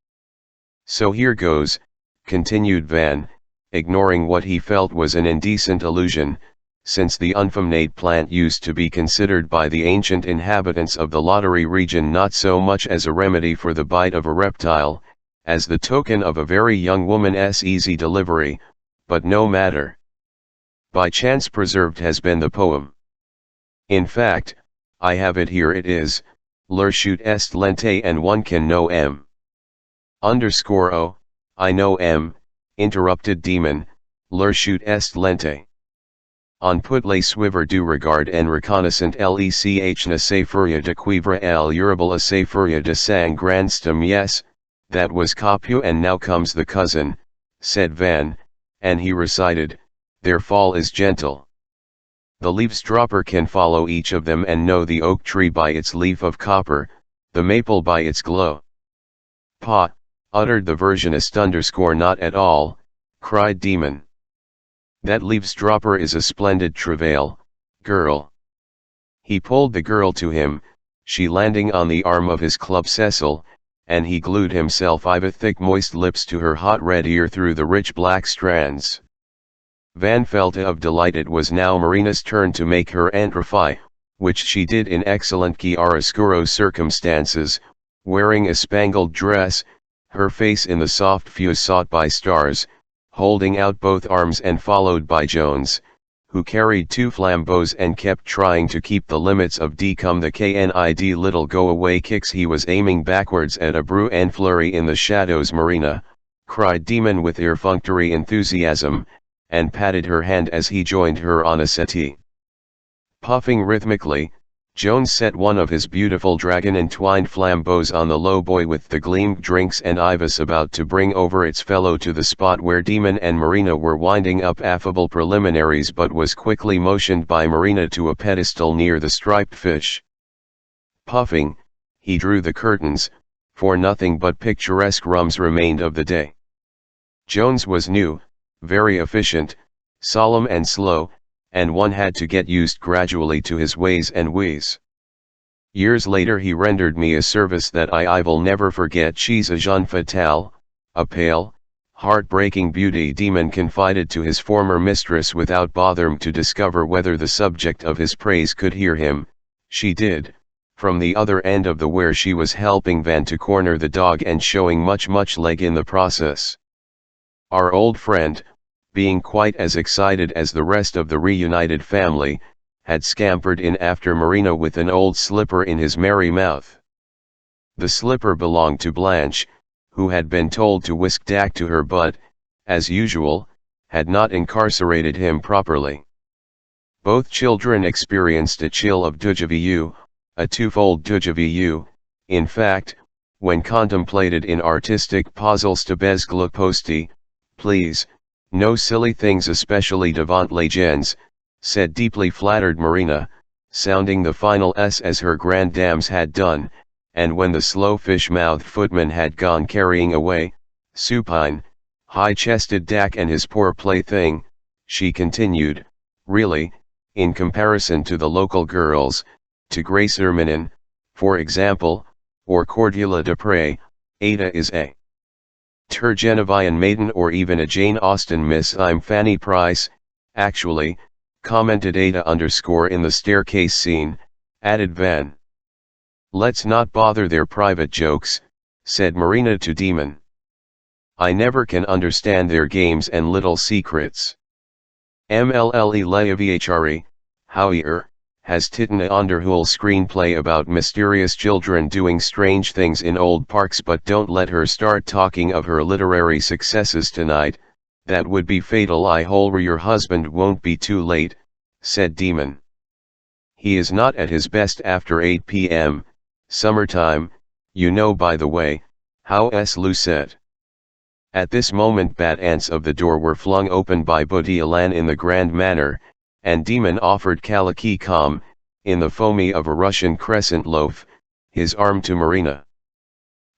So here goes, continued Van, ignoring what he felt was an indecent illusion, since the unfamnate plant used to be considered by the ancient inhabitants of the lottery region not so much as a remedy for the bite of a reptile, as the token of a very young woman's easy delivery, but no matter. By chance preserved has been the poem. In fact, I have it here, it is, Lerchut est lente and one can know m. _o, I know m, interrupted Demon, Lerchut est lente. On put les suivre du regard en reconnaissant lech ne se furia de cuivre el urable a se furia de sang grand stem. Yes, that was Capu, and now comes the cousin, said Van, and he recited, their fall is gentle. The leaves-dropper can follow each of them and know the oak tree by its leaf of copper, the maple by its glow. Pa, uttered the versionist _not at all, cried Demon. That leaves-dropper is a splendid travail, girl. He pulled the girl to him, she landing on the arm of his club Cecil, and he glued himself with thick moist lips to her hot red ear through the rich black strands. Van felt of delight. It was now Marina's turn to make her entrify, which she did in excellent chiaroscuro circumstances, wearing a spangled dress, her face in the soft fuse sought by stars, holding out both arms and followed by Jones, who carried 2 flambeaux and kept trying to keep the limits of decum the knid little go-away kicks. He was aiming backwards at a brew and flurry in the shadows. Marina, cried Demon with perfunctory enthusiasm, and patted her hand as he joined her on a settee. Puffing rhythmically, Jones set one of his beautiful dragon-entwined flambeaux on the low boy with the gleamed drinks, and I was about to bring over its fellow to the spot where Demon and Marina were winding up affable preliminaries, but was quickly motioned by Marina to a pedestal near the striped fish. Puffing, he drew the curtains, for nothing but picturesque rums remained of the day. Jones was new, very efficient, solemn and slow, and one had to get used gradually to his ways and ways. Years later he rendered me a service that I will never forget. She's a jeune fatale, a pale, heart-breaking beauty, Demon confided to his former mistress without bothering to discover whether the subject of his praise could hear him. She did, from the other end of the where she was helping Van to corner the dog and showing much leg in the process. Our old friend, being quite as excited as the rest of the reunited family, had scampered in after Marina with an old slipper in his merry mouth. The slipper belonged to Blanche, who had been told to whisk Dak to her but, as usual, had not incarcerated him properly. Both children experienced a chill of déjà vu, a twofold déjà vu, in fact, when contemplated in artistic puzzles to bezgluposti. Please, no silly things, especially devant les gens, said deeply flattered Marina, sounding the final S as her grand dames had done, and when the slow fish-mouthed footman had gone carrying away, supine, high-chested Dak and his poor plaything, she continued, really, in comparison to the local girls, to Grace Erminin, for example, or Cordula Dupre, Ada is a Turgenevian maiden, or even a Jane Austen miss. I'm Fanny Price, actually, commented Ada in the staircase scene, added Van. Let's not bother their private jokes, said Marina to Demon. I never can understand their games and little secrets. Mlle Leavhre, however, has titten a underhool screenplay about mysterious children doing strange things in old parks, but don't let her start talking of her literary successes tonight, that would be fatal. I hope your husband won't be too late, said Demon. He is not at his best after 8 p.m, summertime, you know. By the way, how's Lucette? At this moment bat-ants of the door were flung open by Boudielan in the grand manner, and Demon offered Kaliki Kam, in the foamy of a Russian crescent loaf, his arm to Marina.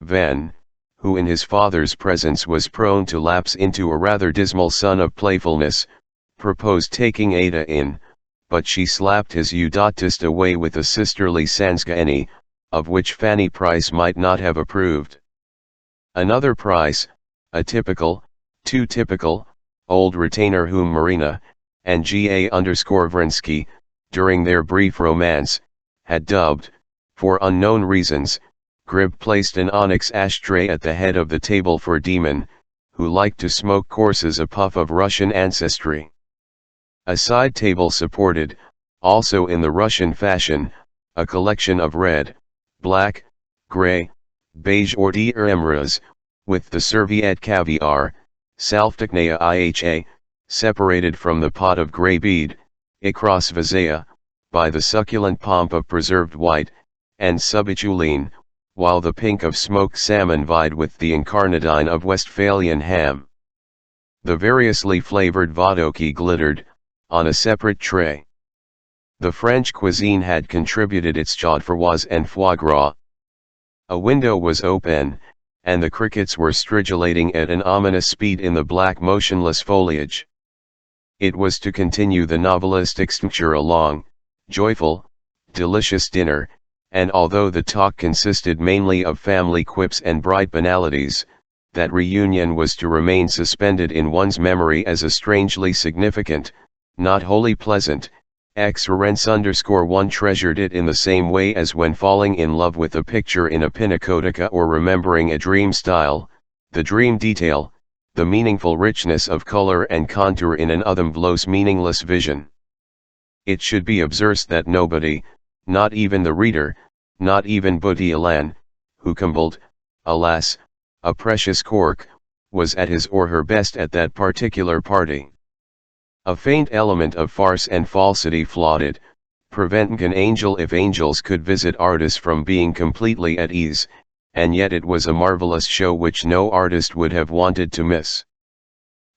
Van, who in his father's presence was prone to lapse into a rather dismal son of playfulness, proposed taking Ada in, but she slapped his eudotist away with a sisterly Sansgani, of which Fanny Price might not have approved. Another Price, a typical, too typical, old retainer whom Marina, and Ga_Vrinsky, during their brief romance, had dubbed, for unknown reasons, Grib placed an onyx ashtray at the head of the table for Demon, who liked to smoke courses a puff of Russian ancestry. A side table supported, also in the Russian fashion, a collection of red, black, gray, beige hors d'oeuvres, with the serviette caviar, salfticnea iha, separated from the pot of grey bead, ikras vazaya, by the succulent pomp of preserved white, and subituline, while the pink of smoked salmon vied with the incarnadine of Westphalian ham. The variously flavored vodka glittered, on a separate tray. The French cuisine had contributed its chaudfroids and foie gras. A window was open, and the crickets were stridulating at an ominous speed in the black motionless foliage. It was to continue the novelistic structure a long, joyful, delicious dinner, and although the talk consisted mainly of family quips and bright banalities, that reunion was to remain suspended in one's memory as a strangely significant, not wholly pleasant, experience_one treasured it in the same way as when falling in love with a picture in a pinacoteca or remembering a dream style, the dream detail, the meaningful richness of color and contour in an otherwise meaningless vision. It should be observed that nobody, not even the reader, not even Boutialan, who cumbled, alas, a precious cork, was at his or her best at that particular party. A faint element of farce and falsity floated, preventing an angel if angels could visit artists from being completely at ease, and yet it was a marvelous show which no artist would have wanted to miss.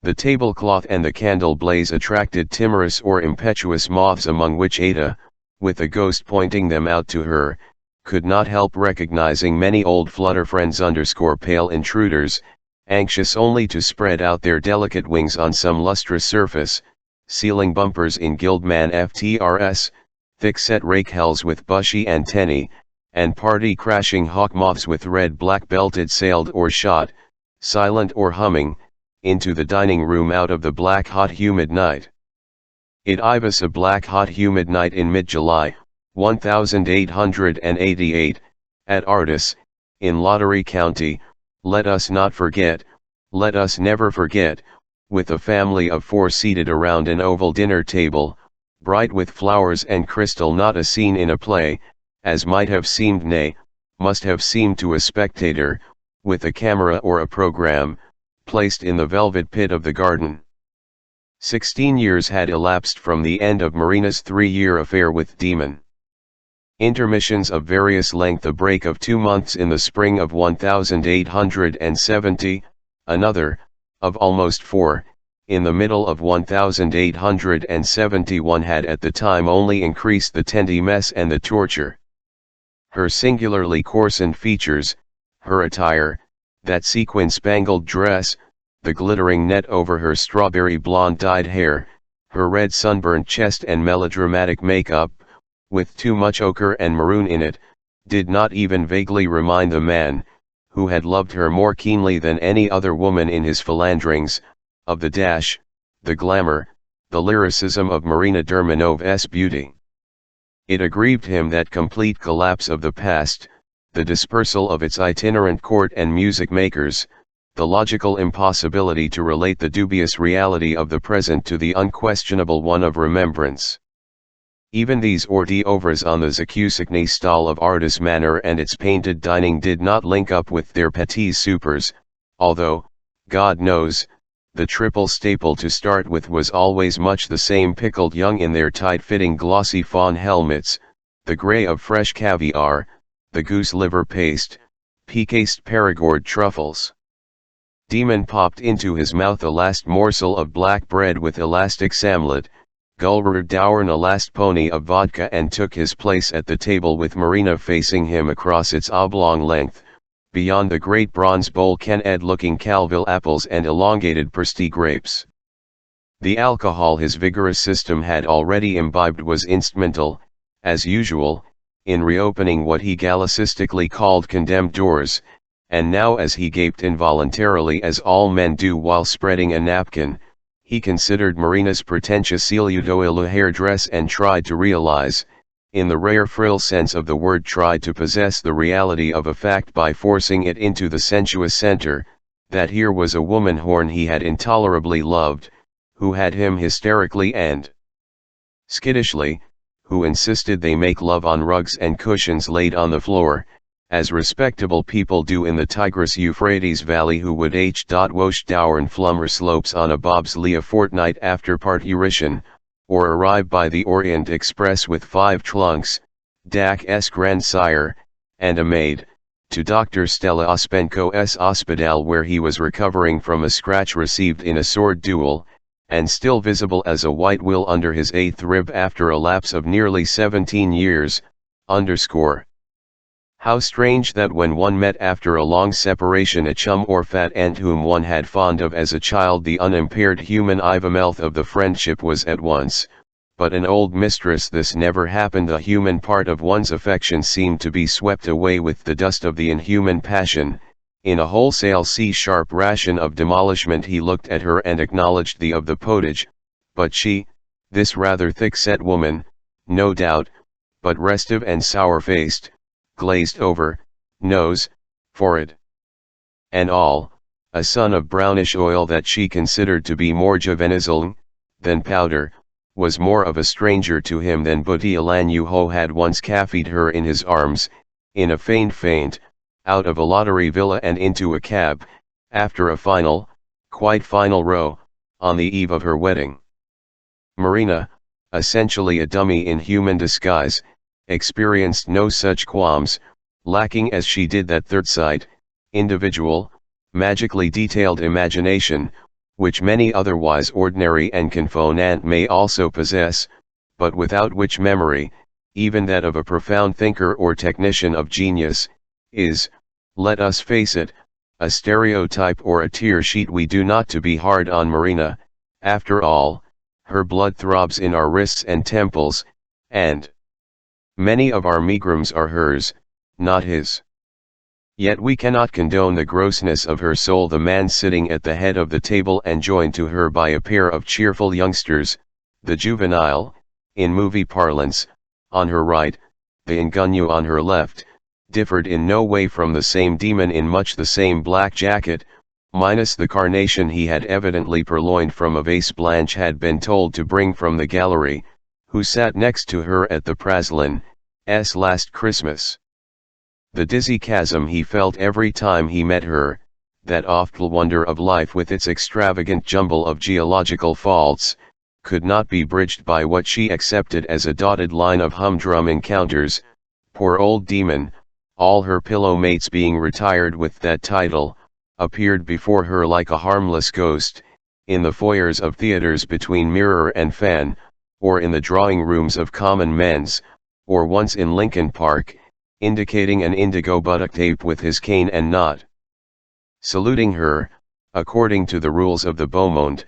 The tablecloth and the candle blaze attracted timorous or impetuous moths among which Ada, with a ghost pointing them out to her, could not help recognizing many old flutter friends_pale intruders, anxious only to spread out their delicate wings on some lustrous surface, ceiling bumpers in Guildman FTRS, thick-set rakehells with bushy antennae, and party-crashing hawk moths with red-black belted sailed or shot, silent or humming, into the dining room out of the black hot humid night. It was a black hot humid night in mid-July, 1888, at Ardor, in Lottery County, let us not forget, let us never forget, with a family of 4 seated around an oval dinner table, bright with flowers and crystal, not a scene in a play, as might have seemed, nay, must have seemed to a spectator, with a camera or a program, placed in the velvet pit of the garden. 16 years had elapsed from the end of Marina's 3-year affair with Demon. Intermissions of various length, a break of 2 months in the spring of 1870, another, of almost 4, in the middle of 1871 had at the time only increased the tenderness and the torture. Her singularly coarsened features, her attire, that sequin-spangled dress, the glittering net over her strawberry blonde dyed hair, her red sunburnt chest and melodramatic makeup, with too much ochre and maroon in it, did not even vaguely remind the man, who had loved her more keenly than any other woman in his philanderings, of the dash, the glamour, the lyricism of Marina Dermanov's beauty. It aggrieved him that complete collapse of the past, the dispersal of its itinerant court and music makers, the logical impossibility to relate the dubious reality of the present to the unquestionable one of remembrance. Even these hors d'oeuvres on the Zakousikny stall of Ardor's manor and its painted dining did not link up with their petits soupers, although, God knows, the triple staple to start with was always much the same: pickled young in their tight-fitting glossy fawn helmets, the grey of fresh caviar, the goose liver paste, piquaced Perigord truffles. Demon popped into his mouth a last morsel of black bread with elastic samlet, gulvered down a last pony of vodka, and took his place at the table with Marina facing him across its oblong length, beyond the great bronze bowl Ken-Ed-looking Calville apples and elongated Presti grapes. The alcohol his vigorous system had already imbibed was instrumental, as usual, in reopening what he gallicistically called condemned doors, and now as he gaped involuntarily, as all men do while spreading a napkin, He considered Marina's pretentious Celiudoila hairdress and tried to realize, in the rare frill sense of the word, tried to possess the reality of a fact by forcing it into the sensuous center, that here was a woman horn he had intolerably loved, who had him hysterically and skittishly, who insisted they make love on rugs and cushions laid on the floor, as respectable people do in the Tigris-Euphrates Valley, who would wash down flummer slopes on a bobsleigh a fortnight after parturition, or arrive by the Orient Express with 5 trunks, Dak's grandsire, and a maid, to Dr. Stella Ospenko's hospital, where he was recovering from a scratch received in a sword duel, and still visible as a white will under his 8th rib after a lapse of nearly 17 years, underscore. How strange that when one met after a long separation a chum or fat aunt whom one had fond of as a child, the unimpaired human ivamelth of the friendship was at once, but an old mistress. This never happened. The human part of one's affection seemed to be swept away with the dust of the inhuman passion. In a wholesale C-sharp ration of demolishment he looked at her and acknowledged the of the potage, but she, this rather thick-set woman, no doubt, but restive and sour-faced, glazed over, nose, forehead, and all, a son of brownish oil that she considered to be more Jovenizing than powder, was more of a stranger to him than Butialan had once caffied her in his arms, in a faint, out of a lottery villa and into a cab, after a quite final row, on the eve of her wedding. Marina, essentially a dummy in human disguise, experienced no such qualms, lacking as she did that third sight, individual, magically detailed imagination, which many otherwise ordinary and convenant may also possess, but without which memory, even that of a profound thinker or technician of genius, is, let us face it, a stereotype or a tear sheet. We do not to be hard on Marina, after all, her blood throbs in our wrists and temples, and many of our megrims are hers, not his. Yet we cannot condone the grossness of her soul. The man sitting at the head of the table and joined to her by a pair of cheerful youngsters, the juvenile, in movie parlance, on her right, the ingenue on her left, differed in no way from the same demon in much the same black jacket, minus the carnation he had evidently purloined from a vase Blanche had been told to bring from the gallery, who sat next to her at the Praslin, last Christmas. The dizzy chasm he felt every time he met her, that awful wonder of life with its extravagant jumble of geological faults, could not be bridged by what she accepted as a dotted line of humdrum encounters. Poor old demon, all her pillow mates being retired with that title, appeared before her like a harmless ghost, in the foyers of theatres between mirror and fan, or in the drawing rooms of common men's, or once in Lincoln Park, indicating an indigo buttock tape with his cane and not saluting her, according to the rules of the beau monde,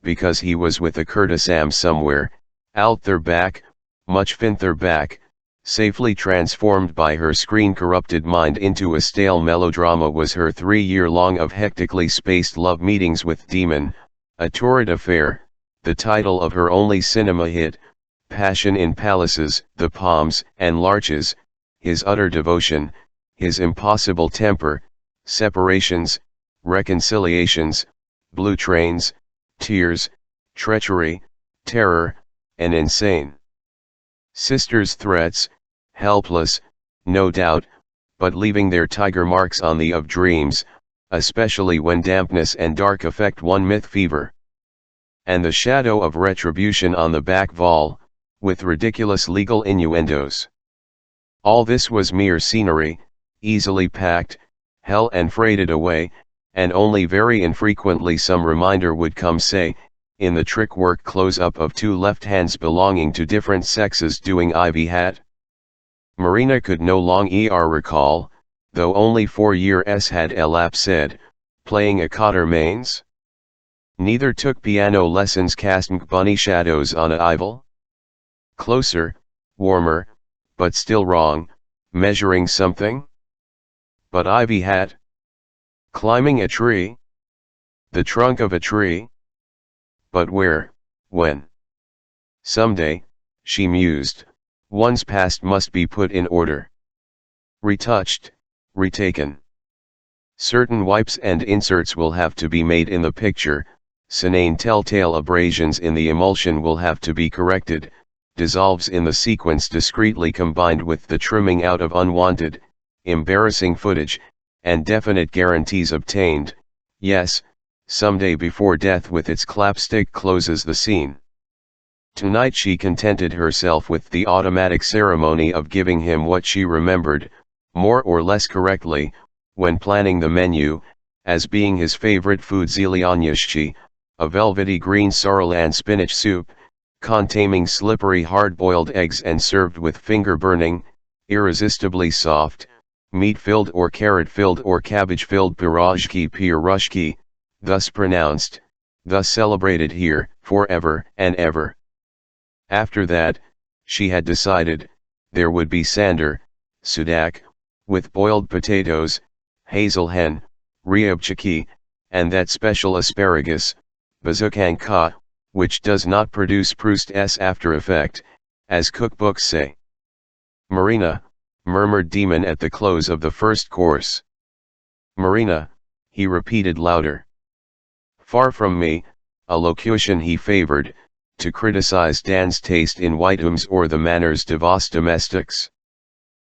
because he was with a courtesan somewhere, out there back, much finther back, safely transformed by her screen-corrupted mind into a stale melodrama was her 3-year-long of hectically spaced love meetings with Demon, a torrid affair, the title of her only cinema hit, Passion in Palaces, The Palms and Larches, his utter devotion, his impossible temper, separations, reconciliations, blue trains, tears, treachery, terror, and insane sisters' threats, helpless, no doubt, but leaving their tiger marks on the of dreams, especially when dampness and dark affect one myth fever. And the shadow of retribution on the back wall, with ridiculous legal innuendos. All this was mere scenery, easily packed, hell and freighted away, and only very infrequently some reminder would come, say, in the trick work close-up of 2 left hands belonging to different sexes doing ivy hat. Marina could no longer recall, though only 4 years had elapsed, playing a Quatermains. Neither took piano lessons casting bunny shadows on a Ivel. Closer, warmer, but still wrong, measuring something? But ivy hat? Climbing a tree? The trunk of a tree? But where, when? Someday, she mused, one's past must be put in order. Retouched, retaken. Certain wipes and inserts will have to be made in the picture, senane telltale abrasions in the emulsion will have to be corrected, dissolves in the sequence discreetly combined with the trimming out of unwanted, embarrassing footage, and definite guarantees obtained, yes, someday before death with its clapstick closes the scene. Tonight she contented herself with the automatic ceremony of giving him what she remembered, more or less correctly, when planning the menu, as being his favorite food zelyonyashchi, a velvety green sorrel and spinach soup, containing slippery hard-boiled eggs and served with finger-burning, irresistibly soft, meat-filled or carrot-filled or cabbage-filled pierogi, thus pronounced, thus celebrated here, forever and ever. After that, she had decided, there would be sander, sudak, with boiled potatoes, hazel hen, ryobchiki, and that special asparagus, bazookanka, which does not produce Proust's after effect, as cookbooks say. Marina, murmured Demon at the close of the first course. Marina, he repeated louder. Far from me, a locution he favored, to criticize Dan's taste in whiteums or the manners de vos domestics.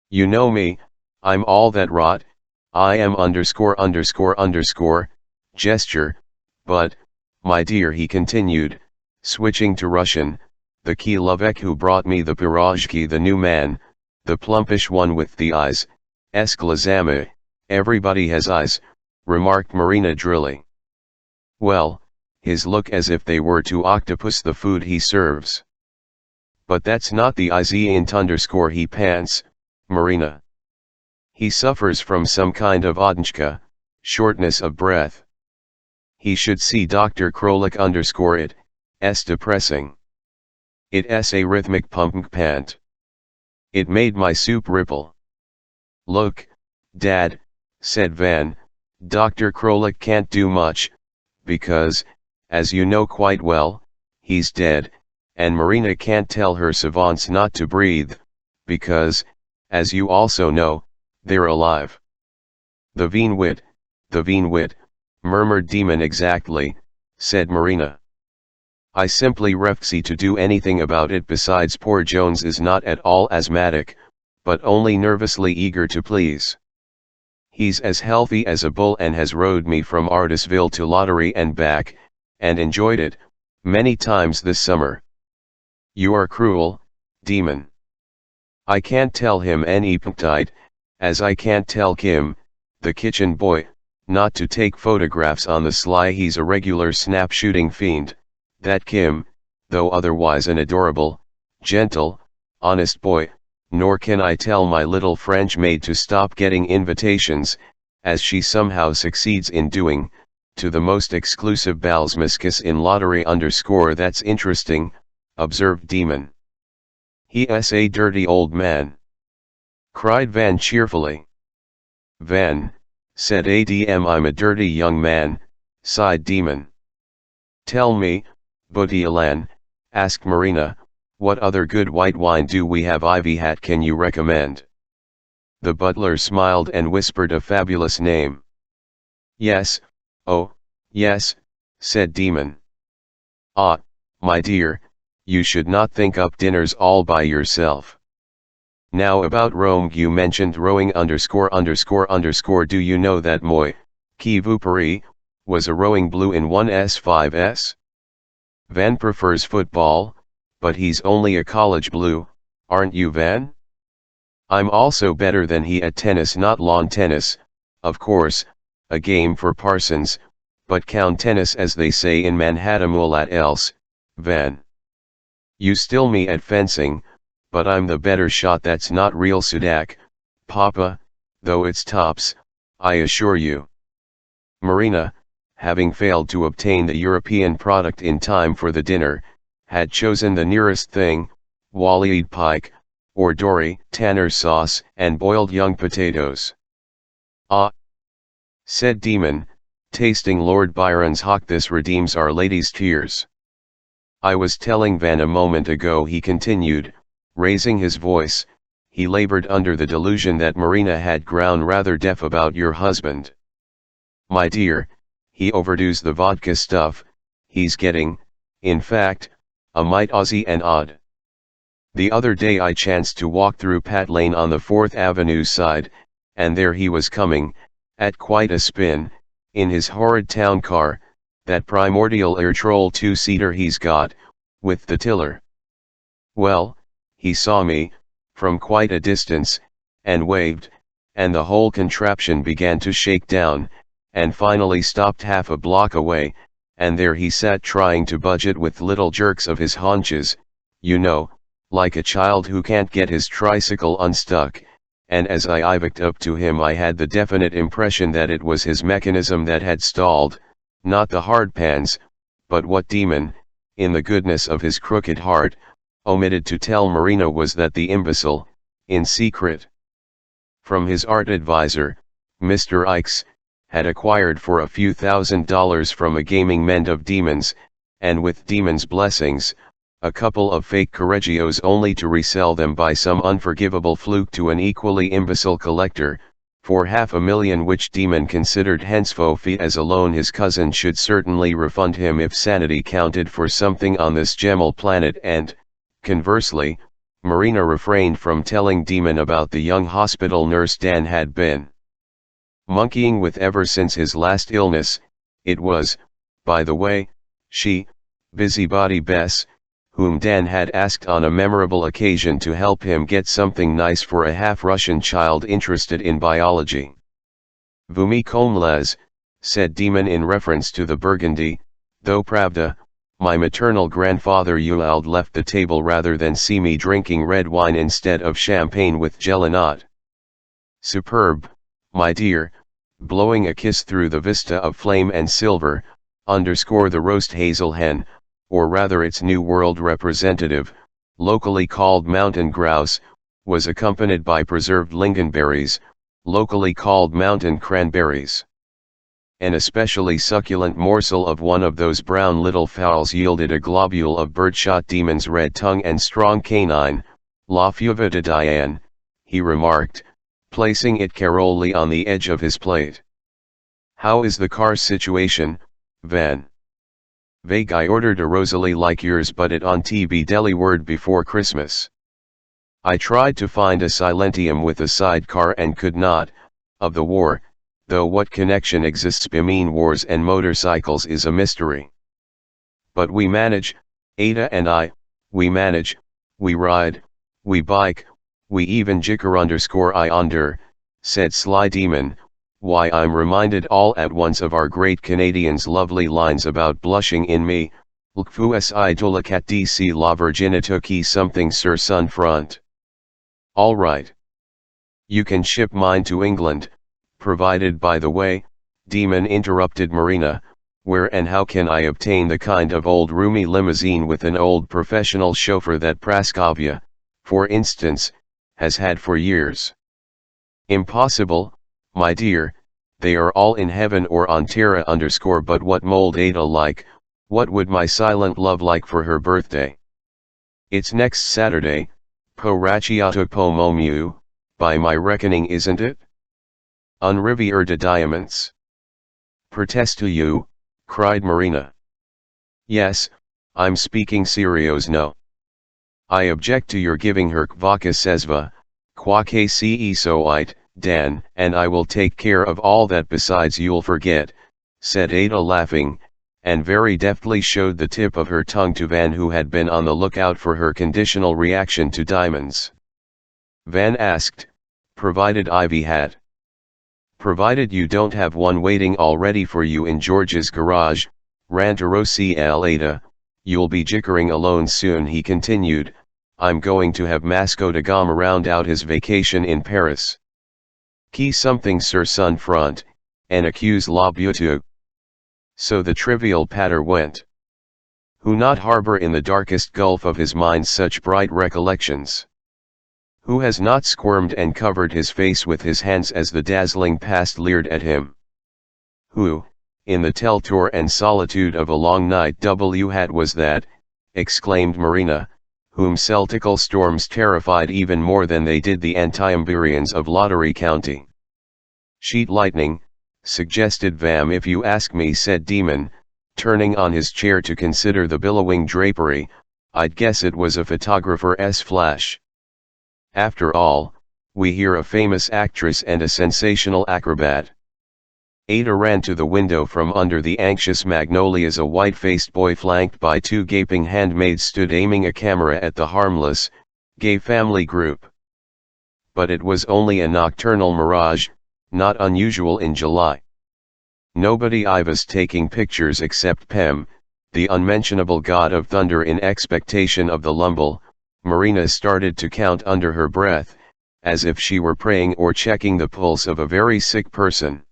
You know me, I'm all that rot, I am ____, gesture, but, my dear he continued, switching to Russian, the Kilovek who brought me the pirozhki the new man, the plumpish one with the eyes, glazamy, everybody has eyes, remarked Marina drily. Well, his look as if they were to octopus the food he serves. But that's not the int_ he pants, Marina. He suffers from some kind of odnchka, shortness of breath. He should see Dr. Krolik _ it, depressing. It's a rhythmic pumping pant. It made my soup ripple. Look, Dad, said Van, Dr. Krolik can't do much, because, as you know quite well, he's dead, and Marina can't tell her savants not to breathe, because, as you also know, they're alive. The Veenwit, murmured Demon. Exactly, said Marina. I simply refusee to do anything about it. Besides, poor Jones is not at all asthmatic, but only nervously eager to please. He's as healthy as a bull and has rode me from Artisville to Lottery and back, and enjoyed it, many times this summer. You are cruel, Demon. I can't tell him any peptide, as I can't tell Kim, the kitchen boy, not to take photographs on the sly. He's a regular snap-shooting fiend, that Kim, though otherwise an adorable, gentle, honest boy, nor can I tell my little French maid to stop getting invitations, as she somehow succeeds in doing, to the most exclusive bals miscus in Lottery _ That's interesting, observed Demon. He's a dirty old man, cried Van cheerfully. Van, said Adm. I'm a dirty young man, sighed Demon. Tell me, Butyalan, asked Marina, what other good white wine do we have? Ivy Hat, can you recommend? The butler smiled and whispered a fabulous name. Yes, oh, yes, said Demon. Ah, my dear, you should not think up dinners all by yourself. Now about Rome, you mentioned rowing ___. Do you know that Moi, Kivupuri, was a rowing blue in 1S5S? Van prefers football, but he's only a college blue, aren't you, Van? I'm also better than he at tennis, not lawn tennis, of course, a game for parsons, but count tennis as they say in Manhattan else, Van. You still me at fencing, but I'm the better shot. That's not real sudak, Papa, though it's tops, I assure you. Marina, having failed to obtain the European product in time for the dinner, had chosen the nearest thing, wall-eyed pike, or dory, tanner sauce, and boiled young potatoes. Ah! said Demon, tasting Lord Byron's hock. This redeems Our Lady's tears. I was telling Van a moment ago, he continued, raising his voice. He labored under the delusion that Marina had grown rather deaf about your husband. My dear, he overdoes the vodka stuff. He's getting, in fact, a mite Aussie and odd. The other day I chanced to walk through Pat Lane on the 4th Avenue side, and there he was coming, at quite a spin, in his horrid town car, that primordial air troll 2-seater he's got, with the tiller. Well, he saw me, from quite a distance, and waved, and the whole contraption began to shake down, and finally stopped half a block away, and there he sat trying to budge it with little jerks of his haunches, you know, like a child who can't get his tricycle unstuck, and as I iviced up to him I had the definite impression that it was his mechanism that had stalled, not the hardpans, but what Demon, in the goodness of his crooked heart, omitted to tell Marina was that the imbecile, in secret, from his art advisor, Mr. Ikes, had acquired for a few $1,000s from a gaming mend of demons, and with demons' blessings, a couple of fake Correggios, only to resell them by some unforgivable fluke to an equally imbecile collector, for $500,000, which Demon considered henceforth as a loan his cousin should certainly refund him if sanity counted for something on this gemmal planet, and, conversely, Marina refrained from telling Demon about the young hospital nurse Dan had been monkeying with ever since his last illness. It was, by the way, she, Busybody Bess, whom Dan had asked on a memorable occasion to help him get something nice for a half-Russian child interested in biology. Vous me comblez, said Demon in reference to the Burgundy, though Pravda, my maternal grandfather Ewald left the table rather than see me drinking red wine instead of champagne with gelinot. Superb, my dear, blowing a kiss through the vista of flame and silver, underscore the roast hazel hen, or rather its New World representative, locally called mountain grouse, was accompanied by preserved lingonberries, locally called mountain cranberries. An especially succulent morsel of one of those brown little fowls yielded a globule of birdshot Demon's red tongue and strong canine, la fuva de Diane, he remarked, placing it carefully on the edge of his plate. How is the car situation, Van? Vague. I ordered a Rosalie like yours, but it on TB deli word before Christmas. I tried to find a Silentium with a sidecar and could not, of the war, though what connection exists between wars and motorcycles is a mystery. But we manage, Ada and I, we manage, we ride, we bike, we even jicker underscore I under, said Sly Demon. Why, I'm reminded all at once of our great Canadian's lovely lines about blushing in me, l'fus idolacat dc la virginita qui something sur son front. All right. You can ship mine to England, provided by the way, Demon interrupted Marina, where and how can I obtain the kind of old roomy limousine with an old professional chauffeur that Praskovia, for instance, has had for years? Impossible, my dear, they are all in heaven or on terra underscore. But what mold Ada like, what would my silent love like for her birthday? It's next Saturday, po racciato po momu, by my reckoning, isn't it? Un riviere de diamants. Protesto you, cried Marina. Yes, I'm speaking serios no. I object to your giving her kvaca sezva, quaque ce soit, Dan, and I will take care of all that besides you'll forget, said Ada laughing, and very deftly showed the tip of her tongue to Van, who had been on the lookout for her conditional reaction to diamonds. Van asked, provided Ivy had. Provided you don't have one waiting already for you in George's garage, Rantarosi Ada, you'll be jickering alone soon, he continued. I'm going to have Masco de Gamme round out his vacation in Paris. Qui something sur son front, and accuse la beauté. So the trivial patter went. Who not harbor in the darkest gulf of his mind such bright recollections? Who has not squirmed and covered his face with his hands as the dazzling past leered at him? Who, in the telltale and solitude of a long night, what was that, exclaimed Marina, whom Celtical storms terrified even more than they did the Antiumbrians of Lottery County. Sheet lightning, suggested Vam. If you ask me, said Demon, turning on his chair to consider the billowing drapery, I'd guess it was a photographer's flash. After all, we hear a famous actress and a sensational acrobat. Ada ran to the window from under the anxious magnolias. A white-faced boy flanked by two gaping handmaids stood aiming a camera at the harmless, gay family group. But it was only a nocturnal mirage, not unusual in July. Nobody was taking pictures except Pem, the unmentionable god of thunder. In expectation of the lumble, Marina started to count under her breath, as if she were praying or checking the pulse of a very sick person.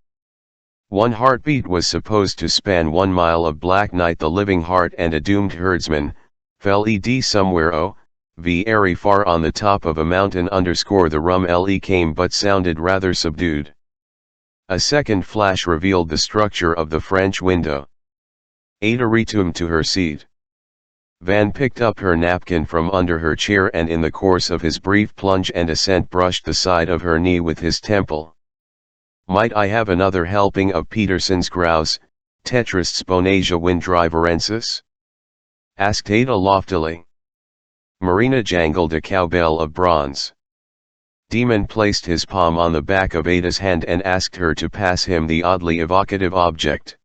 One heartbeat was supposed to span 1 mile of black night. The living heart and a doomed herdsman, fell somewhere very far on the top of a mountain. The rum came but sounded rather subdued. A second flash revealed the structure of the French window. Ada returned to her seat. Van picked up her napkin from under her chair and in the course of his brief plunge and ascent brushed the side of her knee with his temple. Might I have another helping of Peterson's grouse, Tetris Sponasia windriverensis? Asked Ada loftily. Marina jangled a cowbell of bronze. Demon placed his palm on the back of Ada's hand and asked her to pass him the oddly evocative object.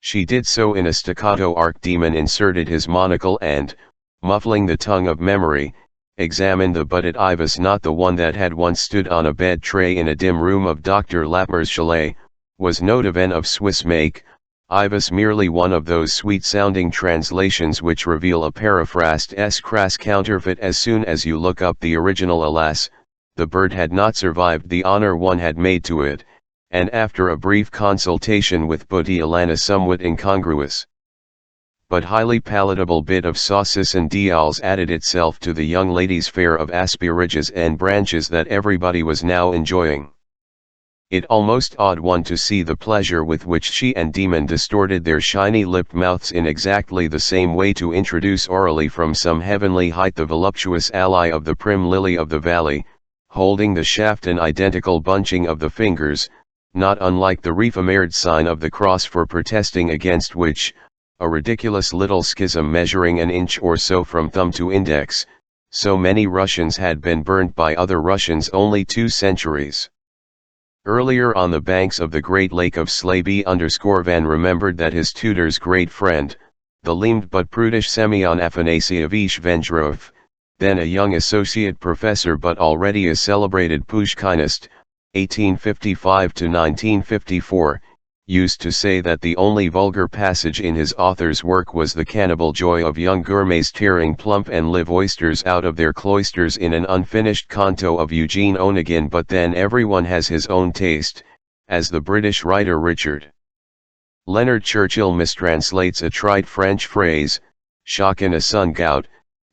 She did so in a staccato arc. Demon inserted his monocle and, muffling the tongue of memory, examined the butt. It was not the one that had once stood on a bed tray in a dim room of Dr. Lattmer's chalet, was no divan of Swiss make, was merely one of those sweet-sounding translations which reveal a paraphrased crass counterfeit as soon as you look up the original. Alas, the bird had not survived the honor one had made to it, and after a brief consultation with Butialana, somewhat incongruous but highly palatable bit of saucis and dials added itself to the young lady's fare of asparagus and branches that everybody was now enjoying. It almost awed one to see the pleasure with which she and Demon distorted their shiny-lipped mouths in exactly the same way to introduce orally from some heavenly height the voluptuous ally of the prim lily of the valley, holding the shaft an identical bunching of the fingers, not unlike the rephimared sign of the cross for protesting against which, a ridiculous little schism measuring an inch or so from thumb to index, so many Russians had been burnt by other Russians only 2 centuries earlier on the banks of the great lake of Slaby. Van remembered that his tutor's great friend, the lean but prudish Semyon Afanasievich Vendrov, then a young associate professor but already a celebrated Pushkinist, 1855 to 1954, used to say that the only vulgar passage in his author's work was the cannibal joy of young gourmets tearing plump and live oysters out of their cloisters in an unfinished canto of Eugene Onegin. But then everyone has his own taste, as the British writer Richard Leonard Churchill mistranslates a trite French phrase, chacun a son goût,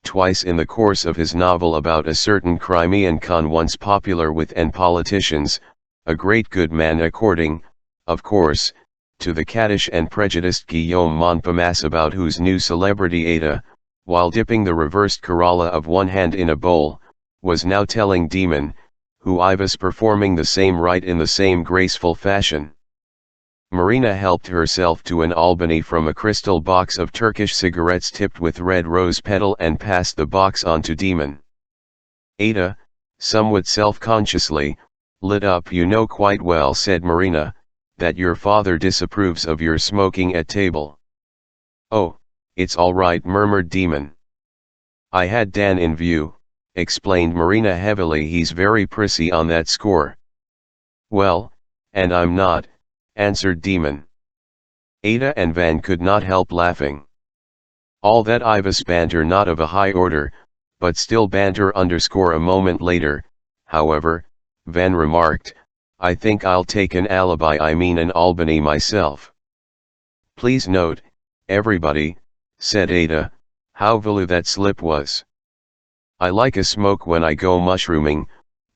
twice in the course of his novel about a certain Crimean Khan once popular with politicians, a great good man according, of course, to the caddish and prejudiced Guillaume Montparnasse, about whose new celebrity Ada, while dipping the reversed Corolla of one hand in a bowl, was now telling Demon, who was performing the same rite in the same graceful fashion. Marina helped herself to an Albany from a crystal box of Turkish cigarettes tipped with red rose petal and passed the box on to Demon. Ada, somewhat self-consciously, lit up. You know quite well, said Marina, that your father disapproves of your smoking at table. Oh, it's all right, murmured Demon. I had Dan in view, explained Marina heavily. He's very prissy on that score. Well, and I'm not, answered Demon. Ada and Van could not help laughing. All that was banter, not of a high order, but still banter. A moment later, however, Van remarked, I think I'll take an an Albany myself. Please note, everybody, said Ada, how value that slip was. I like a smoke when I go mushrooming,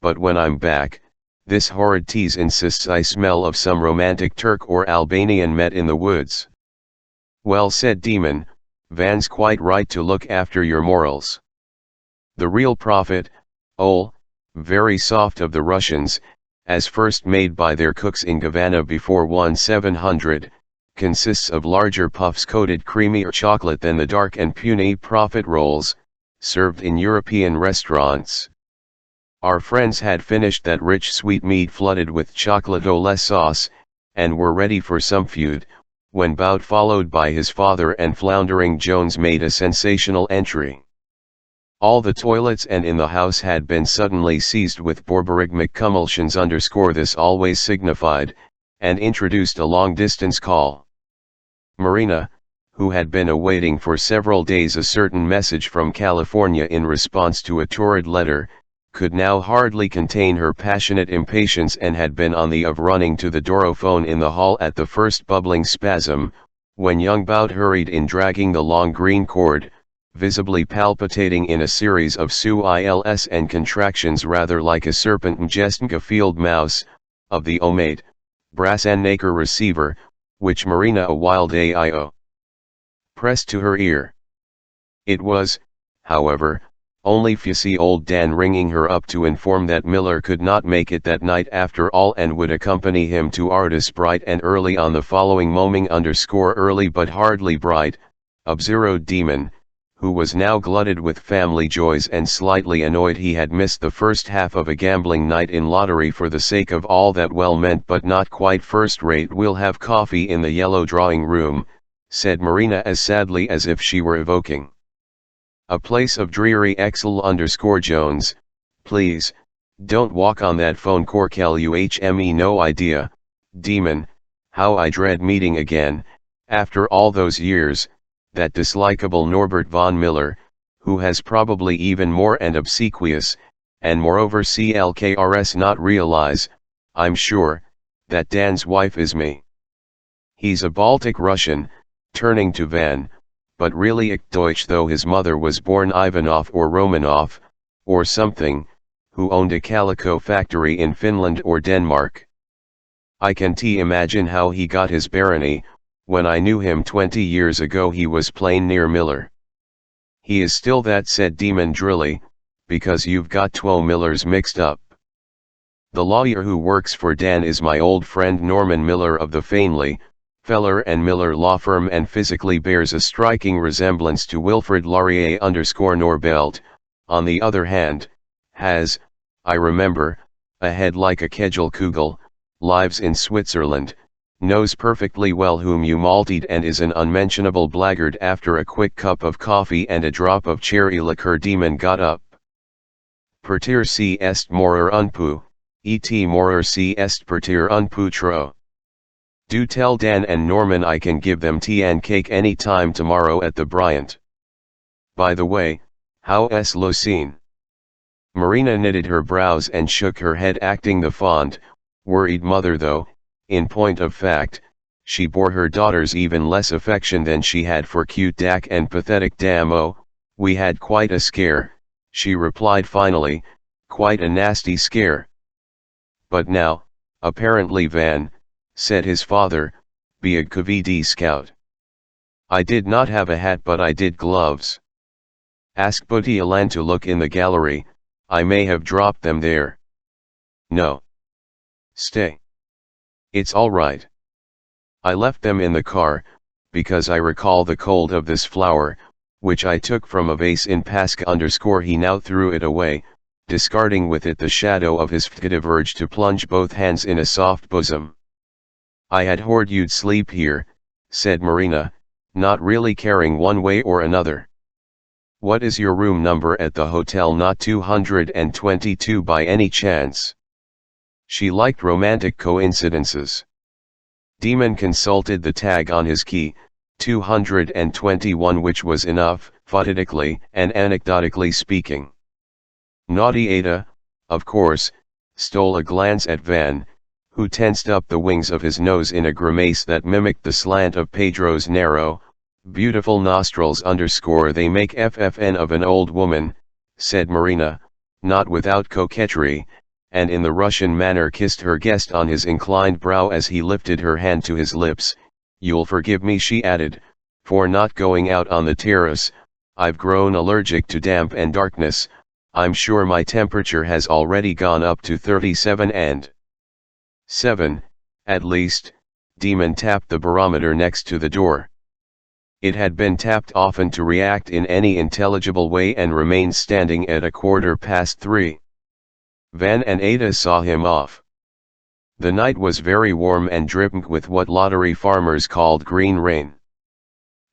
but when I'm back, this horrid tease insists I smell of some romantic Turk or Albanian met in the woods. Well, said Demon, Van's quite right to look after your morals. The real profit, very soft of the Russians, as first made by their cooks in Havana before 1700, consists of larger puffs coated creamier chocolate than the dark and puny profit rolls, served in European restaurants. Our friends had finished that rich sweetmeat flooded with chocolate au lait sauce, and were ready for some feud, when Bout, followed by his father and floundering Jones, made a sensational entry. All the toilets and in the house had been suddenly seized with borborygmic convulsions. This always signified, and introduced a long-distance call. Marina, who had been awaiting for several days a certain message from California in response to a torrid letter, could now hardly contain her passionate impatience and had been on the of running to the dorophone in the hall at the first bubbling spasm, when young Bout hurried in, dragging the long green cord, visibly palpitating in a series of soils and contractions rather like a serpent majestica field mouse, of the homemade, brass and nacre receiver, which Marina a wild AIO pressed to her ear. It was, however, only fussy old Dan ringing her up to inform that Miller could not make it that night after all and would accompany him to Ardor bright and early on the following morning. Early but hardly bright, observed Demon, who was now glutted with family joys and slightly annoyed he had missed the first half of a gambling night in lottery for the sake of all that well meant but not quite first rate. "We'll have coffee in the yellow drawing room," said Marina as sadly as if she were evoking a place of dreary Jones. "Please, don't walk on that phone Corkel, UHME. No idea, Demon, how I dread meeting again, after all those years, that dislikable Norbert von Miller, who has probably even more and obsequious, and moreover CLKRS not realize, I'm sure, that Dan's wife is me. He's a Baltic Russian," turning to Van, "but really ich Deutsch, though his mother was born Ivanov or Romanov, or something, who owned a calico factory in Finland or Denmark. I can't imagine how he got his barony. When I knew him 20 years ago he was plain near Miller." "He is still that," said Demon drily, "because you've got 2 Millers mixed up. The lawyer who works for Dan is my old friend Norman Miller of the Fainley, Feller and Miller law firm, and physically bears a striking resemblance to Wilfrid Laurier Norbelt. On the other hand, has, I remember, a head like a Kegelkugel, lives in Switzerland, knows perfectly well whom you malted, and is an unmentionable blackguard." After a quick cup of coffee and a drop of cherry liqueur, Demon got up. "Per tir si est morer unpu, et morer si est per tir unpu tro. Do tell Dan and Norman I can give them tea and cake any time tomorrow at the Bryant. By the way, how est lo scene?" Marina knitted her brows and shook her head, acting the fond, worried mother, though, in point of fact, she bore her daughters even less affection than she had for cute Dak and pathetic Damo. "We had quite a scare," she replied finally, "quite a nasty scare. But now, apparently Van," said his father, "be a KVD scout." "I did not have a hat, but I did gloves. Ask Buttialan to look in the gallery, I may have dropped them there." "No. Stay. It's all right. I left them in the car, because I recall the cold of this flower, which I took from a vase in Pascha _ He now threw it away, discarding with it the shadow of his fugitive urge to plunge both hands in a soft bosom. "I had heard you'd sleep here," said Marina, not really caring one way or another. "What is your room number at the hotel? Not 222 by any chance?" She liked romantic coincidences. Demon consulted the tag on his key, 221, which was enough, fatidiquely and anecdotically speaking. Naughty Ada, of course, stole a glance at Van, who tensed up the wings of his nose in a grimace that mimicked the slant of Pedro's narrow, beautiful nostrils. "They make FFN of an old woman," said Marina, not without coquetry, and in the Russian manner kissed her guest on his inclined brow as he lifted her hand to his lips. "You'll forgive me," she added, for not going out on the terrace. I've grown allergic to damp and darkness. I'm sure my temperature has already gone up to 37 and 7, at least. Demon tapped the barometer next to the door. It had been tapped often to react in any intelligible way and remained standing at 3:15. Van and Ada saw him off. The night was very warm and dripping with what lottery farmers called green rain.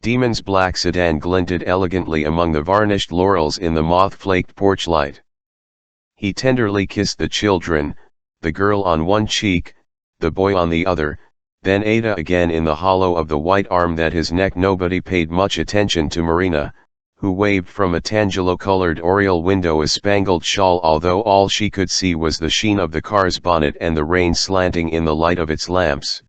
Demon's black sedan glinted elegantly among the varnished laurels in the moth-flaked porch light. He tenderly kissed the children, the girl on one cheek, the boy on the other, then Ada again in the hollow of the white arm that his neck. Nobody paid much attention to Marina, who waved from a tangelo-colored oriel window a spangled shawl, although all she could see was the sheen of the car's bonnet and the rain slanting in the light of its lamps.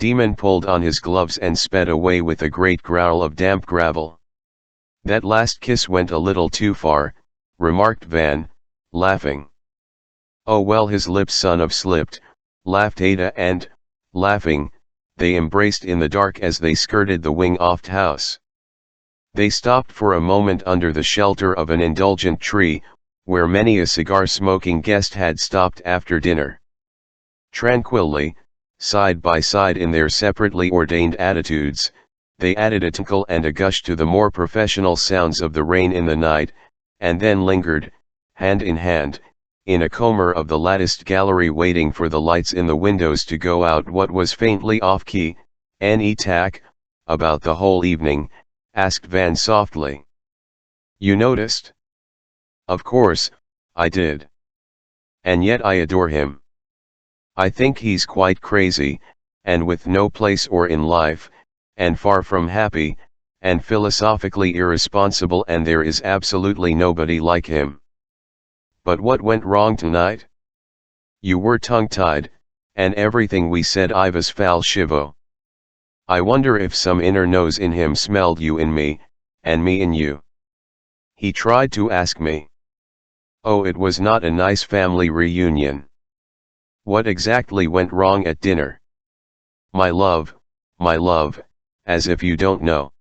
Demon pulled on his gloves and sped away with a great growl of damp gravel. "That last kiss went a little too far," remarked Van, laughing. "Oh well, his lips son of slipped," laughed Ada and, laughing, they embraced in the dark as they skirted the wing-offed house. They stopped for a moment under the shelter of an indulgent tree, where many a cigar-smoking guest had stopped after dinner. Tranquilly, side by side in their separately ordained attitudes, they added a tinkle and a gush to the more professional sounds of the rain in the night, and then lingered, hand in hand, in a corner of the latticed gallery waiting for the lights in the windows to go out. "What was faintly off-key, any tack, about the whole evening?" asked Van softly. "You noticed?" "Of course, I did. And yet I adore him. I think he's quite crazy, and with no place or in life, and far from happy, and philosophically irresponsible, and there is absolutely nobody like him." "But what went wrong tonight?" "You were tongue-tied, and everything we said I was falshivo. I wonder if some inner nose in him smelled you in me, and me in you. He tried to ask me. Oh, it was not a nice family reunion." "What exactly went wrong at dinner?" my love, as if you don't know.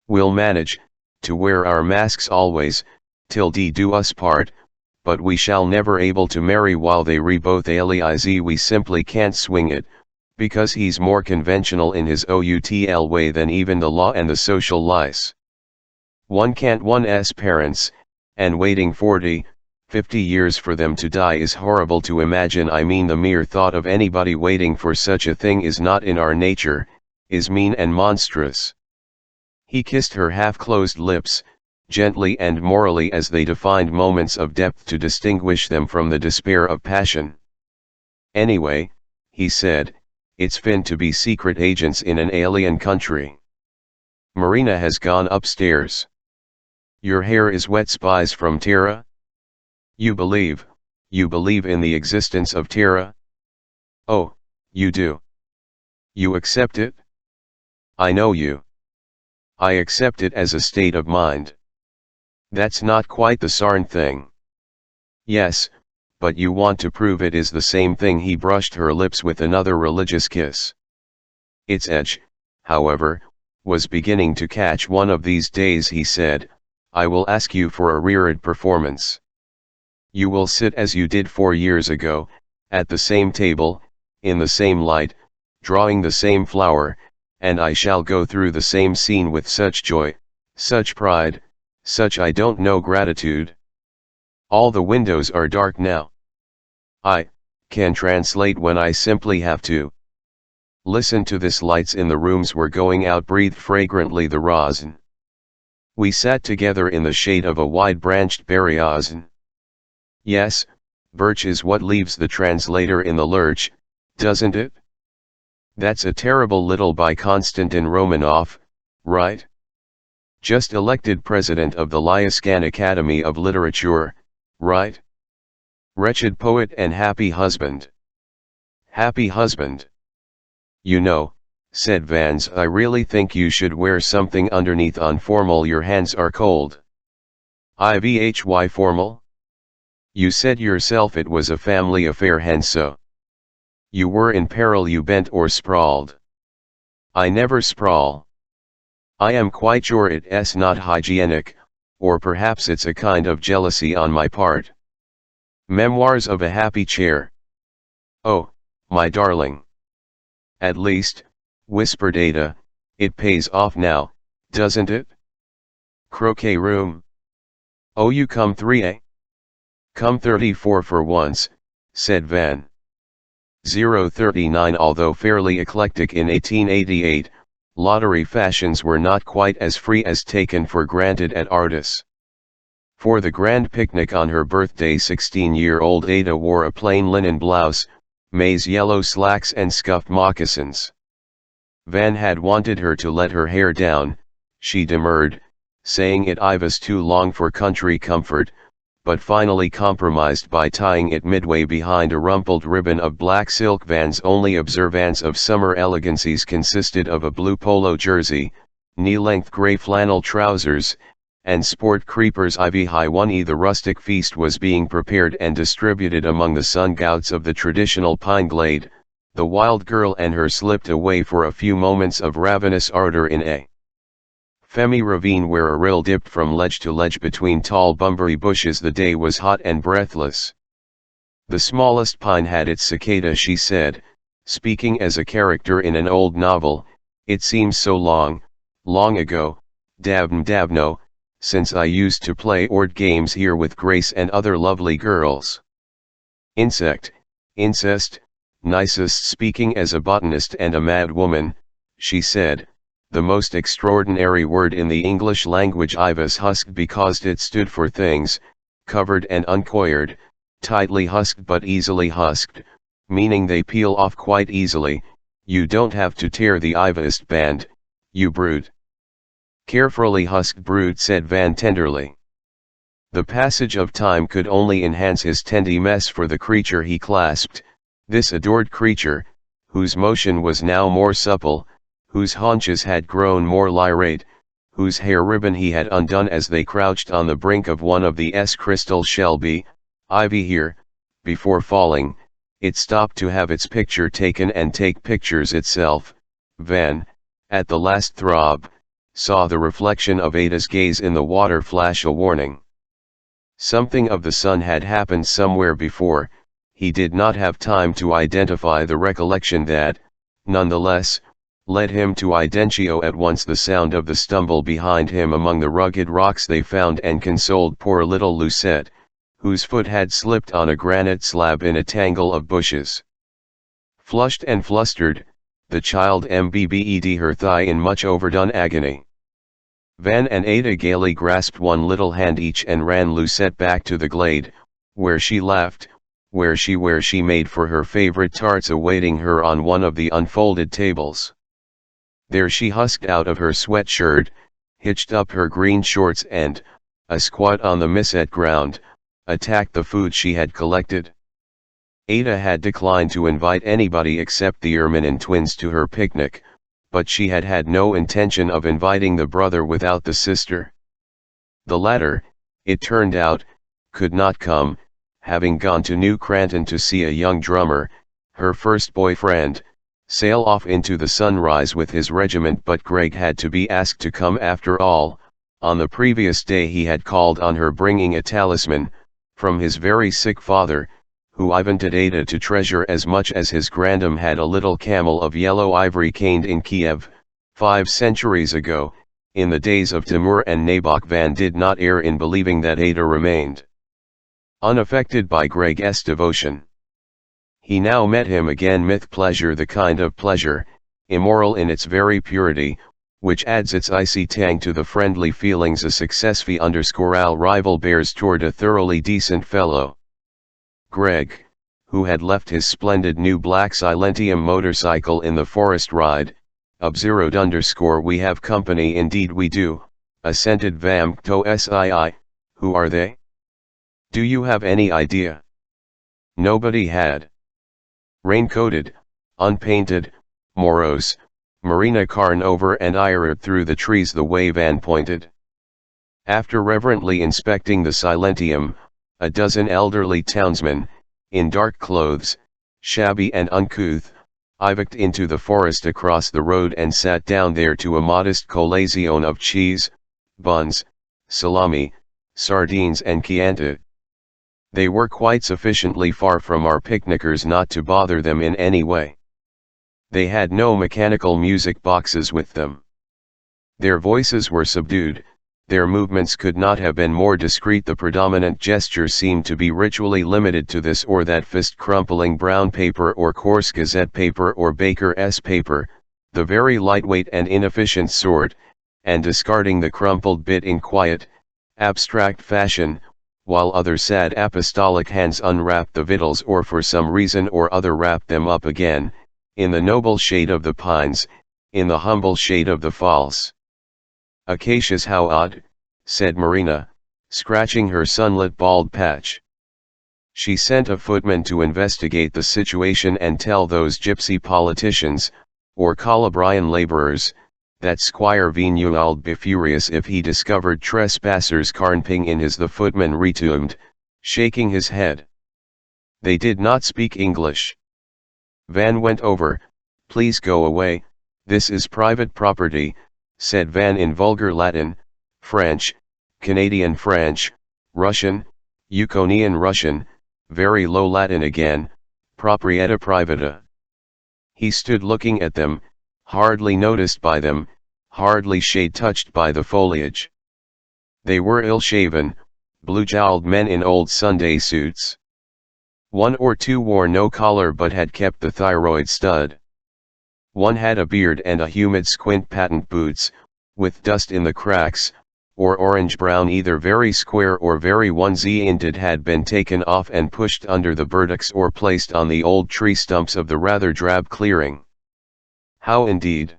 We'll manage, to wear our masks always, till de do us part, but we shall never able to marry while they both alize. We simply can't swing it, because he's more conventional in his outl way than even the law and the social lice. One can't one's parents, and waiting 40, 50 years for them to die is horrible to imagine. I mean, the mere thought of anybody waiting for such a thing is not in our nature, is mean and monstrous. He kissed her half-closed lips, gently and morally, as they defined moments of depth to distinguish them from the despair of passion. "Anyway," he said, "it's fin to be secret agents in an alien country. Marina has gone upstairs. Your hair is wet. Spies from Terra? You believe in the existence of Terra? Oh, you do. You accept it? I know you. I accept it as a state of mind. That's not quite the sarn thing." "Yes, but you want to prove it is the same thing." He brushed her lips with another religious kiss. Its edge, however, was beginning to catch. "One of these days," he said, "I will ask you for a reread performance. You will sit as you did 4 years ago, at the same table, in the same light, drawing the same flower, and I shall go through the same scene with such joy, such pride, such I don't know gratitude. All the windows are dark now. I can translate when I simply have to. Listen to this. Lights in the rooms were going out. Breathed fragrantly the rosin. We sat together in the shade of a wide-branched berryazn. Yes, birch is what leaves the translator in the lurch, doesn't it? That's a terrible little by Konstantin Romanov, right? Just elected president of the Lyaskan Academy of Literature, right? Wretched poet and happy husband. Happy husband. You know," said Vans, "I really think you should wear something underneath on formal. Your hands are cold." "Ivhy formal? You said yourself it was a family affair, Henso. You were in peril. You bent or sprawled." "I never sprawl. I am quite sure it's not hygienic, or perhaps it's a kind of jealousy on my part. Memoirs of a Happy Chair. Oh, my darling. At least, whispered Ada, it pays off now, doesn't it? Croquet room. Oh, you come 3, eh? Come 34 for once, said Van. 039. Although fairly eclectic in 1888, lottery fashions were not quite as free as taken for granted at Ardis. For the grand picnic on her birthday, 16-year-old Ada wore a plain linen blouse, maize yellow slacks and scuffed moccasins. Van had wanted her to let her hair down, she demurred, saying it was too long for country comfort, but finally compromised by tying it midway behind a rumpled ribbon of black silk. Van's only observance of summer elegancies consisted of a blue polo jersey, knee-length gray flannel trousers, and sport creepers ivy-high one. The rustic feast was being prepared and distributed among the sun-gouts of the traditional pine glade. The wild girl and her slipped away for a few moments of ravenous ardor in a Femi ravine where a rill dipped from ledge to ledge between tall bumbery bushes. The day was hot and breathless. The smallest pine had its cicada, she said, speaking as a character in an old novel. It seems so long, long ago, Davno, since I used to play ord games here with Grace and other lovely girls. Incest, nicest, speaking as a botanist and a mad woman, she said. The most extraordinary word in the English language. I was husked because it stood for things, covered and uncoired, tightly husked but easily husked, meaning they peel off quite easily. You don't have to tear the ivist band, you brood. Carefully husked brood, said Van tenderly. The passage of time could only enhance his tenderness for the creature he clasped, this adored creature, whose motion was now more supple, whose haunches had grown more lyrate, whose hair ribbon he had undone as they crouched on the brink of one of the crystal Shelby, ivy here. Before falling, it stopped to have its picture taken and take pictures itself. Van, at the last throb, saw the reflection of Ada's gaze in the water flash a warning. Something of the sun had happened somewhere before. He did not have time to identify the recollection that, nonetheless, led him to identify at once the sound of the stumble behind him among the rugged rocks they found and consoled poor little Lucette, whose foot had slipped on a granite slab in a tangle of bushes. Flushed and flustered, the child mbbed her thigh in much overdone agony. Van and Ada gaily grasped one little hand each and ran Lucette back to the glade, where she laughed, where she made for her favorite tarts awaiting her on one of the unfolded tables. There she husked out of her sweatshirt, hitched up her green shorts and, a squat on the misset ground, attacked the food she had collected. Ada had declined to invite anybody except the Erminin twins to her picnic, but she had had no intention of inviting the brother without the sister. The latter, it turned out, could not come, having gone to New Cranton to see a young drummer, her first boyfriend, sail off into the sunrise with his regiment. But Greg had to be asked to come after all. On the previous day he had called on her bringing a talisman, from his very sick father, who invited Ada to treasure as much as his grandam had a little camel of yellow ivory caned in Kiev, 5 centuries ago. In the days of Timur and Nabok, Van did not err in believing that Ada remained unaffected by Greg's devotion. He now met him again with pleasure, the kind of pleasure, immoral in its very purity, which adds its icy tang to the friendly feelings a successful rival bears toward a thoroughly decent fellow. Greg, who had left his splendid new black Silentium motorcycle in the forest ride, _, we have company, indeed we do, assented Vamkto Sii, who are they? Do you have any idea? Nobody had. Rain-coated, unpainted, morose, Marina Karn over and Ired through the trees the way Van pointed. After reverently inspecting the Silentium, a dozen elderly townsmen, in dark clothes, shabby and uncouth, I walked into the forest across the road and sat down there to a modest colazione of cheese, buns, salami, sardines and Chianti. They were quite sufficiently far from our picnickers not to bother them in any way. They had no mechanical music boxes with them. Their voices were subdued, their movements could not have been more discreet. The predominant gesture seemed to be ritually limited to this or that fist crumpling brown paper or coarse gazette paper or Baker's paper, the very lightweight and inefficient sort, and discarding the crumpled bit in quiet, abstract fashion, while other sad apostolic hands unwrapped the victuals or for some reason or other wrapped them up again, in the noble shade of the pines, in the humble shade of the false acacias. How odd, said Marina, scratching her sunlit bald patch. She sent a footman to investigate the situation and tell those gypsy politicians, or Calabrian laborers, that Squire Vignould be furious if he discovered trespassers carnping in his. The footman resumed, shaking his head. They did not speak English. Van went over. Please go away, this is private property, said Van in vulgar Latin, French, Canadian French, Russian, Yukonian Russian, very low Latin again, proprieta privata. He stood looking at them, hardly noticed by them, hardly shade-touched by the foliage. They were ill-shaven, blue-jowled men in old Sunday suits. One or two wore no collar but had kept the thyroid stud. One had a beard and a humid squint, patent boots, with dust in the cracks, or orange-brown, either very square or very onesie-inted, had been taken off and pushed under the burdocks or placed on the old tree stumps of the rather drab clearing. How indeed?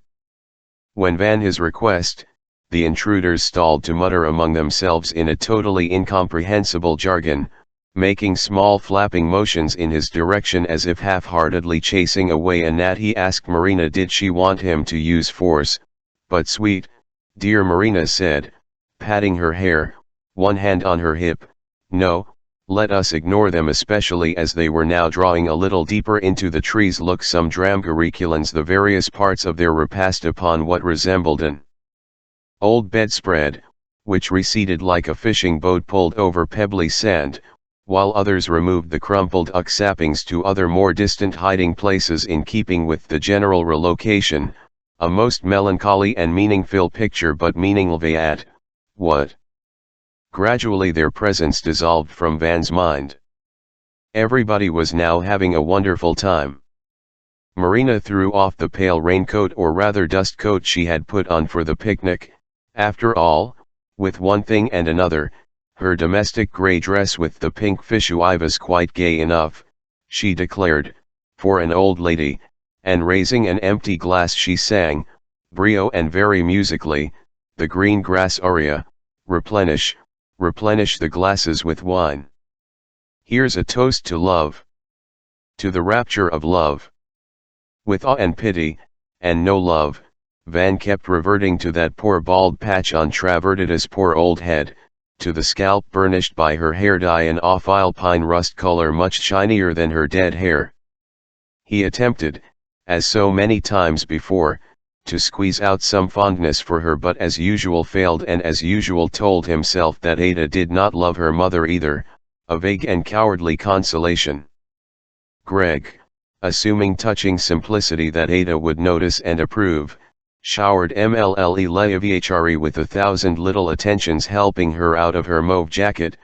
When Van his request, the intruders stalled to mutter among themselves in a totally incomprehensible jargon, making small flapping motions in his direction as if half-heartedly chasing away a gnat. He asked Marina did she want him to use force, but sweet, dear Marina said, patting her hair, one hand on her hip, no, let us ignore them, especially as they were now drawing a little deeper into the trees. Look, some dramgariculans the various parts of their repast upon what resembled an old bedspread, which receded like a fishing boat pulled over pebbly sand, while others removed the crumpled sappings to other more distant hiding places in keeping with the general relocation, a most melancholy and meaning-filled picture, but meaningless at what? Gradually their presence dissolved from Van's mind. Everybody was now having a wonderful time. Marina threw off the pale raincoat, or rather dust coat, she had put on for the picnic. After all, with one thing and another, her domestic grey dress with the pink fichu was quite gay enough, she declared, for an old lady, and raising an empty glass she sang, brio and very musically, the green grass aria, replenish, replenish the glasses with wine. Here's a toast to love. To the rapture of love. With awe and pity, and no love, Van kept reverting to that poor bald patch on Travertida's poor old head, to the scalp burnished by her hair dye, an off alpine rust color much shinier than her dead hair. He attempted, as so many times before, to squeeze out some fondness for her, but as usual failed, and as usual told himself that Ada did not love her mother either, a vague and cowardly consolation. Greg, assuming touching simplicity that Ada would notice and approve, showered Mlle Leviachari with 1,000 little attentions, helping her out of her mauve jacket,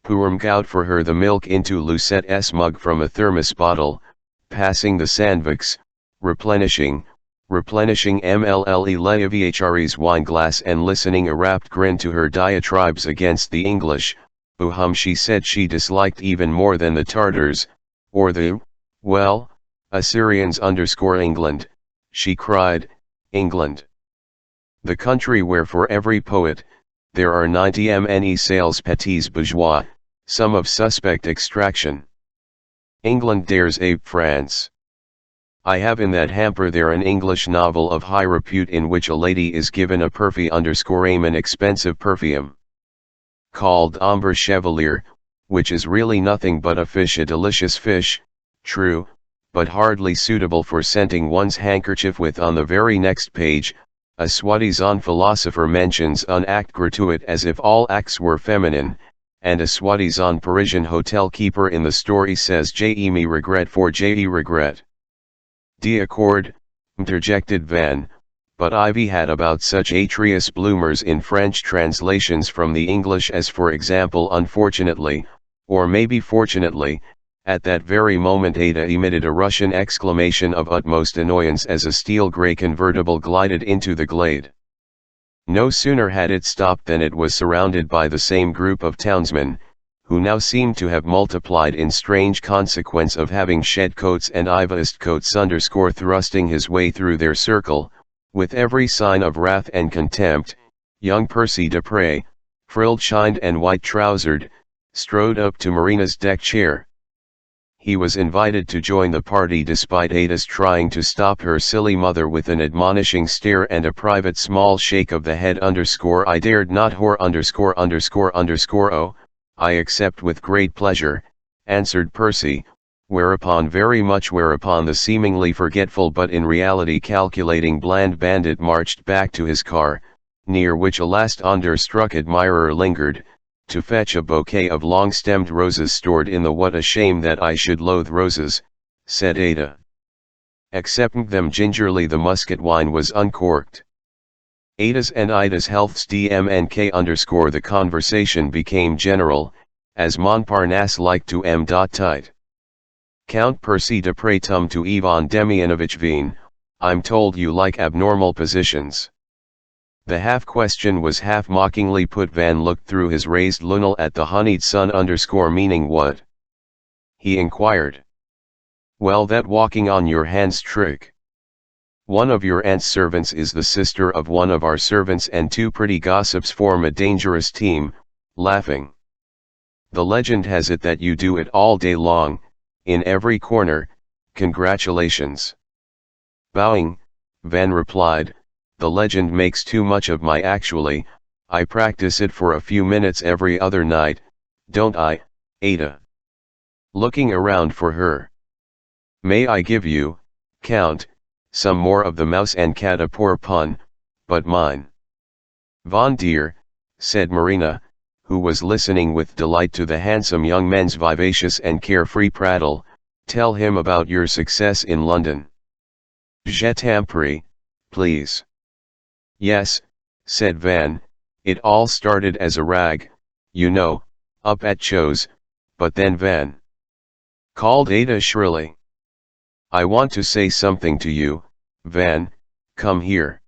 pouring out for her the milk into Lucette's mug from a thermos bottle, passing the sandwiches, replenishing Mlle Leviachari's wine glass, and listening a rapt grin to her diatribes against the English, whom she said she disliked even more than the Tartars, or the, well, Assyrians _England, she cried, England. The country where for every poet, there are 90 mne sales petits bourgeois, some of suspect extraction. England dares ape France. I have in that hamper there an English novel of high repute in which a lady is given a _aim, an expensive perfume, called Amber Chevalier, which is really nothing but a fish, a delicious fish, true, but hardly suitable for scenting one's handkerchief with. On the very next page, a soi-disant philosopher mentions un acte gratuit as if all acts were feminine, and a soi-disant Parisian hotel keeper in the story says je me regret for je regret. D'accord, interjected Van, but Ivy had about such atrius bloomers in French translations from the English as, for example, unfortunately, or maybe fortunately. At that very moment Ada emitted a Russian exclamation of utmost annoyance as a steel-grey convertible glided into the glade. No sooner had it stopped than it was surrounded by the same group of townsmen, who now seemed to have multiplied in strange consequence of having shed coats and Ivaistcoats thrusting his way through their circle, with every sign of wrath and contempt. Young Percy Dupre, frilled-shined and white-trousered, strode up to Marina's deck chair. He was invited to join the party despite Ada's trying to stop her silly mother with an admonishing stare and a private small shake of the head. I dared not whore _____. I accept with great pleasure, answered Percy, whereupon the seemingly forgetful but in reality calculating bland bandit marched back to his car, near which a last understruck admirer lingered, to fetch a bouquet of long-stemmed roses stored in the. What a shame that I should loathe roses, said Ada. Accepting them gingerly, the muscat wine was uncorked. Ada's and Ida's healths DMNK_. The conversation became general, as Montparnasse liked to tight. Count Percy Dupre tum to Ivan Demyanovich Veen, I'm told you like abnormal positions. The half-question was half-mockingly put. Van looked through his raised lunel at the honeyed sun meaning what? He inquired. Well, that walking on your hands trick. One of your aunt's servants is the sister of one of our servants, and two pretty gossips form a dangerous team, laughing. The legend has it that you do it all day long, in every corner. Congratulations. Bowing, Van replied, the legend makes too much of my actually, I practice it for a few minutes every other night, don't I, Ada? Looking around for her. May I give you, Count, some more of the mouse and cat? A poor pun, but mine. Von dear, said Marina, who was listening with delight to the handsome young man's vivacious and carefree prattle, tell him about your success in London. Je t'en prie, please. Yes, said Van, it all started as a rag, you know, up at Cho's, but then Van called Ada shrilly. I want to say something to you, Van, come here.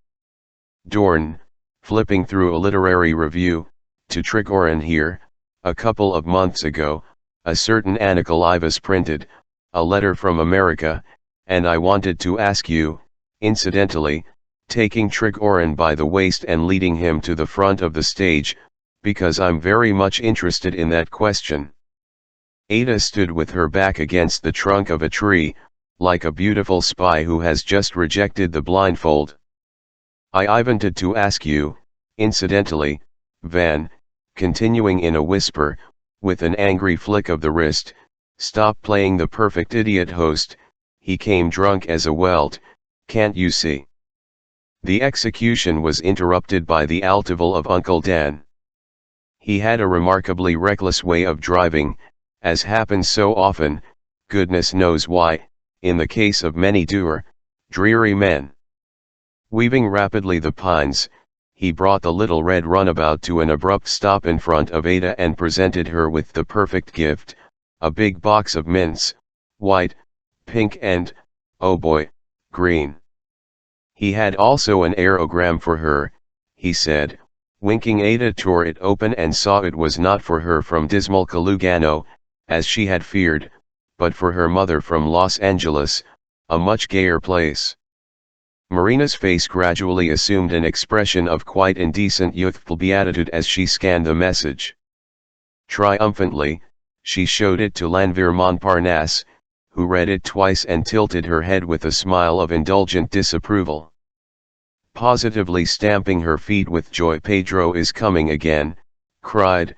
Dorn, flipping through a literary review, to Trigorin here, a couple of months ago, a certain Chronicle Ivas printed, a letter from America, and I wanted to ask you, incidentally, taking Trigorin by the waist and leading him to the front of the stage, because I'm very much interested in that question. Ada stood with her back against the trunk of a tree, like a beautiful spy who has just rejected the blindfold. I wanted to ask you, incidentally, Van, continuing in a whisper, with an angry flick of the wrist, stop playing the perfect idiot host, he came drunk as a welt, can't you see? The execution was interrupted by the altival of Uncle Dan. He had a remarkably reckless way of driving, as happens so often, goodness knows why, in the case of many dreary men. Weaving rapidly the pines, he brought the little red runabout to an abrupt stop in front of Ada and presented her with the perfect gift, a big box of mints, white, pink and, oh boy, green. He had also an aerogram for her, he said, winking. Ada tore it open and saw it was not for her from dismal Calugano, as she had feared, but for her mother from Los Angeles, a much gayer place. Marina's face gradually assumed an expression of quite indecent youthful beatitude as she scanned the message. Triumphantly, she showed it to Lanvir Montparnasse, who read it twice and tilted her head with a smile of indulgent disapproval. Positively stamping her feet with joy, Pedro is coming again, cried,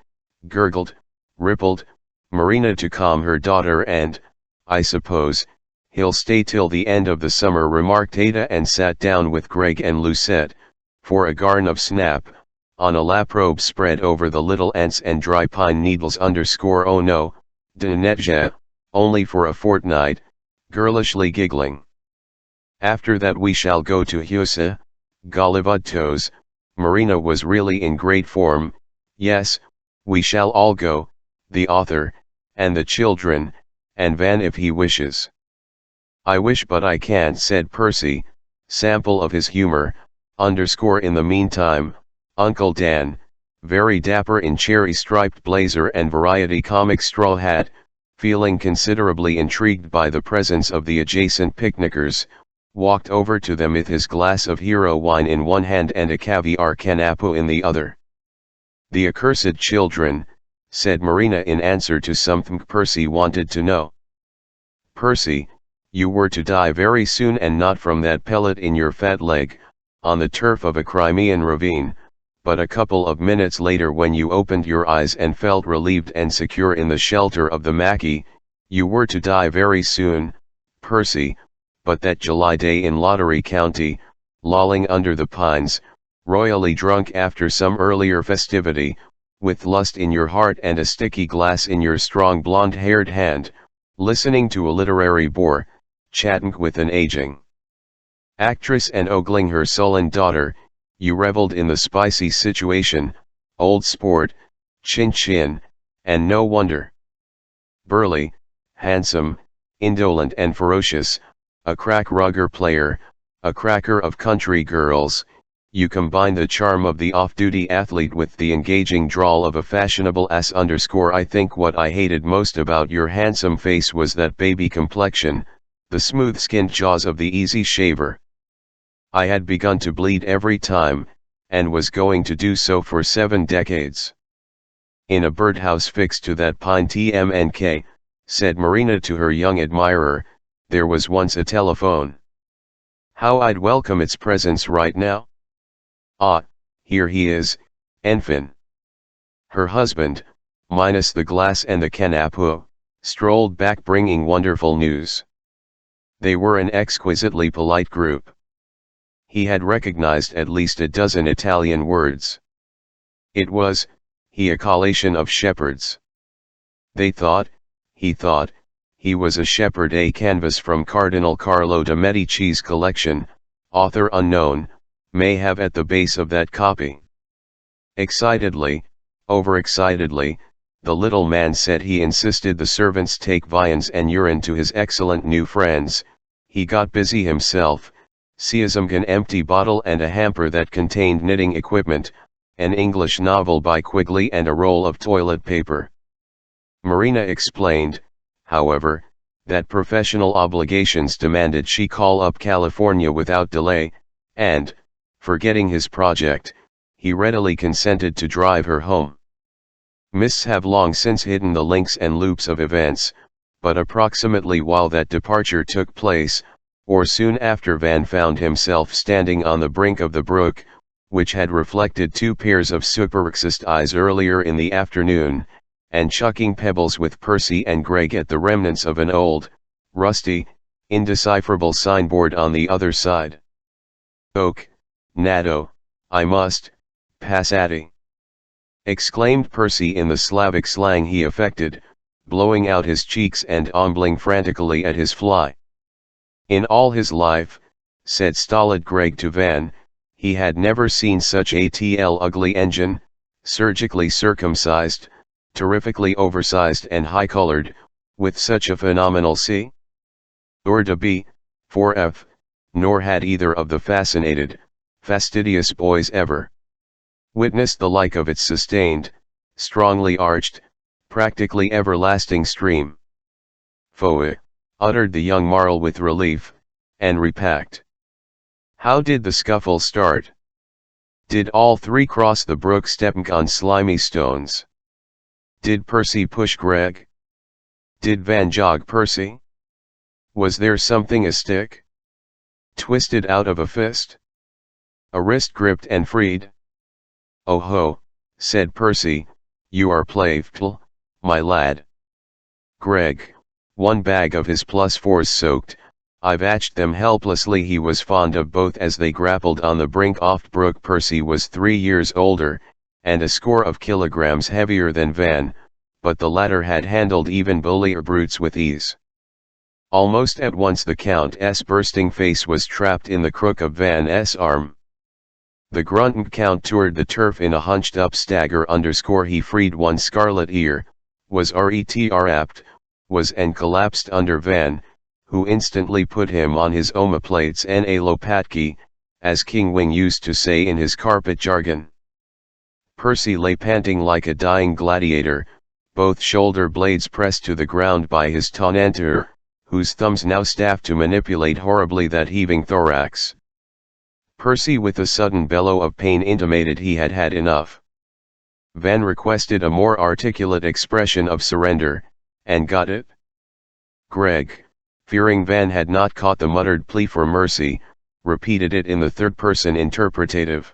gurgled, rippled, Marina to calm her daughter and, I suppose, "He'll stay till the end of the summer," remarked Ada, and sat down with Greg and Lucette, for a garn of snap, on a laprobe spread over the little ants and dry pine needles. "Oh no, Dinetje, only for a fortnight," girlishly giggling. "After that we shall go to Husse, Gallivados." Marina was really in great form. "Yes, we shall all go, the author, and the children, and Van if he wishes." "I wish but I can't," said Percy, sample of his humor. In the meantime, Uncle Dan, very dapper in cherry-striped blazer and variety comic straw hat, feeling considerably intrigued by the presence of the adjacent picnickers, walked over to them with his glass of hero wine in one hand and a caviar canapo in the other. "The accursed children," said Marina in answer to something Percy wanted to know. "Percy, you were to die very soon, and not from that pellet in your fat leg, on the turf of a Crimean ravine, but a couple of minutes later, when you opened your eyes and felt relieved and secure in the shelter of the Mackay. You were to die very soon, Percy, but that July day in Lottery County, lolling under the pines, royally drunk after some earlier festivity, with lust in your heart and a sticky glass in your strong blonde-haired hand, listening to a literary bore, chatting with an aging actress and ogling her sullen daughter, you reveled in the spicy situation, old sport, chin-chin, and no wonder. Burly, handsome, indolent and ferocious, a crack rugger player, a cracker of country girls, you combine the charm of the off-duty athlete with the engaging drawl of a fashionable ass. I think what I hated most about your handsome face was that baby complexion, the smooth-skinned jaws of the easy shaver. I had begun to bleed every time, and was going to do so for 7 decades. In a birdhouse fixed to that pine TMNK, said Marina to her young admirer, there was once a telephone. How I'd welcome its presence right now. Ah, here he is, enfin. Her husband, minus the glass and the canapo, strolled back bringing wonderful news. They were an exquisitely polite group. He had recognized at least a dozen Italian words. It was, a collation of shepherds. He thought, he was a shepherd. A canvas from Cardinal Carlo de' Medici's collection, author unknown, may have at the base of that copy. Excitedly, overexcitedly, the little man said he insisted the servants take viands and urine to his excellent new friends. He got busy himself, seizing an empty bottle and a hamper that contained knitting equipment, an English novel by Quigley and a roll of toilet paper. Marina explained, however, that professional obligations demanded she call up California without delay, and, forgetting his project, he readily consented to drive her home. Mists have long since hidden the links and loops of events, but approximately while that departure took place, or soon after, Van found himself standing on the brink of the brook, which had reflected 2 pairs of superexist eyes earlier in the afternoon, and chucking pebbles with Percy and Greg at the remnants of an old, rusty, indecipherable signboard on the other side. "Oak, Nato, I must, passati!" exclaimed Percy in the Slavic slang he affected, blowing out his cheeks and ombling frantically at his fly. In all his life, said stolid Greg to Van, he had never seen such a ugly engine, surgically circumcised, terrifically oversized and high-colored, with such a phenomenal C. or to B, 4F, nor had either of the fascinated, fastidious boys ever witnessed the like of its sustained, strongly arched, practically everlasting stream. "Foe," uttered the young Marl with relief, and repacked. How did the scuffle start? Did all 3 cross the brook stepping on slimy stones? Did Percy push Greg? Did Van jog Percy? Was there something, a stick twisted out of a fist? A wrist gripped and freed? "Oh ho," said Percy, "you are playful, my lad." Greg, one bag of his +4s soaked, I watched them helplessly. He was fond of both as they grappled on the brink oft brook. Percy was 3 years older, and a score of kilograms heavier than Van, but the latter had handled even bullier brutes with ease. Almost at once the Count's bursting face was trapped in the crook of Van's arm. The grunted Count toured the turf in a hunched-up stagger. He freed one scarlet ear, was retrapped, was and collapsed under Van, who instantly put him on his omoplates and a lopatki, as King Wing used to say in his carpet jargon. Percy lay panting like a dying gladiator, both shoulder blades pressed to the ground by his tenanter, whose thumbs now staffed to manipulate horribly that heaving thorax. Percy with a sudden bellow of pain intimated he had had enough. Van requested a more articulate expression of surrender, and got it. Greg, fearing Van had not caught the muttered plea for mercy, repeated it in the third-person interpretative.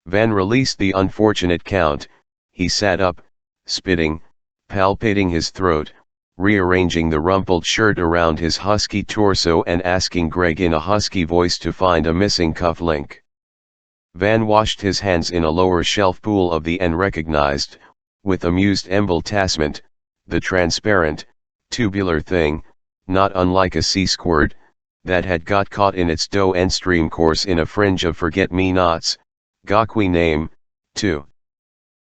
Van released the unfortunate Count. He sat up, spitting, palpating his throat, rearranging the rumpled shirt around his husky torso and asking Greg in a husky voice to find a missing cuff link. Van washed his hands in a lower shelf pool of the and recognized, with amused embarrassment, the transparent, tubular thing, not unlike a sea squirt, that had got caught in its dough and stream course in a fringe of forget-me-nots, Gokwe name, too.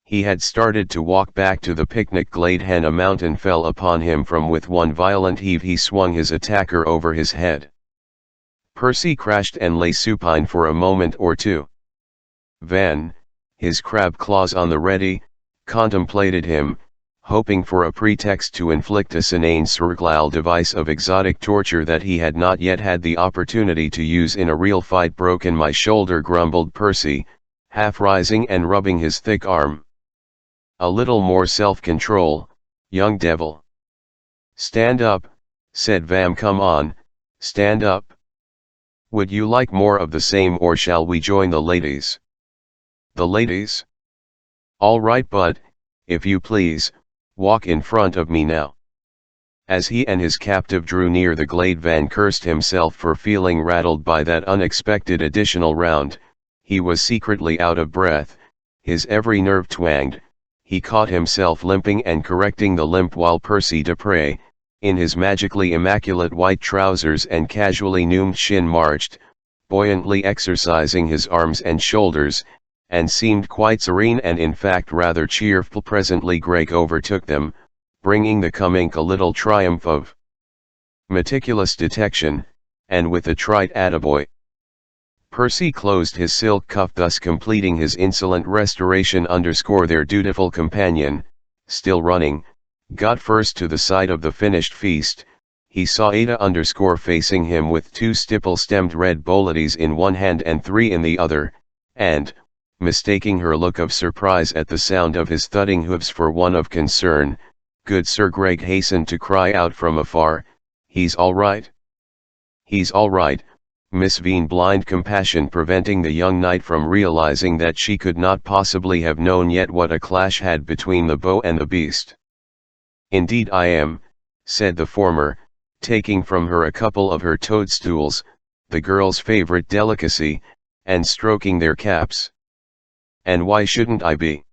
He had started to walk back to the picnic glade when a mountain fell upon him from with one violent heave. He swung his attacker over his head. Percy crashed and lay supine for a moment or two. Van, his crab claws on the ready, contemplated him, hoping for a pretext to inflict a inane surgical device of exotic torture that he had not yet had the opportunity to use in a real fight. Broken my shoulder, grumbled Percy, half rising and rubbing his thick arm. A little more self-control, young devil. Stand up, said Van. Come on, stand up. Would you like more of the same, or shall we join the ladies? The ladies? All right, but, if you please, walk in front of me now. As he and his captive drew near the glade, Van cursed himself for feeling rattled by that unexpected additional round. He was secretly out of breath, his every nerve twanged. He caught himself limping and correcting the limp while Percy Dupre, in his magically immaculate white trousers and casually numed shin, marched, buoyantly exercising his arms and shoulders, and seemed quite serene and in fact rather cheerful. Presently Greg overtook them, bringing the coming a little triumph of meticulous detection, and with a trite attaboy. Percy closed his silk cuff, thus completing his insolent restoration. Their dutiful companion, still running, got first to the side of the finished feast. He saw Ada facing him with 2 stipple-stemmed red bolides in one hand and 3 in the other, and, mistaking her look of surprise at the sound of his thudding hoofs for one of concern, good Sir Greg hastened to cry out from afar, "He's all right. He's all right." Miss Veen, blind compassion preventing the young knight from realizing that she could not possibly have known yet what a clash had between the beau and the beast. "Indeed I am," said the former, taking from her a couple of her toadstools, the girl's favorite delicacy, and stroking their caps. "And why shouldn't I be?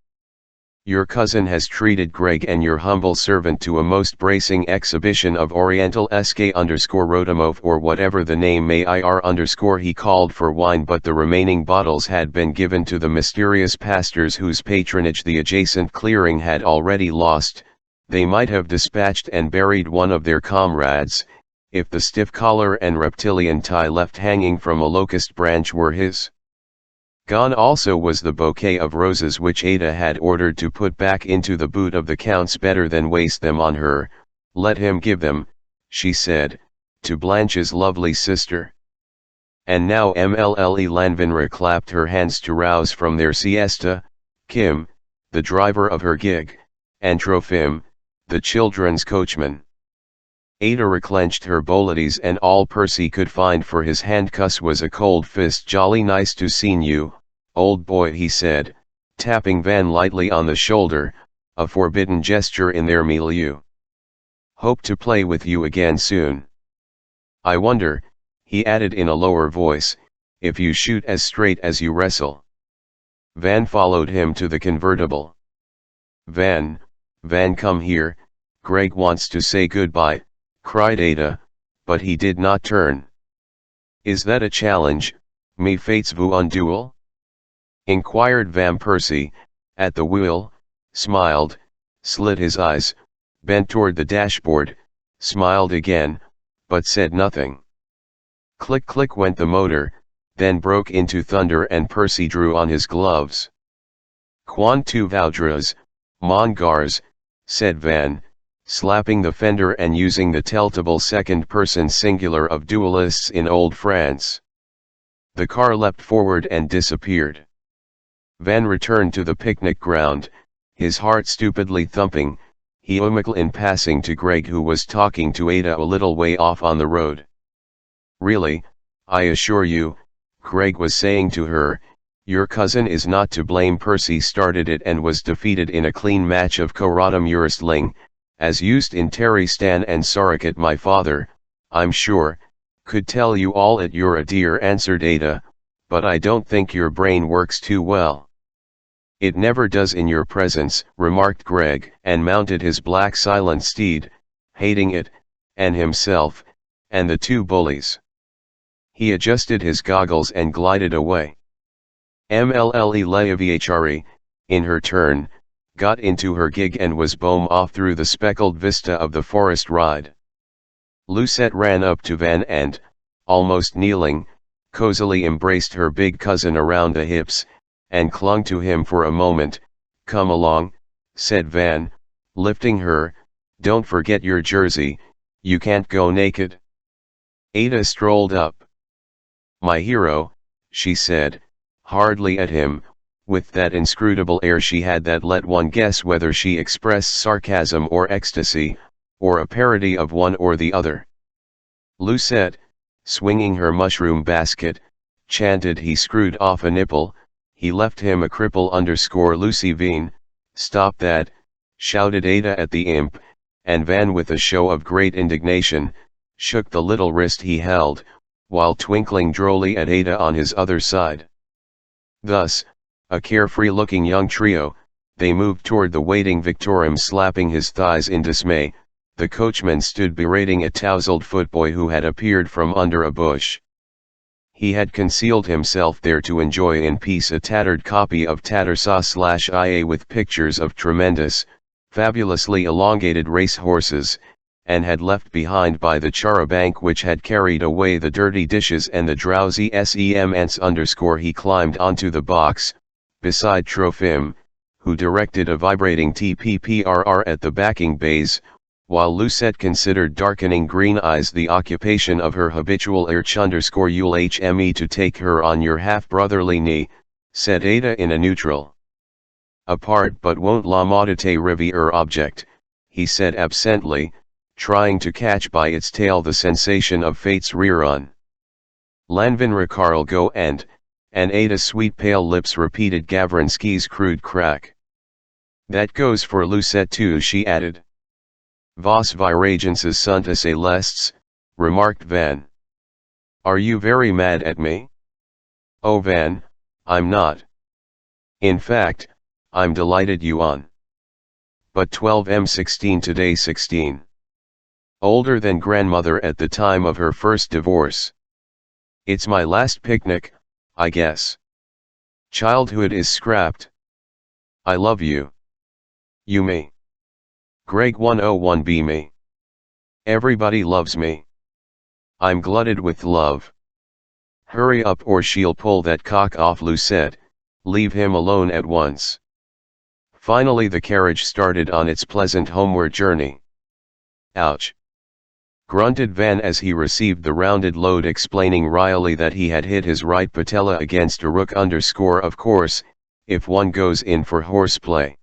Your cousin has treated Greg and your humble servant to a most bracing exhibition of Oriental sk_Rodomov, or whatever the name may ir_. He called for wine, but the remaining bottles had been given to the mysterious pastors whose patronage the adjacent clearing had already lost. They might have dispatched and buried one of their comrades, if the stiff collar and reptilian tie left hanging from a locust branch were his. Gone also was the bouquet of roses which Ada had ordered to put back into the boot of the Count's. Better than waste them on her, let him give them, she said, to Blanche's lovely sister. And now Mlle Lanvinra clapped her hands to rouse from their siesta, Kim, the driver of her gig, and Trofim, the children's coachman. Ada reclenched her bolides, and all Percy could find for his handcuffs was a cold fist. "Jolly nice to seen you, old boy," he said, tapping Van lightly on the shoulder, a forbidden gesture in their milieu. Hope to play with you again soon. I wonder, he added in a lower voice, if you shoot as straight as you wrestle. Van followed him to the convertible. Van come here, Greg wants to say goodbye, cried Ada, but he did not turn. Is that a challenge, me fates vous un duel? Inquired Van Persie, at the wheel, smiled, slit his eyes, bent toward the dashboard, smiled again, but said nothing. Click click went the motor, then broke into thunder and Percy drew on his gloves. Quan tu voudras, mon gars, said Van, slapping the fender and using the telltable second-person singular of duelists in old France. The car leapt forward and disappeared. Van returned to the picnic ground, his heart stupidly thumping, he omicle in passing to Greg who was talking to Ada a little way off on the road. Really, I assure you, Greg was saying to her, your cousin is not to blame. Percy started it and was defeated in a clean match of Karatam Uristling, as used in Terry Stan and Sarakat. My father, I'm sure, could tell you all at you're a dear, answered Ada, but I don't think your brain works too well. It never does in your presence, remarked Greg, and mounted his black silent steed, hating it, and himself, and the two bullies. He adjusted his goggles and glided away. Mlle Leavichari, in her turn, got into her gig and was boom off through the speckled vista of the forest ride. Lucette ran up to Van and, almost kneeling, cozily embraced her big cousin around the hips, and clung to him for a moment. Come along, said Van, lifting her, don't forget your jersey, you can't go naked. Ada strolled up. My hero, she said, hardly at him, with that inscrutable air she had that let one guess whether she expressed sarcasm or ecstasy, or a parody of one or the other. Lucette, swinging her mushroom basket, chanted. He screwed off a nipple, he left him a cripple. Lucy Veen, stop that, shouted Ada at the imp, and Van with a show of great indignation, shook the little wrist he held, while twinkling drolly at Ada on his other side. Thus, a carefree-looking young trio, they moved toward the waiting Victorum, slapping his thighs in dismay. The coachman stood berating a tousled footboy who had appeared from under a bush. He had concealed himself there to enjoy in peace a tattered copy of Tattersall/IA with pictures of tremendous, fabulously elongated race horses, and had left behind by the charabanc which had carried away the dirty dishes and the drowsy semants. He climbed onto the box, beside Trofim, who directed a vibrating TPPRR at the backing bays, while Lucette considered darkening green eyes the occupation of her habitual _ulhme to take her on your half-brotherly knee, said Ada in a neutral. Apart but won't la modite rivier object, he said absently, trying to catch by its tail the sensation of fate's rear-on. Lanvin Karl go and Ada's sweet pale lips repeated Gavrinsky's crude crack. That goes for Lucette too, she added. Vos viragences sunt a celestes, remarked Van. Are you very mad at me? Oh Van, I'm not. In fact, I'm delighted you on. But 12M16 today 16. Older than grandmother at the time of her first divorce. It's my last picnic, I guess. Childhood is scrapped. I love you. You me. Greg 101B me. Everybody loves me. I'm glutted with love. Hurry up or she'll pull that cock off. Lucette, leave him alone at once. Finally the carriage started on its pleasant homeward journey. Ouch! Grunted Van as he received the rounded load, explaining wryly that he had hit his right patella against a rook. Of course, if one goes in for horseplay.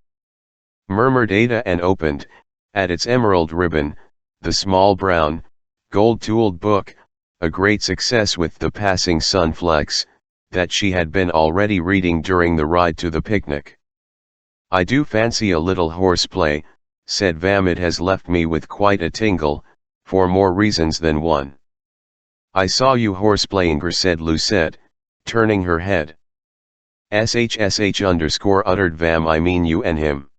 Murmured Ada and opened, at its emerald ribbon, the small brown, gold-tooled book, a great success with the passing sunflex, that she had been already reading during the ride to the picnic. I do fancy a little horseplay, said Vam. It has left me with quite a tingle, for more reasons than one. I saw you horseplaying her, said Lucette, turning her head. sh uttered Vam. I mean you and him.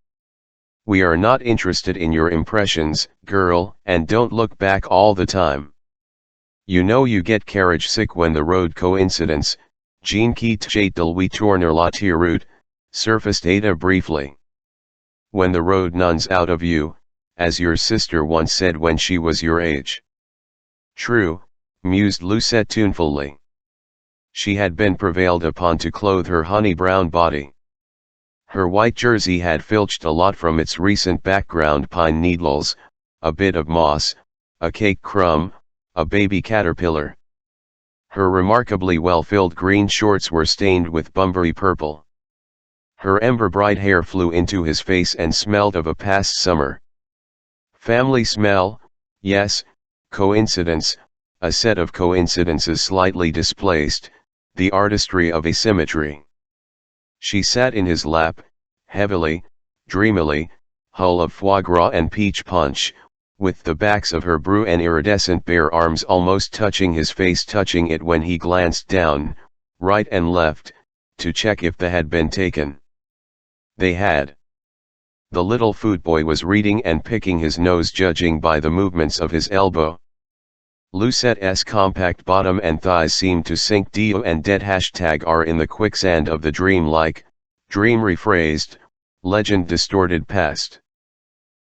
We are not interested in your impressions, girl, and don't look back all the time. You know you get carriage sick when the road coincidence, Jean quitte de lui tourner la route, surfaced Ada briefly. When the road nuns out of you, as your sister once said when she was your age. True, mused Lucette tunefully. She had been prevailed upon to clothe her honey-brown body. Her white jersey had filched a lot from its recent background: pine needles, a bit of moss, a cake crumb, a baby caterpillar. Her remarkably well-filled green shorts were stained with Bunbury purple. Her ember-bright hair flew into his face and smelled of a past summer. Family smell, yes, coincidence, a set of coincidences slightly displaced, the artistry of asymmetry. She sat in his lap, heavily, dreamily, hull of foie gras and peach punch, with the backs of her blue and iridescent bare arms almost touching his face, touching it when he glanced down, right and left, to check if they had been taken. They had. The little footboy was reading and picking his nose, judging by the movements of his elbow. Lucette's compact bottom and thighs seemed to sink deep and dead #r in the quicksand of the dream-like, dream-rephrased, legend-distorted past.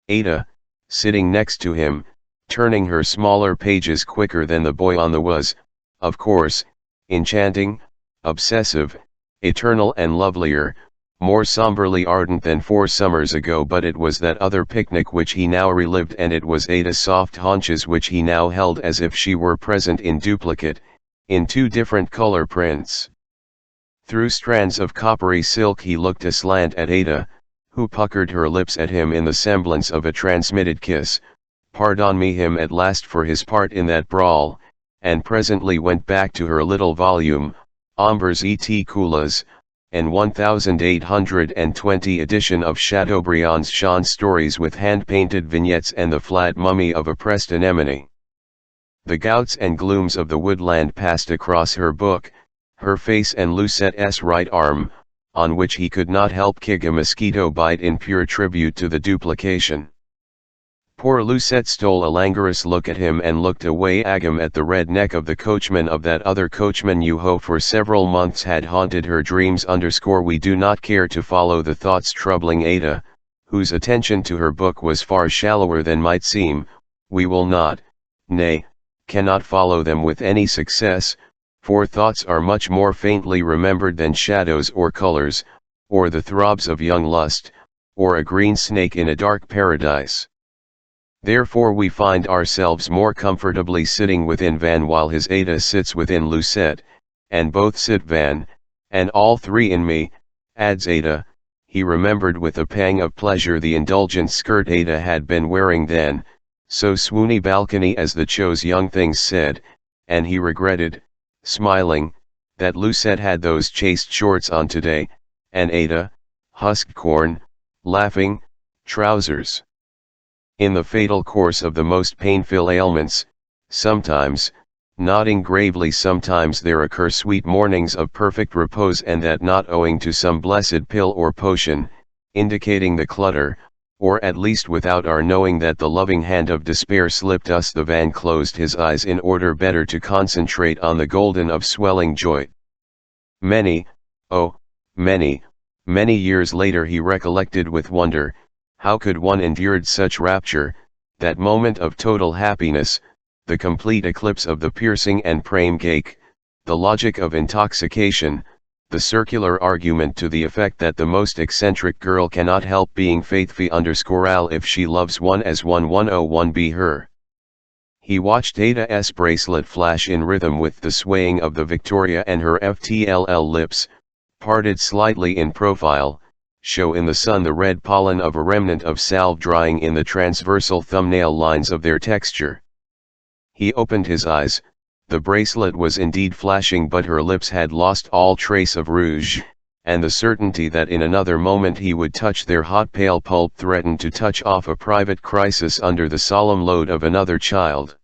Ada, sitting next to him, turning her smaller pages quicker than the boy on the was, of course, enchanting, obsessive, eternal and lovelier, more somberly ardent than 4 summers ago, but it was that other picnic which he now relived, and it was Ada's soft haunches which he now held as if she were present in duplicate, in 2 different color prints. Through strands of coppery silk he looked aslant at Ada, who puckered her lips at him in the semblance of a transmitted kiss, pardon me him at last for his part in that brawl, and presently went back to her little volume, Ombres et Coulas, an 1820 edition of Chateaubriand's Jean stories with hand-painted vignettes and the flat mummy of a pressed anemone. The gouts and glooms of the woodland passed across her book, her face and Lucette's right arm, on which he could not help kick a mosquito bite in pure tribute to the duplication. Poor Lucette stole a languorous look at him and looked away agam at the red neck of the coachman, of that other coachman who for several months had haunted her dreams. We do not care to follow the thoughts troubling Ada, whose attention to her book was far shallower than might seem. We will not, nay, cannot follow them with any success, for thoughts are much more faintly remembered than shadows or colors, or the throbs of young lust, or a green snake in a dark paradise. Therefore we find ourselves more comfortably sitting within Van while his Ada sits within Lucette, and both sit Van, and all 3 in me, adds Ada. He remembered with a pang of pleasure the indulgent skirt Ada had been wearing then, so swoony balcony as the chose young things said, and he regretted, smiling, that Lucette had those chaste shorts on today, and Ada, husked corn, laughing, trousers. In the fatal course of the most painful ailments, sometimes, nodding gravely, sometimes there occur sweet mornings of perfect repose, and that not owing to some blessed pill or potion, indicating the clutter, or at least without our knowing that the loving hand of despair slipped us. The Van closed his eyes in order better to concentrate on the golden of swelling joy. Many, oh, many years later he recollected with wonder, how could one endured such rapture, that moment of total happiness, the complete eclipse of the piercing and prime gake, the logic of intoxication, the circular argument to the effect that the most eccentric girl cannot help being faithful_al if she loves one as 1101 be her. He watched Ada's bracelet flash in rhythm with the swaying of the Victoria, and her FTLL lips, parted slightly in profile, show in the sun the red pollen of a remnant of salve drying in the transversal thumbnail lines of their texture. He opened his eyes. The bracelet was indeed flashing, but her lips had lost all trace of rouge, and the certainty that in another moment he would touch their hot pale pulp threatened to touch off a private crisis under the solemn load of another child.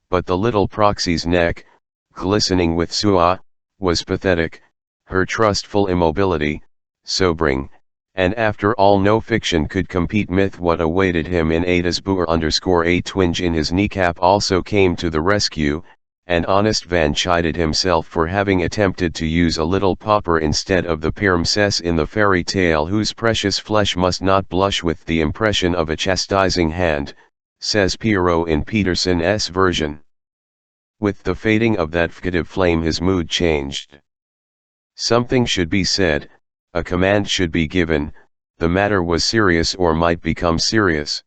But the little proxy's neck, glistening with suah, was pathetic, her trustful immobility, sobering, and after all no fiction could compete with what awaited him in Ada's boer. A twinge in his kneecap also came to the rescue, and honest Van chided himself for having attempted to use a little pauper instead of the princess in the fairy tale whose precious flesh must not blush with the impression of a chastising hand, says Pierrot in Peterson's version. With the fading of that fugitive flame his mood changed. Something should be said, a command should be given, the matter was serious or might become serious.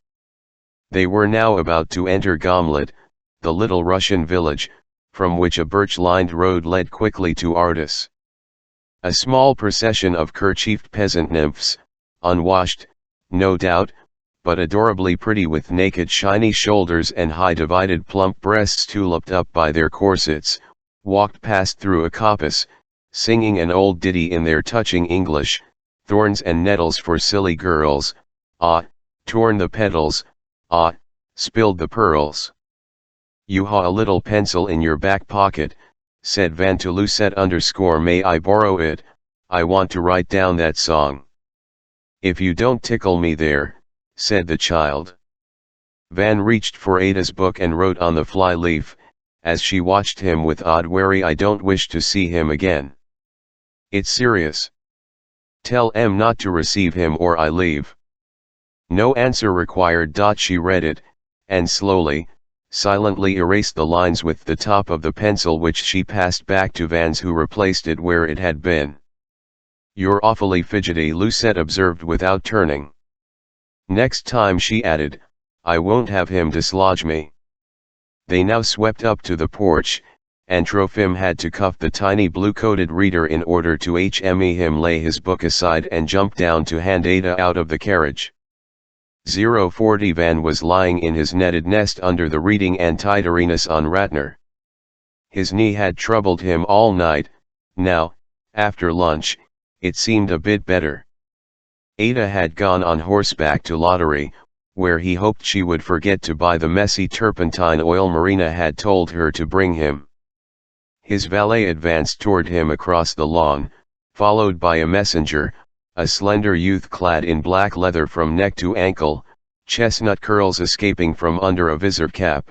They were now about to enter Gomlet, the little Russian village, from which a birch-lined road led quickly to Ardis. A small procession of kerchiefed peasant nymphs, unwashed, no doubt, but adorably pretty with naked shiny shoulders and high divided plump breasts tuliped up by their corsets, walked past through a coppice, singing an old ditty in their touching English, thorns and nettles for silly girls, ah, torn the petals, ah, spilled the pearls. You ha a little pencil in your back pocket, said Van to Lucette _ may I borrow it, I want to write down that song. If you don't tickle me there, said the child. Van reached for Ada's book and wrote on the fly leaf, as she watched him with odd worry, I don't wish to see him again. It's serious. Tell M not to receive him or I leave. No answer required. She read it, and slowly, silently erased the lines with the top of the pencil which she passed back to Vans who replaced it where it had been. You're awfully fidgety, Lucette observed without turning. Next time, she added, I won't have him dislodge me. They now swept up to the porch, and Trofim had to cuff the tiny blue-coated reader in order to him lay his book aside and jump down to hand Ada out of the carriage. 040 Van was lying in his netted nest under the reading Antiderinus on Ratner. His knee had troubled him all night, now, after lunch, it seemed a bit better. Ada had gone on horseback to Lottery, where he hoped she would forget to buy the messy turpentine oil Marina had told her to bring him. His valet advanced toward him across the lawn, followed by a messenger, a slender youth clad in black leather from neck to ankle, chestnut curls escaping from under a visor cap.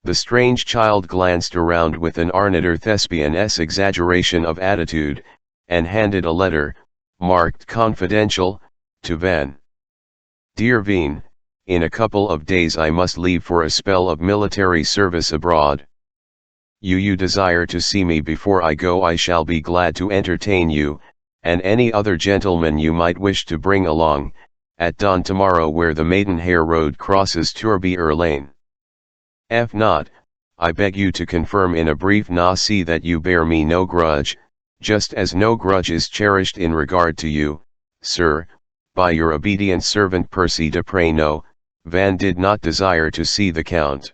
The strange child glanced around with an Arnator thespian's exaggeration of attitude, and handed a letter, marked confidential, to Van. Dear Veen, in a couple of days I must leave for a spell of military service abroad. You desire to see me before I go, I shall be glad to entertain you, and any other gentleman you might wish to bring along, at dawn tomorrow where the Maidenhair Road crosses Turbier Lane. If not, I beg you to confirm in a brief see that you bear me no grudge, just as no grudge is cherished in regard to you, sir, by your obedient servant Percy de Prano. Van did not desire to see the Count.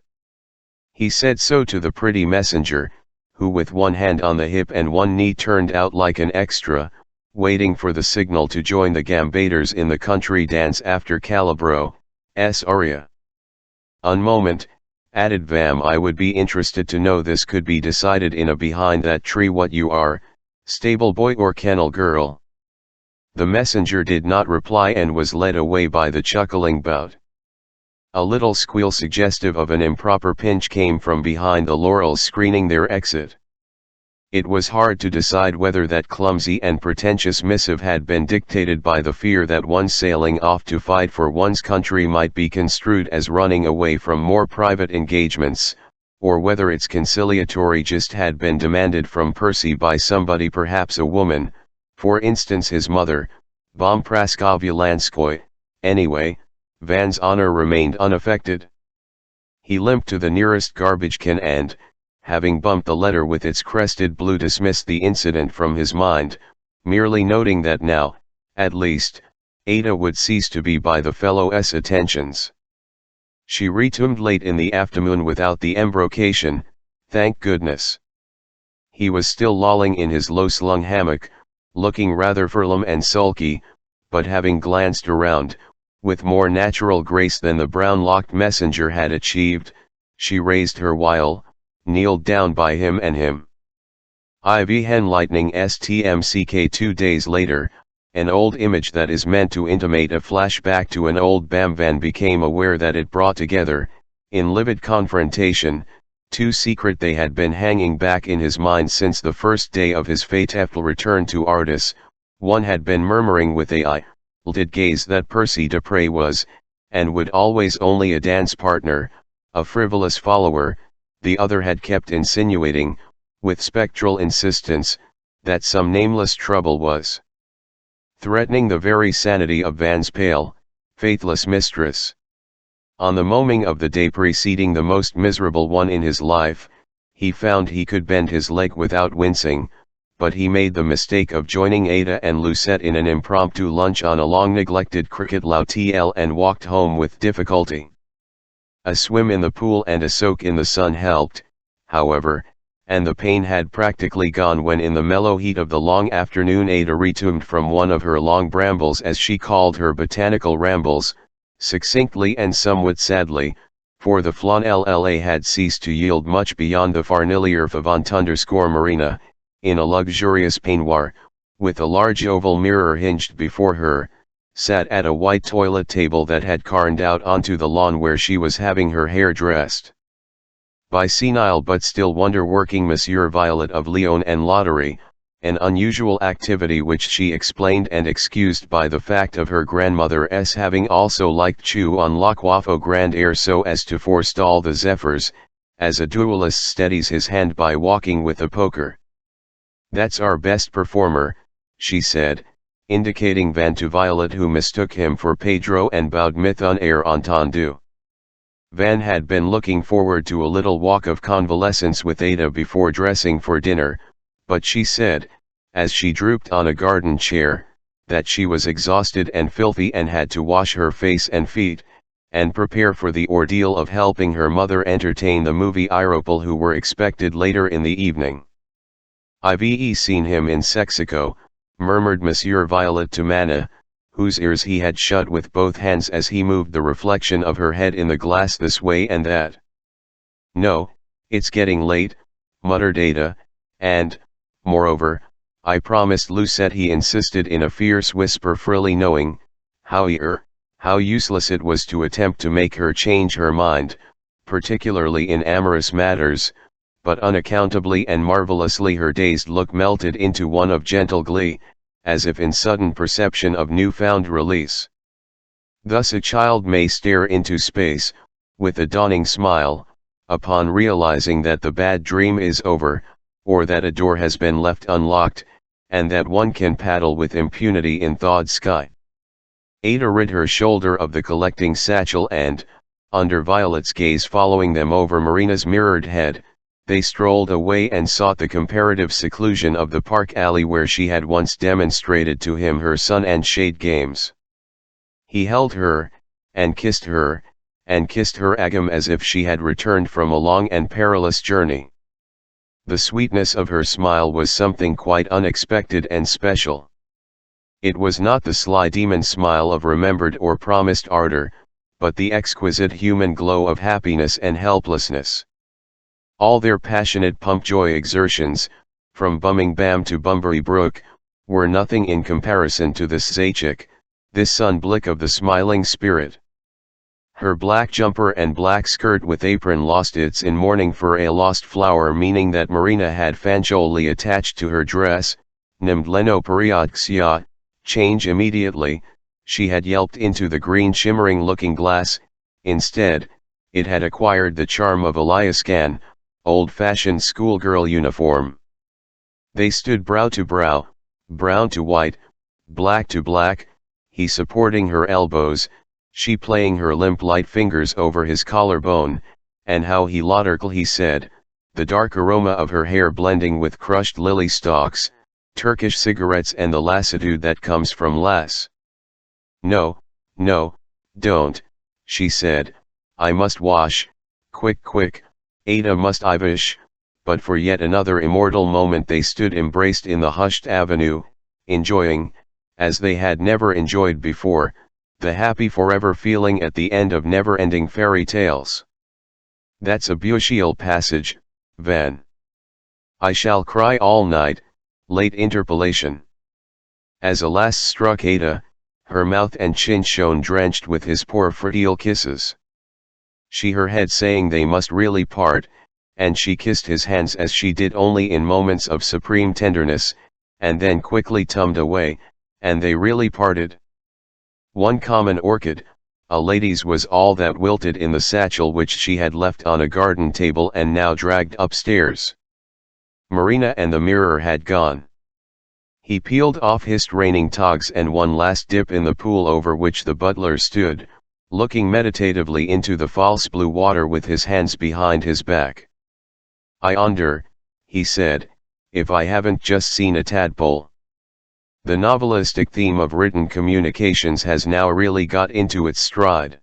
He said so to the pretty messenger, who with one hand on the hip and one knee turned out like an extra, waiting for the signal to join the gambaders in the country dance after Calibro's aria. Un moment, added Vam, I would be interested to know this could be decided in a behind that tree what you are, stable boy or kennel girl. The messenger did not reply and was led away by the chuckling bout. A little squeal suggestive of an improper pinch came from behind the laurels screening their exit. It was hard to decide whether that clumsy and pretentious missive had been dictated by the fear that one sailing off to fight for one's country might be construed as running away from more private engagements, or whether its conciliatory gist had been demanded from Percy by somebody, perhaps a woman, for instance his mother, Vom Praskovulanskoy. Anyway, Van's honor remained unaffected. He limped to the nearest garbage can and, having bumped the letter with its crested blue, dismissed the incident from his mind, merely noting that now, at least, Ada would cease to be by the fellow's attentions. She returned late in the afternoon without the embrocation, thank goodness. He was still lolling in his low-slung hammock, looking rather forlorn and sulky, but having glanced around, with more natural grace than the brown-locked messenger had achieved, she raised her while, kneeled down by him and him. IV hen lightning stmck 2 days later, an old image that is meant to intimate a flashback to an old Bamvan became aware that it brought together, in livid confrontation, two secrets they had been hanging back in his mind since the first day of his fateful return to Ardis. One had been murmuring with a tilted gaze that Percy de Prey was, and would always only a dance partner, a frivolous follower. The other had kept insinuating, with spectral insistence, that some nameless trouble was threatening the very sanity of Van's pale, faithless mistress. On the morning of the day preceding the most miserable one in his life, he found he could bend his leg without wincing, but he made the mistake of joining Ada and Lucette in an impromptu lunch on a long-neglected cricket l'hôtel and walked home with difficulty. A swim in the pool and a soak in the sun helped, however, and the pain had practically gone when in the mellow heat of the long afternoon Ada returned from one of her long brambles, as she called her botanical rambles, succinctly and somewhat sadly, for the flanella had ceased to yield much beyond the farnilier favant_marina, in a luxurious peignoir, with a large oval mirror hinged before her, sat at a white toilet table that had carned out onto the lawn where she was having her hair dressed by senile but still wonder-working Monsieur Violet of Lyon and Lottery, an unusual activity which she explained and excused by the fact of her grandmother's having also liked chew on la coiffe au grand air so as to forestall the zephyrs, as a duelist steadies his hand by walking with a poker. "That's our best performer," she said, indicating Van to Violet, who mistook him for Pedro and bowed with un air entendu. Van had been looking forward to a little walk of convalescence with Ada before dressing for dinner, but she said, as she drooped on a garden chair, that she was exhausted and filthy and had to wash her face and feet, and prepare for the ordeal of helping her mother entertain the movie Iropal who were expected later in the evening. "I've seen him in Sexico," murmured Monsieur Violet to Manna, whose ears he had shut with both hands as he moved the reflection of her head in the glass this way and that. "No, it's getting late," muttered Ada, "and, moreover, I promised Lucette," he insisted in a fierce whisper, frilly knowing how useless it was to attempt to make her change her mind, particularly in amorous matters, but unaccountably and marvelously her dazed look melted into one of gentle glee, as if in sudden perception of new-found release. Thus a child may stare into space, with a dawning smile, upon realizing that the bad dream is over, or that a door has been left unlocked, and that one can paddle with impunity in thawed sky. Ada rid her shoulder of the collecting satchel and, under Violet's gaze following them over Marina's mirrored head, they strolled away and sought the comparative seclusion of the park alley where she had once demonstrated to him her sun and shade games. He held her, and kissed her agam as if she had returned from a long and perilous journey. The sweetness of her smile was something quite unexpected and special. It was not the sly demon smile of remembered or promised ardor, but the exquisite human glow of happiness and helplessness. All their passionate pump-joy exertions, from Birmingham to Bunbury Brook, were nothing in comparison to this Zaitchik, this sun-blick of the smiling spirit. Her black jumper and black skirt with apron lost its in mourning for a lost flower, meaning that Marina had fancholi attached to her dress, named Leno Periodxia, change immediately, she had yelped into the green shimmering looking glass. Instead, it had acquired the charm of Eliascan, old-fashioned schoolgirl uniform. They stood brow to brow, brown to white, black to black, he supporting her elbows, she playing her limp light fingers over his collarbone, and how he he said, the dark aroma of her hair blending with crushed lily stalks, Turkish cigarettes and the lassitude that comes from lass. "No, no, don't," she said, "I must wash, quick quick, Ada must Ivish," but for yet another immortal moment they stood embraced in the hushed avenue, enjoying, as they had never enjoyed before, the happy forever feeling at the end of never-ending fairy tales. That's a beautiful passage, Van. I shall cry all night. Late interpolation. As Alas struck Ada, her mouth and chin shone drenched with his poor fertile kisses. She her head saying they must really part, and she kissed his hands as she did only in moments of supreme tenderness, and then quickly tummed away, and they really parted. One common orchid, a lady's, was all that wilted in the satchel which she had left on a garden table and now dragged upstairs. Marina and the mirror had gone. He peeled off his straining togs and one last dip in the pool over which the butler stood, looking meditatively into the false blue water with his hands behind his back. I wonder, he said, if I haven't just seen a tadpole. The novelistic theme of written communications has now really got into its stride.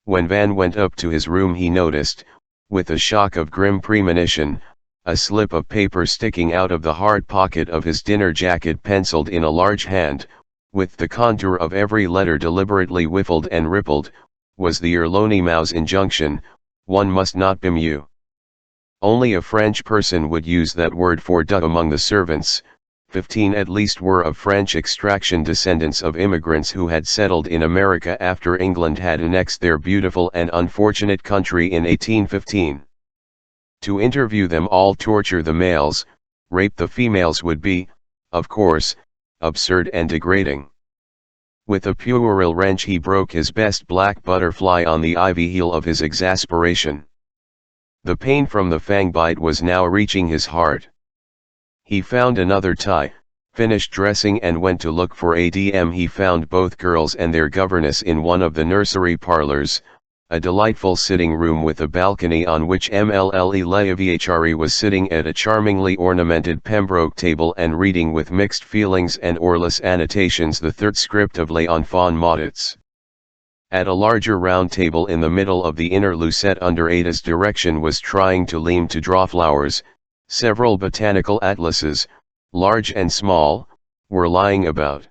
When Van went up to his room he noticed, with a shock of grim premonition, a slip of paper sticking out of the hard pocket of his dinner jacket penciled in a large hand, with the contour of every letter deliberately whiffled and rippled, was the Erlonimau's injunction, one must not bemew. Only a French person would use that word for duck among the servants. 15 at least were of French extraction, descendants of immigrants who had settled in America after England had annexed their beautiful and unfortunate country in 1815. To interview them all, torture the males, rape the females would be, of course, absurd and degrading. With a puerile wrench he broke his best black butterfly on the ivy heel of his exasperation. The pain from the fang bite was now reaching his heart. He found another tie, finished dressing and went to look for ADM. He found both girls and their governess in one of the nursery parlors, a delightful sitting room with a balcony on which Mlle Leavichari was sitting at a charmingly ornamented Pembroke table and reading with mixed feelings and oarless annotations the third script of Les Enfants Maudits. At a larger round table in the middle of the inner, Lucette under Ada's direction was trying to leam to draw flowers. Several botanical atlases, large and small, were lying about.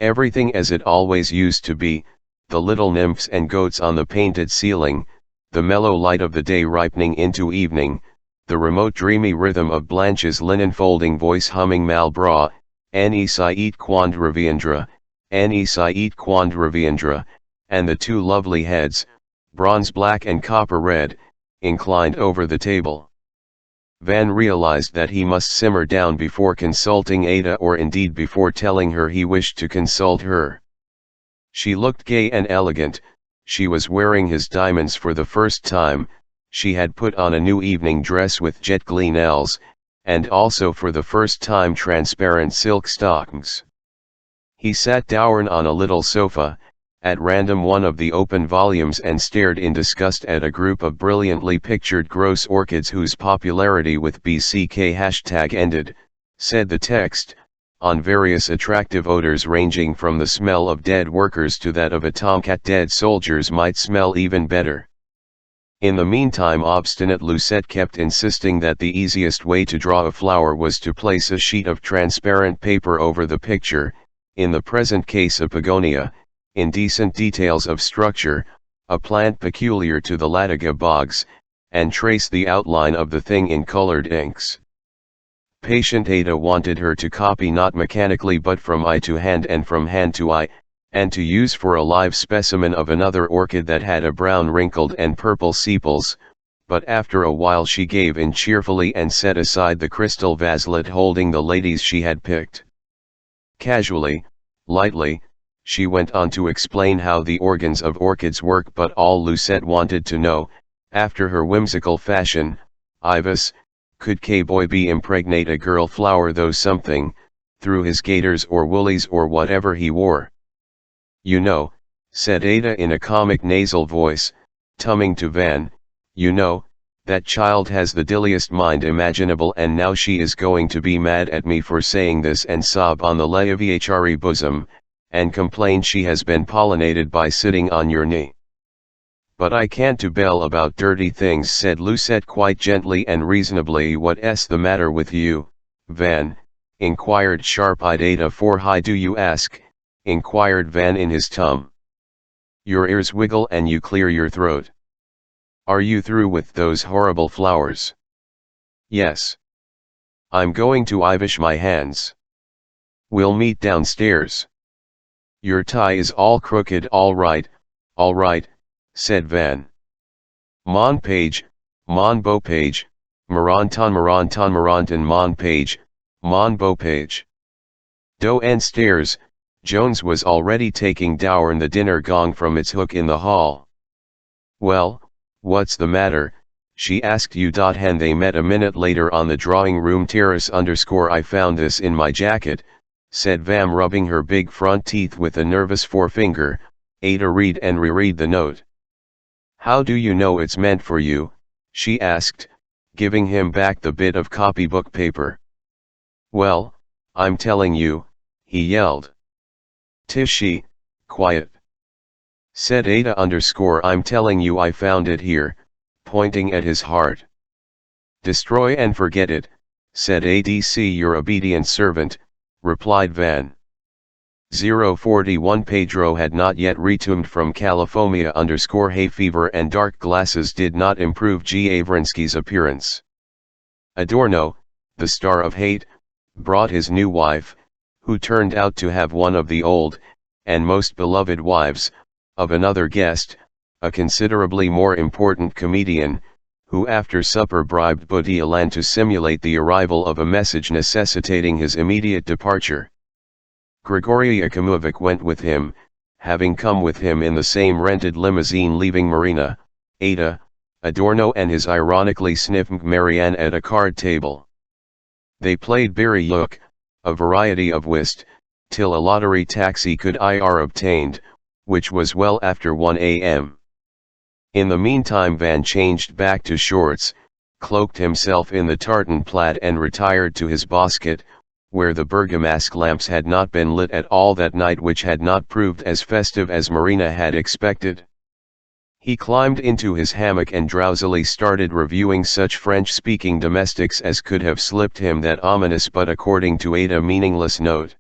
Everything as it always used to be, the little nymphs and goats on the painted ceiling, the mellow light of the day ripening into evening, the remote dreamy rhythm of Blanche's linen-folding voice humming Malbras, Annie Saïd Quand Raviendra, Annie Saïd Quand Raviendra, and the two lovely heads, bronze black and copper red, inclined over the table. Van realized that he must simmer down before consulting Ada, or indeed before telling her he wished to consult her. She looked gay and elegant, she was wearing his diamonds for the first time, she had put on a new evening dress with jet gleanelles, and also for the first time transparent silk stockings. He sat down on a little sofa, at random one of the open volumes, and stared in disgust at a group of brilliantly pictured gross orchids whose popularity with BCK hashtag ended, said the text, on various attractive odors ranging from the smell of dead workers to that of a tomcat dead soldiers might smell even better. In the meantime obstinate Lucette kept insisting that the easiest way to draw a flower was to place a sheet of transparent paper over the picture, in the present case a begonia, indecent details of structure, a plant peculiar to the Lataga bogs, and trace the outline of the thing in colored inks. Patient Ada wanted her to copy not mechanically but from eye to hand and from hand to eye, and to use for a live specimen of another orchid that had a brown wrinkled and purple sepals, but after a while she gave in cheerfully and set aside the crystal vaselet holding the ladies she had picked. Casually, lightly, she went on to explain how the organs of orchids work, but all Lucette wanted to know, after her whimsical fashion, Ivis, could K-boy be impregnate a girl flower though something, through his gaiters or woolies or whatever he wore? You know, said Ada in a comic nasal voice, tumming to Van, you know, that child has the dilliest mind imaginable, and now she is going to be mad at me for saying this and sob on the Leavichari bosom, and complain she has been pollinated by sitting on your knee. But I can't do bell about dirty things, said Lucette quite gently and reasonably. What's the matter with you, Van? inquired sharp-eyed Ada. For why do you ask, inquired Van in his tum. Your ears wiggle and you clear your throat. Are you through with those horrible flowers? Yes. I'm going to wash my hands. We'll meet downstairs. Your tie is all crooked. All right, said Van. Mon page, mon beau page, Maranton mon page, mon beau page. Do and stairs, Jones was already taking down the dinner gong from its hook in the hall. Well, what's the matter, she asked you. Hen they met a minute later on the drawing room terrace. I found this in my jacket, said Vam, rubbing her big front teeth with a nervous forefinger. Ada, read and reread the note. How do you know it's meant for you, she asked, giving him back the bit of copybook paper. Well, I'm telling you, he yelled. Tishy, quiet, said Ada. I'm telling you I found it here, pointing at his heart. Destroy and forget it, said ADC. Your obedient servant, replied Van. 041 Pedro had not yet returned from California. Hay fever and dark glasses did not improve G. Avrinsky's appearance. Adorno, the star of Hate, brought his new wife, who turned out to have one of the old, and most beloved wives, of another guest, a considerably more important comedian, who after supper bribed Boudillon to simulate the arrival of a message necessitating his immediate departure. Grigory Yakimovic went with him, having come with him in the same rented limousine, leaving Marina, Ada, Adorno and his ironically sniffing Marianne at a card table. They played Biryuk, a variety of whist, till a lottery taxi could ir obtained, which was well after 1 a.m. In the meantime Van changed back to shorts, cloaked himself in the tartan plaid and retired to his bosquet, where the Bergamasque lamps had not been lit at all that night, which had not proved as festive as Marina had expected. He climbed into his hammock and drowsily started reviewing such French-speaking domestics as could have slipped him that ominous but, according to Ada, meaningless note.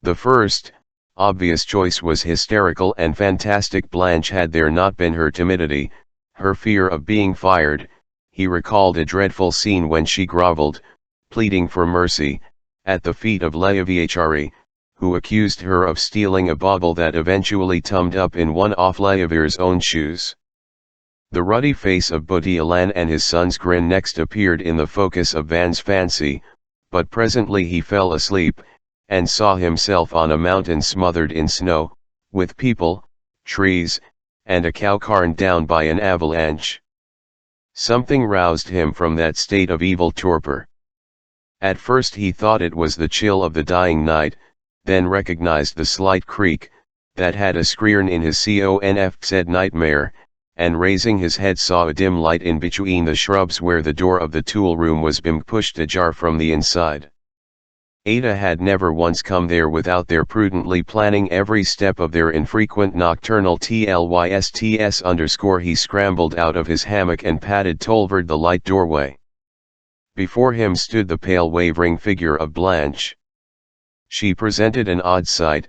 The first, obvious choice was hysterical and fantastic. Blanche had there not been her timidity, her fear of being fired. He recalled a dreadful scene when she groveled, pleading for mercy, at the feet of Leovichari, who accused her of stealing a bauble that eventually tumbled up in one of Leovier's own shoes. The ruddy face of Boudillon and his son's grin next appeared in the focus of Van's fancy, but presently he fell asleep, and saw himself on a mountain smothered in snow, with people, trees, and a cow carned down by an avalanche. Something roused him from that state of evil torpor. At first he thought it was the chill of the dying night, then recognized the slight creak, that had a scream in his said nightmare, and raising his head saw a dim light in between the shrubs where the door of the tool room was being pushed ajar from the inside. Ada had never once come there without their prudently planning every step of their infrequent nocturnal tlysts. He scrambled out of his hammock and padded toward the light doorway. Before him stood the pale wavering figure of Blanche. She presented an odd sight,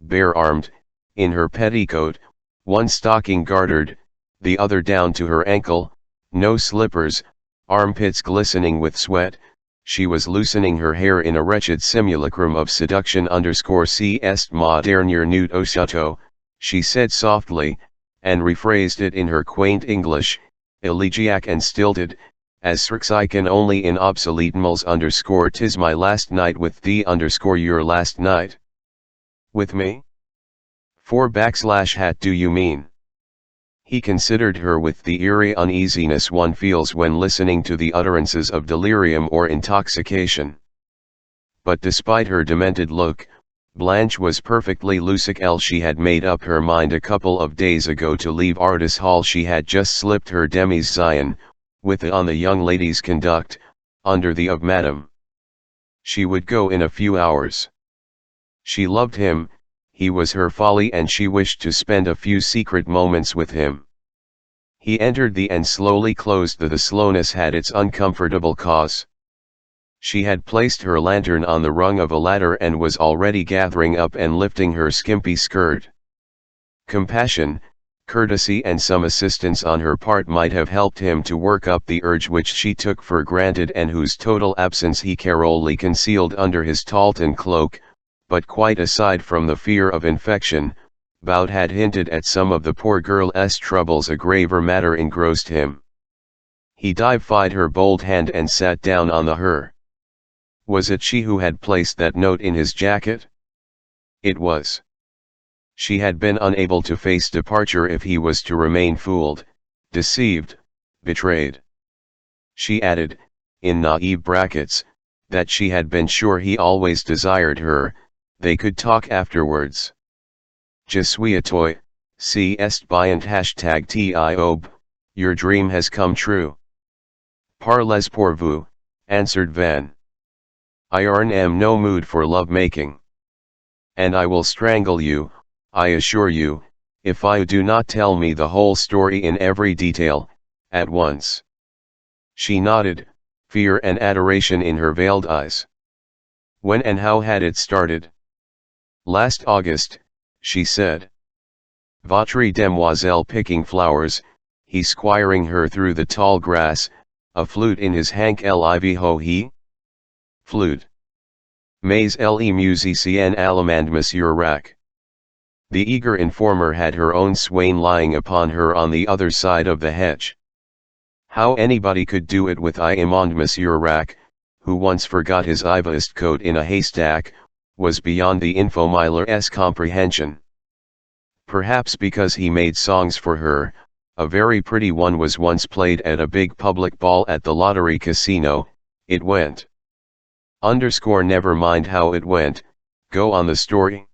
bare-armed, in her petticoat, one stocking gartered, the other down to her ankle, no slippers, armpits glistening with sweat. She was loosening her hair in a wretched simulacrum of seduction. C est ma dernière nuit au château, she said softly, and rephrased it in her quaint English, elegiac and stilted, as I can only in obsolete moles. 'Tis my last night with thee. Your last night? With me? /hat do you mean? He considered her with the eerie uneasiness one feels when listening to the utterances of delirium or intoxication. But despite her demented look, Blanche was perfectly lucid. She had made up her mind a couple of days ago to leave Artis Hall. She had just slipped her demi-zion, with it on the young lady's conduct, under the of Madame. She would go in a few hours. She loved him, he was her folly, and she wished to spend a few secret moments with him. He entered the and slowly closed the slowness had its uncomfortable cause. She had placed her lantern on the rung of a ladder and was already gathering up and lifting her skimpy skirt. Compassion, courtesy and some assistance on her part might have helped him to work up the urge which she took for granted and whose total absence he carefully concealed under his tartan cloak, but quite aside from the fear of infection, Bout had hinted at some of the poor girl's troubles. A graver matter engrossed him. He defied her bold hand and sat down on her. Was it she who had placed that note in his jacket? It was. She had been unable to face departure if he was to remain fooled, deceived, betrayed. She added, in naive brackets, that she had been sure he always desired her. They could talk afterwards. Je suis à toi, si est bien #tiob, your dream has come true. Parlez pour vous, answered Van. I am no mood for love-making. And I will strangle you, I assure you, if you do not tell me the whole story in every detail, at once. She nodded, fear and adoration in her veiled eyes. When and how had it started? Last August, she said. Votre demoiselle picking flowers, he squiring her through the tall grass, a flute in his hank liv ho he? Flute. Mais le musicien allemand Monsieur Rack. The eager informer had her own swain lying upon her on the other side of the hedge. How anybody could do it with imond Monsieur Rack, who once forgot his ivest coat in a haystack, was beyond the infomailer's comprehension. Perhaps because he made songs for her. A very pretty one was once played at a big public ball at the Lottery Casino. It went. Never mind how it went, go on the story.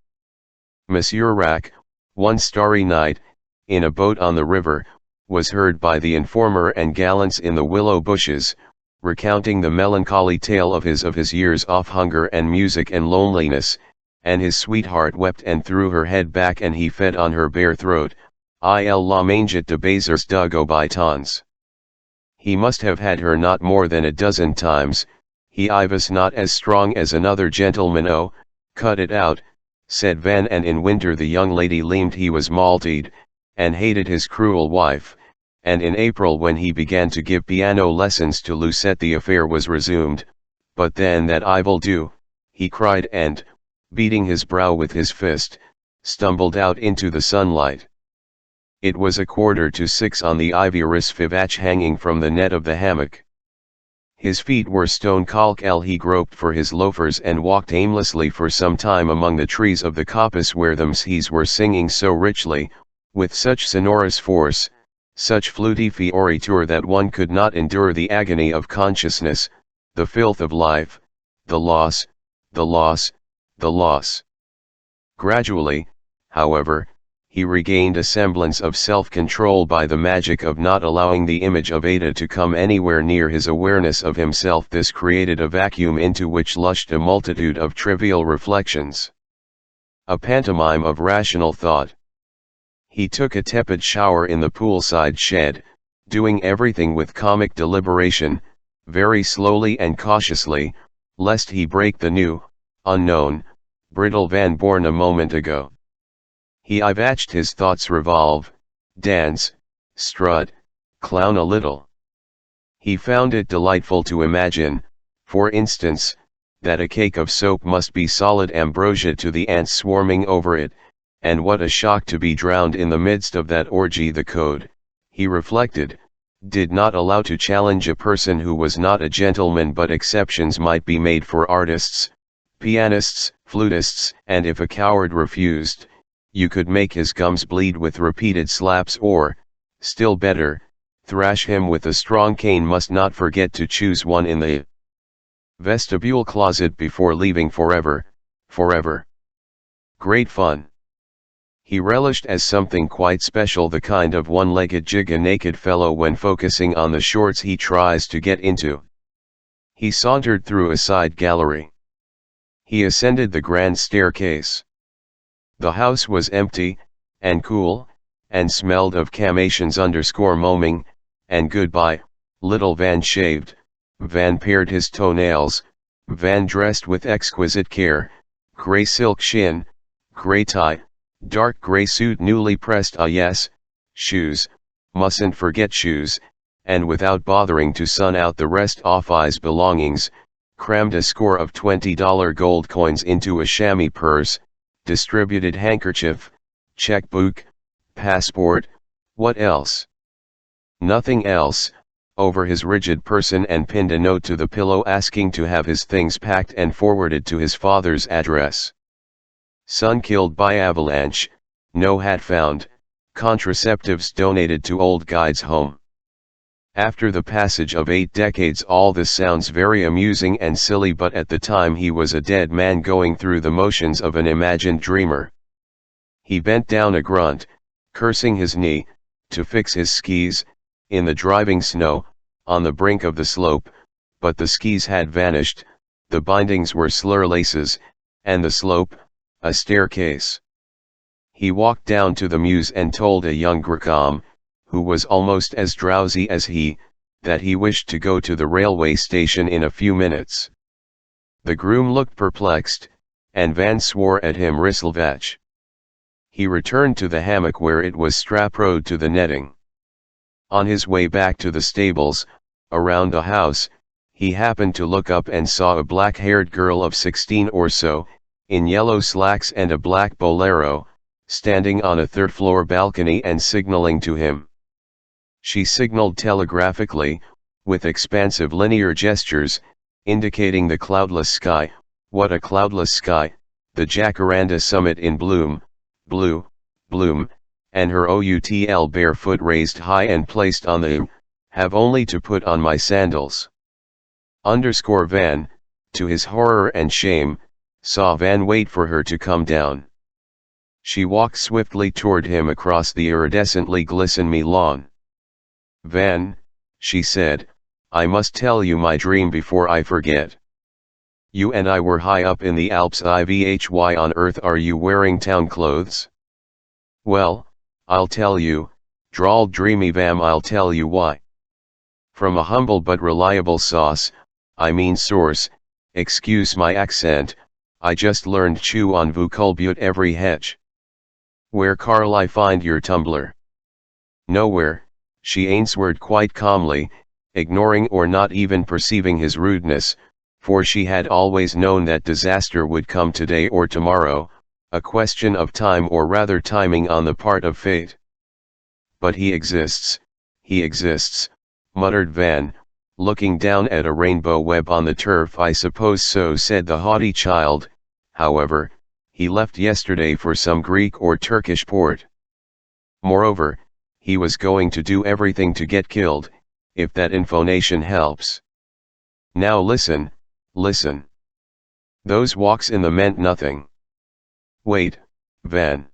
Monsieur Rack, one starry night, in a boat on the river, was heard by the informer and gallants in the willow bushes, recounting the melancholy tale of his years off hunger and music and loneliness, and his sweetheart wept and threw her head back and he fed on her bare throat, il la mangeait de baisers d'Aubitons. He must have had her not more than a dozen times. He was not as strong as another gentleman. Oh, cut it out, said Van, and in winter the young lady leamed he was maltied, and hated his cruel wife, and in April when he began to give piano lessons to Lucette the affair was resumed. But then that I will do, he cried and, beating his brow with his fist, stumbled out into the sunlight. It was 5:15 on the ivory fivach hanging from the net of the hammock. His feet were stone cold. He groped for his loafers and walked aimlessly for some time among the trees of the coppice where the msees were singing so richly, with such sonorous force, such fluty fioriture that one could not endure the agony of consciousness, the filth of life, the loss, the loss, the loss. Gradually, however, he regained a semblance of self-control by the magic of not allowing the image of Ada to come anywhere near his awareness of himself. This created a vacuum into which lushed a multitude of trivial reflections. A pantomime of rational thought. He took a tepid shower in the poolside shed, doing everything with comic deliberation, very slowly and cautiously, lest he break the new, unknown, brittle Van born a moment ago. He watched his thoughts revolve, dance, strut, clown a little. He found it delightful to imagine, for instance, that a cake of soap must be solid ambrosia to the ants swarming over it, and what a shock to be drowned in the midst of that orgy. The code, he reflected, did not allow to challenge a person who was not a gentleman, but exceptions might be made for artists, pianists, flutists, and if a coward refused, you could make his gums bleed with repeated slaps, or, still better, thrash him with a strong cane. Must not forget to choose one in the vestibule closet before leaving forever, forever. Great fun. He relished as something quite special the kind of one-legged jig a naked fellow when focusing on the shorts he tries to get into. He sauntered through a side gallery. He ascended the grand staircase. The house was empty, and cool, and smelled of camations _moaming, and goodbye. Little Van shaved, Van pared his toenails, Van dressed with exquisite care, grey silk shin, grey tie, dark grey suit newly pressed, yes, shoes, mustn't forget shoes, and without bothering to sun out the rest off his belongings, crammed a score of $20 gold coins into a chamois purse, distributed handkerchief, checkbook, passport, what else? Nothing else, over his rigid person, and pinned a note to the pillow asking to have his things packed and forwarded to his father's address. Son killed by avalanche, no hat found, contraceptives donated to old guide's home. After the passage of 8 decades, all this sounds very amusing and silly, but at the time he was a dead man going through the motions of an imagined dreamer. He bent down a grunt, cursing his knee, to fix his skis, in the driving snow, on the brink of the slope, but the skis had vanished, the bindings were slur laces, and the slope, a staircase. He walked down to the mews and told a young Gracom, who was almost as drowsy as he, that he wished to go to the railway station in a few minutes. The groom looked perplexed, and Van swore at him risselvatch. He returned to the hammock where it was strapped to the netting. On his way back to the stables, around the house, he happened to look up and saw a black-haired girl of 16 or so, in yellow slacks and a black bolero, standing on a third-floor balcony and signaling to him. She signaled telegraphically, with expansive linear gestures, indicating the cloudless sky. What a cloudless sky, the jacaranda summit in bloom, bloom, and her outl bare foot raised high and placed on the have only to put on my sandals. Van, to his horror and shame, saw Van wait for her to come down. She walked swiftly toward him across the iridescently glistening lawn. Van, she said, I must tell you my dream before I forget. You and I were high up in the Alps. Why on earth are you wearing town clothes? Well, I'll tell you, drawled Dreamy Vam, I'll tell you why. From a humble but reliable source, excuse my accent, I just learned chew on vous culbute every hedge. Where Carl I find your tumbler? Nowhere, she answered quite calmly, ignoring or not even perceiving his rudeness, for she had always known that disaster would come today or tomorrow, a question of time, or rather timing on the part of fate. But he exists, muttered Van, looking down at a rainbow web on the turf. I suppose so, said the haughty child. However, he left yesterday for some Greek or Turkish port. Moreover, he was going to do everything to get killed, if that information helps. Now listen. Those walks in the meant nothing. Wait, Van.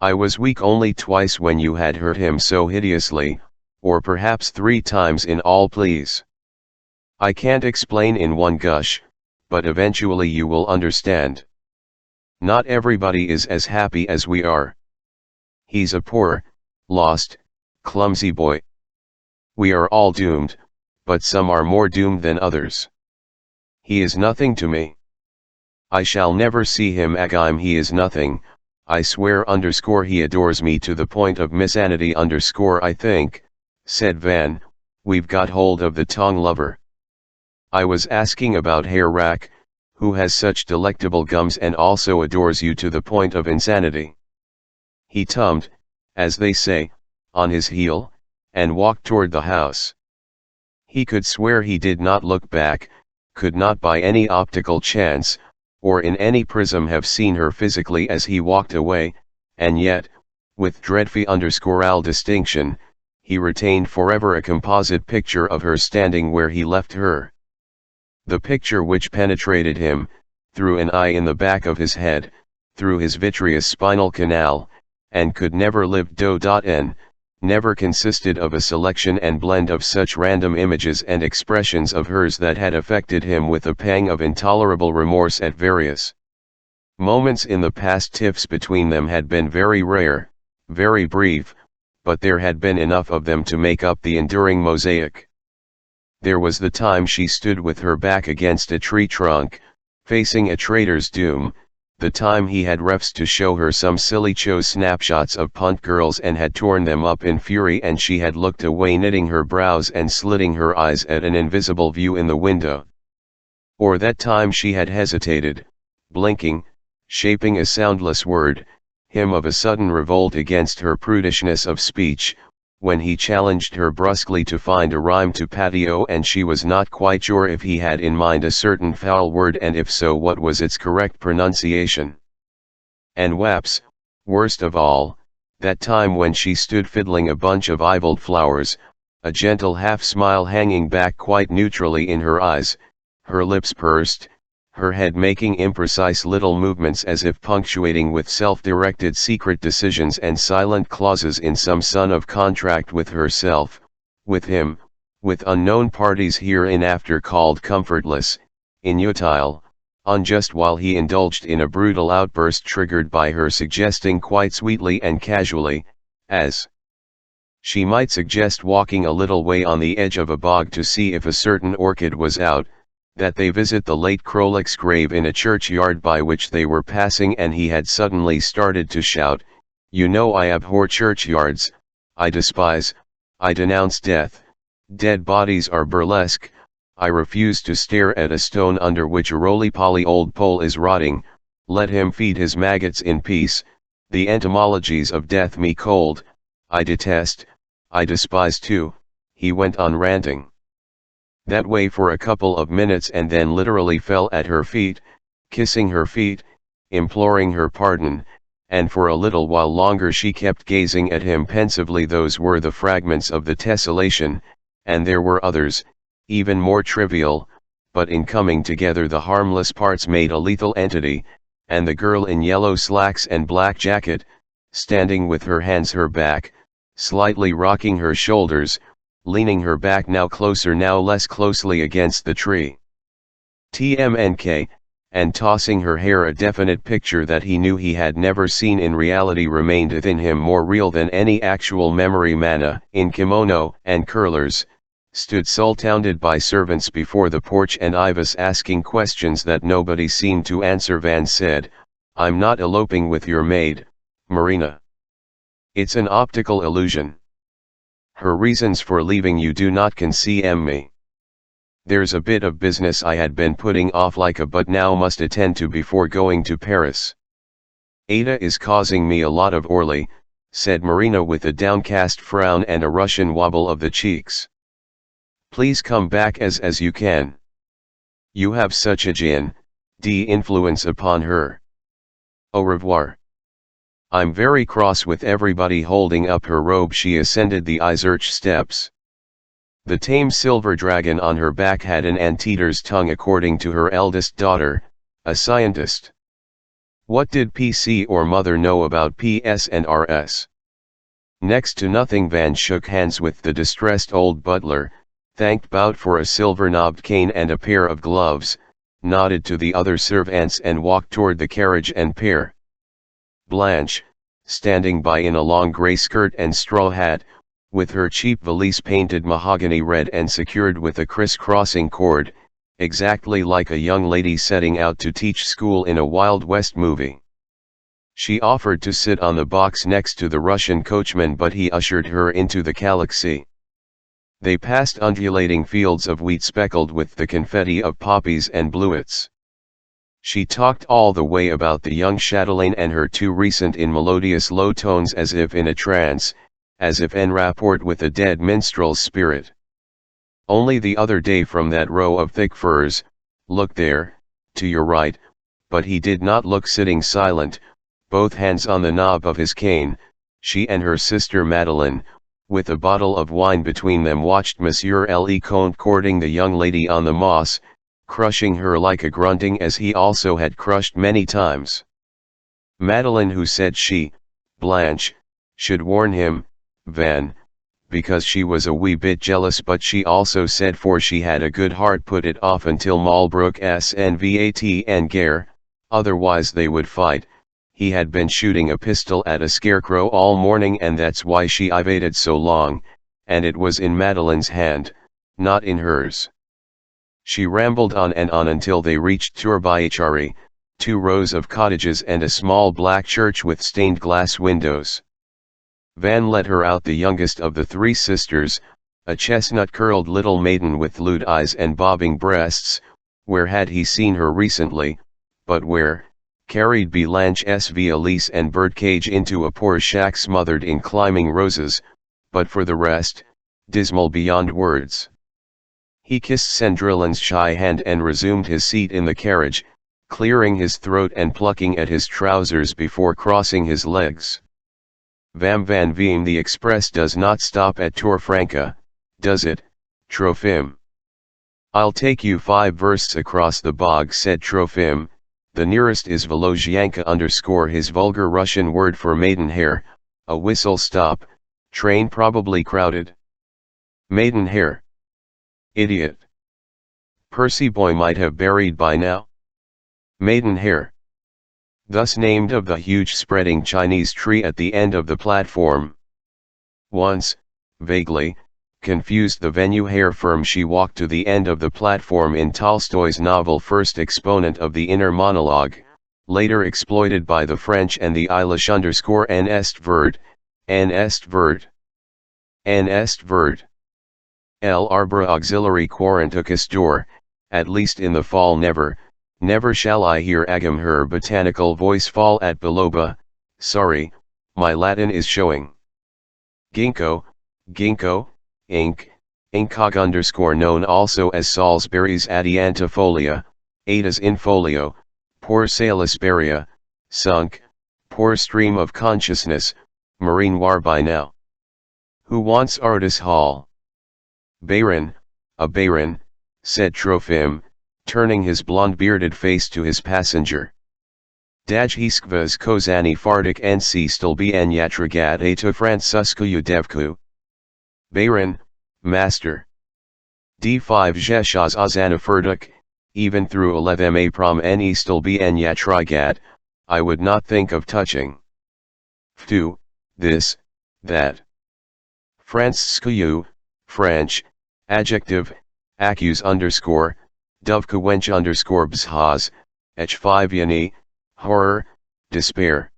I was weak only twice when you had hurt him so hideously, or perhaps 3 times in all, please. I can't explain in one gush, but eventually you will understand. Not everybody is as happy as we are. He's a poor, lost, clumsy boy. We are all doomed, but some are more doomed than others. He is nothing to me. I shall never see him again. He is nothing, I swear. He adores me to the point of misanity. I think, said Van, we've got hold of the tongue lover. I was asking about Herr Rack, who has such delectable gums and also adores you to the point of insanity. He tummed, as they say, on his heel, and walked toward the house. He could swear he did not look back, could not by any optical chance, or in any prism have seen her physically as he walked away, and yet, with dreadful distinction, he retained forever a composite picture of her standing where he left her. The picture which penetrated him, through an eye in the back of his head, through his vitreous spinal canal, and could never live do.n, never consisted of a selection and blend of such random images and expressions of hers that had affected him with a pang of intolerable remorse at various moments in the past. Tiffs between them had been very rare, very brief, but there had been enough of them to make up the enduring mosaic. There was the time she stood with her back against a tree trunk, facing a traitor's doom, the time he had refs to show her some silly chose snapshots of punt girls and had torn them up in fury and she had looked away knitting her brows and slitting her eyes at an invisible view in the window. Or that time she had hesitated, blinking, shaping a soundless word, him of a sudden revolt against her prudishness of speech, when he challenged her brusquely to find a rhyme to patio and she was not quite sure if he had in mind a certain foul word and if so what was its correct pronunciation. And whaps, worst of all, that time when she stood fiddling a bunch of ivoled flowers, a gentle half-smile hanging back quite neutrally in her eyes, her lips pursed, her head making imprecise little movements as if punctuating with self-directed secret decisions and silent clauses in some son of contract with herself, with him, with unknown parties hereinafter called comfortless, inutile, unjust, while he indulged in a brutal outburst triggered by her suggesting quite sweetly and casually, as she might suggest walking a little way on the edge of a bog to see if a certain orchid was out, that they visit the late Krolik's grave in a churchyard by which they were passing, and he had suddenly started to shout, "You know I abhor churchyards, I despise, I denounce death, dead bodies are burlesque, I refuse to stare at a stone under which a roly-poly old pole is rotting, let him feed his maggots in peace, the entomologies of death me cold, I detest, I despise too," he went on ranting. That way for a couple of minutes and then literally fell at her feet, kissing her feet, imploring her pardon, and for a little while longer she kept gazing at him pensively. Those were the fragments of the tessellation, and there were others, even more trivial, but in coming together the harmless parts made a lethal entity, and the girl in yellow slacks and black jacket, standing with her hands her back, slightly rocking her shoulders, leaning her back now closer now less closely against the tree. TMNK, and tossing her hair, a definite picture that he knew he had never seen in reality remained within him, more real than any actual memory. Mana, in kimono and curlers, stood sultated by servants before the porch, and Ivis asking questions that nobody seemed to answer. Van said, "I'm not eloping with your maid, Marina. It's an optical illusion. Her reasons for leaving you do not concern me. There's a bit of business I had been putting off like a but now must attend to before going to Paris. Ada is causing me a lot of orly," said Marina with a downcast frown and a Russian wobble of the cheeks. "Please come back as you can. You have such a influence upon her. Au revoir." "I'm very cross with everybody." Holding up her robe she ascended the Izerch steps. The tame silver dragon on her back had an anteater's tongue, according to her eldest daughter, a scientist. What did PC or mother know about PS and RS? Next to nothing. Van shook hands with the distressed old butler, thanked Bout for a silver-knobbed cane and a pair of gloves, nodded to the other servants and walked toward the carriage and pair. Blanche, standing by in a long grey skirt and straw hat, with her cheap valise painted mahogany red and secured with a criss-crossing cord, exactly like a young lady setting out to teach school in a Wild West movie. She offered to sit on the box next to the Russian coachman, but he ushered her into the galaxy. They passed undulating fields of wheat speckled with the confetti of poppies and bluets. She talked all the way about the young chatelaine and her too recent in melodious low tones, as if in a trance, as if en rapport with a dead minstrel's spirit. Only the other day from that row of thick firs, look there, to your right, but he did not look, sitting silent, both hands on the knob of his cane, she and her sister Madeleine, with a bottle of wine between them, watched Monsieur Le Comte courting the young lady on the moss, crushing her like a grunting as he also had crushed many times. Madeleine, who said she, Blanche, should warn him, Van, because she was a wee bit jealous, but she also said, for she had a good heart, put it off until Malbrook SNVAT and Gare, otherwise they would fight. He had been shooting a pistol at a scarecrow all morning, and that's why she evaded so long, and it was in Madeleine's hand, not in hers. She rambled on and on until they reached Turbiachari, 2 rows of cottages and a small black church with stained glass windows. Van let her out, the youngest of the 3 sisters, a chestnut-curled little maiden with lewd eyes and bobbing breasts. Where had he seen her recently, but where? Carried Blanche SV Elise and Birdcage into a poor shack smothered in climbing roses, but for the rest, dismal beyond words. He kissed Cendrillan's shy hand and resumed his seat in the carriage, clearing his throat and plucking at his trousers before crossing his legs. Vam van Veem, the express does not stop at Torfranca, does it, Trofim? I'll take you 5 versts across the bog, said Trofim. The nearest is Volozhianka _ his vulgar Russian word for maidenhair, a whistle stop, train probably crowded. Maidenhair. Idiot. Percy boy might have buried by now. Maidenhair. Thus named of the huge spreading Chinese tree at the end of the platform. Once, vaguely, confused the venue hair firm, she walked to the end of the platform in Tolstoy's novel, first exponent of the inner monologue, later exploited by the French and the Irish _ N est verd, N est verd. N est verd. El arbor auxiliary quarantucus door, at least in the fall never shall I hear Agam her botanical voice fall at Biloba. Sorry, my Latin is showing. Ginkgo, ginkgo, incog _ known also as Salisbury's adiantifolia, Adas in folio, poor Salisburia, sunk, poor stream of consciousness, marine war by now. Who wants Artis Hall? Baron, a baron, said Trofim, turning his blonde-bearded face to his passenger. Dajhiskvas kozani fardik nc stilbi en yatragat a to Franciskuyu devku. Baron, master. D5 Zheshaz Ozanaferduk, even through 11 ma prom ne stilbi en yatrigat, I would not think of touching. Ftu, this, that. Franciskuyu, French, adjective, accuse _ dovka wench _ bzhaz, h5 yani, horror, despair.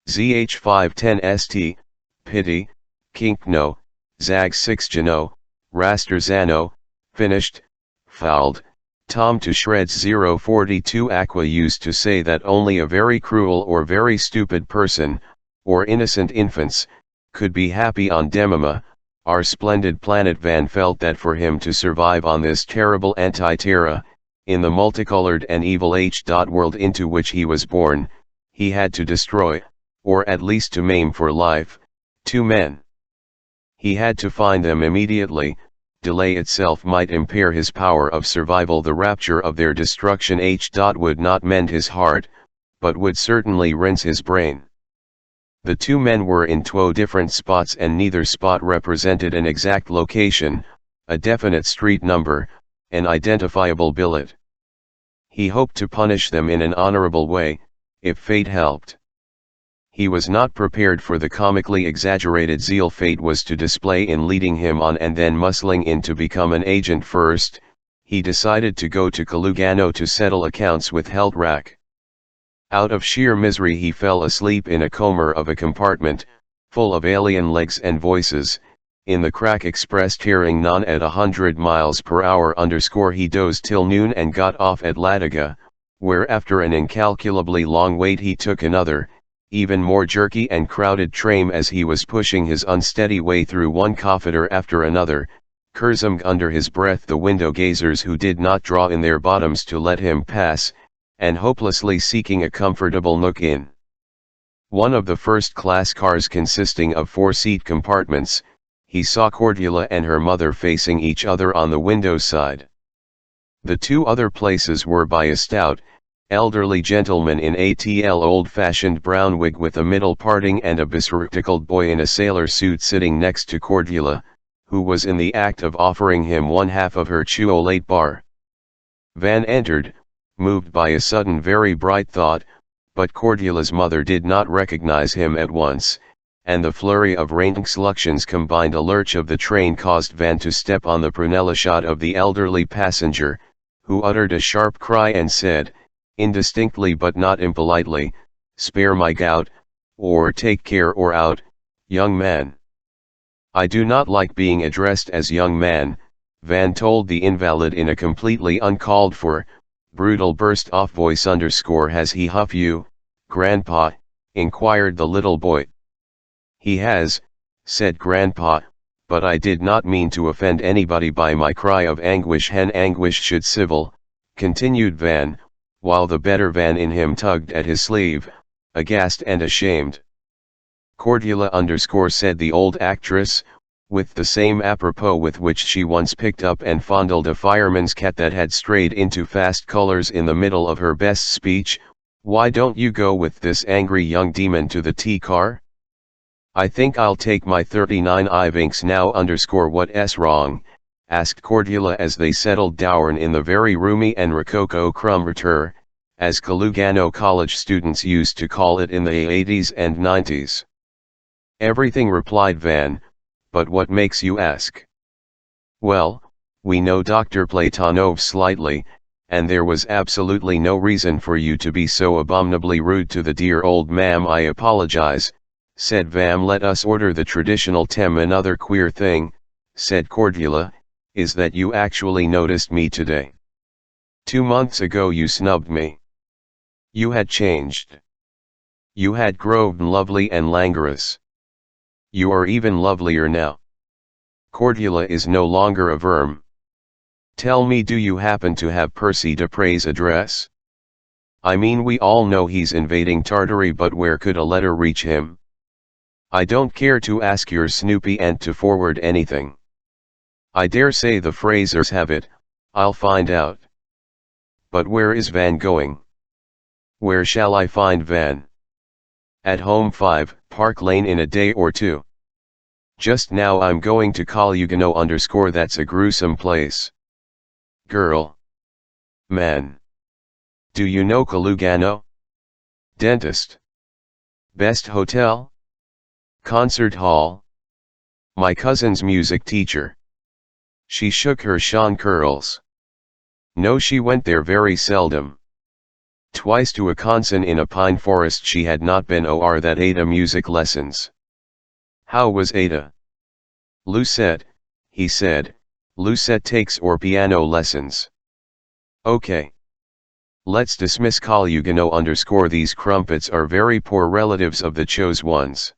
Zh510 st, pity, kinkno, zag 6 jano, raster zano, finished, fouled, tom to shreds 042 Aqua used to say that only a very cruel or very stupid person, or innocent infants, could be happy on Demima, our splendid planet. Van felt that for him to survive on this terrible anti-terra, in the multicolored and evil world into which he was born, he had to destroy, or at least to maim for life, 2 men. He had to find them immediately. Delay itself might impair his power of survival. The rapture of their destruction would not mend his heart, but would certainly rinse his brain. The 2 men were in 2 different spots, and neither spot represented an exact location, a definite street number, an identifiable billet. He hoped to punish them in an honorable way, if fate helped. He was not prepared for the comically exaggerated zeal fate was to display in leading him on and then muscling in to become an agent. First, he decided to go to Kalugano to settle accounts with Heldrak. Out of sheer misery he fell asleep in a comber of a compartment, full of alien legs and voices, in the crack express tearing non at 100 miles per hour _ he dozed till noon and got off at Lataga, where after an incalculably long wait he took another, even more jerky and crowded train. As he was pushing his unsteady way through one kafeter after another, cursing under his breath the window gazers who did not draw in their bottoms to let him pass, and hopelessly seeking a comfortable nook in one of the first-class cars consisting of 4-seat compartments, he saw Cordula and her mother facing each other on the window side. The 2 other places were by a stout, elderly gentleman in ATL old-fashioned brown wig with a middle parting and a bespectacled boy in a sailor suit sitting next to Cordula, who was in the act of offering him 1/2 of her chocolate bar. Van entered, moved by a sudden very bright thought, but Cordula's mother did not recognize him at once. and the flurry of reintroductions combined a lurch of the train caused Van to step on the prunella shot of the elderly passenger, who uttered a sharp cry and said, indistinctly but not impolitely, "Spare my gout, or take care or out, young man." "I do not like being addressed as young man," Van told the invalid in a completely uncalled for, brutal burst-off voice. "Has he huff you, Grandpa?" inquired the little boy. "He has," said Grandpa, "but I did not mean to offend anybody by my cry of anguish." "Hen anguish should civil," continued Van, while the better Van in him tugged at his sleeve, aghast and ashamed. "Cordula said the old actress, with the same apropos with which she once picked up and fondled a fireman's cat that had strayed into fast colors in the middle of her best speech, "Why don't you go with this angry young demon to the tea-car?" "I think I'll take my 39 Ivinks now. What's wrong?" asked Cordula as they settled down in the very roomy and rococo crumberter, as Kalugano College students used to call it in the 80s and 90s. "Everything," replied Van, "but what makes you ask?" "Well, we know Dr. Platonov slightly, and there was absolutely no reason for you to be so abominably rude to the dear old ma'am." "I apologize," said Van. "Let us order the traditional tem." "Another queer thing," said Cordula, "is that you actually noticed me today. 2 months ago you snubbed me. You had changed. You had grown lovely and languorous. You are even lovelier now. Cordula is no longer a verm. Tell me, do you happen to have Percy Dupre's address? I mean, we all know he's invading Tartary, but where could a letter reach him? I don't care to ask your Snoopy aunt to forward anything. I dare say the Frasers have it. I'll find out. But where is Van going? Where shall I find Van?" "At home, 5 Park Lane, in a day or two. Just now I'm going to Kalugano _ that's a gruesome place." "Girl. Man. Do you know Kalugano? Dentist. Best hotel? Concert hall? My cousin's music teacher." She shook her Sean curls. "No, she went there very seldom. Twice to a concert in a pine forest she had not been, or that Ada music lessons." "How was Ada?" "Lucette," he said, "Lucette takes or piano lessons." "Okay. Let's dismiss Kalugano _ these crumpets are very poor relatives of the chose ones."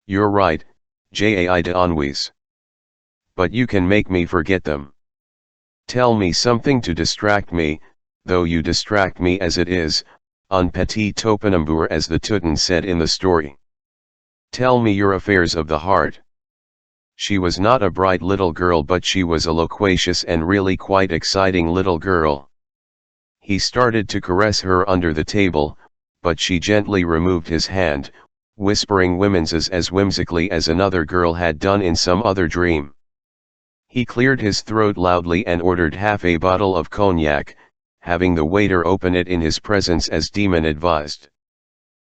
"You're right, Jai de Ennuyes. But you can make me forget them. Tell me something to distract me, though you distract me as it is, un petit topinambour, as the Teuton said in the story. Tell me your affairs of the heart." She was not a bright little girl, but she was a loquacious and really quite exciting little girl. He started to caress her under the table, but she gently removed his hand, whispering women's as whimsically as another girl had done in some other dream. He cleared his throat loudly and ordered half a bottle of cognac, having the waiter open it in his presence as Demon advised.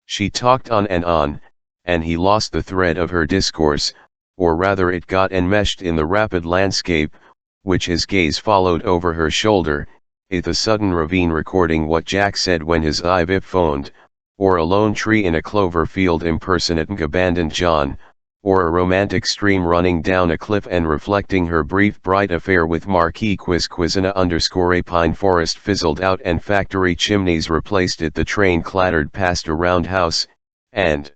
She talked on, and he lost the thread of her discourse, or rather it got enmeshed in the rapid landscape, which his gaze followed over her shoulder, with a sudden ravine recording what Jack said when his IV phoned, or a lone tree in a clover field impersonating abandoned John, or a romantic stream running down a cliff and reflecting her brief bright affair with Marquis Quizquizina _ a pine forest fizzled out and factory chimneys replaced it. The train clattered past a roundhouse, and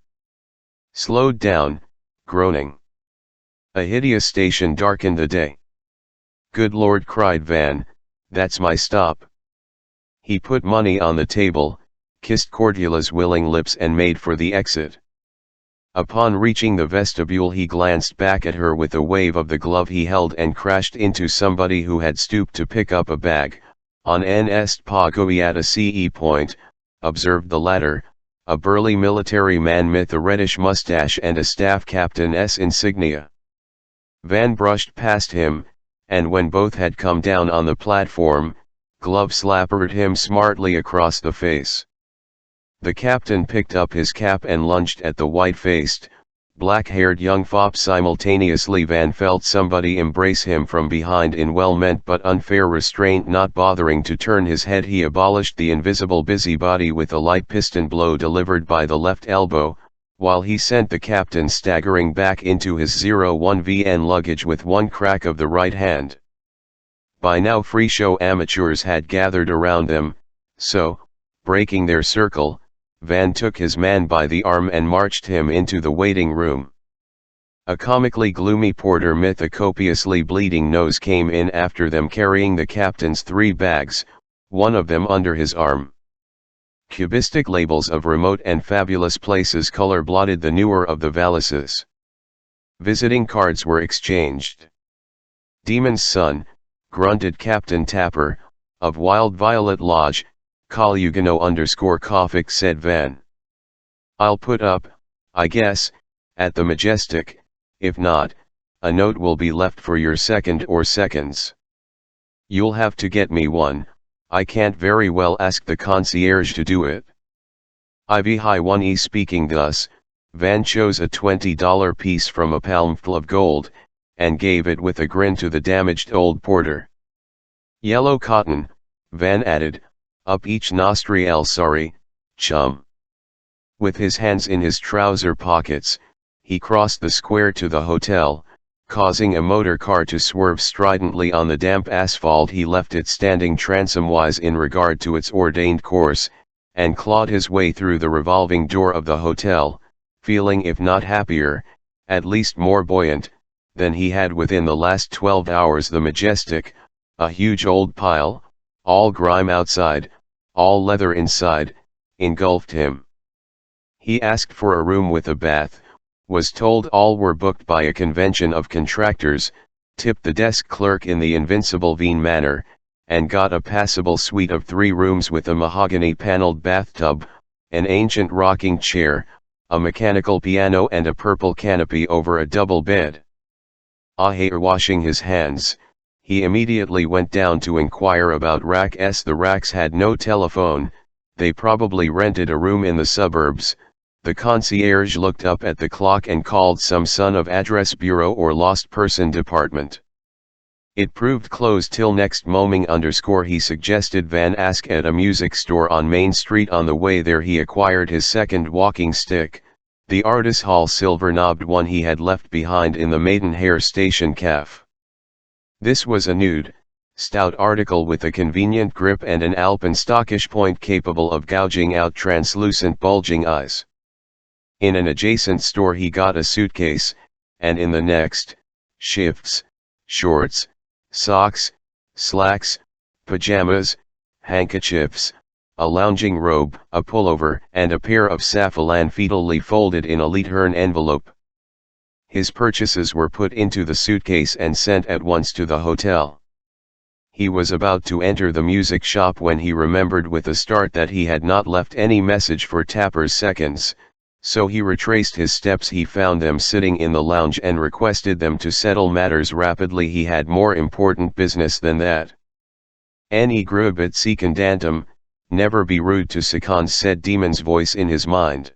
slowed down, groaning. A hideous station darkened the day. "Good Lord," cried Van, "that's my stop." He put money on the table, kissed Cordula's willing lips and made for the exit. Upon reaching the vestibule he glanced back at her with a wave of the glove he held and crashed into somebody who had stooped to pick up a bag. "On est pagui at a CE point," observed the latter, a burly military man with a reddish mustache and a staff captain's insignia. Van brushed past him, and when both had come down on the platform, Glove slappered him smartly across the face. The captain picked up his cap and lunged at the white-faced, black-haired young fop. Simultaneously Van felt somebody embrace him from behind in well-meant but unfair restraint. Not bothering to turn his head, he abolished the invisible busybody with a light piston blow delivered by the left elbow, while he sent the captain staggering back into his 01VN luggage with one crack of the right hand. By now free show amateurs had gathered around them, so, breaking their circle, Van took his man by the arm and marched him into the waiting room. A comically gloomy porter with a copiously bleeding nose came in after them, carrying the captain's 3 bags, one of them under his arm. Cubistic labels of remote and fabulous places color-blotted the newer of the valises. Visiting cards were exchanged. "Demon's son," grunted Captain Tapper, of Wild Violet Lodge, Colugano_Coffix, said Van. "I'll put up, I guess, at the Majestic. If not, a note will be left for your second or seconds." "You'll have to get me one. I can't very well ask the concierge to do it." Ivy High 1E. Speaking thus, Van chose a $20 piece from a palmful of gold, and gave it with a grin to the damaged old porter. "Yellow cotton," Van added, "up each nostril. Sorry, chum." With his hands in his trouser pockets, he crossed the square to the hotel, causing a motor car to swerve stridently on the damp asphalt. He left it standing transomwise in regard to its ordained course, and clawed his way through the revolving door of the hotel, feeling if not happier, at least more buoyant, than he had within the last 12 hours. The Majestic, a huge old pile, all grime outside, all leather inside, engulfed him. He asked for a room with a bath, was told all were booked by a convention of contractors, tipped the desk clerk in the invincible Veen manner, and got a passable suite of 3 rooms with a mahogany-paneled bathtub, an ancient rocking chair, a mechanical piano and a purple canopy over a double bed. After washing his hands, he immediately went down to inquire about racks. The racks had no telephone, they probably rented a room in the suburbs. The concierge looked up at the clock and called some son of address bureau or lost person department. It proved closed till next morning. He suggested Van ask at a music store on Main Street. On the way there he acquired his second walking stick, the Artis Hall silver-knobbed one he had left behind in the Maidenhair Station cafe. This was a nude, stout article with a convenient grip and an alpenstockish point capable of gouging out translucent bulging eyes. In an adjacent store he got a suitcase, and in the next, shifts, shorts, socks, slacks, pajamas, handkerchiefs, a lounging robe, a pullover, and a pair of saffalon fetally folded in a Leithern envelope. His purchases were put into the suitcase and sent at once to the hotel. He was about to enter the music shop when he remembered with a start that he had not left any message for Tapper's seconds, so he retraced his steps. He found them sitting in the lounge and requested them to settle matters rapidly. He had more important business than that. "Ne grubit secondantum, never be rude to seconds," said Demon's voice in his mind.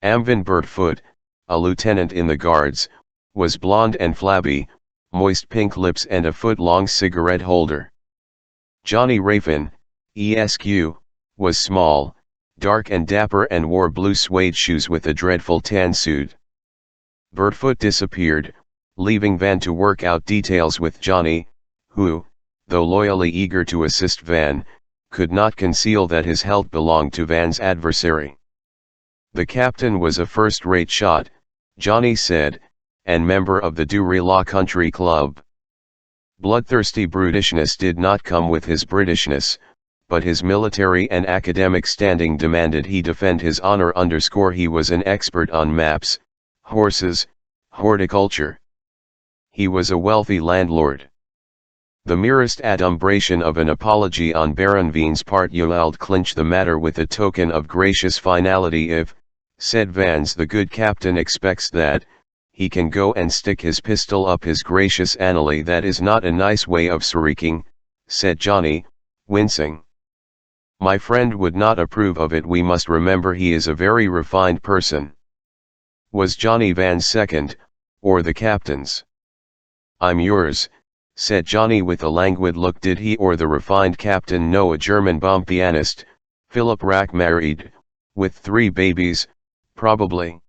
Amvin Bertfoot, a lieutenant in the guards, was blond and flabby, moist pink lips and a foot-long cigarette holder. Johnny Rafin, ESQ, was small, dark and dapper and wore blue suede shoes with a dreadful tan suit. Bertfoot disappeared, leaving Van to work out details with Johnny, who, though loyally eager to assist Van, could not conceal that his help belonged to Van's adversary. The captain was a first-rate shot, Johnny said, and member of the Dury Country Club. Bloodthirsty brutishness did not come with his Britishness, but his military and academic standing demanded he defend his honor. He was an expert on maps, horses, horticulture. He was a wealthy landlord. The merest adumbration of an apology on Baron Veen's part you'll clinch the matter with a token of gracious finality. "If," said Vans, "the good captain expects that, he can go and stick his pistol up his gracious annally." "That is not a nice way of sreaking," said Johnny, wincing. "My friend would not approve of it. We must remember he is a very refined person." Was Johnny Van's second, or the captain's? I'm yours, said Johnny with a languid look. Did he or the refined captain know a German bomb pianist, Philip Rack, married, with 3 babies, probably?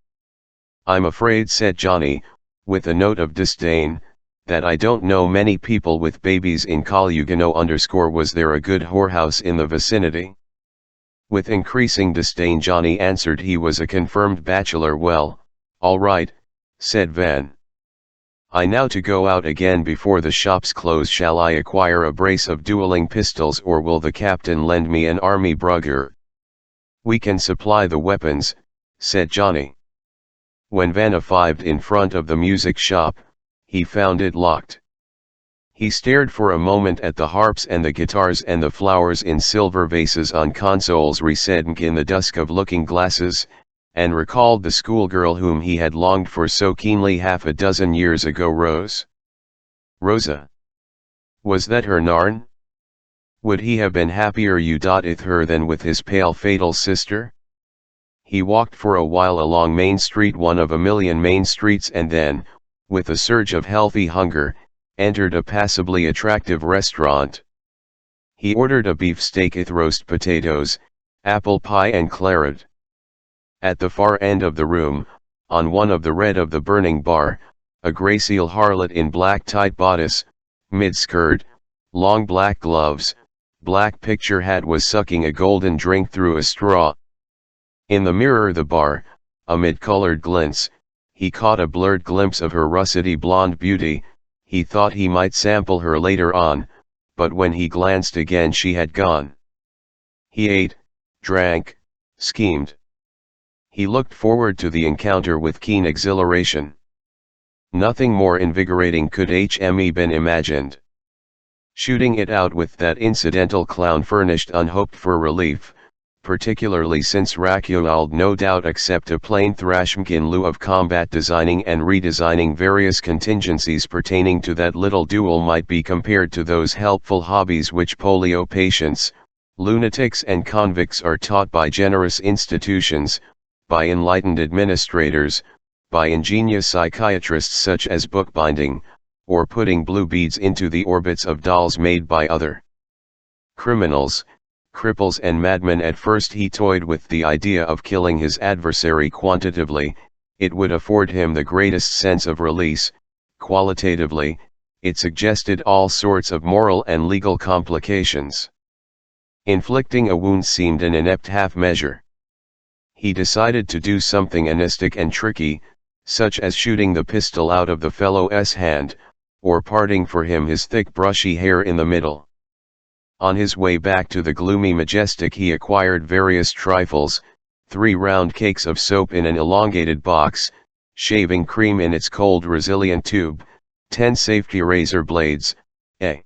I'm afraid, said Johnny, with a note of disdain, that I don't know many people with babies in Colugano. Was there a good whorehouse in the vicinity? With increasing disdain Johnny answered he was a confirmed bachelor. Well, all right, said Van. I now to go out again before the shops close. Shall I acquire a brace of dueling pistols, or will the captain lend me an army brugger? We can supply the weapons, said Johnny. When Van arrived in front of the music shop, he found it locked. He stared for a moment at the harps and the guitars and the flowers in silver vases on consoles resetting in the dusk of looking glasses, and recalled the schoolgirl whom he had longed for so keenly half a dozen years ago. Rosa. Was that her Narn? Would he have been happier with her than with his pale fatal sister? He walked for a while along Main Street, one of a million main streets, and then, with a surge of healthy hunger, entered a passably attractive restaurant. He ordered a beefsteak with roast potatoes, apple pie and claret. At the far end of the room, on one of the red of the burning bar, a graceful harlot in black tight bodice, mid-skirt, long black gloves, black picture hat was sucking a golden drink through a straw. In the mirror the bar, amid colored glints, he caught a blurred glimpse of her russety blonde beauty. He thought he might sample her later on, but when he glanced again she had gone. He ate, drank, schemed. He looked forward to the encounter with keen exhilaration. Nothing more invigorating could been imagined. Shooting it out with that incidental clown furnished unhoped for relief, particularly since Rakuald no doubt accept a plain thrashmk in lieu of combat. Designing and redesigning various contingencies pertaining to that little duel might be compared to those helpful hobbies which polio patients, lunatics and convicts are taught by generous institutions, by enlightened administrators, by ingenious psychiatrists such as bookbinding, or putting blue beads into the orbits of dolls made by other criminals, cripples and madmen. At first he toyed with the idea of killing his adversary quantitatively. It would afford him the greatest sense of release. Qualitatively, it suggested all sorts of moral and legal complications. Inflicting a wound seemed an inept half measure. He decided to do something anistic and tricky, such as shooting the pistol out of the fellow's hand, or parting for him his thick brushy hair in the middle. On his way back to the gloomy Majestic he acquired various trifles, 3 round cakes of soap in an elongated box, shaving cream in its cold resilient tube, 10 safety razor blades, a